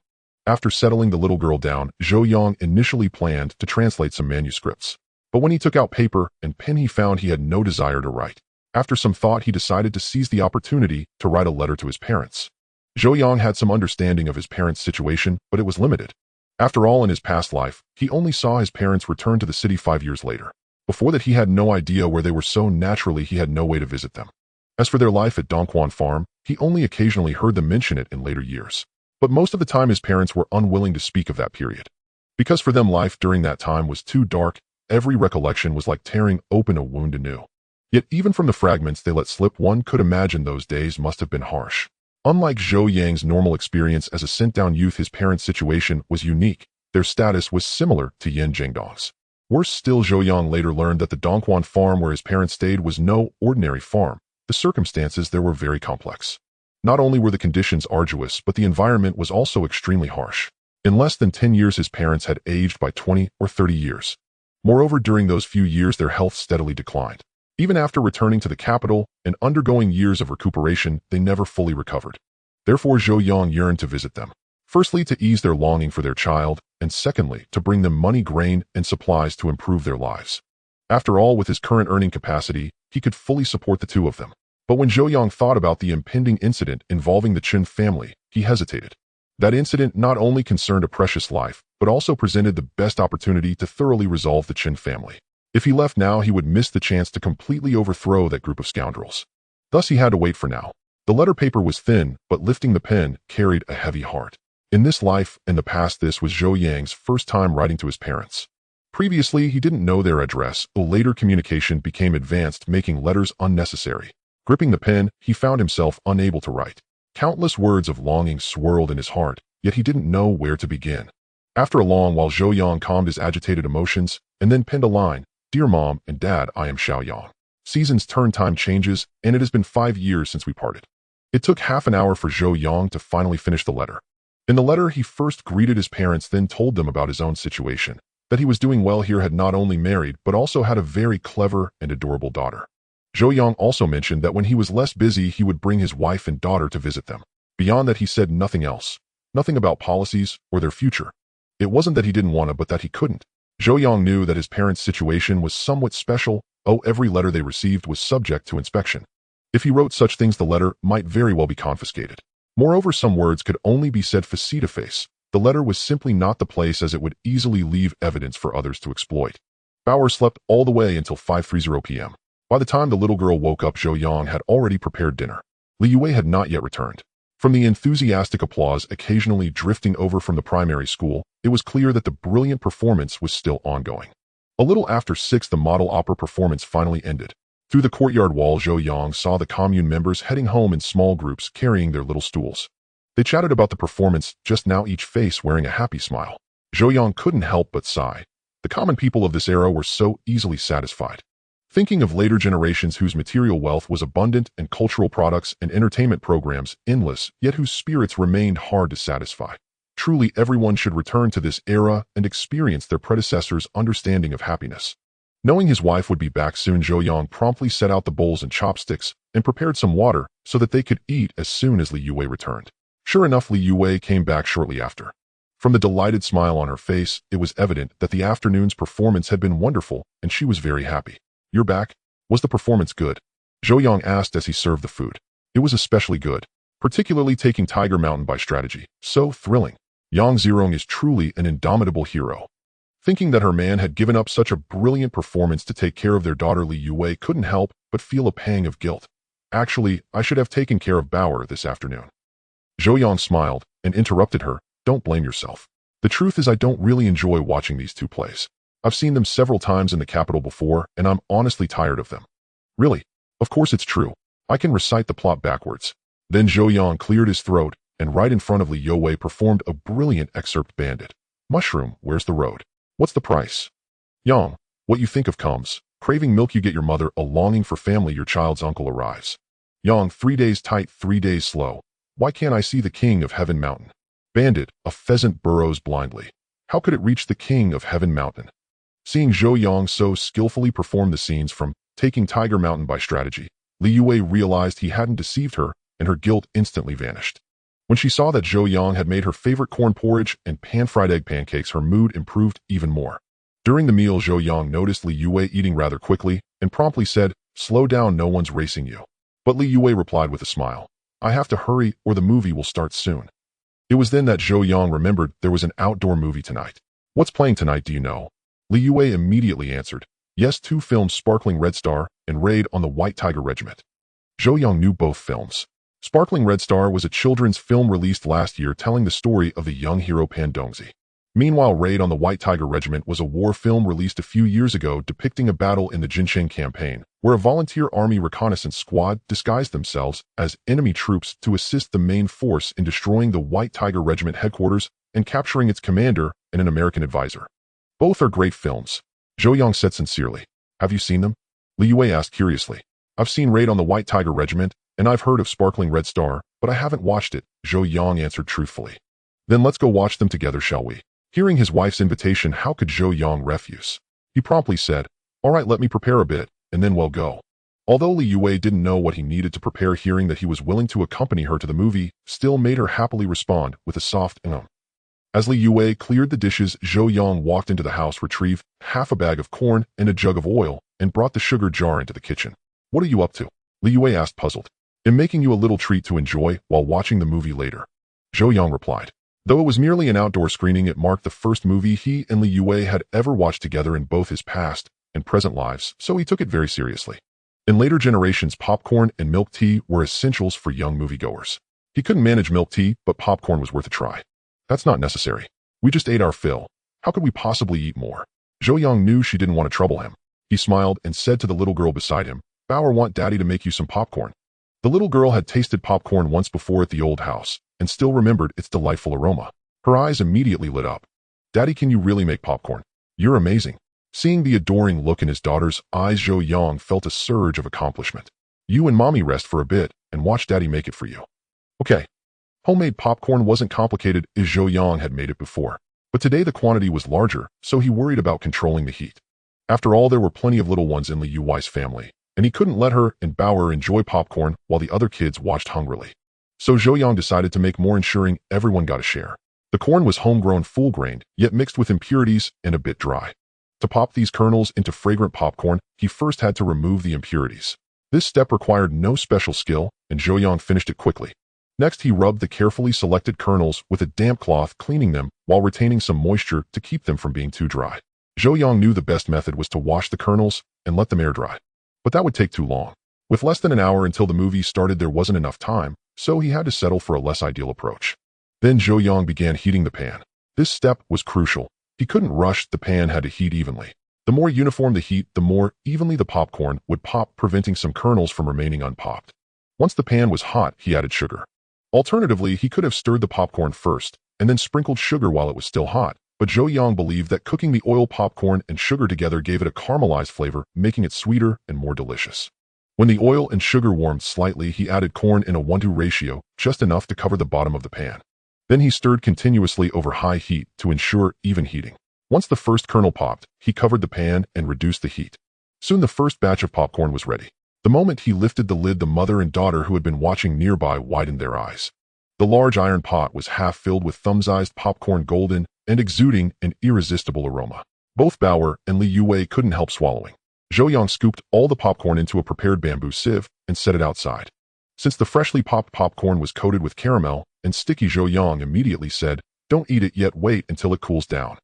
Speaker 1: After settling the little girl down, Zhou Yang initially planned to translate some manuscripts. But when he took out paper and pen, he found he had no desire to write. After some thought, he decided to seize the opportunity to write a letter to his parents. Zhou Yang had some understanding of his parents' situation, but it was limited. After all, in his past life, he only saw his parents return to the city 5 years later. Before that, he had no idea where they were, so naturally he had no way to visit them. As for their life at Dongquan Farm, he only occasionally heard them mention it in later years. But most of the time his parents were unwilling to speak of that period. Because for them life during that time was too dark, every recollection was like tearing open a wound anew. Yet even from the fragments they let slip, one could imagine those days must have been harsh. Unlike Zhou Yang's normal experience as a sent-down youth, his parents' situation was unique. Their status was similar to Yan Zhengdong's. Worse still, Zhou Yang later learned that the Dongquan farm where his parents stayed was no ordinary farm. The circumstances there were very complex. Not only were the conditions arduous, but the environment was also extremely harsh. In less than 10 years, his parents had aged by 20 or 30 years. Moreover, during those few years, their health steadily declined. Even after returning to the capital and undergoing years of recuperation, they never fully recovered. Therefore, Zhou Yang yearned to visit them. Firstly, to ease their longing for their child, and secondly, to bring them money, grain, and supplies to improve their lives. After all, with his current earning capacity, he could fully support the two of them. But when Zhou Yang thought about the impending incident involving the Qin family, he hesitated. That incident not only concerned a precious life, but also presented the best opportunity to thoroughly resolve the Qin family. If he left now, he would miss the chance to completely overthrow that group of scoundrels. Thus he had to wait for now. The letter paper was thin, but lifting the pen carried a heavy heart. In this life and the past, this was Zhou Yang's first time writing to his parents. Previously, he didn't know their address, but later communication became advanced, making letters unnecessary. Gripping the pen, he found himself unable to write. Countless words of longing swirled in his heart, yet he didn't know where to begin. After a long while, Zhou Yang calmed his agitated emotions and then penned a line. Dear Mom and Dad, I am Xiao Yang. Seasons turn, time changes, and it has been 5 years since we parted. It took half an hour for Zhou Yang to finally finish the letter. In the letter, he first greeted his parents, then told them about his own situation, that he was doing well here, had not only married, but also had a very clever and adorable daughter. Zhou Yang also mentioned that when he was less busy, he would bring his wife and daughter to visit them. Beyond that, he said nothing else. Nothing about policies or their future. It wasn't that he didn't want to, but that he couldn't. Zhou Yang knew that his parents' situation was somewhat special. Every letter they received was subject to inspection. If he wrote such things, the letter might very well be confiscated. Moreover, some words could only be said face to face. The letter was simply not the place, as it would easily leave evidence for others to exploit. Bauer slept all the way until 5:30 p.m. By the time the little girl woke up, Zhou Yang had already prepared dinner. Li Yue had not yet returned. From the enthusiastic applause occasionally drifting over from the primary school, it was clear that the brilliant performance was still ongoing. A little after 6, the model opera performance finally ended. Through the courtyard wall, Zhou Yang saw the commune members heading home in small groups, carrying their little stools. They chatted about the performance just now, each face wearing a happy smile. Zhou Yang couldn't help but sigh. The common people of this era were so easily satisfied. Thinking of later generations whose material wealth was abundant and cultural products and entertainment programs endless, yet whose spirits remained hard to satisfy. Truly, everyone should return to this era and experience their predecessors' understanding of happiness. Knowing his wife would be back soon, Zhou Yang promptly set out the bowls and chopsticks and prepared some water so that they could eat as soon as Li Yue returned. Sure enough, Li Yue came back shortly after. From the delighted smile on her face, it was evident that the afternoon's performance had been wonderful, and she was very happy. You're back? Was the performance good? Zhou Yang asked as he served the food. It was especially good, particularly taking Tiger Mountain by strategy. So thrilling. Yang Zirong is truly an indomitable hero. Thinking that her man had given up such a brilliant performance to take care of their daughter, Li Yue couldn't help but feel a pang of guilt. Actually, I should have taken care of Bauer this afternoon. Zhou Yang smiled and interrupted her. Don't blame yourself. The truth is, I don't really enjoy watching these two plays. I've seen them several times in the capital before, and I'm honestly tired of them. Really? Of course it's true. I can recite the plot backwards. Then Zhou Yang cleared his throat, and right in front of Li Yue performed a brilliant excerpt. Bandit. Mushroom, where's the road? What's the price? Yang, what you think of comes. Craving milk, you get your mother. A longing for family, your child's uncle arrives. Yang, 3 days tight, 3 days slow. Why can't I see the king of Heaven Mountain? Bandit, a pheasant burrows blindly. How could it reach the king of Heaven Mountain? Seeing Zhou Yang so skillfully perform the scenes from Taking Tiger Mountain by strategy, Li Yue realized he hadn't deceived her and her guilt instantly vanished. When she saw that Zhou Yang had made her favorite corn porridge and pan-fried egg pancakes, her mood improved even more. During the meal, Zhou Yang noticed Li Yue eating rather quickly and promptly said, "Slow down, no one's racing you." But Li Yue replied with a smile, "I have to hurry or the movie will start soon." It was then that Zhou Yang remembered there was an outdoor movie tonight. "What's playing tonight, do you know?" Li Yue immediately answered, "Yes, 2 films, Sparkling Red Star and Raid on the White Tiger Regiment." Zhou Yang knew both films. Sparkling Red Star was a children's film released last year telling the story of the young hero Pan Dongzi. Meanwhile, Raid on the White Tiger Regiment was a war film released a few years ago depicting a battle in the Jincheng campaign, where a volunteer army reconnaissance squad disguised themselves as enemy troops to assist the main force in destroying the White Tiger Regiment headquarters and capturing its commander and an American advisor. "Both are great films," Zhou Yang said sincerely. "Have you seen them?" Li Yue asked curiously. "I've seen Raid on the White Tiger Regiment, and I've heard of Sparkling Red Star, but I haven't watched it," Zhou Yang answered truthfully. "Then let's go watch them together, shall we?" Hearing his wife's invitation, how could Zhou Yang refuse? He promptly said, "All right, let me prepare a bit, and then we'll go." Although Li Yue didn't know what he needed to prepare, hearing that he was willing to accompany her to the movie still made her happily respond with a soft As Li Yue cleared the dishes, Zhou Yang walked into the house, retrieved half a bag of corn and a jug of oil, and brought the sugar jar into the kitchen. "What are you up to?" Li Yue asked, puzzled. "I'm making you a little treat to enjoy while watching the movie later," Zhou Yang replied. Though it was merely an outdoor screening, it marked the first movie he and Li Yue had ever watched together in both his past and present lives, so he took it very seriously. In later generations, popcorn and milk tea were essentials for young moviegoers. He couldn't manage milk tea, but popcorn was worth a try. "That's not necessary. We just ate our fill. How could we possibly eat more?" Zhou Yang knew she didn't want to trouble him. He smiled and said to the little girl beside him, "Bauer, want Daddy to make you some popcorn?" The little girl had tasted popcorn once before at the old house and still remembered its delightful aroma. Her eyes immediately lit up. "Daddy, can you really make popcorn? You're amazing." Seeing the adoring look in his daughter's eyes, Zhou Yang felt a surge of accomplishment. "You and Mommy rest for a bit and watch Daddy make it for you." Okay. Homemade popcorn wasn't complicated, as Zhou Yang had made it before. But today the quantity was larger, so he worried about controlling the heat. After all, there were plenty of little ones in Li Yue's family, and he couldn't let her and Bauer enjoy popcorn while the other kids watched hungrily. So Zhou Yang decided to make more, ensuring everyone got a share. The corn was homegrown, full-grained, yet mixed with impurities and a bit dry. To pop these kernels into fragrant popcorn, he first had to remove the impurities. This step required no special skill, and Zhou Yang finished it quickly. Next, he rubbed the carefully selected kernels with a damp cloth, cleaning them while retaining some moisture to keep them from being too dry. Zhou Yang knew the best method was to wash the kernels and let them air dry. But that would take too long. With less than an hour until the movie started, there wasn't enough time, so he had to settle for a less ideal approach. Then Zhou Yang began heating the pan. This step was crucial. He couldn't rush, the pan had to heat evenly. The more uniform the heat, the more evenly the popcorn would pop, preventing some kernels from remaining unpopped. Once the pan was hot, he added sugar. Alternatively, he could have stirred the popcorn first and then sprinkled sugar while it was still hot, but Zhou Yang believed that cooking the oil, popcorn, and sugar together gave it a caramelized flavor, making it sweeter and more delicious. When the oil and sugar warmed slightly, he added corn in a 1:2 ratio, just enough to cover the bottom of the pan. Then he stirred continuously over high heat to ensure even heating. Once the first kernel popped, he covered the pan and reduced the heat. Soon the first batch of popcorn was ready. The moment he lifted the lid, the mother and daughter who had been watching nearby widened their eyes. The large iron pot was half filled with thumb-sized popcorn, golden and exuding an irresistible aroma. Both Bauer and Li Yue couldn't help swallowing. Zhou Yang scooped all the popcorn into a prepared bamboo sieve and set it outside. Since the freshly popped popcorn was coated with caramel and sticky, Zhou Yang immediately said, "Don't eat it yet, wait until it cools down."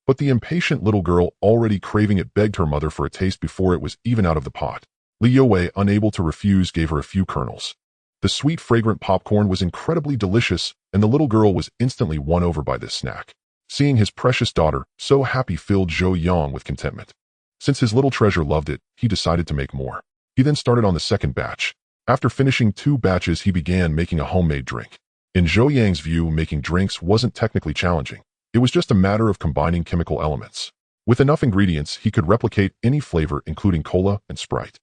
Speaker 1: But the impatient little girl, already craving it, begged her mother for a taste before it was even out of the pot. Li Yue, unable to refuse, gave her a few kernels. The sweet, fragrant popcorn was incredibly delicious, and the little girl was instantly won over by this snack. Seeing his precious daughter so happy filled Zhou Yang with contentment. Since his little treasure loved it, he decided to make more. He then started on the second batch. After finishing 2 batches, he began making a homemade drink. In Zhou Yang's view, making drinks wasn't technically challenging. It was just a matter of combining chemical elements. With enough ingredients, he could replicate any flavor, including cola and Sprite.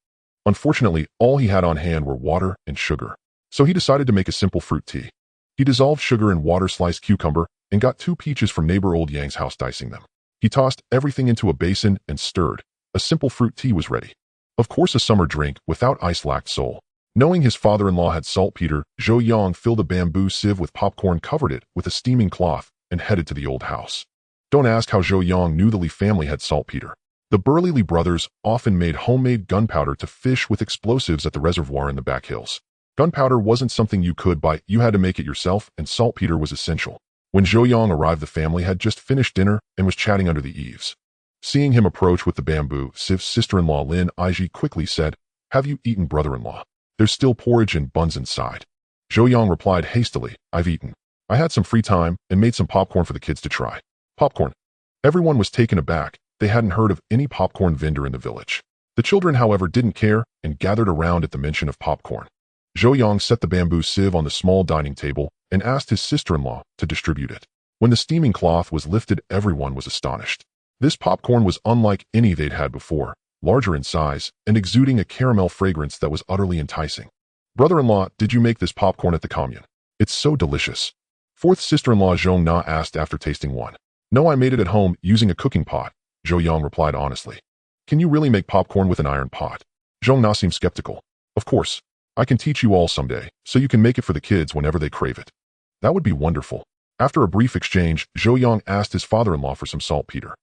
Speaker 1: Unfortunately, all he had on hand were water and sugar. So he decided to make a simple fruit tea. He dissolved sugar in water, sliced cucumber, and got 2 peaches from neighbor Old Yang's house, dicing them. He tossed everything into a basin and stirred. A simple fruit tea was ready. Of course, a summer drink without ice lacked soul. Knowing his father-in-law had saltpeter, Zhou Yang filled a bamboo sieve with popcorn, covered it with a steaming cloth, and headed to the old house. Don't ask how Zhou Yang knew the Li family had saltpeter. The burly Li brothers often made homemade gunpowder to fish with explosives at the reservoir in the back hills. Gunpowder wasn't something you could buy, you had to make it yourself, and saltpeter was essential. When Zhou Yang arrived, the family had just finished dinner and was chatting under the eaves. Seeing him approach with the bamboo sieve, sister-in-law Lin Aiji quickly said, "Have you eaten, brother-in-law? There's still porridge and buns inside." Zhou Yang replied hastily, "I've eaten. I had some free time and made some popcorn for the kids to try." Popcorn. Everyone was taken aback. They hadn't heard of any popcorn vendor in the village. The children, however, didn't care and gathered around at the mention of popcorn. Zhou Yang set the bamboo sieve on the small dining table and asked his sister-in-law to distribute it. When the steaming cloth was lifted, everyone was astonished. This popcorn was unlike any they'd had before, larger in size and exuding a caramel fragrance that was utterly enticing. "Brother-in-law, did you make this popcorn at the commune? It's so delicious." Fourth sister-in-law Zhong Na asked after tasting one. "No, I made it at home using a cooking pot," Zhou Yang replied honestly. "Can you really make popcorn with an iron pot?" Zhong Na seemed skeptical. "Of course. I can teach you all someday, so you can make it for the kids whenever they crave it." "That would be wonderful." After a brief exchange, Zhou Yang asked his father-in-law for some saltpeter.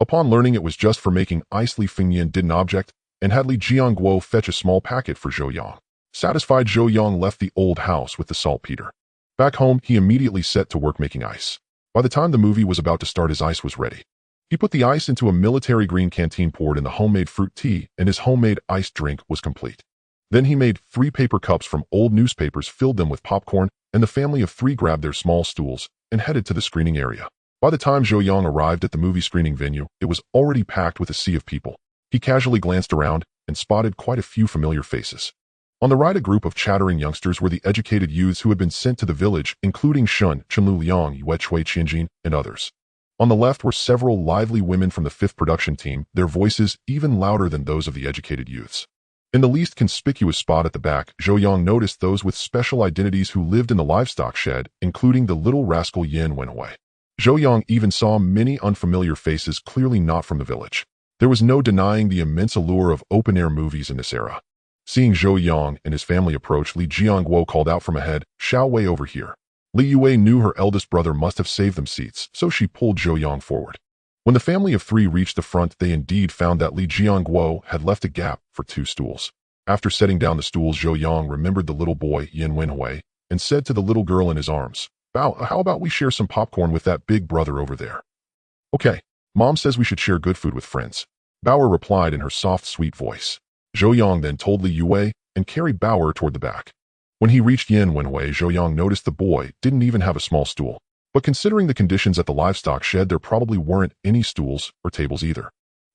Speaker 1: Upon learning it was just for making ice, Li Fengyan didn't object and had Li Jiangguo fetch a small packet for Zhou Yang. Satisfied, Zhou Yang left the old house with the saltpeter. Back home, he immediately set to work making ice. By the time the movie was about to start, his ice was ready. He put the ice into a military green canteen, poured in the homemade fruit tea, and his homemade iced drink was complete. Then he made 3 paper cups from old newspapers, filled them with popcorn, and the family of 3 grabbed their small stools and headed to the screening area. By the time Zhou Yang arrived at the movie screening venue, it was already packed with a sea of people. He casually glanced around and spotted quite a few familiar faces. On the right, a group of chattering youngsters were the educated youths who had been sent to the village, including Shun, Chenlu Liang, Yue Chui Qianjin, and others. On the left were several lively women from the 5th production team, their voices even louder than those of the educated youths. In the least conspicuous spot at the back, Zhou Yang noticed those with special identities who lived in the livestock shed, including the little rascal Yin Wenhui. Zhou Yang even saw many unfamiliar faces, clearly not from the village. There was no denying the immense allure of open-air movies in this era. Seeing Zhou Yang and his family approach, Li Jiangguo called out from ahead, "Xiao Wei, over here." Li Yue knew her eldest brother must have saved them seats, so she pulled Zhou Yang forward. When the family of 3 reached the front, they indeed found that Li Jiangguo had left a gap for 2 stools. After setting down the stools, Zhou Yang remembered the little boy, Yin Wenhui, and said to the little girl in his arms, "Bao, how about we share some popcorn with that big brother over there?" "Okay. Mom says we should share good food with friends," Bauer replied in her soft, sweet voice. Zhou Yang then told Li Yue and carried Bauer toward the back. When he reached Yin Wenhui, Zhou Yang noticed the boy didn't even have a small stool. But considering the conditions at the livestock shed, there probably weren't any stools or tables either.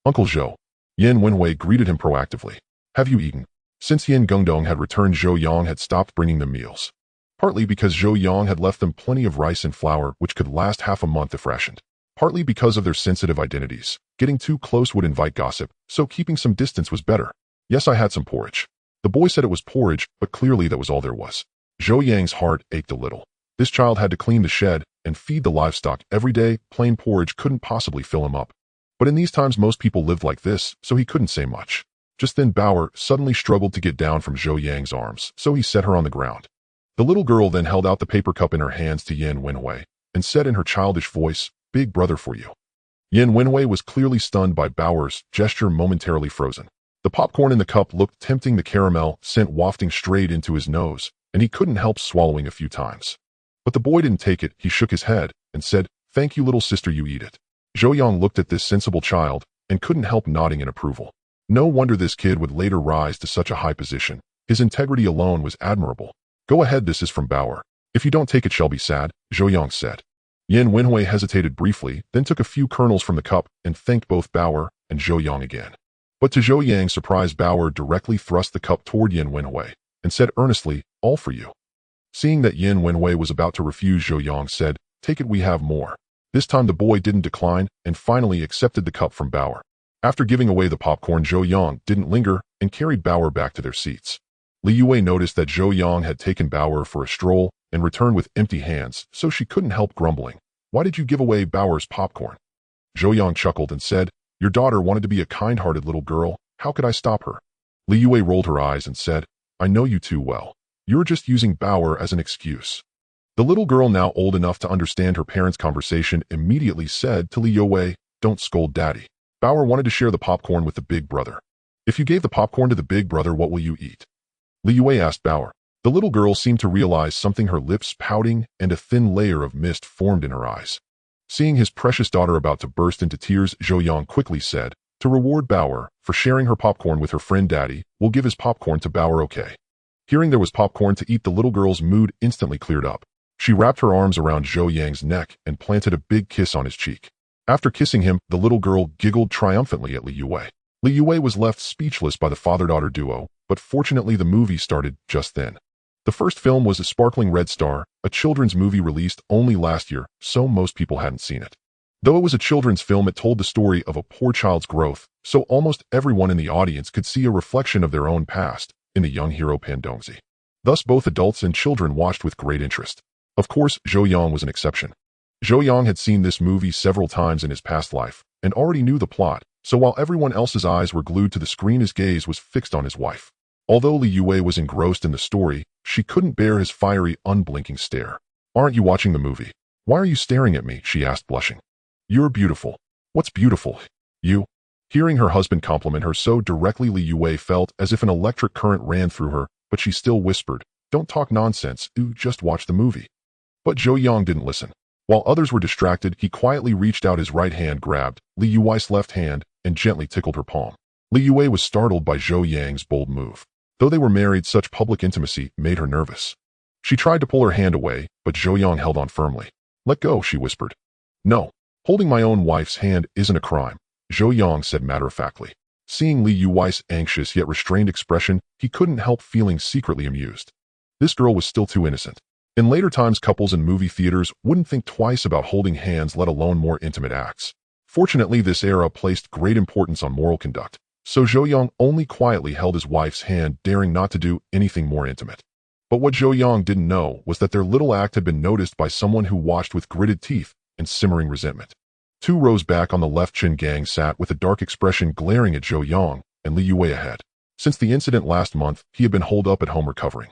Speaker 1: "Uncle Zhou," Yin Wenhui greeted him proactively. "Have you eaten?" Since Yin Gengdong had returned, Zhou Yang had stopped bringing them meals. Partly because Zhou Yang had left them plenty of rice and flour, which could last half a month if rationed. Partly because of their sensitive identities. Getting too close would invite gossip, so keeping some distance was better. "Yes, I had some porridge." The boy said it was porridge, but clearly that was all there was. Zhou Yang's heart ached a little. This child had to clean the shed and feed the livestock every day. Plain porridge couldn't possibly fill him up. But in these times, most people lived like this, so he couldn't say much. Just then, Bauer suddenly struggled to get down from Zhou Yang's arms, so he set her on the ground. The little girl then held out the paper cup in her hands to Yin Wenhui and said in her childish voice, "Big brother for you." Yin Wenhui was clearly stunned by Bauer's gesture, momentarily frozen. The popcorn in the cup looked tempting, the caramel scent wafting straight into his nose, and he couldn't help swallowing a few times. But the boy didn't take it. He shook his head and said, "Thank you, little sister, you eat it." Zhou Yang looked at this sensible child and couldn't help nodding in approval. No wonder this kid would later rise to such a high position. His integrity alone was admirable. "Go ahead, this is from Bauer. If you don't take it, shall be sad," Zhou Yang said. Yin Wenhui hesitated briefly, then took a few kernels from the cup and thanked both Bauer and Zhou Yang again. But to Zhou Yang's surprise, Bauer directly thrust the cup toward Yin Wenhui and said earnestly, "All for you." Seeing that Yin Wenhui was about to refuse, Zhou Yang said, "Take it, we have more." This time the boy didn't decline and finally accepted the cup from Bauer. After giving away the popcorn, Zhou Yang didn't linger and carried Bauer back to their seats. Li Yue noticed that Zhou Yang had taken Bauer for a stroll and returned with empty hands, so she couldn't help grumbling. "Why did you give away Bauer's popcorn?" Zhou Yang chuckled and said, "Your daughter wanted to be a kind-hearted little girl. How could I stop her?" Li Yue rolled her eyes and said, I know you too well. You're just using Bauer as an excuse. The little girl, now old enough to understand her parents' conversation, immediately said to Li Yue, "Don't scold Daddy." Bauer wanted to share the popcorn with the big brother. "If you gave the popcorn to the big brother, what will you eat?" Li Yue asked Bauer. The little girl seemed to realize something, her lips pouting and a thin layer of mist formed in her eyes. Seeing his precious daughter about to burst into tears, Zhou Yang quickly said, "To reward Bauer for sharing her popcorn with her friend Daddy, we'll give his popcorn to Bauer, okay?" Hearing there was popcorn to eat, the little girl's mood instantly cleared up. She wrapped her arms around Zhou Yang's neck and planted a big kiss on his cheek. After kissing him, the little girl giggled triumphantly at Li Yue. Li Yue was left speechless by the father-daughter duo, but fortunately the movie started just then. The first film was A Sparkling Red Star, a children's movie released only last year, so most people hadn't seen it. Though it was a children's film, it told the story of a poor child's growth, so almost everyone in the audience could see a reflection of their own past in the young hero Pan Dongzi. Thus both adults and children watched with great interest. Of course, Zhou Yang was an exception. Zhou Yang had seen this movie several times in his past life and already knew the plot, so while everyone else's eyes were glued to the screen, his gaze was fixed on his wife. Although Li Yue was engrossed in the story, she couldn't bear his fiery, unblinking stare. "Aren't you watching the movie? Why are you staring at me?" she asked, blushing. "You're beautiful." "What's beautiful?" "You." Hearing her husband compliment her so directly, Li Yue felt as if an electric current ran through her, but she still whispered, "Don't talk nonsense, just watch the movie." But Zhou Yang didn't listen. While others were distracted, he quietly reached out his right hand, grabbed Li Yue's left hand, and gently tickled her palm. Li Yue was startled by Zhou Yang's bold move. Though they were married, such public intimacy made her nervous. She tried to pull her hand away, but Zhou Yang held on firmly. "Let go," she whispered. "No. Holding my own wife's hand isn't a crime," Zhou Yang said matter-of-factly. Seeing Li Yue's anxious yet restrained expression, he couldn't help feeling secretly amused. This girl was still too innocent. In later times, couples in movie theaters wouldn't think twice about holding hands, let alone more intimate acts. Fortunately, this era placed great importance on moral conduct, so Zhou Yang only quietly held his wife's hand, daring not to do anything more intimate. But what Zhou Yang didn't know was that their little act had been noticed by someone who watched with gritted teeth and simmering resentment. 2 rows back on the left, Qin Gang sat with a dark expression, glaring at Zhou Yang and Li Yue ahead. Since the incident last month, he had been holed up at home recovering.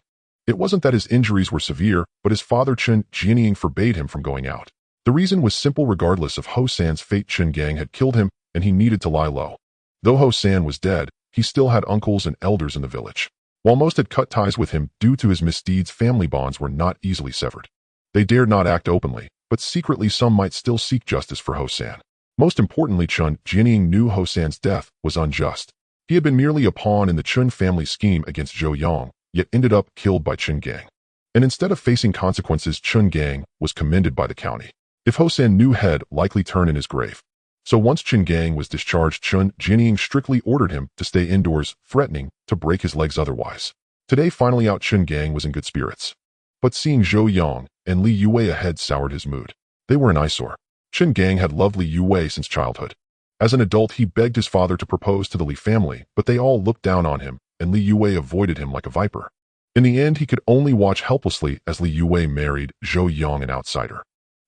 Speaker 1: It wasn't that his injuries were severe, but his father Qin Jianying forbade him from going out. The reason was simple: regardless of Ho San's fate, Qin Gang had killed him, and he needed to lie low. Though Ho San was dead, he still had uncles and elders in the village. While most had cut ties with him due to his misdeeds, family bonds were not easily severed. They dared not act openly, but secretly some might still seek justice for Ho San. Most importantly, Qin Jianying knew Ho San's death was unjust. He had been merely a pawn in the Qin family scheme against Zhou Yang, yet ended up killed by Qin Gang. And instead of facing consequences, Qin Gang was commended by the county. If Ho San knew, he'd likely turn in his grave. So once Qin Gang was discharged, Qin Jianying strictly ordered him to stay indoors, threatening to break his legs otherwise. Today, finally out, Qin Gang was in good spirits. But seeing Zhou Yang and Li Yue ahead soured his mood. They were an eyesore. Qin Gang had loved Li Yue since childhood. As an adult, he begged his father to propose to the Li family, but they all looked down on him, and Li Yue avoided him like a viper. In the end, he could only watch helplessly as Li Yue married Zhou Yang, an outsider.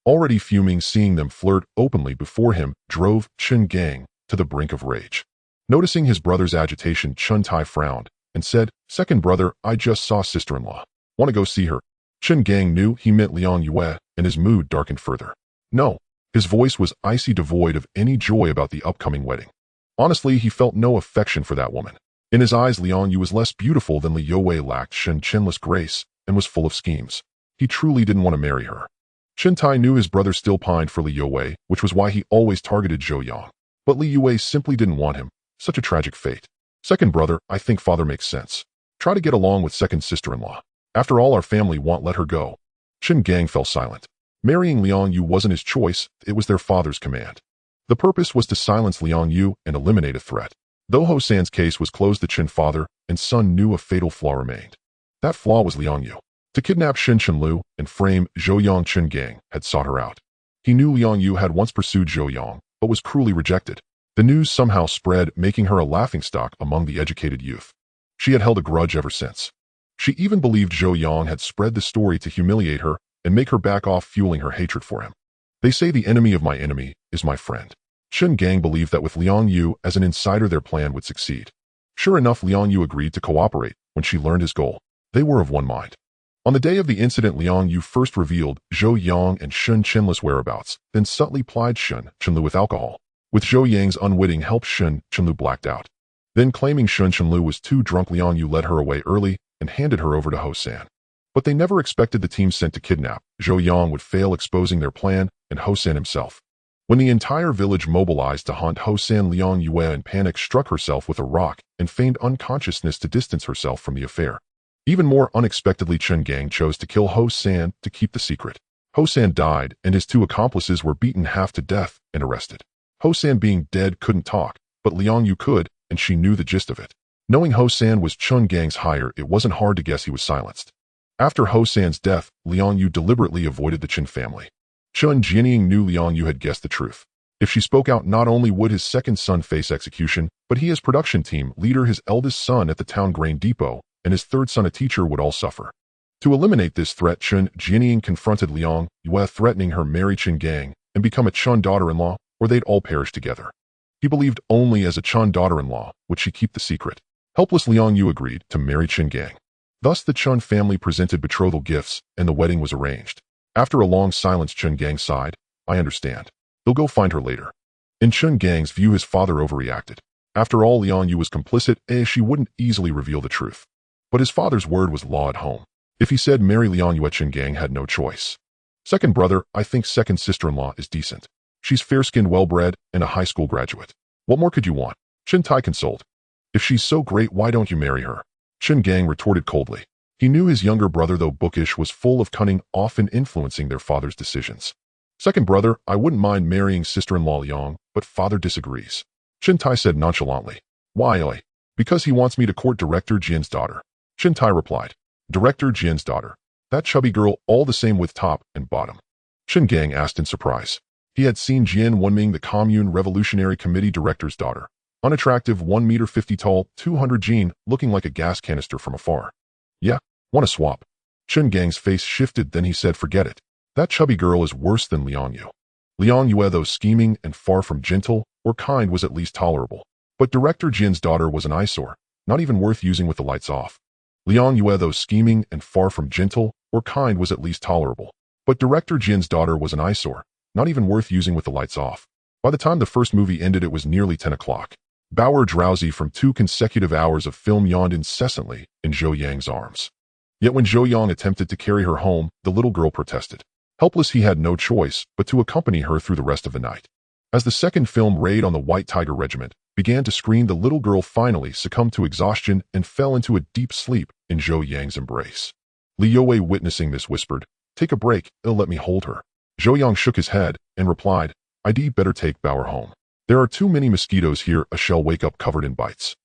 Speaker 1: Already fuming, seeing them flirt openly before him drove Qin Gang to the brink of rage. Noticing his brother's agitation, Chun Tai frowned and said, "Second brother, I just saw sister-in-law. Want to go see her?" Qin Gang knew he meant Liang Yue, and his mood darkened further. "No." His voice was icy, devoid of any joy about the upcoming wedding. Honestly, he felt no affection for that woman. In his eyes, Liang Yu was less beautiful than Li Yue, lacked chinless grace, and was full of schemes. He truly didn't want to marry her. Qin Tai knew his brother still pined for Li Yue, which was why he always targeted Zhou Yang. But Li Yue simply didn't want him. Such a tragic fate. "Second brother, I think father makes sense. Try to get along with second sister-in-law. After all, our family won't let her go." Qin Gang fell silent. Marrying Liang Yu wasn't his choice, it was their father's command. The purpose was to silence Liang Yu and eliminate a threat. Though Ho San's case was closed, the Qin father and son knew a fatal flaw remained. That flaw was Liang Yu. To kidnap Xin Chenlu and frame Zhou Yang, Qin Gang had sought her out. He knew Liang Yu had once pursued Zhou Yang, but was cruelly rejected. The news somehow spread, making her a laughingstock among the educated youth. She had held a grudge ever since. She even believed Zhou Yang had spread the story to humiliate her and make her back off, fueling her hatred for him. They say the enemy of my enemy is my friend. Qin Gang believed that with Liang Yu as an insider, their plan would succeed. Sure enough, Liang Yu agreed to cooperate, when she learned his goal. They were of one mind. On the day of the incident, Liang Yu first revealed Zhou Yang and Shun Chenla's whereabouts, then subtly plied Shun Chenlu with alcohol. With Zhou Yang's unwitting help, Shun Chenlu blacked out. Then, claiming Shun Chenlu was too drunk, Liang Yu led her away early and handed her over to Ho San. But they never expected the team sent to kidnap Zhou Yang would fail, exposing their plan and Ho San himself. When the entire village mobilized to hunt Ho San, Liang Yue in panic struck herself with a rock and feigned unconsciousness to distance herself from the affair. Even more unexpectedly, Chen Gang chose to kill Ho San to keep the secret. Ho San died, and his two accomplices were beaten half to death and arrested. Ho San, being dead, couldn't talk, but Liang Yu could, and she knew the gist of it. Knowing Ho San was Chen Gang's hire, it wasn't hard to guess he was silenced. After Ho San's death, Liang Yu deliberately avoided the Chen family. Chen Jianying knew Liang Yu had guessed the truth. If she spoke out, not only would his second son face execution, but he as production team leader, his eldest son at the town grain depot, and his third son, a teacher, would all suffer. To eliminate this threat, Chen Jianying confronted Liang Yue, threatening her marry Chen Gang and become a Chen daughter-in-law, or they'd all perish together. He believed only as a Chen daughter-in-law would she keep the secret. Helpless, Liang Yu agreed to marry Chen Gang. Thus, the Chen family presented betrothal gifts, and the wedding was arranged. After a long silence, Chen Gang sighed. I understand. They'll go find her later. In Chen Gang's view, his father overreacted. After all, Liang Yu was complicit, as she wouldn't easily reveal the truth. But his father's word was law at home. If he said marry Liang Yu, Chen Gang had no choice. Second brother, I think second sister-in-law is decent. She's fair-skinned, well-bred, and a high school graduate. What more could you want? Chen Tai consoled. If she's so great, why don't you marry her? Chen Gang retorted coldly. He knew his younger brother, though bookish, was full of cunning, often influencing their father's decisions. Second brother, I wouldn't mind marrying sister-in-law Liang, but father disagrees. Chen Tai said nonchalantly. Why? Because he wants me to court Director Jian's daughter. Chen Tai replied. Director Jian's daughter. That chubby girl, all the same with top and bottom. Chen Gang asked in surprise. He had seen Jian Wenming, the Commune Revolutionary Committee director's daughter. Unattractive, 1 meter 50 tall, 200 Jean, looking like a gas canister from afar. Yeah, want to swap. Chen Gang's face shifted, then he said, forget it. That chubby girl is worse than Liang Yu. Liang Yue, though scheming and far from gentle or kind, was at least tolerable. But Director Jin's daughter was an eyesore, not even worth using with the lights off. Liang Yue, though scheming and far from gentle or kind, was at least tolerable. But Director Jin's daughter was an eyesore, not even worth using with the lights off. By the time the first movie ended, it was nearly 10 o'clock. Bauer, drowsy from 2 consecutive hours of film, yawned incessantly in Zhou Yang's arms. Yet when Zhou Yang attempted to carry her home, the little girl protested. Helpless, he had no choice but to accompany her through the rest of the night. As the second film, Raid on the White Tiger Regiment, began to screen, the little girl finally succumbed to exhaustion and fell into a deep sleep in Zhou Yang's embrace. Li Yue, witnessing this, whispered, take a break, it'll let me hold her. Zhou Yang shook his head and replied, I'd better take Bauer home. There are too many mosquitoes here, she'll wake up covered in bites.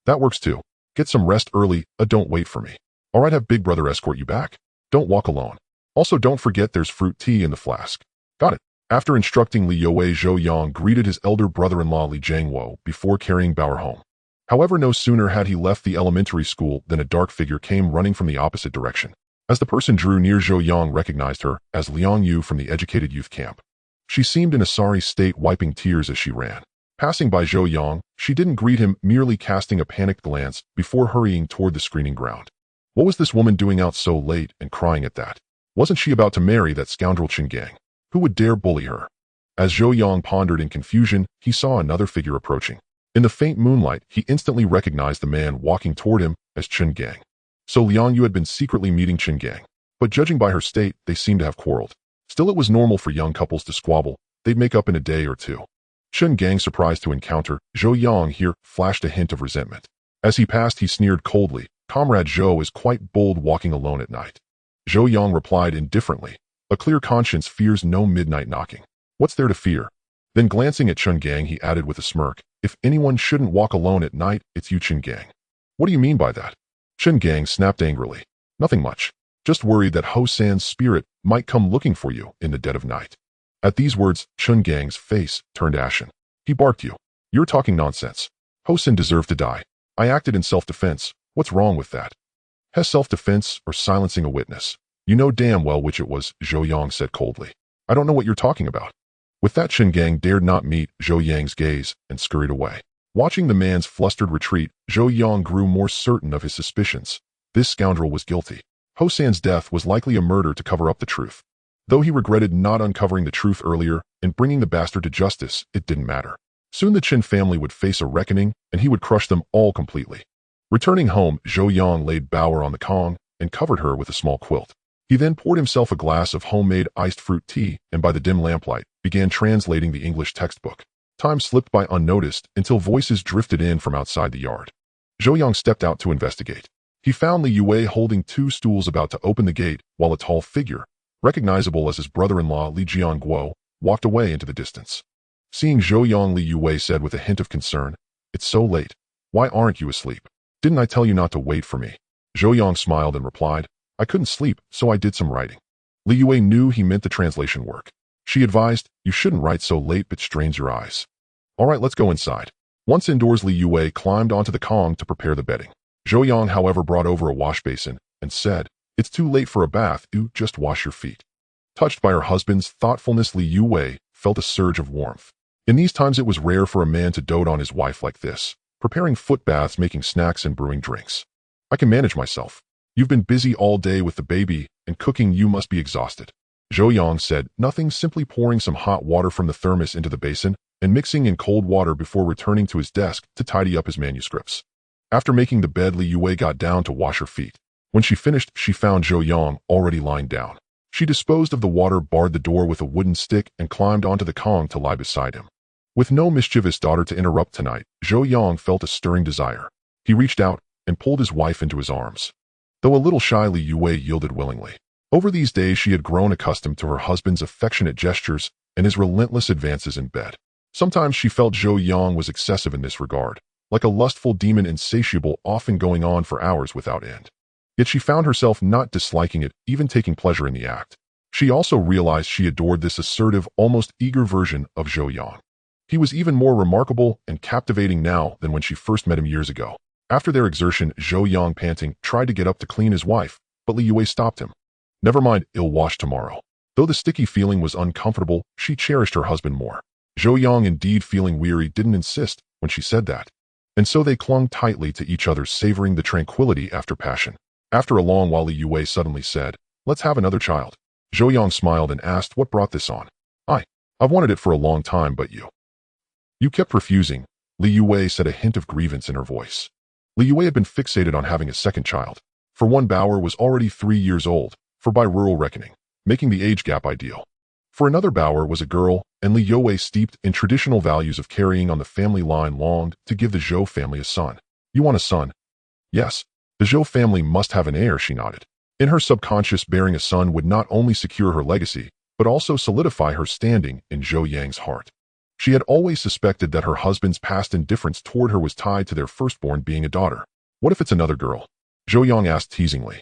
Speaker 1: That works too. Get some rest early, don't wait for me. Alright, have Big Brother escort you back. Don't walk alone. Also, don't forget there's fruit tea in the flask. Got it. After instructing Li Yue, Zhou Yang greeted his elder brother-in-law Li Jiangwo before carrying Bauer home. However, no sooner had he left the elementary school than a dark figure came running from the opposite direction. As the person drew near, Zhou Yang recognized her as Liang Yu from the educated youth camp. She seemed in a sorry state, wiping tears as she ran. Passing by Zhou Yang, she didn't greet him, merely casting a panicked glance before hurrying toward the screening ground. What was this woman doing out so late and crying at that? Wasn't she about to marry that scoundrel Chen Gang? Who would dare bully her? As Zhou Yang pondered in confusion, he saw another figure approaching. In the faint moonlight, he instantly recognized the man walking toward him as Chen Gang. So Liang Yu had been secretly meeting Chen Gang. But judging by her state, they seemed to have quarreled. Still, it was normal for young couples to squabble. They'd make up in a day or two. Chen Gang, surprised to encounter Zhou Yang here, flashed a hint of resentment. As he passed, he sneered coldly, Comrade Zhou is quite bold walking alone at night. Zhou Yang replied indifferently, a clear conscience fears no midnight knocking. What's there to fear? Then glancing at Chen Gang, he added with a smirk, if anyone shouldn't walk alone at night, it's you, Chen Gang. What do you mean by that? Chen Gang snapped angrily. Nothing much. Just worried that Ho San's spirit might come looking for you in the dead of night. At these words, Chen Gang's face turned ashen. He barked, You're talking nonsense. Ho San deserved to die. I acted in self-defense. What's wrong with that? Has self-defense or silencing a witness? You know damn well which it was, Zhou Yang said coldly. I don't know what you're talking about. With that, Chen Gang dared not meet Zhou Yang's gaze and scurried away. Watching the man's flustered retreat, Zhou Yang grew more certain of his suspicions. This scoundrel was guilty. Hosan's death was likely a murder to cover up the truth. Though he regretted not uncovering the truth earlier and bringing the bastard to justice, it didn't matter. Soon the Qin family would face a reckoning, and he would crush them all completely. Returning home, Zhou Yang laid Bauer on the Kong and covered her with a small quilt. He then poured himself a glass of homemade iced fruit tea and by the dim lamplight, began translating the English textbook. Time slipped by unnoticed until voices drifted in from outside the yard. Zhou Yang stepped out to investigate. He found Li Yue holding 2 stools about to open the gate, while a tall figure, recognizable as his brother-in-law Li Jianguo, walked away into the distance. Seeing Zhou Yang, Li Yue said with a hint of concern, "It's so late. Why aren't you asleep? Didn't I tell you not to wait for me?" Zhou Yang smiled and replied, "I couldn't sleep, so I did some writing." Li Yue knew he meant the translation work. She advised, "You shouldn't write so late, it strains your eyes." "All right, let's go inside." Once indoors, Li Yue climbed onto the Kong to prepare the bedding. Zhou Yang, however, brought over a wash basin and said, "It's too late for a bath, do just wash your feet." Touched by her husband's thoughtfulness, Li Yue felt a surge of warmth. In these times it was rare for a man to dote on his wife like this, preparing foot baths, making snacks, and brewing drinks. "I can manage myself. You've been busy all day with the baby and cooking, you must be exhausted." Zhou Yang said nothing, simply pouring some hot water from the thermos into the basin and mixing in cold water before returning to his desk to tidy up his manuscripts. After making the bed, Li Yue got down to wash her feet. When she finished, she found Zhou Yang already lying down. She disposed of the water, barred the door with a wooden stick, and climbed onto the Kong to lie beside him. With no mischievous daughter to interrupt tonight, Zhou Yang felt a stirring desire. He reached out and pulled his wife into his arms. Though a little shy, Li Yue yielded willingly. Over these days she had grown accustomed to her husband's affectionate gestures and his relentless advances in bed. Sometimes she felt Zhou Yang was excessive in this regard, like a lustful demon, insatiable, often going on for hours without end. Yet she found herself not disliking it, even taking pleasure in the act. She also realized she adored this assertive, almost eager version of Zhou Yang. He was even more remarkable and captivating now than when she first met him years ago. After their exertion, Zhou Yang, panting, tried to get up to clean his wife, but Li Yue stopped him. "Never mind, I'll wash tomorrow." Though the sticky feeling was uncomfortable, she cherished her husband more. Zhou Yang, indeed feeling weary, didn't insist when she said that. And so they clung tightly to each other, savoring the tranquility after passion. After a long while, Li Yue suddenly said, "Let's have another child." Zhou Yang smiled and asked, "What brought this on?" I've wanted it for a long time, but you kept refusing." Li Yue said, a hint of grievance in her voice. Li Yue had been fixated on having a second child. For one, Bauer was already 3 years old, for by rural reckoning, making the age gap ideal. For another, Bauer was a girl, and Li Yue, steeped in traditional values of carrying on the family line, longed to give the Zhou family a son. "You want a son?" "Yes. The Zhou family must have an heir," she nodded. In her subconscious, bearing a son would not only secure her legacy, but also solidify her standing in Zhou Yang's heart. She had always suspected that her husband's past indifference toward her was tied to their firstborn being a daughter. "What if it's another girl?" Zhou Yang asked teasingly.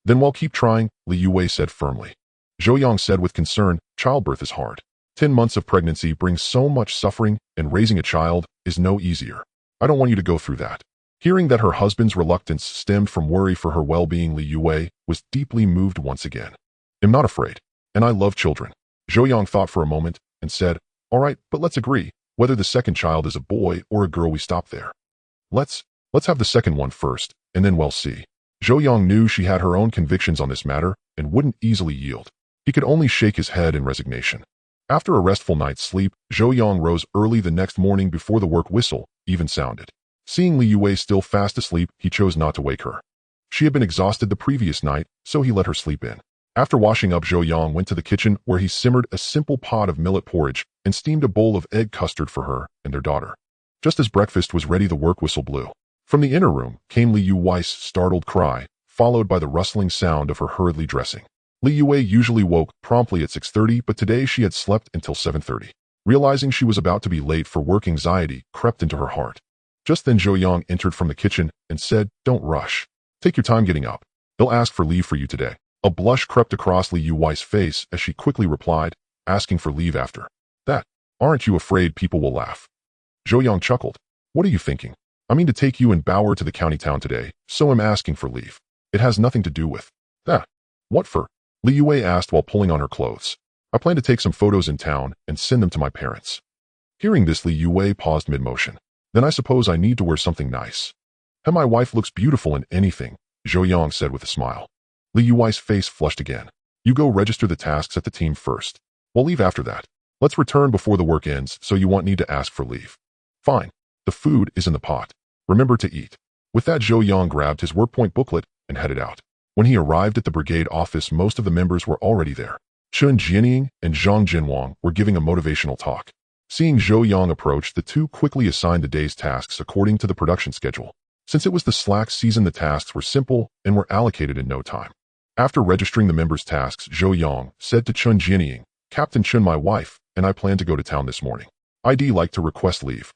Speaker 1: "Then we'll keep trying," Li Yue said firmly. Zhou Yang said with concern, "Childbirth is hard. 10 months of pregnancy brings so much suffering, and raising a child is no easier. I don't want you to go through that." Hearing that her husband's reluctance stemmed from worry for her well-being, Li Yue was deeply moved once again. "I'm not afraid, and I love children." Zhou Yang thought for a moment and said, "All right, but let's agree. Whether the second child is a boy or a girl, we stop there. Let's have the second one first, and then we'll see." Zhou Yang knew she had her own convictions on this matter and wouldn't easily yield. He could only shake his head in resignation. After a restful night's sleep, Zhou Yang rose early the next morning before the work whistle even sounded. Seeing Li Yue still fast asleep, he chose not to wake her. She had been exhausted the previous night, so he let her sleep in. After washing up, Zhou Yang went to the kitchen, where he simmered a simple pot of millet porridge and steamed a bowl of egg custard for her and their daughter. Just as breakfast was ready, the work whistle blew. From the inner room came Li Yue's startled cry, followed by the rustling sound of her hurriedly dressing. Li Yue usually woke promptly at 6:30, but today she had slept until 7:30. Realizing she was about to be late for work, anxiety crept into her heart. Just then Zhou Yang entered from the kitchen and said, "Don't rush. Take your time getting up. They'll ask for leave for you today." A blush crept across Li Yue's face as she quickly replied, "Asking for leave after that? Aren't you afraid people will laugh?" Zhou Yang chuckled. "What are you thinking? I mean to take you and Bauer to the county town today, so I'm asking for leave. It has nothing to do with that." "What for?" Li Yue asked while pulling on her clothes. "I plan to take some photos in town and send them to my parents." Hearing this, Li Yue paused mid-motion. Then I suppose I need to wear something nice. And my wife looks beautiful in anything, Zhou Yang said with a smile. Li Yuai's face flushed again. You go register the tasks at the team first. We'll leave after that. Let's return before the work ends, so you won't need to ask for leave. Fine. The food is in the pot. Remember to eat. With that, Zhou Yang grabbed his workpoint booklet and headed out. When he arrived at the brigade office, most of the members were already there. Chen Jianying and Zhang Jinwang were giving a motivational talk. Seeing Zhou Yang approach, the two quickly assigned the day's tasks according to the production schedule. Since it was the slack season, the tasks were simple and were allocated in no time. After registering the members' tasks, Zhou Yang said to Chen Jianying, Captain Chen, my wife, and I plan to go to town this morning. I'd like to request leave.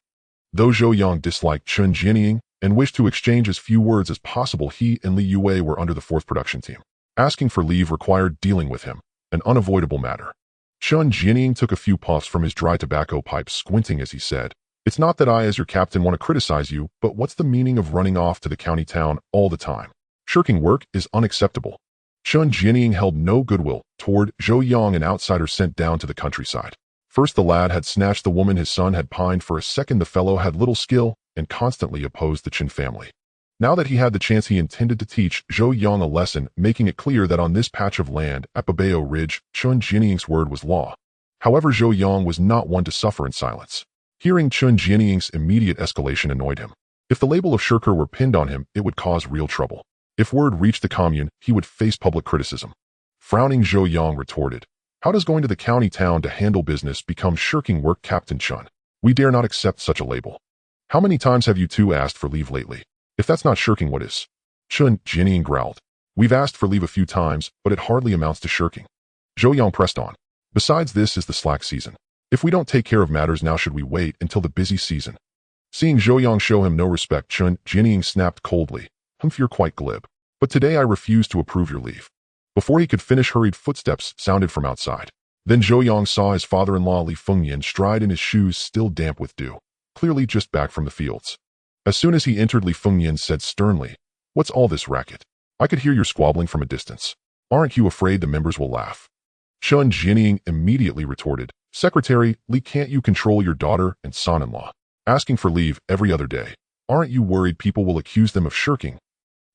Speaker 1: Though Zhou Yang disliked Chen Jianying and wished to exchange as few words as possible, he and Li Yue were under the 4th production team. Asking for leave required dealing with him, an unavoidable matter. Chen Jianying took a few puffs from his dry tobacco pipe, squinting as he said, It's not that I, as your captain, want to criticize you, but what's the meaning of running off to the county town all the time? Shirking work is unacceptable. Chen Jianying held no goodwill toward Zhou Yang, an outsider sent down to the countryside. First, the lad had snatched the woman his son had pined for. A second, the fellow had little skill and constantly opposed the Chen family. Now that he had the chance, he intended to teach Zhou Yang a lesson, making it clear that on this patch of land at Babao Ridge, Chen Jianying's word was law. However, Zhou Yang was not one to suffer in silence. Hearing Chen Jianying's immediate escalation annoyed him. If the label of shirker were pinned on him, it would cause real trouble. If word reached the commune, he would face public criticism. Frowning, Zhou Yang retorted, How does going to the county town to handle business become shirking work, Captain Chen? We dare not accept such a label. How many times have you two asked for leave lately? If that's not shirking, what is? Chen Jianying growled. We've asked for leave a few times, but it hardly amounts to shirking. Zhou Yang pressed on. Besides, this is the slack season. If we don't take care of matters now, should we wait until the busy season? Seeing Zhou Yang show him no respect, Chen Jianying snapped coldly. You're quite glib. But today I refuse to approve your leave. Before he could finish, hurried footsteps sounded from outside. Then Zhou Yang saw his father-in-law Li Fengyan stride in his shoes still damp with dew, clearly just back from the fields. As soon as he entered, Li Fengyan said sternly, What's all this racket? I could hear your squabbling from a distance. Aren't you afraid the members will laugh? Chen Jianying immediately retorted, Secretary Li, can't you control your daughter and son-in-law? Asking for leave every other day. Aren't you worried people will accuse them of shirking?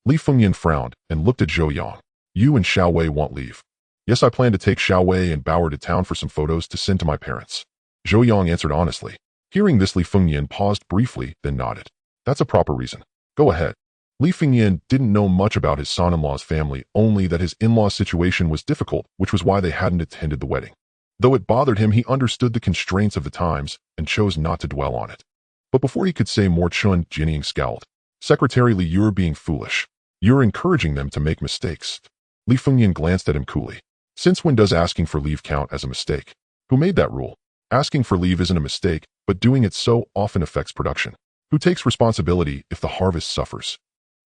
Speaker 1: Li Fengyan frowned and looked at Zhou Yang. You and Xiao Wei want leave. Yes, I plan to take Xiao Wei and Bauer to town for some photos to send to my parents. Zhou Yang answered honestly. Hearing this, Li Fengyan paused briefly, then nodded. That's a proper reason. Go ahead. Li Fengyan didn't know much about his son-in-law's family, only that his in-law's situation was difficult, which was why they hadn't attended the wedding. Though it bothered him, he understood the constraints of the times and chose not to dwell on it. But before he could say more, Chen Jianying scowled. Secretary Li, you're being foolish. You're encouraging them to make mistakes. Li Fengyan glanced at him coolly. Since when does asking for leave count as a mistake? Who made that rule? Asking for leave isn't a mistake, but doing it so often affects production. Who takes responsibility if the harvest suffers?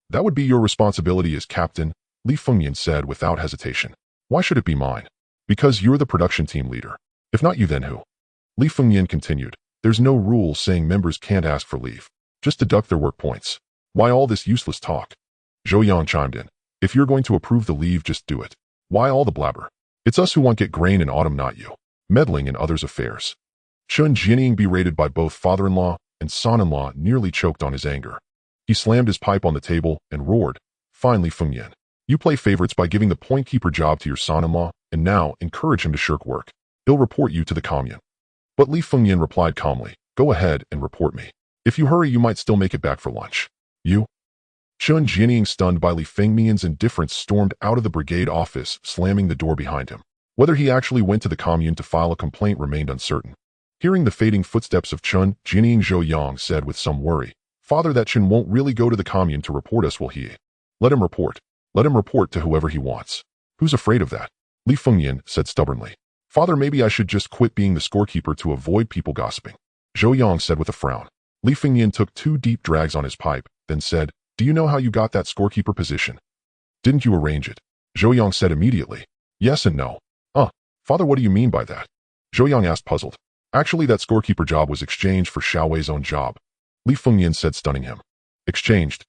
Speaker 1: That would be your responsibility as captain, Li Fengyan said without hesitation. Why should it be mine? Because you're the production team leader. If not you, then who? Li Fengyan continued. There's no rule saying members can't ask for leave. Just deduct their work points. Why all this useless talk? Zhou Yang chimed in. If you're going to approve the leave, just do it. Why all the blabber? It's us who want get grain in autumn, not you. Meddling in others' affairs. Chen Jianying, berated by both father-in-law and son-in-law, nearly choked on his anger. He slammed his pipe on the table and roared, Finally, Fengyan, you play favorites by giving the point keeper job to your son-in-law, and now encourage him to shirk work. He'll report you to the commune. But Li Fengyan replied calmly, Go ahead and report me. If you hurry, you might still make it back for lunch. You? Chen Jianying, stunned by Li Fengyan's indifference, stormed out of the brigade office, slamming the door behind him. Whether he actually went to the commune to file a complaint remained uncertain. Hearing the fading footsteps of Chen Jianying, Zhou Yang said with some worry, Father, that Chen won't really go to the commune to report us, will he? Let him report. Let him report to whoever he wants. Who's afraid of that? Li Fengyan said stubbornly. Father, maybe I should just quit being the scorekeeper to avoid people gossiping. Zhou Yang said with a frown. Li Fengyan took 2 deep drags on his pipe, then said, Do you know how you got that scorekeeper position? Didn't you arrange it? Zhou Yang said immediately. Yes and no. Father, what do you mean by that? Zhou Yang asked, puzzled. Actually, that scorekeeper job was exchanged for Xiao Wei's own job. Li Fengyan said, stunning him. Exchanged?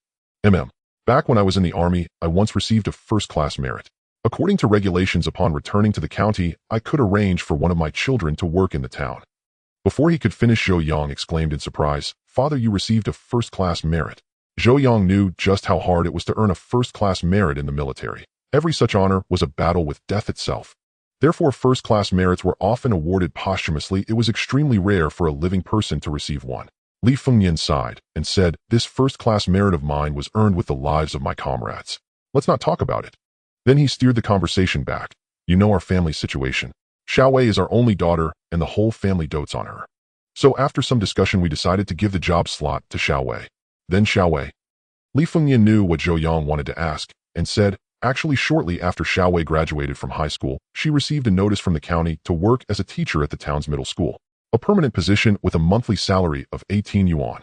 Speaker 1: Back when I was in the army, I once received a first-class merit. According to regulations, upon returning to the county, I could arrange for one of my children to work in the town. Before he could finish, Zhou Yang exclaimed in surprise, "Father, you received a first-class merit." Zhou Yang knew just how hard it was to earn a first-class merit in the military. Every such honor was a battle with death itself. Therefore, first-class merits were often awarded posthumously. It was extremely rare for a living person to receive one. Li Fengnian sighed and said, "This first-class merit of mine was earned with the lives of my comrades. Let's not talk about it." Then he steered the conversation back. "You know our family situation. Xiaowei is our only daughter, and the whole family dotes on her. So after some discussion, we decided to give the job slot to Xiaowei." Then Xiaowei. Li Fengnian knew what Zhou Yang wanted to ask, and said, "Actually, shortly after Xiaowei graduated from high school, she received a notice from the county to work as a teacher at the town's middle school. A permanent position with a monthly salary of 18 yuan.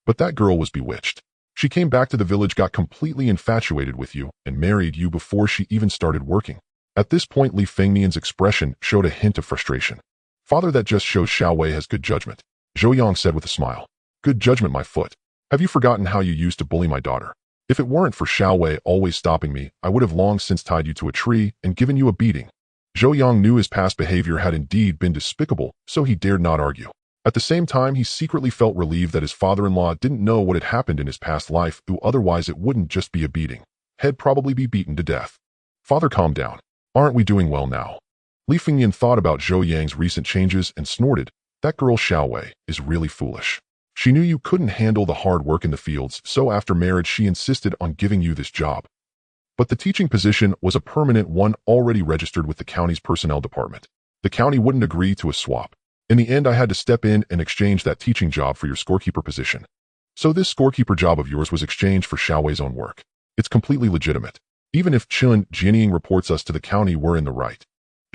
Speaker 1: But that girl was bewitched. She came back to the village, got completely infatuated with you, and married you before she even started working." At this point, Li Fengnian's expression showed a hint of frustration. "Father, that just shows Xiaowei has good judgment," Zhou Yang said with a smile. "Good judgment, my foot. Have you forgotten how you used to bully my daughter? If it weren't for Xiaowei always stopping me, I would have long since tied you to a tree and given you a beating." Zhou Yang knew his past behavior had indeed been despicable, so he dared not argue. At the same time, he secretly felt relieved that his father-in-law didn't know what had happened in his past life, otherwise it wouldn't just be a beating. He'd probably be beaten to death. "Father, calm down. Aren't we doing well now?" Li Fengnian thought about Zhou Yang's recent changes and snorted, "That girl Xiaowei is really foolish. She knew you couldn't handle the hard work in the fields, so after marriage she insisted on giving you this job. But the teaching position was a permanent one already registered with the county's personnel department. The county wouldn't agree to a swap. In the end, I had to step in and exchange that teaching job for your scorekeeper position. So this scorekeeper job of yours was exchanged for Xiaowei's own work. It's completely legitimate. Even if Qin Jianying reports us to the county, we're in the right."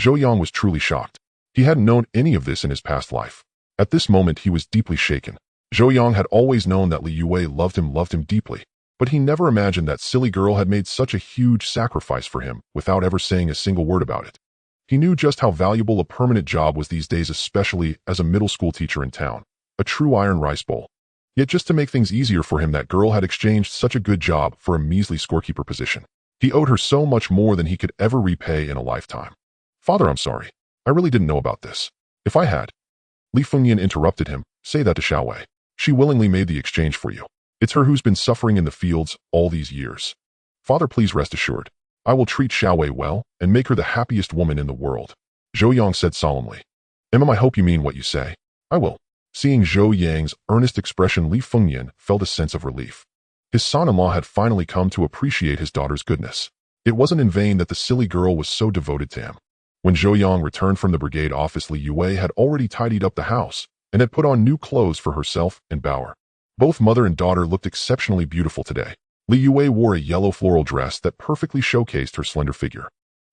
Speaker 1: Zhou Yang was truly shocked. He hadn't known any of this in his past life. At this moment, he was deeply shaken. Zhou Yang had always known that Li Yue loved him deeply, but he never imagined that silly girl had made such a huge sacrifice for him without ever saying a single word about it. He knew just how valuable a permanent job was these days, especially as a middle school teacher in town, a true iron rice bowl. Yet just to make things easier for him, that girl had exchanged such a good job for a measly scorekeeper position. He owed her so much more than he could ever repay in a lifetime. "Father, I'm sorry. I really didn't know about this. If I had..." Li Fengnian interrupted him, "Say that to Xiaowei. She willingly made the exchange for you. It's her who's been suffering in the fields all these years. Father, please rest assured. I will treat Xiaowei well and make her the happiest woman in the world." Zhou Yang said solemnly. "Emma, I hope you mean what you say." "I will." Seeing Zhou Yang's earnest expression, Li Fengnian felt a sense of relief. His son-in-law had finally come to appreciate his daughter's goodness. It wasn't in vain that the silly girl was so devoted to him. When Zhou Yang returned from the brigade office, Li Yue had already tidied up the house and had put on new clothes for herself and Bauer. Both mother and daughter looked exceptionally beautiful today. Li Yue wore a yellow floral dress that perfectly showcased her slender figure.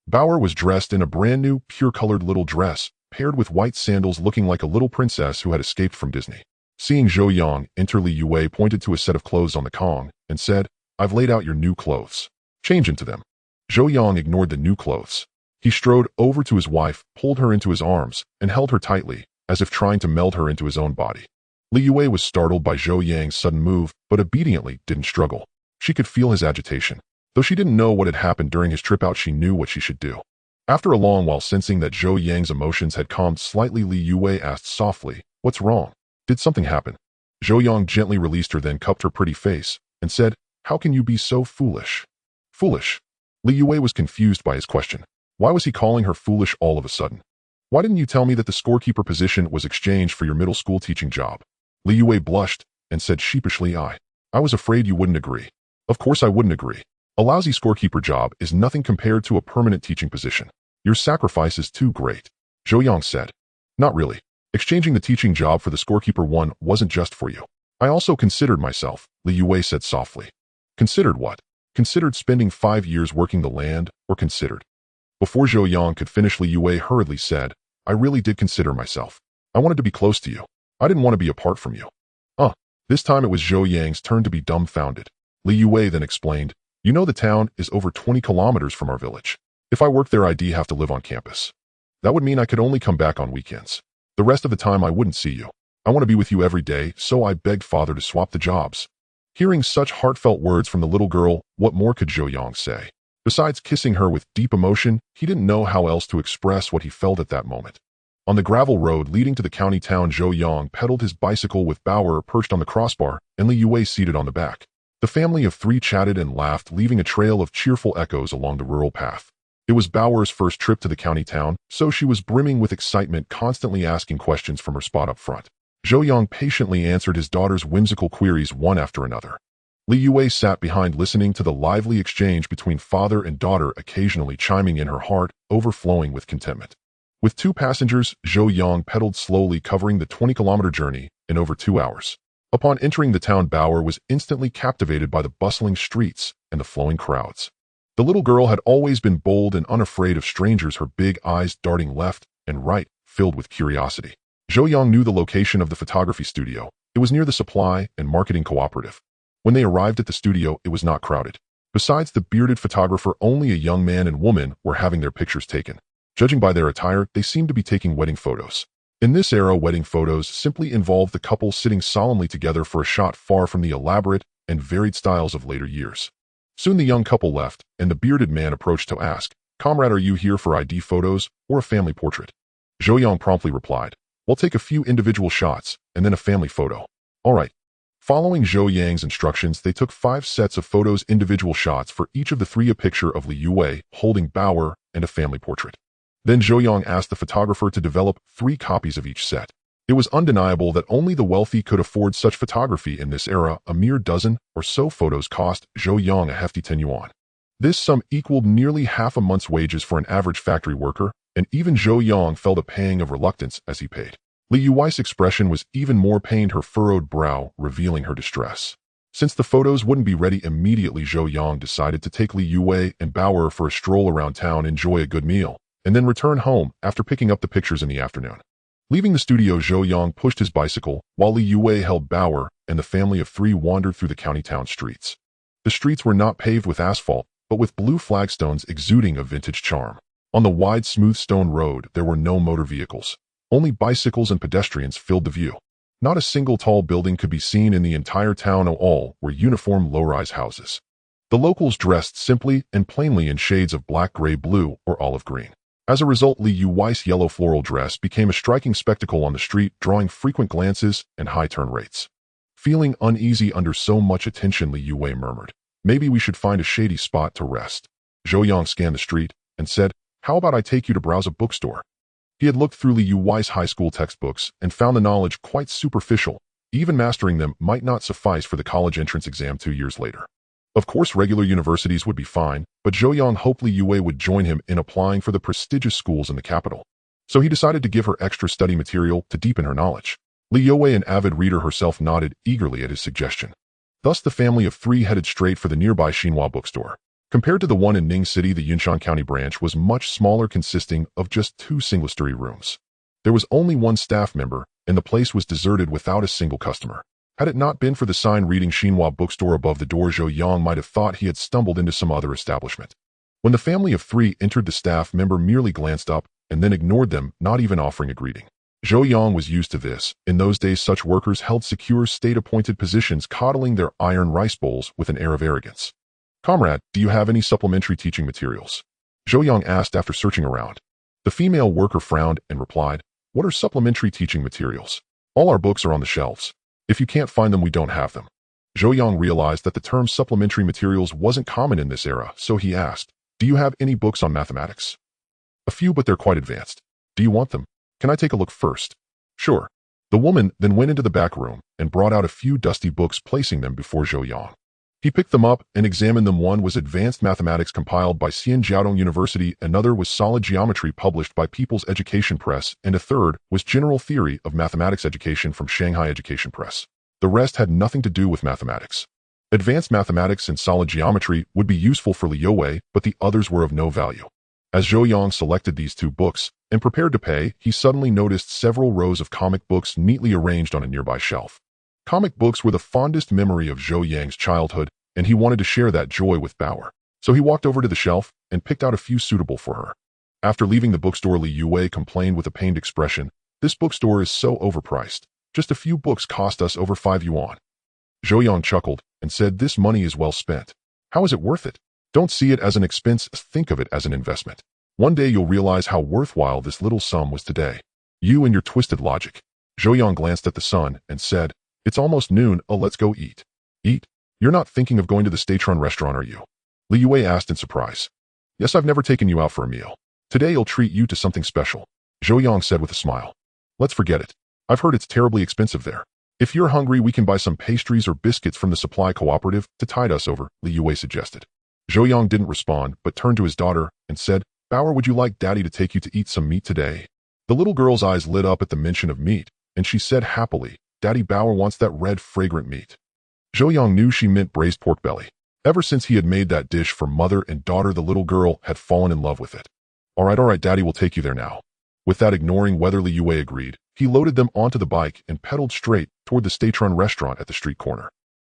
Speaker 1: Bauer was dressed in a brand new, pure-colored little dress, paired with white sandals, looking like a little princess who had escaped from Disney. Seeing Zhou Yang enter, Li Yue pointed to a set of clothes on the Kong and said, "I've laid out your new clothes. Change into them." Zhou Yang ignored the new clothes. He strode over to his wife, pulled her into his arms, and held her tightly, as if trying to meld her into his own body. Li Yue was startled by Zhou Yang's sudden move, but obediently didn't struggle. She could feel his agitation. Though she didn't know what had happened during his trip out, she knew what she should do. After a long while, sensing that Zhou Yang's emotions had calmed slightly, Li Yue asked softly, "What's wrong? Did something happen?" Zhou Yang gently released her, then cupped her pretty face and said, "How can you be so foolish?" "Foolish?" Li Yue was confused by his question. Why was he calling her foolish all of a sudden? "Why didn't you tell me that the scorekeeper position was exchanged for your middle school teaching job?" Li Yue blushed and said sheepishly, I was afraid you wouldn't agree." "Of course I wouldn't agree. A lousy scorekeeper job is nothing compared to a permanent teaching position. Your sacrifice is too great," Zhou Yang said. "Not really. Exchanging the teaching job for the scorekeeper one wasn't just for you. I also considered myself," Li Yue said softly. "Considered what? Considered spending 5 years working the land, or considered?" Before Zhou Yang could finish, Li Yue hurriedly said, "I really did consider myself. I wanted to be close to you. I didn't want to be apart from you." This time it was Zhou Yang's turn to be dumbfounded. Li Yue then explained, "You know the town is over 20 kilometers from our village. If I worked there, I'd have to live on campus. That would mean I could only come back on weekends. The rest of the time I wouldn't see you. I want to be with you every day, so I begged father to swap the jobs." Hearing such heartfelt words from the little girl, what more could Zhou Yang say? Besides kissing her with deep emotion, he didn't know how else to express what he felt at that moment. On the gravel road leading to the county town, Zhou Yang pedaled his bicycle with Bauer perched on the crossbar and Li Yue seated on the back. The family of three chatted and laughed, leaving a trail of cheerful echoes along the rural path. It was Bauer's first trip to the county town, so she was brimming with excitement, constantly asking questions from her spot up front. Zhou Yang patiently answered his daughter's whimsical queries one after another. Li Yue sat behind, listening to the lively exchange between father and daughter, occasionally chiming in, her heart overflowing with contentment. With two passengers, Zhou Yang pedaled slowly, covering the 20-kilometer journey in over 2 hours. Upon entering the town, Bauer was instantly captivated by the bustling streets and the flowing crowds. The little girl had always been bold and unafraid of strangers, her big eyes darting left and right, filled with curiosity. Zhou Yang knew the location of the photography studio. It was near the supply and marketing cooperative. When they arrived at the studio, it was not crowded. Besides the bearded photographer, only a young man and woman were having their pictures taken. Judging by their attire, they seemed to be taking wedding photos. In this era, wedding photos simply involved the couple sitting solemnly together for a shot, far from the elaborate and varied styles of later years. Soon the young couple left, and the bearded man approached to ask, "Comrade, are you here for ID photos or a family portrait?" Zhou Yang promptly replied, "We'll take a few individual shots, and then a family photo." "All right." Following Zhou Yang's instructions, they took 5 sets of photos, individual shots for each of the three, a picture of Li Yue holding Bauer and a family portrait. Then Zhou Yang asked the photographer to develop 3 copies of each set. It was undeniable that only the wealthy could afford such photography in this era. A mere dozen or so photos cost Zhou Yang a hefty 10 yuan. This sum equaled nearly half a month's wages for an average factory worker, and even Zhou Yang felt a pang of reluctance as he paid. Li Yue's expression was even more pained, her furrowed brow revealing her distress. Since the photos wouldn't be ready immediately, Zhou Yang decided to take Li Yue and Bauer for a stroll around town, enjoy a good meal, and then return home after picking up the pictures in the afternoon. Leaving the studio, Zhou Yang pushed his bicycle, while Li Yue held Bauer, and the family of three wandered through the county town streets. The streets were not paved with asphalt, but with blue flagstones exuding a vintage charm. On the wide, smooth stone road, there were no motor vehicles. Only bicycles and pedestrians filled the view. Not a single tall building could be seen in the entire town. All were uniform low-rise houses. The locals dressed simply and plainly in shades of black, gray, blue, or olive green. As a result, Li Yue's yellow floral dress became a striking spectacle on the street, drawing frequent glances and high turn rates. Feeling uneasy under so much attention, Li Yue murmured, "Maybe we should find a shady spot to rest." Zhou Yang scanned the street and said, "How about I take you to browse a bookstore?" He had looked through Li Yue's high school textbooks and found the knowledge quite superficial. Even mastering them might not suffice for the college entrance exam 2 years later. Of course, regular universities would be fine, but Zhou Yang hoped Li Yue would join him in applying for the prestigious schools in the capital. So he decided to give her extra study material to deepen her knowledge. Li Yue, an avid reader herself, nodded eagerly at his suggestion. Thus the family of three headed straight for the nearby Xinhua bookstore. Compared to the one in Ning City, the Yunshan County branch was much smaller, consisting of just 2 single-story rooms. There was only 1 staff member, and the place was deserted without a single customer. Had it not been for the sign reading Xinhua bookstore above the door, Zhou Yang might have thought he had stumbled into some other establishment. When the family of three entered, the staff member merely glanced up and then ignored them, not even offering a greeting. Zhou Yang was used to this. In those days, such workers held secure state-appointed positions, coddling their iron rice bowls with an air of arrogance. "Comrade, do you have any supplementary teaching materials?" Zhou Yang asked after searching around. The female worker frowned and replied, "What are supplementary teaching materials? All our books are on the shelves. If you can't find them, we don't have them." Zhou Yang realized that the term supplementary materials wasn't common in this era, so he asked, "Do you have any books on mathematics?" "A few, but they're quite advanced. Do you want them? Can I take a look first?" "Sure." The woman then went into the back room and brought out a few dusty books, placing them before Zhou Yang. He picked them up and examined them. One was Advanced Mathematics, compiled by Xianjiaodong University, another was Solid Geometry, published by People's Education Press, and a third was General Theory of Mathematics Education from Shanghai Education Press. The rest had nothing to do with mathematics. Advanced Mathematics and Solid Geometry would be useful for Li Yue, but the others were of no value. As Zhou Yang selected these 2 books and prepared to pay, he suddenly noticed several rows of comic books neatly arranged on a nearby shelf. Comic books were the fondest memory of Zhou Yang's childhood, and he wanted to share that joy with Bauer. So he walked over to the shelf and picked out a few suitable for her. After leaving the bookstore, Li Yue complained with a pained expression, "This bookstore is so overpriced. Just a few books cost us over 5 yuan. Zhou Yang chuckled and said, "This money is well spent. How is it worth it? Don't see it as an expense, think of it as an investment. One day you'll realize how worthwhile this little sum was today." You and your twisted logic. Zhou Yang glanced at the sun and said, "It's almost noon, let's go eat." Eat? You're not thinking of going to the state-run restaurant, are you? Li Yue asked in surprise. Yes, I've never taken you out for a meal. Today I'll treat you to something special, Zhou Yang said with a smile. Let's forget it. I've heard it's terribly expensive there. If you're hungry, we can buy some pastries or biscuits from the supply cooperative to tide us over, Li Yue suggested. Zhou Yang didn't respond, but turned to his daughter and said, Bauer, would you like Daddy to take you to eat some meat today? The little girl's eyes lit up at the mention of meat, and she said happily, Daddy Bauer wants that red, fragrant meat. Zhou Yang knew she meant braised pork belly. Ever since he had made that dish for mother and daughter, the little girl had fallen in love with it. All right, Daddy will take you there now. With that, ignoring whether Li Yue agreed, he loaded them onto the bike and pedaled straight toward the state-run restaurant at the street corner.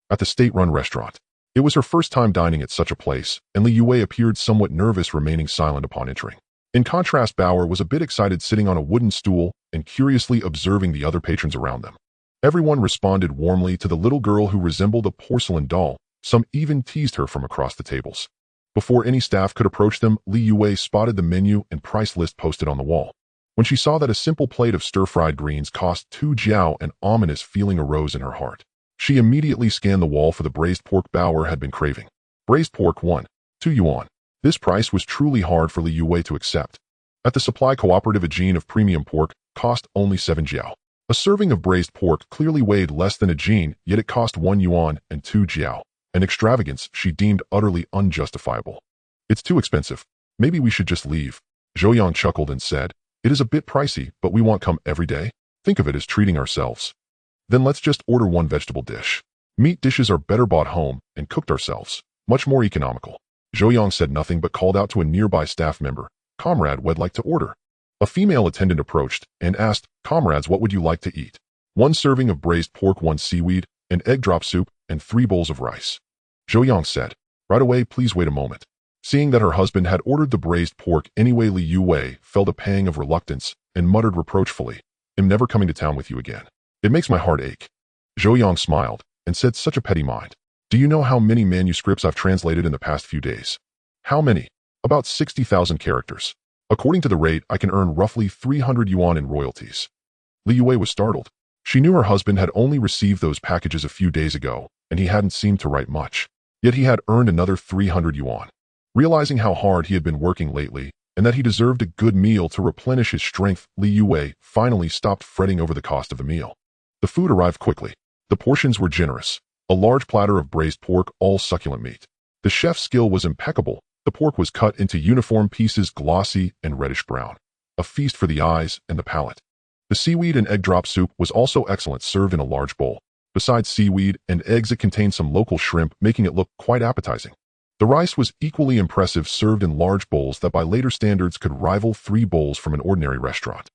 Speaker 1: At the state-run restaurant, it was her first time dining at such a place, and Li Yue appeared somewhat nervous, remaining silent upon entering. In contrast, Bauer was a bit excited, sitting on a wooden stool and curiously observing the other patrons around them. Everyone responded warmly to the little girl who resembled a porcelain doll. Some even teased her from across the tables. Before any staff could approach them, Li Yue spotted the menu and price list posted on the wall. When she saw that a simple plate of stir-fried greens cost 2 jiao, an ominous feeling arose in her heart. She immediately scanned the wall for the braised pork Bauer had been craving. Braised pork 1, 2 yuan. This price was truly hard for Li Yue to accept. At the supply cooperative, a jin of premium pork cost only 7 jiao. A serving of braised pork clearly weighed less than a jin, yet it cost 1 yuan and 2 jiao. An extravagance she deemed utterly unjustifiable. It's too expensive. Maybe we should just leave. Zhou Yang chuckled and said, It is a bit pricey, but we won't come every day. Think of it as treating ourselves. Then let's just order one vegetable dish. Meat dishes are better bought home and cooked ourselves. Much more economical. Zhou Yang said nothing but called out to a nearby staff member, Comrade, would like to order. A female attendant approached and asked, Comrades, what would you like to eat? 1 serving of braised pork, 1 seaweed, an egg drop soup, and 3 bowls of rice. Zhou Yang said, Right away, please wait a moment. Seeing that her husband had ordered the braised pork anyway, Li Yue felt a pang of reluctance and muttered reproachfully, I'm never coming to town with you again. It makes my heart ache. Zhou Yang smiled and said, Such a petty mind. Do you know how many manuscripts I've translated in the past few days? How many? About 60,000 characters. According to the rate, I can earn roughly 300 yuan in royalties. Li Yue was startled. She knew her husband had only received those packages a few days ago, and he hadn't seemed to write much. Yet he had earned another 300 yuan. Realizing how hard he had been working lately, and that he deserved a good meal to replenish his strength, Li Yue finally stopped fretting over the cost of the meal. The food arrived quickly. The portions were generous. A large platter of braised pork, all succulent meat. The chef's skill was impeccable. The pork was cut into uniform pieces, glossy and reddish-brown. A feast for the eyes and the palate. The seaweed and egg drop soup was also excellent, served in a large bowl. Besides seaweed and eggs, it contained some local shrimp, making it look quite appetizing. The rice was equally impressive, served in large bowls that by later standards could rival 3 bowls from an ordinary restaurant.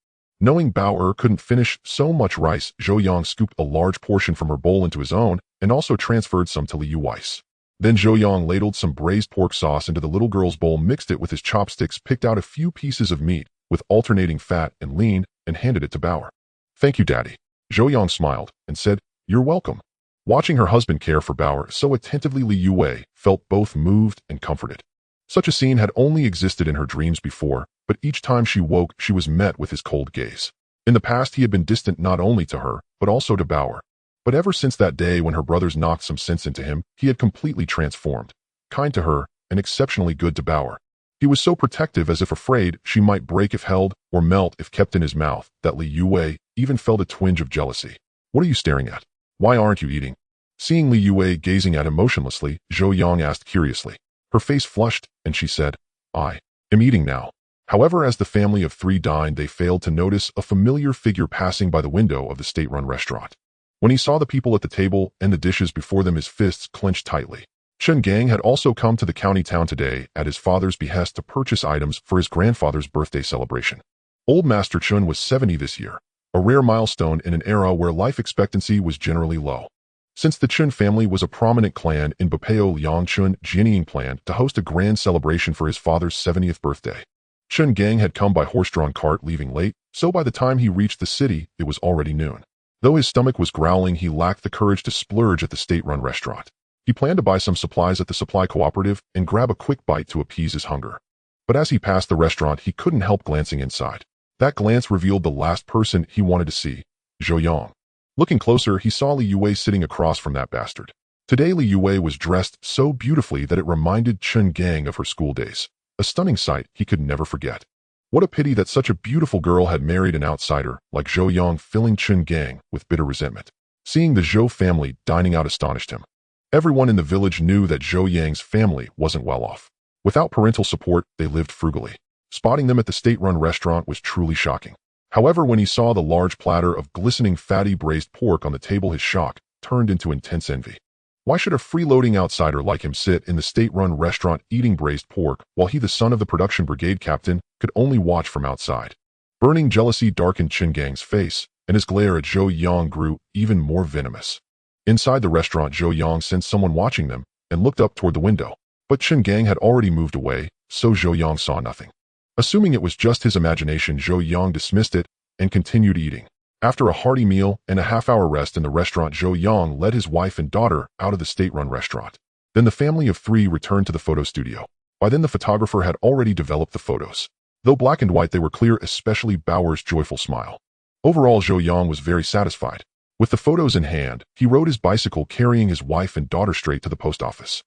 Speaker 1: Knowing Bauer couldn't finish so much rice, Zhou Yang scooped a large portion from her bowl into his own and also transferred some to Li Yue's. Then Zhou Yang ladled some braised pork sauce into the little girl's bowl, mixed it with his chopsticks, picked out a few pieces of meat with alternating fat and lean, and handed it to Bauer. Thank you, Daddy. Zhou Yang smiled and said, You're welcome. Watching her husband care for Bauer so attentively, Li Yue felt both moved and comforted. Such a scene had only existed in her dreams before, but each time she woke, she was met with his cold gaze. In the past, he had been distant not only to her, but also to Bauer. But ever since that day when her brothers knocked some sense into him, he had completely transformed. Kind to her, and exceptionally good to Bauer. He was so protective, as if afraid she might break if held, or melt if kept in his mouth, that Li Yue even felt a twinge of jealousy. What are you staring at? Why aren't you eating? Seeing Li Yue gazing at him motionlessly, Zhou Yang asked curiously. Her face flushed, and she said, I am eating now. However, as the family of 3 dined, they failed to notice a familiar figure passing by the window of the state-run restaurant. When he saw the people at the table and the dishes before them, his fists clenched tightly. Chen Gang had also come to the county town today at his father's behest to purchase items for his grandfather's birthday celebration. Old Master Chen was 70 this year, a rare milestone in an era where life expectancy was generally low. Since the Chen family was a prominent clan in Bapeo, Liang Chun Jinying planned to host a grand celebration for his father's 70th birthday. Chen Gang had come by horse-drawn cart, leaving late, so by the time he reached the city, it was already noon. Though his stomach was growling, he lacked the courage to splurge at the state-run restaurant. He planned to buy some supplies at the supply cooperative and grab a quick bite to appease his hunger. But as he passed the restaurant, he couldn't help glancing inside. That glance revealed the last person he wanted to see, Zhou Yang. Looking closer, he saw Li Yue sitting across from that bastard. Today Li Yue was dressed so beautifully that it reminded Chen Gang of her school days, a stunning sight he could never forget. What a pity that such a beautiful girl had married an outsider like Zhou Yang, filling Chen Gang with bitter resentment. Seeing the Zhou family dining out astonished him. Everyone in the village knew that Zhou Yang's family wasn't well off. Without parental support, they lived frugally. Spotting them at the state-run restaurant was truly shocking. However, when he saw the large platter of glistening fatty braised pork on the table, his shock turned into intense envy. Why should a freeloading outsider like him sit in the state-run restaurant eating braised pork while he, the son of the production brigade captain, could only watch from outside? Burning jealousy darkened Chen Gang's face, and his glare at Zhou Yang grew even more venomous. Inside the restaurant, Zhou Yang sensed someone watching them and looked up toward the window. But Chen Gang had already moved away, so Zhou Yang saw nothing. Assuming it was just his imagination, Zhou Yang dismissed it and continued eating. After a hearty meal and a half-hour rest in the restaurant, Zhou Yang led his wife and daughter out of the state-run restaurant. Then the family of three returned to the photo studio. By then the photographer had already developed the photos. Though black and white, they were clear, especially Bauer's joyful smile. Overall, Zhou Yang was very satisfied. With the photos in hand, he rode his bicycle carrying his wife and daughter straight to the post office.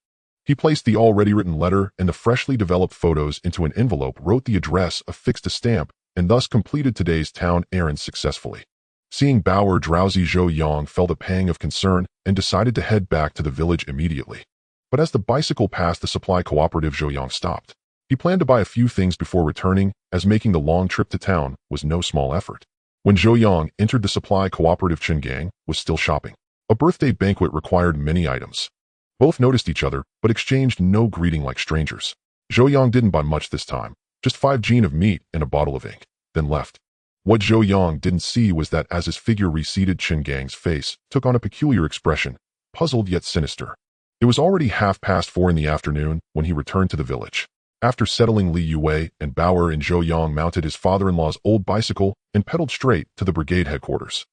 Speaker 1: He placed the already written letter and the freshly developed photos into an envelope, wrote the address, affixed a stamp, and thus completed today's town errands successfully. Seeing Bauer drowsy, Zhou Yang felt a pang of concern and decided to head back to the village immediately. But as the bicycle passed the supply cooperative, Zhou Yang stopped. He planned to buy a few things before returning, as making the long trip to town was no small effort. When Zhou Yang entered the supply cooperative, Chen Gang was still shopping. A birthday banquet required many items. Both noticed each other, but exchanged no greeting like strangers. Zhou Yang didn't buy much this time, just 5 jean of meat and a bottle of ink, then left. What Zhou Yang didn't see was that as his figure receded, Chen Gang's face took on a peculiar expression, puzzled yet sinister. It was already 4:30 in the afternoon when he returned to the village. After settling, Li Yue and Bauer and Zhou Yang mounted his father-in-law's old bicycle and pedaled straight to the brigade headquarters.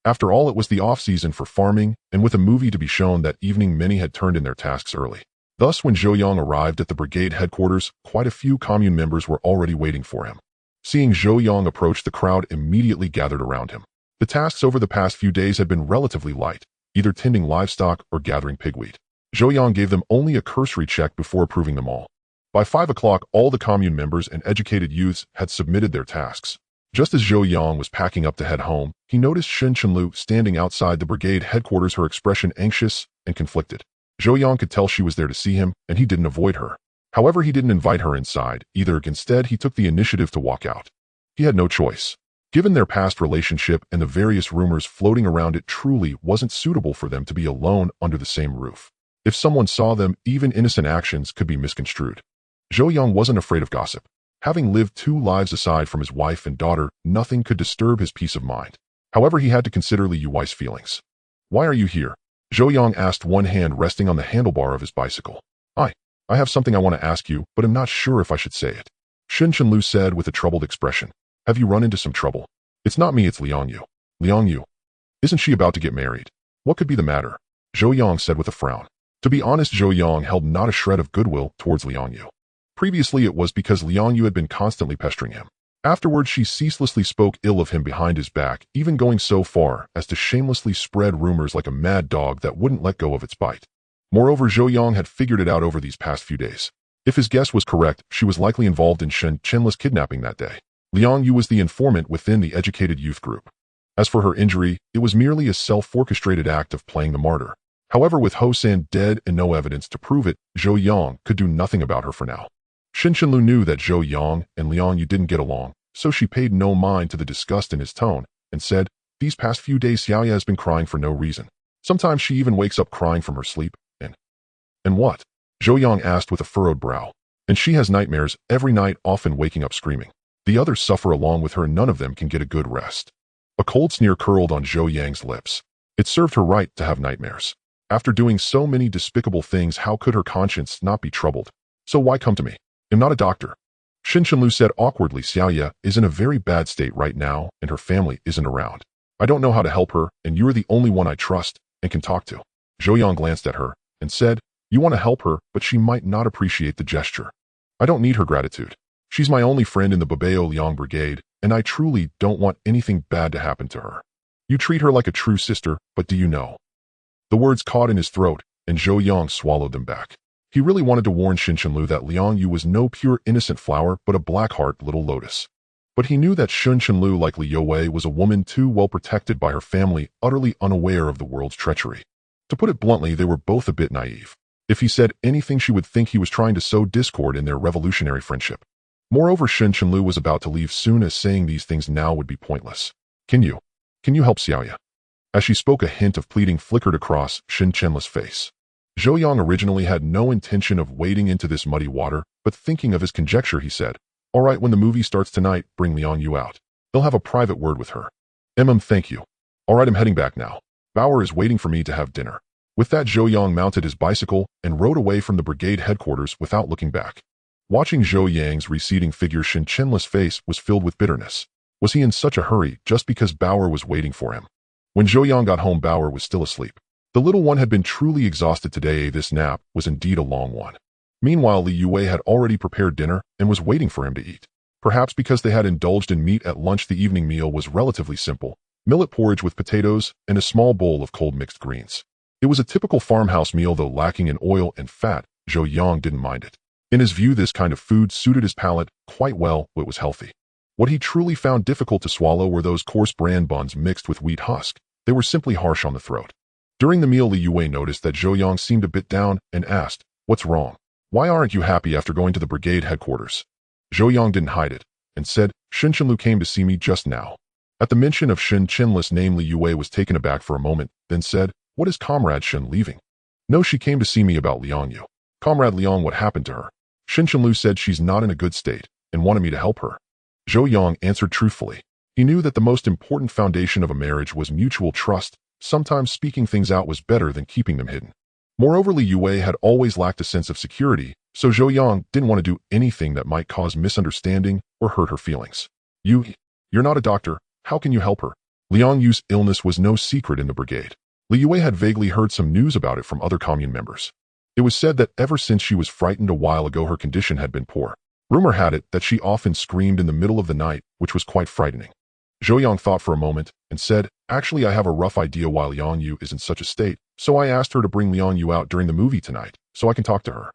Speaker 1: After all, it was the off-season for farming, and with a movie to be shown that evening, many had turned in their tasks early. Thus, when Zhou Yang arrived at the brigade headquarters, quite a few commune members were already waiting for him. Seeing Zhou Yang approach, the crowd immediately gathered around him. The tasks over the past few days had been relatively light, either tending livestock or gathering pigweed. Zhou Yang gave them only a cursory check before approving them all. By 5 o'clock, all the commune members and educated youths had submitted their tasks. Just as Zhou Yang was packing up to head home, he noticed Shen Chenlu standing outside the brigade headquarters, her expression anxious and conflicted. Zhou Yang could tell she was there to see him, and he didn't avoid her. However, he didn't invite her inside either. Instead, he took the initiative to walk out. He had no choice. Given their past relationship and the various rumors floating around, it truly wasn't suitable for them to be alone under the same roof. If someone saw them, even innocent actions could be misconstrued. Zhou Yang wasn't afraid of gossip. Having lived 2 lives aside from his wife and daughter, nothing could disturb his peace of mind. However, he had to consider Li Yue's feelings. "Why are you here?" Zhou Yang asked, one hand resting on the handlebar of his bicycle. I have something I want to ask you, but I'm not sure if I should say it," Shen Chenlu said with a troubled expression. "Have you run into some trouble?" "It's not me, it's Liang Yu." "Liang Yu? Isn't she about to get married? What could be the matter?" Zhou Yang said with a frown. To be honest, Zhou Yang held not a shred of goodwill towards Liang Yu. Previously, it was because Liang Yu had been constantly pestering him. Afterwards, she ceaselessly spoke ill of him behind his back, even going so far as to shamelessly spread rumors like a mad dog that wouldn't let go of its bite. Moreover, Zhou Yang had figured it out over these past few days. If his guess was correct, she was likely involved in Shen Chenla's kidnapping that day. Liang Yu was the informant within the educated youth group. As for her injury, it was merely a self-orchestrated act of playing the martyr. However, with Ho San dead and no evidence to prove it, Zhou Yang could do nothing about her for now. Shen Chenlu knew that Zhou Yang and Liang Yu didn't get along, so she paid no mind to the disgust in his tone and said, "These past few days Xiaoya has been crying for no reason. Sometimes she even wakes up crying from her sleep, and what?" Zhou Yang asked with a furrowed brow. "And she has nightmares every night, often waking up screaming. The others suffer along with her, and none of them can get a good rest." A cold sneer curled on Zhou Yang's lips. It served her right to have nightmares. After doing so many despicable things, how could her conscience not be troubled? "So why come to me? I'm not a doctor." Shen Chenlu said awkwardly. "Xiaoya is in a very bad state right now, and her family isn't around. I don't know how to help her, and you're the only one I trust and can talk to." Zhou Yang glanced at her and said, "You want to help her, but she might not appreciate the gesture. I don't need her gratitude. She's my only friend in the Babao Liang Brigade, and I truly don't want anything bad to happen to her. You treat her like a true sister, but do you know?" The words caught in his throat, and Zhou Yang swallowed them back. He really wanted to warn Xin Chenlu that Liang Yu was no pure innocent flower but a black-heart little lotus. But he knew that Xin Chenlu, like Li Youwei, was a woman too well protected by her family, utterly unaware of the world's treachery. To put it bluntly, they were both a bit naive. If he said anything, she would think he was trying to sow discord in their revolutionary friendship. Moreover, Xin Chenlu was about to leave soon, as saying these things now would be pointless. Can you help Xiaoya?" As she spoke, a hint of pleading flickered across Xin Chenlu's face. Zhou Yang originally had no intention of wading into this muddy water, but thinking of his conjecture, he said, "All right, when the movie starts tonight, bring Liang Yu out. They'll have a private word with her." Thank you. All right, I'm heading back now. Bauer is waiting for me to have dinner." With that, Zhou Yang mounted his bicycle and rode away from the brigade headquarters without looking back. Watching Zhou Yang's receding figure, Xin Chenlu's face was filled with bitterness. Was he in such a hurry just because Bauer was waiting for him? When Zhou Yang got home, Bauer was still asleep. The little one had been truly exhausted today. This nap was indeed a long one. Meanwhile, Li Youwei had already prepared dinner and was waiting for him to eat. Perhaps because they had indulged in meat at lunch, the evening meal was relatively simple: millet porridge with potatoes and a small bowl of cold mixed greens. It was a typical farmhouse meal, though lacking in oil and fat. Zhou Yang didn't mind it. In his view, this kind of food suited his palate quite well. It was healthy. What he truly found difficult to swallow were those coarse bran buns mixed with wheat husk. They were simply harsh on the throat. During the meal, Li Youwei noticed that Zhou Yang seemed a bit down and asked, "What's wrong? Why aren't you happy after going to the brigade headquarters?" Zhou Yang didn't hide it and said, "Xin Chenlu came to see me just now." At the mention of Xin Chenlu's name, Li Youwei was taken aback for a moment, then said, "What is Comrade Xin leaving?" "No, she came to see me about Liang Yu." "Comrade Liang, what happened to her?" Xin Chenlu said she's not in a good state and wanted me to help her. Zhou Yang answered truthfully. He knew that the most important foundation of a marriage was mutual trust. Sometimes speaking things out was better than keeping them hidden. Moreover, Li Youwei had always lacked a sense of security, so Zhou Yang didn't want to do anything that might cause misunderstanding or hurt her feelings. You're not a doctor. How can you help her?" Liang Yu's illness was no secret in the brigade. Li Youwei had vaguely heard some news about it from other commune members. It was said that ever since she was frightened a while ago, her condition had been poor. Rumor had it that she often screamed in the middle of the night, which was quite frightening. Zhou Yang thought for a moment and said, "Actually, I have a rough idea why Liang Yu is in such a state, so I asked her to bring Liang Yu out during the movie tonight, so I can talk to her."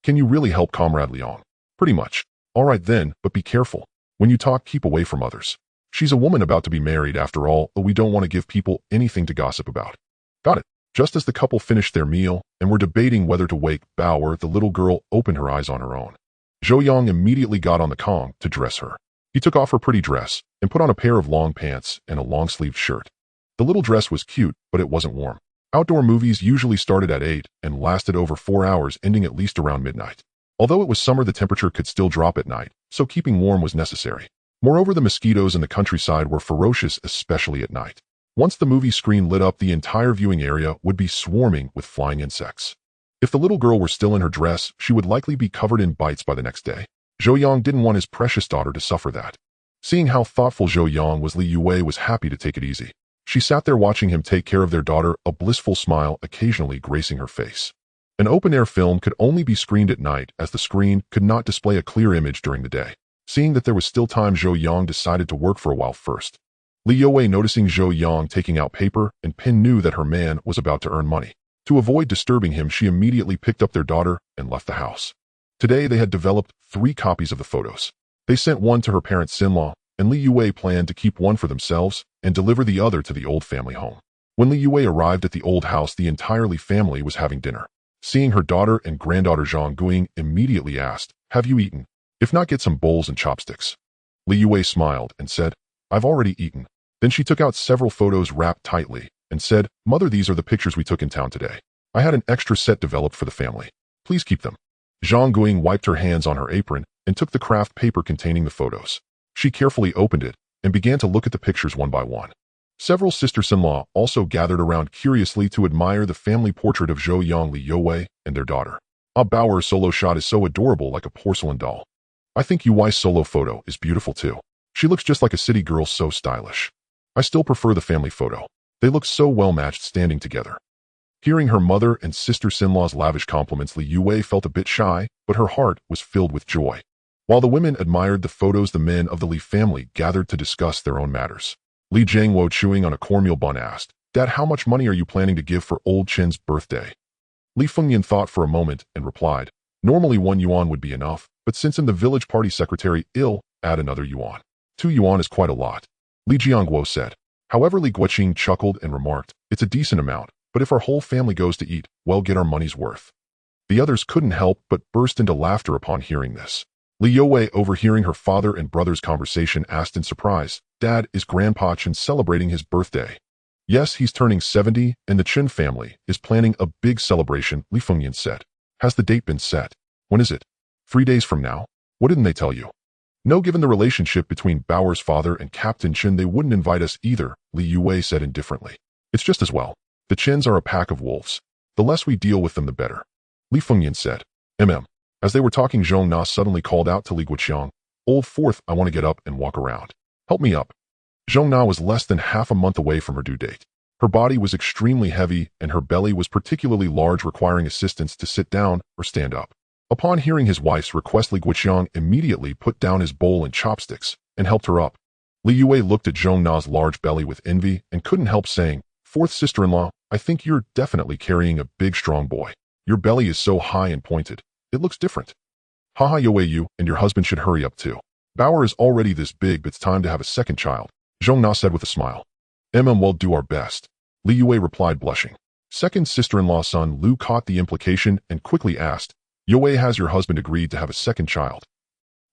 Speaker 1: "Can you really help Comrade Liang?" "Pretty much." "All right then, but be careful. When you talk, keep away from others. She's a woman about to be married after all, but we don't want to give people anything to gossip about." "Got it." Just as the couple finished their meal and were debating whether to wake Bauer, the little girl opened her eyes on her own. Zhou Yang immediately got on the Kong to dress her. He took off her pretty dress and put on a pair of long pants and a long-sleeved shirt. The little dress was cute, but it wasn't warm. Outdoor movies usually started at 8 and lasted over 4 hours, ending at least around midnight. Although it was summer, the temperature could still drop at night, so keeping warm was necessary. Moreover, the mosquitoes in the countryside were ferocious, especially at night. Once the movie screen lit up, the entire viewing area would be swarming with flying insects. If the little girl were still in her dress, she would likely be covered in bites by the next day. Zhou Yang didn't want his precious daughter to suffer that. Seeing how thoughtful Zhou Yang was, Li Youwei was happy to take it easy. She sat there watching him take care of their daughter, a blissful smile occasionally gracing her face. An open-air film could only be screened at night, as the screen could not display a clear image during the day. Seeing that there was still time, Zhou Yang decided to work for a while first. Li Youwei, noticing Zhou Yang taking out paper and pen, knew that her man was about to earn money. To avoid disturbing him, she immediately picked up their daughter and left the house. Today, they had developed 3 copies of the photos. They sent one to her parents-in-law, and Li Youwei planned to keep one for themselves and deliver the other to the old family home. When Li Youwei arrived at the old house, the entire family was having dinner. Seeing her daughter and granddaughter, Zhang Guing immediately asked, "Have you eaten? If not, get some bowls and chopsticks." Li Youwei smiled and said, "I've already eaten." Then she took out several photos wrapped tightly and said, "Mother, these are the pictures we took in town today. I had an extra set developed for the family. Please keep them." Zhang Guing wiped her hands on her apron and took the craft paper containing the photos. She carefully opened it and began to look at the pictures one by one. Several sisters-in-law also gathered around curiously to admire the family portrait of Zhou Yang, Li Youwei, and their daughter. Bauer's solo shot is so adorable, like a porcelain doll. I think Yui's solo photo is beautiful too. She looks just like a city girl, so stylish. I still prefer the family photo. They look so well matched standing together. Hearing her mother and sisters-in-law's lavish compliments, Li Youwei felt a bit shy, but her heart was filled with joy. While the women admired the photos, the men of the Li family gathered to discuss their own matters. Li Jiangwo, chewing on a cornmeal bun, asked, "Dad, how much money are you planning to give for old Chen's birthday?" Li Fengnian thought for a moment and replied, "Normally 1 yuan would be enough, but since I'm the village party secretary, I'll add another yuan. 2 yuan is quite a lot," Li Jiangwo said. However, Li Guoqing chuckled and remarked, "It's a decent amount, but if our whole family goes to eat, we'll get our money's worth." The others couldn't help but burst into laughter upon hearing this. Li Youwei, overhearing her father and brother's conversation, asked in surprise, "Dad, is Grandpa Chen celebrating his birthday?" "Yes, he's turning 70, and the Chen family is planning a big celebration," Li Fengnian said. "Has the date been set? When is it?" 3 days from now. What didn't they tell you?" "No, given the relationship between Bauer's father and Captain Chen, they wouldn't invite us either," Li Youwei said indifferently. "It's just as well. The Chens are a pack of wolves. The less we deal with them, the better," Li Fengnian said. As they were talking, Zhong Na suddenly called out to Li Guoqiang, "Old Fourth, I want to get up and walk around. Help me up." Zhong Na was less than half a month away from her due date. Her body was extremely heavy, and her belly was particularly large, requiring assistance to sit down or stand up. Upon hearing his wife's request, Li Guoqiang immediately put down his bowl and chopsticks and helped her up. Li Youwei looked at Zhong Na's large belly with envy and couldn't help saying, "Fourth sister-in-law, I think you're definitely carrying a big, strong boy. Your belly is so high and pointed. It looks different." "Haha, Youwei, you and your husband should hurry up too. Bauer is already this big, but it's time to have a second child," Zhong Na said with a smile. "We'll do our best," Li Youwei replied, blushing. Second sister-in-law son Lu caught the implication and quickly asked, "Youwei, has your husband agreed to have a second child?"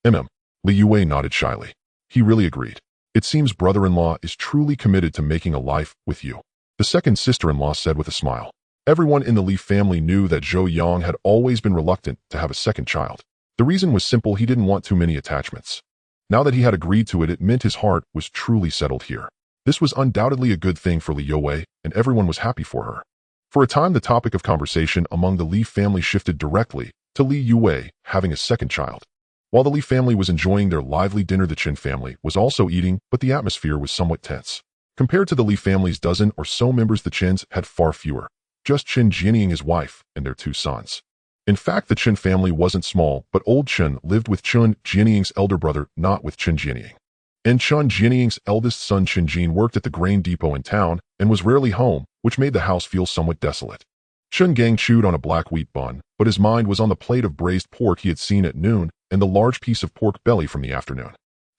Speaker 1: Li Youwei nodded shyly. He really agreed. "It seems brother-in-law is truly committed to making a life with you," the second sister-in-law said with a smile. Everyone in the Li family knew that Zhou Yang had always been reluctant to have a second child. The reason was simple: he didn't want too many attachments. Now that he had agreed to it, it meant his heart was truly settled here. This was undoubtedly a good thing for Li Youwei, and everyone was happy for her. For a time, the topic of conversation among the Li family shifted directly to Li Youwei having a second child. While the Li family was enjoying their lively dinner, the Chen family was also eating, but the atmosphere was somewhat tense. Compared to the Li family's dozen or so members, the Chens had far fewer. Just Chen Jianying, his wife, and their 2 sons. In fact, the Chen family wasn't small, but old Chen lived with Chen Jianying's elder brother, not with Chen Jianying. And Chen Jianying's eldest son, Chen Jin, worked at the grain depot in town and was rarely home, which made the house feel somewhat desolate. Chen Gang chewed on a black wheat bun, but his mind was on the plate of braised pork he had seen at noon and the large piece of pork belly from the afternoon.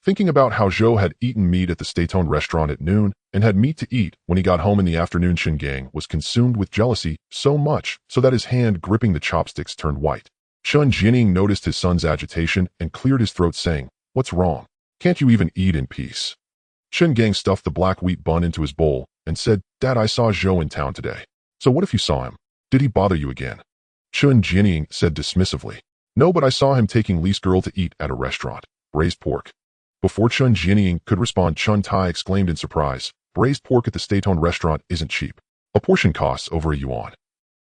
Speaker 1: Thinking about how Zhou had eaten meat at the Staton restaurant at noon and had meat to eat when he got home in the afternoon, Chen Gang was consumed with jealousy so much so that his hand gripping the chopsticks turned white. Chen Jianying noticed his son's agitation and cleared his throat, saying, "What's wrong? Can't you even eat in peace?" Chen Gang stuffed the black wheat bun into his bowl and said, "Dad, I saw Zhou in town today. So what if you saw him? Did he bother you again?" Chen Jianying said dismissively, "No, but I saw him taking Li's girl to eat at a restaurant. Braised pork." Before Chen Jianying could respond, Chen Tai exclaimed in surprise, "Braised pork at the Staton restaurant isn't cheap. A portion costs over a yuan."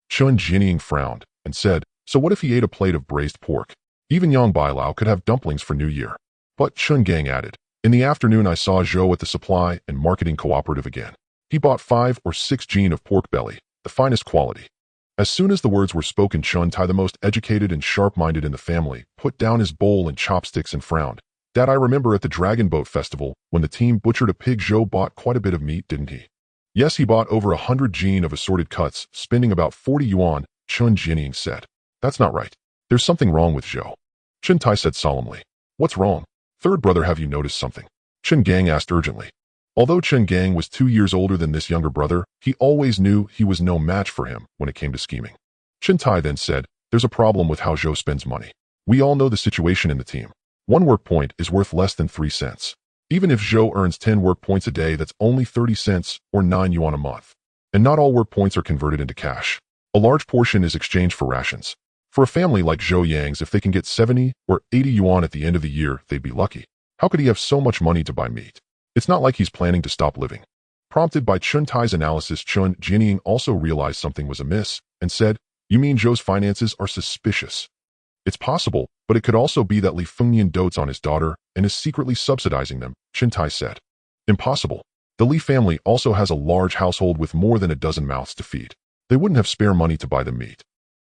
Speaker 1: Chen Jianying frowned and said, "So what if he ate a plate of braised pork? Even Yang Bailao could have dumplings for New Year." But Chen Gang added, "In the afternoon I saw Zhou at the supply and marketing cooperative again. He bought 5 or 6 jin of pork belly, the finest quality." As soon as the words were spoken, Chen Tai, the most educated and sharp-minded in the family, put down his bowl and chopsticks and frowned. "Dad, I remember at the Dragon Boat Festival, when the team butchered a pig, Zhou bought quite a bit of meat, didn't he?" "Yes, he bought over 100 jin of assorted cuts, spending about 40 yuan, Chen Jianying said. "That's not right. There's something wrong with Zhou," Chen Tai said solemnly. "What's wrong? Third brother, have you noticed something?" Chen Gang asked urgently. Although Chen Gang was 2 years older than this younger brother, he always knew he was no match for him when it came to scheming. Chen Tai then said, "There's a problem with how Zhou spends money. We all know the situation in the team. 1 work point is worth less than 3 cents. Even if Zhou earns 10 work points a day, that's only 30 cents or 9 yuan a month. And not all work points are converted into cash. A large portion is exchanged for rations. For a family like Zhou Yang's, if they can get 70 or 80 yuan at the end of the year, they'd be lucky. How could he have so much money to buy meat? It's not like he's planning to stop living." Prompted by Chen Tai's analysis, Chen Jianying also realized something was amiss and said, "You mean Zhou's finances are suspicious?" "It's possible, but it could also be that Li Fengnian dotes on his daughter and is secretly subsidizing them," Chen Tai said. "Impossible. The Li family also has a large household with more than a dozen mouths to feed. They wouldn't have spare money to buy them meat."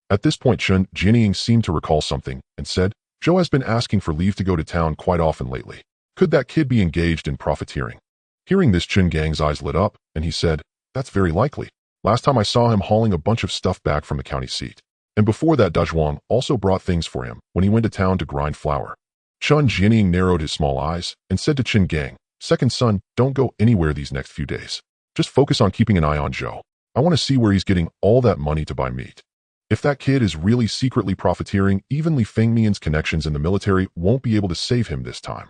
Speaker 1: At this point, Chen Jianying seemed to recall something and said, Zhou has been asking for leave to go to town quite often lately. Could that kid be engaged in profiteering? Hearing this, Qin Gang's eyes lit up, and he said, that's very likely. Last time I saw him hauling a bunch of stuff back from the county seat. And before that, Dazhuang also brought things for him when he went to town to grind flour. Chun Jianying narrowed his small eyes and said to Qin Gang, second son, don't go anywhere these next few days. Just focus on keeping an eye on Zhou. I want to see where he's getting all that money to buy meat. If that kid is really secretly profiteering, even Li Fengmian's connections in the military won't be able to save him this time.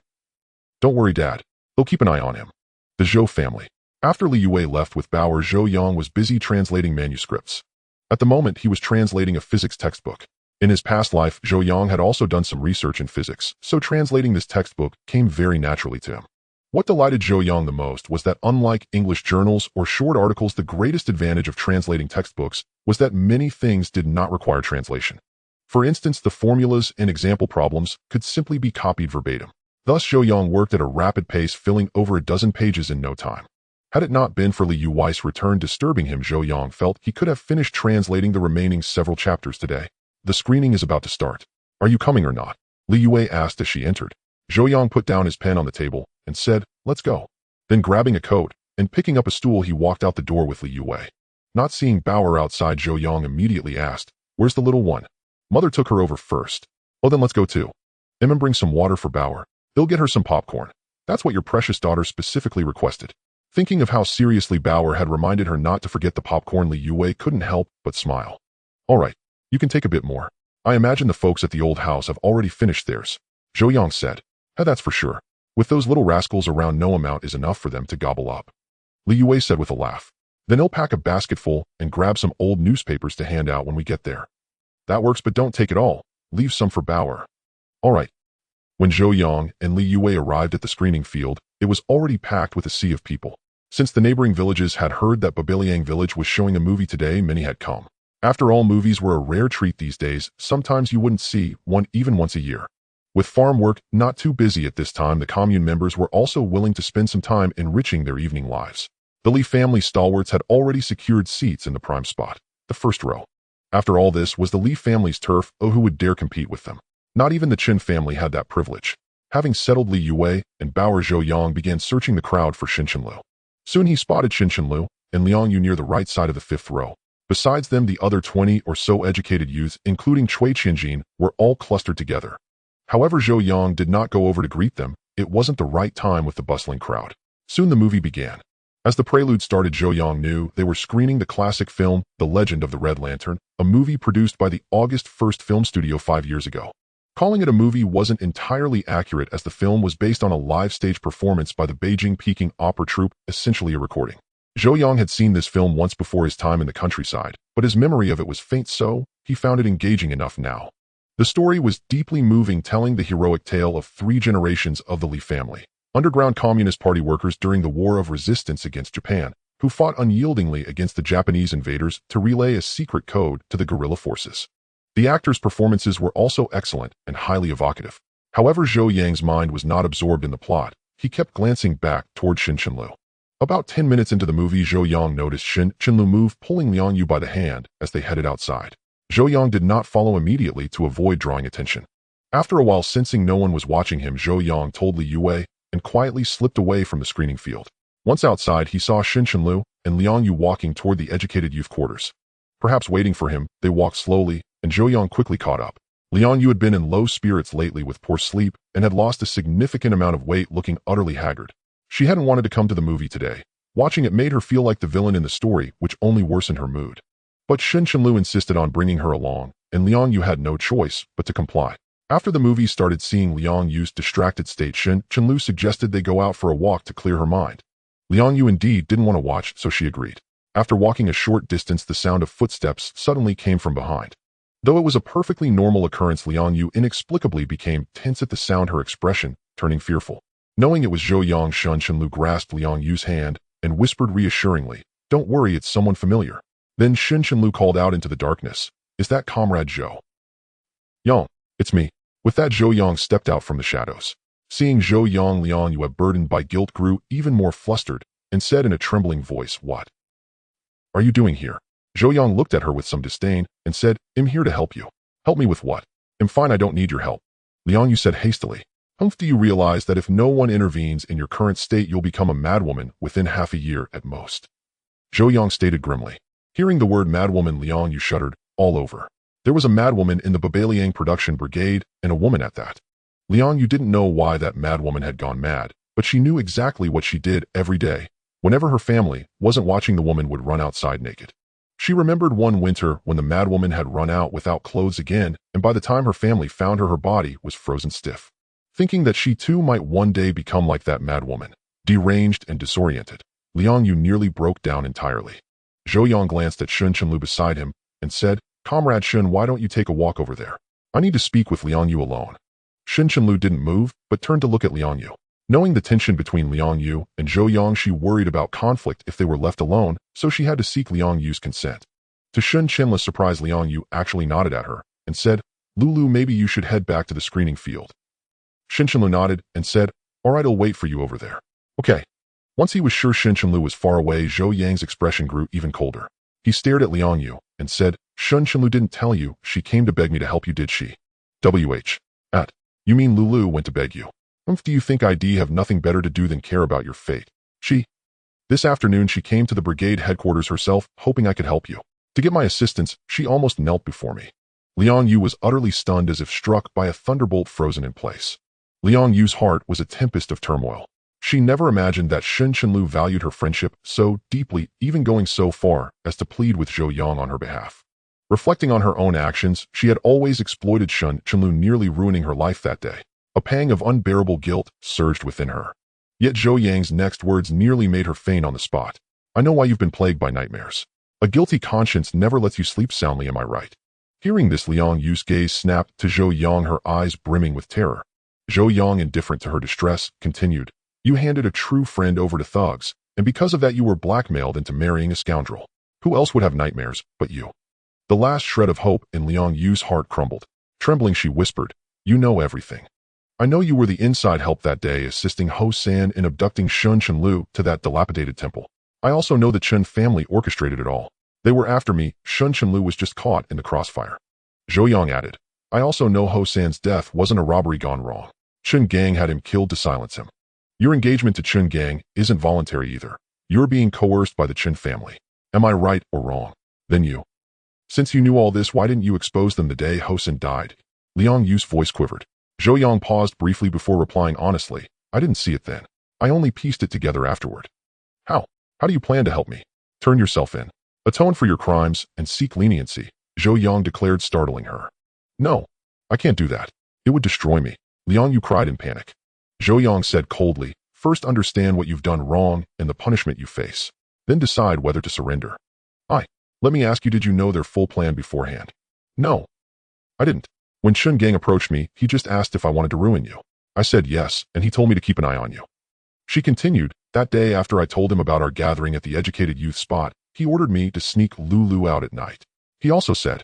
Speaker 1: Don't worry, Dad. They'll keep an eye on him. The Zhou family. After Li Yue left with Bauer, Zhou Yang was busy translating manuscripts. At the moment, he was translating a physics textbook. In his past life, Zhou Yang had also done some research in physics, so translating this textbook came very naturally to him. What delighted Zhou Yang the most was that unlike English journals or short articles, the greatest advantage of translating textbooks was that many things did not require translation. For instance, the formulas and example problems could simply be copied verbatim. Thus, Zhou Yang worked at a rapid pace, filling over a dozen pages in no time. Had it not been for Li Yuwei's return disturbing him, Zhou Yang felt he could have finished translating the remaining several chapters today. The screening is about to start. Are you coming or not? Li Yue asked as she entered. Zhou Yang put down his pen on the table and said, let's go. Then grabbing a coat and picking up a stool, he walked out the door with Li Yue. Not seeing Bauer outside, Zhou Yang immediately asked, where's the little one? Mother took her over first. Oh, then let's go too. Emma, bring some water for Bauer. They'll get her some popcorn. That's what your precious daughter specifically requested. Thinking of how seriously Bauer had reminded her not to forget the popcorn, Li Yue couldn't help but smile. All right, you can take a bit more. I imagine the folks at the old house have already finished theirs. Zhou Yang said. That's for sure. With those little rascals around, no amount is enough for them to gobble up. Li Yue said with a laugh. Then he'll pack a basketful and grab some old newspapers to hand out when we get there. That works, but don't take it all. Leave some for Bauer. All right. When Zhou Yang and Li Yue arrived at the screening field, it was already packed with a sea of people. Since the neighboring villages had heard that Babiliang village was showing a movie today, many had come. After all, movies were a rare treat these days. Sometimes you wouldn't see one even once a year. With farm work not too busy at this time, the commune members were also willing to spend some time enriching their evening lives. The Li family stalwarts had already secured seats in the prime spot, the first row. After all, this was the Li family's turf. Oh, who would dare compete with them? Not even the Qin family had that privilege. Having settled, Li Yue and Bauer, Zhou Yang began searching the crowd for Xin Qianlu. Soon he spotted Xin Qianlu and Liang Yu near the right side of the fifth row. Besides them, the other 20 or so educated youths, including Cui Qianjin, were all clustered together. However, Zhou Yang did not go over to greet them. It wasn't the right time with the bustling crowd. Soon the movie began. As the prelude started, Zhou Yang knew they were screening the classic film, The Legend of the Red Lantern, a movie produced by the August 1st Film Studio 5 years ago. Calling it a movie wasn't entirely accurate, as the film was based on a live stage performance by the Beijing Peking Opera Troupe, essentially a recording. Zhou Yang had seen this film once before his time in the countryside, but his memory of it was faint, so he found it engaging enough now. The story was deeply moving, telling the heroic tale of 3 generations of the Li family, underground Communist Party workers during the War of Resistance against Japan, who fought unyieldingly against the Japanese invaders to relay a secret code to the guerrilla forces. The actors' performances were also excellent and highly evocative. However, Zhou Yang's mind was not absorbed in the plot. He kept glancing back toward Xin Qianlu. About 10 minutes into the movie, Zhou Yang noticed Xin Qianlu move, pulling Liang Yu by the hand as they headed outside. Zhou Yang did not follow immediately to avoid drawing attention. After a while, sensing no one was watching him, Zhou Yang told Li Yue and quietly slipped away from the screening field. Once outside, he saw Xin Qianlu and Liang Yu walking toward the educated youth quarters. Perhaps waiting for him, they walked slowly, and Zhou Yang quickly caught up. Liang Yu had been in low spirits lately with poor sleep and had lost a significant amount of weight, looking utterly haggard. She hadn't wanted to come to the movie today. Watching it made her feel like the villain in the story, which only worsened her mood. But Xin Qianlu insisted on bringing her along, and Liang Yu had no choice but to comply. After the movie started, seeing Liang Yu's distracted state, Xin Qianlu suggested they go out for a walk to clear her mind. Liang Yu indeed didn't want to watch, so she agreed. After walking a short distance, the sound of footsteps suddenly came from behind. Though it was a perfectly normal occurrence, Liang Yu inexplicably became tense at the sound, her expression turning fearful. Knowing it was Zhou Yang, Xin Qianlu grasped Liang Yu's hand and whispered reassuringly, "Don't worry, it's someone familiar." Then Xin Qianlu called out into the darkness, "Is that Comrade Zhou?" "Yang, it's me." With that, Zhou Yang stepped out from the shadows. Seeing Zhou Yang, Liang Yu, burdened by guilt, grew even more flustered and said in a trembling voice, "What are you doing here?" Zhou Yang looked at her with some disdain and said, "I'm here to help you." "Help me with what?" "I'm fine, I don't need your help." Liang Yu said hastily. Humph, do you realize that if no one intervenes in your current state, you'll become a madwoman within half a year at most? Zhou Yang stated grimly. Hearing the word madwoman, Liang Yu shuddered all over. There was a madwoman in the Babaliang production brigade, and a woman at that. Liang Yu didn't know why that madwoman had gone mad, but she knew exactly what she did every day. Whenever her family wasn't watching, the woman would run outside naked. She remembered one winter when the madwoman had run out without clothes again, and by the time her family found her, her body was frozen stiff. Thinking that she too might one day become like that madwoman, deranged and disoriented, Liang Yu nearly broke down entirely. Zhou Yang glanced at Shun Chenlu beside him and said, Comrade Shun, why don't you take a walk over there? I need to speak with Liang Yu alone. Shun Chenlu didn't move, but turned to look at Liang Yu. Knowing the tension between Liang Yu and Zhou Yang, she worried about conflict if they were left alone, so she had to seek Liang Yu's consent. To Shun Chenlu's surprise, Liang Yu actually nodded at her and said, Lulu, maybe you should head back to the screening field. Shun Chenlu nodded and said, all right, I'll wait for you over there. Okay. Once he was sure Shun Chenlu was far away, Zhou Yang's expression grew even colder. He stared at Liang Yu and said, Shun Chenlu didn't tell you she came to beg me to help you, did she? You mean Lulu went to beg you? Do you think I'd have nothing better to do than care about your fate? This afternoon she came to the brigade headquarters herself, hoping I could help you. To get my assistance, she almost knelt before me. Liang Yu was utterly stunned, as if struck by a thunderbolt frozen in place. Liang Yu's heart was a tempest of turmoil. She never imagined that Shun Chenlu valued her friendship so deeply, even going so far as to plead with Zhou Yang on her behalf. Reflecting on her own actions, she had always exploited Shun Chenlu, nearly ruining her life that day. A pang of unbearable guilt surged within her. Yet Zhou Yang's next words nearly made her faint on the spot. I know why you've been plagued by nightmares. A guilty conscience never lets you sleep soundly, am I right? Hearing this, Liang Yu's gaze snapped to Zhou Yang, her eyes brimming with terror. Zhou Yang, indifferent to her distress, continued, You handed a true friend over to thugs, and because of that you were blackmailed into marrying a scoundrel. Who else would have nightmares but you? The last shred of hope in Liang Yu's heart crumbled. Trembling, she whispered, You know everything. I know you were the inside help that day, assisting Ho San in abducting Shun Chenlu to that dilapidated temple. I also know the Chen family orchestrated it all. They were after me. Shun Chenlu was just caught in the crossfire. Zhou Yang added, I also know Ho San's death wasn't a robbery gone wrong. Chen Gang had him killed to silence him. Your engagement to Chen Gang isn't voluntary either. You're being coerced by the Chen family. Am I right or wrong? Then you. Since you knew all this, why didn't you expose them the day Ho San died? Liang Yu's voice quivered. Zhou Yang paused briefly before replying honestly, I didn't see it then. I only pieced it together afterward. How? How do you plan to help me? Turn yourself in. Atone for your crimes and seek leniency, Zhou Yang declared, startling her. No, I can't do that. It would destroy me. Liang Yu cried in panic. Zhou Yang said coldly, First understand what you've done wrong and the punishment you face. Then decide whether to surrender. Let me ask you, did you know their full plan beforehand? No, I didn't. When Shun Gang approached me, he just asked if I wanted to ruin you. I said yes, and he told me to keep an eye on you. She continued, that day after I told him about our gathering at the educated youth spot, he ordered me to sneak Lulu out at night. He also said.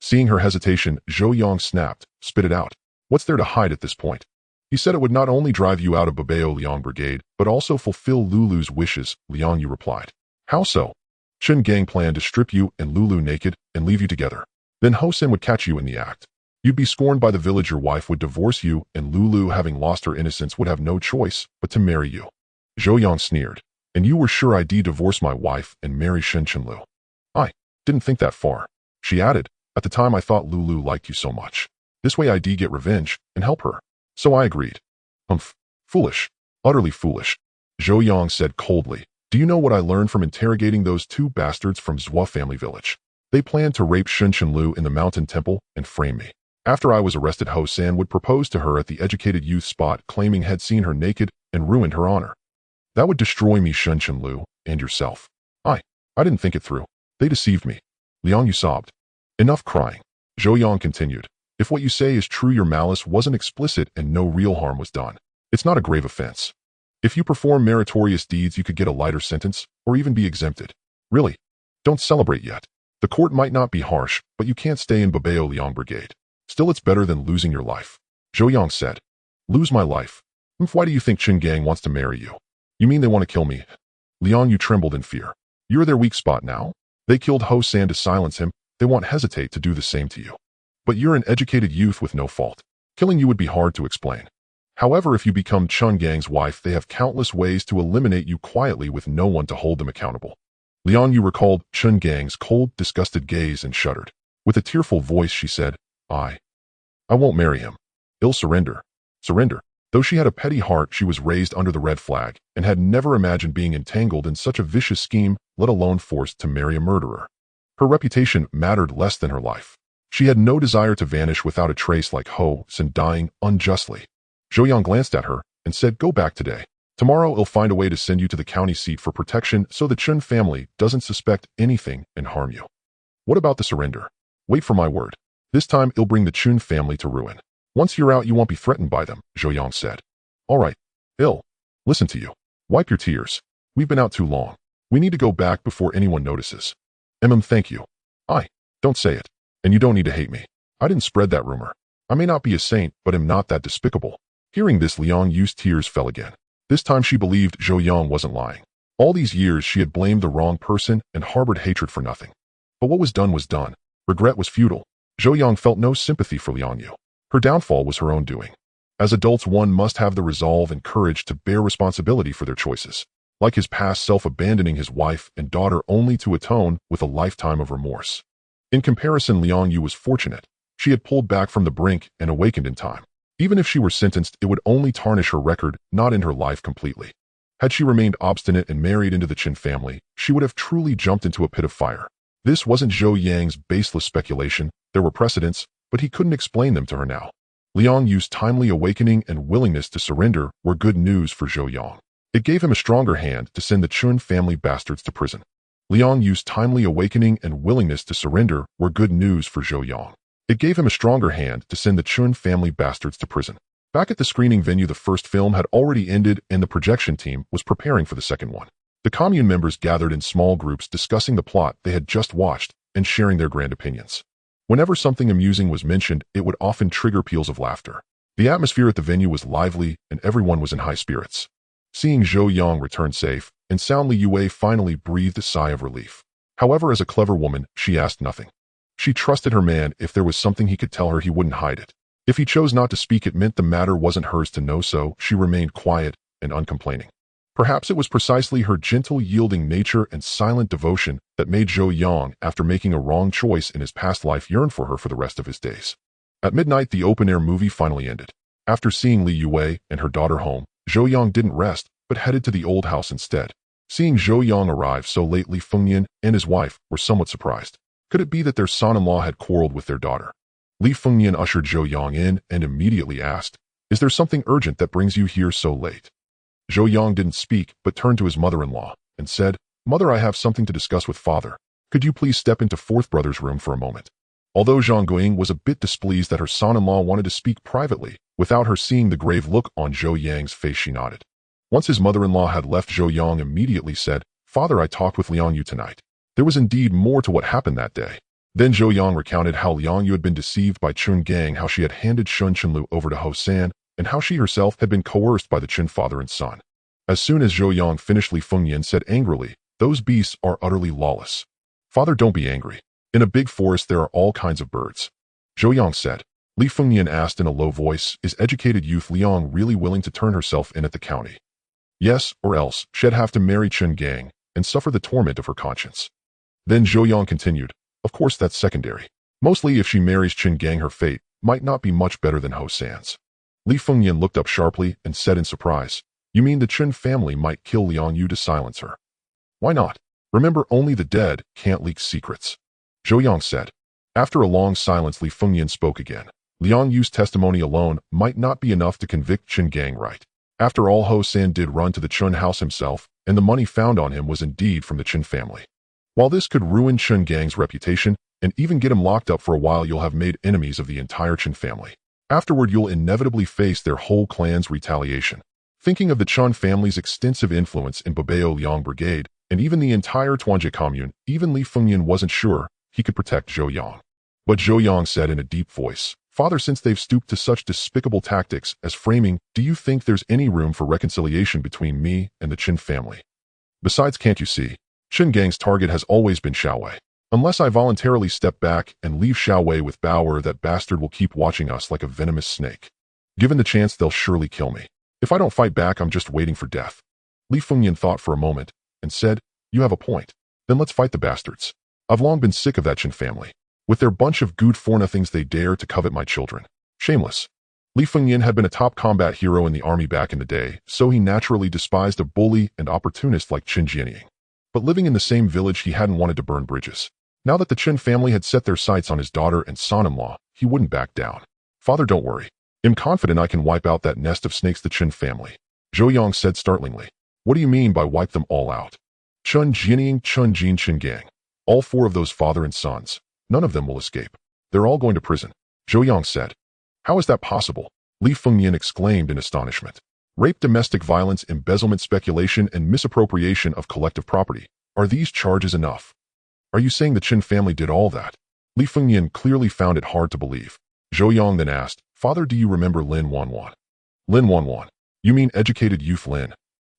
Speaker 1: Seeing her hesitation, Zhou Yang snapped, spit it out. What's there to hide at this point? He said it would not only drive you out of Babao Liang Brigade, but also fulfill Lulu's wishes, Liang Yu replied. How so? Chen Gang planned to strip you and Lulu naked and leave you together. Then Ho San would catch you in the act. You'd be scorned by the village, your wife would divorce you, and Lulu, having lost her innocence, would have no choice but to marry you. Zhou Yang sneered. And you were sure I'd divorce my wife and marry Shen Chenlu? I didn't think that far. She added, at the time I thought Lulu liked you so much. This way I'd get revenge and help her. So I agreed. Foolish. Utterly foolish. Zhou Yang said coldly. Do you know what I learned from interrogating those two bastards from Zhua family village? They planned to rape Shen Chenlu in the mountain temple and frame me. After I was arrested, Ho San would propose to her at the educated youth spot, claiming had seen her naked and ruined her honor. That would destroy me, Shen Chenlu, and yourself. I didn't think it through. They deceived me. Liang Yu sobbed. Enough crying. Zhou Yang continued. If what you say is true, your malice wasn't explicit and no real harm was done. It's not a grave offense. If you perform meritorious deeds, you could get a lighter sentence or even be exempted. Really, don't celebrate yet. The court might not be harsh, but you can't stay in Babao Liang Brigade. Still, it's better than losing your life. Zhou Yang said. Lose my life? Why do you think Chen Gang wants to marry you? You mean they want to kill me? Liang Yu trembled in fear. You're their weak spot now? They killed Ho San to silence him. They won't hesitate to do the same to you. But you're an educated youth with no fault. Killing you would be hard to explain. However, if you become Chun Gang's wife, they have countless ways to eliminate you quietly with no one to hold them accountable. Liang Yu recalled Chun Gang's cold, disgusted gaze and shuddered. With a tearful voice, she said, I won't marry him. He'll surrender. Surrender. Though she had a petty heart, she was raised under the red flag and had never imagined being entangled in such a vicious scheme, let alone forced to marry a murderer. Her reputation mattered less than her life. She had no desire to vanish without a trace like Ho Sin dying unjustly. Zhou Yang glanced at her and said, go back today. Tomorrow I'll find a way to send you to the county seat for protection so the Chun family doesn't suspect anything and harm you. What about the surrender? Wait for my word. This time it'll bring the Chun family to ruin. Once you're out, you won't be threatened by them, Zhou Yang said. All right. Listen to you. Wipe your tears. We've been out too long. We need to go back before anyone notices. Thank you. Don't say it. And you don't need to hate me. I didn't spread that rumor. I may not be a saint, but am not that despicable. Hearing this, Liang Yu's tears fell again. This time she believed Zhou Yang wasn't lying. All these years she had blamed the wrong person and harbored hatred for nothing. But what was done was done. Regret was futile. Zhou Yang felt no sympathy for Liang Yu. Her downfall was her own doing. As adults, one must have the resolve and courage to bear responsibility for their choices. Like his past self abandoning his wife and daughter only to atone with a lifetime of remorse. In comparison, Liang Yu was fortunate. She had pulled back from the brink and awakened in time. Even if she were sentenced, it would only tarnish her record, not end her life completely. Had she remained obstinate and married into the Qin family, she would have truly jumped into a pit of fire. This wasn't Zhou Yang's baseless speculation. There were precedents, but he couldn't explain them to her now. Liang Yu's timely awakening and willingness to surrender were good news for Zhou Yang. It gave him a stronger hand to send the Chun family bastards to prison. Liang Yu's timely awakening and willingness to surrender were good news for Zhou Yang. It gave him a stronger hand to send the Chun family bastards to prison. Back at the screening venue, the first film had already ended and the projection team was preparing for the second one. The commune members gathered in small groups discussing the plot they had just watched and sharing their grand opinions. Whenever something amusing was mentioned, it would often trigger peals of laughter. The atmosphere at the venue was lively and everyone was in high spirits. Seeing Zhou Yang return safe and sound, Li Yue finally breathed a sigh of relief. However, as a clever woman, she asked nothing. She trusted her man. If there was something he could tell her, he wouldn't hide it. If he chose not to speak, it meant the matter wasn't hers to know, so she remained quiet and uncomplaining. Perhaps it was precisely her gentle, yielding nature and silent devotion that made Zhou Yang, after making a wrong choice in his past life, yearn for her for the rest of his days. At midnight, the open-air movie finally ended. After seeing Li Yue and her daughter home, Zhou Yang didn't rest, but headed to the old house instead. Seeing Zhou Yang arrive so late, Li Fengyan and his wife were somewhat surprised. Could it be that their son-in-law had quarreled with their daughter? Li Fengyan ushered Zhou Yang in and immediately asked, "Is there something urgent that brings you here so late?" Zhou Yang didn't speak, but turned to his mother-in-law and said, "Mother, I have something to discuss with father. Could you please step into fourth brother's room for a moment?" Although Zhang Guiying was a bit displeased that her son-in-law wanted to speak privately, without her seeing the grave look on Zhou Yang's face, she nodded. Once his mother-in-law had left, Zhou Yang immediately said, "Father, I talked with Liang Yu tonight. There was indeed more to what happened that day." Then Zhou Yang recounted how Liang Yu had been deceived by Chun Gang, how she had handed Shun Chenlu over to Ho San, and how she herself had been coerced by the Qin father and son. As soon as Zhou Yang finished, Li Fengyan said angrily, "Those beasts are utterly lawless." "Father, don't be angry. In a big forest there are all kinds of birds," Zhou Yang said. Li Fengyan asked in a low voice, "Is educated youth Liang really willing to turn herself in at the county?" "Yes, or else she'd have to marry Chun Gang and suffer the torment of her conscience." Then Zhou Yang continued, "Of course that's secondary. Mostly if she marries Chun Gang, her fate might not be much better than Ho San's." Li Fengyan looked up sharply and said in surprise, "You mean the Chun family might kill Liang Yu to silence her?" "Why not? Remember, only the dead can't leak secrets," Zhou Yang said. After a long silence, Li Fengyan spoke again. Liang Yu's testimony alone might not be enough to convict Chun Gang, right? After all, Ho San did run to the Chun house himself, and the money found on him was indeed from the Chun family. While this could ruin Chun Gang's reputation and even get him locked up for a while, you'll have made enemies of the entire Chun family. Afterward, you'll inevitably face their whole clan's retaliation. Thinking of the Chun family's extensive influence in Babao Liang Brigade and even the entire Tuanjie commune, even Li Fengyan wasn't sure he could protect Zhou Yang. But Zhou Yang said in a deep voice, "Father, since they've stooped to such despicable tactics as framing, do you think there's any room for reconciliation between me and the Qin family? Besides, can't you see? Chun Gang's target has always been Xiaowei. Unless I voluntarily step back and leave Xiaowei with Bauer, that bastard will keep watching us like a venomous snake. Given the chance, they'll surely kill me. If I don't fight back, I'm just waiting for death. Li Fengyan thought for a moment and said, you have a point. Then let's fight the bastards. I've long been sick of that Chen family. With their bunch of good for nothings, they dare to covet my children. Shameless. Li Fengyan had been a top combat hero in the army back in the day, so he naturally despised a bully and opportunist like Chen Jianying. But living in the same village, he hadn't wanted to burn bridges. Now that the Chen family had set their sights on his daughter and son-in-law, he wouldn't back down. Father, don't worry. I'm confident I can wipe out that nest of snakes, the Chen family. Zhou Yang said startlingly. What do you mean by wipe them all out? Chen Jianying, Chen Jin, Chen Gang. All four of those father and sons. None of them will escape. They're all going to prison. Zhou Yang said. How is that possible? Li Fengyan exclaimed in astonishment. Rape, domestic violence, embezzlement, speculation, and misappropriation of collective property. Are these charges enough? Are you saying the Chen family did all that? Li Fengyan clearly found it hard to believe. Zhou Yang then asked, Father, do you remember Lin Wanwan? Lin Wanwan? You mean educated youth Lin?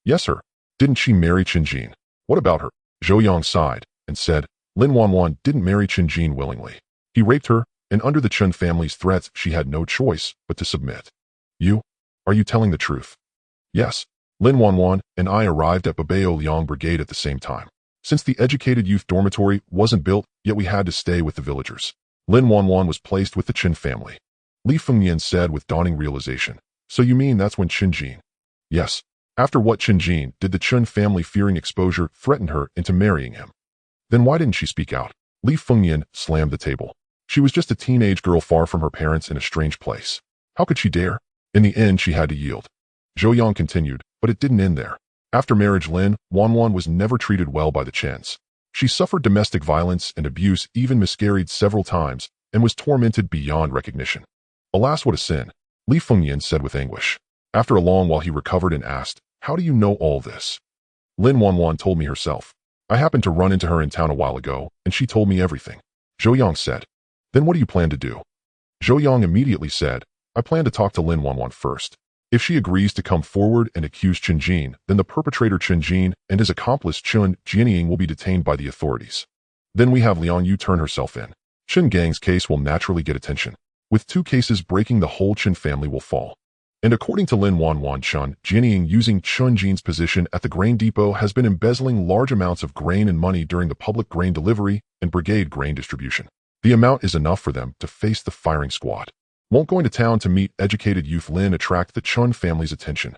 Speaker 1: Yes, sir. Didn't she marry Chen Jin? What about her? Zhou Yang sighed and said, Lin Wanwan didn't marry Chen Jin willingly. He raped her, and under the Chen family's threats, she had no choice but to submit. You? Are you telling the truth? Yes. Lin Wanwan and I arrived at Babao Liang Brigade at the same time. Since the educated youth dormitory wasn't built, yet we had to stay with the villagers. Lin Wanwan was placed with the Chen family. Li Fengyan said with dawning realization. So you mean that's when Chen Jin? Yes. After what Chen Jin did, the Chen family, fearing exposure, threatened her into marrying him. Then why didn't she speak out? Li Fengyan slammed the table. She was just a teenage girl far from her parents in a strange place. How could she dare? In the end, she had to yield. Zhou Yang continued, but it didn't end there. After marriage, Lin Wanwan was never treated well by the Chens. She suffered domestic violence and abuse, even miscarried several times, and was tormented beyond recognition. Alas, what a sin, Li Fengyan said with anguish. After a long while, he recovered and asked, how do you know all this? Lin Wanwan told me herself. I happened to run into her in town a while ago, and she told me everything. Zhou Yang said. Then what do you plan to do? Zhou Yang immediately said, I plan to talk to Lin Wanwan first. If she agrees to come forward and accuse Chen Jin, then the perpetrator Chen Jin and his accomplice Chen Jianying will be detained by the authorities. Then we have Liang Yu turn herself in. Chen Gang's case will naturally get attention. With 2 cases breaking, the whole Chen family will fall. And according to Lin Wanwan, Chen Jianying, using Chen Jin's position at the grain depot, has been embezzling large amounts of grain and money during the public grain delivery and brigade grain distribution. The amount is enough for them to face the firing squad. Won't going to town to meet educated youth Lin attract the Chen family's attention?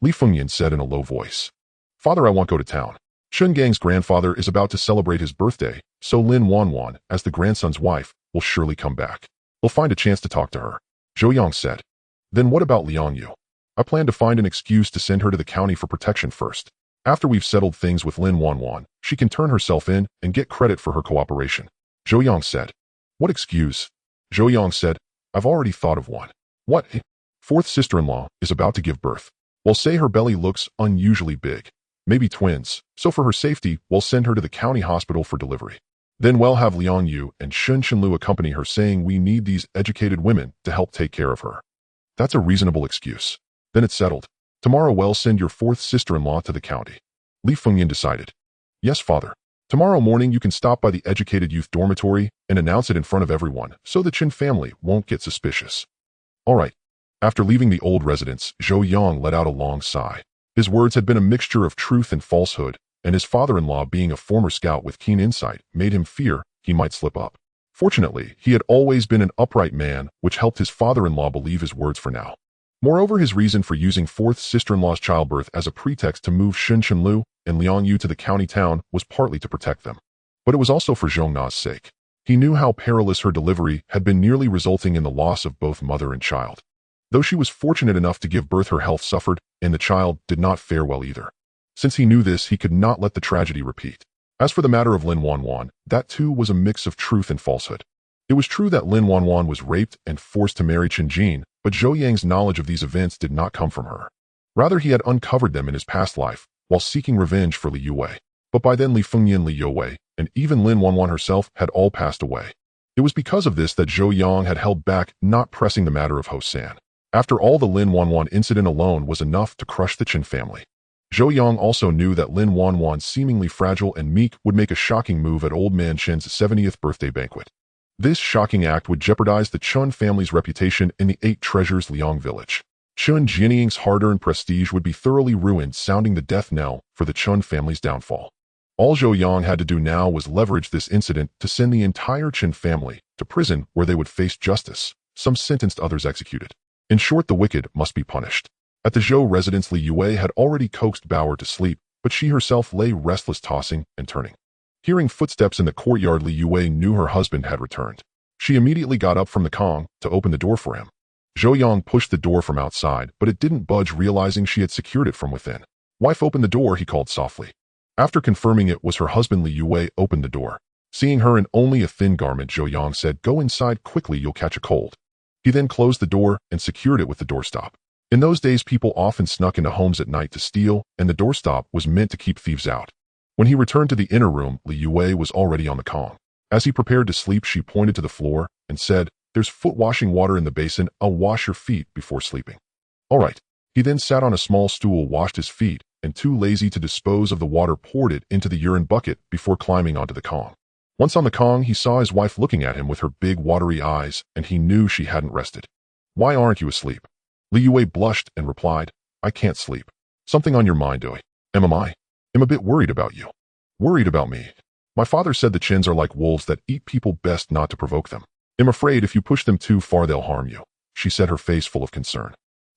Speaker 1: Li Fengyan said in a low voice. Father, I won't go to town. Chen Gang's grandfather is about to celebrate his birthday, so Lin Wanwan, as the grandson's wife, will surely come back. We'll find a chance to talk to her. Zhou Yang said. Then what about Liang Yu? I plan to find an excuse to send her to the county for protection first. After we've settled things with Lin Wanwan, she can turn herself in and get credit for her cooperation. Zhou Yang said. What excuse? Zhou Yang said. I've already thought of one. What? 4th sister-in-law is about to give birth. We'll say her belly looks unusually big. Maybe twins. So for her safety, we'll send her to the county hospital for delivery. Then we'll have Liang Yu and Shen Shenlu accompany her, saying we need these educated women to help take care of her. That's a reasonable excuse. Then it's settled. Tomorrow we'll send your 4th sister-in-law to the county. Li Fengyan decided. Yes, father. Tomorrow morning you can stop by the educated youth dormitory and announce it in front of everyone, so the Chen family won't get suspicious. All right. After leaving the old residence, Zhou Yang let out a long sigh. His words had been a mixture of truth and falsehood, and his father-in-law, being a former scout with keen insight, made him fear he might slip up. Fortunately, he had always been an upright man, which helped his father-in-law believe his words for now. Moreover, his reason for using 4th sister-in-law's childbirth as a pretext to move Shen Shenlu and Liang Yu to the county town was partly to protect them. But it was also for Zhongna's sake. He knew how perilous her delivery had been, nearly resulting in the loss of both mother and child. Though she was fortunate enough to give birth, her health suffered, and the child did not fare well either. Since he knew this, he could not let the tragedy repeat. As for the matter of Lin Wanwan, that too was a mix of truth and falsehood. It was true that Lin Wanwan was raped and forced to marry Chen Jin, but Zhou Yang's knowledge of these events did not come from her. Rather, he had uncovered them in his past life, while seeking revenge for Li Yuwei. But by then Li Fengyan, Li Yuwei, and even Lin Wanwan herself had all passed away. It was because of this that Zhou Yang had held back, not pressing the matter of Ho San. After all, the Lin Wanwan incident alone was enough to crush the Chen family. Zhou Yang also knew that Lin Wanwan, seemingly fragile and meek, would make a shocking move at Old Man Chen's 70th birthday banquet. This shocking act would jeopardize the Chun family's reputation in the Eight Treasures Liang village. Chun Jianying's hard-earned prestige would be thoroughly ruined, sounding the death knell for the Chun family's downfall. All Zhou Yang had to do now was leverage this incident to send the entire Chen family to prison, where they would face justice, some sentenced, others executed. In short, the wicked must be punished. At the Zhou residence, Li Yue had already coaxed Bauer to sleep, but she herself lay restless, tossing and turning. Hearing footsteps in the courtyard, Li Yue knew her husband had returned. She immediately got up from the Kong to open the door for him. Zhou Yang pushed the door from outside, but it didn't budge, realizing she had secured it from within. "Wife, open the door," he called softly. After confirming it was her husband, Li Yue opened the door. Seeing her in only a thin garment, Zhou Yang said, "Go inside quickly, you'll catch a cold." He then closed the door and secured it with the doorstop. In those days, people often snuck into homes at night to steal, and the doorstop was meant to keep thieves out. When he returned to the inner room, Li Yue was already on the Kong. As he prepared to sleep, she pointed to the floor and said, "There's foot washing water in the basin. I'll wash your feet before sleeping." "All right." He then sat on a small stool, washed his feet, and too lazy to dispose of the water, poured it into the urine bucket before climbing onto the Kong. Once on the Kong, he saw his wife looking at him with her big watery eyes, and he knew she hadn't rested. "Why aren't you asleep?" Li Yue blushed and replied, "I can't sleep." "Something on your mind, Doi?" Am I? "I'm a bit worried about you." "Worried about me?" "My father said the Chins are like wolves that eat people, best not to provoke them. I'm afraid if you push them too far, they'll harm you," she said, her face full of concern.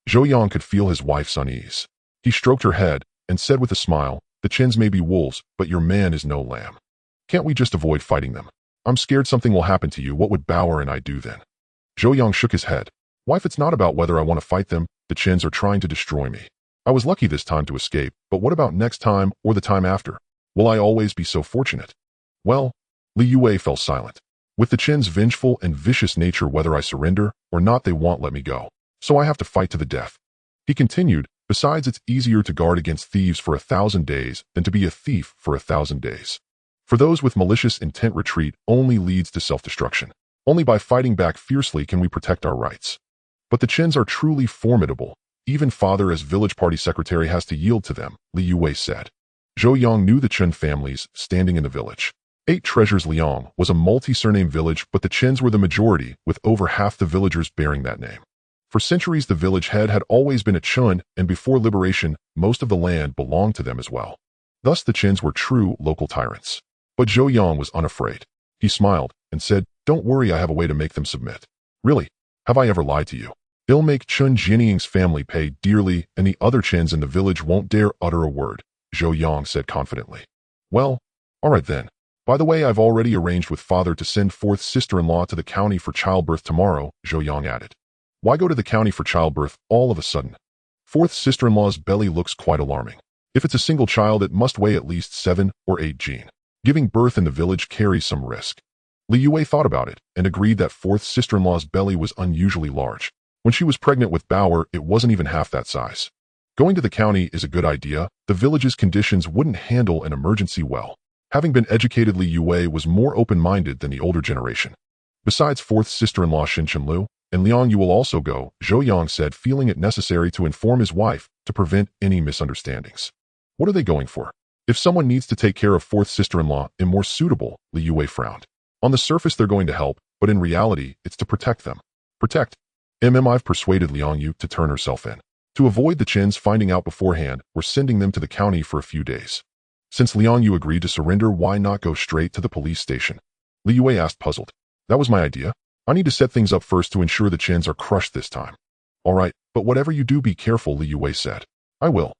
Speaker 1: Zhou Yang could feel his wife's unease. He stroked her head and said with a smile, "The Chins may be wolves, but your man is no lamb. Can't we just avoid fighting them? I'm scared something will happen to you. What would Bauer and I do then?" Zhou Yang shook his head. "Wife, it's not about whether I want to fight them. The Chins are trying to destroy me. I was lucky this time to escape, but what about next time or the time after? Will I always be so fortunate?" "Well," Li Yue fell silent. "With the Chins' vengeful and vicious nature, whether I surrender or not, they won't let me go. So I have to fight to the death." He continued, "Besides, it's easier to guard against thieves for 1,000 days than to be a thief for 1,000 days. For those with malicious intent, retreat only leads to self-destruction. Only by fighting back fiercely can we protect our rights. But the Chins are truly formidable. Even father, as village party secretary, has to yield to them," Li Yue said. Zhou Yang knew the Chen families standing in the village. Eight Treasures Liang was a multi-surname village, but the Chins were the majority, with over half the villagers bearing that name. For centuries, the village head had always been a Chun, and before liberation, most of the land belonged to them as well. Thus, the Chins were true local tyrants. But Zhou Yang was unafraid. He smiled and said, "Don't worry, I have a way to make them submit." "Really? Have I ever lied to you?" "It'll make Chun Jianying's family pay dearly, and the other Chins in the village won't dare utter a word," Zhou Yang said confidently. "Well, all right then. By the way, I've already arranged with father to send fourth sister-in-law to the county for childbirth tomorrow," Zhou Yang added. "Why go to the county for childbirth all of a sudden?" "Fourth sister-in-law's belly looks quite alarming. If it's a single child, it must weigh at least 7 or 8 gene. Giving birth in the village carries some risk." Li Yue thought about it and agreed that fourth sister-in-law's belly was unusually large. When she was pregnant with Bauer, it wasn't even half that size. Going to the county is a good idea. The village's conditions wouldn't handle an emergency well. Having been educated, Li Yue was more open-minded than the older generation. "Besides fourth sister-in-law Shin Chenlu and Liang, you will also go," Zhou Yang said, feeling it necessary to inform his wife to prevent any misunderstandings. "What are they going for? If someone needs to take care of fourth sister-in-law, and more suitable," Li Yue frowned. "On the surface, they're going to help, but in reality, it's to protect them." "Protect? I've persuaded Liang Yu to turn herself in. To avoid the Chins finding out beforehand, we're sending them to the county for a few days." "Since Liang Yu agreed to surrender, why not go straight to the police station?" Li Yue asked, puzzled. "That was my idea. I need to set things up first to ensure the Chins are crushed this time." "All right, but whatever you do, be careful," Li Yue said. "I will."